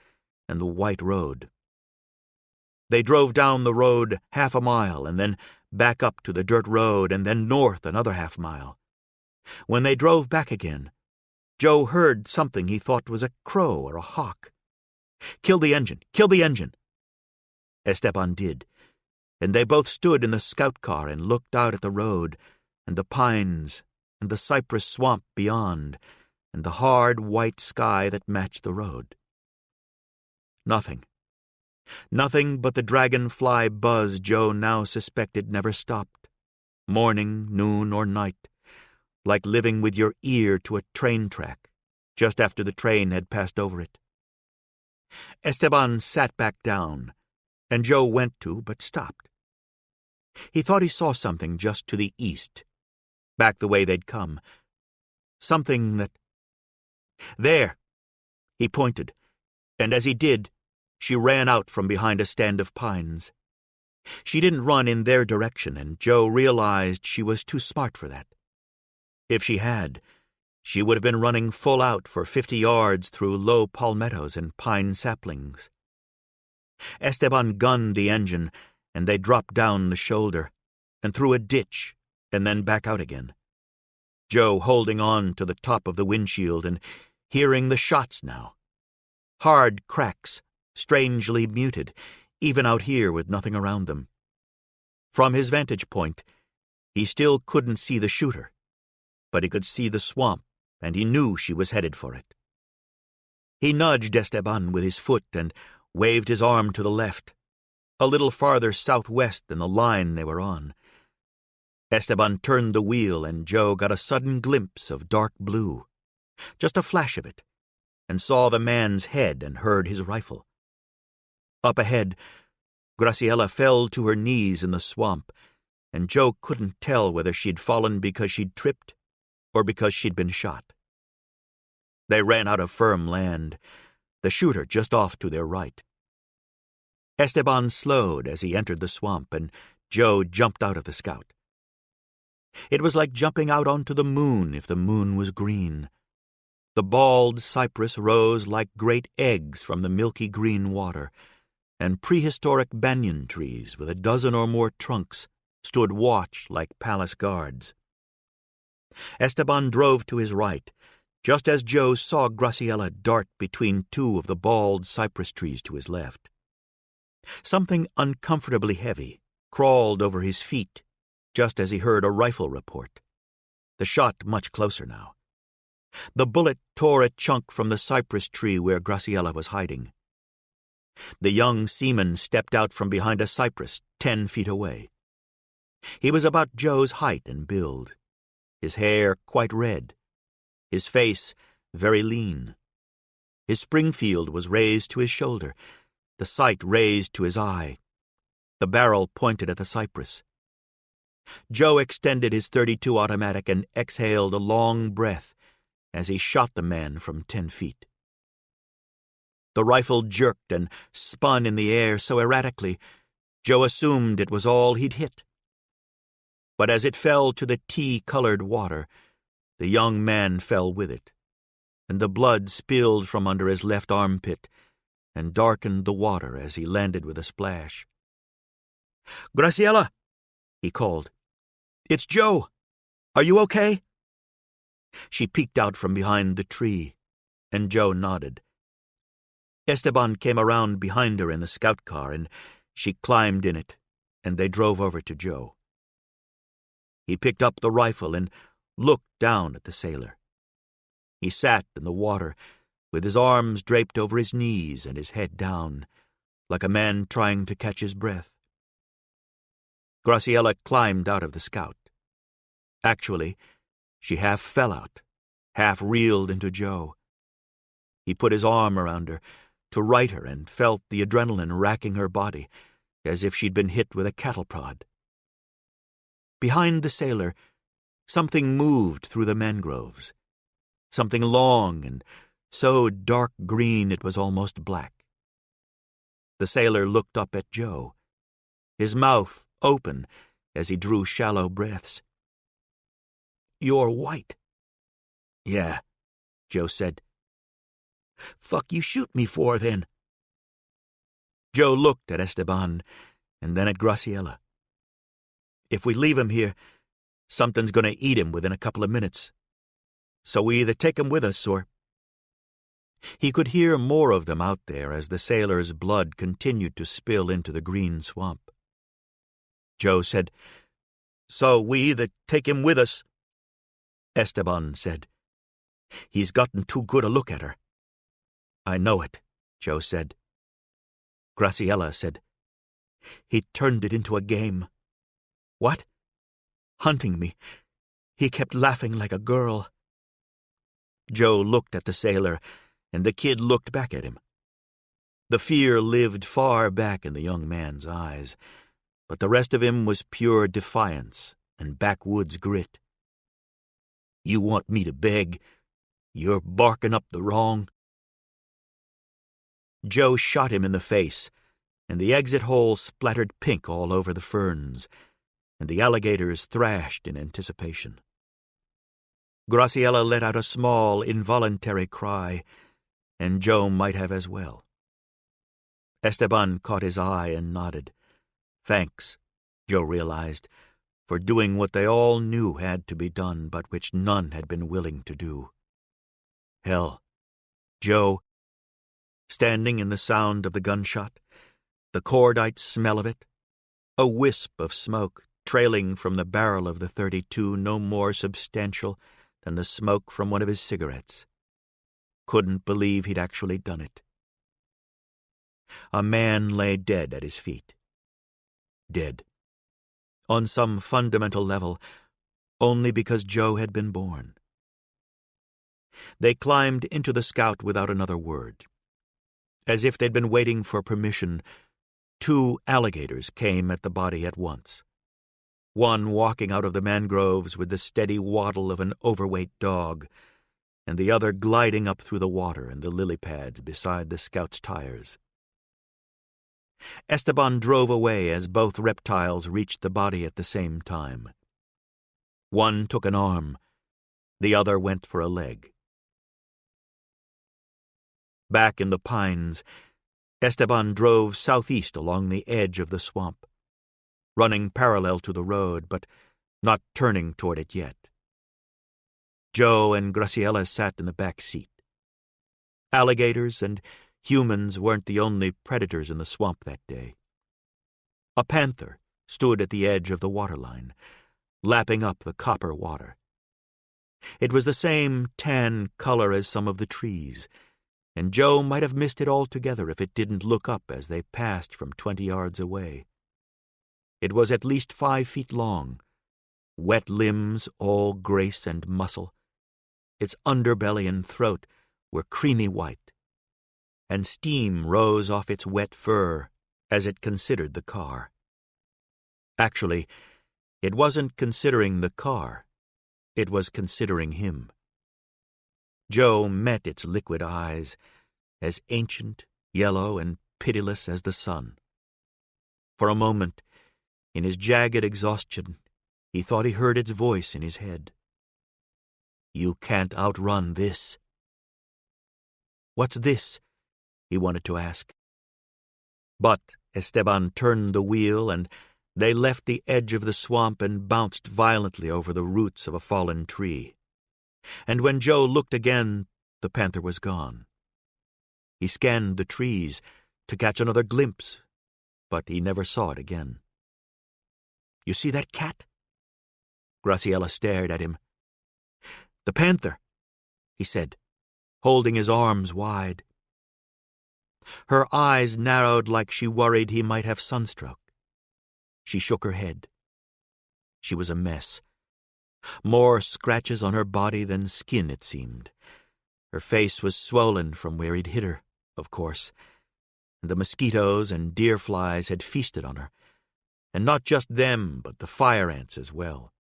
and the white road. They drove down the road half a mile and then back up to the dirt road and then north another half mile. When they drove back again, Joe heard something he thought was a crow or a hawk. Kill the engine! Kill the engine! Esteban did, and they both stood in the scout car and looked out at the road and the pines and the cypress swamp beyond and the hard white sky that matched the road. Nothing. Nothing but the dragonfly buzz Joe now suspected never stopped, morning, noon, or night, like living with your ear to a train track just after the train had passed over it. Esteban sat back down, and Joe went to but stopped. He thought he saw something just to the east, back the way they'd come. Something that... There! He pointed, and as he did, she ran out from behind a stand of pines. She didn't run in their direction, and Joe realized she was too smart for that. If she had, she would have been running full out for 50 yards through low palmettos and pine saplings. Esteban gunned the engine, and they dropped down the shoulder, and through a ditch, and then back out again. Joe holding on to the top of the windshield and hearing the shots now. Hard cracks, strangely muted, even out here with nothing around them. From his vantage point, he still couldn't see the shooter, but he could see the swamp, and he knew she was headed for it. He nudged Esteban with his foot and waved his arm to the left, a little farther southwest than the line they were on. Esteban turned the wheel, and Joe got a sudden glimpse of dark blue, just a flash of it, and saw the man's head and heard his rifle. Up ahead, Graciela fell to her knees in the swamp, and Joe couldn't tell whether she'd fallen because she'd tripped or because she'd been shot. They ran out of firm land, the shooter just off to their right. Esteban slowed as he entered the swamp, and Joe jumped out of the Scout. It was like jumping out onto the moon if the moon was green. The bald cypress rose like great eggs from the milky green water, and prehistoric banyan trees with a dozen or more trunks stood watch like palace guards. Esteban drove to his right, just as Joe saw Graciela dart between two of the bald cypress trees to his left. Something uncomfortably heavy crawled over his feet just as he heard a rifle report. The shot much closer now. The bullet tore a chunk from the cypress tree where Graciela was hiding. The young seaman stepped out from behind a cypress 10 feet away. He was about Joe's height and build, his hair quite red, his face very lean. His Springfield was raised to his shoulder, the sight raised to his eye. The barrel pointed at the cypress. Joe extended his .32 automatic and exhaled a long breath as he shot the man from 10 feet. The rifle jerked and spun in the air so erratically, Joe assumed it was all he'd hit. But as it fell to the tea-colored water, the young man fell with it, and the blood spilled from under his left armpit and darkened the water as he landed with a splash. "Graciela!" he called. "It's Joe. Are you okay?" She peeked out from behind the tree, and Joe nodded. Esteban came around behind her in the scout car, and she climbed in it, and they drove over to Joe. He picked up the rifle and looked down at the sailor. He sat in the water, with his arms draped over his knees and his head down, like a man trying to catch his breath. Graciela climbed out of the Scout. Actually, she half fell out, half reeled into Joe. He put his arm around her to right her and felt the adrenaline racking her body, as if she'd been hit with a cattle prod. Behind the sailor, something moved through the mangroves, something long and so dark green it was almost black. The sailor looked up at Joe, his mouth open as he drew shallow breaths. "You're white." "Yeah," Joe said. "Fuck you shoot me for, then?" Joe looked at Esteban and then at Graciela. "If we leave him here, something's going to eat him within a couple of minutes. So we either take him with us or—" He could hear more of them out there as the sailor's blood continued to spill into the green swamp. Joe said, "So we either take him with us—" Esteban said, "He's gotten too good a look at her." "I know it," Joe said. Graciela said, "He turned it into a game." "What?" "Hunting me. He kept laughing like a girl." Joe looked at the sailor, and the kid looked back at him. The fear lived far back in the young man's eyes, but the rest of him was pure defiance and backwoods grit. "You want me to beg? You're barking up the wrong." Joe shot him in the face, and the exit hole splattered pink all over the ferns, and the alligators thrashed in anticipation. Graciela let out a small, involuntary cry, and Joe might have as well. Esteban caught his eye and nodded. Thanks, Joe realized, for doing what they all knew had to be done, but which none had been willing to do. Hell, Joe, standing in the sound of the gunshot, the cordite smell of it, a wisp of smoke trailing from the barrel of the .32 no more substantial than the smoke from one of his cigarettes. Couldn't believe he'd actually done it. A man lay dead at his feet. Dead. On some fundamental level, only because Joe had been born. They climbed into the Scout without another word. As if they'd been waiting for permission, 2 alligators came at the body at once. One walking out of the mangroves with the steady waddle of an overweight dog, and the other gliding up through the water and the lily pads beside the Scout's tires. Esteban drove away as both reptiles reached the body at the same time. One took an arm, the other went for a leg. Back in the pines, Esteban drove southeast along the edge of the swamp, running parallel to the road, but not turning toward it yet. Joe and Graciela sat in the back seat. Alligators and humans weren't the only predators in the swamp that day. A panther stood at the edge of the waterline, lapping up the copper water. It was the same tan color as some of the trees, and Joe might have missed it altogether if it didn't look up as they passed from 20 yards away. It was at least 5 feet long, wet limbs all grace and muscle. Its underbelly and throat were creamy white, and steam rose off its wet fur as it considered the car. Actually, it wasn't considering the car. It was considering him. Joe met its liquid eyes, as ancient, yellow, and pitiless as the sun. For a moment, in his jagged exhaustion, he thought he heard its voice in his head. "You can't outrun this." "What's this?" he wanted to ask. But Esteban turned the wheel, and they left the edge of the swamp and bounced violently over the roots of a fallen tree. And when Joe looked again, the panther was gone. He scanned the trees to catch another glimpse, but he never saw it again. "You see that cat?" Graciela stared at him. "The panther," he said, holding his arms wide. Her eyes narrowed like she worried he might have sunstroke. She shook her head. She was a mess. More scratches on her body than skin, it seemed. Her face was swollen from where he'd hit her, of course, and the mosquitoes and deer flies had feasted on her, and not just them, but the fire ants as well,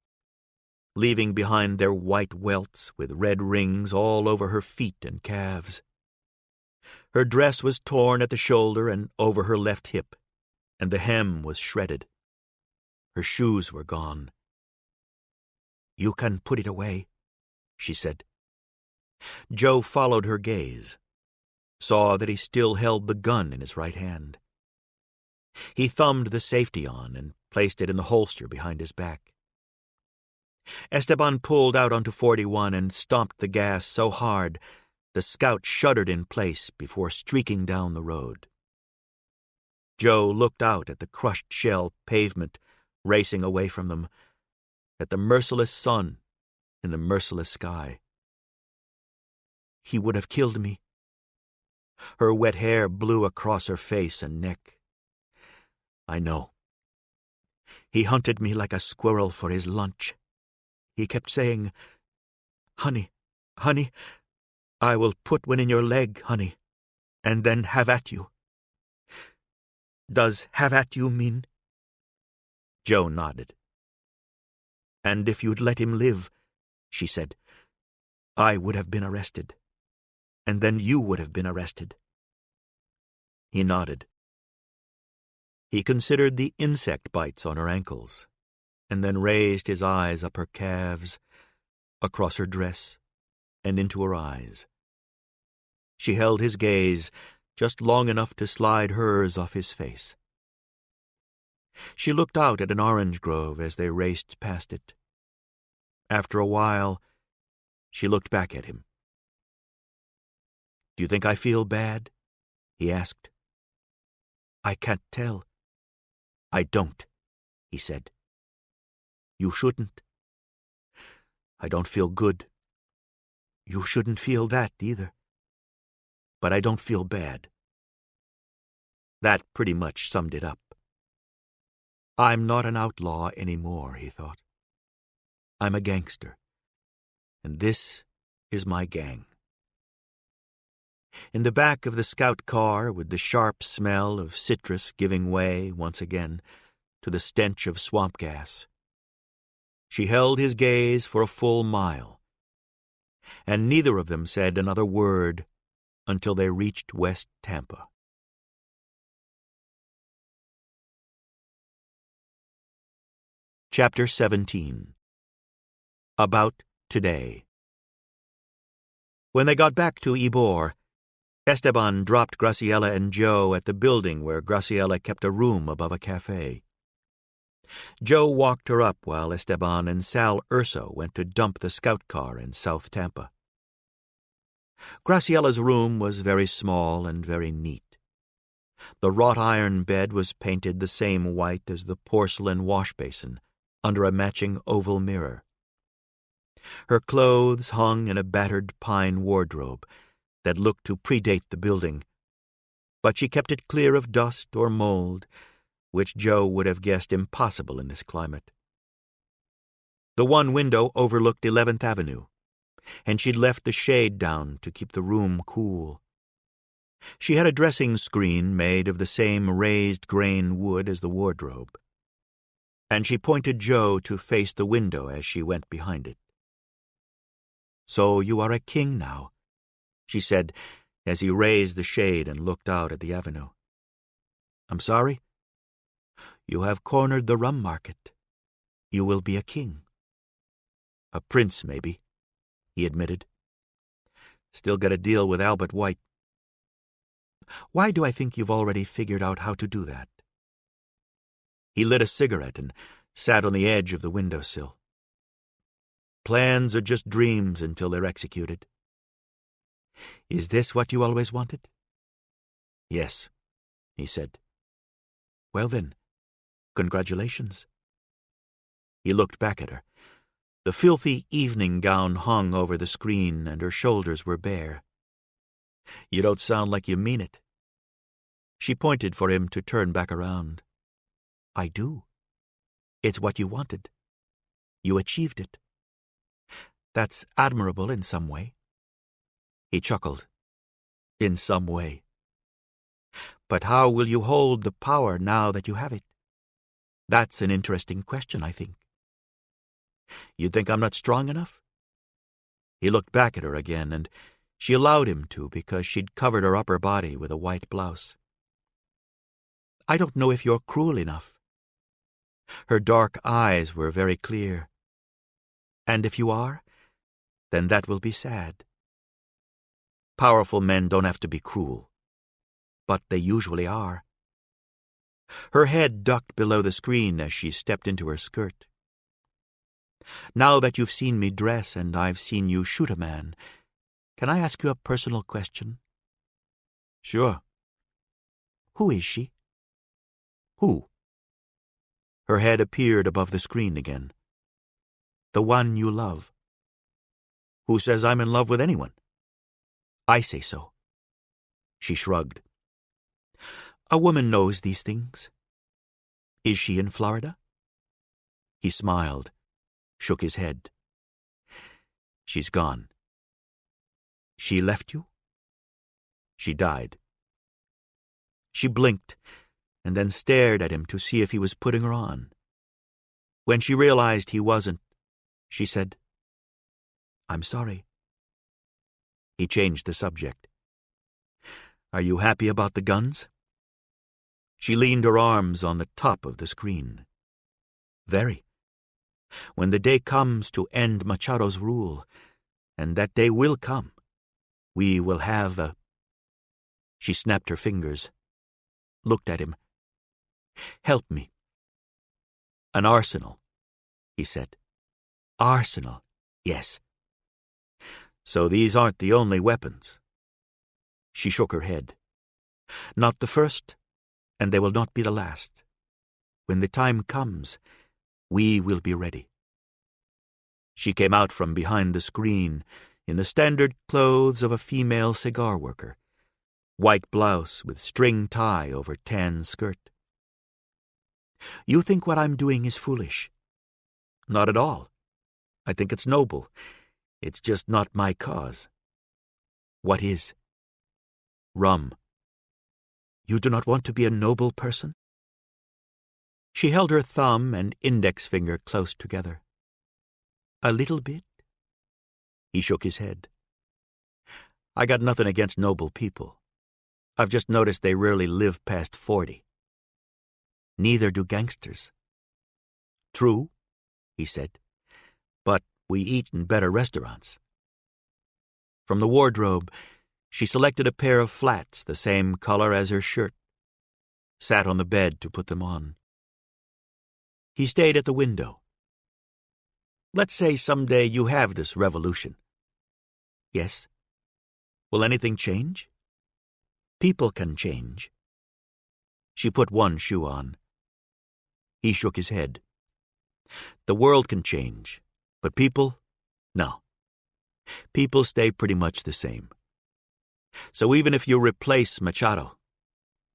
leaving behind their white welts with red rings all over her feet and calves. Her dress was torn at the shoulder and over her left hip, and the hem was shredded. Her shoes were gone. "You can put it away," she said. Joe followed her gaze, saw that he still held the gun in his right hand. He thumbed the safety on and placed it in the holster behind his back. Esteban pulled out onto 41 and stomped the gas so hard the Scout shuddered in place before streaking down the road. Joe looked out at the crushed shell pavement racing away from them, at the merciless sun in the merciless sky. "He would have killed me." Her wet hair blew across her face and neck. "I know. He hunted me like a squirrel for his lunch. He kept saying, 'Honey, honey, I will put one in your leg, honey, and then have at you.' Does have at you mean? Joe nodded. And if you'd let him live, she said, I would have been arrested. And then you would have been arrested. He nodded. He considered the insect bites on her ankles, and then raised his eyes up her calves, across her dress, and into her eyes. She held his gaze just long enough to slide hers off his face. She looked out at an orange grove as they raced past it. After a while, she looked back at him. Do you think I feel bad? He asked. I can't tell. I don't, he said. You shouldn't. I don't feel good. You shouldn't feel that either. But I don't feel bad. That pretty much summed it up. I'm not an outlaw anymore, he thought. I'm a gangster. And this is my gang. In the back of the scout car, with the sharp smell of citrus giving way, once again, to the stench of swamp gas, she held his gaze for a full mile, and neither of them said another word until they reached West Tampa. Chapter 17. About Today. When they got back to Ybor, Esteban dropped Graciela and Joe at the building where Graciela kept a room above a cafe. Joe walked her up while Esteban and Sal Urso went to dump the scout car in South Tampa. Graciela's room was very small and very neat. The wrought iron bed was painted the same white as the porcelain wash basin under a matching oval mirror. Her clothes hung in a battered pine wardrobe that looked to predate the building, but she kept it clear of dust or mold, which Joe would have guessed impossible in this climate. The one window overlooked 11th Avenue, and she'd left the shade down to keep the room cool. She had a dressing screen made of the same raised grain wood as the wardrobe, and she pointed Joe to face the window as she went behind it. So you are a king now, she said as he raised the shade and looked out at the avenue. I'm sorry? You have cornered the rum market. You will be a king. A prince, maybe, he admitted. Still got to deal with Albert White. Why do I think you've already figured out how to do that? He lit a cigarette and sat on the edge of the windowsill. Plans are just dreams until they're executed. Is this what you always wanted? Yes, he said. Well then, congratulations. He looked back at her. The filthy evening gown hung over the screen and her shoulders were bare. You don't sound like you mean it. She pointed for him to turn back around. I do. It's what you wanted. You achieved it. That's admirable in some way. He chuckled. In some way. But how will you hold the power now that you have it? That's an interesting question, I think. You think I'm not strong enough? He looked back at her again, and she allowed him to because she'd covered her upper body with a white blouse. I don't know if you're cruel enough. Her dark eyes were very clear. And if you are, then that will be sad. Powerful men don't have to be cruel, but they usually are. Her head ducked below the screen as she stepped into her skirt. Now that you've seen me dress and I've seen you shoot a man, can I ask you a personal question? Sure. Who is she? Who? Her head appeared above the screen again. The one you love. Who says I'm in love with anyone? I say so. She shrugged. A woman knows these things. Is she in Florida? He smiled, shook his head. She's gone. She left you? She died. She blinked, and then stared at him to see if he was putting her on. When she realized he wasn't, she said, "I'm sorry." He changed the subject. "Are you happy about the guns?" She leaned her arms on the top of the screen. "Very. When the day comes to end Machado's rule, and that day will come, we will have a—" She snapped her fingers, looked at him. "Help me." "An arsenal," he said. "Arsenal, yes. So these aren't the only weapons." She shook her head. "Not the first, and they will not be the last. When the time comes, we will be ready." She came out from behind the screen in the standard clothes of a female cigar worker, white blouse with string tie over tan skirt. "You think what I'm doing is foolish?" "Not at all. I think it's noble. It's just not my cause." "What is?" "Rum." "You do not want to be a noble person?" She held her thumb and index finger close together. "A little bit?" He shook his head. "I got nothing against noble people. I've just noticed they rarely live past 40. Neither do gangsters." "True," he said, "but we eat in better restaurants." From the wardrobe, she selected a pair of flats the same color as her shirt, sat on the bed to put them on. He stayed at the window. "Let's say someday you have this revolution." "Yes." "Will anything change?" "People can change." She put one shoe on. He shook his head. "The world can change, but people, no. People stay pretty much the same. So even if you replace Machado,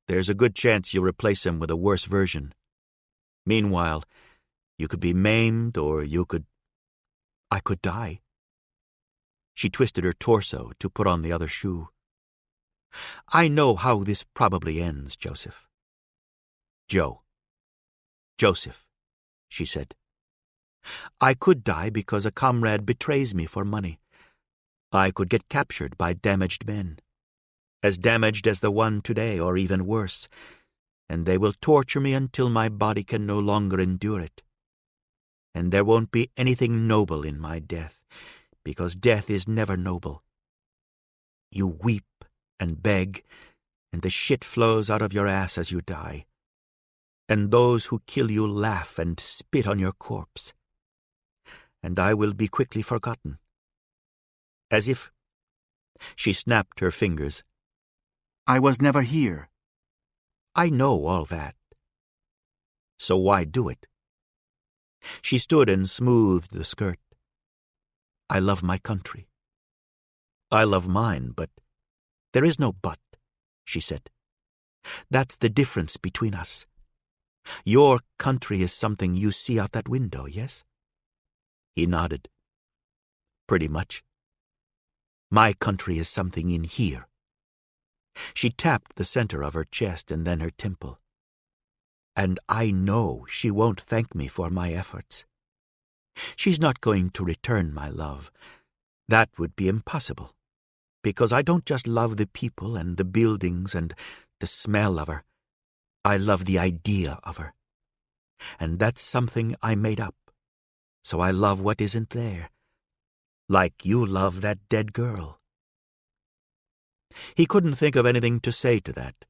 there's a good chance you'll replace him with a worse version. Meanwhile, you could be maimed, or I could die." She twisted her torso to put on the other shoe. "I know how this probably ends, Joseph." "Joe." "Joseph," she said. "I could die because a comrade betrays me for money. I could get captured by damaged men, as damaged as the one today, or even worse, and they will torture me until my body can no longer endure it. And there won't be anything noble in my death, because death is never noble. You weep and beg, and the shit flows out of your ass as you die. And those who kill you laugh and spit on your corpse. And I will be quickly forgotten. As if—" She snapped her fingers. "I was never here." "I know all that. So why do it?" She stood and smoothed the skirt. "I love my country." "I love mine, but—" "There is no but," she said. "That's the difference between us. Your country is something you see out that window, yes?" He nodded. "Pretty much. My country is something in here." She tapped the center of her chest and then her temple. "And I know she won't thank me for my efforts. She's not going to return my love. That would be impossible, because I don't just love the people and the buildings and the smell of her. I love the idea of her. And that's something I made up. So I love what isn't there. Like you love that dead girl." He couldn't think of anything to say to that,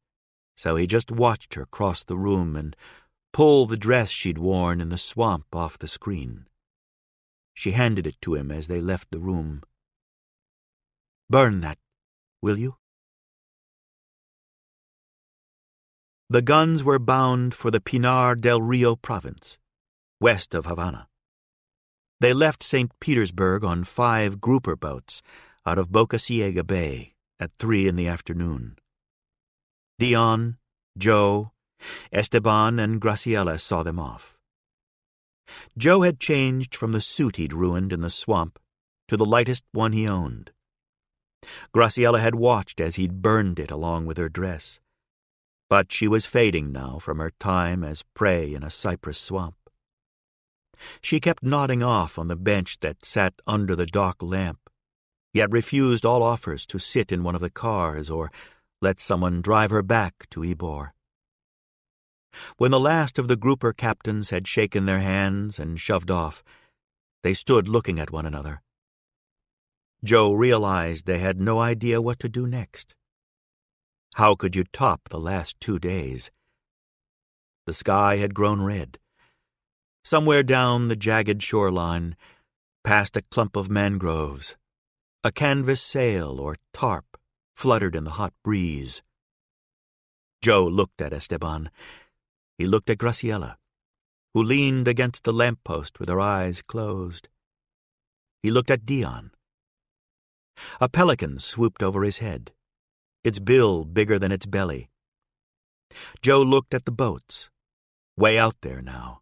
so he just watched her cross the room and pull the dress she'd worn in the swamp off the screen. She handed it to him as they left the room. "Burn that, will you?" The guns were bound for the Pinar del Rio province, west of Havana. They left St. Petersburg on 5 grouper boats out of Boca Ciega Bay at 3 in the afternoon. Dion, Joe, Esteban, and Graciela saw them off. Joe had changed from the suit he'd ruined in the swamp to the lightest one he owned. Graciela had watched as he'd burned it along with her dress. but she was fading now from her time as prey in a cypress swamp. She kept nodding off on the bench that sat under the dock lamp, yet refused all offers to sit in one of the cars or let someone drive her back to Ybor. When the last of the grouper captains had shaken their hands and shoved off, they stood looking at one another. Joe realized they had no idea what to do next. How could you top the last 2 days? The sky had grown red. Somewhere down the jagged shoreline, past a clump of mangroves, a canvas sail or tarp fluttered in the hot breeze. Joe looked at Esteban. He looked at Graciela, who leaned against the lamppost with her eyes closed. He looked at Dion. A pelican swooped over his head, its bill bigger than its belly. Joe looked at the boats, way out there now,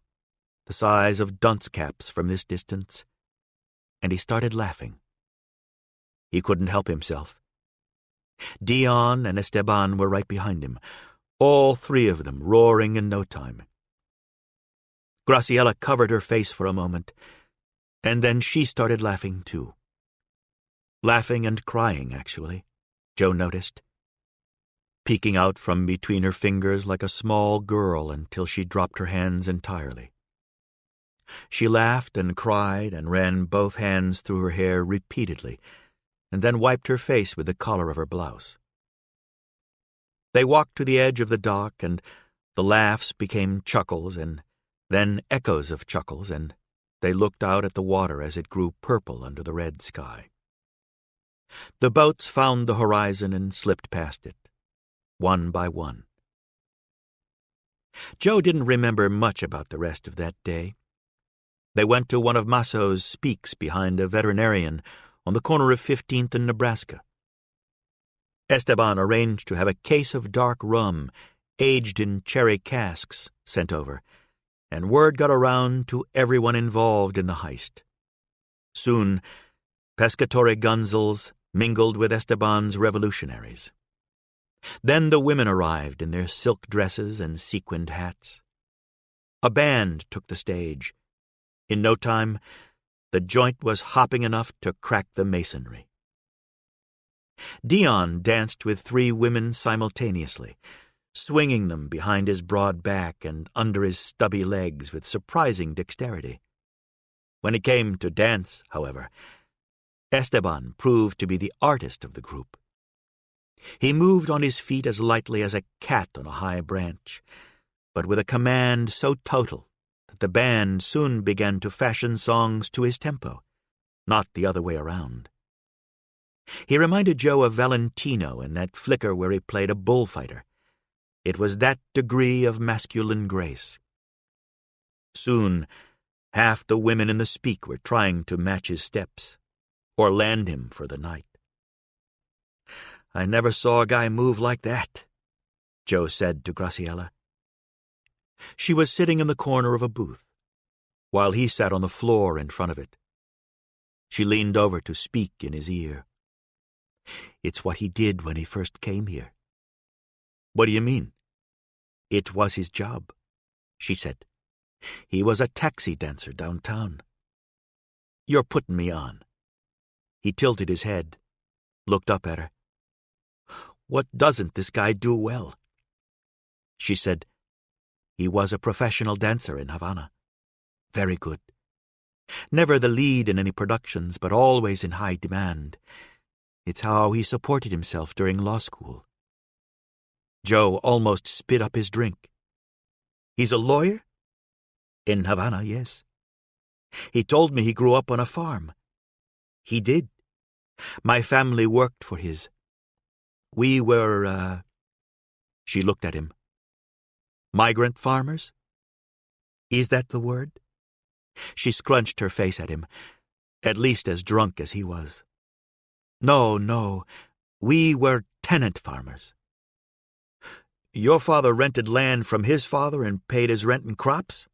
the size of dunce caps from this distance, and he started laughing. He couldn't help himself. Dion and Esteban were right behind him, all 3 of them roaring in no time. Graciela covered her face for a moment, and then she started laughing too. Laughing and crying, actually, Joe noticed, peeking out from between her fingers like a small girl until she dropped her hands entirely. She laughed and cried and ran both hands through her hair repeatedly, and then wiped her face with the collar of her blouse. They walked to the edge of the dock, and the laughs became chuckles and then echoes of chuckles, and they looked out at the water as it grew purple under the red sky. The boats found the horizon and slipped past it, one by one. Joe didn't remember much about the rest of that day. They went to one of Masso's speaks behind a veterinarian on the corner of 15th and Nebraska. Esteban arranged to have a case of dark rum, aged in cherry casks, sent over, and word got around to everyone involved in the heist. Soon, Pescatore Gunzels mingled with Esteban's revolutionaries. Then the women arrived in their silk dresses and sequined hats. A band took the stage. In no time, the joint was hopping enough to crack the masonry. Dion danced with 3 women simultaneously, swinging them behind his broad back and under his stubby legs with surprising dexterity. When it came to dance, however, Esteban proved to be the artist of the group. He moved on his feet as lightly as a cat on a high branch, but with a command so total that the band soon began to fashion songs to his tempo, not the other way around. He reminded Joe of Valentino in that flicker where he played a bullfighter. It was that degree of masculine grace. Soon, half the women in the speak were trying to match his steps, or land him for the night. "I never saw a guy move like that," Joe said to Graciela. She was sitting in the corner of a booth, while he sat on the floor in front of it. She leaned over to speak in his ear. "It's what he did when he first came here." "What do you mean?" "It was his job," she said. "He was a taxi dancer downtown." "You're putting me on." He tilted his head, looked up at her. "What doesn't this guy do well?" She said, "He was a professional dancer in Havana. Very good. Never the lead in any productions, but always in high demand. It's how he supported himself during law school." Joe almost spit up his drink. "He's a lawyer?" "In Havana, yes. He told me he grew up on a farm." "He did. My family worked for his. We were, She looked at him. "Migrant farmers? Is that the word?" She scrunched her face at him, at least as drunk as he was. No, we were tenant farmers." "Your father rented land from his father and paid his rent and crops?"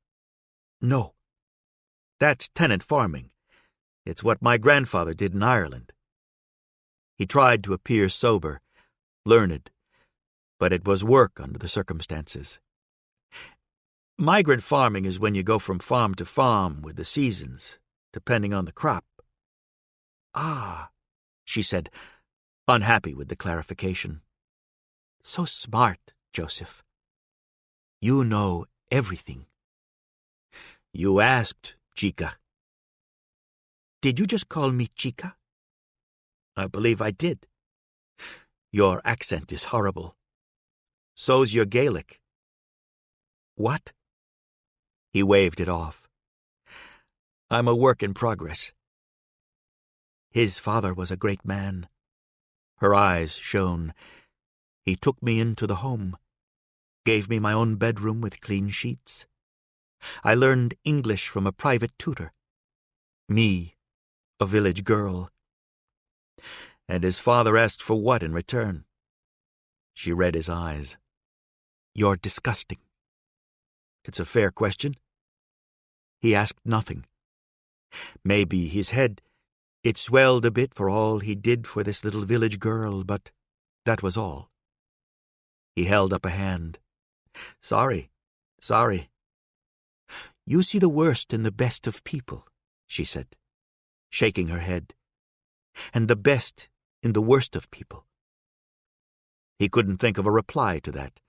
"No. That's tenant farming. It's what my grandfather did in Ireland." He tried to appear sober, learned, but it was work under the circumstances. Migrant farming is when you go from farm to farm with the seasons, depending on the crop. Ah, she said, unhappy with the clarification. So smart, Joseph. You know everything. You asked, Chica. Did you just call me Chica? I believe I did. Your accent is horrible. So's your Gaelic. What? He waved it off. I'm a work in progress. His father was a great man. Her eyes shone. He took me into the home, gave me my own bedroom with clean sheets. I learned English from a private tutor. Me, a village girl. And his father asked for what in return? She read his eyes. You're disgusting. It's a fair question. He asked nothing. Maybe his head, it swelled a bit for all he did for this little village girl, but that was all. He held up a hand. Sorry. You see the worst in the best of people, she said, shaking her head, and the best in the worst of people. He couldn't think of a reply to that,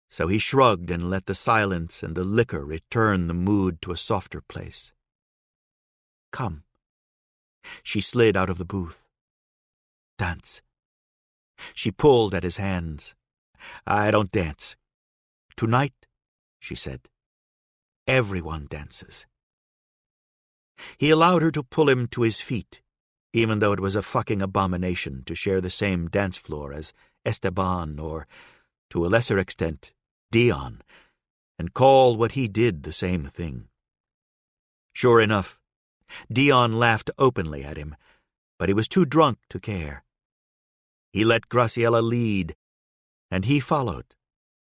so he shrugged and let the silence and the liquor return the mood to a softer place. Come. She slid out of the booth. Dance. She pulled at his hands. I don't dance. Tonight, she said, everyone dances. He allowed her to pull him to his feet, even though it was a fucking abomination to share the same dance floor as Esteban or, to a lesser extent, Dion, and call what he did the same thing. Sure enough, Dion laughed openly at him, but he was too drunk to care. He let Graciela lead, and he followed,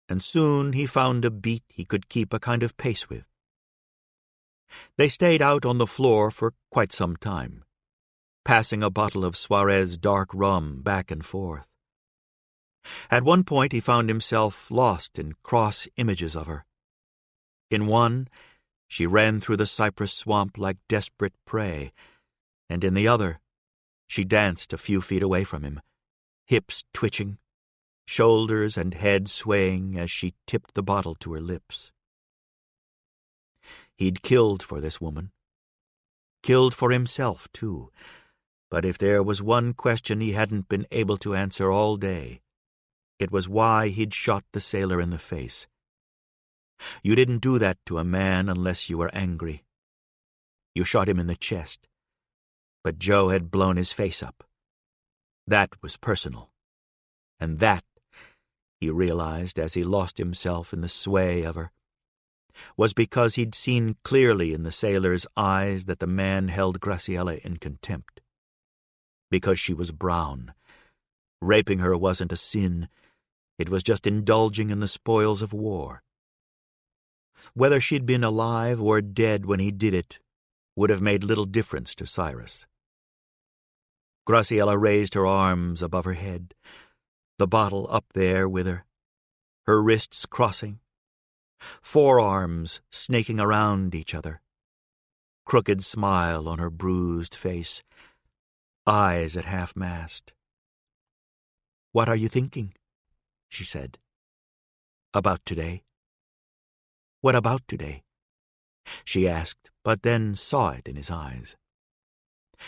and soon he found a beat he could keep a kind of pace with. They stayed out on the floor for quite some time, passing a bottle of Suarez dark rum back and forth. At one point he found himself lost in cross images of her. In one, she ran through the cypress swamp like desperate prey, and in the other, she danced a few feet away from him, hips twitching, shoulders and head swaying as she tipped the bottle to her lips. He'd killed for this woman. Killed for himself, too. But if there was one question he hadn't been able to answer all day, it was why he'd shot the sailor in the face. You didn't do that to a man unless you were angry. You shot him in the chest, but Joe had blown his face up. That was personal. And that, he realized as he lost himself in the sway of her, was because he'd seen clearly in the sailor's eyes that the man held Graciela in contempt. Because she was brown. Raping her wasn't a sin. It was just indulging in the spoils of war. Whether she'd been alive or dead when he did it would have made little difference to Cyrus. Graciela raised her arms above her head, the bottle up there with her, her wrists crossing, forearms snaking around each other, crooked smile on her bruised face, eyes at half-mast. What are you thinking? She said. About today. What about today? She asked, but then saw it in his eyes.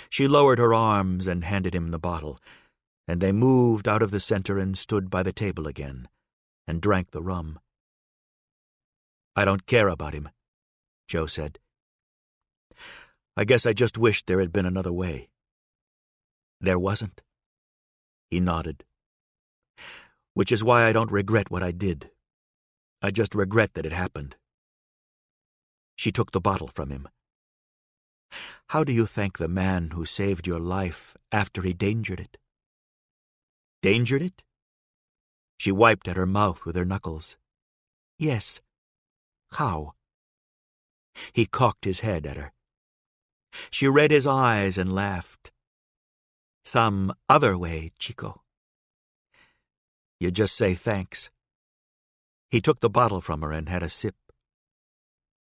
She lowered her arms and handed him the bottle, and they moved out of the center and stood by the table again, and drank the rum. I don't care about him, Joe said. I guess I just wished there had been another way. There wasn't. He nodded. Which is why I don't regret what I did. I just regret that it happened. She took the bottle from him. How do you thank the man who saved your life after he dangered it? Dangered it? She wiped at her mouth with her knuckles. Yes. How? He cocked his head at her. She read his eyes and laughed. Some other way, Chico. You just say thanks. He took the bottle from her and had a sip.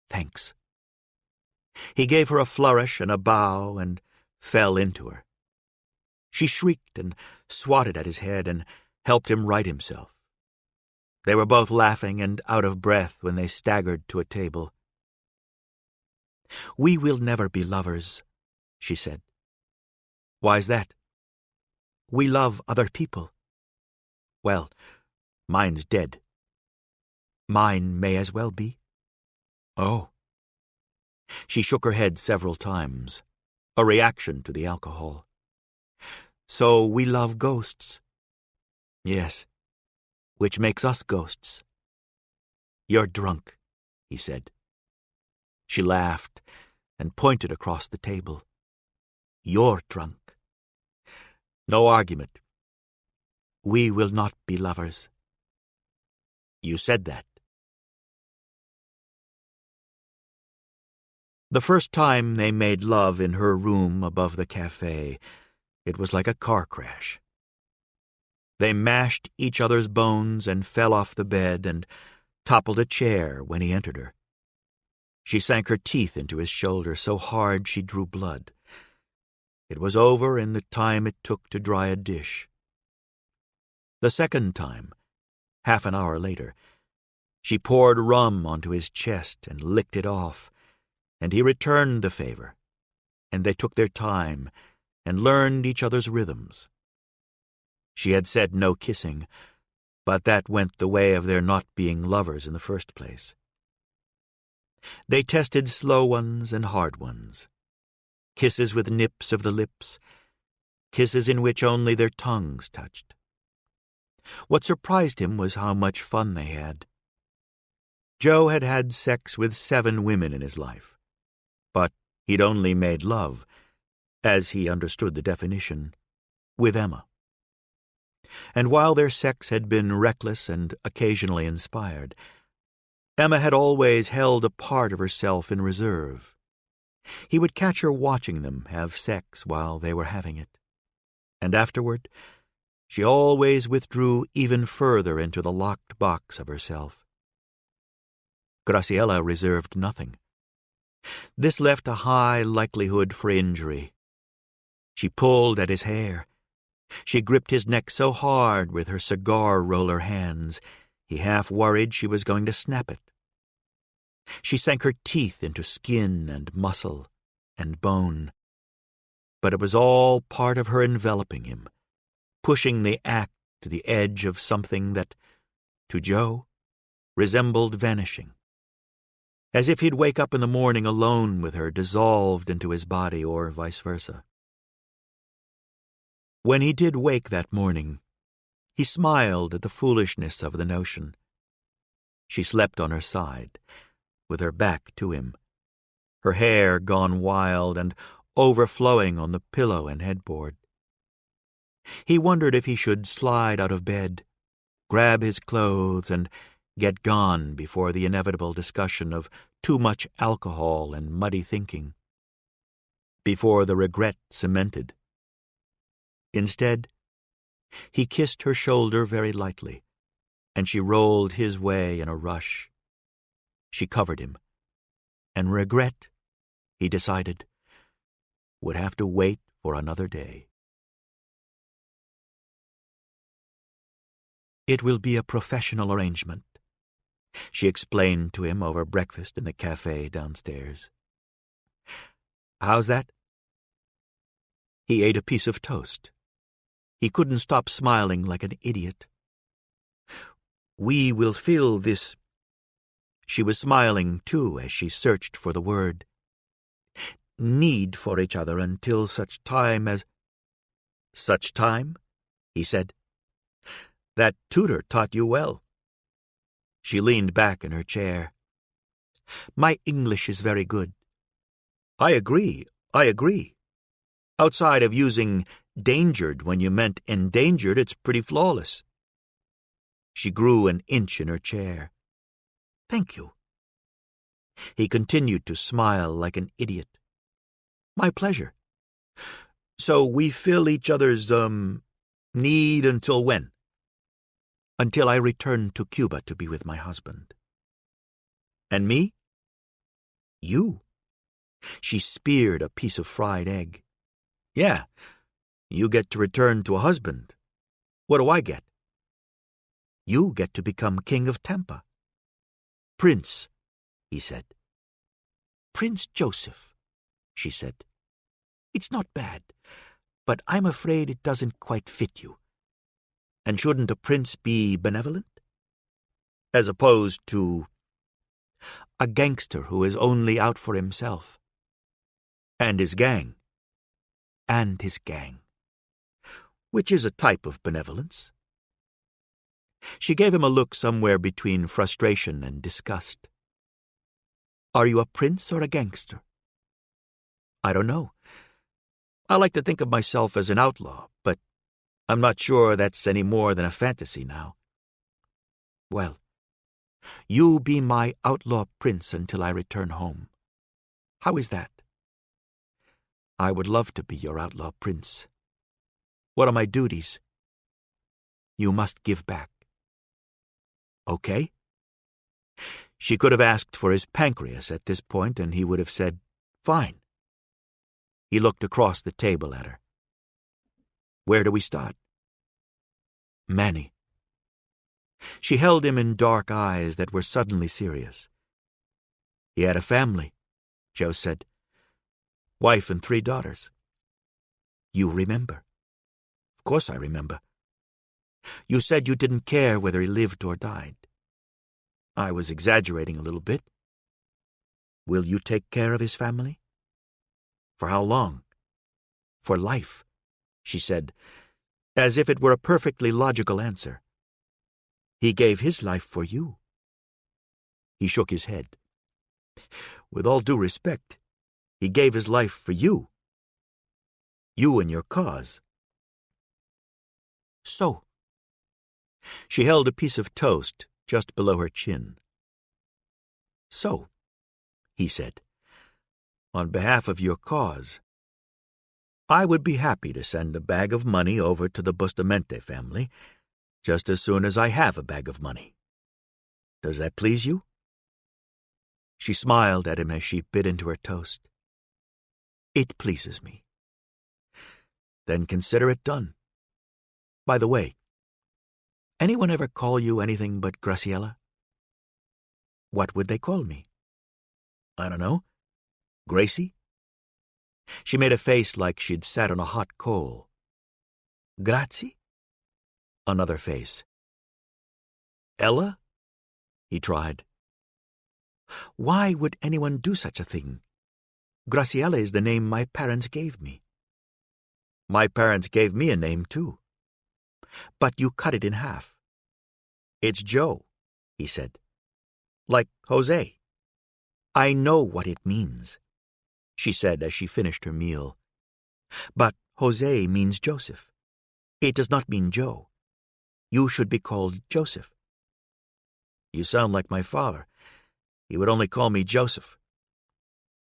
Thanks. He gave her a flourish and a bow and fell into her. She shrieked and swatted at his head and helped him right himself. They were both laughing and out of breath when they staggered to a table. "We will never be lovers," she said. "Why's that?" "We love other people." "Well, mine's dead." "Mine may as well be." "Oh." She shook her head several times, a reaction to the alcohol. "So we love ghosts." "Yes, which makes us ghosts." "You're drunk," he said. She laughed and pointed across the table. "You're drunk." No argument. "We will not be lovers." "You said that." The first time they made love in her room above the cafe, it was like a car crash. They mashed each other's bones and fell off the bed and toppled a chair when he entered her. She sank her teeth into his shoulder so hard she drew blood. It was over in the time it took to dry a dish. The second time, half an hour later, she poured rum onto his chest and licked it off, and he returned the favor, and they took their time and learned each other's rhythms. She had said no kissing, but that went the way of their not being lovers in the first place. They tested slow ones and hard ones, kisses with nips of the lips, kisses in which only their tongues touched. What surprised him was how much fun they had. Joe had had sex with 7 women in his life, but he'd only made love, as he understood the definition, with Emma. And while their sex had been reckless and occasionally inspired, Emma had always held a part of herself in reserve. He would catch her watching them have sex while they were having it, and afterward she always withdrew even further into the locked box of herself. Graciela reserved nothing. This left a high likelihood for injury. She pulled at his hair. She gripped his neck so hard with her cigar-roller hands, he half worried she was going to snap it. She sank her teeth into skin and muscle and bone. But it was all part of her enveloping him, pushing the act to the edge of something that, to Joe, resembled vanishing. As if he'd wake up in the morning alone with her dissolved into his body, or vice versa. When he did wake that morning, he smiled at the foolishness of the notion. She slept on her side, with her back to him, her hair gone wild and overflowing on the pillow and headboard. He wondered if he should slide out of bed, grab his clothes, and get gone before the inevitable discussion of too much alcohol and muddy thinking, before the regret cemented. Instead, he kissed her shoulder very lightly, and she rolled his way in a rush. She covered him, and regret, he decided, would have to wait for another day. "It will be a professional arrangement," she explained to him over breakfast in the cafe downstairs. "How's that?" He ate a piece of toast. He couldn't stop smiling like an idiot. "We will fill this—" She was smiling, too, as she searched for the word. "Need for each other until such time as—" "Such time?" he said. "That tutor taught you well." She leaned back in her chair. "My English is very good." I agree. Outside of using dangered when you meant endangered, it's pretty flawless." She grew an inch in her chair. "Thank you." He continued to smile like an idiot. "My pleasure. So we fill each other's, need until when?" until I return to Cuba to be with my husband. And me? You. She speared a piece of fried egg. Yeah, you get to return to a husband. What do I get? You get to become King of Tampa. Prince, he said. Prince Joseph, she said. It's not bad, but I'm afraid it doesn't quite fit you. And shouldn't a prince be benevolent? As opposed to a gangster who is only out for himself. And his gang. And his gang. Which is a type of benevolence. She gave him a look somewhere between frustration and disgust. Are you a prince or a gangster? I don't know. I like to think of myself as an outlaw, but I'm not sure that's any more than a fantasy now. Well, you be my outlaw prince until I return home. How is that? I would love to be your outlaw prince. What are my duties? You must give back. Okay? She could have asked for his pancreas at this point, and he would have said, fine. He looked across the table at her. Where do we start? Manny. She held him in dark eyes that were suddenly serious. He had a family, Joe said. Wife and 3 daughters. You remember? Of course I remember. You said you didn't care whether he lived or died. I was exaggerating a little bit. Will you take care of his family? For how long? For life, she said, as if it were a perfectly logical answer. He gave his life for you. He shook his head. With all due respect, he gave his life for you. You and your cause. So. She held a piece of toast just below her chin. So, he said, on behalf of your cause, I would be happy to send a bag of money over to the Bustamante family just as soon as I have a bag of money. Does that please you? She smiled at him as she bit into her toast. It pleases me. Then consider it done. By the way, anyone ever call you anything but Graciela? What would they call me? I don't know. Gracie? She made a face like she'd sat on a hot coal. Grazie? Another face. Ella? He tried. Why would anyone do such a thing? Graciela is the name my parents gave me. My parents gave me a name, too. But you cut it in half. It's Joe, he said. Like Jose. I know what it means, she said as she finished her meal. But Jose means Joseph. It does not mean Joe. You should be called Joseph. You sound like my father. He would only call me Joseph.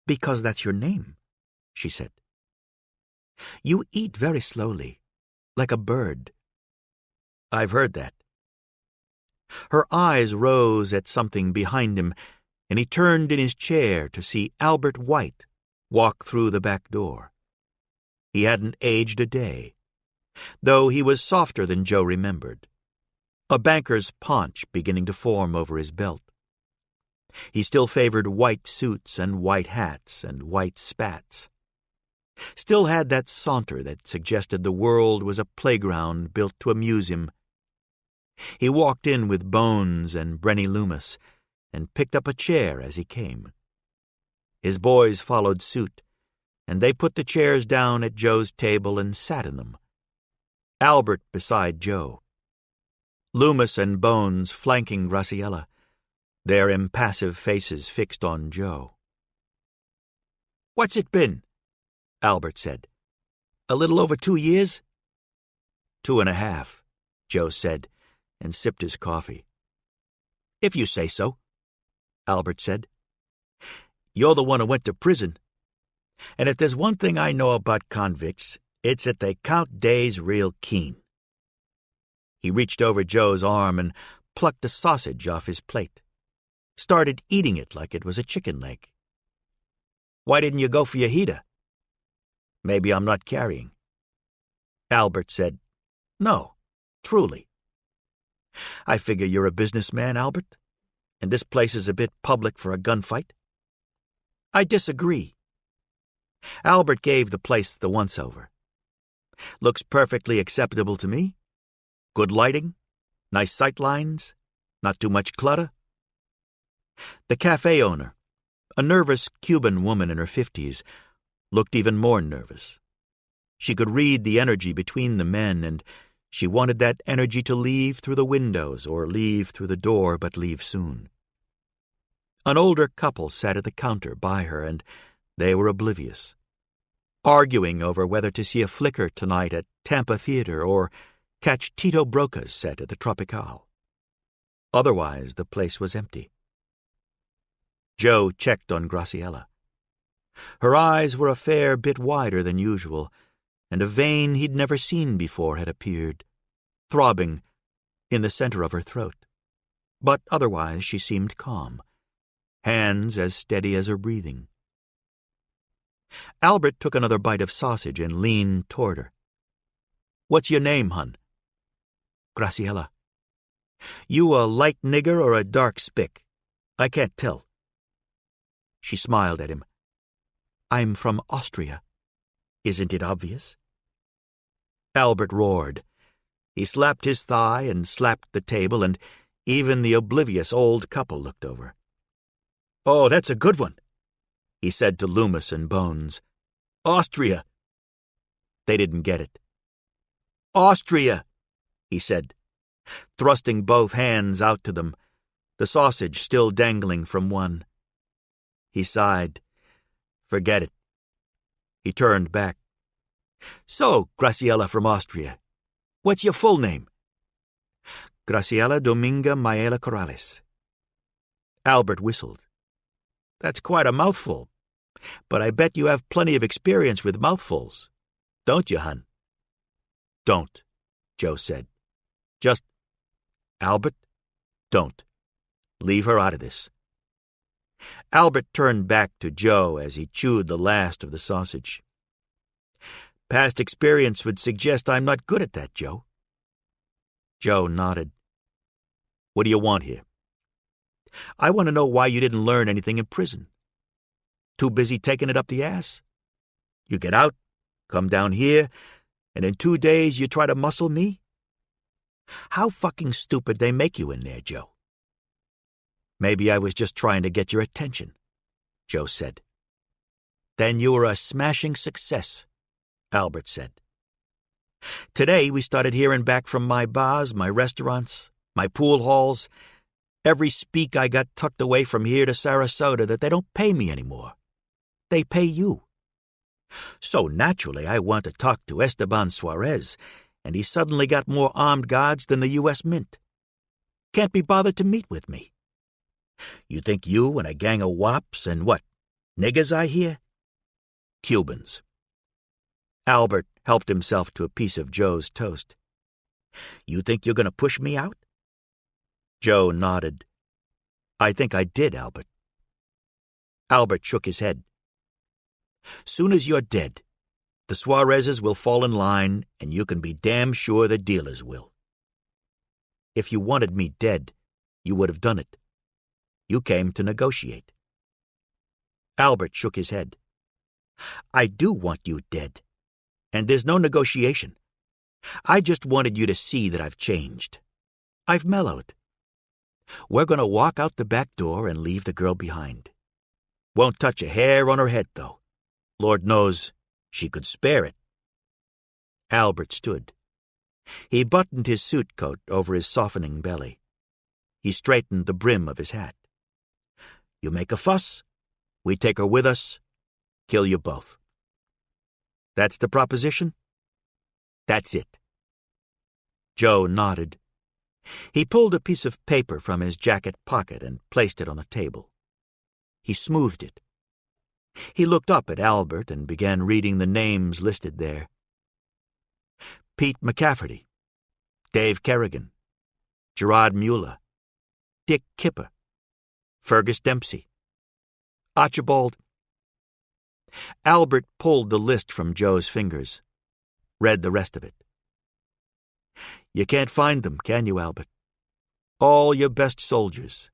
Because that's your name, she said. You eat very slowly, like a bird. I've heard that. Her eyes rose at something behind him, and he turned in his chair to see Albert White walk through the back door. He hadn't aged a day, though he was softer than Joe remembered, a banker's paunch beginning to form over his belt. He still favored white suits and white hats and white spats. Still had that saunter that suggested the world was a playground built to amuse him. He walked in with Bones and Brenny Loomis and picked up a chair as he came. His boys followed suit, and they put the chairs down at Joe's table and sat in them. Albert beside Joe. Loomis and Bones flanking Graciela, their impassive faces fixed on Joe. "What's it been?" Albert said. "A little over 2 years?" 2.5, Joe said, and sipped his coffee. "If you say so," Albert said. "You're the one who went to prison. And if there's one thing I know about convicts, it's that they count days real keen." He reached over Joe's arm and plucked a sausage off his plate. Started eating it like it was a chicken leg. "Why didn't you go for your heater?" "Maybe I'm not carrying." Albert said, "No, truly." "I figure you're a businessman, Albert, and this place is a bit public for a gunfight." "I disagree." Albert gave the place the once-over. "Looks perfectly acceptable to me. Good lighting, nice sight lines, not too much clutter." The cafe owner, a nervous Cuban woman in her 50s, looked even more nervous. She could read the energy between the men, and she wanted that energy to leave through the windows or leave through the door, but leave soon. An older couple sat at the counter by her, and they were oblivious, arguing over whether to see a flicker tonight at Tampa Theater or catch Tito Broca's set at the Tropicale. Otherwise, the place was empty. Joe checked on Graciela. Her eyes were a fair bit wider than usual, and a vein he'd never seen before had appeared, throbbing in the center of her throat. But otherwise she seemed calm, hands as steady as her breathing. Albert took another bite of sausage and leaned toward her. "What's your name, hun?" "Graciela." "You a light nigger or a dark spick? I can't tell." She smiled at him. "I'm from Austria. Isn't it obvious?" Albert roared. He slapped his thigh and slapped the table, and even the oblivious old couple looked over. "Oh, that's a good one," he said to Loomis and Bones. "Austria." They didn't get it. "Austria," he said, thrusting both hands out to them, the sausage still dangling from one. He sighed. "Forget it." He turned back. "So, Graciela from Austria, what's your full name?" "Graciela Dominga Maela Corrales." Albert whistled. "That's quite a mouthful, but I bet you have plenty of experience with mouthfuls. Don't you, hun?" "Don't," Joe said. "Just, Albert, don't. Leave her out of this." Albert turned back to Joe as he chewed the last of the sausage. "Past experience would suggest I'm not good at that, Joe." Joe nodded. "What do you want here?" "I want to know why you didn't learn anything in prison. Too busy taking it up the ass? You get out, come down here, and in 2 days you try to muscle me? How fucking stupid they make you in there, Joe." "Maybe I was just trying to get your attention," Joe said. "Then you were a smashing success," Albert said. "Today we started hearing back from my bars, my restaurants, my pool halls, every speak I got tucked away from here to Sarasota that they don't pay me anymore. They pay you. So naturally I want to talk to Esteban Suarez, and he suddenly got more armed guards than the U.S. Mint. Can't be bothered to meet with me. You think you and a gang of wops and what, niggers I hear? Cubans." Albert helped himself to a piece of Joe's toast. "You think you're going to push me out?" Joe nodded. "I think I did, Albert." Albert shook his head. "Soon as you're dead, the Suarezes will fall in line, and you can be damn sure the dealers will. If you wanted me dead, you would have done it. You came to negotiate." Albert shook his head. "I do want you dead, and there's no negotiation. I just wanted you to see that I've changed. I've mellowed. We're going to walk out the back door and leave the girl behind. Won't touch a hair on her head, though. Lord knows she could spare it." Albert stood. He buttoned his suit coat over his softening belly. He straightened the brim of his hat. "You make a fuss, we take her with us, kill you both. That's the proposition?" "That's it." Joe nodded. He pulled a piece of paper from his jacket pocket and placed it on the table. He smoothed it. He looked up at Albert and began reading the names listed there. Pete McCafferty, Dave Kerrigan, Gerard Mueller, Dick Kipper, Fergus Dempsey, Archibald. Albert pulled the list from Joe's fingers, read the rest of it. You can't find them, can you, Albert? All your best soldiers,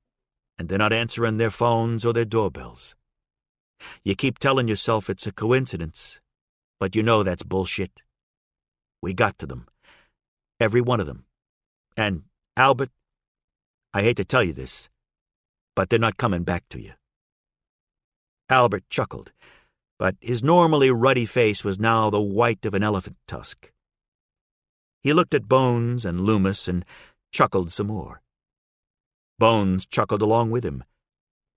and they're not answering their phones or their doorbells. You keep telling yourself it's a coincidence, but you know that's bullshit. We got to them. Every one of them. And, Albert, I hate to tell you this, but they're not coming back to you. Albert chuckled, but his normally ruddy face was now the white of an elephant tusk. He looked at Bones and Loomis and chuckled some more. Bones chuckled along with him,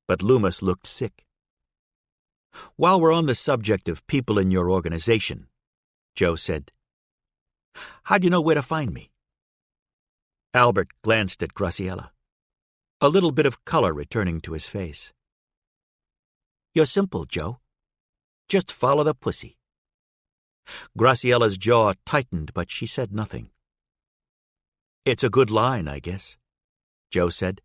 but Loomis looked sick. While we're on the subject of people in your organization, Joe said, how do you know where to find me? Albert glanced at Graciela, a little bit of color returning to his face. You're simple, Joe. Just follow the pussy. Graciela's jaw tightened, but she said nothing. It's a good line, I guess, Joe said.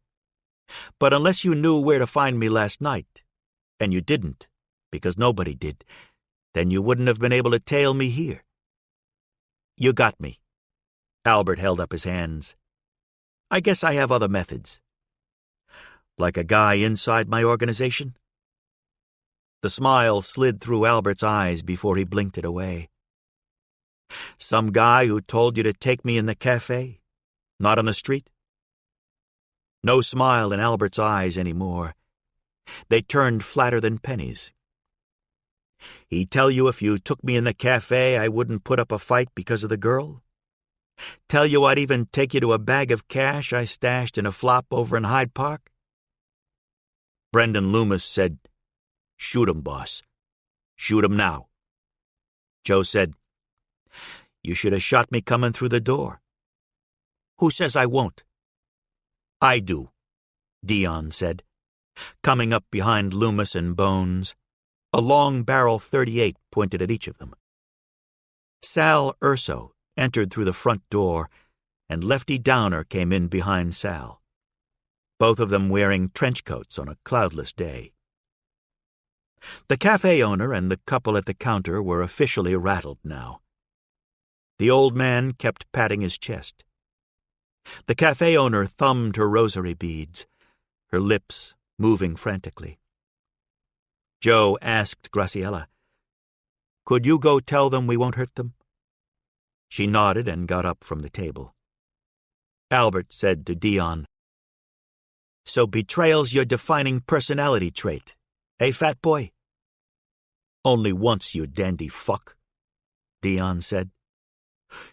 But unless you knew where to find me last night, and you didn't, because nobody did, then you wouldn't have been able to tail me here. You got me. Albert held up his hands. I guess I have other methods. Like a guy inside my organization? The smile slid through Albert's eyes before he blinked it away. Some guy who told you to take me in the cafe, not on the street? No smile in Albert's eyes anymore. They turned flatter than pennies. He'd tell you if you took me in the cafe I wouldn't put up a fight because of the girl? Tell you I'd even take you to a bag of cash I stashed in a flop over in Hyde Park? Brendan Loomis said, Shoot him, boss. Shoot him now. Joe said, You should have shot me coming through the door. Who says I won't? I do, Dion said, coming up behind Loomis and Bones, a long barrel .38 pointed at each of them. Sal Urso entered through the front door, and Lefty Downer came in behind Sal, both of them wearing trench coats on a cloudless day. The cafe owner and the couple at the counter were officially rattled now. The old man kept patting his chest. The cafe owner thumbed her rosary beads, her lips moving frantically. Joe asked Graciela, Could you go tell them we won't hurt them? She nodded and got up from the table. Albert said to Dion, So betrayal's your defining personality trait, eh, fat boy? Only once, you dandy fuck, Dion said.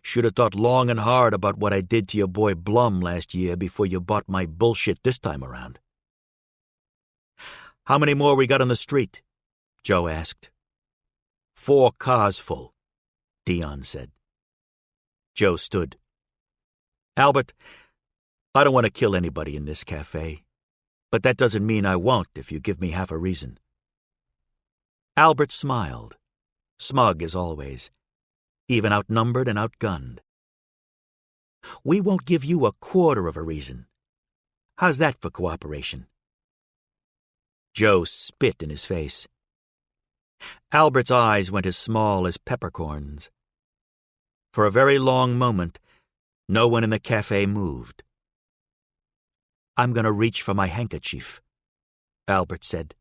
Should have thought long and hard about what I did to your boy Blum last year before you bought my bullshit this time around. How many more we got on the street? Joe asked. 4 cars full, Dion said. Joe stood. Albert, I don't want to kill anybody in this cafe, but that doesn't mean I won't if you give me half a reason. Albert smiled, smug as always, even outnumbered and outgunned. We won't give you a quarter of a reason. How's that for cooperation? Joe spit in his face. Albert's eyes went as small as peppercorns. For a very long moment, no one in the cafe moved. I'm going to reach for my handkerchief, Albert said.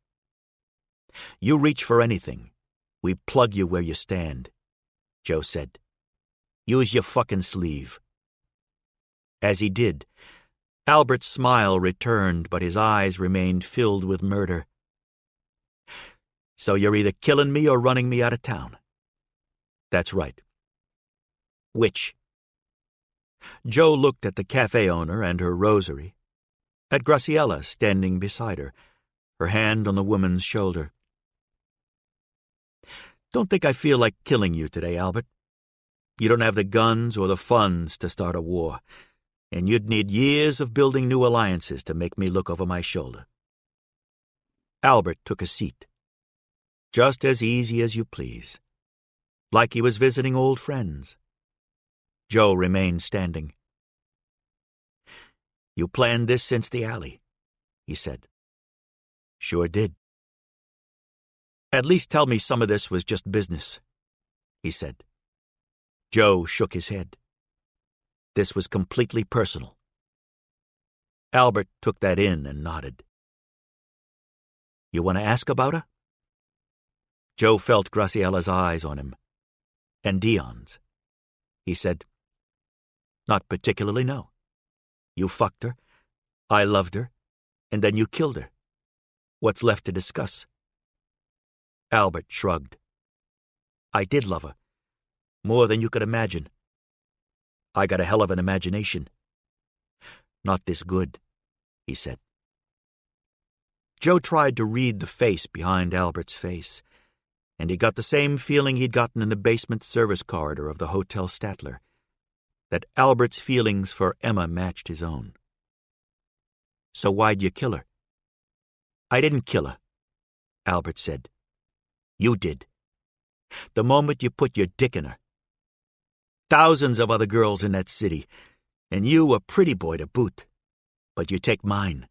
You reach for anything. We plug you where you stand, Joe said. Use your fucking sleeve. As he did, Albert's smile returned, but his eyes remained filled with murder. So you're either killing me or running me out of town. That's right. Which? Joe looked at the cafe owner and her rosary, at Graciela standing beside her, her hand on the woman's shoulder. Don't think I feel like killing you today, Albert. You don't have the guns or the funds to start a war, and you'd need years of building new alliances to make me look over my shoulder. Albert took a seat. Just as easy as you please. Like he was visiting old friends. Joe remained standing. You planned this since the alley, he said. Sure did. At least tell me some of this was just business, he said. Joe shook his head. This was completely personal. Albert took that in and nodded. You want to ask about her? Joe felt Graciella's eyes on him, and Dion's. He said, Not particularly, no. You fucked her, I loved her, and then you killed her. What's left to discuss? Albert shrugged. I did love her, more than you could imagine. I got a hell of an imagination. Not this good, he said. Joe tried to read the face behind Albert's face, and he got the same feeling he'd gotten in the basement service corridor of the Hotel Statler, that Albert's feelings for Emma matched his own. So why'd you kill her? I didn't kill her, Albert said. You did. The moment you put your dick in her. Thousands of other girls in that city, and you a pretty boy to boot. But you take mine.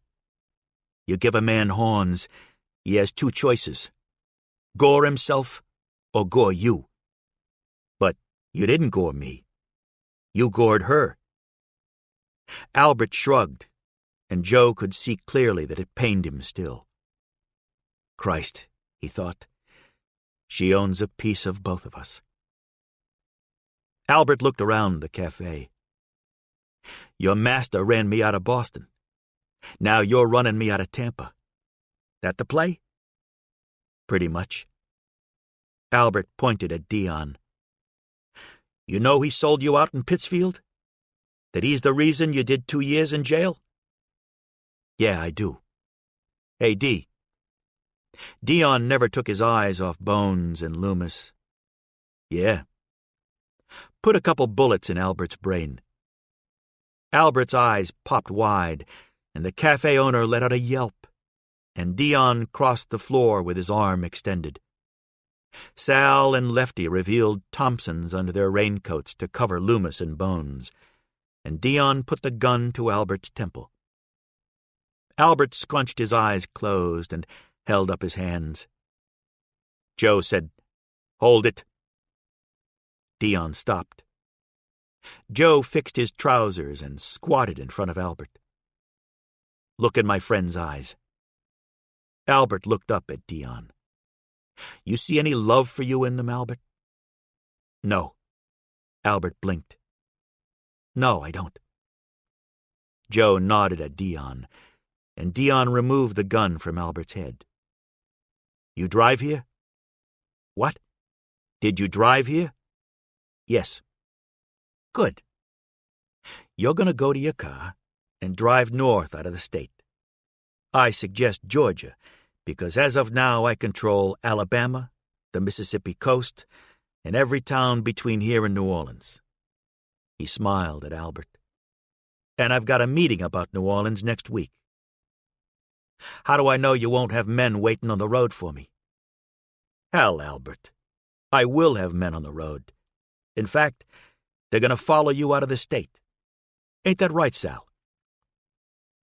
You give a man horns, he has two choices. Gore himself or gore you. But you didn't gore me. You gored her. Albert shrugged, and Joe could see clearly that it pained him still. Christ, he thought, she owns a piece of both of us. Albert looked around the cafe. Your master ran me out of Boston. Now you're running me out of Tampa. That the play? Pretty much. Albert pointed at Dion. You know he sold you out in Pittsfield? That he's the reason you did 2 years in jail? Yeah, I do. Hey, D. Dion never took his eyes off Bones and Loomis. Yeah. Put a couple bullets in Albert's brain. Albert's eyes popped wide, and the cafe owner let out a yelp, and Dion crossed the floor with his arm extended. Sal and Lefty revealed Thompsons under their raincoats to cover Loomis and Bones, and Dion put the gun to Albert's temple. Albert scrunched his eyes closed and held up his hands. Joe said, Hold it. Dion stopped. Joe fixed his trousers and squatted in front of Albert. Look in my friend's eyes. Albert looked up at Dion. You see any love for you in them, Albert? No. Albert blinked. No, I don't. Joe nodded at Dion, and Dion removed the gun from Albert's head. You drive here? What? Did you drive here? Yes. Good. You're going to go to your car and drive north out of the state. I suggest Georgia, because as of now I control Alabama, the Mississippi coast, and every town between here and New Orleans. He smiled at Albert. And I've got a meeting about New Orleans next week. How do I know you won't have men waiting on the road for me? Hell, Albert. I will have men on the road. In fact, they're going to follow you out of the state. Ain't that right, Sal?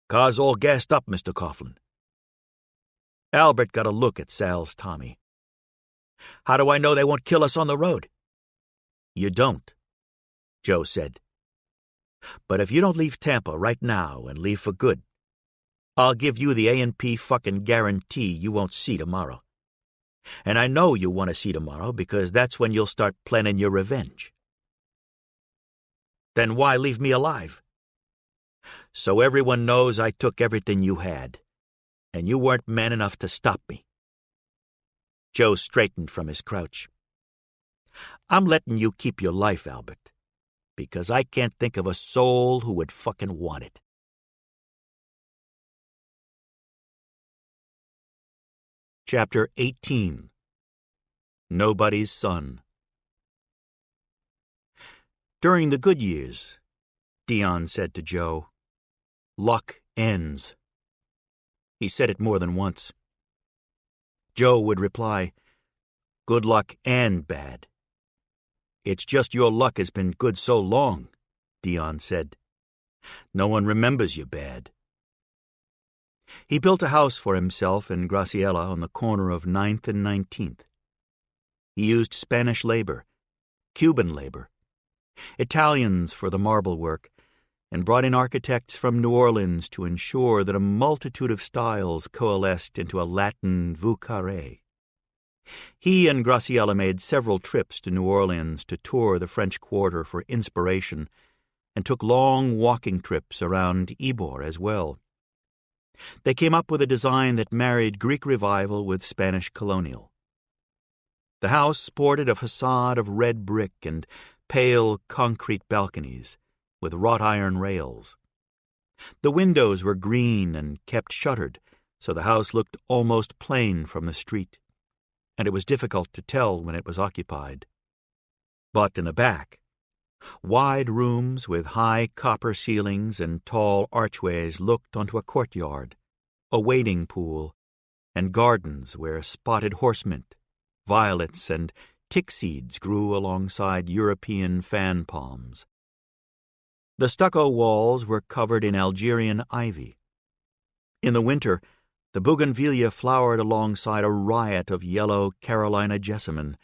Car's all gassed up, Mr. Coughlin. Albert got a look at Sal's Tommy. How do I know they won't kill us on the road? You don't, Joe said. But if you don't leave Tampa right now and leave for good, I'll give you the A&P fucking guarantee you won't see tomorrow. And I know you want to see tomorrow because that's when you'll start planning your revenge. Then why leave me alive? So everyone knows I took everything you had, and you weren't man enough to stop me. Joe straightened from his crouch. I'm letting you keep your life, Albert, because I can't think of a soul who would fucking want it. Chapter 18. Nobody's Son. During the good years, Dion said to Joe, luck ends. He said it more than once. Joe would reply, good luck and bad. It's just your luck has been good so long, Dion said. No one remembers you bad. He built a house for himself in Graciela on the corner of 9th and 19th. He used Spanish labor, Cuban labor, Italians for the marble work, and brought in architects from New Orleans to ensure that a multitude of styles coalesced into a Latin voux carré. He and Graciela made several trips to New Orleans to tour the French Quarter for inspiration and took long walking trips around Ybor as well. They came up with a design that married Greek Revival with Spanish Colonial. The house sported a facade of red brick and pale concrete balconies with wrought iron rails. The windows were green and kept shuttered, so the house looked almost plain from the street, and it was difficult to tell when it was occupied. But in the back, wide rooms with high copper ceilings and tall archways looked onto a courtyard, a wading pool, and gardens where spotted horsemint, violets, and tick seeds grew alongside European fan palms. The stucco walls were covered in Algerian ivy. In the winter, the bougainvillea flowered alongside a riot of yellow Carolina jessamine,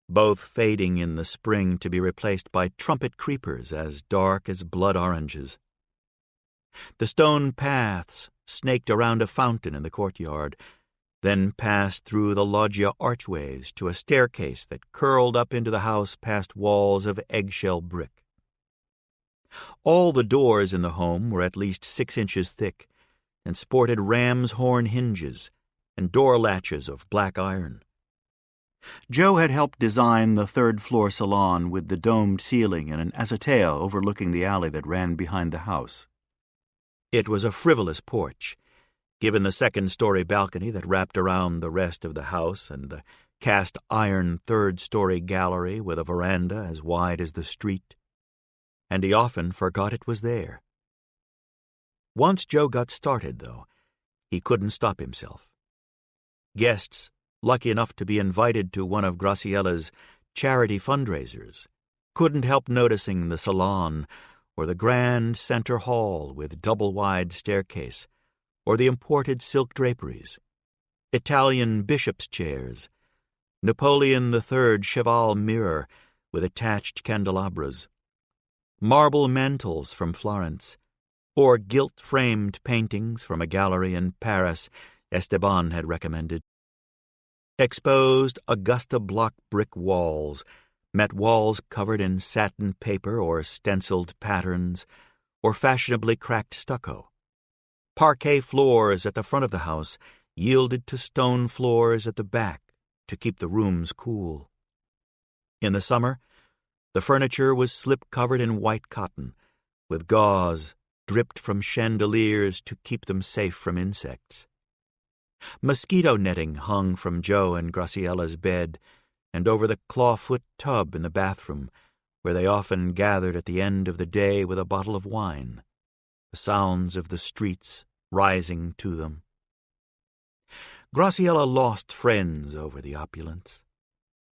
both fading in the spring to be replaced by trumpet creepers as dark as blood oranges. The stone paths snaked around a fountain in the courtyard, then passed through the loggia archways to a staircase that curled up into the house past walls of eggshell brick. All the doors in the home were at least 6 inches thick and sported ram's horn hinges and door latches of black iron. Joe had helped design the third-floor salon with the domed ceiling and an azotea overlooking the alley that ran behind the house. It was a frivolous porch, given the second-story balcony that wrapped around the rest of the house and the cast-iron third-story gallery with a veranda as wide as the street, and he often forgot it was there. Once Joe got started, though, he couldn't stop himself. Guests, lucky enough to be invited to one of Graciela's charity fundraisers, couldn't help noticing the salon or the grand center hall with double-wide staircase, or the imported silk draperies, Italian bishop's chairs, Napoleon III cheval mirror with attached candelabras, marble mantels from Florence, or gilt-framed paintings from a gallery in Paris Esteban had recommended. Exposed Augusta block brick walls met walls covered in satin paper or stenciled patterns, or fashionably cracked stucco. Parquet floors at the front of the house yielded to stone floors at the back to keep the rooms cool. In the summer, the furniture was slip-covered in white cotton, with gauze dripped from chandeliers to keep them safe from insects. Mosquito netting hung from Joe and Graciela's bed and over the clawfoot tub in the bathroom, where they often gathered at the end of the day with a bottle of wine, the sounds of the streets rising to them. Graciela lost friends over the opulence.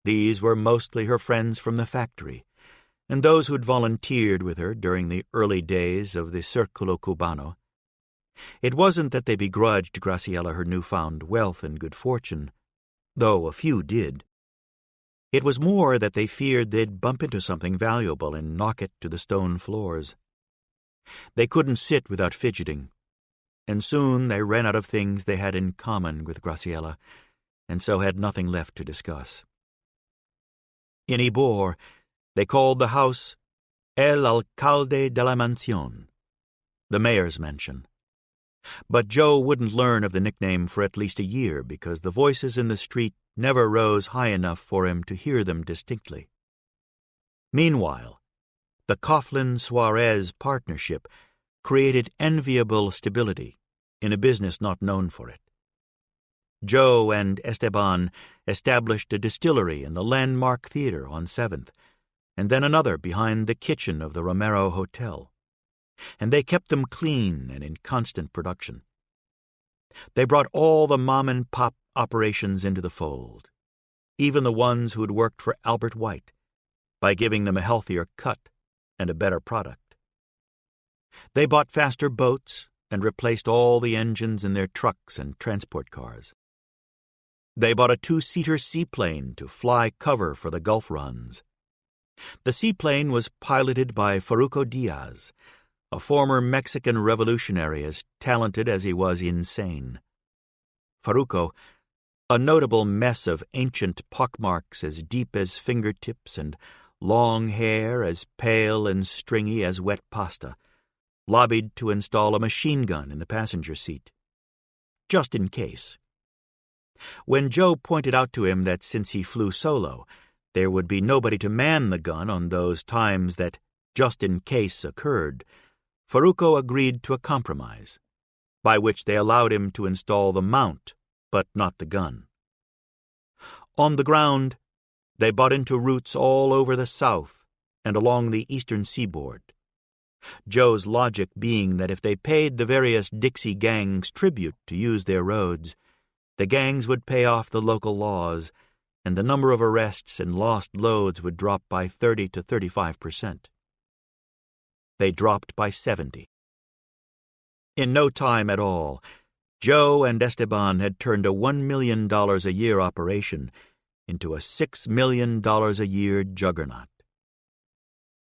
These were mostly her friends from the factory, and those who'd volunteered with her during the early days of the Circulo Cubano. It wasn't that they begrudged Graciela her newfound wealth and good fortune, though a few did. It was more that they feared they'd bump into something valuable and knock it to the stone floors. They couldn't sit without fidgeting, and soon they ran out of things they had in common with Graciela, and so had nothing left to discuss. In Ybor, they called the house El Alcalde de la Mansión, the mayor's mansion. But Joe wouldn't learn of the nickname for at least a year because the voices in the street never rose high enough for him to hear them distinctly. Meanwhile, the Coughlin-Suarez partnership created enviable stability in a business not known for it. Joe and Esteban established a distillery in the Landmark Theater on 7th, and then another behind the kitchen of the Romero Hotel, and they kept them clean and in constant production. They brought all the mom-and-pop operations into the fold, even the ones who had worked for Albert White, by giving them a healthier cut and a better product. They bought faster boats and replaced all the engines in their trucks and transport cars. They bought a 2-seater seaplane to fly cover for the Gulf runs. The seaplane was piloted by Faruco Diaz, a former Mexican revolutionary as talented as he was insane. Faruco, a notable mess of ancient pockmarks as deep as fingertips and long hair as pale and stringy as wet pasta, lobbied to install a machine gun in the passenger seat, just in case. When Joe pointed out to him that since he flew solo, there would be nobody to man the gun on those times that just in case occurred, Faruco agreed to a compromise, by which they allowed him to install the mount, but not the gun. On the ground, they bought into routes all over the South and along the eastern seaboard. Joe's logic being that if they paid the various Dixie gangs tribute to use their roads, the gangs would pay off the local laws, and the number of arrests and lost loads would drop by 30 to 35%. They dropped by 70. In no time at all, Joe and Esteban had turned a $1 million a year operation into a $6 million a year juggernaut.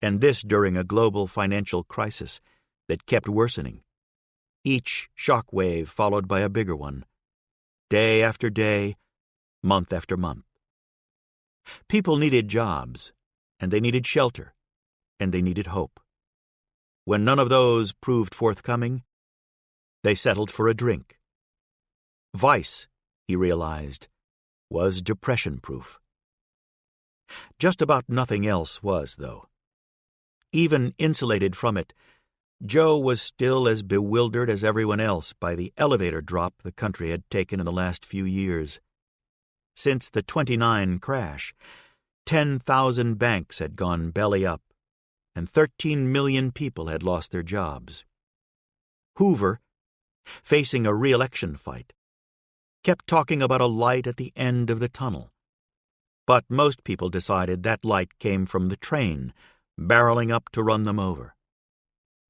And this during a global financial crisis that kept worsening, each shock wave followed by a bigger one, day after day, month after month. People needed jobs, and they needed shelter, and they needed hope. When none of those proved forthcoming, they settled for a drink. Vice, he realized, was depression-proof. Just about nothing else was, though. Even insulated from it, Joe was still as bewildered as everyone else by the elevator drop the country had taken in the last few years. Since the '29 crash, 10,000 banks had gone belly up, and 13 million people had lost their jobs. Hoover, facing a re-election fight, kept talking about a light at the end of the tunnel. But most people decided that light came from the train, barreling up to run them over.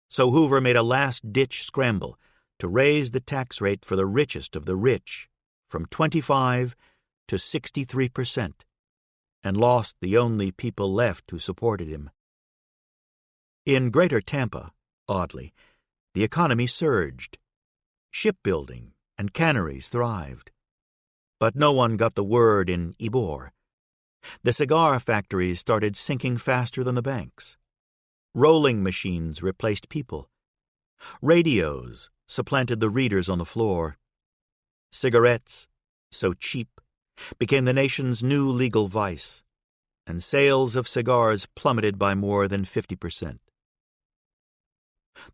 So Hoover made a last-ditch scramble to raise the tax rate for the richest of the rich from 25 to 63%, and lost the only people left who supported him. In Greater Tampa, oddly, the economy surged. Shipbuilding and canneries thrived. But no one got the word in Ybor. The cigar factories started sinking faster than the banks. Rolling machines replaced people. Radios supplanted the readers on the floor. Cigarettes, so cheap, became the nation's new legal vice, and sales of cigars plummeted by more than 50%.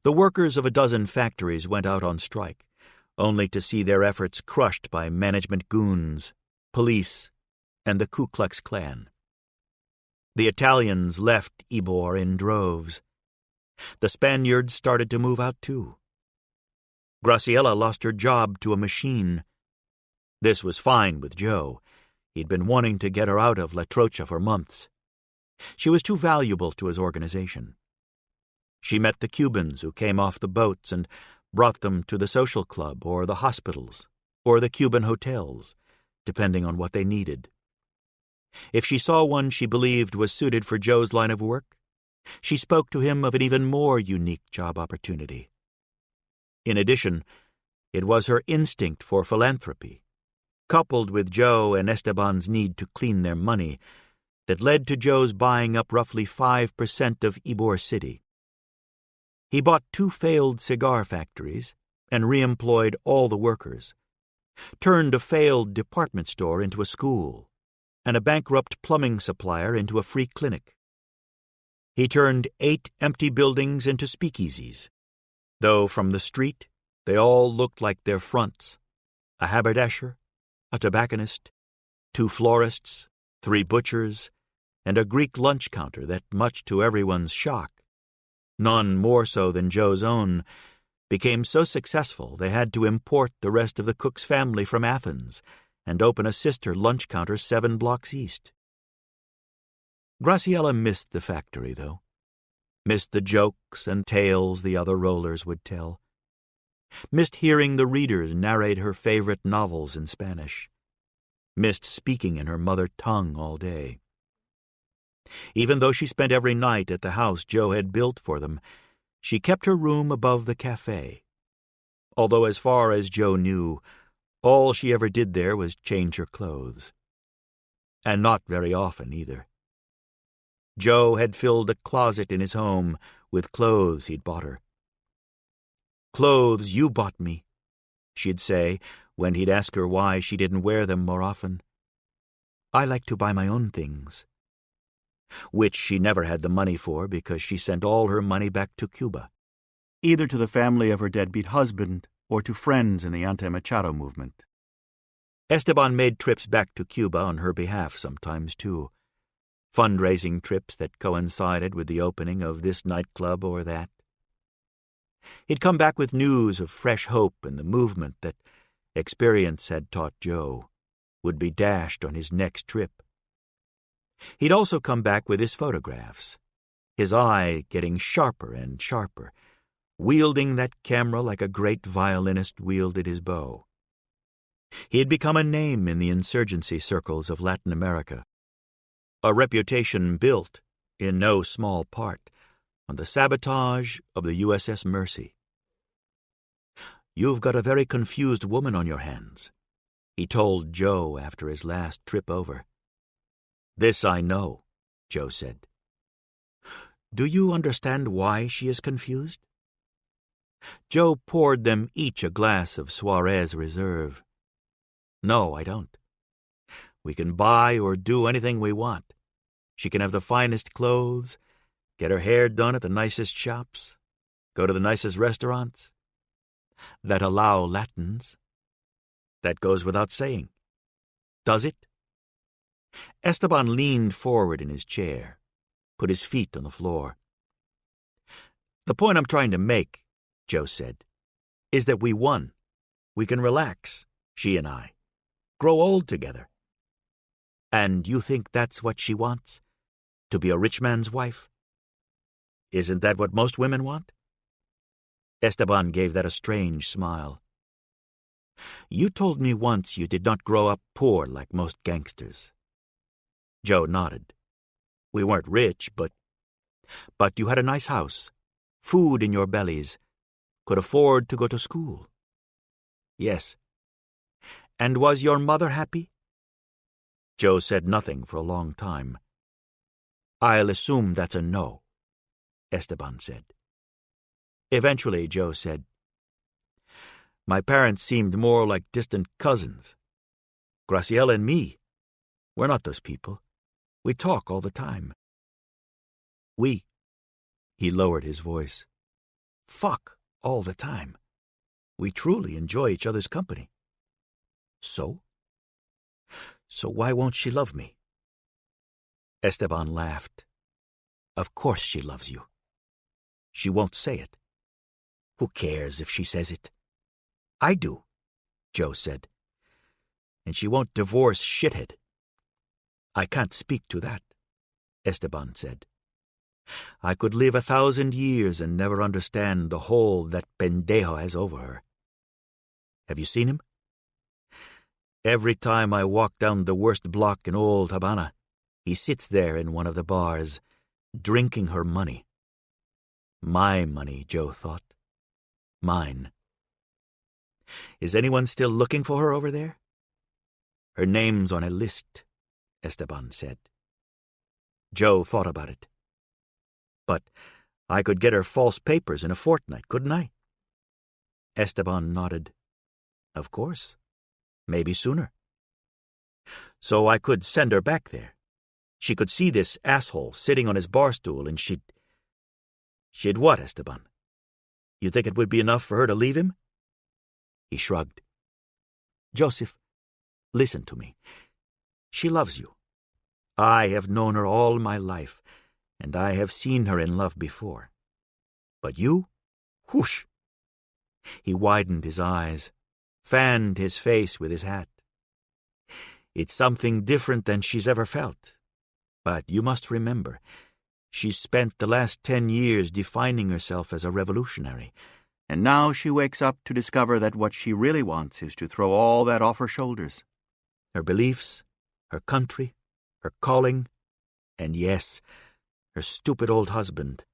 The workers of a dozen factories went out on strike, only to see their efforts crushed by management goons, police, and the Ku Klux Klan. The Italians left Ybor in droves. The Spaniards started to move out too. Graciela lost her job to a machine. This was fine with Joe. He'd been wanting to get her out of La Trocha for months. She was too valuable to his organization. She met the Cubans who came off the boats and brought them to the social club or the hospitals or the Cuban hotels, depending on what they needed. If she saw one she believed was suited for Joe's line of work, she spoke to him of an even more unique job opportunity. In addition, it was her instinct for philanthropy, coupled with Joe and Esteban's need to clean their money, that led to Joe's buying up roughly 5% of Ybor City. He bought 2 failed cigar factories and reemployed all the workers, turned a failed department store into a school, and a bankrupt plumbing supplier into a free clinic. He turned 8 empty buildings into speakeasies, though from the street they all looked like their fronts: a haberdasher, a tobacconist, 2 florists, 3 butchers, and a Greek lunch counter that, much to everyone's shock, none more so than Joe's own, became so successful they had to import the rest of the cook's family from Athens and open a sister lunch counter 7 blocks east. Graciela missed the factory, though. missed the jokes and tales the other rollers would tell, missed hearing the readers narrate her favorite novels in Spanish, missed speaking in her mother tongue all day. Even though she spent every night at the house Joe had built for them, she kept her room above the cafe, although as far as Joe knew, all she ever did there was change her clothes. And not very often, either. Joe had filled a closet in his home with clothes he'd bought her. "Clothes you bought me," she'd say when he'd ask her why she didn't wear them more often. "I like to buy my own things." Which she never had the money for because she sent all her money back to Cuba, either to the family of her deadbeat husband or to friends in the anti-Machado movement. Esteban made trips back to Cuba on her behalf sometimes, too. Fundraising trips that coincided with the opening of this nightclub or that. He'd come back with news of fresh hope in the movement that experience had taught Joe would be dashed on his next trip. He'd also come back with his photographs, his eye getting sharper and sharper, wielding that camera like a great violinist wielded his bow. He had become a name in the insurgency circles of Latin America, a reputation built, in no small part, on the sabotage of the USS Mercy. "You've got a very confused woman on your hands," he told Joe after his last trip over. "This I know," Joe said. "Do you understand why she is confused?" Joe poured them each a glass of Suarez Reserve. "No, I don't. We can buy or do anything we want. She can have the finest clothes, get her hair done at the nicest shops, go to the nicest restaurants that allow Latins. That goes without saying. Does it?" Esteban leaned forward in his chair, put his feet on the floor. "The point I'm trying to make," Joe said, "is that we won. We can relax, she and I, grow old together. And you think that's what she wants? To be a rich man's wife? Isn't that what most women want?" Esteban gave that a strange smile. "You told me once you did not grow up poor like most gangsters." Joe nodded. "We weren't rich, but you had a nice house, food in your bellies, could afford to go to school." "Yes." "And was your mother happy?" Joe said nothing for a long time. "I'll assume that's a no," Esteban said. Eventually, Joe said, "My parents seemed more like distant cousins. Graciela and me, we're not those people. We talk all the time." He lowered his voice, "fuck all the time. We truly enjoy each other's company." So why won't she love me?" Esteban laughed. "Of course she loves you. She won't say it. Who cares if she says it?" "I do," Joe said. "And she won't divorce shithead." "I can't speak to that," Esteban said. "I could live 1,000 years and never understand the hold that pendejo has over her. Have you seen him? Every time I walk down the worst block in old Havana, he sits there in one of the bars, drinking her money. My money, Joe thought. Mine. Is anyone still looking for her over there?" "Her name's on a list," Esteban said. Joe thought about it. "But I could get her false papers in a fortnight, couldn't I?" Esteban nodded. "Of course. Maybe sooner. So I could send her back there. She could see this asshole sitting on his bar stool and she'd what, Esteban? You think it would be enough for her to leave him?" He shrugged. "Joseph, listen to me. She loves you. I have known her all my life, and I have seen her in love before. But you? Whoosh!" He widened his eyes, fanned his face with his hat. "It's something different than she's ever felt. But you must remember, She's spent the last 10 years defining herself as a revolutionary, and now she wakes up to discover that what she really wants is to throw all that off her shoulders. Her beliefs, her country, her calling, and yes, her stupid old husband.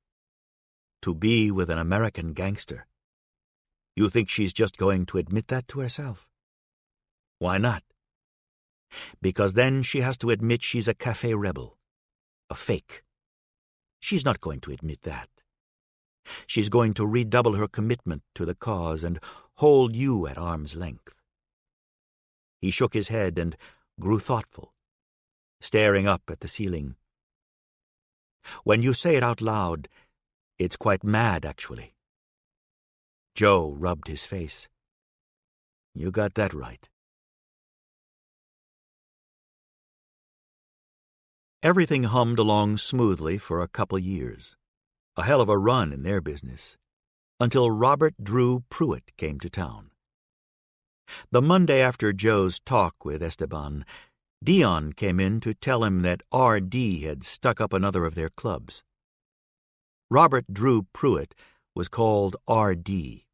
To be with an American gangster. You think she's just going to admit that to herself? Why not? Because then she has to admit she's a cafe rebel, a fake. She's not going to admit that. She's going to redouble her commitment to the cause and hold you at arm's length. He shook his head and grew thoughtful, staring up at the ceiling. When you say it out loud, it's quite mad, actually. Joe rubbed his face. You got that right. Everything hummed along smoothly for a couple years. A hell of a run in their business. Until Robert Drew Pruitt came to town. The Monday after Joe's talk with Esteban, Dion came in to tell him that R.D. had stuck up another of their clubs. Robert Drew Pruitt was called R.D.,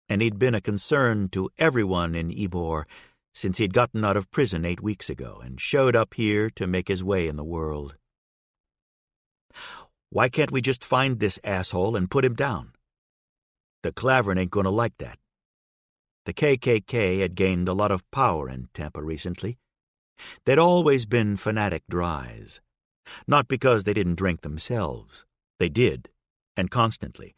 and he'd been a concern to everyone in Ybor since he'd gotten out of prison 8 weeks ago and showed up here to make his way in the world. Why can't we just find this asshole and put him down? The Clavern ain't going to like that. The KKK had gained a lot of power in Tampa recently. They'd always been fanatic dries. Not because they didn't drink themselves. They did, and constantly.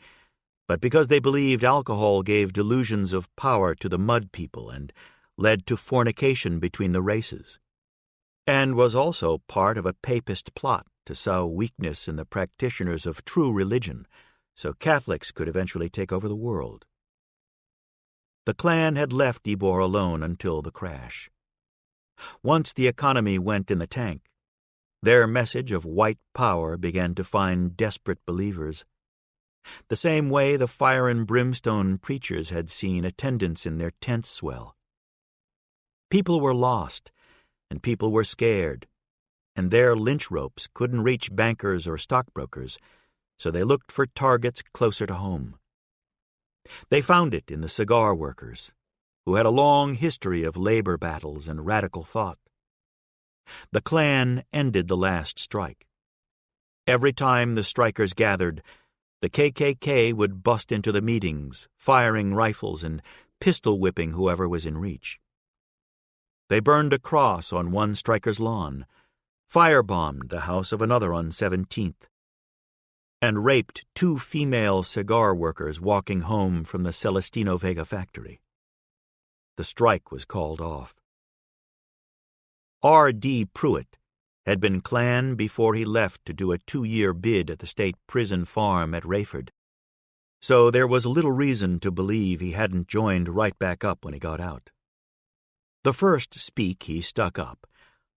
But because they believed alcohol gave delusions of power to the mud people and led to fornication between the races, and was also part of a papist plot to sow weakness in the practitioners of true religion so Catholics could eventually take over the world. The Klan had left Ybor alone until the crash. Once the economy went in the tank, their message of white power began to find desperate believers. The same way the fire and brimstone preachers had seen attendance in their tents swell. People were lost, and people were scared, and their lynch ropes couldn't reach bankers or stockbrokers, so they looked for targets closer to home. They found it in the cigar workers, who had a long history of labor battles and radical thought. The Klan ended the last strike. Every time the strikers gathered, the KKK would bust into the meetings, firing rifles and pistol-whipping whoever was in reach. They burned a cross on one striker's lawn, firebombed the house of another on 17th, and raped 2 female cigar workers walking home from the Celestino Vega factory. The strike was called off. R.D. Pruitt had been Klan before he left to do a 2-year bid at the state prison farm at Rayford, so there was little reason to believe he hadn't joined right back up when he got out. The first speak he stuck up,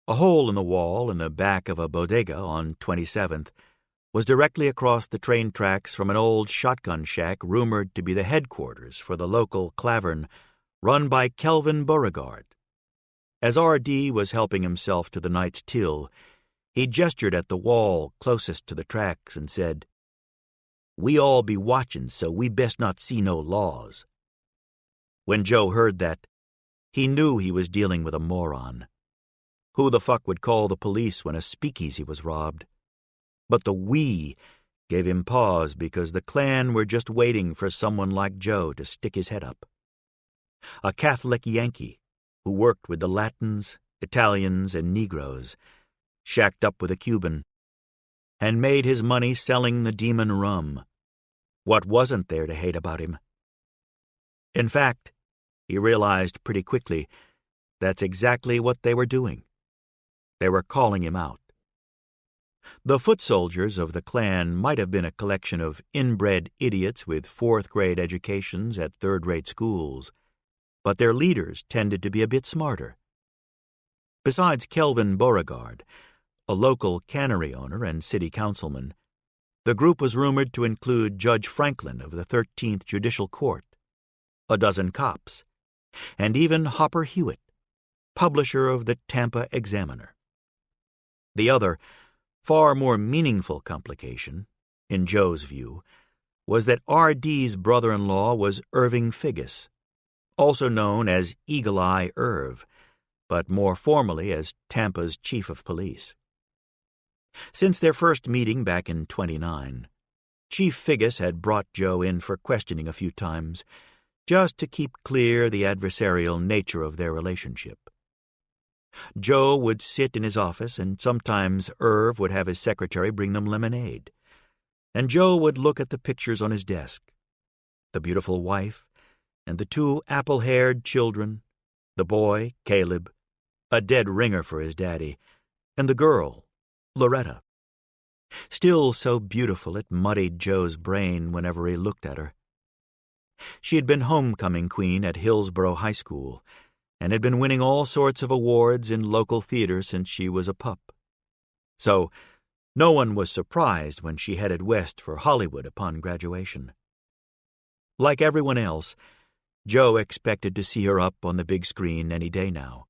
a hole in the wall in the back of a bodega on 27th, was directly across the train tracks from an old shotgun shack rumored to be the headquarters for the local Clavern, run by Kelvin Beauregard. As R.D. was helping himself to the night's till, he gestured at the wall closest to the tracks and said, "We all be watchin', so we best not see no laws." When Joe heard that, he knew he was dealing with a moron. Who the fuck would call the police when a speakeasy was robbed? But the "we" gave him pause because the Klan were just waiting for someone like Joe to stick his head up. A Catholic Yankee who worked with the Latins, Italians, and Negroes, shacked up with a Cuban, and made his money selling the demon rum. What wasn't there to hate about him? In fact, he realized pretty quickly that's exactly what they were doing. They were calling him out. The foot soldiers of the Klan might have been a collection of inbred idiots with 4th-grade educations at third-rate schools, but their leaders tended to be a bit smarter. Besides Kelvin Beauregard, a local cannery owner and city councilman, the group was rumored to include Judge Franklin of the 13th Judicial Court, a dozen cops, and even Hopper Hewitt, publisher of the Tampa Examiner. The other, Far more meaningful complication, in Joe's view, was that R.D.'s brother-in-law was Irving Figgis, also known as Eagle Eye Irv, but more formally as Tampa's chief of police. Since their first meeting back in '29, Chief Figgis had brought Joe in for questioning a few times, just to keep clear the adversarial nature of their relationship. Joe would sit in his office, and sometimes Irv would have his secretary bring them lemonade. And Joe would look at the pictures on his desk, the beautiful wife, and the two apple-haired children, the boy, Caleb, a dead ringer for his daddy, and the girl, Loretta. Still so beautiful it muddied Joe's brain whenever he looked at her. She had been homecoming queen at Hillsborough High School, and had been winning all sorts of awards in local theater since she was a pup. So, no one was surprised when she headed west for Hollywood upon graduation. Like everyone else, Joe expected to see her up on the big screen any day now.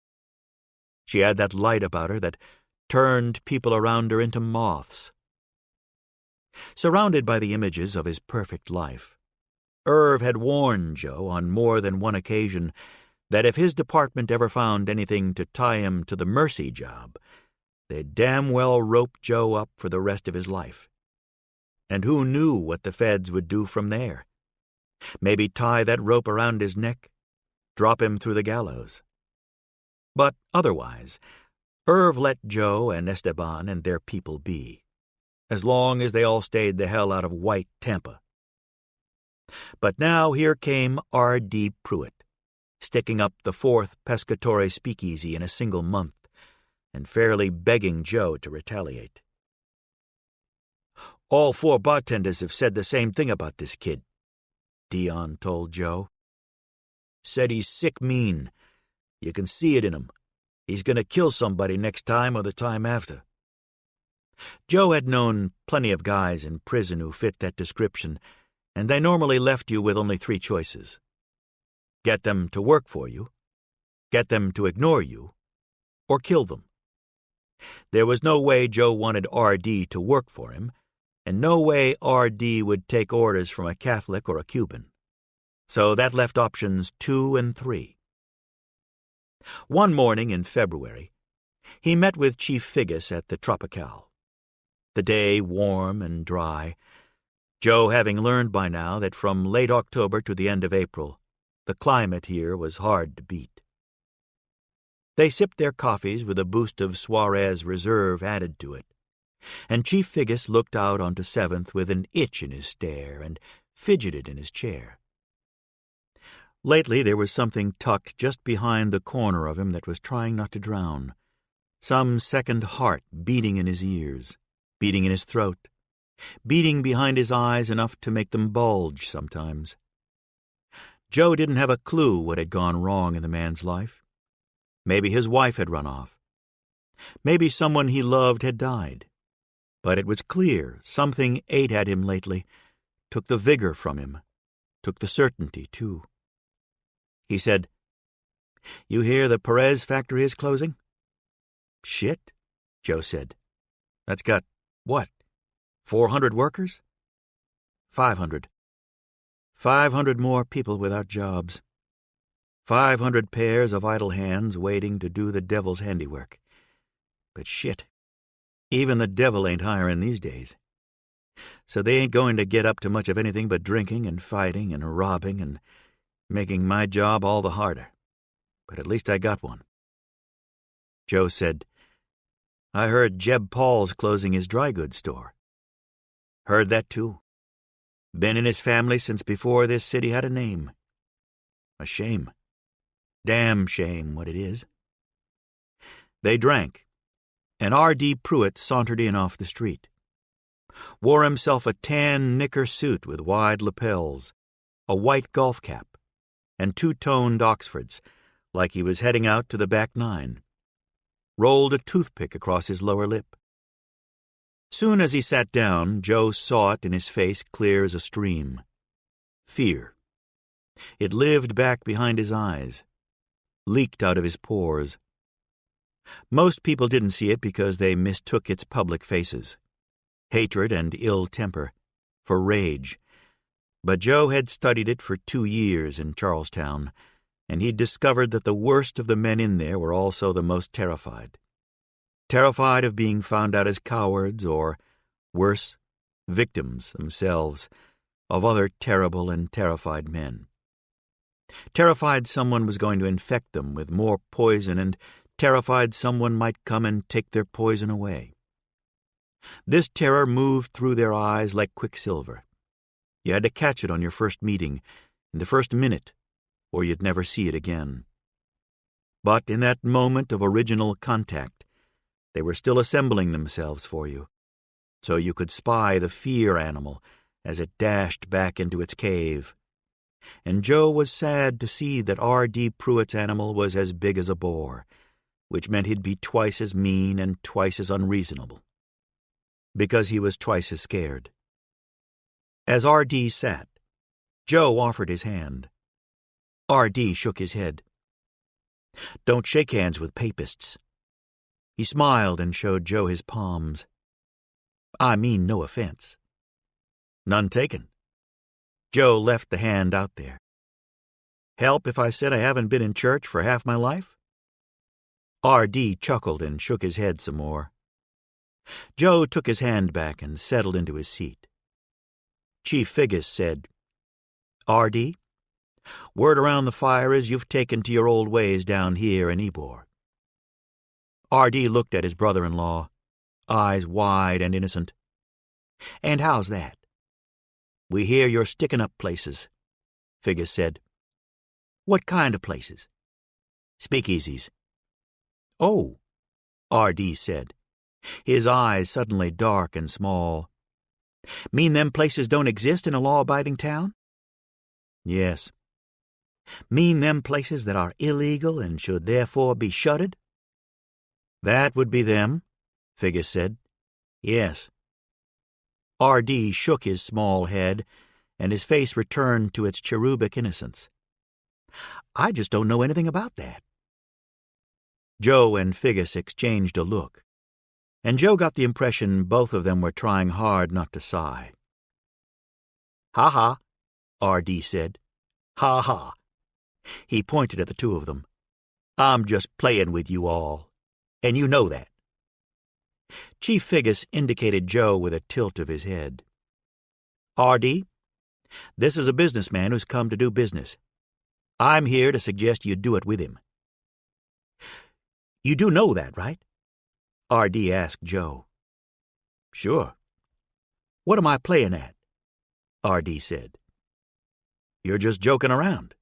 She had that light about her that turned people around her into moths. Surrounded by the images of his perfect life, Irv had warned Joe on more than one occasion that if his department ever found anything to tie him to the mercy job, they'd damn well rope Joe up for the rest of his life. And who knew what the feds would do from there? Maybe tie that rope around his neck, drop him through the gallows. But otherwise, Irv let Joe and Esteban and their people be, as long as they all stayed the hell out of white Tampa. But now here came R.D. Pruitt, sticking up the fourth pescatore speakeasy in a single month, and fairly begging Joe to retaliate. "All 4 bartenders have said the same thing about this kid," Dion told Joe. "Said he's sick mean. You can see it in him. He's going to kill somebody next time or the time after." Joe had known plenty of guys in prison who fit that description, and they normally left you with only 3 choices. Get them to work for you, get them to ignore you, or kill them. There was no way Joe wanted R.D. to work for him, and no way R.D. would take orders from a Catholic or a Cuban. So that left options 2 and 3. One morning in February, he met with Chief Figgis at the Tropicale. The day warm and dry, Joe having learned by now that from late October to the end of April, the climate here was hard to beat. They sipped their coffees with a boost of Suarez Reserve added to it, and Chief Figgis looked out onto 7th with an itch in his stare and fidgeted in his chair. Lately there was something tucked just behind the corner of him that was trying not to drown, some second heart beating in his ears, beating in his throat, beating behind his eyes enough to make them bulge sometimes. Joe didn't have a clue what had gone wrong in the man's life. Maybe his wife had run off. Maybe someone he loved had died. But it was clear something ate at him lately, took the vigor from him, took the certainty, too. He said, "You hear the Perez factory is closing?" "Shit," Joe said. "That's got, what, 400 workers?" 500. 500 more people without jobs. 500 pairs of idle hands waiting to do the devil's handiwork. But shit, even the devil ain't hiring these days. So they ain't going to get up to much of anything but drinking and fighting and robbing and making my job all the harder. But at least I got one. Joe said, "I heard Jeb Paul's closing his dry goods store." "Heard that too. Been in his family since before this city had a name. A shame. Damn shame what it is." They drank, and R.D. Pruitt sauntered in off the street. Wore himself a tan knicker suit with wide lapels, a white golf cap, and 2-toned Oxfords, like he was heading out to the back nine. Rolled a toothpick across his lower lip. Soon as he sat down, Joe saw it in his face clear as a stream. Fear. It lived back behind his eyes, leaked out of his pores. Most people didn't see it because they mistook its public faces, hatred and ill temper, for rage. But Joe had studied it for 2 years in Charlestown, and he'd discovered that the worst of the men in there were also the most terrified. Terrified of being found out as cowards or, worse, victims themselves of other terrible and terrified men. Terrified someone was going to infect them with more poison, and terrified someone might come and take their poison away. This terror moved through their eyes like quicksilver. You had to catch it on your first meeting, in the first minute, or you'd never see it again. But in that moment of original contact, they were still assembling themselves for you, so you could spy the fear animal as it dashed back into its cave. And Joe was sad to see that R.D. Pruitt's animal was as big as a boar, which meant he'd be twice as mean and twice as unreasonable, because he was twice as scared. As R.D. sat, Joe offered his hand. R.D. shook his head. "Don't shake hands with papists." He smiled and showed Joe his palms. "I mean no offense." "None taken." Joe left the hand out there. "Help if I said I haven't been in church for half my life?" R.D. chuckled and shook his head some more. Joe took his hand back and settled into his seat. Chief Figgis said, "R.D., word around the fire is you've taken to your old ways down here in Ybor." R.D. looked at his brother-in-law, eyes wide and innocent. "And how's that?" "We hear you're sticking up places," Figgis said. "What kind of places?" "Speakeasies." "Oh," R.D. said, his eyes suddenly dark and small. "Mean them places don't exist in a law-abiding town?" "Yes." "Mean them places that are illegal and should therefore be shuttered?" "That would be them," Figgis said. "Yes." R.D. shook his small head, and his face returned to its cherubic innocence. "I just don't know anything about that." Joe and Figgis exchanged a look, and Joe got the impression both of them were trying hard not to sigh. "Ha-ha," R.D. said. "Ha-ha." He pointed at the two of them. "I'm just playing with you all, and you know that." Chief Figgis indicated Joe with a tilt of his head. "R.D., this is a businessman who's come to do business. I'm here to suggest you do it with him." "You do know that, right?" R.D. asked Joe. "Sure." "What am I playing at?" R.D. said. "You're just joking around,"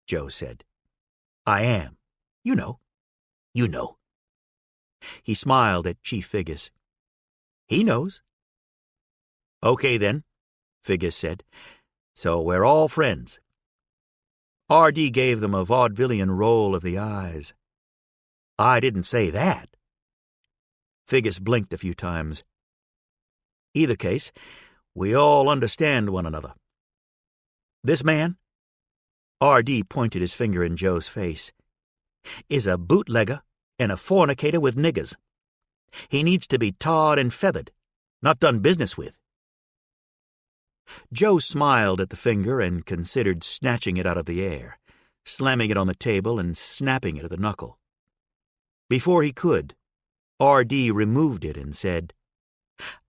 Joe said. "I am. You know. You know." He smiled at Chief Figgis. "He knows." "Okay, then," Figgis said. "So we're all friends." R.D. gave them a vaudevillian roll of the eyes. "I didn't say that." Figgis blinked a few times. "Either case, we all understand one another. This man," R.D. pointed his finger in Joe's face, "is a bootlegger and a fornicator with niggers. He needs to be tarred and feathered, not done business with." Joe smiled at the finger and considered snatching it out of the air, slamming it on the table and snapping it at the knuckle. Before he could, R.D. removed it and said,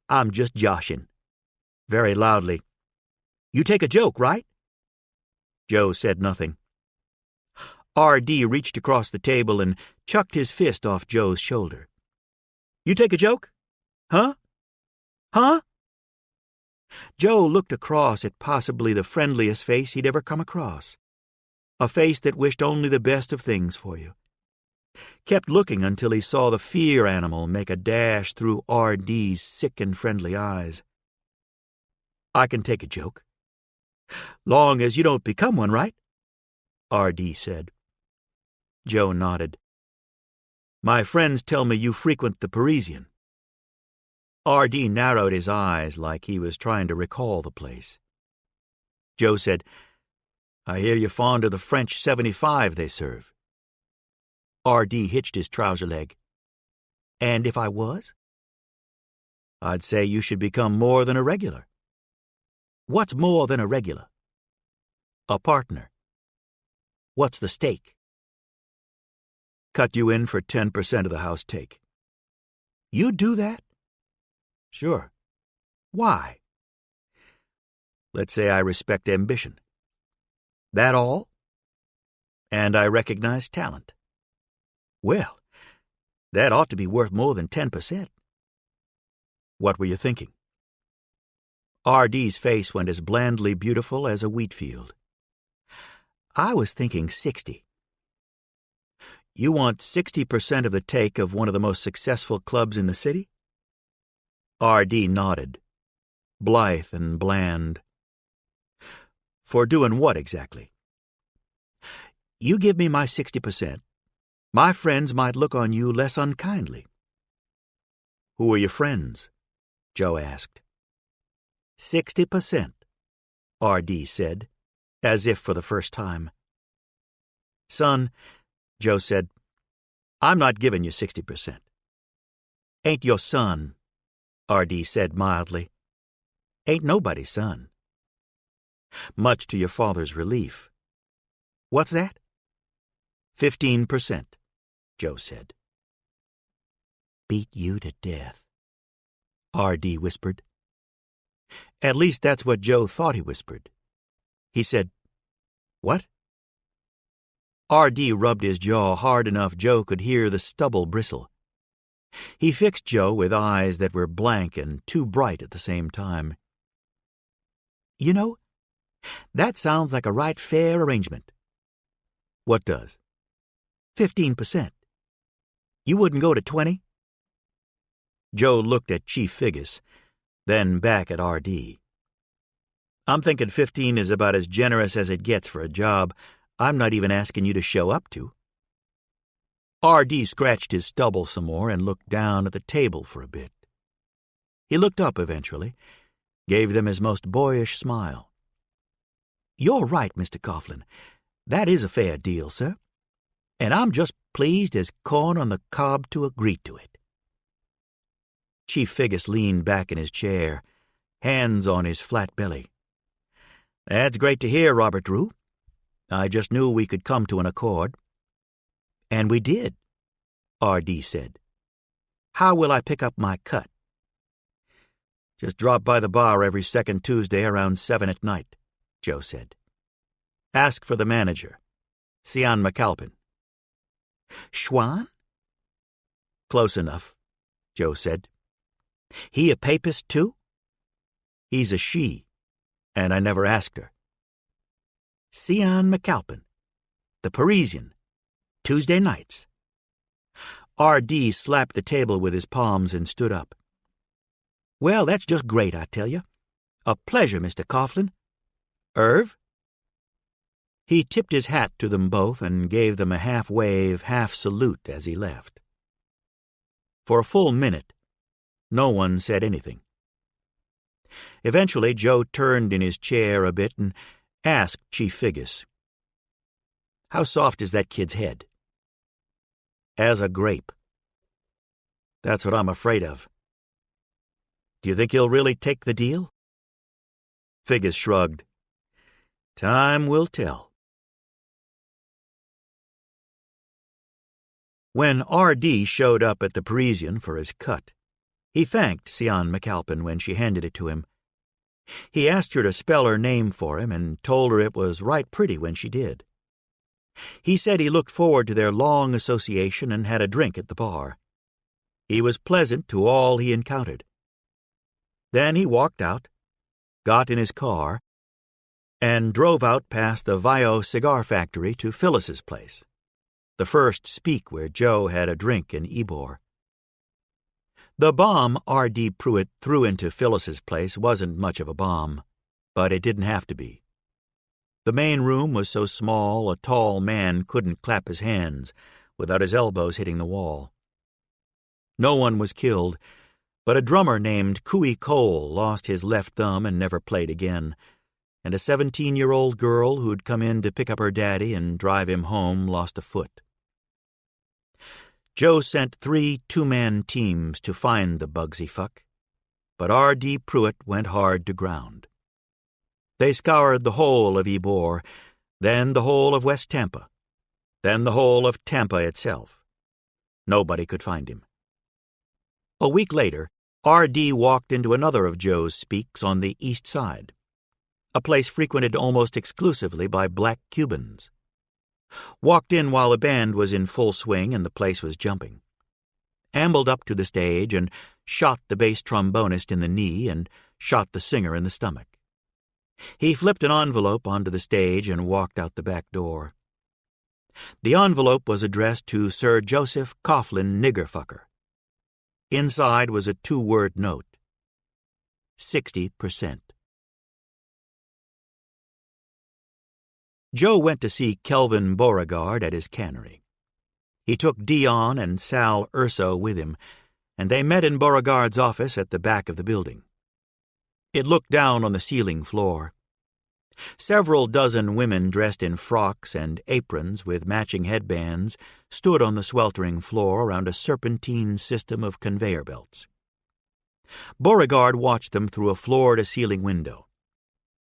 "I'm just joshing," very loudly. "You take a joke, right?" Joe said nothing. R.D. reached across the table and chucked his fist off Joe's shoulder. "You take a joke? Huh? Huh?" Joe looked across at possibly the friendliest face he'd ever come across, a face that wished only the best of things for you. Kept looking until he saw the fear animal make a dash through R.D.'s sick and friendly eyes. "I can take a joke. Long as you don't become one, right?" R.D. said. Joe nodded. "My friends tell me you frequent the Parisian." R.D. narrowed his eyes like he was trying to recall the place. Joe said, "I hear you're fond of the French 75 they serve." R.D. hitched his trouser leg. And if I was? I'd say you should become more than a regular. What's more than a regular? A partner. What's the stake? Cut you in for 10% of the house take. You do that? Sure. Why? Let's say I respect ambition. That all? And I recognize talent. Well, that ought to be worth more than 10%. What were you thinking? R.D.'s face went as blandly beautiful as a wheat field. I was thinking 60. You want 60% of the take of one of the most successful clubs in the city? R.D. nodded, blithe and bland. For doing what exactly? You give me my 60%. My friends might look on you less unkindly. Who are your friends? Joe asked. 60%, R.D. said, as if for the first time. Son, Joe said, I'm not giving you 60%. Ain't your son, R.D. said mildly. Ain't nobody's son. Much to your father's relief. What's that? 15%, Joe said. Beat you to death, R.D. whispered. At least that's what Joe thought he whispered. He said, What? R.D. rubbed his jaw hard enough Joe could hear the stubble bristle. He fixed Joe with eyes that were blank and too bright at the same time. You know, that sounds like a right fair arrangement. What does? 15%. You wouldn't go to 20? Joe looked at Chief Figgis, then back at R.D. I'm thinking 15 is about as generous as it gets for a job I'm not even asking you to show up to. R.D. scratched his stubble some more and looked down at the table for a bit. He looked up eventually, gave them his most boyish smile. You're right, Mr. Coughlin. That is a fair deal, sir. And I'm just pleased as corn on the cob to agree to it. Chief Figgis leaned back in his chair, hands on his flat belly. That's great to hear, Robert Drew. I just knew we could come to an accord. And we did, R.D. said. How will I pick up my cut? Just drop by the bar every second Tuesday around 7 at night, Joe said. Ask for the manager, Sian McAlpin. Schwan? Close enough, Joe said. He a papist, too? He's a she, and I never asked her. Sian McAlpin, the Parisian, Tuesday nights. R.D. slapped the table with his palms and stood up. Well, that's just great, I tell you. A pleasure, Mr. Coughlin. Irv? He tipped his hat to them both and gave them a half-wave, half-salute as he left. For a full minute, no one said anything. Eventually, Joe turned in his chair a bit and asked Chief Figgis, How soft is that kid's head? As a grape. That's what I'm afraid of. Do you think he'll really take the deal? Figgis shrugged. Time will tell. When R.D. showed up at the Parisian for his cut, he thanked Sian McAlpin when she handed it to him. He asked her to spell her name for him and told her it was right pretty when she did. He said he looked forward to their long association and had a drink at the bar. He was pleasant to all he encountered. Then he walked out, got in his car, and drove out past the Vio cigar factory to Phyllis's place, the first speak where Joe had a drink in Ybor. The bomb R.D. Pruitt threw into Phyllis's place wasn't much of a bomb, but it didn't have to be. The main room was so small a tall man couldn't clap his hands without his elbows hitting the wall. No one was killed, but a drummer named Cooey Cole lost his left thumb and never played again, and a 17-year-old girl who'd come in to pick up her daddy and drive him home lost a foot. Joe sent 3 two-man teams to find the Bugsy fuck, but R.D. Pruitt went hard to ground. They scoured the whole of Ybor, then the whole of West Tampa, then the whole of Tampa itself. Nobody could find him. A week later, R.D. walked into another of Joe's speaks on the east side, a place frequented almost exclusively by black Cubans. Walked in while the band was in full swing and the place was jumping. Ambled up to the stage and shot the bass trombonist in the knee and shot the singer in the stomach. He flipped an envelope onto the stage and walked out the back door. The envelope was addressed to Sir Joseph Coughlin Niggerfucker. Inside was a 2-word note. 60%. Joe went to see Kelvin Beauregard at his cannery. He took Dion and Sal Urso with him, and they met in Beauregard's office at the back of the building. It looked down on the ceiling floor. Several dozen women dressed in frocks and aprons with matching headbands stood on the sweltering floor around a serpentine system of conveyor belts. Beauregard watched them through a floor-to-ceiling window.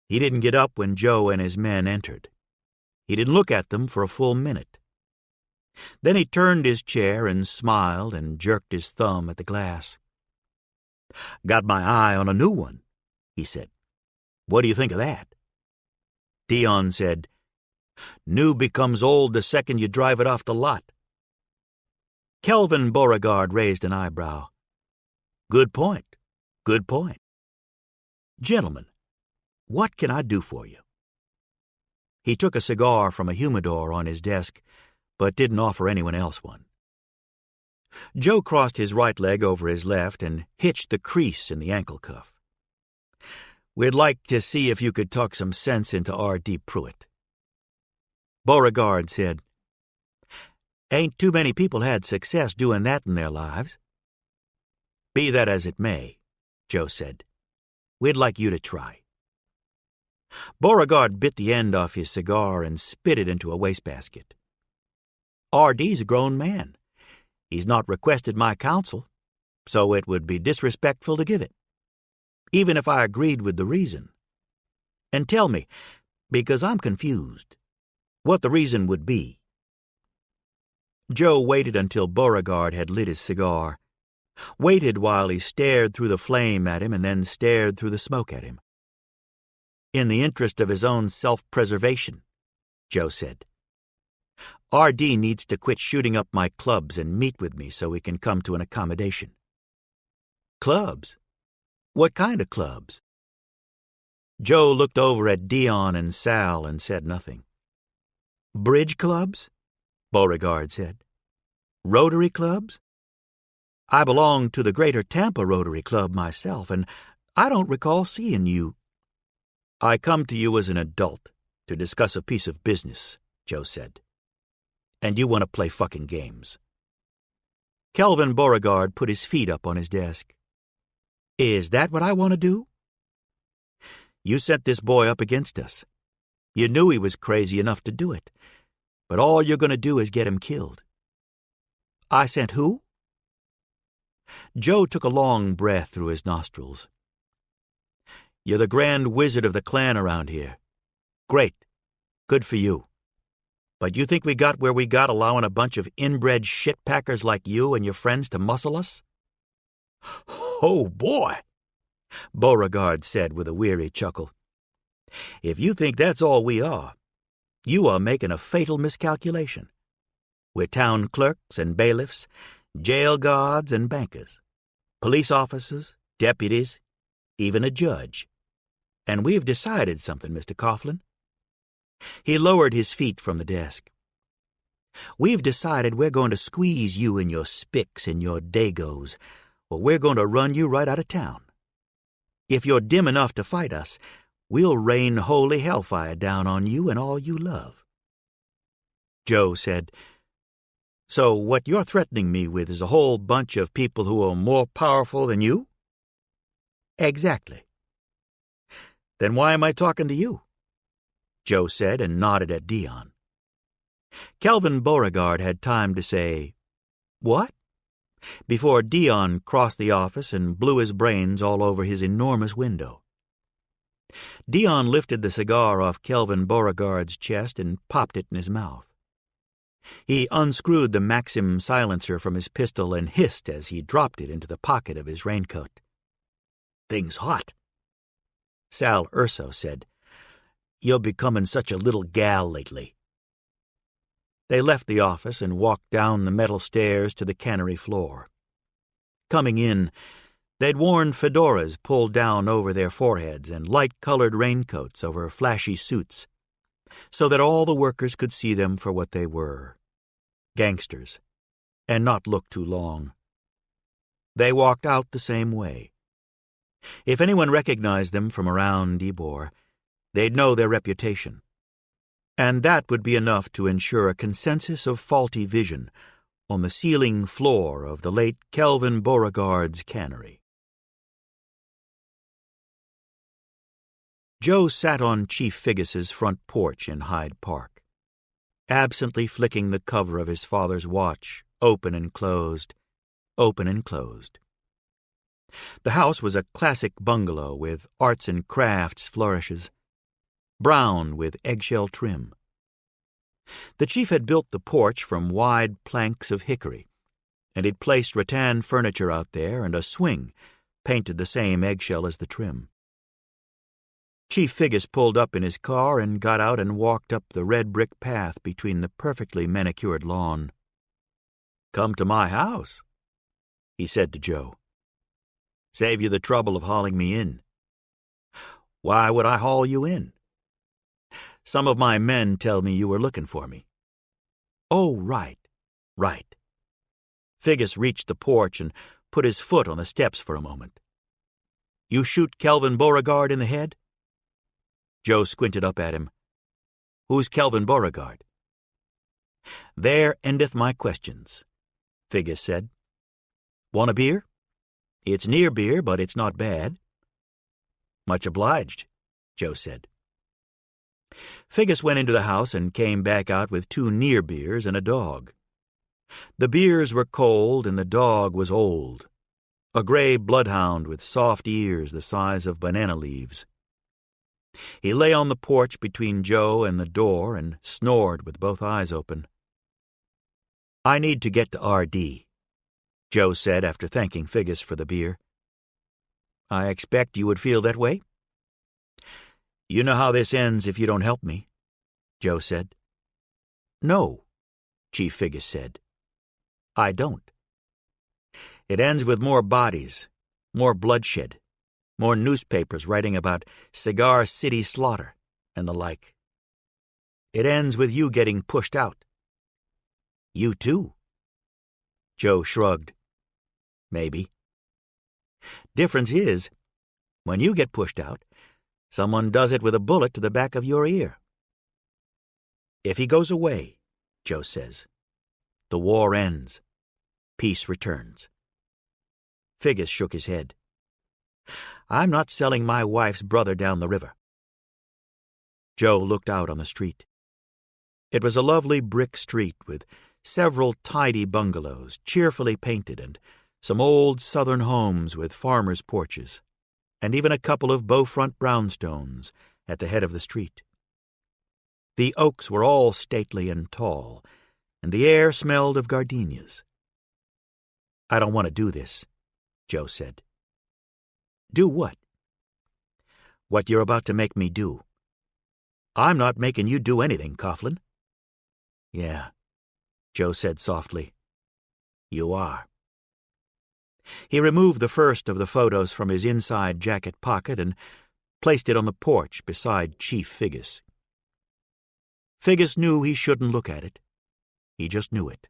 He didn't get up when Joe and his men entered. He didn't look at them for a full minute. Then he turned his chair and smiled and jerked his thumb at the glass. "Got my eye on a new one," he said. "What do you think of that?" Dion said, "New becomes old the second you drive it off the lot." Kelvin Beauregard raised an eyebrow. "Good point. Good point. Gentlemen, what can I do for you?" He took a cigar from a humidor on his desk, but didn't offer anyone else one. Joe crossed his right leg over his left and hitched the crease in the ankle cuff. "We'd like to see if you could talk some sense into R.D. Pruitt." Beauregard said, "Ain't too many people had success doing that in their lives." "Be that as it may," Joe said, "we'd like you to try." Beauregard bit the end off his cigar and spit it into a wastebasket. "R.D.'s a grown man. He's not requested my counsel, so it would be disrespectful to give it, even if I agreed with the reason. And tell me, because I'm confused, what the reason would be." Joe waited until Beauregard had lit his cigar, waited while he stared through the flame at him and then stared through the smoke at him. "In the interest of his own self-preservation," Joe said. "R.D. needs to quit shooting up my clubs and meet with me so we can come to an accommodation." "Clubs? What kind of clubs?" Joe looked over at Dion and Sal and said nothing. "Bridge clubs?" Beauregard said. "Rotary clubs? I belong to the Greater Tampa Rotary Club myself, and I don't recall seeing you." "I come to you as an adult to discuss a piece of business," Joe said. "And you want to play fucking games." Kelvin Beauregard put his feet up on his desk. "Is that what I want to do?" "You set this boy up against us. You knew he was crazy enough to do it, but all you're going to do is get him killed." "I sent who?" Joe took a long breath through his nostrils. "You're the grand wizard of the clan around here. Great. Good for you. But you think we got where we got allowing a bunch of inbred shitpackers like you and your friends to muscle us?" "Oh, boy," Beauregard said with a weary chuckle. "If you think that's all we are, you are making a fatal miscalculation. We're town clerks and bailiffs, jail guards and bankers, police officers, deputies, even a judge. And we've decided something, Mr. Coughlin." He lowered his feet from the desk. "We've decided we're going to squeeze you and your spics and your dagos, or we're going to run you right out of town. If you're dim enough to fight us, we'll rain holy hellfire down on you and all you love." Joe said, "So what you're threatening me with is a whole bunch of people who are more powerful than you?" "Exactly." "Then why am I talking to you?" Joe said and nodded at Dion. Kelvin Beauregard had time to say, What? Before Dion crossed the office and blew his brains all over his enormous window. Dion lifted the cigar off Kelvin Beauregard's chest and popped it in his mouth. He unscrewed the Maxim silencer from his pistol and hissed as he dropped it into the pocket of his raincoat. "Thing's hot." Sal Urso said, "You're becoming such a little gal lately." They left the office and walked down the metal stairs to the cannery floor. Coming in, they'd worn fedoras pulled down over their foreheads and light-colored raincoats over flashy suits, so that all the workers could see them for what they were, gangsters, and not look too long. They walked out the same way. If anyone recognized them from around Ybor, they'd know their reputation, and that would be enough to ensure a consensus of faulty vision on the ceiling floor of the late Kelvin Beauregard's cannery. Joe sat on Chief Figgis's front porch in Hyde Park, absently flicking the cover of his father's watch, open and closed, open and closed. The house was a classic bungalow with arts and crafts flourishes, brown with eggshell trim. The chief had built the porch from wide planks of hickory, and he'd placed rattan furniture out there and a swing, painted the same eggshell as the trim. Chief Figgis pulled up in his car and got out and walked up the red brick path between the perfectly manicured lawn. "Come to my house," he said to Joe. "Save you the trouble of hauling me in." "Why would I haul you in?" "Some of my men tell me you were looking for me." "Oh, right. Figgis reached the porch and put his foot on the steps for a moment. "You shoot Kelvin Beauregard in the head?" Joe squinted up at him. "Who's Kelvin Beauregard?" "There endeth my questions," Figgis said. "Want a beer? It's near beer, but it's not bad." "Much obliged," Joe said. Figgis went into the house and came back out with 2 near beers and a dog. The beers were cold and the dog was old, a gray bloodhound with soft ears the size of banana leaves. He lay on the porch between Joe and the door and snored with both eyes open. "I need to get to R.D., Joe said after thanking Figgis for the beer. "I expect you would feel that way?" "You know how this ends if you don't help me," Joe said. "No," Chief Figgis said. "I don't. It ends with more bodies, more bloodshed, more newspapers writing about Cigar City slaughter and the like. It ends with you getting pushed out." "You too?" Joe shrugged. "Maybe. Difference is, when you get pushed out, someone does it with a bullet to the back of your ear." "If he goes away," Joe says, "the war ends. Peace returns." Figgis shook his head. "I'm not selling my wife's brother down the river." Joe looked out on the street. It was a lovely brick street with several tidy bungalows, cheerfully painted, and some old southern homes with farmers' porches, and even a couple of bow-front brownstones at the head of the street. The oaks were all stately and tall, and the air smelled of gardenias. "I don't want to do this," Joe said. "Do what?" "What you're about to make me do." "I'm not making you do anything, Coughlin." "Yeah," Joe said softly. "You are." He removed the first of the photos from his inside jacket pocket and placed it on the porch beside Chief Figgis. Figgis knew he shouldn't look at it. He just knew it.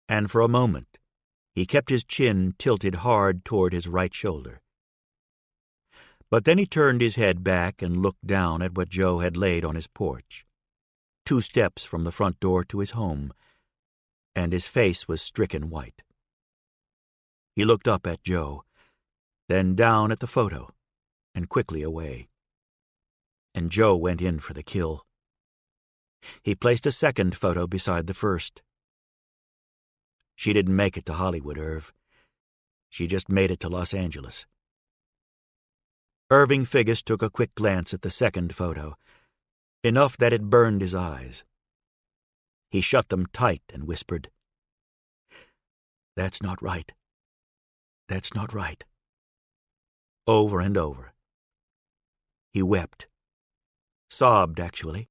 And for a moment, he kept his chin tilted hard toward his right shoulder. But then he turned his head back and looked down at what Joe had laid on his porch, 2 steps from the front door to his home, and his face was stricken white. He looked up at Joe, then down at the photo, and quickly away. And Joe went in for the kill. He placed a second photo beside the first. She didn't make it to Hollywood, Irv. She just made it to Los Angeles. Irving Figgis took a quick glance at the second photo, enough that it burned his eyes. He shut them tight and whispered, "That's not right. That's not right." Over and over. He wept. Sobbed, actually.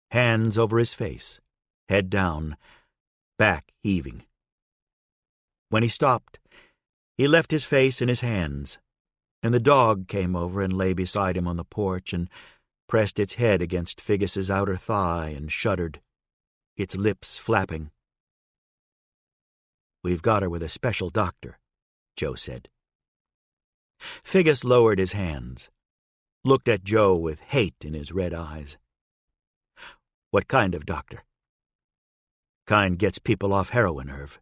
Hands over his face, head down, back heaving. When he stopped, he left his face in his hands, and the dog came over and lay beside him on the porch and pressed its head against Figgis's outer thigh and shuddered, its lips flapping. "We've got her with a special doctor," Joe said. Figgis lowered his hands, looked at Joe with hate in his red eyes. "What kind of doctor?" "Kind gets people off heroin, Irv."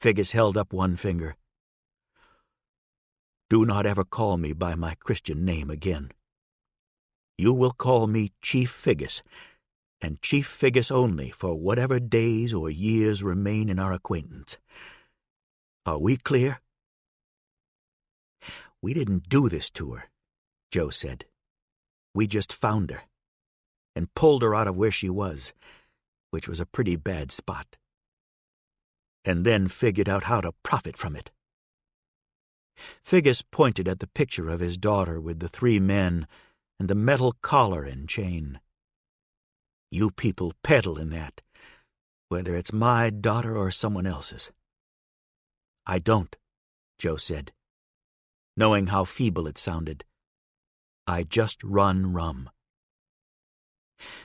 Figgis held up one finger. "Do not ever call me by my Christian name again. You will call me Chief Figgis, and Chief Figgis only for whatever days or years remain in our acquaintance. Are we clear?" "We didn't do this to her," Joe said. "We just found her, and pulled her out of where she was, which was a pretty bad spot, and then figured out how to profit from it." Figgis pointed at the picture of his daughter with the 3 men and the metal collar and chain. "You people peddle in that, whether it's my daughter or someone else's." "I don't," Joe said, knowing how feeble it sounded. "I just run rum."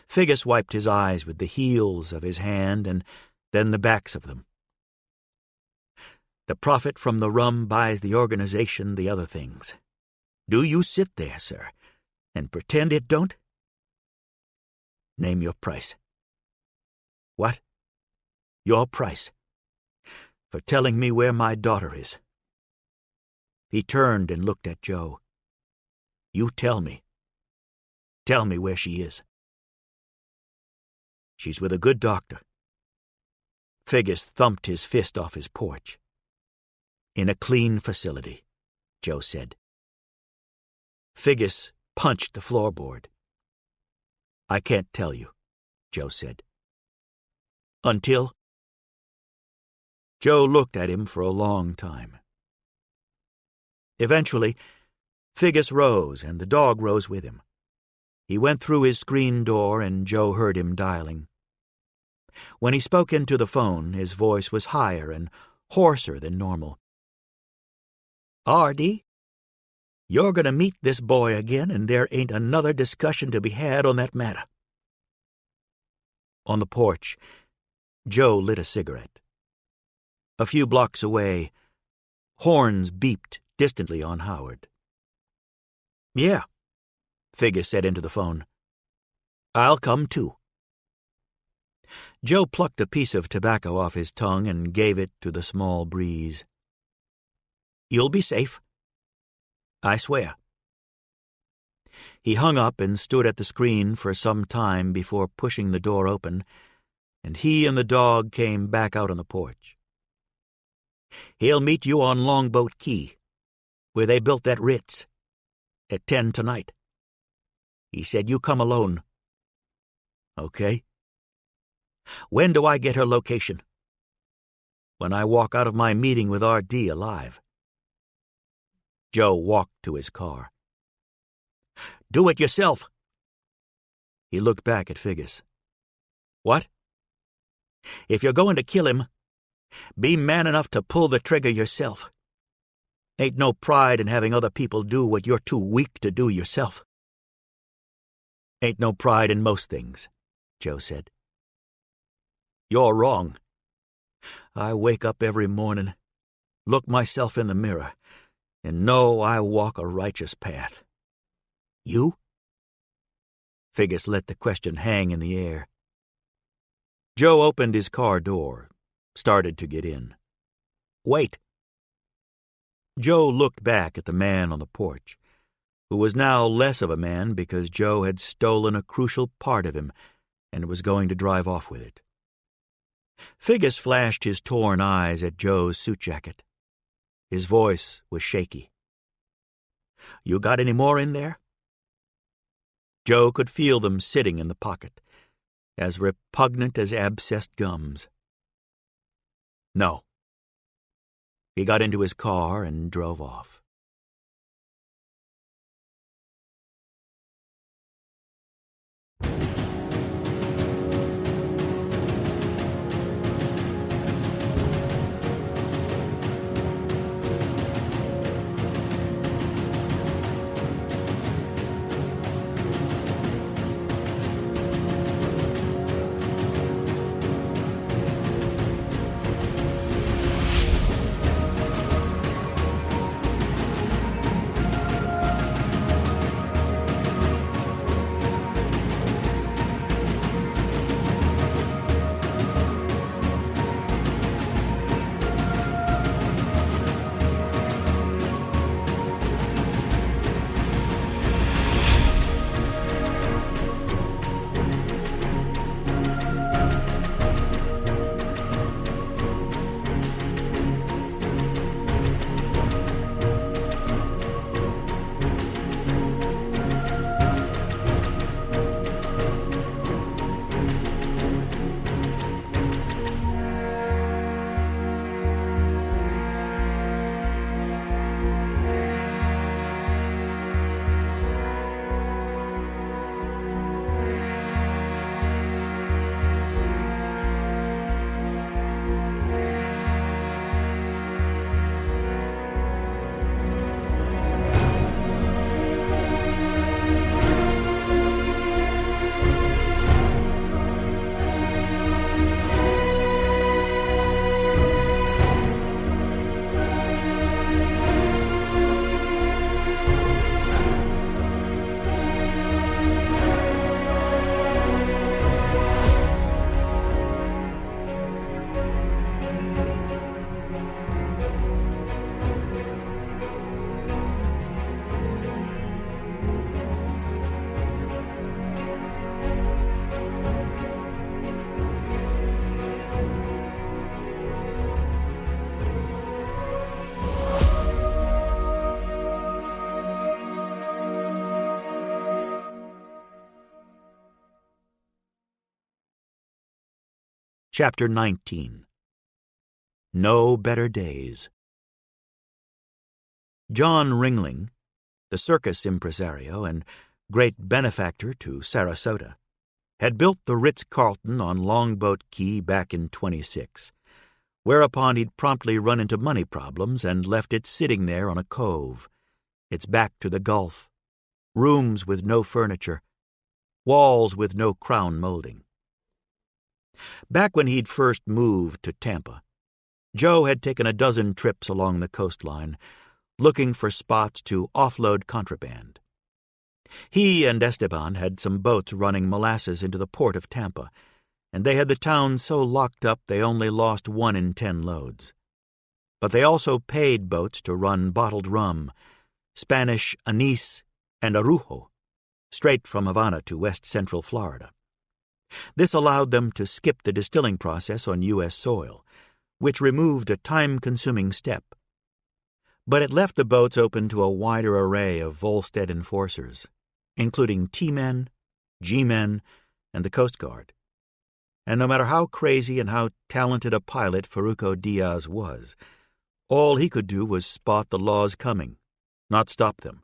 Figgis wiped his eyes with the heels of his hand and then the backs of them. "The profit from the rum buys the organization the other things. Do you sit there, sir, and pretend it don't? Name your price." "What?" "Your price. For telling me where my daughter is." He turned and looked at Joe. "You tell me. Tell me where she is." "She's with a good doctor." Figgis thumped his fist off his porch. "In a clean facility," Joe said. Figgis punched the floorboard. "I can't tell you," Joe said. "Until?" Joe looked at him for a long time. Eventually, Figgis rose, and the dog rose with him. He went through his screen door, and Joe heard him dialing. When he spoke into the phone, his voice was higher and hoarser than normal. "R.D., you're going to meet this boy again, and there ain't another discussion to be had on that matter." On the porch, Joe lit a cigarette. A few blocks away, horns beeped distantly on Howard. "Yeah," Figgis said into the phone. "I'll come too." Joe plucked a piece of tobacco off his tongue and gave it to the small breeze. "You'll be safe." "I swear." He hung up and stood at the screen for some time before pushing the door open, and he and the dog came back out on the porch. "He'll meet you on Longboat Key, where they built that Ritz, at 10 tonight. He said you come alone." "Okay." "When do I get her location?" "When I walk out of my meeting with R.D. alive." Joe walked to his car. "Do it yourself." He looked back at Figgis. "What?" "If you're going to kill him, be man enough to pull the trigger yourself. Ain't no pride in having other people do what you're too weak to do yourself." "Ain't no pride in most things," Joe said. "You're wrong. I wake up every morning, look myself in the mirror, and know I walk a righteous path. You?" Figgis let the question hang in the air. Joe opened his car door, started to get in. "Wait." Joe looked back at the man on the porch, who was now less of a man because Joe had stolen a crucial part of him and was going to drive off with it. Figgis flashed his torn eyes at Joe's suit jacket. His voice was shaky. "You got any more in there?" Joe could feel them sitting in the pocket, as repugnant as abscessed gums. No. He got into his car and drove off. Chapter 19. No Better Days. John Ringling, the circus impresario and great benefactor to Sarasota, had built the Ritz-Carlton on Longboat Key back in '26, whereupon he'd promptly run into money problems and left it sitting there on a cove, its back to the Gulf, rooms with no furniture, walls with no crown molding. Back when he'd first moved to Tampa, Joe had taken a dozen trips along the coastline, looking for spots to offload contraband. He and Esteban had some boats running molasses into the port of Tampa, and they had the town so locked up they only lost 1 in 10 loads. But they also paid boats to run bottled rum, Spanish anise and arujo, straight from Havana to west central Florida. This allowed them to skip the distilling process on U.S. soil, which removed a time-consuming step. But it left the boats open to a wider array of Volstead enforcers, including T-men, G-men, and the Coast Guard. And no matter how crazy and how talented a pilot Faruco Diaz was, all he could do was spot the laws coming, not stop them.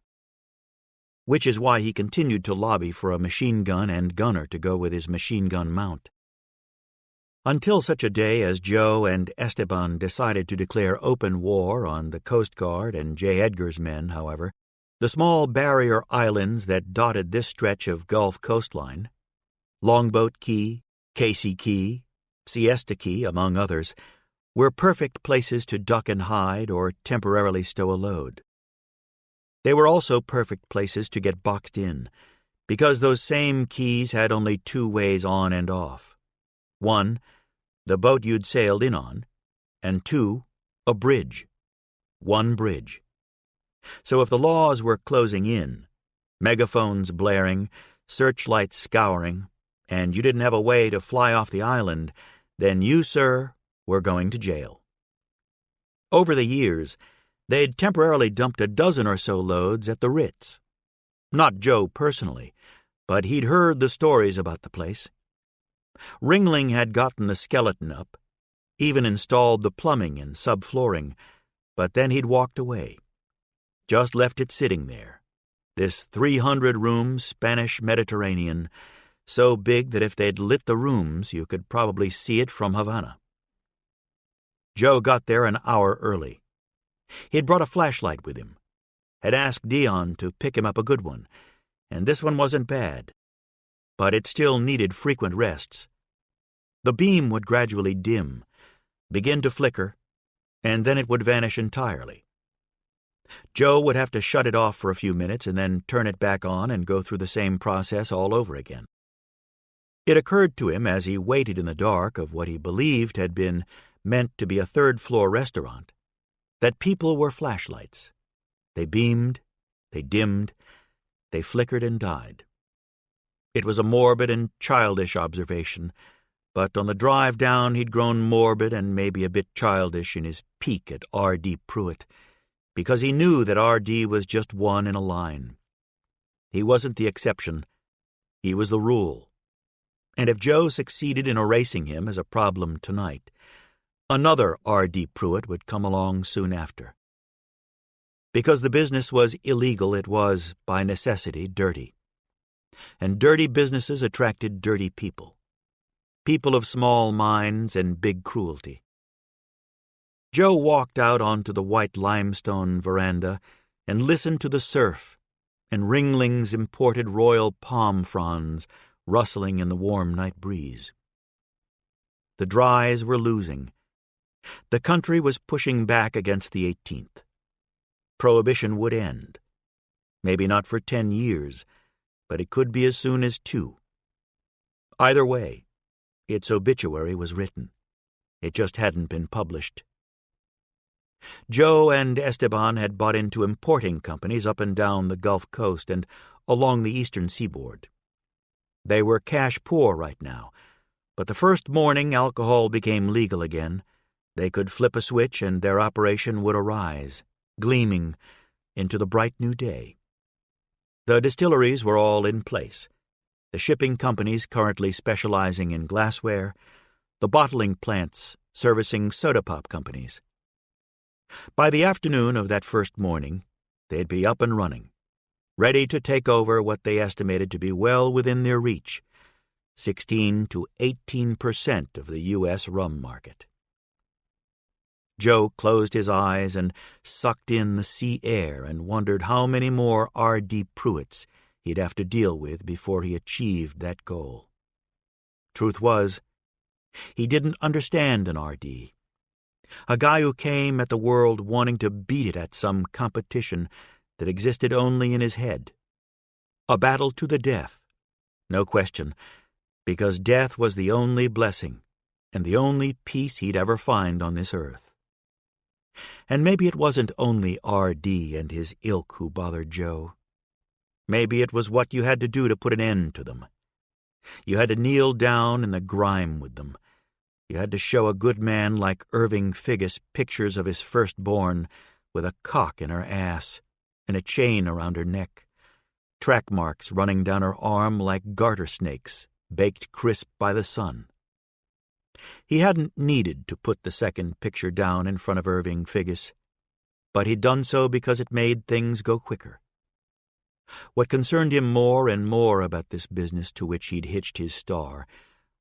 Which is why he continued to lobby for a machine gun and gunner to go with his machine gun mount. Until such a day as Joe and Esteban decided to declare open war on the Coast Guard and J. Edgar's men, however, the small barrier islands that dotted this stretch of Gulf coastline, Longboat Key, Casey Key, Siesta Key, among others, were perfect places to duck and hide or temporarily stow a load. They were also perfect places to get boxed in, because those same keys had only 2 ways on and off. 1, the boat you'd sailed in on, and 2, a bridge. 1 bridge. So if the laws were closing in, megaphones blaring, searchlights scouring, and you didn't have a way to fly off the island, then you, sir, were going to jail. Over the years, they'd temporarily dumped a dozen or so loads at the Ritz. Not Joe personally, but he'd heard the stories about the place. Ringling had gotten the skeleton up, even installed the plumbing and subflooring, but then he'd walked away. Just left it sitting there. This 300-room Spanish Mediterranean, so big that if they'd lit the rooms, you could probably see it from Havana. Joe got there an hour early. He'd brought a flashlight with him, had asked Dion to pick him up a good one, and this one wasn't bad, but it still needed frequent rests. The beam would gradually dim, begin to flicker, and then it would vanish entirely. Joe would have to shut it off for a few minutes and then turn it back on and go through the same process all over again. It occurred to him as he waited in the dark of what he believed had been meant to be a third-floor restaurant that people were flashlights. They beamed, they dimmed, they flickered and died. It was a morbid and childish observation, but on the drive down he'd grown morbid and maybe a bit childish in his pique at R.D. Pruitt, because he knew that R.D. was just one in a line. He wasn't the exception, he was the rule. And if Joe succeeded in erasing him as a problem tonight, another R.D. Pruitt would come along soon after. Because the business was illegal, it was, by necessity, dirty. And dirty businesses attracted dirty people. People of small minds and big cruelty. Joe walked out onto the white limestone veranda and listened to the surf and Ringling's imported royal palm fronds rustling in the warm night breeze. The dries were losing. The country was pushing back against the 18th. Prohibition would end. Maybe not for 10 years, but it could be as soon as 2. Either way, its obituary was written. It just hadn't been published. Joe and Esteban had bought into importing companies up and down the Gulf Coast and along the eastern seaboard. They were cash poor right now, but the first morning alcohol became legal again, they could flip a switch and their operation would arise, gleaming, into the bright new day. The distilleries were all in place, the shipping companies currently specializing in glassware, the bottling plants servicing soda pop companies. By the afternoon of that first morning, they'd be up and running, ready to take over what they estimated to be well within their reach, 16 to 18% of the U.S. rum market. Joe closed his eyes and sucked in the sea air and wondered how many more R.D. Pruitts he'd have to deal with before he achieved that goal. Truth was, he didn't understand an R.D., a guy who came at the world wanting to beat it at some competition that existed only in his head. A battle to the death, no question, because death was the only blessing and the only peace he'd ever find on this earth. And maybe it wasn't only R.D. and his ilk who bothered Joe. Maybe it was what you had to do to put an end to them. You had to kneel down in the grime with them. You had to show a good man like Irving Figgis pictures of his firstborn with a cock in her ass and a chain around her neck, track marks running down her arm like garter snakes, baked crisp by the sun. He hadn't needed to put the second picture down in front of Irving Figgis, but he'd done so because it made things go quicker. What concerned him more and more about this business to which he'd hitched his star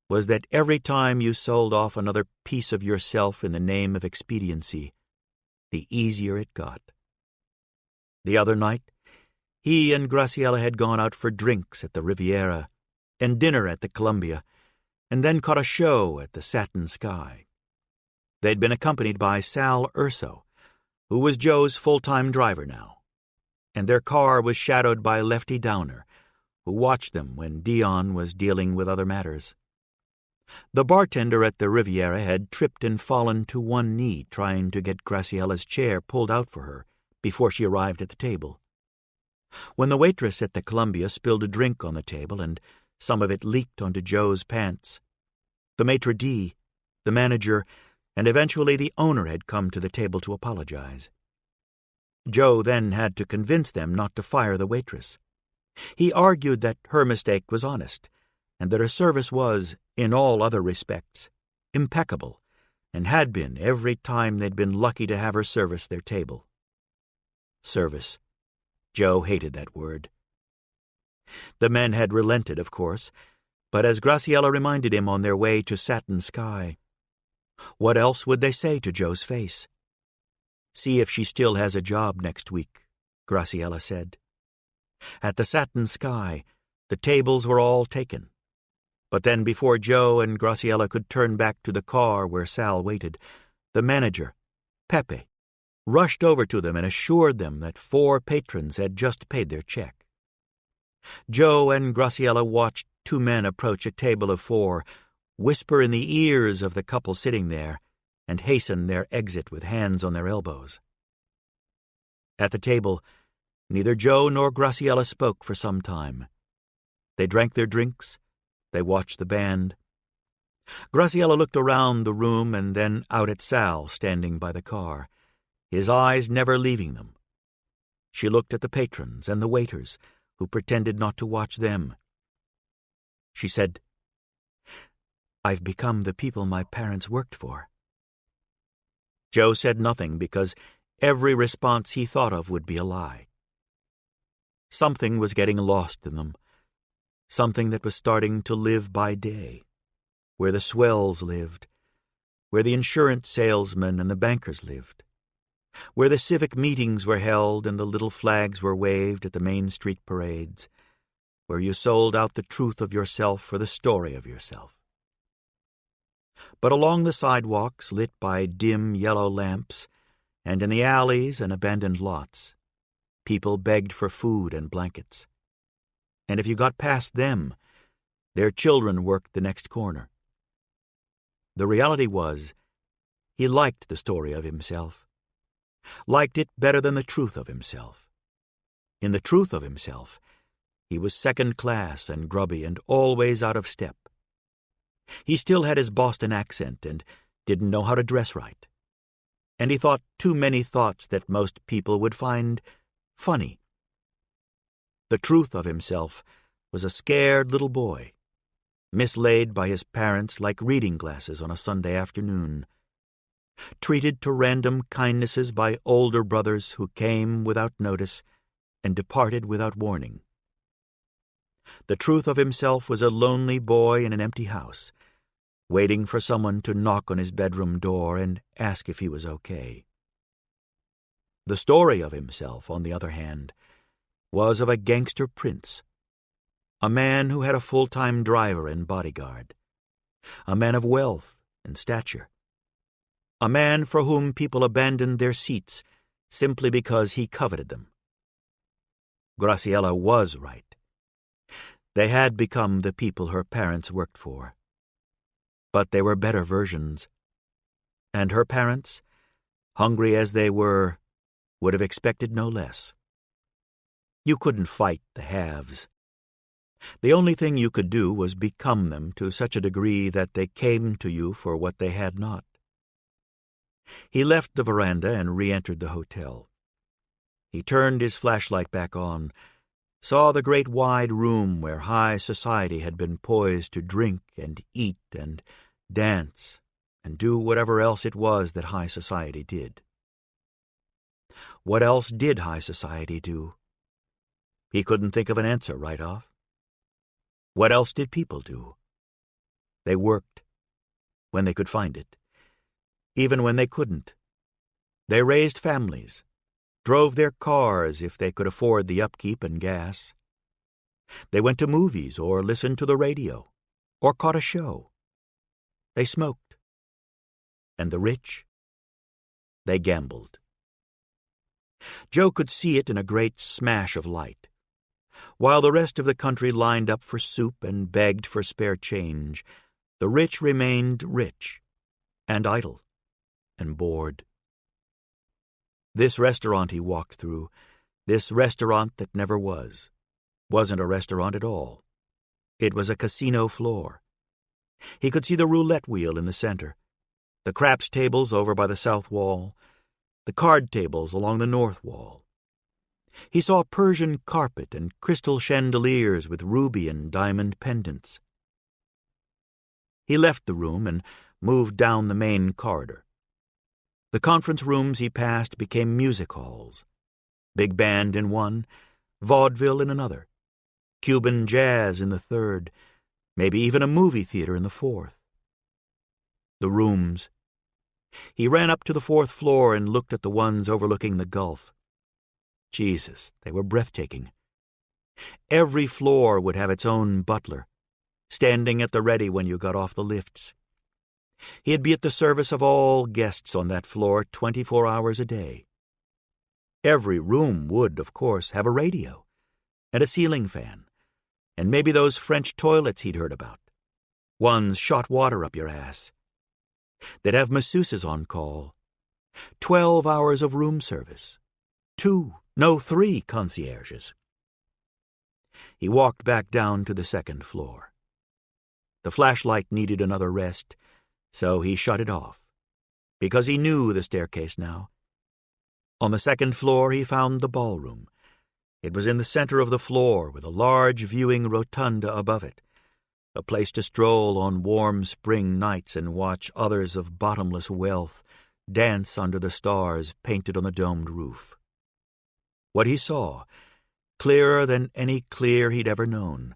was that every time you sold off another piece of yourself in the name of expediency, the easier it got. The other night, he and Graciela had gone out for drinks at the Riviera and dinner at the Columbia, and then caught a show at the Satin Sky. They'd been accompanied by Sal Urso, who was Joe's full-time driver now, and their car was shadowed by Lefty Downer, who watched them when Dion was dealing with other matters. The bartender at the Riviera had tripped and fallen to one knee trying to get Graciela's chair pulled out for her before she arrived at the table. When the waitress at the Columbia spilled a drink on the table and some of it leaked onto Joe's pants, the maitre d', the manager, and eventually the owner had come to the table to apologize. Joe then had to convince them not to fire the waitress. He argued that her mistake was honest, and that her service was, in all other respects, impeccable, and had been every time they'd been lucky to have her service their table. Service. Joe hated that word. The men had relented, of course, but as Graciela reminded him on their way to Satin Sky, what else would they say to Joe's face? See if she still has a job next week, Graciela said. At the Satin Sky, the tables were all taken. But then before Joe and Graciela could turn back to the car where Sal waited, the manager, Pepe, rushed over to them and assured them that 4 patrons had just paid their check. Joe and Graciela watched 2 men approach a table of 4, whisper in the ears of the couple sitting there, and hasten their exit with hands on their elbows. At the table, neither Joe nor Graciela spoke for some time. They drank their drinks. They watched the band. Graciela looked around the room and then out at Sal standing by the car, his eyes never leaving them. She looked at the patrons and the waiters, who pretended not to watch them. She said, "I've become the people my parents worked for." Joe said nothing because every response he thought of would be a lie. Something was getting lost in them, something that was starting to live by day, where the swells lived, where the insurance salesmen and the bankers lived, where the civic meetings were held and the little flags were waved at the Main Street parades, where you sold out the truth of yourself for the story of yourself. But along the sidewalks lit by dim yellow lamps, and in the alleys and abandoned lots, people begged for food and blankets. And if you got past them, their children worked the next corner. The reality was, he liked the story of himself, liked it better than the truth of himself. In the truth of himself, he was second class and grubby and always out of step. He still had his Boston accent and didn't know how to dress right. And he thought too many thoughts that most people would find funny. The truth of himself was a scared little boy, mislaid by his parents like reading glasses on a Sunday afternoon, treated to random kindnesses by older brothers who came without notice and departed without warning. The truth of himself was a lonely boy in an empty house, waiting for someone to knock on his bedroom door and ask if he was okay. The story of himself, on the other hand, was of a gangster prince, a man who had a full-time driver and bodyguard, a man of wealth and stature, a man for whom people abandoned their seats simply because he coveted them. Graciela was right. They had become the people her parents worked for. But they were better versions. And her parents, hungry as they were, would have expected no less. You couldn't fight the haves. The only thing you could do was become them to such a degree that they came to you for what they had not. He left the veranda and re-entered the hotel. He turned his flashlight back on, saw the great wide room where high society had been poised to drink and eat and dance and do whatever else it was that high society did. What else did high society do? He couldn't think of an answer right off. What else did people do? They worked, when they could find it, even when they couldn't. They raised families, drove their cars if they could afford the upkeep and gas. They went to movies or listened to the radio or caught a show. They smoked. And the rich? They gambled. Joe could see it in a great smash of light. While the rest of the country lined up for soup and begged for spare change, the rich remained rich and idle and bored. This restaurant he walked through, this restaurant that never was, wasn't a restaurant at all. It was a casino floor. He could see the roulette wheel in the center, the craps tables over by the south wall, the card tables along the north wall. He saw Persian carpet and crystal chandeliers with ruby and diamond pendants. He left the room and moved down the main corridor. The conference rooms he passed became music halls. Big band in one, vaudeville in another, Cuban jazz in the third, maybe even a movie theater in the fourth. The rooms. He ran up to the fourth floor and looked at the ones overlooking the Gulf. Jesus, they were breathtaking. Every floor would have its own butler, standing at the ready when you got off the lifts. He'd be at the service of all guests on that floor 24 hours a day. Every room would, of course, have a radio, and a ceiling fan, and maybe those French toilets he'd heard about. Ones shot water up your ass. They'd have masseuses on call. 12 hours of room service. 3 concierges. He walked back down to the second floor. The flashlight needed another rest, so he shut it off, because he knew the staircase now. On the second floor he found the ballroom. It was in the center of the floor with a large viewing rotunda above it, a place to stroll on warm spring nights and watch others of bottomless wealth dance under the stars painted on the domed roof. What he saw, clearer than any clear he'd ever known,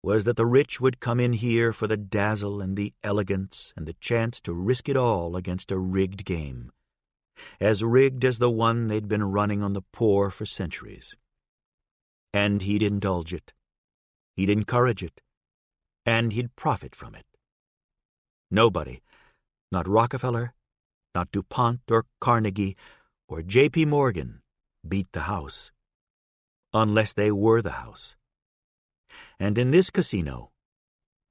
was that the rich would come in here for the dazzle and the elegance and the chance to risk it all against a rigged game, as rigged as the one they'd been running on the poor for centuries. And he'd indulge it. He'd encourage it. And he'd profit from it. Nobody, not Rockefeller, not DuPont or Carnegie or J.P. Morgan, beat the house. Unless they were the house. And in this casino,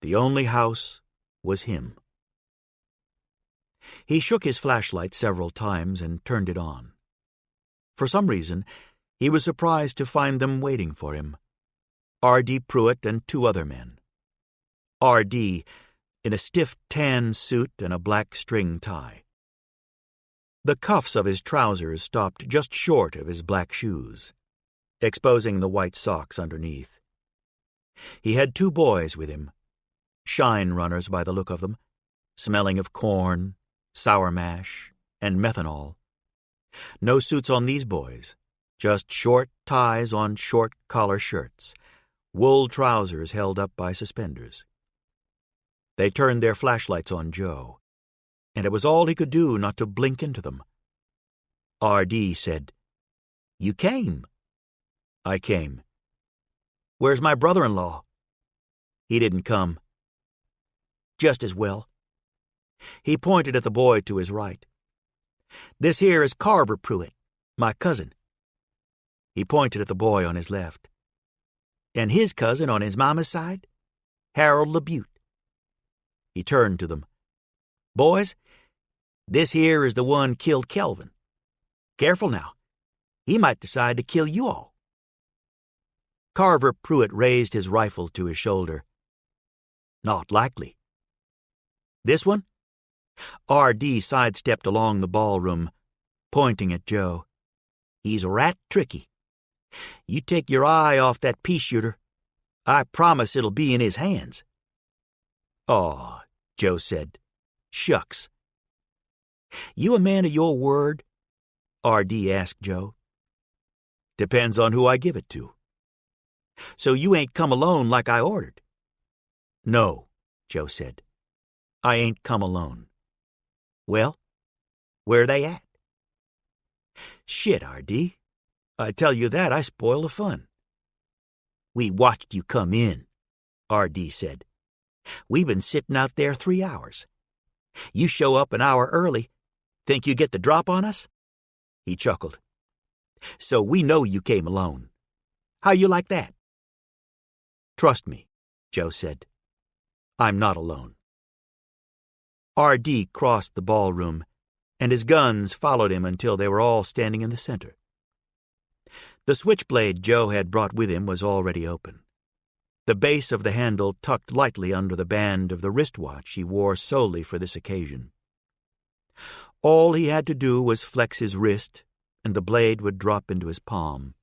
the only house was him. He shook his flashlight several times and turned it on. For some reason, he was surprised to find them waiting for him. R.D. Pruitt and 2 other men. R.D. in a stiff tan suit and a black string tie. The cuffs of his trousers stopped just short of his black shoes, exposing the white socks underneath. He had 2 boys with him, shine runners by the look of them, smelling of corn, sour mash, and methanol. No suits on these boys, just short ties on short collar shirts, wool trousers held up by suspenders. They turned their flashlights on Joe, and it was all he could do not to blink into them. R.D. said, "You came." "I came." "Where's my brother-in-law?" "He didn't come." "Just as well." He pointed at the boy to his right. "This here is Carver Pruitt, my cousin." He pointed at the boy on his left. "And his cousin on his mama's side, Harold LaBute." He turned to them. "Boys, this here is the one killed Kelvin. Careful now. He might decide to kill you all." Carver Pruitt raised his rifle to his shoulder. "Not likely." "This one?" R.D. sidestepped along the ballroom, pointing at Joe. "He's rat tricky. You take your eye off that pea shooter. I promise it'll be in his hands." "Aw," Joe said. "Shucks." "You a man of your word?" R.D. asked Joe. "Depends on who I give it to." "So you ain't come alone like I ordered?" "No," Joe said. "I ain't come alone." "Well, where they at?" "Shit, R.D. I tell you that, I spoil the fun." "We watched you come in," R.D. said. "We been sitting out there 3 hours. You show up an hour early. Think you get the drop on us?" He chuckled. "So we know you came alone. How you like that?" "Trust me," Joe said. "I'm not alone." R.D. crossed the ballroom, and his guns followed him until they were all standing in the center. The switchblade Joe had brought with him was already open, the base of the handle tucked lightly under the band of the wristwatch he wore solely for this occasion. All he had to do was flex his wrist, and the blade would drop into his palm.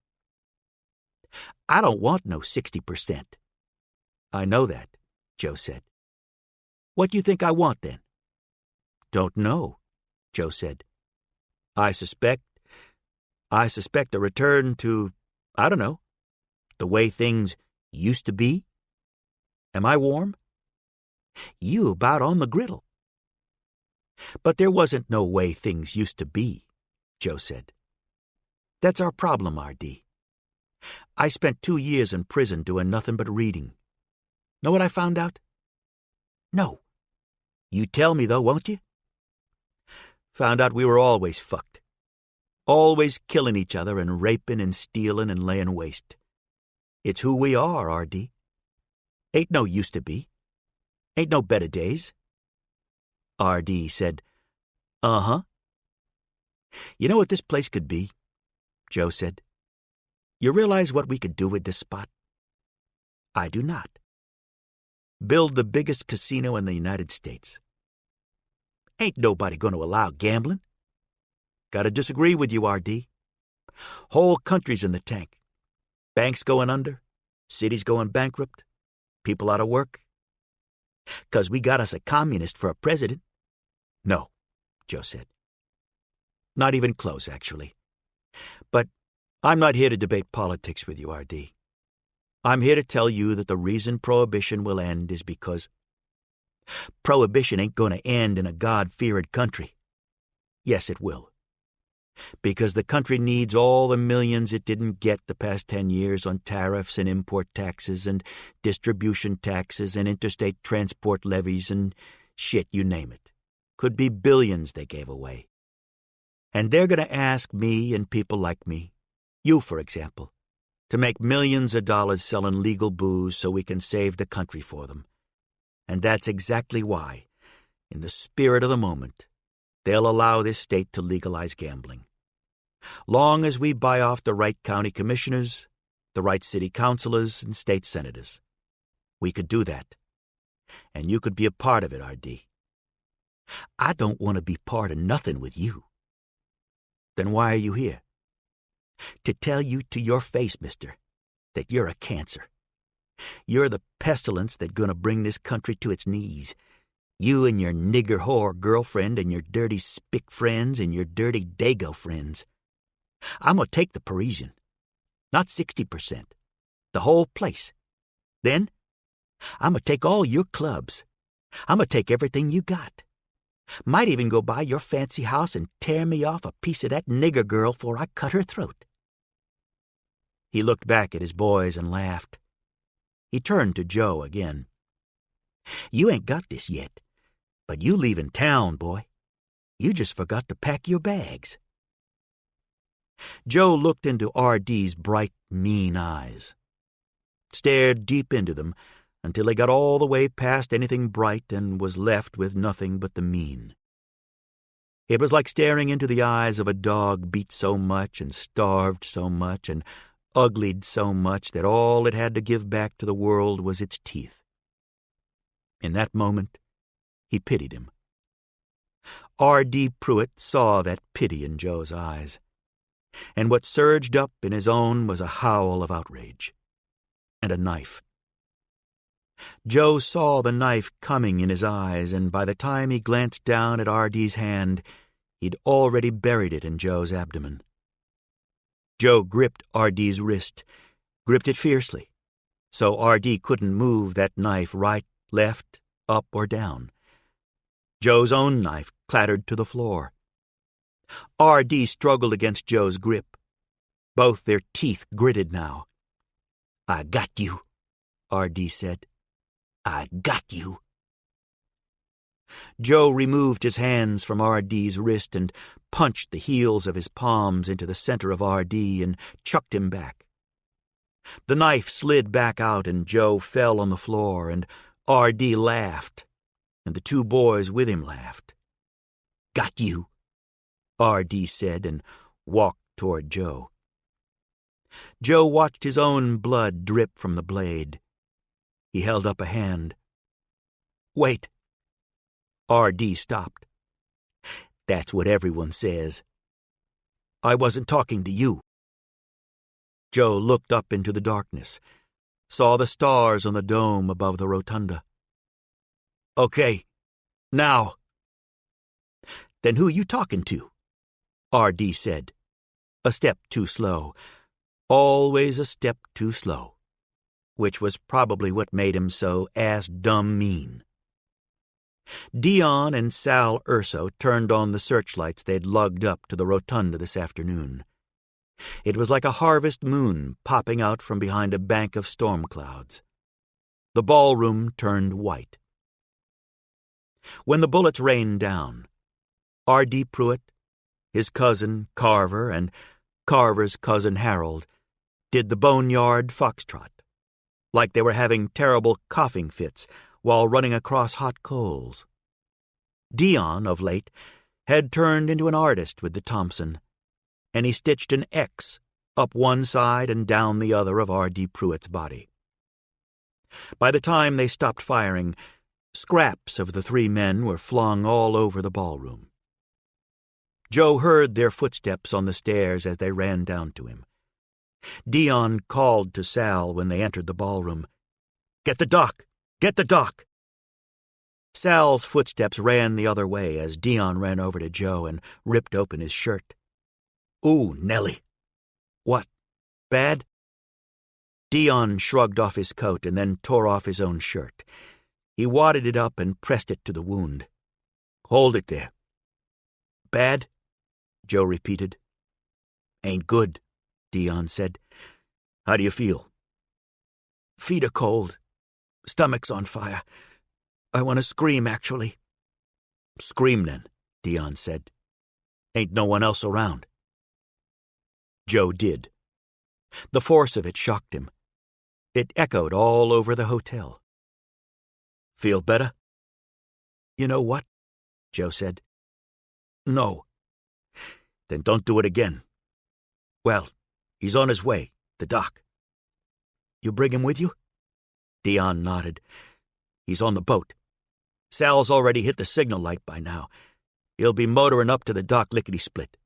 "I don't want no 60%. "I know that," Joe said. "What do you think I want, then?" "Don't know," Joe said. I suspect a return to, I don't know, the way things used to be. Am I warm?" "You about on the griddle." "But there wasn't no way things used to be," Joe said. "That's our problem, R.D. I spent 2 years in prison doing nothing but reading. Know what I found out?" "No. You tell me, though, won't you?" "Found out we were always fucked. Always killing each other and raping and stealing and laying waste. It's who we are, R.D. Ain't no used to be. Ain't no better days." R.D. said, "Uh-huh." "You know what this place could be?" Joe said. "You realize what we could do with this spot?" "I do not." "Build the biggest casino in the United States." "Ain't nobody going to allow gambling." "Gotta disagree with you, R.D. Whole countries in the tank. Banks going under, cities going bankrupt, people out of work. 'Cause we got us a communist for a president." "No," Joe said. "Not even close, actually. But I'm not here to debate politics with you, R.D. I'm here to tell you that the reason Prohibition will end is because Prohibition ain't going to end in a God-fearing country. Yes, it will. Because the country needs all the millions it didn't get the past 10 years on tariffs and import taxes and distribution taxes and interstate transport levies and shit, you name it. Could be billions they gave away. And they're going to ask me and people like me, you for example, to make millions of dollars selling legal booze so we can save the country for them. And that's exactly why, in the spirit of the moment, they'll allow this state to legalize gambling. Long as we buy off the right county commissioners, the right city councilors, and state senators. We could do that. And you could be a part of it, R.D. I don't want to be part of nothing with you. Then why are you here? To tell you to your face, mister, that you're a cancer. You're the pestilence that's going to bring this country to its knees. You and your nigger whore girlfriend and your dirty spick friends and your dirty dago friends. I'm going to take the Parisian. Not 60%. The whole place. Then, I'm going to take all your clubs. I'm going to take everything you got. Might even go by your fancy house and tear me off a piece of that nigger girl before I cut her throat. He looked back at his boys and laughed. He turned to Joe again. You ain't got this yet, but you leaving town, boy. You just forgot to pack your bags. Joe looked into R.D.'s bright, mean eyes, stared deep into them until he got all the way past anything bright and was left with nothing but the mean. It was like staring into the eyes of a dog beat so much and starved so much and uglied so much that all it had to give back to the world was its teeth. In that moment, he pitied him. R.D. Pruitt saw that pity in Joe's eyes, and what surged up in his own was a howl of outrage, and a knife. Joe saw the knife coming in his eyes, and by the time he glanced down at R.D.'s hand, he'd already buried it in Joe's abdomen. Joe gripped R.D.'s wrist, gripped it fiercely, so R.D. couldn't move that knife right, left, up, or down. Joe's own knife clattered to the floor. R.D. struggled against Joe's grip. Both their teeth gritted now. I got you, R.D. said. I got you. Joe removed his hands from R.D.'s wrist and punched the heels of his palms into the center of R.D. and chucked him back. The knife slid back out and Joe fell on the floor, and R.D. laughed, and the two boys with him laughed. Got you, R.D. said, and walked toward Joe. Joe watched his own blood drip from the blade. He held up a hand. Wait. R.D. stopped. That's what everyone says. I wasn't talking to you. Joe looked up into the darkness, saw the stars on the dome above the rotunda. Okay, now. Then who you talking to? R.D. said. A step too slow. Always a step too slow. Which was probably what made him so ass-dumb mean. Dion and Sal Urso turned on the searchlights they'd lugged up to the rotunda this afternoon. It was like a harvest moon popping out from behind a bank of storm clouds. The ballroom turned white. When the bullets rained down, R.D. Pruitt, his cousin Carver, and Carver's cousin Harold did the boneyard foxtrot, like they were having terrible coughing fits while running across hot coals. Dion, of late, had turned into an artist with the Thompson, and he stitched an X up one side and down the other of R.D. Pruitt's body. By the time they stopped firing, scraps of the three men were flung all over the ballroom. Joe heard their footsteps on the stairs as they ran down to him. Dion called to Sal when they entered the ballroom. "Get the doc! Get the doc!" Sal's footsteps ran the other way as Dion ran over to Joe and ripped open his shirt. "Ooh, Nellie." "What? Bad?" Dion shrugged off his coat and then tore off his own shirt. He wadded it up and pressed it to the wound. "Hold it there." "Bad?" Joe repeated. "Ain't good," Dion said. "How do you feel?" "Feet are cold. Stomach's on fire. I want to scream, actually." "Scream, then," Dion said. "Ain't no one else around." Joe did. The force of it shocked him. It echoed all over the hotel. "Feel better?" "You know what?" Joe said. "No." "Then don't do it again." "Well, he's on his way, the doc." "You bring him with you?" Dion nodded. "He's on the boat. Sal's already hit the signal light by now. He'll be motoring up to the dock lickety-split."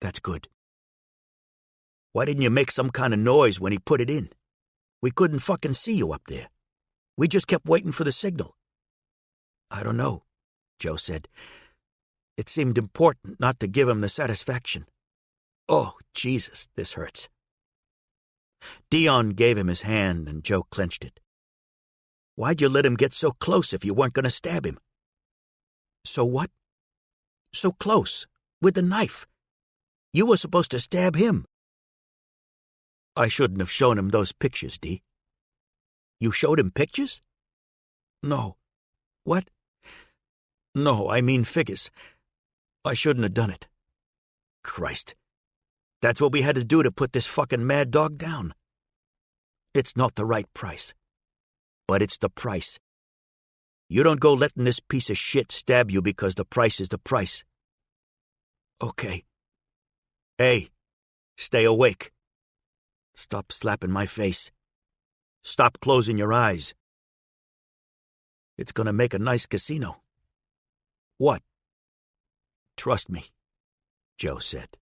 "That's good." "Why didn't you make some kind of noise when he put it in? We couldn't fucking see you up there. We just kept waiting for the signal." "I don't know," Joe said. "It seemed important not to give him the satisfaction. Oh, Jesus, this hurts." Dion gave him his hand and Joe clenched it. "Why'd you let him get so close if you weren't going to stab him?" "So what?" "So close, with the knife. You were supposed to stab him." "I shouldn't have shown him those pictures, Dee." "You showed him pictures?" "No." "What?" "No, I mean figures. I shouldn't have done it." "Christ. That's what we had to do to put this fucking mad dog down." "It's not the right price. But it's the price. You don't go letting this piece of shit stab you because the price is the price." "Okay." "Hey, stay awake. Stop slapping my face. Stop closing your eyes. It's gonna make a nice casino." "What?" "Trust me," Joe said.